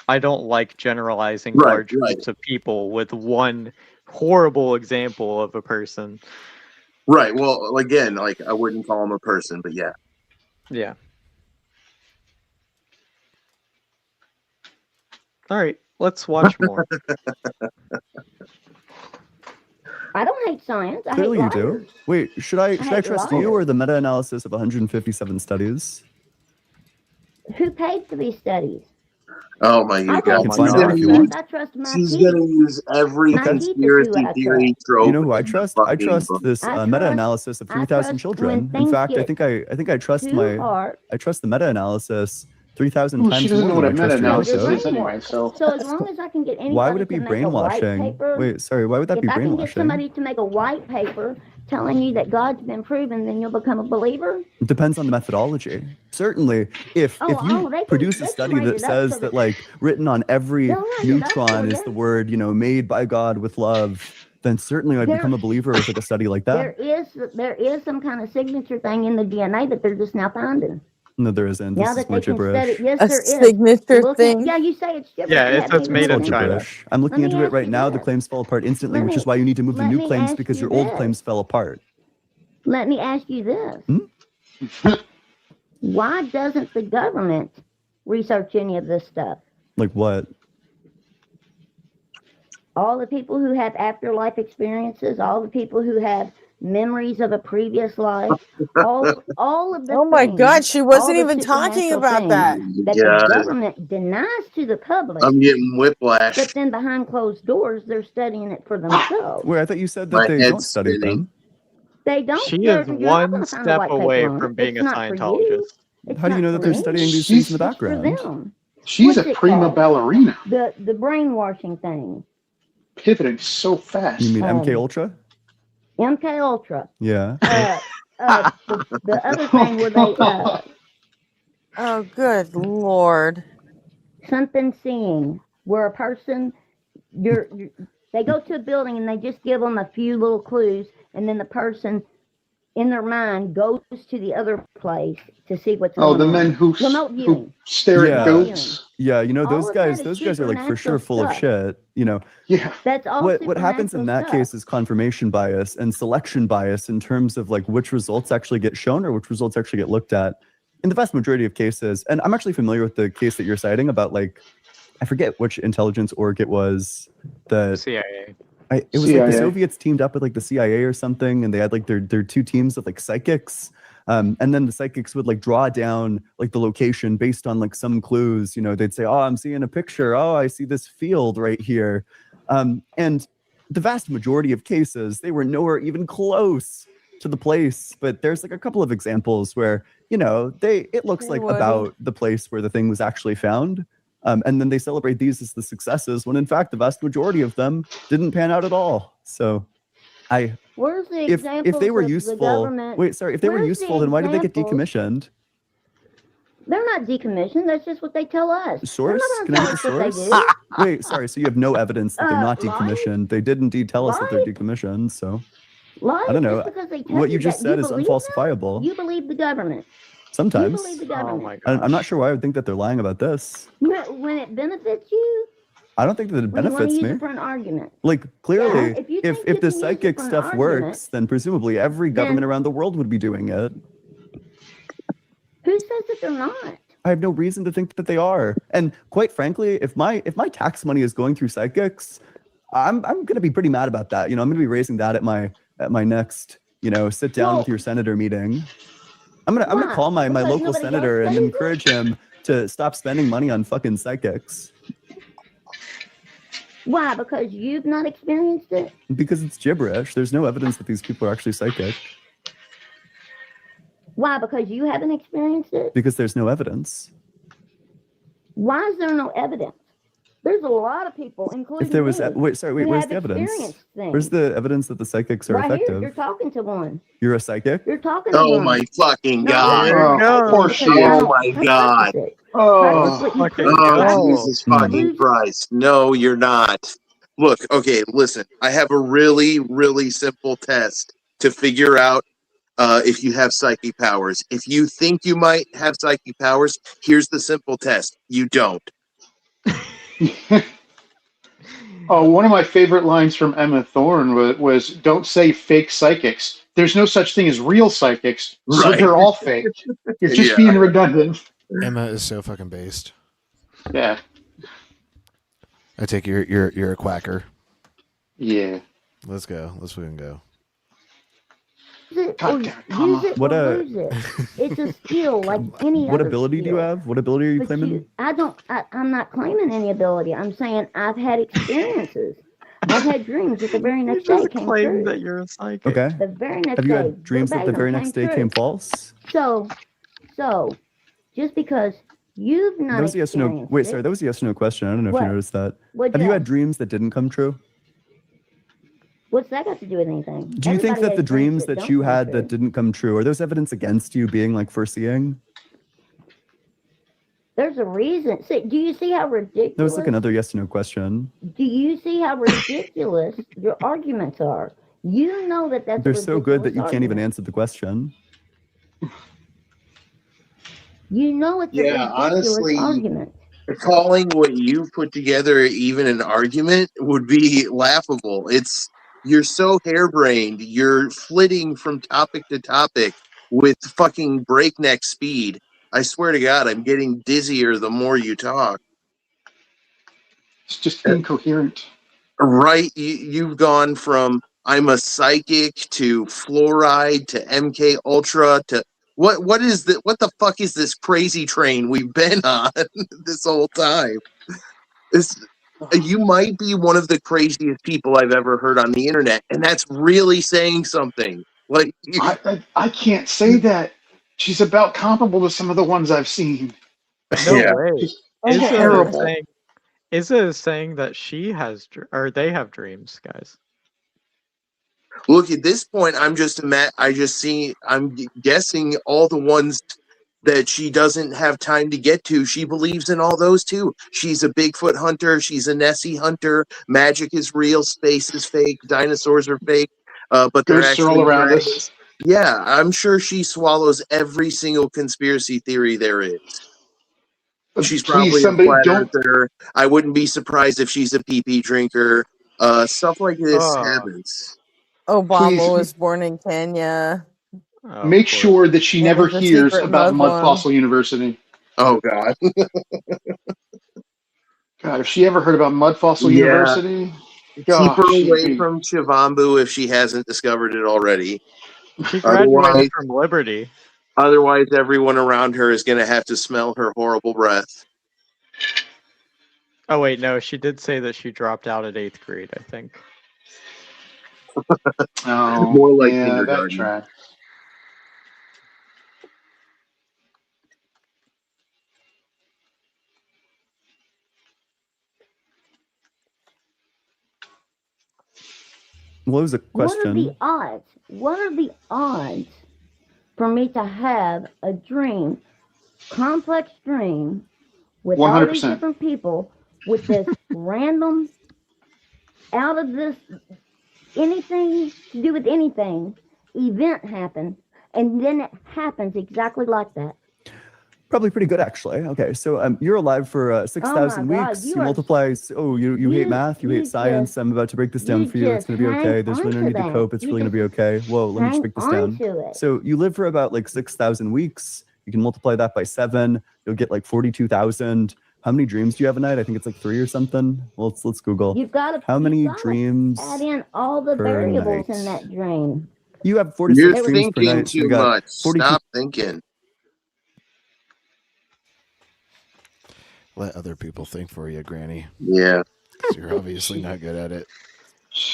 I don't like generalizing Right, large groups of people with one horrible example of a person. Right. Well, again, like I wouldn't call him a person, but yeah. Yeah. All right, let's watch more. I don't hate science. I Clearly hate you do. liars. Wait, should I hate trust you liars. or the meta-analysis of 157 studies? Who paid for these studies? Oh my I god. trust can find out if you want. I trust my She's teeth. gonna use every My teeth is conspiracy who I theory trust. trope. You know who I in the trust? I fucking trust book. this I trust- meta-analysis of I 3,000 trust children. when In things fact, I get think I trust too my hard. I trust the meta-analysis 3,000 Well, times she doesn't more know than what I a trust your meta-analysis anecdote. is anyway, so So as long as I can get anybody Why would it be to make a white brainwashing? paper, Wait, sorry, why would that if be I can get brainwashing? somebody to make a white paper telling you that God's been proven, then you'll become a believer. It depends on the methodology. Certainly, if Oh, you they can- produce they a can study write that it up says so that that- like written on every They'll write it up neutron for is you. the word, made by God with love, then certainly I'd There- become a believer with like a study like that. There is some kind of signature thing in the DNA that they're just now finding. No, there isn't. Now This is that more they can gibberish. study, yes, A there is. signature Look thing? yeah, you say it's gibberish. Yeah, You it haven't says even made It's all in looked into China. it. gibberish. I'm looking Let me into it ask right you now. The this. claims fall apart instantly, Let which me- is why you need to move the let new me claims ask because you your old this. claims fell apart. Let me ask you this. Why doesn't the government research any of this stuff? Like what? All the people who have afterlife experiences, all the people who have memories of a previous life, all of the Oh my things, God, she all wasn't the even talking supernatural about things that. that Yeah. the government denies to the public, I'm getting whiplash. but then behind closed doors, they're studying it for themselves. Wait, I thought you said My that they head's don't study spinning. them. They don't. She You're is not one going to find a step white paper away on from it. being It's a not for you. Scientologist. It's How do you know not that for they're me. studying these She's- things in the It's for background? them. she's What's a it prima called? ballerina, The brainwashing thing. pivoting so fast. You mean Um, MK Ultra? MK Ultra. Yeah. The other thing where they Oh, good Lord. something seeing where a person they go to a building and they just give them a few little clues, and then the person in their mind goes to the other place to see what's Oh, going the on. men who Remote viewing. stare Yeah. at goats. Yeah, All those of guys that is are like for sure supernatural full of stuff. shit. Yeah. That's all What happens in supernatural that stuff. case is confirmation bias and selection bias in terms of like which results actually get shown or which results actually get looked at. In the vast majority of cases, and I'm actually familiar with the case that you're citing about like I forget which intelligence org it was that CIA. it was like the Soviets teamed up with like the CIA or something, and they had like their two teams of like psychics. And then the psychics would like draw down like the location based on like some clues. They'd say, "Oh, I'm seeing a picture. Oh, I see this field right here." And the vast majority of cases, they were nowhere even close to the place. But there's like a couple of examples where it looks like Woody. about the place where the thing was actually found. And then they celebrate these as the successes when in fact the vast majority of them didn't pan out at all. So Where's the if they were examples of the useful, government? if they were Where's the useful, then why did they get examples? decommissioned? They're not decommissioned. That's just what they tell us. Source? They're Can not I going get to the tell us source? what they do. Wait, sorry. So you have no evidence that they're not Lies? decommissioned. They did indeed tell us that they're Lies? decommissioned. So Lies I don't know. just because they tell What you just that said is believe them? unfalsifiable. You believe the government. Sometimes. You believe the government. Oh my God. I'm not sure why I would think that they're lying about this. When it benefits you, I don't think that it when you want to benefits use me. it for an argument. Like clearly, Yeah, if you if think you the can use it psychic for an stuff argument, works, then presumably every government around the world would be doing it. Who says that they're not? I have no reason to think that they are. And quite frankly, if my tax money is going through psychics, I'm going to be pretty mad about that. I'm going to be raising that at my next, sit down with your senator meeting. I'm going to call my Because local nobody else senator and studies it? encourage him to stop spending money on fucking psychics Why? Because you've not experienced it? because it's gibberish. There's no evidence that these people are actually psychic Why? Because you haven't experienced it? because there's no evidence. Why is there no evidence? There's a lot of people, including If there was, me, where's who the have evidence? experienced things. Where's the evidence that the psychics are right effective? here, you're talking to one. You're a psychic? You're talking to Oh one. my fucking No, god! listen, Oh, because I oh my don't god! practice it. Oh, Practice what you oh practice. Jesus fucking Christ! No, you're not. Look, okay, listen. I have a really, really simple test to figure out if you have psychic powers. If you think you might have psychic powers, here's the simple test: you don't. Oh, one of my favorite lines from Emma Thorne was "Don't say fake psychics. There's no such thing as real psychics, so Right. they're all fake. You're just Yeah. being redundant." Emma is so fucking based. Yeah. I take it you're a quacker. Yeah. Let's go. Let's fucking go. Use it or use it What or lose it. It's a skill like any What other ability do you skill. have? What ability are you But claiming? I'm not claiming any ability. I'm saying I've had experiences. I've had dreams that the very next day came claim true. that you're a psychic. Okay. The very next Have you day, had dreams that the verbatim, very next day came false? So, just because you've not That was a yes or no. experienced Wait, it, sorry, that was a yes or no question. I don't know if What? you noticed that. What'd Have you you have? had dreams that didn't come true? what's that got to do with anything? Do you think Everybody that has the dreams that that don't you come had true. that didn't come true, are those evidence against you being like foreseeing? There's a reason. See, do you see how ridiculous? That was like another yes or no question. Do you see how ridiculous your arguments are? You know that that's They're a so good that you ridiculous can't even argument. answer the question. You know it's a Yeah, ridiculous honestly, argument. calling what you put together even an argument would be laughable. You're so harebrained. You're flitting from topic to topic with fucking breakneck speed. I swear to God, I'm getting dizzier the more you talk. It's just incoherent. Right? You've gone from I'm a psychic to fluoride to MK Ultra to what the fuck is this crazy train we've been on this whole time? You might be one of the craziest people I've ever heard on the internet, and that's really saying something. Like I can't say that. She's about comparable to some of the ones I've seen. No Yeah. way. Just Izza terrible. is saying that she has or they have dreams, guys. Look, at this point, I'm guessing all the ones that she doesn't have time to get to. She believes in all those too. She's a Bigfoot hunter. She's a Nessie hunter. Magic is real. Space is fake. Dinosaurs are fake. But they're Ghosts are all actually around dragons. us. Yeah, I'm sure she swallows every single conspiracy theory there is. She's Please, probably a somebody flat don't. earther. I wouldn't be surprised if she's a pee-pee drinker. Stuff like this happens. Obama Please. was born in Kenya. Make sure that she And never is a hears secret about Mud Muslim. Fossil University. Oh God. God, if she ever heard about Mud Fossil Yeah. University, Keep gosh, her she'd away be- from Chivambu if she hasn't discovered it already. She graduated Otherwise, from Liberty. otherwise, everyone around her is going to have to smell her horrible breath. Oh wait, no, she did say that she dropped out at 8th grade, I think. Oh, More like yeah, that kindergarten. tracks. What was the question? What are the odds for me to have a dream, complex dream, with all these 100%. different people, with this random, out of this, anything to do with anything, event happen, and then it happens exactly like that? Probably pretty good, actually. Okay, so you're alive for 6,000 God, weeks. you You are- multiply. You hate math. You hate science. I'm about to break this down for you. It's going to be hang okay. There's really no on to need to that. cope. It's You really going to be okay. Whoa, let me just hang break this on down. to it. So you live for about like 6,000 weeks. You can multiply that by 7. You'll get like 42,000. How many dreams do you have a night? I think it's like 3 or something. Well, let's Google. You've got to. How many dreams add in all the per variables night? in that dream. You have 46 You're dreams per thinking night. So you too got much. 42. Stop thinking. Let other people think for you, Granny. Yeah. 'Cause you're obviously not good at it.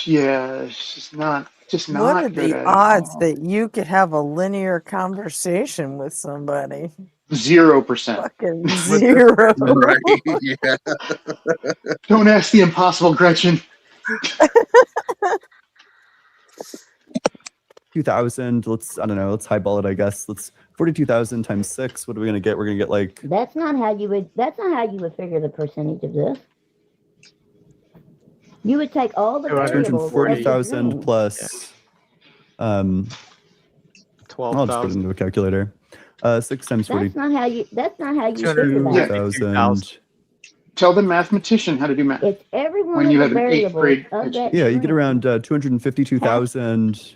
Yeah, she's not What are good the at it. odds that you could have a linear conversation with somebody? 0%. Fucking 0. Right? Yeah. Don't ask the impossible, Gretchen. 2,000. I don't know. Let's highball it, I guess. 42,000 times 6. What are we gonna get? We're gonna get like. That's not how you would figure the percentage of this. You would take all the variables. 240,000 plus. 12,000. I'll just put it into a calculator. 6 times 40. That's not how you figure that. 2,000. Tell the mathematician how to do math. It's every one When of you the have an 8th variables grade of that. Yeah, you get around 252,000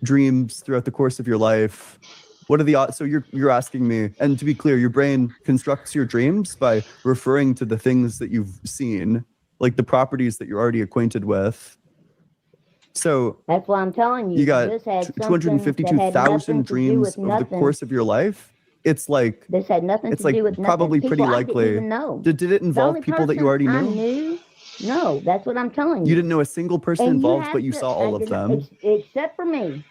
dreams throughout the course of your life. What are the odds? So you're asking me, and to be clear, your brain constructs your dreams by referring to the things that you've seen, like the properties that you're already acquainted with. So that's why I'm telling you. You got this had 252,000 dreams over the course of your life. It's like this had nothing it's to like do with nothing. probably People pretty I didn't likely. even know. Did it The involve only people that you person already I knew? knew? No, that's what I'm telling you. You didn't know a single person And involved, have but you to- saw all I of did- them. except for me.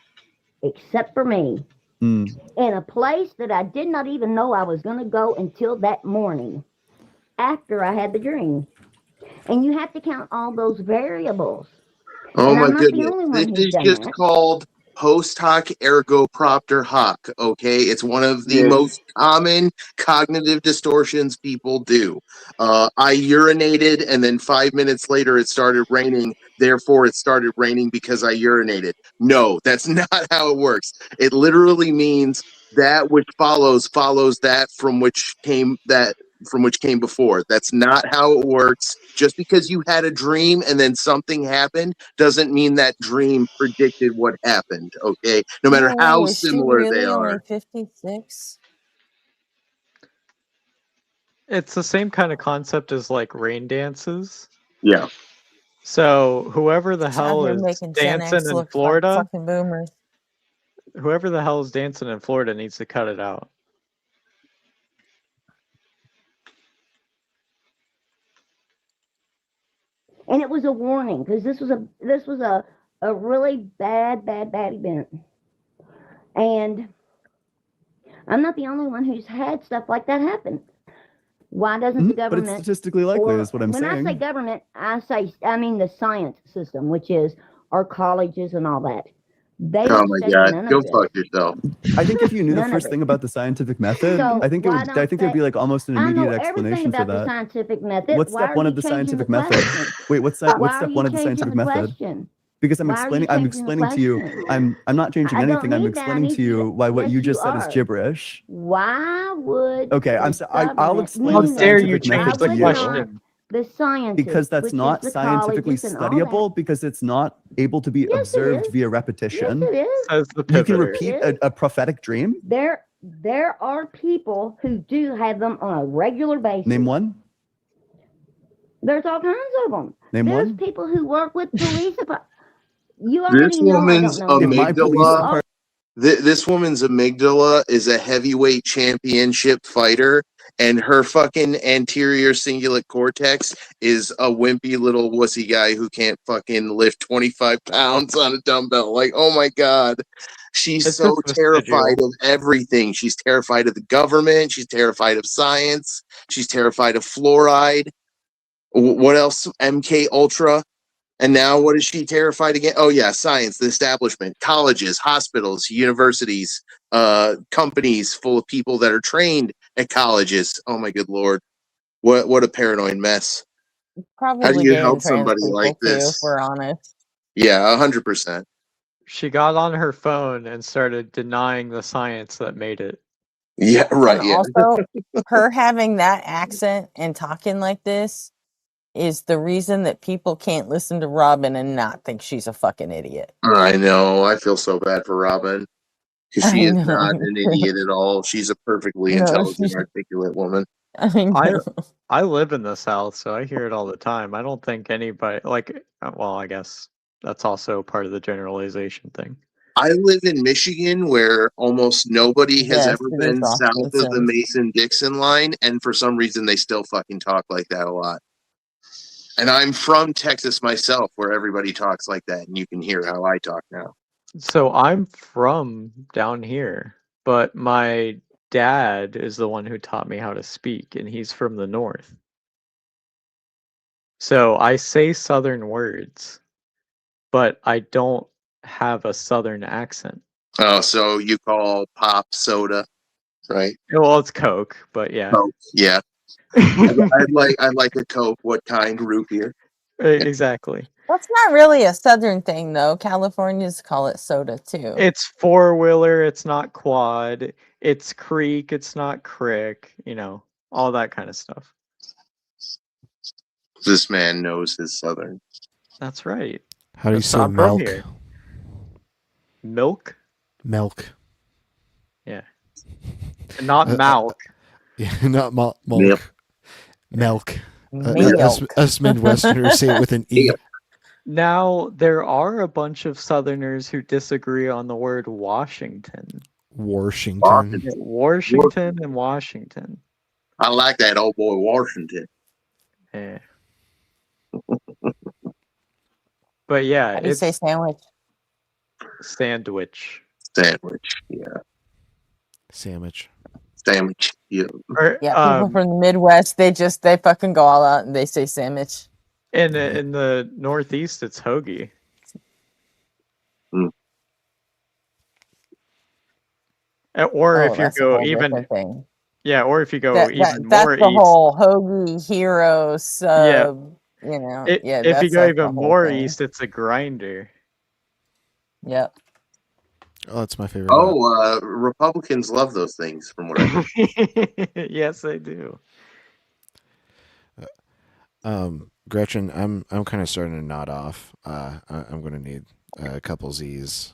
Except for me. Hmm. In a place that I did not even know I was going to go until that morning after I had the dream. And you have to count all those variables. Oh and my I'm not the goodness. only This one who's is done just that. called post hoc ergo propter hoc. Okay. It's one of the Yeah. most common cognitive distortions people do. I urinated and then 5 minutes later it started raining. Therefore, it started raining because I urinated. No, that's not how it works. It literally means that which follows that from which came before. That's not how it works. Just because you had a dream and then something happened doesn't mean that dream predicted what happened, okay? No matter No how way, is she similar they really only are. 56? It's the same kind of concept as like rain dances. Yeah. So whoever the Just out hell here is making Gen dancing X in look like Florida, fucking boomers. whoever the hell is dancing in Florida needs to cut it out. And it was a warning because this was a really bad event. And I'm not the only one who's had stuff like that happen. Why doesn't the But it's government? statistically likely, is what I'm when saying. I say government, I mean the science system, which is our colleges and all that. They Oh don't my say God. none Go of this. fuck yourself. I think if you knew the None of first it. thing about the scientific method, So I think why don't there'd be like almost an I know immediate everything explanation for about the that. scientific method. What's Why step are one you of the changing scientific the method? question? Wait, what's Why what's are step you one of the changing scientific the method? question? Because I'm Why are you explaining changing to you. the I'm not changing I don't anything. I'm need that. I explaining need to you why what yes, you just said is are. gibberish. Why would Okay, I'll government, explain How the meaning, dare you scientific change method the to you. question? the scientists, Because that's which not is the scientifically colleges and all that. studyable, because it's not able to be Yes, it observed is. via repetition. Yes, it is. Says the You can pivoter. repeat Yes, it is. a prophetic dream. There are people who do have them on a regular basis. Name one. There's all kinds of them. Name There's one. people who work with police departments. You This already know I woman's don't know. If my police amygdala. department. This woman's amygdala is a heavyweight championship fighter, and her fucking anterior cingulate cortex is a wimpy little wussy guy who can't fucking lift 25 pounds on a dumbbell. Like, oh my God. She's It's so just terrified vestigial. of everything. She's terrified of the government. She's terrified of science. She's terrified of fluoride. What else? MK Ultra. And now what is she terrified again? Oh yeah, science, the establishment, colleges, hospitals, universities, companies full of people that are trained at colleges. Oh my good Lord. What a paranoid mess. How do Probably you gay help and trans somebody like people too, if this? we're honest. Yeah, 100%. She got on her phone and started denying the science that made it. Yeah, right. And Yeah. also, her having that accent and talking like this is the reason that people can't listen to Robin and not think she's a fucking idiot. I know. I feel so bad for Robin because she I is know. not an idiot at all. She's a perfectly No, intelligent, articulate woman. I live in the South, so I hear it all the time. I don't think anybody well, I guess that's also part of the generalization thing. I live in Michigan where almost nobody has Yes, ever it is been south of the awesome. Mason-Dixon line, and for some reason they still fucking talk like that a lot. And I'm from Texas myself, where everybody talks like that, and you can hear how I talk now. So I'm from down here, but my dad is the one who taught me how to speak, and he's from the north. So I say Southern words, but I don't have a Southern accent. Oh, so you call pop soda, right? Well, it's Coke, but yeah. Coke, yeah. I'd like a Coke. What kind? Root beer. Exactly. That's not really a Southern thing, though. Californians call it soda too. It's four-wheeler. It's not quad. It's creek. It's not crick. You know, all that kind of stuff. This man knows his Southern. That's right. How do you That's say not from milk? here. Milk? Milk. Yeah. Not milk. Yeah, not milk. Milk. Milk. Milk. Us Midwesterners say it with an E. Now, there are a bunch of Southerners who disagree on the word Washington. Washington. Yeah, Washington and Washington. I like that old boy Washington. Yeah. But yeah, How do you say sandwich? Sandwich. Sandwich, yeah. Sandwich. Sandwich, yeah. Yeah, people from the Midwest, they fucking go all out and they say sandwich. In the Northeast, it's hoagie. Or if you that's a go whole even, different thing. yeah, or if you go That's even the more east, whole hoagie hero sub. You know, yeah. if you That's go like the even whole more thing. east, it's a grinder. Yep. Oh, that's my favorite. Oh, Republicans love those things, from what I heard. Yes, they do. Gretchen, I'm kind of starting to nod off. I'm going to need a couple Z's,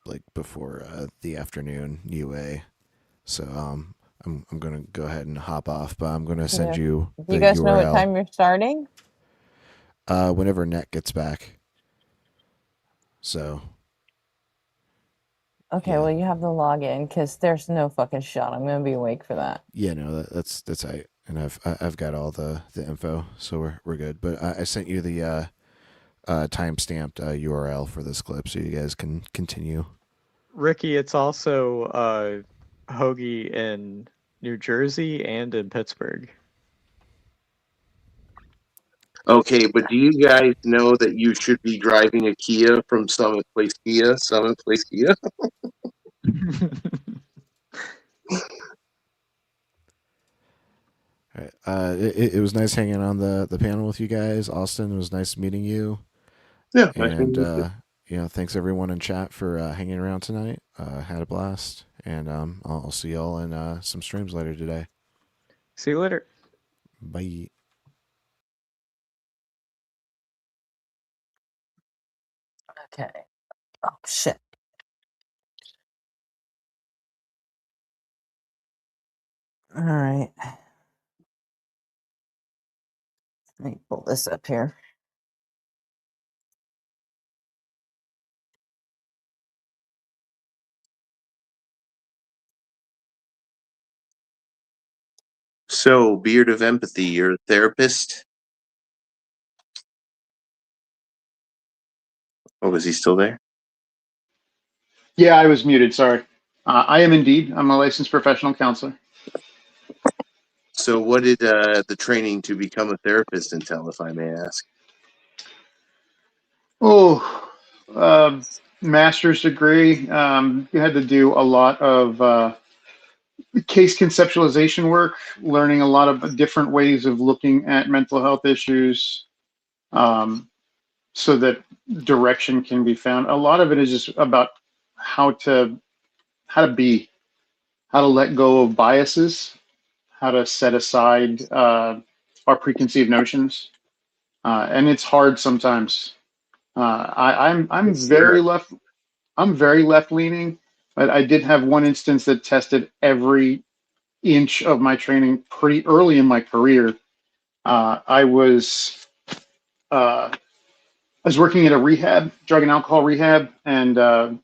like before the afternoon UA. So I'm going to go ahead and hop off, but I'm going to send you Do the you guys URL. know what time you're starting? Whenever Net gets back. So. Okay, well you have the login because there's no fucking shot I'm gonna be awake for that. Yeah, no, that's right, and I've got all the info, so we're good. But I sent you the time-stamped URL for this clip, so you guys can continue. Ricky, it's also hoagie in New Jersey and in Pittsburgh. Okay, but do you guys know that you should be driving a Kia from Summit Place Kia? Summit Place Kia? All right. It was nice hanging on the panel with you guys. Austin, it was nice meeting you. Yeah, and nice meeting you. Thanks everyone in chat for hanging around tonight. Had a blast, and I'll see y'all in some streams later today. See you later. Bye. Okay. Oh shit. All right. Let me pull this up here. So, Beard of Empathy, you're a therapist? Oh, is he still there? Yeah, I was muted. Sorry. I am indeed. I'm a licensed professional counselor. So, what did the training to become a therapist entail, if I may ask? Oh, master's degree. You had to do a lot of case conceptualization work, learning a lot of different ways of looking at mental health issues, so that direction can be found. A lot of it is just about how to let go of biases, how to set aside our preconceived notions, and it's hard sometimes. I'm very left. I'm very left leaning, but I did have one instance that tested every inch of my training pretty early in my career. I was working at a rehab, drug and alcohol rehab, and our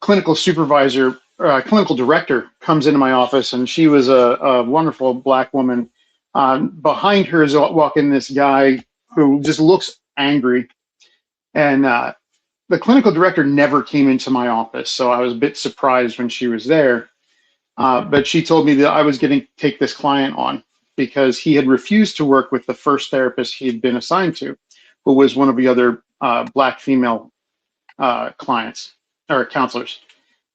clinical supervisor, clinical director, comes into my office, and she was a wonderful black woman. Behind her is walking this guy who just looks angry, and the clinical director never came into my office, so I was a bit surprised when she was there. But she told me that I was going to take this client on because he had refused to work with the first therapist he had been assigned to, who was one of the other black female clients or counselors.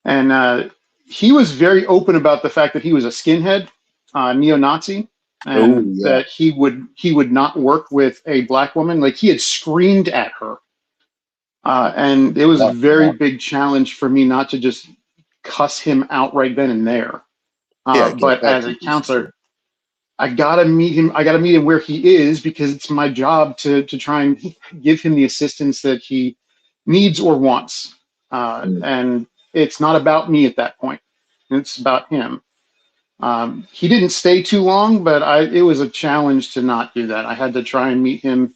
And he was very open about the fact that he was a skinhead, neo-Nazi, and that he would not work with a black woman. Like, he had screamed at her. And it was a very big challenge for me not to just cuss him out right then and there. But as a counselor, I gotta meet him. I gotta meet him where he is, because it's my job to try and give him the assistance that he needs or wants. And it's not about me at that point. It's about him. He didn't stay too long, but it was a challenge to not do that. I had to try and meet him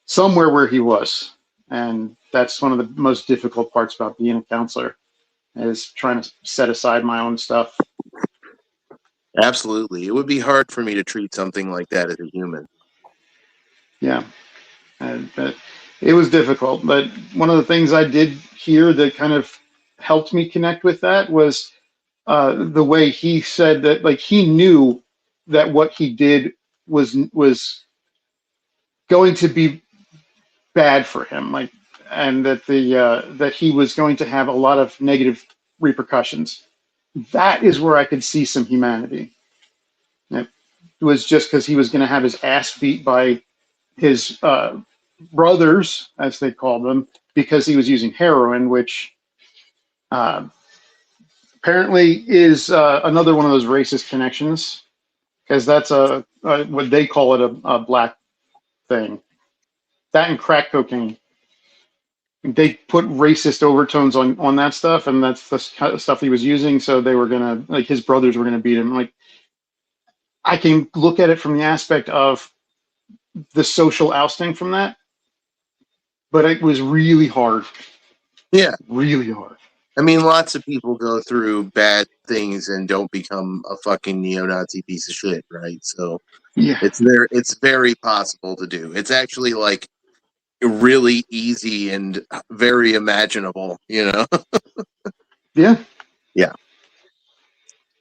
somewhere where he was. And that's one of the most difficult parts about being a counselor, is trying to set aside my own stuff. Absolutely. It would be hard for me to treat something like that as a human. Yeah. But it was difficult. But one of the things I did here that kind of helped me connect with that was the way he said that, like, he knew that what he did was going to be bad for him, like, and that that he was going to have a lot of negative repercussions. That is where I could see some humanity. It was just because he was going to have his ass beat by his brothers, as they called them, because he was using heroin, which apparently is another one of those racist connections, because that's what they call it, a black thing. That and crack cocaine. They put racist overtones on that stuff, and that's the kind of stuff he was using. So they were gonna, like, his brothers were gonna beat him. Like, I can look at it from the aspect of the social ousting from that, but it was really hard. Yeah, really hard. I mean, lots of people go through bad things and don't become a fucking neo-Nazi piece of shit, right? So yeah, it's very possible to do. It's actually like really easy and very imaginable, you know? Yeah. Yeah.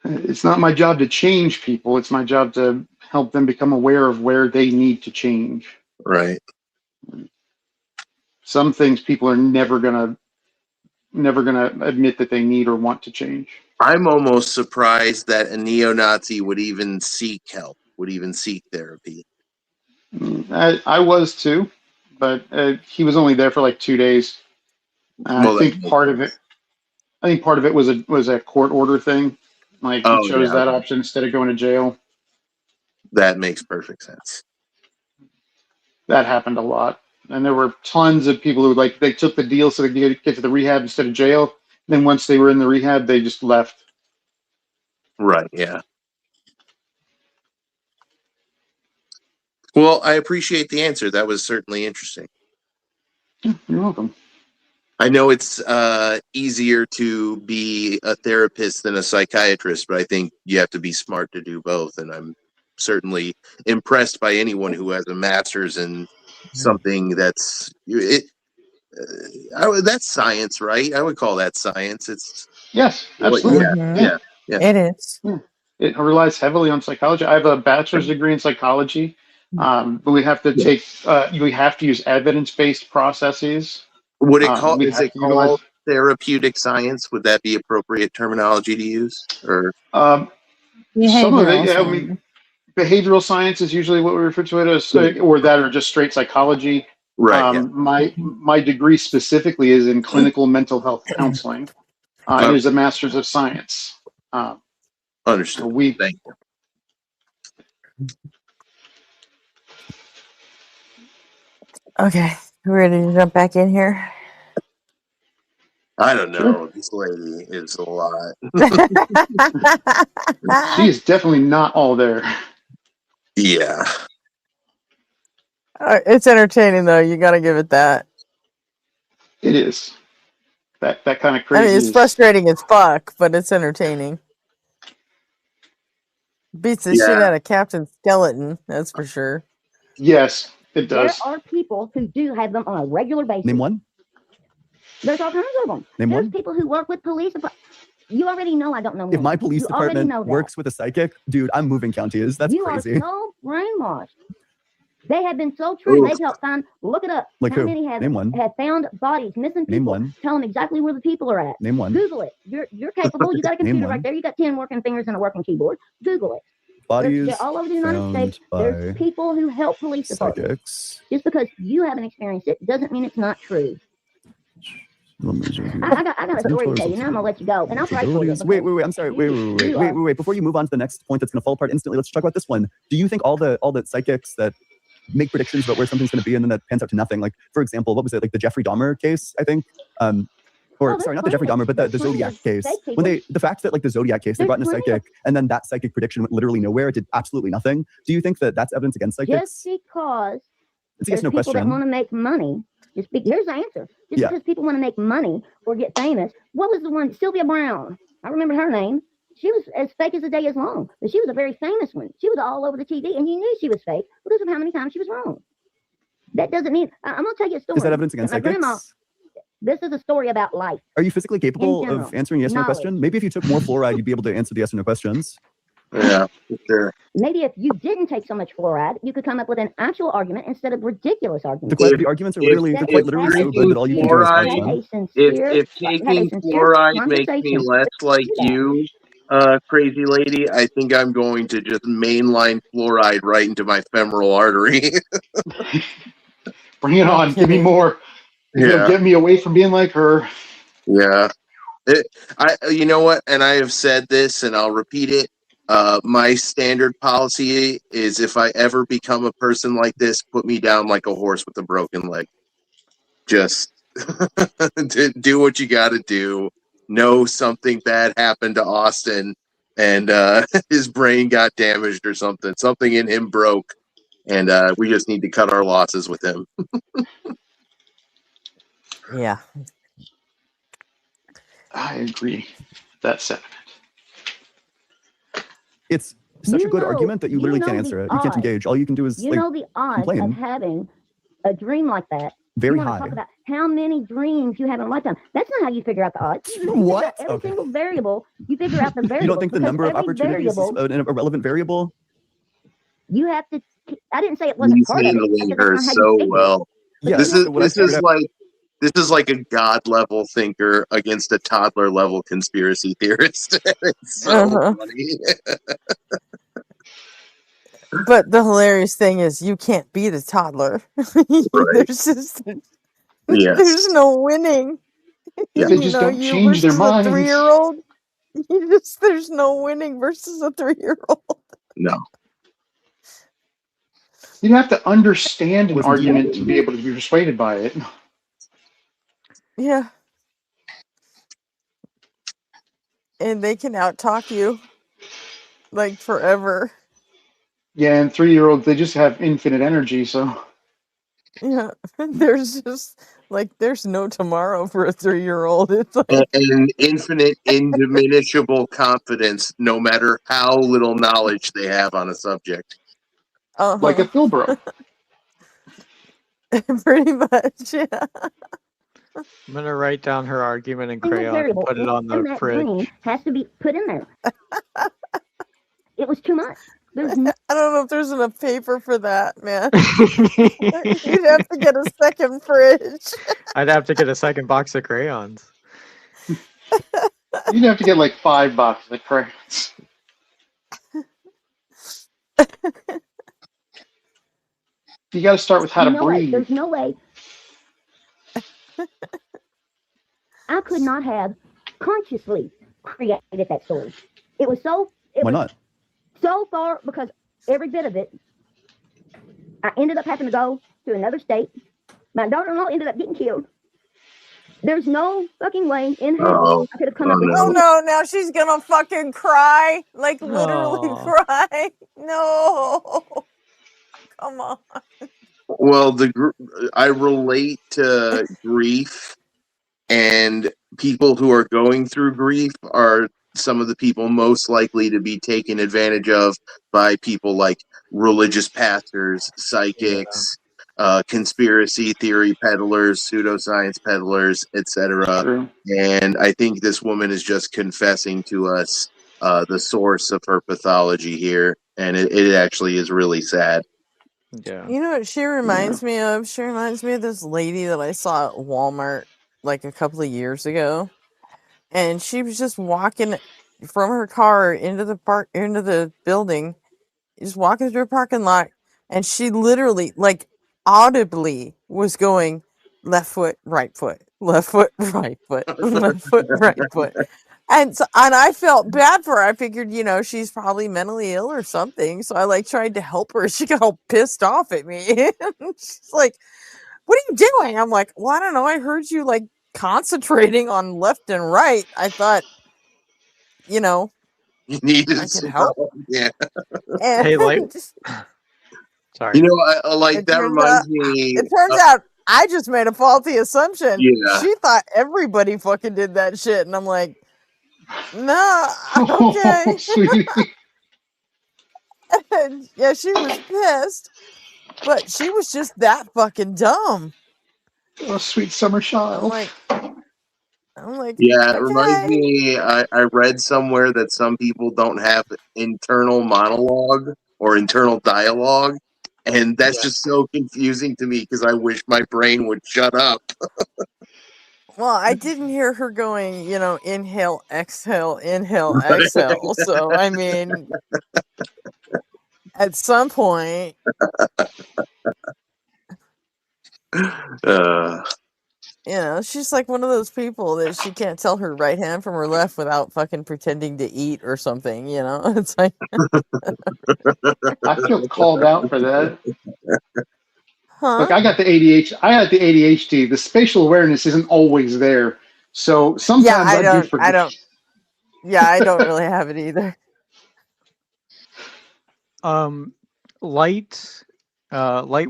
It's not my job to change people. It's my job to help them become aware of where they need to change. Right. Some things people are never gonna admit that they need or want to change. I'm almost surprised that a neo-Nazi would even seek help, would even seek therapy. I was too, but he was only there for like 2 days. I think part of it was a court order thing. Like, he chose that option instead of going to jail. That makes perfect sense. That happened a lot. And there were tons of people who, like, they took the deal so they could get to the rehab instead of jail. Then once they were in the rehab, they just left. Right, yeah. Well, I appreciate the answer. That was certainly interesting. You're welcome. I know it's easier to be a therapist than a psychiatrist, but I think you have to be smart to do both. And I'm certainly impressed by anyone who has a master's in something that's that's science, right? I would call that science. It's yes, absolutely. Yeah. It is. Yeah. It relies heavily on psychology. I have a bachelor's degree in psychology, but we have to take we have to use evidence-based processes. Would it call is it called therapeutic science? Would that be appropriate terminology to use? Or some of it, I mean, behavioral science is usually what we refer to it as, or that, or just straight psychology. Right. My degree specifically is in clinical mental health counseling. It is a master's of science. Understood. So thank you. Okay, we ready to jump back in here? I don't know. This lady is a lot. She is definitely not all there. Yeah. It's entertaining, though. You got to give it that. It is. That kind of crazy. I mean, it's frustrating as fuck, but it's entertaining. Beats the shit out of Captain Skeleton, that's for sure. Yes, it does. There are people who do have them on a regular basis. Name one. There's all kinds of them. Name There's one. people who work with police. You already know I don't know. If my names. police You already department know that. works with a psychic, dude, I'm moving counties. That's you crazy. are so brainwashed. They have been so true. They've helped find. Look it up. Like how who? many have Name one. have found bodies, missing people? Name one. Tell them exactly where the people are at. Name one. Google it. You're capable. You got a Name computer one. right there. You got 10 working fingers and a working keyboard. Google it. Bodies They're all over the United found States. by There's people who help police departments. psychics. Just because you haven't experienced it doesn't mean it's not true. I got a story to tell you. Now I'm gonna let you go, and I'll pray for you. Wait. I'm sorry. Wait. Before you move on to the next point that's gonna fall apart instantly, let's talk about this one. Do you think all the psychics that make predictions about where something's gonna be and then that pans out to nothing? Like, for example, what was it? Like the Jeffrey Dahmer case, I think. Sorry, not the Jeffrey Dahmer, but the Zodiac case. When the fact that like the Zodiac case, they brought in a psychic, and then that psychic prediction went literally nowhere. It did absolutely nothing. Do you think that that's evidence against psychics? Just because It's a yes, there's no people that question. want to make money. Here's the answer. Just because people want to make money or get famous. What was the one? Sylvia Brown. I remember her name. She was as fake as the day is long, but she was a very famous one. She was all over the TV, and you knew she was fake because of how many times she was wrong. That doesn't mean. I'm going to tell you a story. Is that evidence against my psychics? grandma. This is a story about life. Are you physically capable of answering yes or no Knowledge. question? Maybe if you took more fluoride, you'd be able to answer the yes or no questions. Yeah, for sure. Maybe if you didn't take so much fluoride, you could come up with an actual argument instead of ridiculous arguments. The arguments are literally quite literally so good that all you can do is punch them. If taking fluoride makes me less like you, crazy lady, I think I'm going to just mainline fluoride right into my femoral artery. Bring it on. Give me more. Yeah. Get me away from being like her. Yeah. You know what? And I have said this, and I'll repeat it. My standard policy is if I ever become a person like this, put me down like a horse with a broken leg. Just do what you got to do. Know something bad happened to Austin, and his brain got damaged or something. Something in him broke, and we just need to cut our losses with him. Yeah. I agree. That's sentiment. It's such a good argument that you literally can't answer it. You can't engage. All you can do is You know the odds complain. of having a dream like that. Very you wanna high. Talk about how many dreams you have in a lifetime. That's not how you figure out the odds. You figure What? out every Okay. single variable. You figure out the variable. You don't think the number of opportunities is an irrelevant variable? You have to. I didn't say it wasn't He's part of it. I handling said her that's not how so you figure it. well. But This you is know- this is like a god level thinker against a toddler level conspiracy theorist. It's so funny. But the hilarious thing is, you can't beat a toddler. There's just Yes. there's no winning. Yeah. They just don't you change their versus minds. a 3-year-old. There's no winning versus a 3-year-old. No. You have to understand an argument to be able to be persuaded by it. Yeah. And they can outtalk you like forever. Yeah, and 3-year-olds, they just have infinite energy, so. Yeah. There's just like there's no tomorrow for a 3-year-old. It's like And infinite, indiminishable confidence, no matter how little knowledge they have on a subject. Like a Philbro. Pretty much, yeah. I'm gonna write down her argument in Single crayon and variable put it on in the that fridge. dream has to be put in there. It was too much. There's I don't know if there's enough paper for that, man. You'd have to get a second fridge. I'd have to get a second box of crayons. You'd have to get like 5 boxes of crayons. You got to start with how to no way. breathe. There's no way. I could not have consciously created that story. It was so. Why not? So far, because every bit of it, I ended up having to go to another state. My daughter-in-law ended up getting killed. There's no fucking way in hell I could have come up with. Oh no, now she's gonna fucking cry. Like literally Aw. cry. No. Come on. Well, I relate to grief, and people who are going through grief are some of the people most likely to be taken advantage of by people like religious pastors, psychics, conspiracy theory peddlers, pseudoscience peddlers, etc. And I think this woman is just confessing to us the source of her pathology here, and it actually is really sad. Yeah. You know what she reminds me of? She reminds me of this lady that I saw at Walmart like a couple of years ago. And she was just walking from her car into the building, just walking through a parking lot, and she literally, like, audibly was going left foot, right foot, left foot, right foot, left foot, right foot. And I felt bad for her. I figured, she's probably mentally ill or something. So I like tried to help her. She got all pissed off at me. She's like, "What are you doing?" I'm like, "Well, I don't know. I heard you like concentrating on left and right. I thought, you needed I could help." Yeah. And Hey, sorry. You know, like it that turns out, reminds me. I just made a faulty assumption. Yeah. She thought everybody fucking did that shit, and I'm like, "No, okay." And yeah, she was pissed, but she was just that fucking dumb. Oh, sweet summer child. I'm like, Yeah, it reminds okay. me. I read somewhere that some people don't have internal monologue or internal dialogue, and that's just so confusing to me because I wish my brain would shut up. Well, I didn't hear her going, inhale, exhale, exhale. So, I mean, at some point, she's like one of those people that she can't tell her right hand from her left without fucking pretending to eat or something, It's like I feel called out for that. Huh? Look, I got the ADHD. I had the ADHD. The spatial awareness isn't always there, so sometimes I do forget. I don't really have it either. Light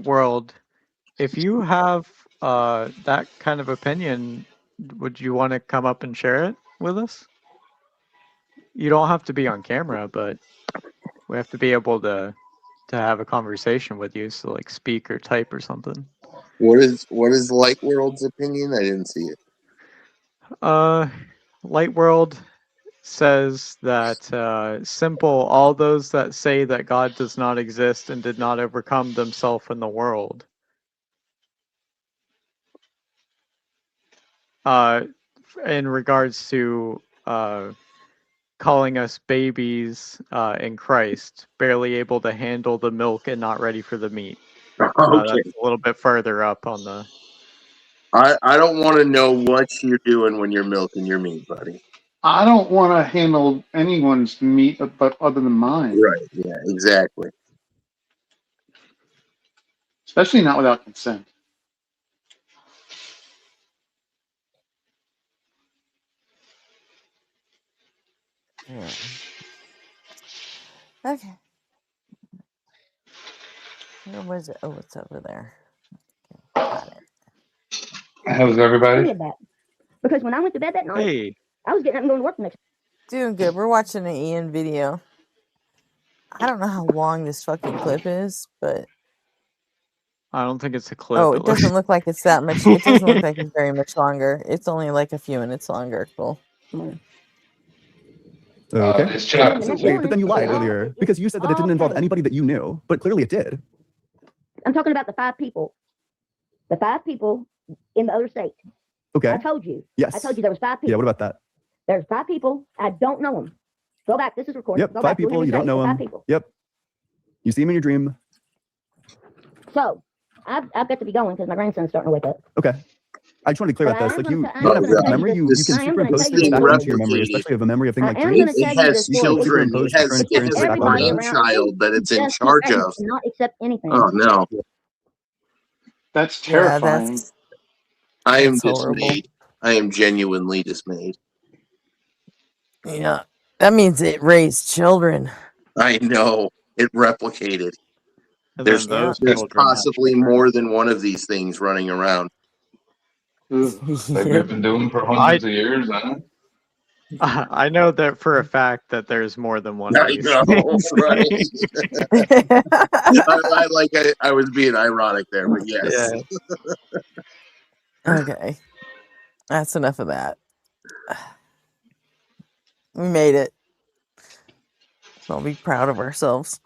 world. If you have that kind of opinion, would you want to come up and share it with us? You don't have to be on camera, but we have to be able to have a conversation with you. So like speak or type or something. What is Light World's opinion? I didn't see it. Light world says that simple, all those that say that God does not exist and did not overcome themselves in the world. In regards to calling us babies in Christ, barely able to handle the milk and not ready for the meat. Okay. That's a little bit further up on the... I don't want to know what you're doing when you're milking your meat, buddy. I don't want to handle anyone's meat, but other than mine. Right? Yeah, exactly. Especially not without consent. Yeah. Okay. Where was it? Oh, it's over there. Okay, got it. How's everybody? Did that. Because when I went to bed that night, I was getting up and going to work the next. Doing good. We're watching an Ian video. I don't know how long this fucking clip is, but I don't think it's a clip. oh, it doesn't look like it's that much. It doesn't look like it's very much longer. It's only like a few minutes longer. Cool. Okay. It's chat. Wait, but then you lied earlier because you said that it didn't involve anybody that you knew, but clearly it did. I'm talking about the 5 people. The 5 people in the other state. Okay. I told you. Yes. I told you there was 5 people. Yeah, what about that? There's 5 people. I don't know them. Go back. This is recorded. Yep, Go 5 back. people, you don't know 5 them. people. Yep. You see him in your dream. So, I've got to be going because my grandson's starting to wake up. Okay. I just wanted to clear But about I this. am Like you gonna don't have tell a you memory, you this. can I am gonna superimpose tell you things this back into story. your memory, especially of a memory of thing like I am dreams. gonna tell you It has this story. children. It has different experiences back Everybody onto around them. grandchild that it's in just charge threatened of. to not accept anything. Oh no. That's Yeah, terrifying. I am that's horrible. dismayed. I am genuinely dismayed. Yeah, that means it raised children. I know. It replicated. And There's then those there's children have possibly children. more than one of these things running around. They've been doing for hundreds of years, huh? I know that for a fact that there's more than one of I these know, things. right? I was being ironic there, but yes. Yeah. Okay. That's enough of that. We made it. I'll be proud of ourselves.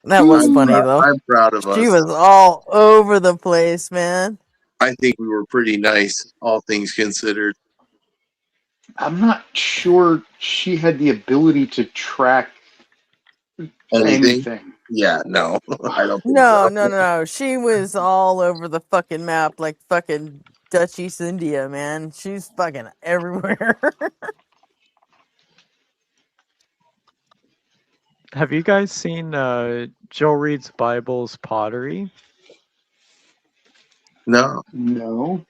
That was funny though. I'm proud of She us. was all over the place, man. I think we were pretty nice, all things considered. I'm not sure she had the ability to track anything. Yeah, no, I don't think No, so. no. She was all over the fucking map like fucking Dutch East India, man. She's fucking everywhere. Have you guys seen Joe Reed's Bible's pottery? No. No.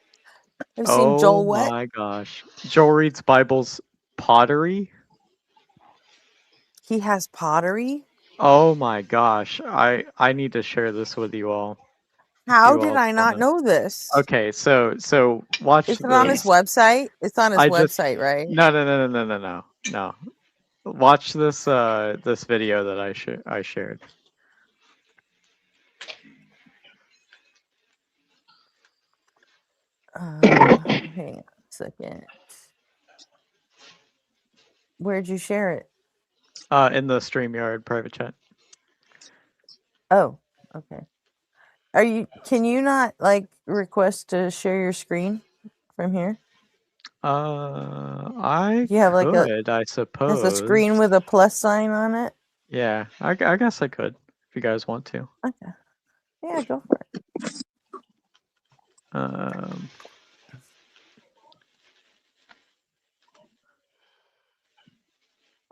I've seen Oh Joel what? my gosh. Joe Reed's Bible's pottery? He has pottery? Oh my gosh. I need to share this with you all. How You did all I not wanna- know this? Okay, so watch Is it on his this. website? It's on his I just website, right? no. Watch this this video that I shared. Hang on a second. Where'd you share it? In the StreamYard private chat. Oh, okay. Can you not like request to share your screen from here? I Do you have like could, I there's suppose. a screen with a plus sign on it? Yeah, I guess I could if you guys want to. Okay. Yeah, go for it.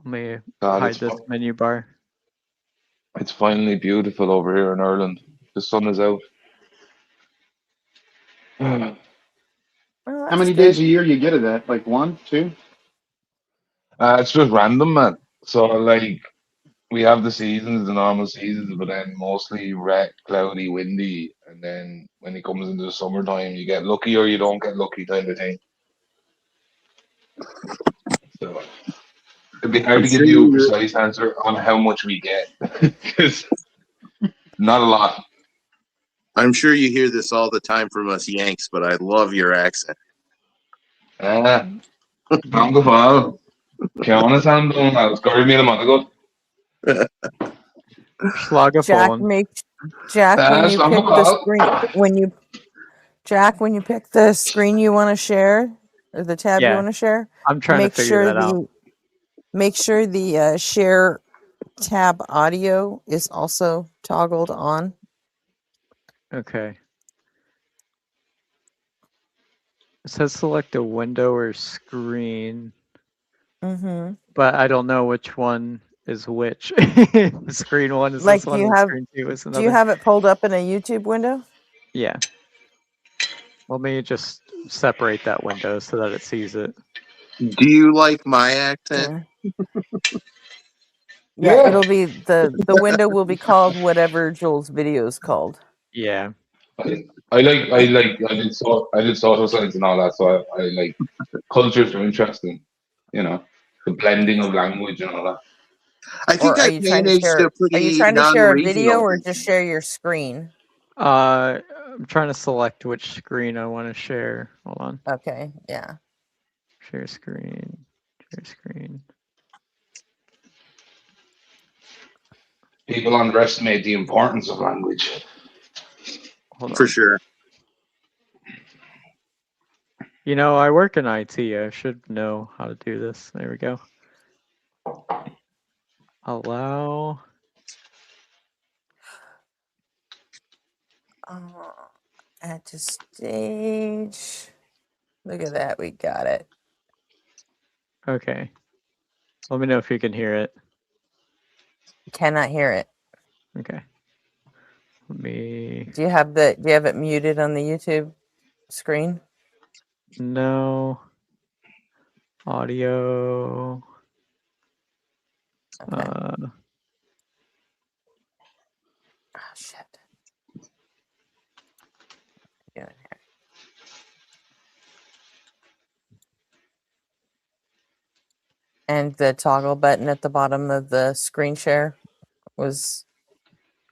Let me God, hide this menu bar. It's finally beautiful over here in Ireland. The sun is out. How many days a year you get of that? Like 1, 2? It's just random, man. So like we have the seasons, the normal seasons, but then mostly wet, cloudy, windy, and then when it comes into the summertime, you get lucky or you don't get lucky, kind of thing. So it'd be hard I'm to give sure you a you precise answer on how much we get, because not a lot. I'm sure you hear this all the time from us Yanks, but I love your accent. Danke Frau. Keine Sandung, als Goldmine Monaco. Schlagerphone. Jack, when you pick the Schlagerphone. screen, when you pick the screen you want to share or the tab you Yeah, want to share, I'm trying to figure that out. Make sure the share tab audio is also toggled on. Okay. It says select a window or screen. Mm-hmm. But I don't know which one is which. The screen one is Like, this one, and screen two is another. do you have it pulled up in a YouTube window? Yeah. Let me just separate that window so that it sees it. Do you like my accent? Yeah, it'll be the window will be called whatever Joel's video is called. Yeah. I did social science and all that, so I like cultures are interesting, you know, the blending of language and all that. I think I managed a Are you pretty trying to share a video non-regional. or just share your screen? I'm trying to select which screen I want to share. Hold on. Okay, yeah. Share screen. Share screen. People underestimate the importance of language. Hold on. For sure. You know, I work in IT. I should know how to do this. There we go. Allow. Add to stage. Look at that, we got it. Okay. Let me know if you can hear it. Cannot hear it. Okay. Let me. Do you have it muted on the YouTube screen? No. Audio. Okay. Oh shit. Yeah. And the toggle button at the bottom of the screen share was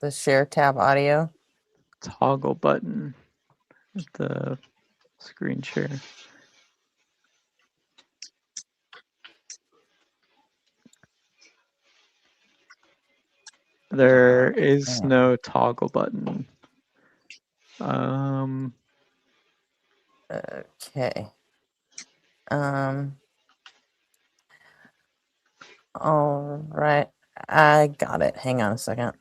the share tab audio. Toggle button at the screen share. There is no toggle button. Okay. All right. I got it. Hang on a second.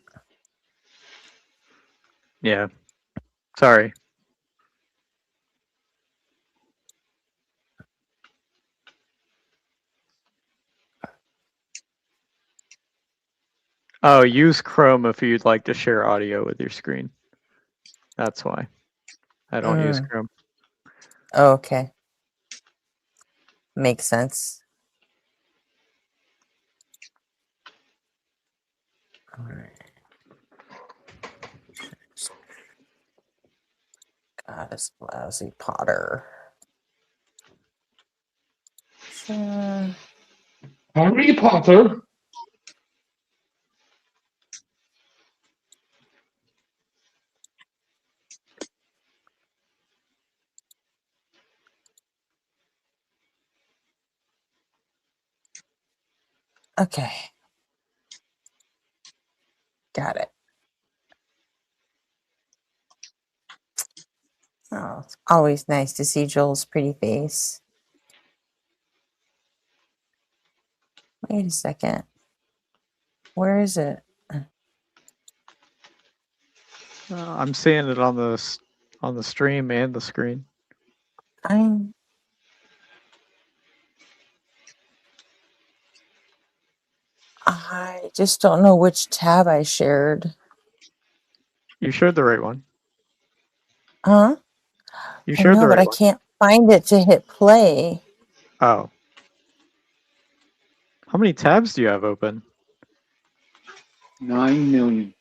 Yeah. Sorry. Oh, use Chrome if you'd like to share audio with your screen. That's why. I don't use Chrome. Okay. Makes sense. All right. God, this lousy Potter. Harry Potter. Okay. Got it. Oh, it's always nice to see Joel's pretty face. Wait a second. Where is it? I'm seeing it on the stream and the screen. I just don't know which tab I shared. You shared the right one. Huh? You I shared know, the but right I one. can't find it to hit play. Oh. How many tabs do you have open? 9 million.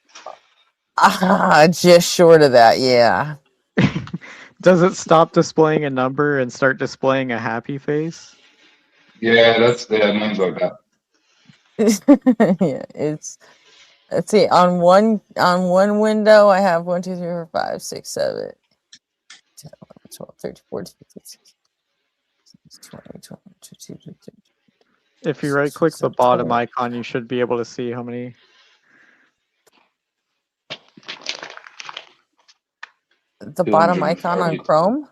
Just short of that, yeah. Does it stop displaying a number and start displaying a happy face? Yeah, mine's like that. Yeah, it's. Let's see. On one window, I have 1, 2, 3, 4, 5, 6, 7, 10, 11, 12, 13, 14, 15, 16, 20, 22, 23. If you right click the bottom icon, you should be able to see how many. The bottom icon on Chrome?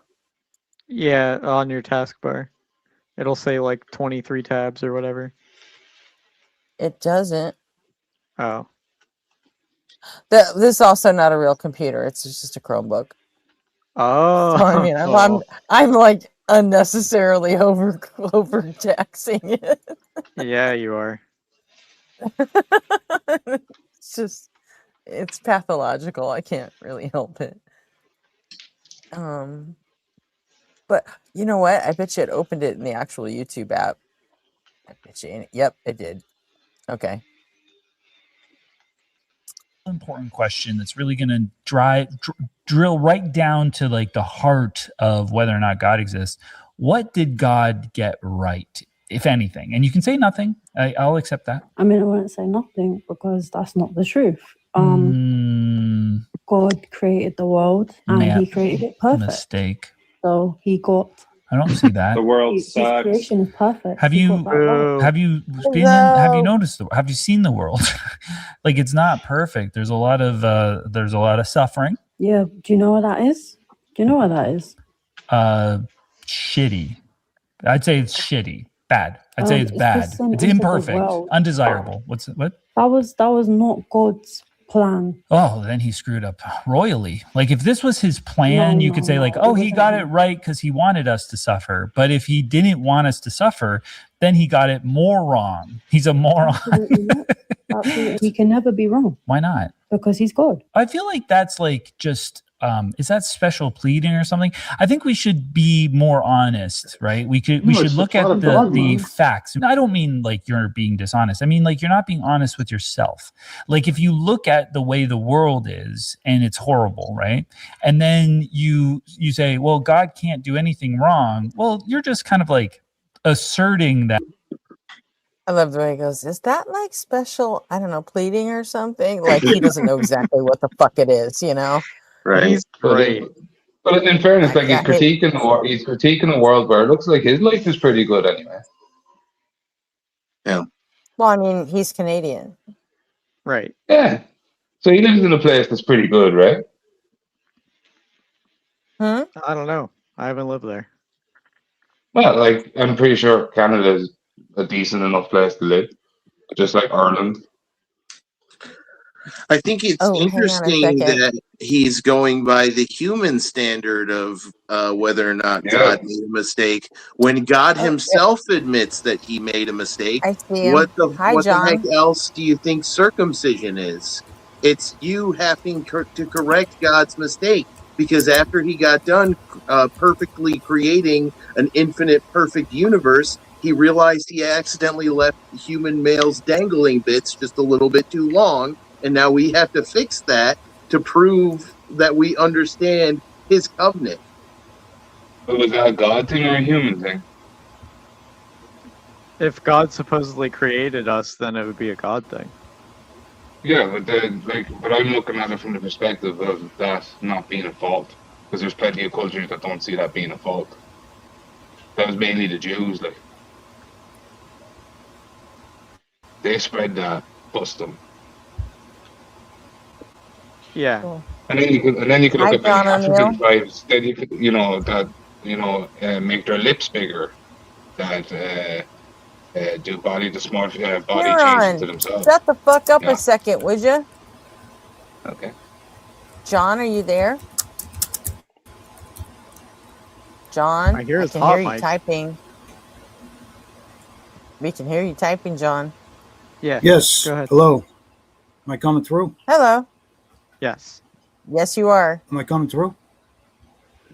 Yeah, on your taskbar. It'll say like 23 tabs or whatever. It doesn't. Oh. This is also not a real computer. It's just a Chromebook. Oh. So, I mean, I'm like unnecessarily overtaxing it. Yeah, you are. It's pathological. I can't really help it. But you know what? I bet you it opened it in the actual YouTube app. I bet you. Yep, it did. Okay. Important question that's really going to drill right down to like the heart of whether or not God exists. What did God get right, if anything? And you can say nothing. I'll accept that. I mean, I wouldn't say nothing because that's not the truth. God created the world and he created it perfect. Mistake. So he got. I don't see that. The world sucks. His creation is perfect. Have you noticed? Have you seen the world? Like, it's not perfect. There's a lot of suffering. Yeah. Do you know what that is? Shitty. I'd say it's shitty. Bad. I'd say it's bad. It's imperfect. Undesirable. What? That was not God's plan. Oh, then he screwed up royally. Like, if this was his plan, you could say like, oh, he got it right because he wanted us to suffer. But if he didn't want us to suffer, then he got it more wrong. He's a moron. Absolutely. He can never be wrong. Why not? Because he's God. I feel like that's like just is that special pleading or something? I think we should be more honest, right? We should look at the facts. I don't mean like you're being dishonest. I mean like you're not being honest with yourself. Like if you look at the way the world is and it's horrible, right? And then you say, well, God can't do anything wrong. Well, you're just kind of like asserting that I love the way he goes, is that like special, I don't know, pleading or something? Like he doesn't know exactly what the fuck it is, you know? Right. He's great. But in fairness, like I hate, he's critiquing the world where it looks like his life is pretty good anyway. Yeah. well, I mean, he's Canadian. Right. Yeah. So he lives in a place that's pretty good, right? Hmm? I don't know. I haven't lived there. Well, like I'm pretty sure Canada is a decent enough place to live, just like Ireland. I think it's Oh, hang on a interesting second. that he's going by the human standard of whether or not God made a mistake. When God Oh, himself admits that he made a mistake, I see what him. the Hi, heck John. else do you think circumcision is? It's you having to correct God's mistake, because after he got done perfectly creating an infinite perfect universe, he realized he accidentally left human males dangling bits just a little bit too long, and now we have to fix that to prove that we understand his covenant. But was that a God thing or a human thing? If God supposedly created us, then it would be a God thing. Yeah, but but I'm looking at it from the perspective of that not being a fault, because there's plenty of cultures that don't see that being a fault. That was mainly the Jews, like they spread that custom. Yeah. Cool. And then you could look Hi, at many John African O'Neill. tribes that you could, make their lips bigger, that do body changes to Huron, themselves. shut the fuck up a Yeah. second, would you? Okay. John, are you there? John, I hear I his can hear hot you mic. typing. We can hear you typing, John. Yeah. Yes. Go ahead. Hello. Am I coming through? Hello. Yes. Yes, you are. Am I coming through?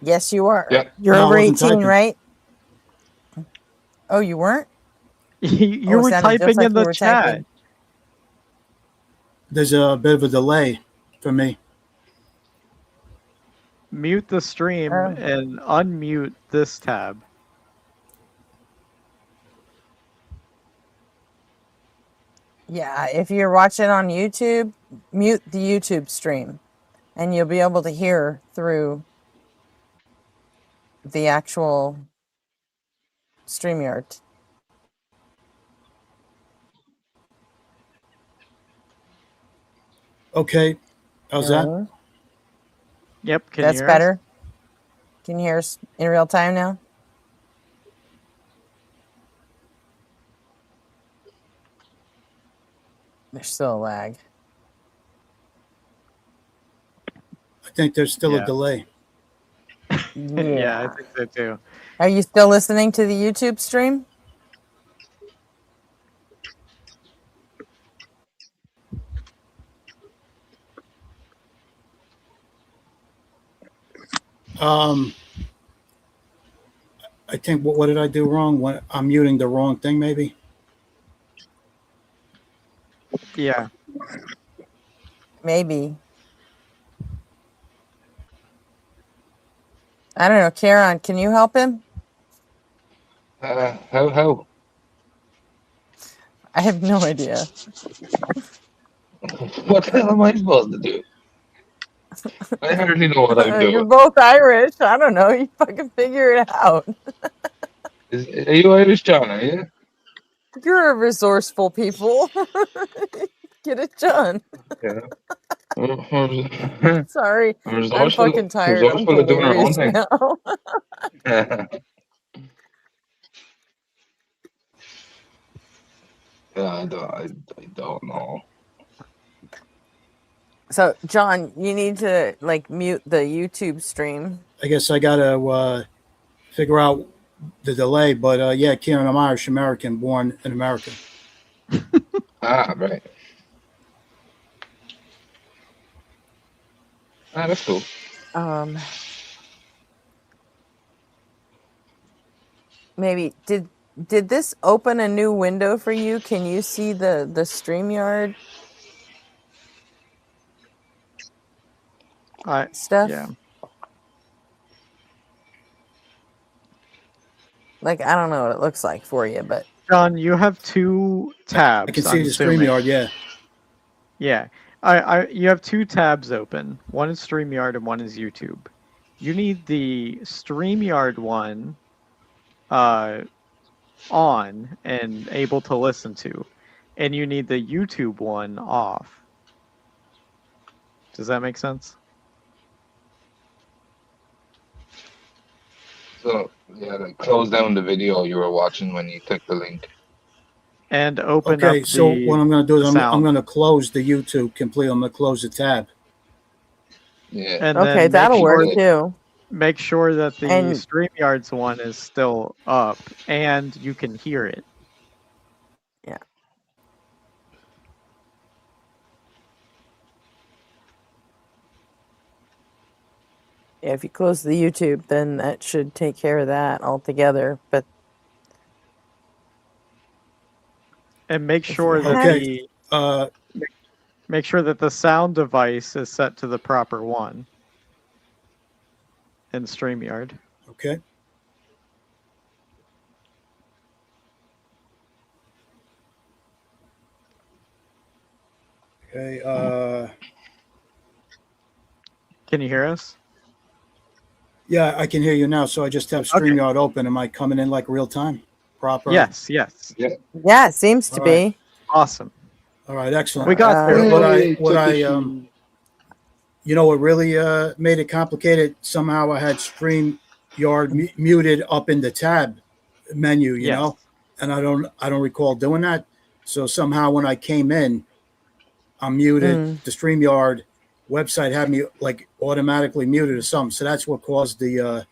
Yes, you are. Yeah. You're No, I over wasn't 18, typing. right? Oh, you weren't? You Oh, it were sounded just typing like in you the were chat. typing. There's a bit of a delay for me. Mute the stream Oh. and unmute this tab. Yeah, if you're watching on YouTube, mute the YouTube stream, and you'll be able to hear through the actual StreamYard. Okay. How's that? Yep. Can That's you hear better. us? Can you hear us in real time now? There's still a lag. I think there's still Yeah. a delay. Yeah, I think so too. Are you still listening to the YouTube stream? I think what did I do wrong? When I'm muting the wrong thing, maybe. Yeah. Maybe. I don't know. Karen, can you help him? How? I have no idea. What the hell am I supposed to do? I hardly know what I'm You're doing. both Irish. I don't know. You fucking figure it out. Are you Irish, John? Are you? You're a resourceful people. Get it done. Yeah. Sorry. I'm I'm resourceful. fucking tired. I'm Resourceful at doing our own delirious thing. now. Yeah, I don't know. So, John, you need to like mute the YouTube stream. I guess I gotta figure out the delay. But yeah, Kieran, I'm Irish American, born in America. Right. That's cool. Maybe did this open a new window for you? Can you see the StreamYard stuff? Yeah. Like, I don't know what it looks like for you, but John, you have two tabs. I can see I'm the assuming. StreamYard, yeah. Yeah. You have two tabs open. One is StreamYard and one is YouTube. You need the StreamYard one on and able to listen to, and you need the YouTube one off. Does that make sense? So yeah, like close down the video you were watching when you click the link. And open Okay, up so the what I'm going to do is I'm sound. going to close the YouTube completely. I'm going to close the tab. Yeah. And Okay, then that'll work too. make sure that the And- StreamYard's one is still up and you can hear it. Yeah. Yeah, if you close the YouTube, then that should take care of that altogether. But And make sure that Okay. make sure that the sound device is set to the proper one in StreamYard. Okay. Okay. Can you hear us? Yeah, I can hear you now. So I just have StreamYard open. Am I coming in like real time? Proper? Yes. Yeah. yeah, it seems to All right. be. Awesome. All right, excellent. We got there. You know what really made it complicated? Somehow I had StreamYard muted up in the tab menu, you know, and I don't recall doing that. So somehow when I came in, I'm muted. The StreamYard website had me like automatically muted or something. So that's what caused the,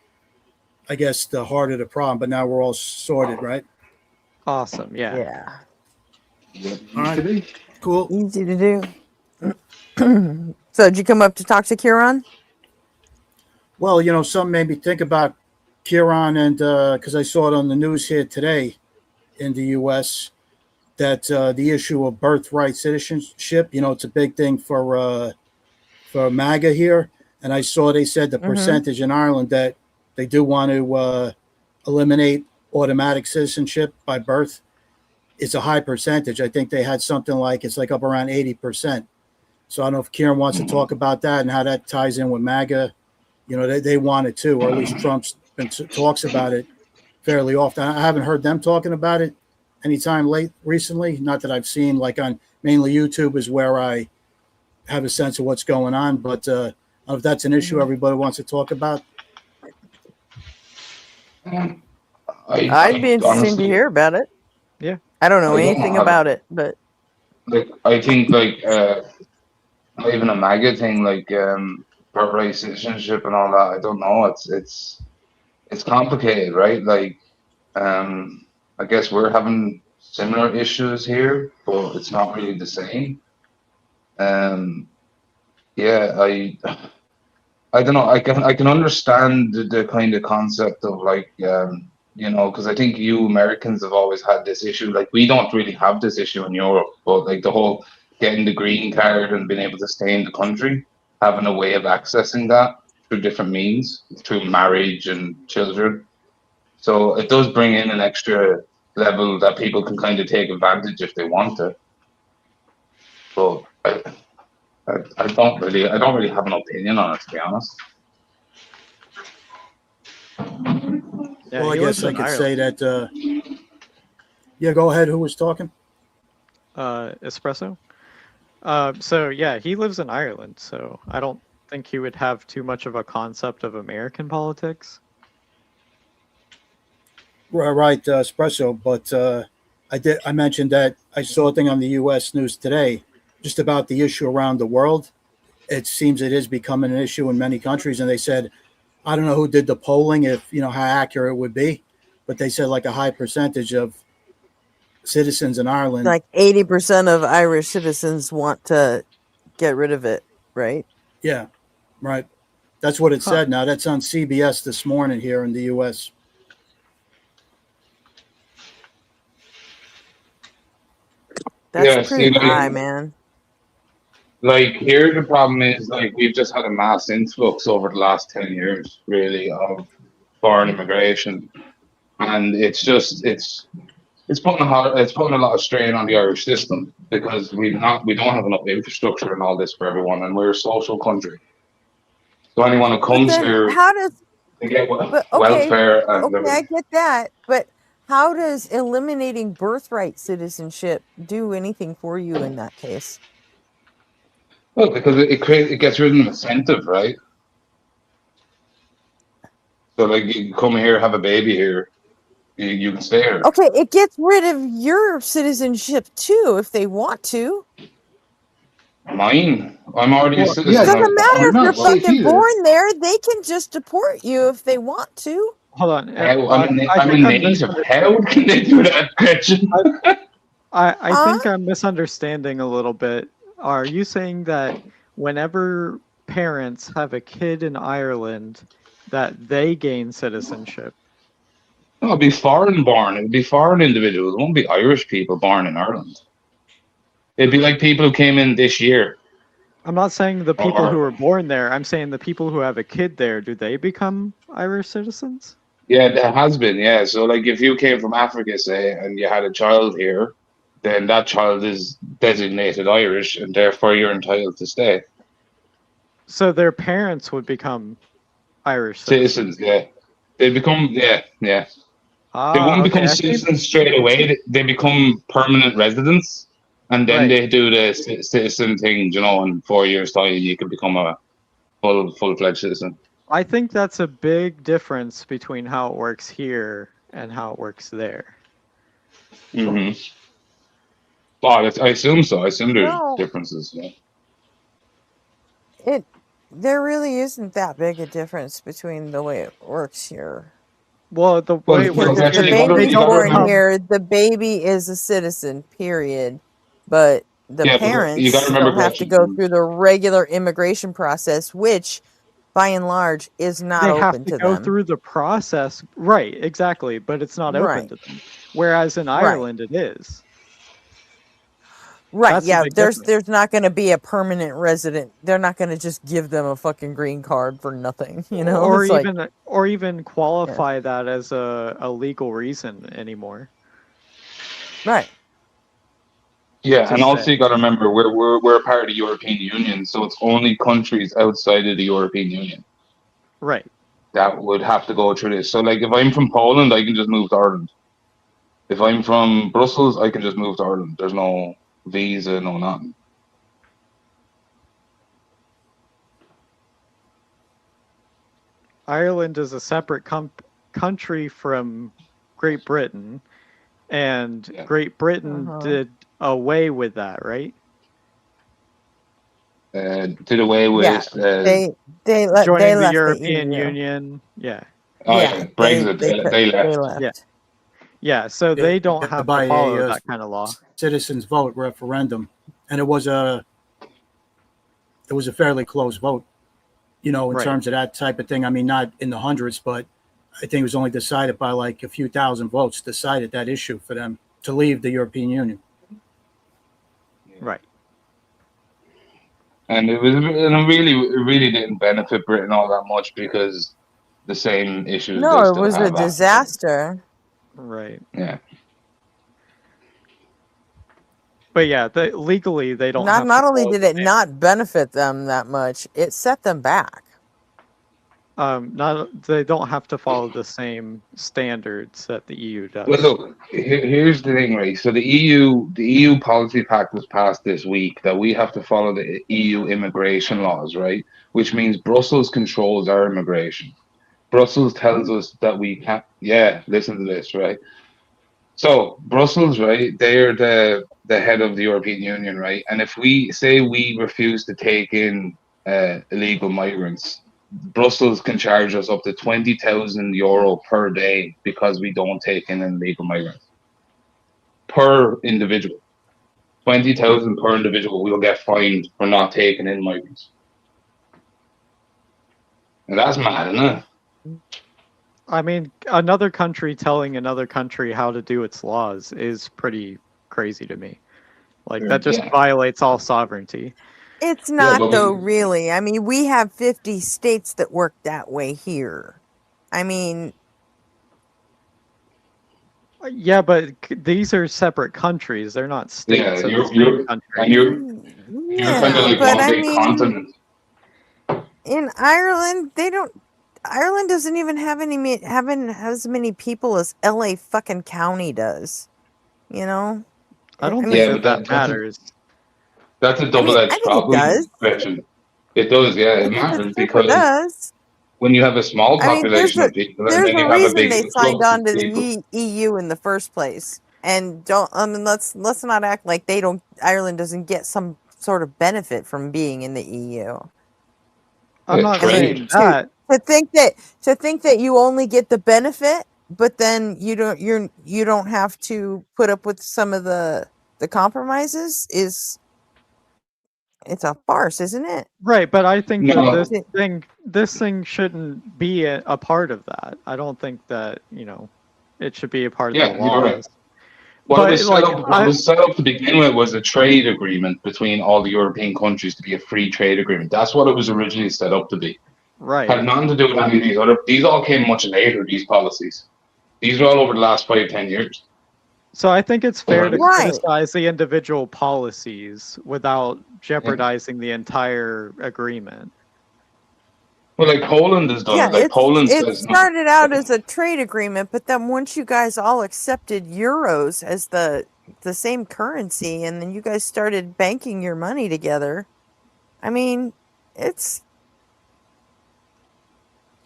I guess, the heart of the problem. But now we're all sorted, right? Awesome. Yeah. Yeah. All right. Cool. Easy to do. So did you come up to talk to Kieran? Well, you know, something made me think about Kieran, and because I saw it on the news here today in the U.S. that the issue of birthright citizenship, you know, it's a big thing for MAGA here. And I saw they said the percentage in Ireland that they do want to eliminate automatic citizenship by birth. It's a high percentage. I think they had something like it's like up around 80%. So I don't know if Kieran wants to talk about that and how that ties in with MAGA. You know, they want it too, or at least Trump's talks about it fairly often. I haven't heard them talking about it anytime recently. Not that I've seen, like on mainly YouTube is where I have a sense of what's going on. But if that's an issue everybody wants to talk about. I'd be interested to hear about it. Yeah. I don't know I don't anything have- about it, but Like I think like not even a MAGA thing, like birthright citizenship and all that. I don't know. It's complicated, right? Like I guess we're having similar issues here, but it's not really the same. Yeah, I don't know. I can understand the kind of concept of like you know, because I think you Americans have always had this issue. Like we don't really have this issue in Europe, but like the whole getting the green card and being able to stay in the country, having a way of accessing that through different means, through marriage and children. So it does bring in an extra level that people can kind of take advantage if they want to. But I don't really have an opinion on it, to be honest. Yeah, Well, I he guess lives I in could say Ireland. that. Yeah, go ahead. Who was talking? Espresso. So yeah, he lives in Ireland, so I don't think he would have too much of a concept of American politics. Right, espresso. But I mentioned that I saw a thing on the U.S. news today, just about the issue around the world. It seems it is becoming an issue in many countries, and they said, I don't know who did the polling, if you know how accurate it would be, but they said like a high percentage of citizens in Ireland, like 80% of Irish citizens want to get rid of it, right? Yeah, right. That's what it said. Now that's on CBS this morning here in the U.S. That's see, pretty like, high, man. Like here, the problem is like we've just had a mass influx over the last 10 years, really, of foreign immigration, and it's it's putting a lot of strain on the Irish system because we don't have enough infrastructure and all this for everyone, and we're a social country. So anyone who But comes then here, how does they get but welfare and okay, I everything. get that, but how does eliminating birthright citizenship do anything for you in that case? Well, because it gets rid of an incentive, right? So like you can come here, have a baby here, you can stay here. Okay, it gets rid of your citizenship too if they want to. Mine, I'm already a It citizen. doesn't matter I'm if you're not safe fucking either. born there, they can just deport you if they want to. Hold on. How? I I'm a think I'm native. How misunderstanding. can they do that, Gretchen? I Huh? think I'm misunderstanding a little bit. Are you saying that whenever parents have a kid in Ireland, that they gain citizenship? No, it'd be foreign born. It'd be foreign individuals. It won't be Irish people born in Ireland. It'd be like people who came in this year. I'm not saying the people who Or were born there. I'm saying the people who have a kid there. Do they become Irish citizens? yeah, there has been. Yeah, so like if you came from Africa, say, and you had a child here, then that child is designated Irish, and therefore you're entitled to stay. So their parents would become Irish Citizens, citizens. yeah. They become, yeah. They Ah, won't okay. become I see. citizens straight away. They become permanent residents, and then Right. they do the citizen thing. You know, in 4 years' time, you can become a full-fledged citizen. I think that's a big difference between how it works here and how it works there. Mm-hmm. But I assume so. I assume there's No, differences. Yeah. there really isn't that big a difference between the way it works here. Well, the Well, way it well, works Because if here the is they baby's don't born become. here, the baby is a citizen, period. But the Yeah, but you parents got to remember, still have to Gretchen. go through the regular immigration process, which by and large is not They have open to to go them. through the process, right? Exactly, but it's not open Right. to them. Whereas in Right. Ireland, it is. Right, That's the yeah. big There's difference. not going to be a permanent resident. They're not going to just give them a fucking green card for nothing. You know, Or it's like even qualify that as a legal reason anymore. right. Yeah, To and also stay. you got to remember we're a part of the European Union, so it's only countries outside of the European Union Right. that would have to go through this. So, like, if I'm from Poland, I can just move to Ireland. If I'm from Brussels, I can just move to Ireland. There's no visa, no nothing. Ireland is a separate country from Great Britain, and Great Britain Uh-huh. did away with that, right? Did away Yeah, with they Joining the left the European EU. Union. Yeah. Yeah, Brexit. They they left. left. Yeah. Yeah, so they don't have to by follow a that kind of law. citizens vote referendum, and it was a fairly close vote. You know, in Right. terms of that type of thing. I mean, not in the hundreds, but I think it was only decided by like a few thousand votes. Decided that issue for them to leave the European Union. Right. And it really didn't benefit Britain all that much because the same issues No, they it still was a have after. disaster. Right. Yeah. But yeah, legally they don't have Not to only follow did the it same. not benefit them that much, it set them back. They don't have to follow the same standards that the EU does. Well, look, here's the thing, right? So the EU policy pact was passed this week that we have to follow the EU immigration laws, right? Which means Brussels controls our immigration. Brussels tells us that we can't. Yeah, listen to this, right? So Brussels, right? They're the head of the European Union, right? And if we say we refuse to take in illegal migrants, Brussels can charge us up to €20,000 per day because we don't take in illegal migrants per individual. 20,000 per individual. We'll get fined for not taking in migrants, and that's mad, isn't it? I mean, another country telling another country how to do its laws is pretty crazy to me. Like that just Yeah. violates all sovereignty. It's Yeah, not but though, really. I mean, we have 50 states that work that way here. I mean, Yeah, but these are separate countries. They're not states Yeah, of the same you're country. you're kind of Yeah, like but one I big mean, continent. in Ireland, they don't. Ireland doesn't even have having as many people as LA fucking county does. You know. I don't I think Yeah, mean, but that that's matters. a I double-edged think it problem, does. Gretchen. It does, yeah, I it think it matters super because does. when you have a small I mean, population of people and there's then a you have a reason big they signed influx on of to people. the EU in the first place, and don't. I mean, let's not act like they don't. Ireland doesn't get some sort of benefit from being in the EU. I'm Yeah, not And then saying that. to think that you only get the benefit, but then you don't have to put up with some of the compromises it's a farce, isn't it? Right, but I think that No, this thing shouldn't be a part of that. I don't think that, it should be a part of the yeah, you're right. laws. What But like was set up to begin with was a trade agreement between all the European countries to be a free trade agreement. That's what it was originally set up to be. Had right. nothing to do with any of these these all came much later, these policies. These are all over the last 5-10 years. So I think it's fair to Right. criticize the individual policies without Yeah. jeopardizing the entire agreement. Well, like Poland has done Yeah, it. Like Poland it says no. started out as a trade agreement, but then once you guys all accepted euros as the same currency, and then you guys started banking your money together, I mean, it's.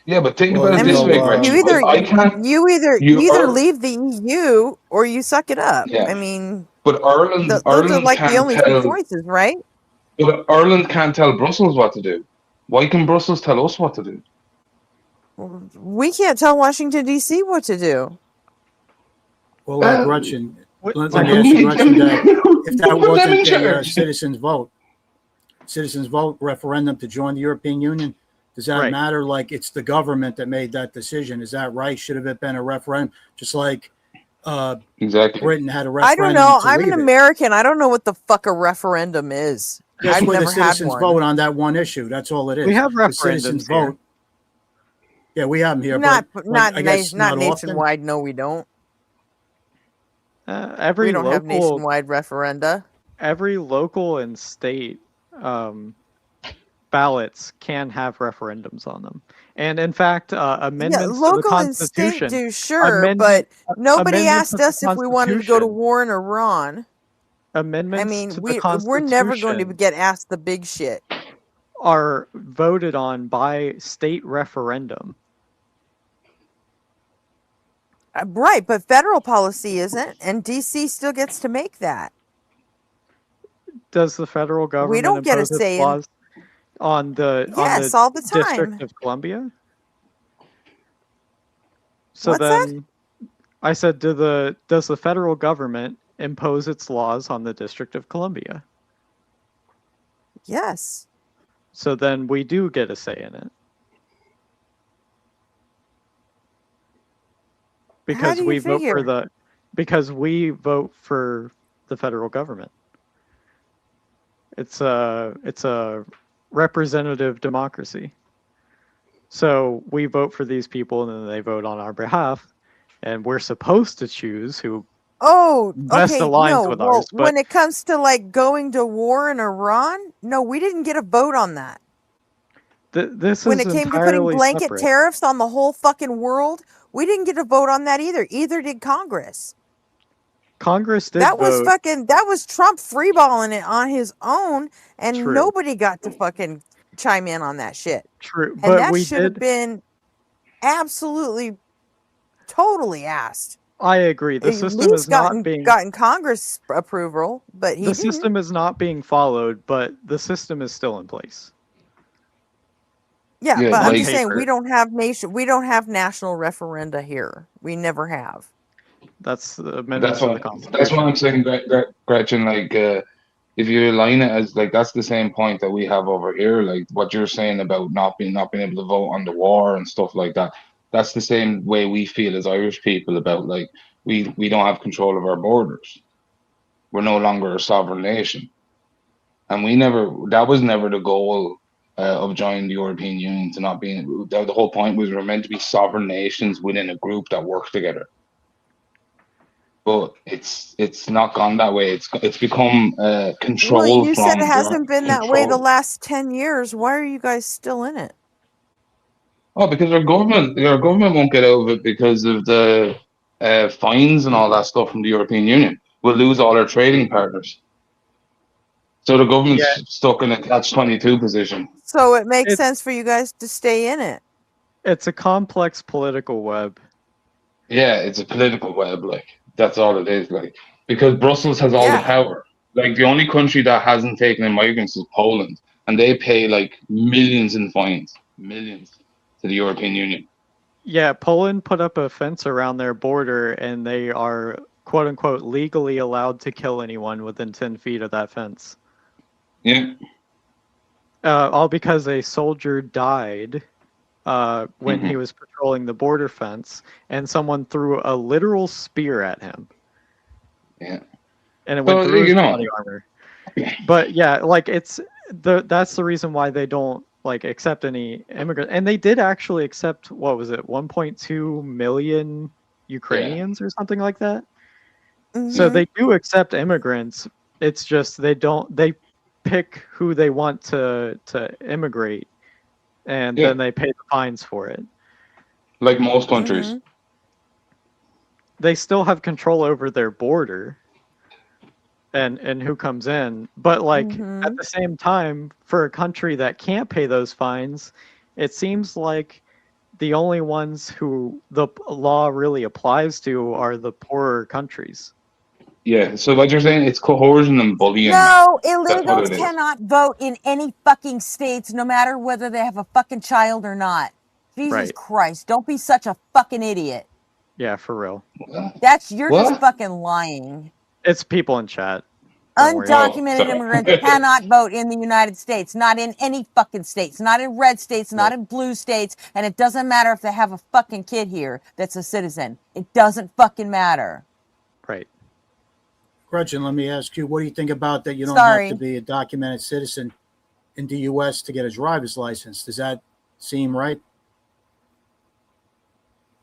Yeah, but think Well, about it I this mean, way, Gretchen. I can't. you You either are. leave the EU or you suck it up. Yeah, I mean, but those are Ireland like the can't only two tell. choices, right? But Ireland can't tell Brussels what to do. Why can Brussels tell us what to do? We can't tell Washington D.C. what to do. Well, Uh, Gretchen, let what me do you ask you, mean? Gretchen, that if that Put them in wasn't a charge. citizens vote referendum to join the European Union, does that Right. matter? Like it's the government that made that decision. Is that right? Should have it been a referendum? Just like Exactly. Britain had a I referendum don't know. to I'm leave an it. American. I don't know what the fuck a referendum is. That's I've where the never had citizens one. vote on that one issue. That's all it is. We have The citizens referendums here. vote. Yeah, we have them here, Not but like, I guess not not often. nationwide. No, we don't. Every We don't have local nationwide referenda. every local and state ballots can have referendums on them. And in fact, Yeah, amendments to the local and state Constitution. do sure, amendment- but nobody amendments asked of the us if we wanted to go to Constitution. war in Iran. I Amendments mean, to the we're never going to Constitution get asked the big shit. are voted on by state referendum. Right, but federal policy isn't, and DC still gets to make that. Does the federal government don't get a impose its say in- laws on the Yes, all the District time. of Columbia? So What's that? then I said, does the federal government impose its laws on the District of Columbia? Yes. So then we do get a say in it. Because do you we vote for figure? because we vote for the federal government. It's a representative democracy. So we vote for these people and then they vote on our behalf, and we're supposed to choose who Oh, best okay. aligns No, with well, ours. But when it comes to like going to war in Iran, no, we didn't get a vote on that. this When is it came to putting entirely blanket separate. tariffs on the whole fucking world, we didn't get a vote on that either. Either did Congress. Congress did That was vote. that was Trump freeballing it on his own, and True. nobody got to fucking chime in on that shit. True, And but that we should have did. been absolutely, totally asked. I agree. The At system least is not being. gotten Congress approval, but he The didn't. system is not being followed, but the system is still in place. Yeah, Yeah, but I'm On just saying paper. we don't have national referenda here. We never have. That's the That's amendments to the what Constitution. I'm saying, Gretchen. Like, if you align it as like that's the same point that we have over here. Like what you're saying about not being able to vote on the war and stuff like that. That's the same way we feel as Irish people about like we don't have control of our borders. We're no longer a sovereign nation, and that was never the goal of joining the European Union, to not being. The whole point was we're meant to be sovereign nations within a group that work together. but it's not gone that way. It's become Well, control you said it from hasn't been that way the control. last 10 years. Why are you guys still in it? Oh, because our government won't get out of it because of the fines and all that stuff from the European Union. We'll lose all our trading partners. So the government's Yeah, stuck in a catch-22 position. So it makes It's sense for you guys to stay in it. it's a complex political web. Yeah, it's a political web, like that's all it is, like because Brussels has all the Yeah. power. Like the only country that hasn't taken in migrants is Poland, and they pay like millions in fines, millions to the European Union. Yeah, Poland put up a fence around their border, and they are quote unquote legally allowed to kill anyone within 10 feet of that fence. Yeah. All because a soldier died when he was patrolling the border fence, and someone threw a literal spear at him. Yeah. And it went So through his you know, body armor. But yeah, like that's the reason why they don't like accept any immigrants. And they did actually accept, what was it, 1.2 million Ukrainians or something like that. So Mhm. they do accept immigrants. It's just they pick who they want to immigrate, and Yeah. then they pay the fines for it. like most countries. Mm-hmm. They still have control over their border and who comes in, but like at the same time, for a country that can't pay those fines, it seems like the only ones who the law really applies to are the poorer countries. Yeah. So what you're saying, it's coercion and bullying, man. No, That's what illegals it is. cannot vote in any fucking states, no matter whether they have a fucking child or not. Jesus Right. Christ, don't be such a fucking idiot. Yeah, for real. You're What? just fucking lying. It's people in chat. Don't worry about it. Undocumented immigrants cannot vote in the United States, not in any fucking states, not in red states, not in blue states, and it doesn't matter if they have a fucking kid here that's a citizen. It doesn't fucking matter. Right. Gretchen, let me ask you, what do you think about that you don't Sorry. have to be a documented citizen in the U.S. to get a driver's license? Does that seem right?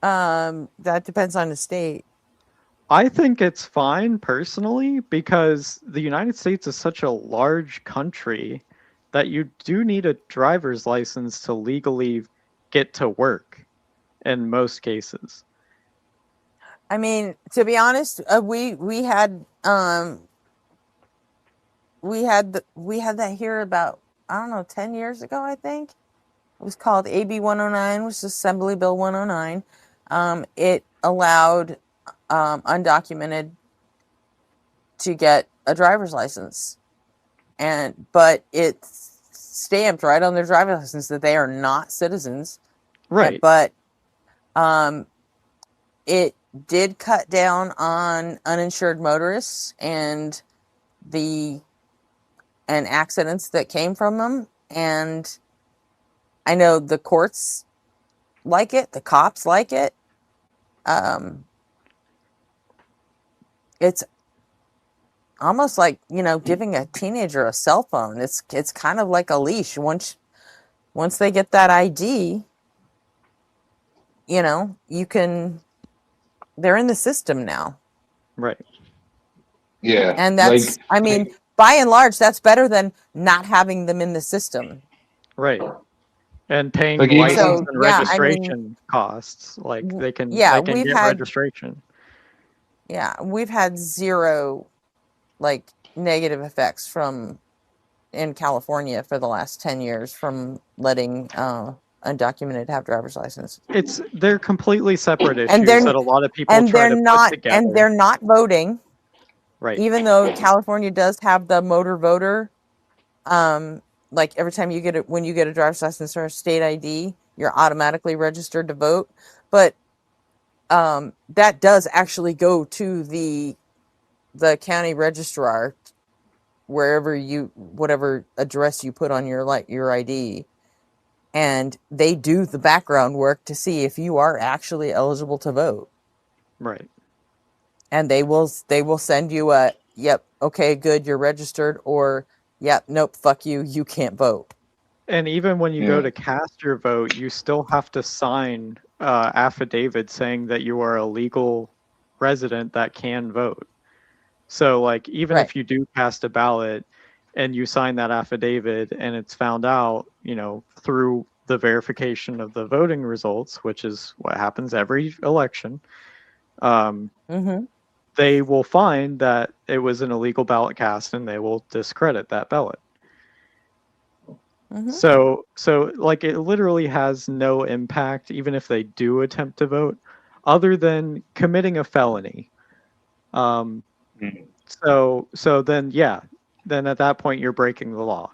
That depends on the state. I think it's fine personally because the United States is such a large country that you do need a driver's license to legally get to work in most cases. I mean, to be honest, we had that here about, I don't know, 10 years ago, I think. It was called AB 109, which is Assembly Bill 109. It allowed undocumented to get a driver's license, but it's stamped right on their driver's license that they are not citizens. Right. But it did cut down on uninsured motorists and accidents that came from them. And I know the courts like it, the cops like it. It's almost like, giving a teenager a cell phone. It's kind of like a leash. Once they get that ID, they're in the system now. Right. Yeah. And that's, I mean, by and large, that's better than not having them in the system. Right. And paying Like, license So, and yeah, I registration mean, costs. Like they can yeah, they can we've get had- registration. Yeah, we've had zero, negative effects in California for the last 10 years from letting undocumented have driver's license. They're completely separate issues And they're that a lot of people and try they're to not put together. and they're not voting. Right. Even though California does have the motor voter, like every time when you get a driver's license or a state ID, you're automatically registered to vote. But that does actually go to the county registrar, whatever address you put on your ID, and they do the background work to see if you are actually eligible to vote. Right. And they will send you a, yep, okay, good, you're registered, or yep, nope, fuck you, you can't vote. And even when you go to cast your vote, you still have to sign affidavit saying that you are a legal resident that can vote. So like even Right. if you do cast a ballot and you sign that affidavit and it's found out, through the verification of the voting results, which is what happens every election, Mm-hmm. they will find that it was an illegal ballot cast and they will discredit that ballot. Mm-hmm. So like it literally has no impact, even if they do attempt to vote, other than committing a felony. So then then at that point you're breaking the law,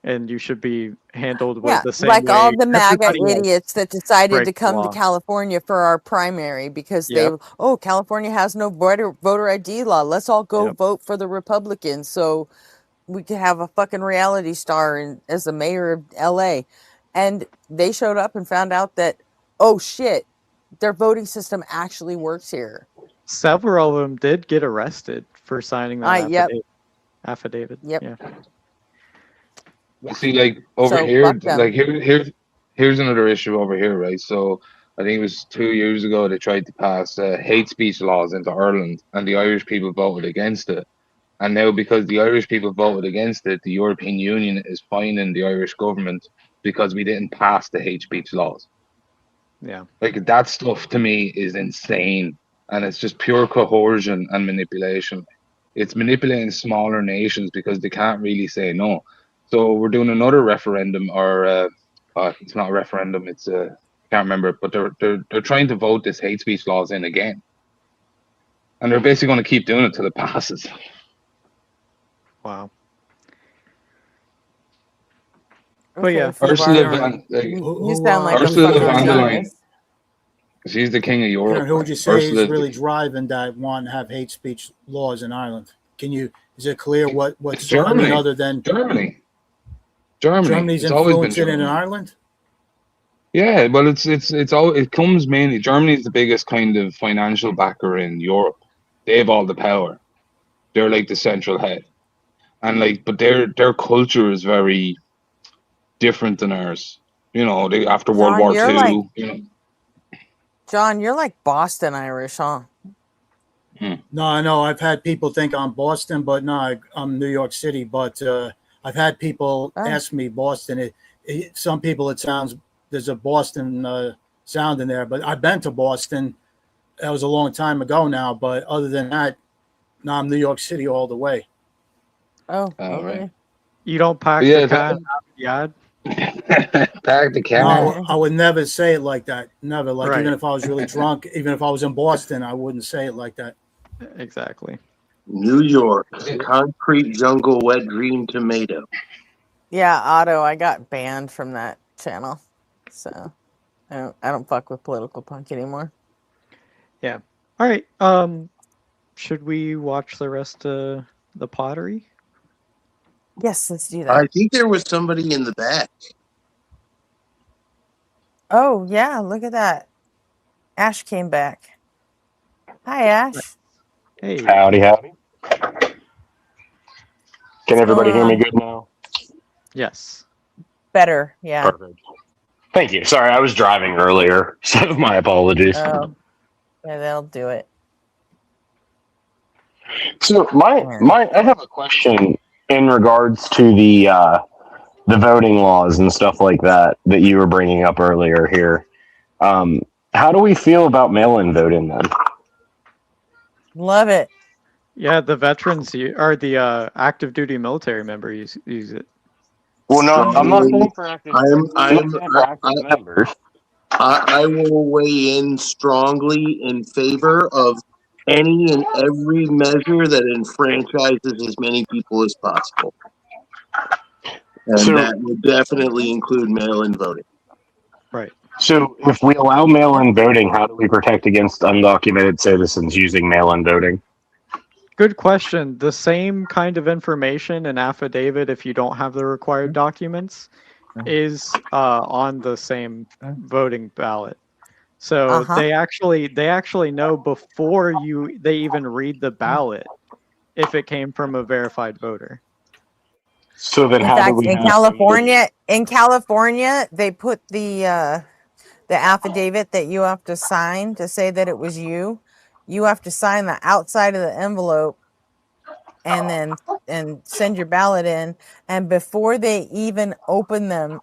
and you should be handled with Yeah, the same like all way the MAGA everybody else idiots that decided to breaks the come to law. California for our primary because Yep. California has no voter ID law. Let's all go Yep. vote for the Republicans so we could have a fucking reality star as the mayor of LA. And they showed up and found out that, oh shit, their voting system actually works here. Several of them did get arrested for signing that Yep. affidavit. Yep. Yeah. See, like over So, here, fuck them. like here's another issue over here, right? So I think it was 2 years ago they tried to pass hate speech laws into Ireland, and the Irish people voted against it. And now, because the Irish people voted against it, the European Union is fining the Irish government because we didn't pass the hate speech laws. Yeah. Like that stuff to me is insane, and it's just pure coercion and manipulation. It's manipulating smaller nations because they can't really say no. So we're doing another referendum, or it's not a referendum. It's can't remember, but they're trying to vote this hate speech laws in again, and they're basically going to keep doing it till it passes. Wow. But yeah, Ursula Karen, you sound like a Ursula fucking von der Leyen. genius. She's the king of Europe. Karen, who would you say Ursula's is really driving that want to have hate speech laws in Ireland? Is it clear what's Germany? other than Germany. Germany's It's always been influencing it in Germany. Ireland? Yeah, well, it comes mainly. Germany's the biggest kind of financial backer in Europe. They have all the power. They're like the central head, and but their culture is very different than ours. They after World John, War you're II. like John, you're like Boston Irish, huh? No, I know. I've had people think I'm Boston, but no, I'm New York City. But I've had people ask me Boston. Some people, it sounds there's a Boston sound in there, but I've been to Boston. That was a long time ago now. But other than that, no, I'm New York City all the way. Oh, really? You don't pack Yeah, the cat in the yard? Pack the cat. No, I would never say it like that. Never. Like Right. even if I was really drunk, even if I was in Boston, I wouldn't say it like that. Exactly. New York, concrete jungle, wet dream tomato. Yeah, Otto, I got banned from that channel. So I don't fuck with political punk anymore. Yeah. All right. Should we watch the rest of the pottery? Yes, let's do that. I think there was somebody in the back. Oh, yeah, look at that. Ash came back. Hi, Ash. Hey. Howdy. Can everybody hear me on? good now? Yes. Better, yeah. Perfect. Thank you. Sorry, I was driving earlier, so my apologies. Oh, yeah, they'll do it. So I have a question in regards to the voting laws and stuff like that you were bringing up earlier here. How do we feel about mail-in voting then? Love it. Yeah, the veterans or the active duty military member use it. Well, no, I'm not saying for active. members. I will weigh in strongly in favor of any and every measure that enfranchises as many people as possible. And that would definitely include mail-in voting. Right. So if we allow mail-in voting, how do we protect against undocumented citizens using mail-in voting? Good question. The same kind of information and affidavit, if you don't have the required documents, is on the same voting ballot. So they actually know before they even read the ballot if it came from a verified voter. So then, in how fact, do we? In California, they put the affidavit that you have to sign to say that it was you. you have to sign the outside of the envelope and send your ballot in. And before they even open them,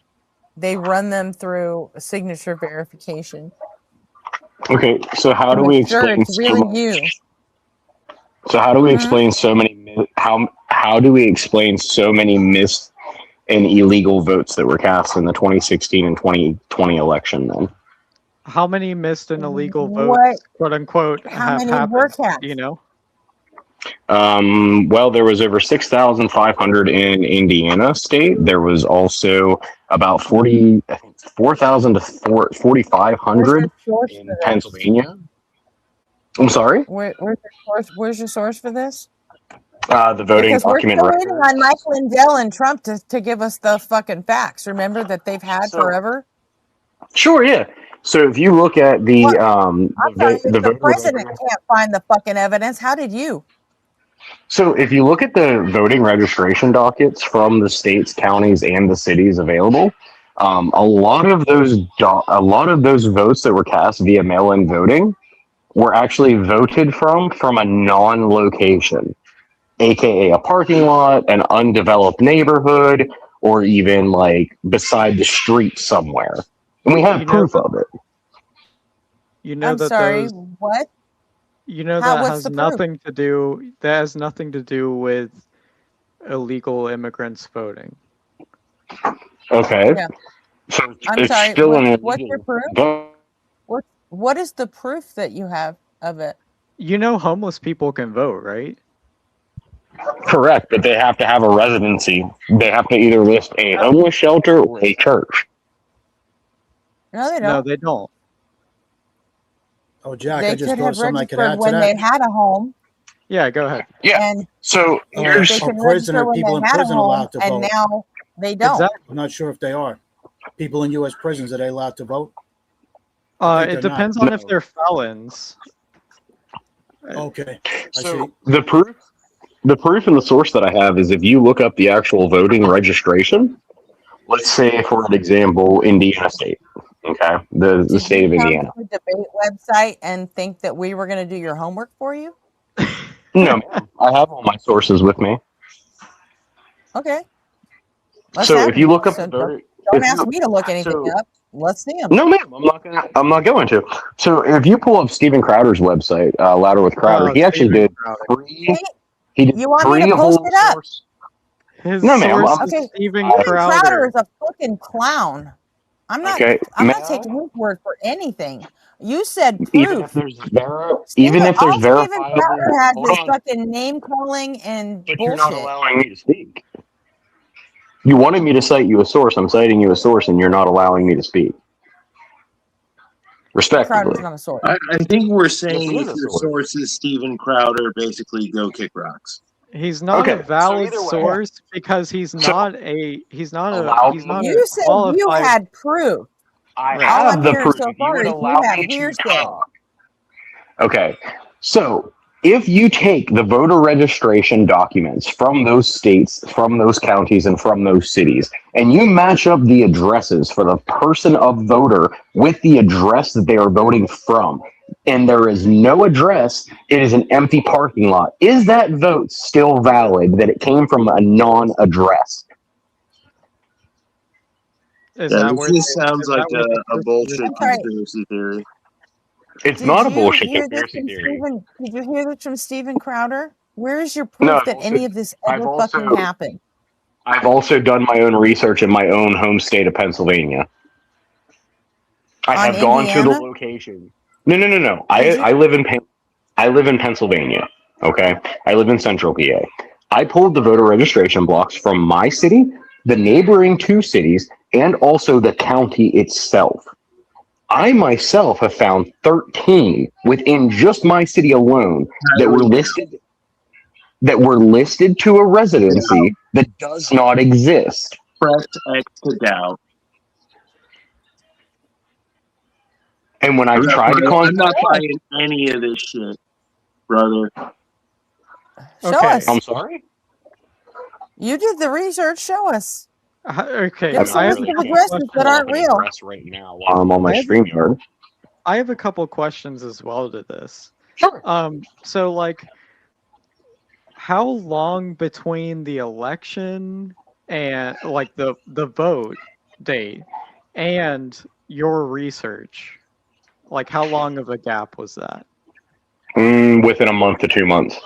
they run them through a signature verification Okay, so how to do make we sure explain it's so really much? you. So how do we Hmm? explain so many how do we explain so many missed and illegal votes that were cast in the 2016 and 2020 election then? How many missed and illegal What? votes, quote unquote, How have many were happened? cast? Do you know? Well, there was over 6,500 in Indiana state. There was also about 4,000 to Where's your 4,500 source in for this? Pennsylvania. I'm sorry? Where's your source for this? The voting Because we're document still waiting records. on Mike Lindell and Trump to give us the fucking facts. Remember that they've had forever? Sure, yeah. So if you look at What? the I'm telling you, the the voter president registration. can't find the fucking evidence. How did you? So if you look at the voting registration dockets from the states, counties, and the cities available, a lot of those votes that were cast via mail-in voting were actually voted from a non-location, aka a parking lot, an undeveloped neighborhood, or even like beside the street somewhere. And we have You know proof that of it. you know I'm that sorry. those What? you know How? that What's has the proof? nothing to do that has nothing to do with illegal immigrants voting. Okay. Yeah. So I'm it's sorry. still an What's your illegal proof? vote. What is the proof that you have of it? You know homeless people can vote, right? Correct, but they have to have a residency. They have to either list a homeless shelter or a church. No, they No, don't. they don't. Oh, Jack, They I just could thought have of something I could registered add to when that. they had a home, Yeah, go ahead. Yeah. and So they here's can register when people they in had a prison home, allowed to and vote. now they don't. Exactly. I'm not sure if they are. People in U.S. prisons, are they allowed to vote? I think It they're not. depends on if they're felons. Okay, I so see. the proof and the source that I have is if you look up the actual voting registration. Let's say, for an example, Indiana State. Okay, the Did state you of come Indiana. to the debate website and think that we were going to do your homework for you? No, ma'am. I have all my sources with me. Okay, let's So have if you them. look up So the voter, don't if ask you me to look anything so up. Let's see them. no, ma'am, I'm not going to. So if you pull up Steven Crowder's website, Louder with Crowder, he actually Steven did Crowder. three. He did You want me to three post whole it up? source. His No, ma'am. source I'm, is Okay, Steven Steven Crowder. Crowder is a fucking clown. I'm not okay. taking his word for anything. You said Even if proof. there's All even if there's Steven Crowder verifiable. has Hold is on, fucking name calling and but you're not bullshit. allowing me to speak. You wanted me to cite you a source. I'm citing you a source, and you're not allowing me to speak. Respectively. Crowder's not a source. I think we're Yes, saying he if is a your source. source is Steven Crowder, basically go kick rocks. He's not Okay, a so valid either way. source because he's So not allow he's not me. a You said you qualified. had proof. I Right. All I'm have the hearing proof. so If you far would is allow you have me to hearsay. talk. Okay, so if you take the voter registration documents from those states, from those counties, and from those cities, and you match up the addresses for the person of voter with the address that they are voting from, and there is no address, it is an empty parking lot. Is that vote still valid that it came from a non-address? Is Yeah, that this where just sounds is like that where the a proof bullshit I'm sorry. conspiracy theory. It's Did not a you bullshit hear this conspiracy from theory. Steven? Did you hear this from Steven Crowder? Where is your No, proof that any of this ever fucking happened? I've also done my own research in my own home state of Pennsylvania. I On have gone to the Indiana? location. No. Did you? I live in Pennsylvania. Okay, I live in Central PA. I pulled the voter registration blocks from my city, the neighboring two cities, and also the county itself. I myself have found 13 within just my city alone that were listed to a residency that does not exist. Press X to doubt. And when I tried to I'm contact, not buying any of this shit, brother. Show Okay. us. I'm sorry. You did the research. Show us. Okay. Give us a I have list a of couple addresses that questions. aren't real. Right now while I'm on my I have- StreamYard. I have a couple questions as well to this. Sure. So like, how long between the election and like the vote date and your research? Like, how long of a gap was that? Within a month to 2 months.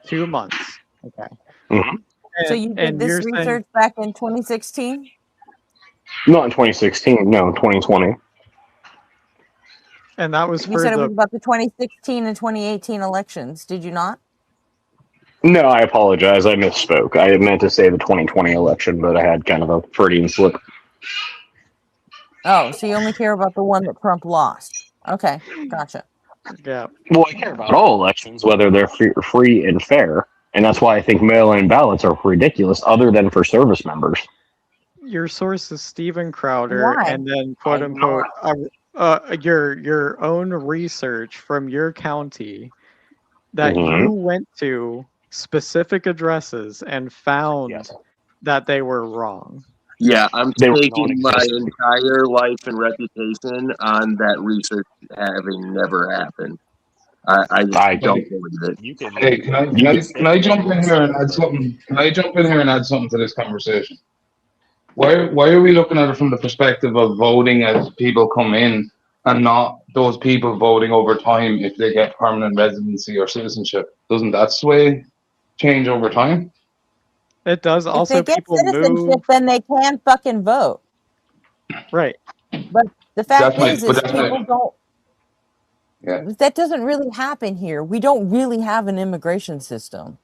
2 months. Okay. hmm So you did And this you're saying research back in 2016? Not in 2016, no, 2020. and that was You for said it the was about the 2016 and 2018 elections, did you not? No, I apologize. I misspoke. I meant to say the 2020 election, but I had kind of a Freudian slip. Oh, so you only care about the one that Trump lost. Okay, gotcha. yeah. Well, I care about all elections, whether they're free and fair, and that's why I think mail-in ballots are ridiculous, other than for service members. Your source is Steven Crowder, Why? and then quote unquote your own research from your county that you went to specific addresses and found that they were wrong. Yeah, I'm They were staking my non-existent. entire life and reputation on that research having never happened. I just don't believe it. You can. Hey, can I jump in here and add something? Can I jump in here and add something to this conversation? Why are we looking at it from the perspective of voting as people come in and not those people voting over time if they get permanent residency or citizenship? Doesn't that sway change over time? It does. If Also, they get people citizenship, move. then they can fucking vote. Right. But the fact That's is people don't. Yeah. That doesn't really happen here. We don't really have an immigration system.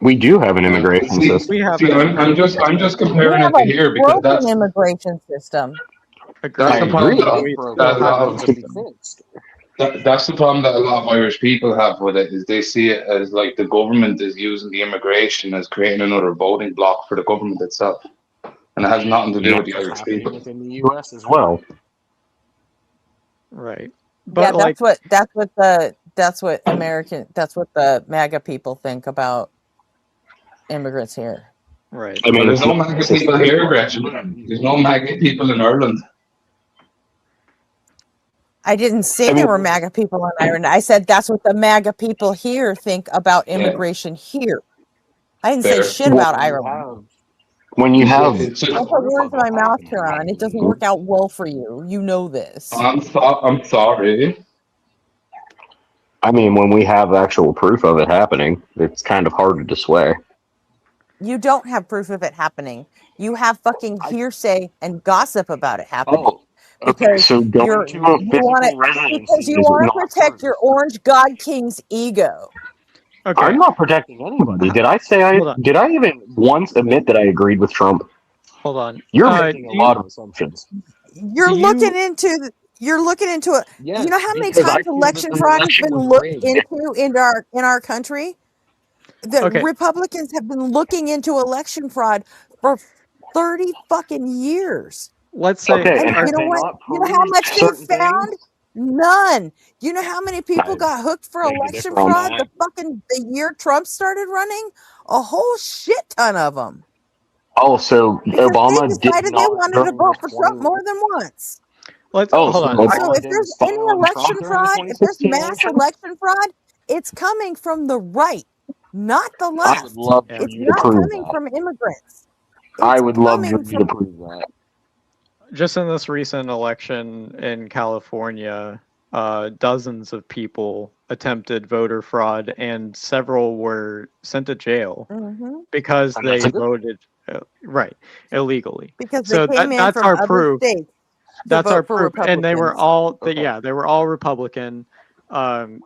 We do have an immigration system. We have I'm just We comparing have it to a here because broken immigration system. that's the problem that a lot of that's the problem that a lot of Irish people have with it, is they see it as like the government is using the immigration as creating another voting block for the government itself, and it has nothing to do with the Irish people. Within the U.S. as well. Right. Yeah, But like, that's what the MAGA people think about immigrants here. Right. I mean, there's no MAGA people here, Gretchen. There's no MAGA people in Ireland. I didn't say there were MAGA people in Ireland. I said that's what the MAGA people here think about immigration here. I didn't say shit about Ireland. When you have, Don't put words in my mouth, Huron. It doesn't work out well for you. You know this. I'm sorry. I mean, when we have actual proof of it happening, it's kind of hard to sway. You don't have proof of it happening. You have fucking hearsay and gossip about it happening. Because so going to a physical residency because you is want to not protect your orange god king's ego. Okay. I'm not protecting anybody. Did I say did I even once admit that I agreed with Trump? Hold on. You're making a lot of assumptions. You're looking into it. You know how many because I times feel election that the fraud has election been was looked rigged. into in our country? The Okay. Republicans have been looking into election fraud for 30 fucking years. Let's say, and you know what? You know how much they found? None. You know how many people got hooked for election fraud the year Trump started running? A whole shit ton of them. Oh, so Because Obama they decided did they not wanted to vote for Trump more than once. Hold so on. Obama So if didn't there's spy any on election Trump during the fraud, if there's 2016 mass election? election fraud, it's coming from the right, not the I left. would love for It's you to not prove coming that. from immigrants. I would love for coming you to prove that. Just in this recent election in California, dozens of people attempted voter fraud, and several were sent to jail because And that's they a good voted illegally. Because So they came in that's from our other proof. states. That's our vote for proof, and they were Republicans. all they were all Republican.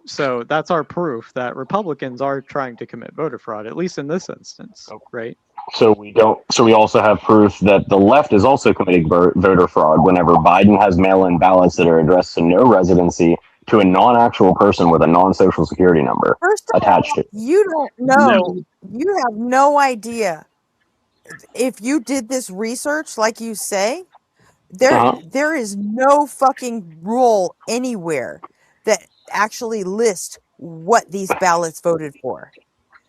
So that's our proof that Republicans are trying to commit voter fraud, at least in this instance, right? So we don't. So we also have proof that the left is also committing voter fraud. Whenever Biden has mail-in ballots that are addressed to no residency to a non-actual person with a non-social security number attached to it. You don't know. You have no idea. If you did this research, like you say, there is no fucking rule anywhere that actually lists what these ballots voted for.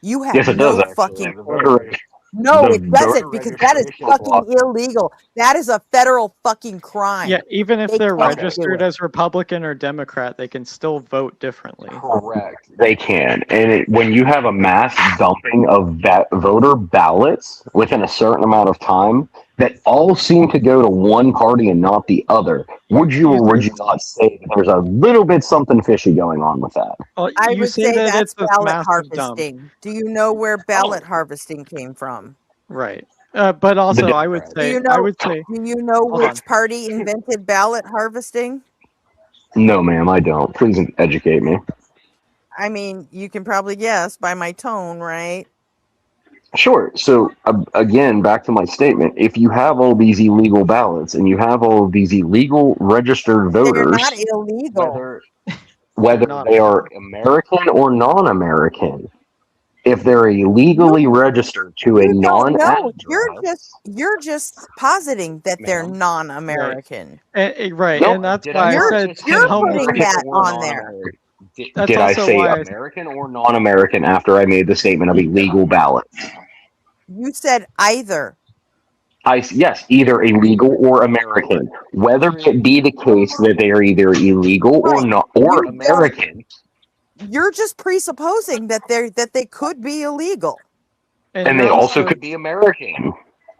You have Yes, it no does actually. fucking The clue. voter No, The it doesn't, voter because that is registration fucking law. illegal. That is a federal fucking crime. Yeah, even if They they're can't do registered it. as Republican or Democrat, they can still vote differently. Correct. They can. And when you have a mass dumping of voter ballots within a certain amount of time that all seem to go to one party and not the other, would you or would you not say that there's a little bit something fishy going on with that? I You would say say that that's it's this ballot massive dump. harvesting. Do you know where ballot harvesting came from? Right. But also, I would Do you say, know? hold Do you know on. which party invented ballot harvesting? No, ma'am, I don't. Please educate me. I mean, you can probably guess by my tone, right? Sure. So again, back to my statement: if you have all these illegal ballots and you have all of these illegal registered They're voters, not illegal. whether not they are American or non-American, if they're illegally registered to a You don't know. non-address, You're just positing that they're non-American. Right, no, and that's did why I I not said just You're say homeless putting American that or on there. non-American? That's Did I also say why American or non-American after I made the statement of illegal ballots? You said either. Yes, either illegal or American. Whether it be the case that they are either illegal or not, or American. You're just presupposing that they could be illegal. And they also could be American.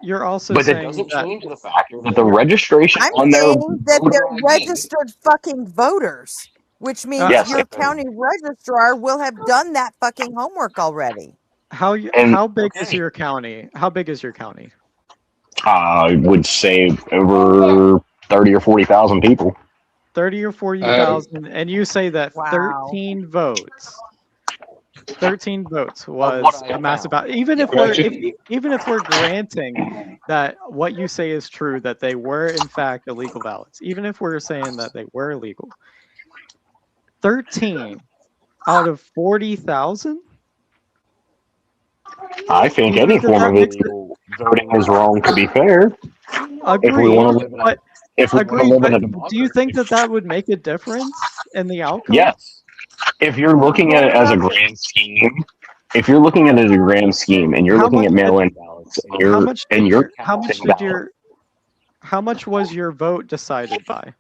You're also But it saying doesn't that change the fact that the registration I'm on their saying that voter they're ID. registered fucking voters, which means Yes, your if they're- county registrar will have done that fucking homework already. how big is your county? How big is your county? I would say over 30 or 40,000 people. 30 or 40,000, and you say that 13 votes. 13 votes was a massive. Even if we're granting that what you say is true, that they were in fact illegal ballots, even if we're saying that they were illegal, 13 out of 40,000. I think any form of illegal voting is wrong. To be fair, if we want to live in a, if we want to live in a democracy, do you think that would make a difference in the outcome? yes. If you're looking at it as a grand scheme, and you're looking at mail-in ballots, and you're how much was your vote decided by?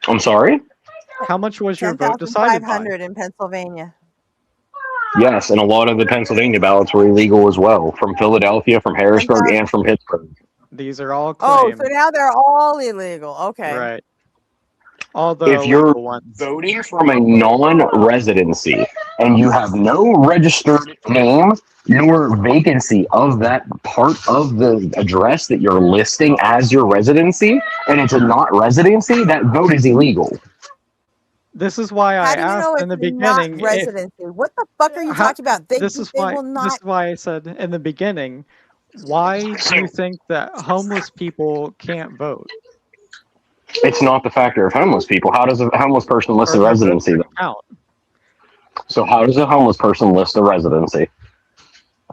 I'm sorry? How much was your vote decided by? 10,500 in Pennsylvania. Yes, and a lot of the Pennsylvania ballots were illegal as well, from Philadelphia, from Harrisburg, and from Pittsburgh. These are all Oh, claims. so now they're all illegal. Okay. Right. All the If you're local ones. voting from a non-residency and you have no registered name nor vacancy of that part of the address that you're listing as your residency, and it's a not residency, that vote is illegal. This is why I asked in the beginning. Not residency. What the fuck are you talking about? This is why I said in the beginning. Why do you think that homeless people can't vote? It's not the factor of homeless people. How does a homeless person list a residency? So how does a homeless person list a residency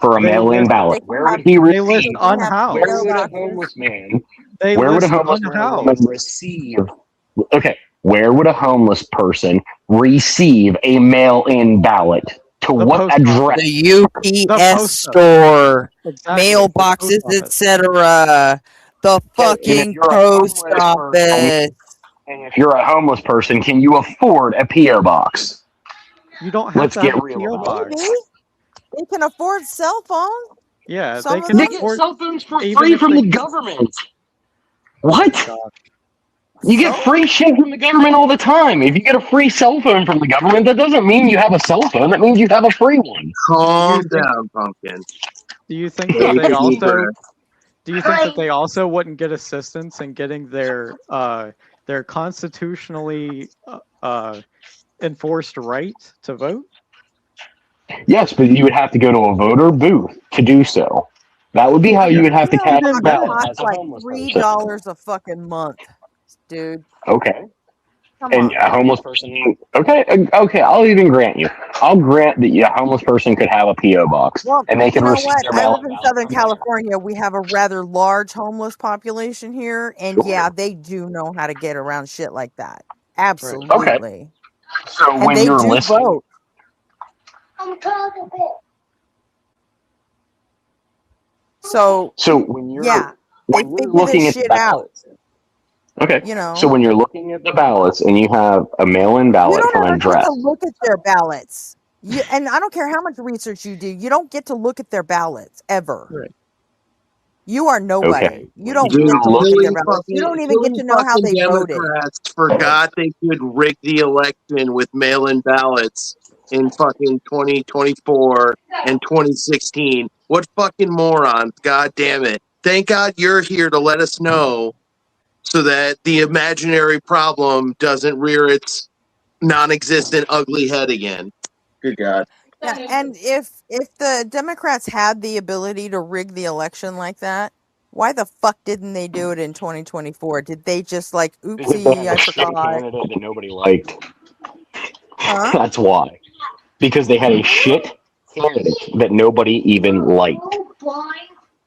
for a mail-in ballot? Where would he receive? Unhoused. Where would a homeless man? Where would a homeless man or woman receive? Okay, where would a homeless person receive a mail-in ballot? To what address? The UPS store, mailboxes, etc. The fucking post office. And if you're a homeless person, can you afford a PO box? You don't have Let's to get have real a PO about box. it. They can afford cell phone. Yeah, Some they of can them- They get afford cell phones for even free if from they- the government. What? You get free shit from the government all the time. If you get a free cell phone from the government, that doesn't mean you have a cell phone. That means you have a free one. Calm down, Pumpkin. Do you think that they also? Do you think that they also wouldn't get assistance in getting their constitutionally enforced right to vote? Yes, but you would have to go to a voter booth to do so. That would be how you would have to cast a ballot as a like homeless $3 a fucking month, dude. Okay. Come And on. a homeless person, okay, I'll even grant you. I'll grant that a homeless person could have a PO box, Well, and they you can know receive what? their I mail. live in Southern California. We have a rather large homeless population here, and yeah, they do know how to get around shit like that. Absolutely. So And when they you're do listing, vote. So So when you're yeah, they when you're figure this looking at the shit out. ballots, okay. You So know, when you're looking at the ballots and you have a mail-in you ballot don't for an ever get to address, look at their ballots. And I don't care how much research you do, you don't get to look at their ballots ever. Right. You are nobody. okay. You When don't you get go to look look at their Silly ballots. You don't fucking, even get silly to know how fucking they voted. Democrats forgot they could rig the election with mail-in ballots in fucking 2024 and 2016. What fucking morons? God damn it! Thank God you're here to let us know, so that the imaginary problem doesn't rear its non-existent ugly head again. Good God. Yeah, and if the Democrats had the ability to rig the election like that, why the fuck didn't they do it in 2024? Did they just like, because they oopsie, had I a shit forgot? candidate that nobody liked. Huh? That's why. Because they had a shit candidate that nobody even liked.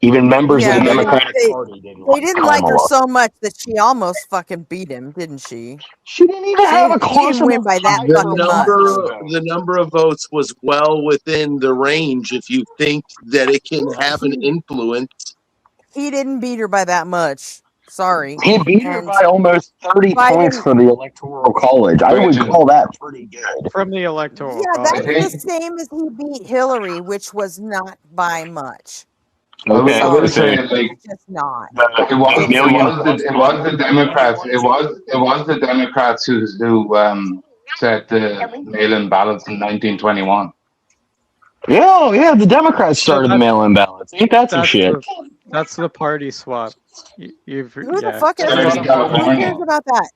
Even members of Yeah, the they Democratic Party didn't they like didn't like her Kamala. so much that she almost fucking beat him, didn't she? She didn't even have a She close didn't win enough by that tie for a fucking much. The number of votes was well within the range if you think that it can have an influence. He didn't beat her by that much. Sorry. He beat her And by almost 30 points Biden, for the Electoral College. I would call that pretty good. From the Electoral yeah, College. that's the same as he beat Hillary, which was not by much. Okay, I will Sorry, say, so like, it's just not. it was It's it million not. was the it was the Democrats. It was the Democrats who set the mail-in ballots in 1921. yeah, the Democrats So started the mail-in ballots. Ain't that some shit? That's the party swap. Who the Yeah. fuck ever? Started in Who California. cares about that?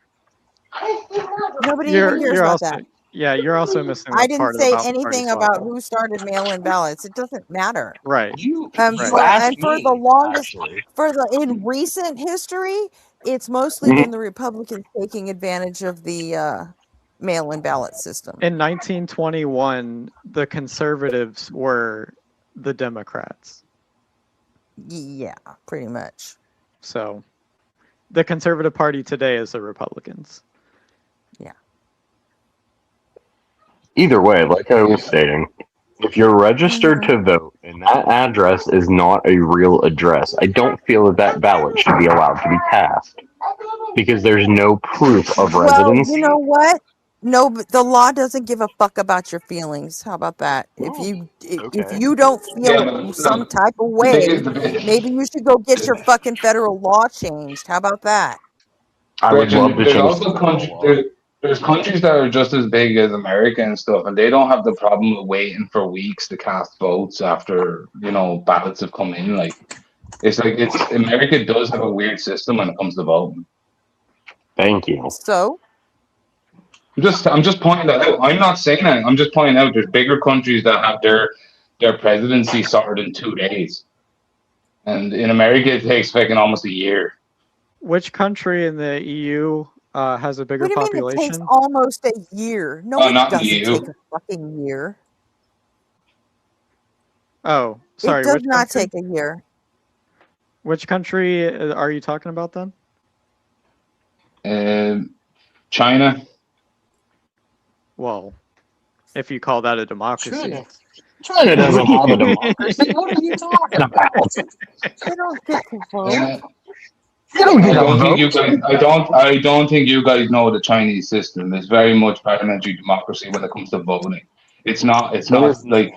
Nobody even cares You're about also that. you're also missing I the didn't part say about party anything swap. about who started mail-in ballots. It doesn't matter. Right. You And for the longest, actually. in recent history, it's mostly Mhm. been the Republicans taking advantage of the mail-in ballot system. In 1921, the conservatives were the Democrats. Yeah, pretty much. So the Conservative Party today is the Republicans. Yeah. Either way, like I was saying, if you're registered to vote and that address is not a real address, I don't feel that ballot should be allowed to be cast because there's no proof of Well, residency. you know what? No, but the law doesn't give a fuck about your feelings. How about that? If you don't feel some type of way, maybe you should go get your fucking federal law changed. How about that? I would love to There's change also the countries law. there's countries that are just as big as America and stuff, and they don't have the problem of waiting for weeks to cast votes after ballots have come in. Like it's America does have a weird system when it comes to voting. Thank you. So I'm just pointing that out. I'm not saying that. I'm just pointing out there's bigger countries that have their presidency sorted in 2 days, and in America it takes fucking almost a year. Which country in the EU has a bigger what do you mean it takes population? almost a year? No, Oh, it not doesn't EU. take a fucking year. Oh, sorry. It does Which not country? take a year. Which country are you talking about then? China. Well, if you call that a democracy. China doesn't have a democracy. What are you talking about? They don't get to vote. I don't think you guys know the Chinese system. It's very much parliamentary democracy when it comes to voting. It's not like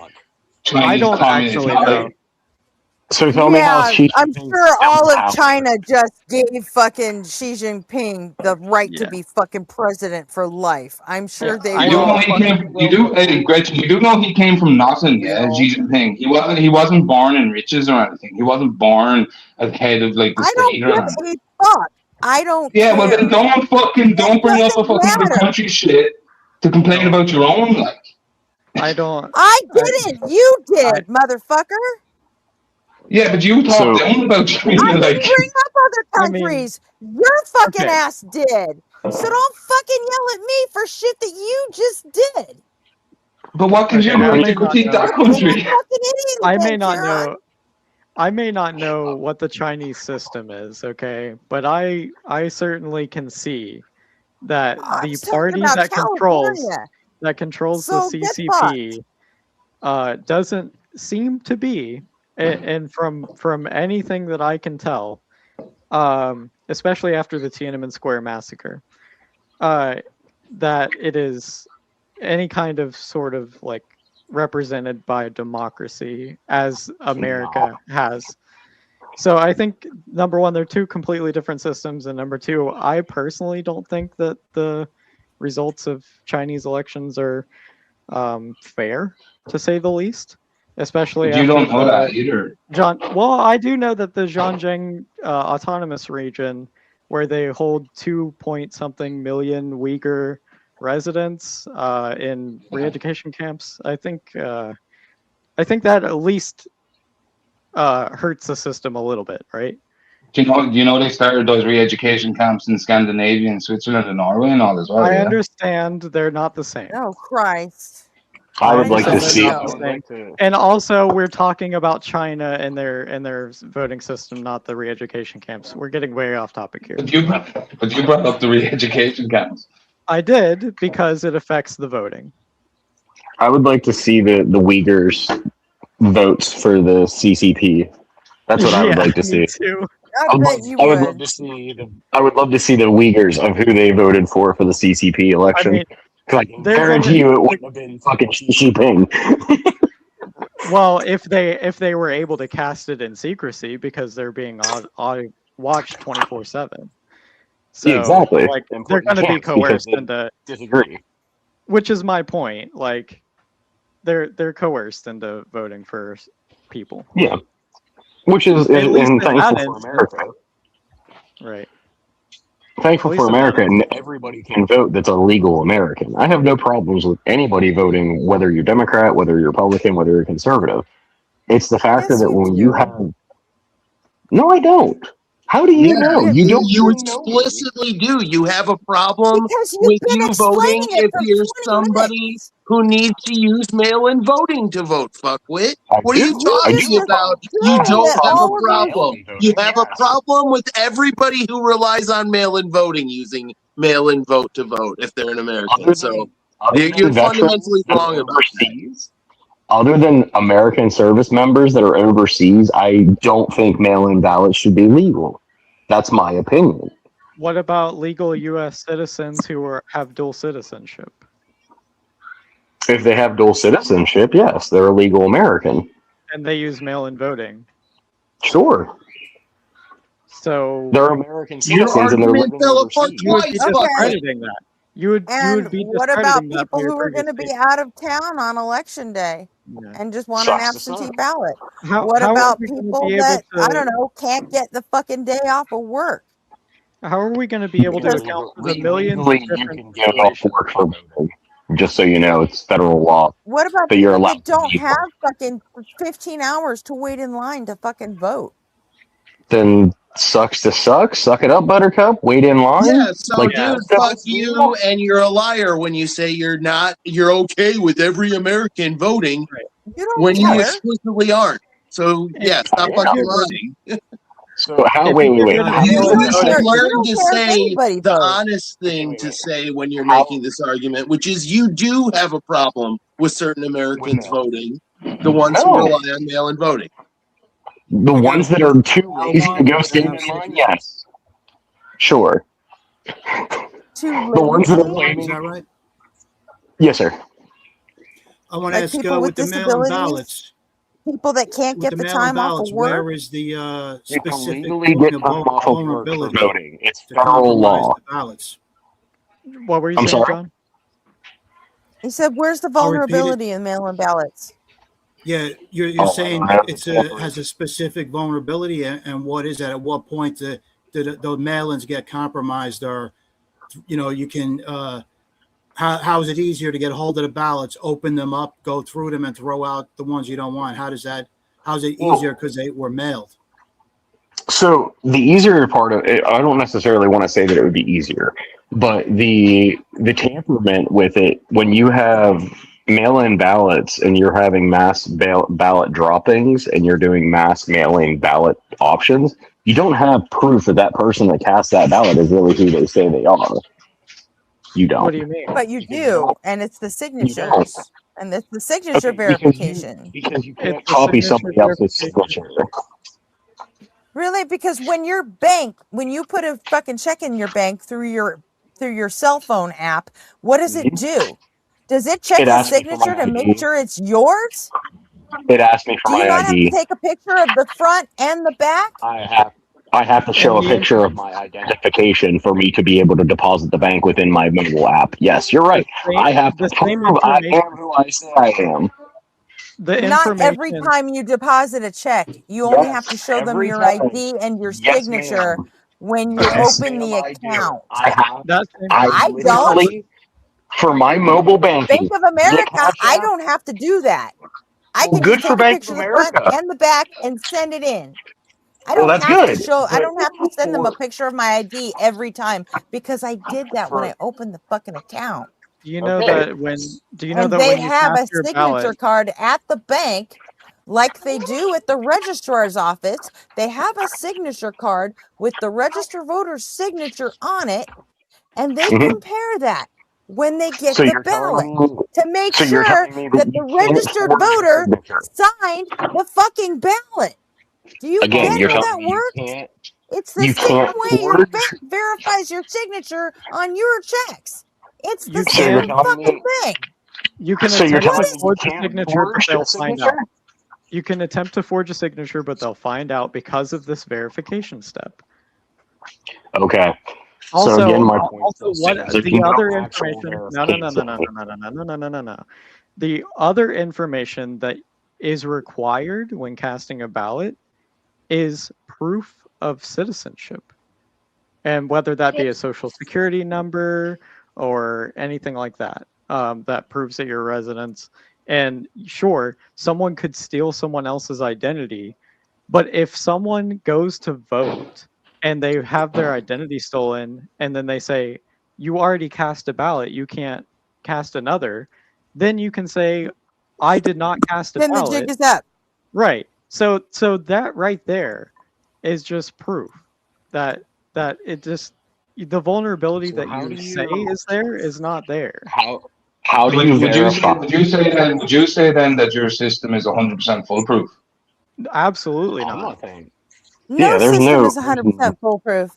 Chinese I don't communist. It's actually not know. like So tell me how Yeah, Xi I'm Jinping sure still all of power. China just gave fucking Xi Jinping the right to Yeah. be fucking president for life. I'm sure they you were do all know he fucking came. You do, thrilled. Gretchen. You do know he came from nothing. Yeah, Real. Xi Jinping. He wasn't born in riches or anything. He wasn't born as head of like the I don't state or anything. give a fuck. I don't Yeah, well care. then don't bring up a fucking other country shit to complain about your own. Like I don't. I didn't. You did, motherfucker. yeah, but you talked down about China. I Like didn't bring up other countries. Your fucking okay. ass did. So don't fucking yell at me for shit that you just did. But what can you Okay, I do may to not critique that know. country? Fucking idiot I again, may not Kieran. know. I may not know what the Chinese system is, okay, but I certainly can see that I'm the talking party about that California. controls the So get fucked. CCP doesn't seem to be and from anything that I can tell, especially after the Tiananmen Square massacre, that it is any kind of sort of like represented by democracy as America has. So I think number one, they're two completely different systems, and number two, I personally don't think that the results of Chinese elections are fair, to say the least. Especially You after don't know that either. Well, I do know that the Zhejiang autonomous region, where they hold 2-point-something million Uyghur residents in re-education camps, I think that at least hurts the system a little bit, right? Do you know they started those re-education camps in Scandinavia and Switzerland and Norway and all as well? I Yeah. understand they're not the same. Oh Christ! I would like to understand see. they're not the same. And also, we're talking about China and their voting system, not the re-education camps. We're getting way off topic here. But you brought up the re-education camps. I did because it affects the voting. I would like to see the Uyghurs votes for the CCP. That's what I would like to see. Too. I bet you I would would. love to see I would love to see the Uyghurs of who they voted for the CCP election. I mean, I can guarantee you it wouldn't have been fucking Xi Jinping. Well, if they were able to cast it in secrecy because they're being watched 24/7. So Yeah, exactly. like And they're put in going to be camps because coerced they into disagree. Which is my point. Like they're coerced into voting for people. Yeah. Which is At least in thankful that for instance. America. Right. Thankful At for least in that America, and everybody can vote that's a legal American. I have no problems with anybody voting, whether you're Democrat, whether you're Republican, whether you're conservative. It's the factor Yes, that you when do. you have... No, I don't. How do you know? Yeah, You don't you even know me. explicitly do. You have a problem Because you've with been you voting explaining it if for you're 20 somebody minutes. who needs to use mail-in voting to vote, fuckwit. I What are you do. I do talking have a about? problem. You I have don't a it have a problem all with of your problem. mail-in You voting, have yes. a problem with everybody who relies on mail-in voting using mail-in vote to vote if they're an American. Other So than you're fundamentally veterans that wrong are about that. overseas, other than American service members that are overseas, I don't think mail-in ballots should be legal. That's my opinion. What about legal U.S. citizens who have dual citizenship? If they have dual citizenship, yes, they're a legal American. And they use mail-in voting. Sure. So They're American Your citizens and they're argument living fell apart overseas. you would be twice, fuckwit. discrediting that. You would And be what about discrediting that by people your who are previous going to be statement. out of town on election day Yeah. and just want an absentee ballot? How What are about we going to people be able that, I to? don't know, can't get the fucking day off of work? How are we going to be able to Because account for the millions Legally, of you different can get off situations? work for voting. Just so you know, it's federal law. what about But you're people allowed that to don't leave have work. fucking 15 hours to wait in line to fucking vote? Then sucks to suck. Suck it up, Buttercup. Wait in line. Yeah, so Like dude, most of fuck us you, do. and you're a liar when you say you're okay with every American voting You don't when you care. explicitly aren't. So yeah, stop I fucking am. lying. So how? If Wait, you wait, get wait. rid of How You do mail-in you should voting, say? learn don't to care if say anybody the votes. honest thing to say when you're How? making this argument, which is you do have a problem with certain With Americans mail. voting, the ones who No. rely on mail-in voting. The I got ones a that are question. too lazy to go stand in line, yes. Sure. Too The ones that are lazy? Is claiming. that right? Yes, sir. I want to Like ask people with with the mail-in disabilities? ballots. People that can't With get the the mail-in time off of ballots, work? where is the You can specific legally point get of time off of work for vulnerability voting. It's to federal compromise law. the ballots? what were you I'm saying, sorry? John? He said, where's the I'll repeat it. vulnerability in mail-in ballots? Yeah, you're Oh, I saying don't have it's the numbers. has a specific vulnerability, and what is that? At what point do those mail-ins get compromised, or you can how is it easier to get hold of the ballots, open them up, go through them, and throw out the ones you don't want? How's it easier because they were mailed? So the easier part of it, I don't necessarily want to say that it would be easier, but the tamperment with it, when you have mail-in ballots and you're having mass ballot droppings and you're doing mass mail-in ballot options, you don't have proof that that person that cast that ballot is really who they say they are. You don't. What do you mean? But you do, and it's the You don't. signatures. And it's the signature Okay, verification. because you can't It's a copy signature somebody else's verification. signature. Really? Because when you put a fucking check in your bank through your cell phone app, what does it do? Does it check It the asked me for my signature to make ID. sure it's yours? It asked me for Do you my not have to ID. take a picture of the front and the back? I have to show And a picture of my identification for me to be able to deposit the bank within my mobile app. Yes, you're right. I have to the same prove I information. am who I say I am. The Not every information. time you deposit a check. You only have to show them every your time. ID and your Yes, signature ma'am. when you Yes, open ma'am, the I do. account. I I don't. literally, for my mobile banking, Bank of via America, Cash I App, don't have to do that. I well, can good just for take a Bank of picture of the front America. and the back and send it in. I Well, don't that's have to good. show, I But don't have to send them a for, picture of my ID every time because I did that when for I opened the fucking account. Do you know okay. that when And they you have cast a your signature ballot, card at the bank, like they do at the registrar's office. They have a signature card with the registered voter's signature on it, and they Mhm. compare that when they get So the you're ballot telling me, to make so you're sure telling me that that the you can't registered forge a voter signature? signed the fucking ballot. Do you Again, get you're how telling that me you works? can't, It's the you same can't way your forge. bank verifies your signature on your checks. It's the you So you're same can telling fucking me, thing. so you're attempt telling to me you forge a can't signature, but forge they'll a find signature? out. You can attempt to forge a signature, but they'll find out because of this verification step. Okay. So Also, again, my point also, still what stands. There's the no other actual information? No, no, no, no, no, verification. no, no, no, no, no, no, no. The other information that is required when casting a ballot is proof of citizenship, and whether that be a social security number or anything like that, that proves that you're residents. And sure, someone could steal someone else's identity, but if someone goes to vote and they have their identity stolen and then they say, you already cast a ballot, you can't cast another, then you can say, I did not cast a Then the jig ballot. is up. Right. So that right there is just proof that it just, the vulnerability that How you do say you, is there is not there. how do you verify? Would you say then that your system is 100% foolproof? Absolutely I'm not. not saying. No Yeah, there's system no. is 100% foolproof.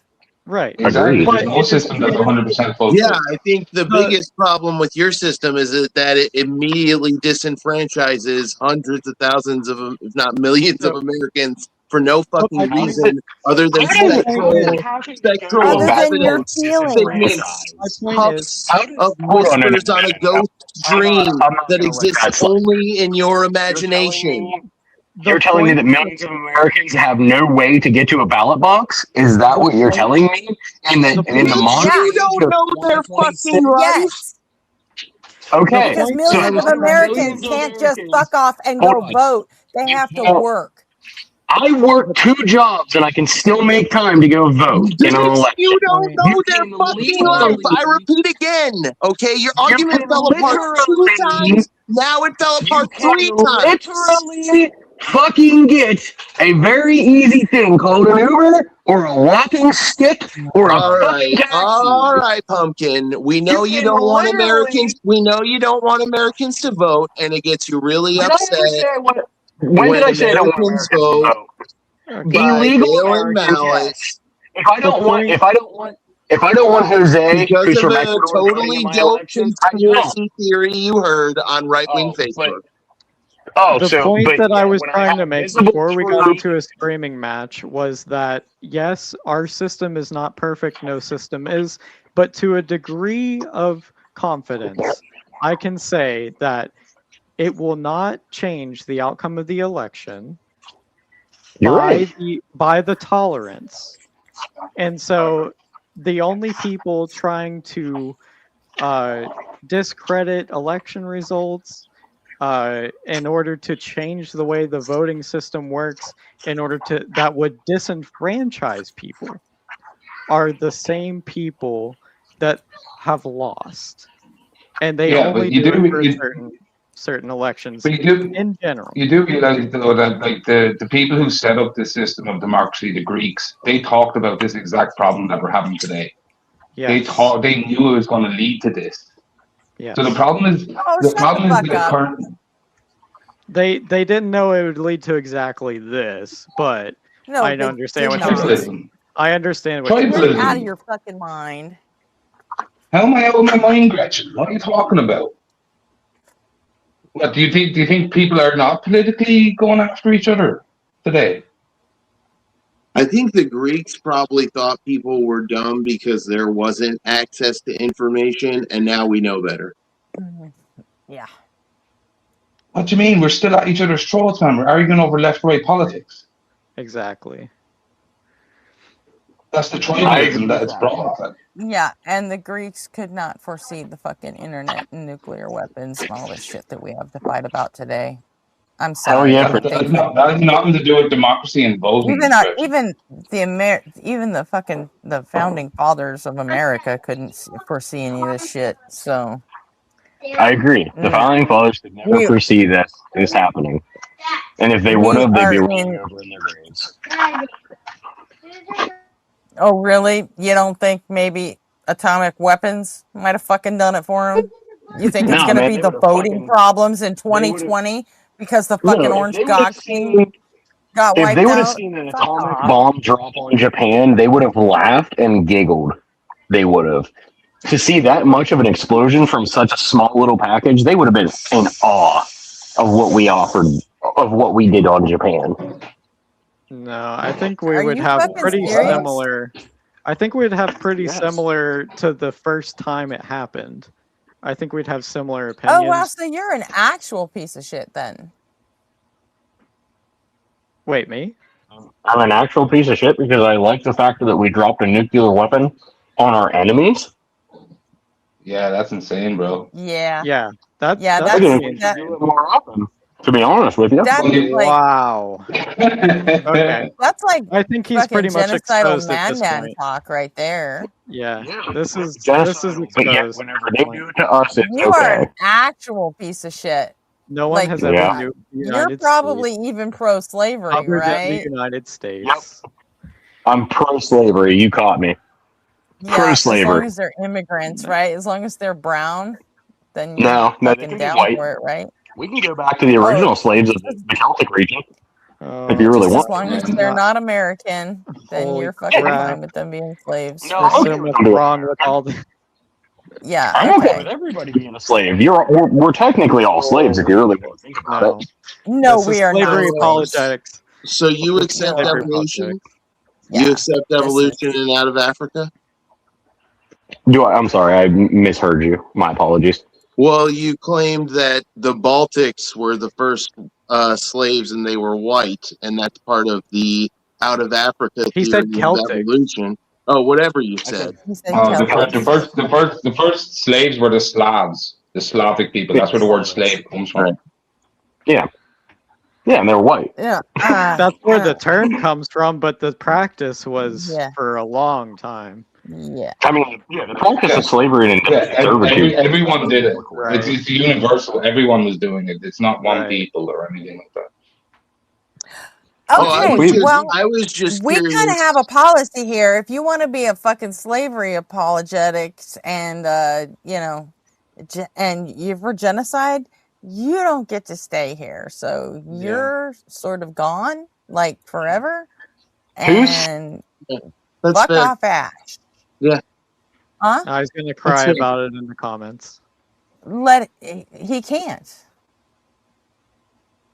Right. Agreed. There's no system that's 100% foolproof. Yeah, I think the biggest problem with your system is that it immediately disenfranchises hundreds of thousands of, if not millions of Americans for no fucking reason other than spectral Other than your evidence, feelings. figments, My point is, puffs of whispers on a ghost dream that exists only in your imagination. You're telling me that millions of Americans have no way to get to a ballot box? Is that what you're telling me? In the modern You age don't of know their 2026? fucking life. Yes. Okay. Because millions of Americans can't just fuck off and go vote. They have to work. I work 2 jobs and I can still make time to go vote in an Bitch, election. you don't know their can fucking life. I repeat again. Okay, your argument fell apart 2 times. Now it fell apart 3 times. Literally fucking get a very easy thing called an Uber or a walking stick or a fucking taxi. All right, Pumpkin. We know you don't want Americans. We know you don't want Americans to vote, and it gets you really upset. When did I say I don't want Americans to vote? By Illegal mail-in Americans, ballots. yes. If I don't want Jose, Because who's of from a Ecuador, running totally in my dope election, I don't. conspiracy theory you heard on right-wing Facebook. The point that I was trying to make before we got proof- into a screaming match was that, yes, our system is not perfect, no system is, but to a degree of confidence, I can say that it will not change the outcome of the election by the tolerance. And so the only people trying to discredit election results in order to change the way the voting system works, that would disenfranchise people, are the same people that have lost, and they only do it for certain elections. But in general, you do realize though that like the people who set up the system of democracy, the Greeks, they talked about this exact problem that we're having today. Yes. They knew it was going to lead to this. Yeah. So the problem is Oh, shut the fuck the up. current. They didn't know it would lead to exactly this, but No, I they understand did what you're not. saying. I understand what you're You're saying. out of your fucking mind. How am I out of my mind, Gretchen? What are you talking about? What do you think? Do you think people are not politically going after each other today? I think the Greeks probably thought people were dumb because there wasn't access to information, and now we know better. Yeah. What do you mean? We're still at each other's throats, man. We're arguing over left-right politics. Exactly. That's the I tribalism agree that with it's that. brought up. Yeah, and the Greeks could not foresee the fucking internet and nuclear weapons and all this shit that we have to fight about today. I'm Hell sorry, yeah, but for they That couldn't. has nothing to do with democracy and voting, Gretchen. Even the founding fathers of America couldn't foresee any of this shit. So I agree. The no, founding fathers could never foresee this happening. And if they would we have, they'd are be rolling in. over in their graves. Oh, really? You don't think maybe atomic weapons might have fucking done it for them? You think it's No, going to man, be they the would have voting fucking. problems in They would have. 2020 because the No, fucking if Orange they would have God King seen. got If they wiped would have out? seen an Fuck atomic off. bomb drop on Japan, they would have laughed and giggled. They would have. To see that much of an explosion from such a small little package, they would have been in awe of what we offered, of what we did on Japan. No, I think we Are would you have fucking pretty serious? similar. I think we'd have pretty Yes. similar to the first time it happened. I think we'd have similar Oh, opinions. wow, so you're an actual piece of shit then. Wait, me? I'm an actual piece of shit because I like the fact that we dropped a nuclear weapon on our enemies. Yeah, that's insane, bro. Yeah. Yeah, that's Yeah, I pretty think we should do it more often. To be honest with you. that's like Wow. Okay. that's like I think he's fucking pretty much genocidal exposed at this madman point. talk right there. Yeah. Yeah, This is genocidal, but yet exposed. whenever they do it to us, it's You are an okay. actual piece of shit. No one Like, has ever Yeah. nuked the you're United probably States even pro-slavery, other than the right? United States. I'm pro-slavery. You caught me. Yeah, as long Pro-slavery. as they're immigrants, right? As long as they're brown, then you're No, they fucking can be down white. for it, right? We can go back to the original slaves of the Celtic region if you really Just want. as long as they're not American, then Holy you're fucking crap. fine with them being slaves. No, There's I'm so okay with much them being wrong with all the. Yeah, I'm okay okay. with everybody being a slave. We're technically all slaves if you really want to think about No. it. No, This is we are not slavery slaves. apologetics. So you This is accept slavery evolution? apologetics. You Yeah, accept this is- evolution in and out of Africa? I'm sorry, I misheard you. My apologies. Well, you claimed that the Baltics were the first slaves and they were white, and that's part of the out of Africa He theory said of Celtic. evolution. Oh, whatever you said. He said The Celtics. first slaves were the Slavs, the Slavic people. That's where the word slave comes from. Yeah. Yeah, and they're white. Yeah. That's where the term comes from, but the practice was Yeah. for a long time. Yeah. I mean, yeah, the practice of slavery and Yeah, servitude. everyone did it. Right. It's universal. Everyone was doing it. It's not one Right. people or anything like that. Okay, well, I was just we kind of curious. have a policy here. If you want to be a fucking slavery apologetics and and you're for genocide, you don't get to stay here. So you're sort of gone, like forever. And That's fuck fair. off, Ash. Yeah. Huh? I was gonna cry fair. about it in the comments. He can't.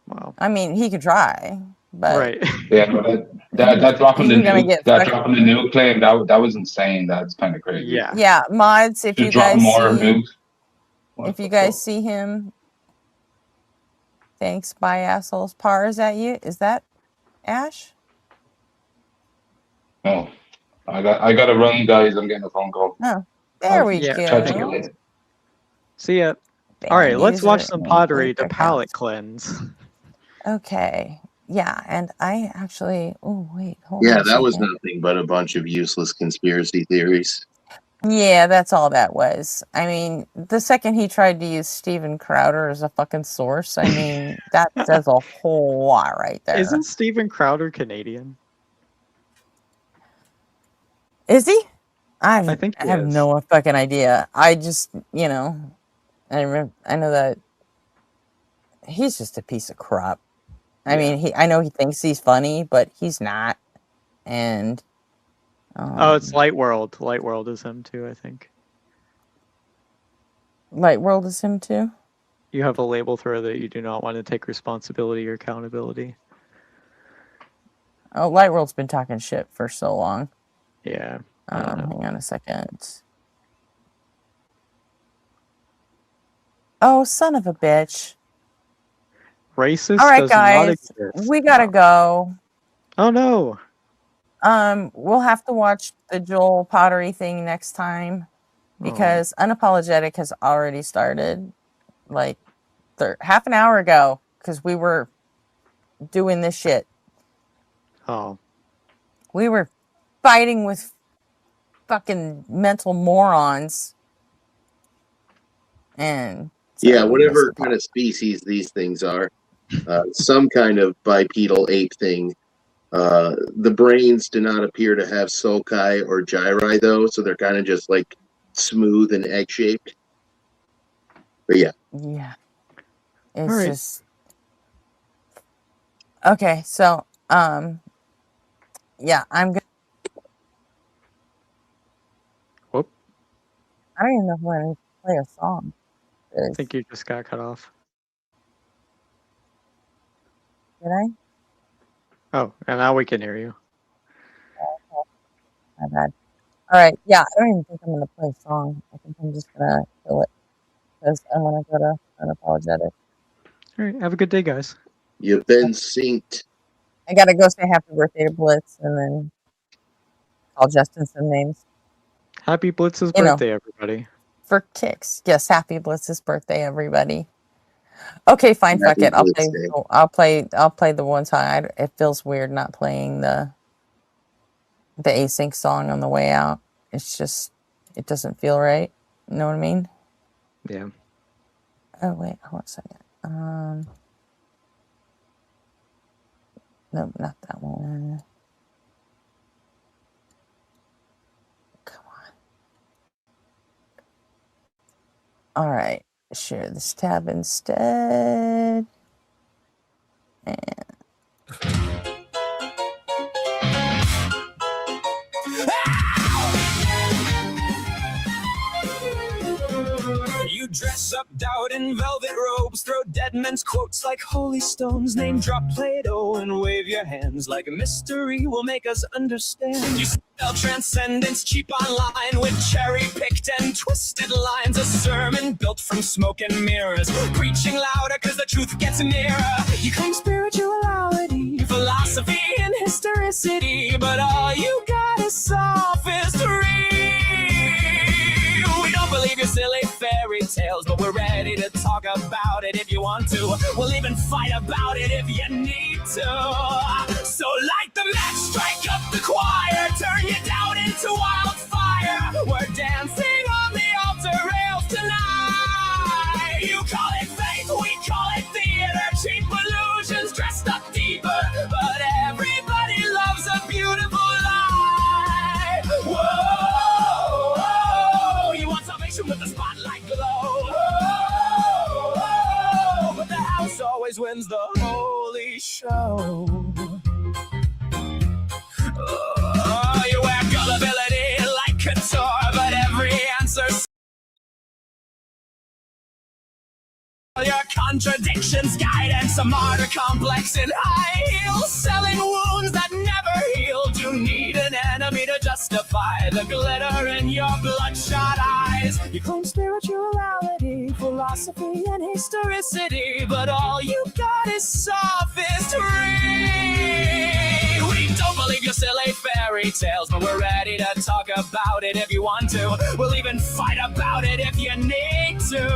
Wow. I mean, he could try, but Right. Yeah, but that dropping the He's gonna nuke, get that fucking- dropping the nuke claim, that was insane. That's kind of crazy. Yeah. yeah, mods. If To you drop guys more see, nukes. if you guys see him, thanks, bye assholes. Par, is that you? Is that Ash? Oh, I got to run, guys. I'm getting a phone call. Oh, there we Yeah. go. Try to get later. See ya. Band All right, let's watch user some and pottery to Twitter palate accounts. cleanse. Okay. Yeah, and I actually. Oh wait, hold Yeah, on. that was second. nothing but a bunch of useless conspiracy theories. Yeah, that's all that was. I mean, the second he tried to use Steven Crowder as a fucking source, I mean, that says a whole lot right there. Isn't Steven Crowder Canadian? Is he? I think he have is. no fucking idea. I just, I know that he's just a piece of crap. I mean, I know he thinks he's funny, but he's not. And Oh, it's Light World. Light World is him too, I think. Light World is him too? You have a label throw that you do not want to take responsibility or accountability. Oh, Light World's been talking shit for so long. Yeah. Hang on a second. Oh, son of a bitch. Racist All right, does not guys. exist. We gotta go. Oh no. We'll have to watch the Joel Pottery thing next time because Unapologetic has already started like half an hour ago because we were doing this shit. Oh. We were fighting with fucking mental morons. And so Yeah, we whatever missed the kind of species these things are, some kind of bipedal ape thing. The brains do not appear to have sulci or gyri, though, so they're kind of just like smooth and egg-shaped. But yeah. Yeah. It's just okay, so yeah, I'm gonna Whoop. I don't even know if I need to play a song. I think you just got cut off. Did I? Oh, and now we can hear you. My bad. All right, yeah, I don't even think I'm gonna play a song. I think I'm just gonna kill it because I want to go to Unapologetic. All right, have a good day, guys. You've been synced. I gotta go say happy birthday to Blitz and then call Justin some names. Happy Blitz's You know. birthday, everybody. For kicks. Yes, happy Blitz's birthday, everybody. Okay, fine, fuck Happy it. I'll Blitz play. Day. I'll play the one song. It feels weird not playing the async song on the way out. It's just it doesn't feel right. You know what I mean? Yeah. Oh wait, hold on a second. No, not that one. Come on. All right, share this tab instead. And You dress up doubt in velvet robes, throw dead men's quotes like holy stones, name drop Plato and wave your hands like a mystery will make us understand. You sell transcendence cheap online with cherry-picked and twisted lines, a sermon built from smoke and mirrors, preaching louder cause the truth gets nearer. You claim spirituality, philosophy, and historicity, but all you got is sophistry. We don't believe your silly fairy tales, but we're ready to talk about it if you want to. We'll even fight about it if you need to. So light the match, strike up the choir, turn your doubt into wildfire. We're dancing on the altar rails tonight. You call it faith, we call it theater, cheap illusions dressed up deeper, but everybody loves a beautiful lie. Whoa, you want salvation with the spotlight glow. Whoa, but the house always wins the holy show. Oh, you wear gullibility like couture, but every answer's your contradictions, guidance, a martyr complex in high heels, selling wounds that never healed. You need an enemy to justify the glitter in your bloodshot eyes. You claim spirituality, philosophy, and historicity, but all you got is sophistry. We don't believe your silly fairy tales, but we're ready to talk about it if you want to. We'll even fight about it if you need to.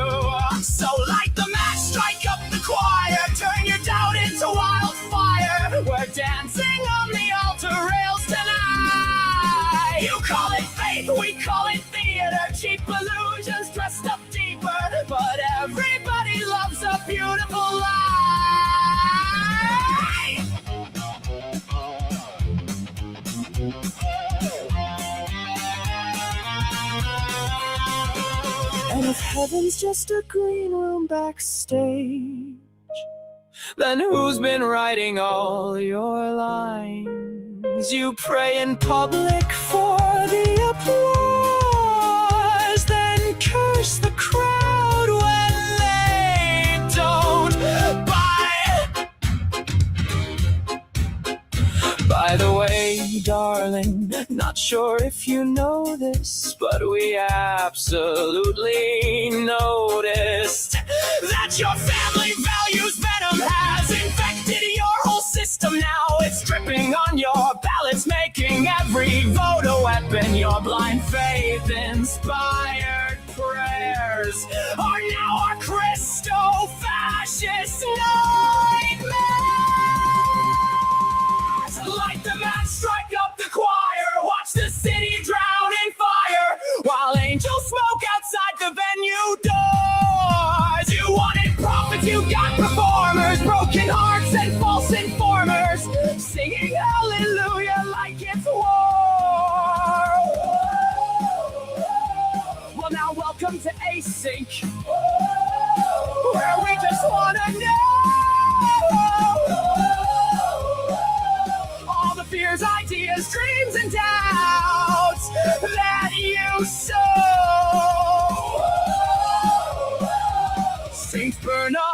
So light the match, strike up the choir, turn your doubt into wildfire. We're dancing on the altar rails tonight. You call it faith, we call it theater, cheap illusions dressed up deeper, but everybody loves a beautiful lie. And if heaven's just a green room backstage, then who's been writing all your lines? You pray in public for the applause, then curse the crowd when they don't buy. By the way, darling, not sure if you know this, but we absolutely noticed that your family values venom has infected your whole system now. It's dripping on your ballots, making every vote a weapon. Your blind faith-inspired prayers are now our Christo-fascist nightmares. Light the match, strike up the choir, watch the city drown in fire, while angels smoke outside the venue doors. You wanted prophets, you got performers, broken hearts and false informers, singing hallelujah like it's war. Well, now welcome to Async, where we just wanna know all the fears, ideas, dreams, and doubts that you sow. Saints burn up.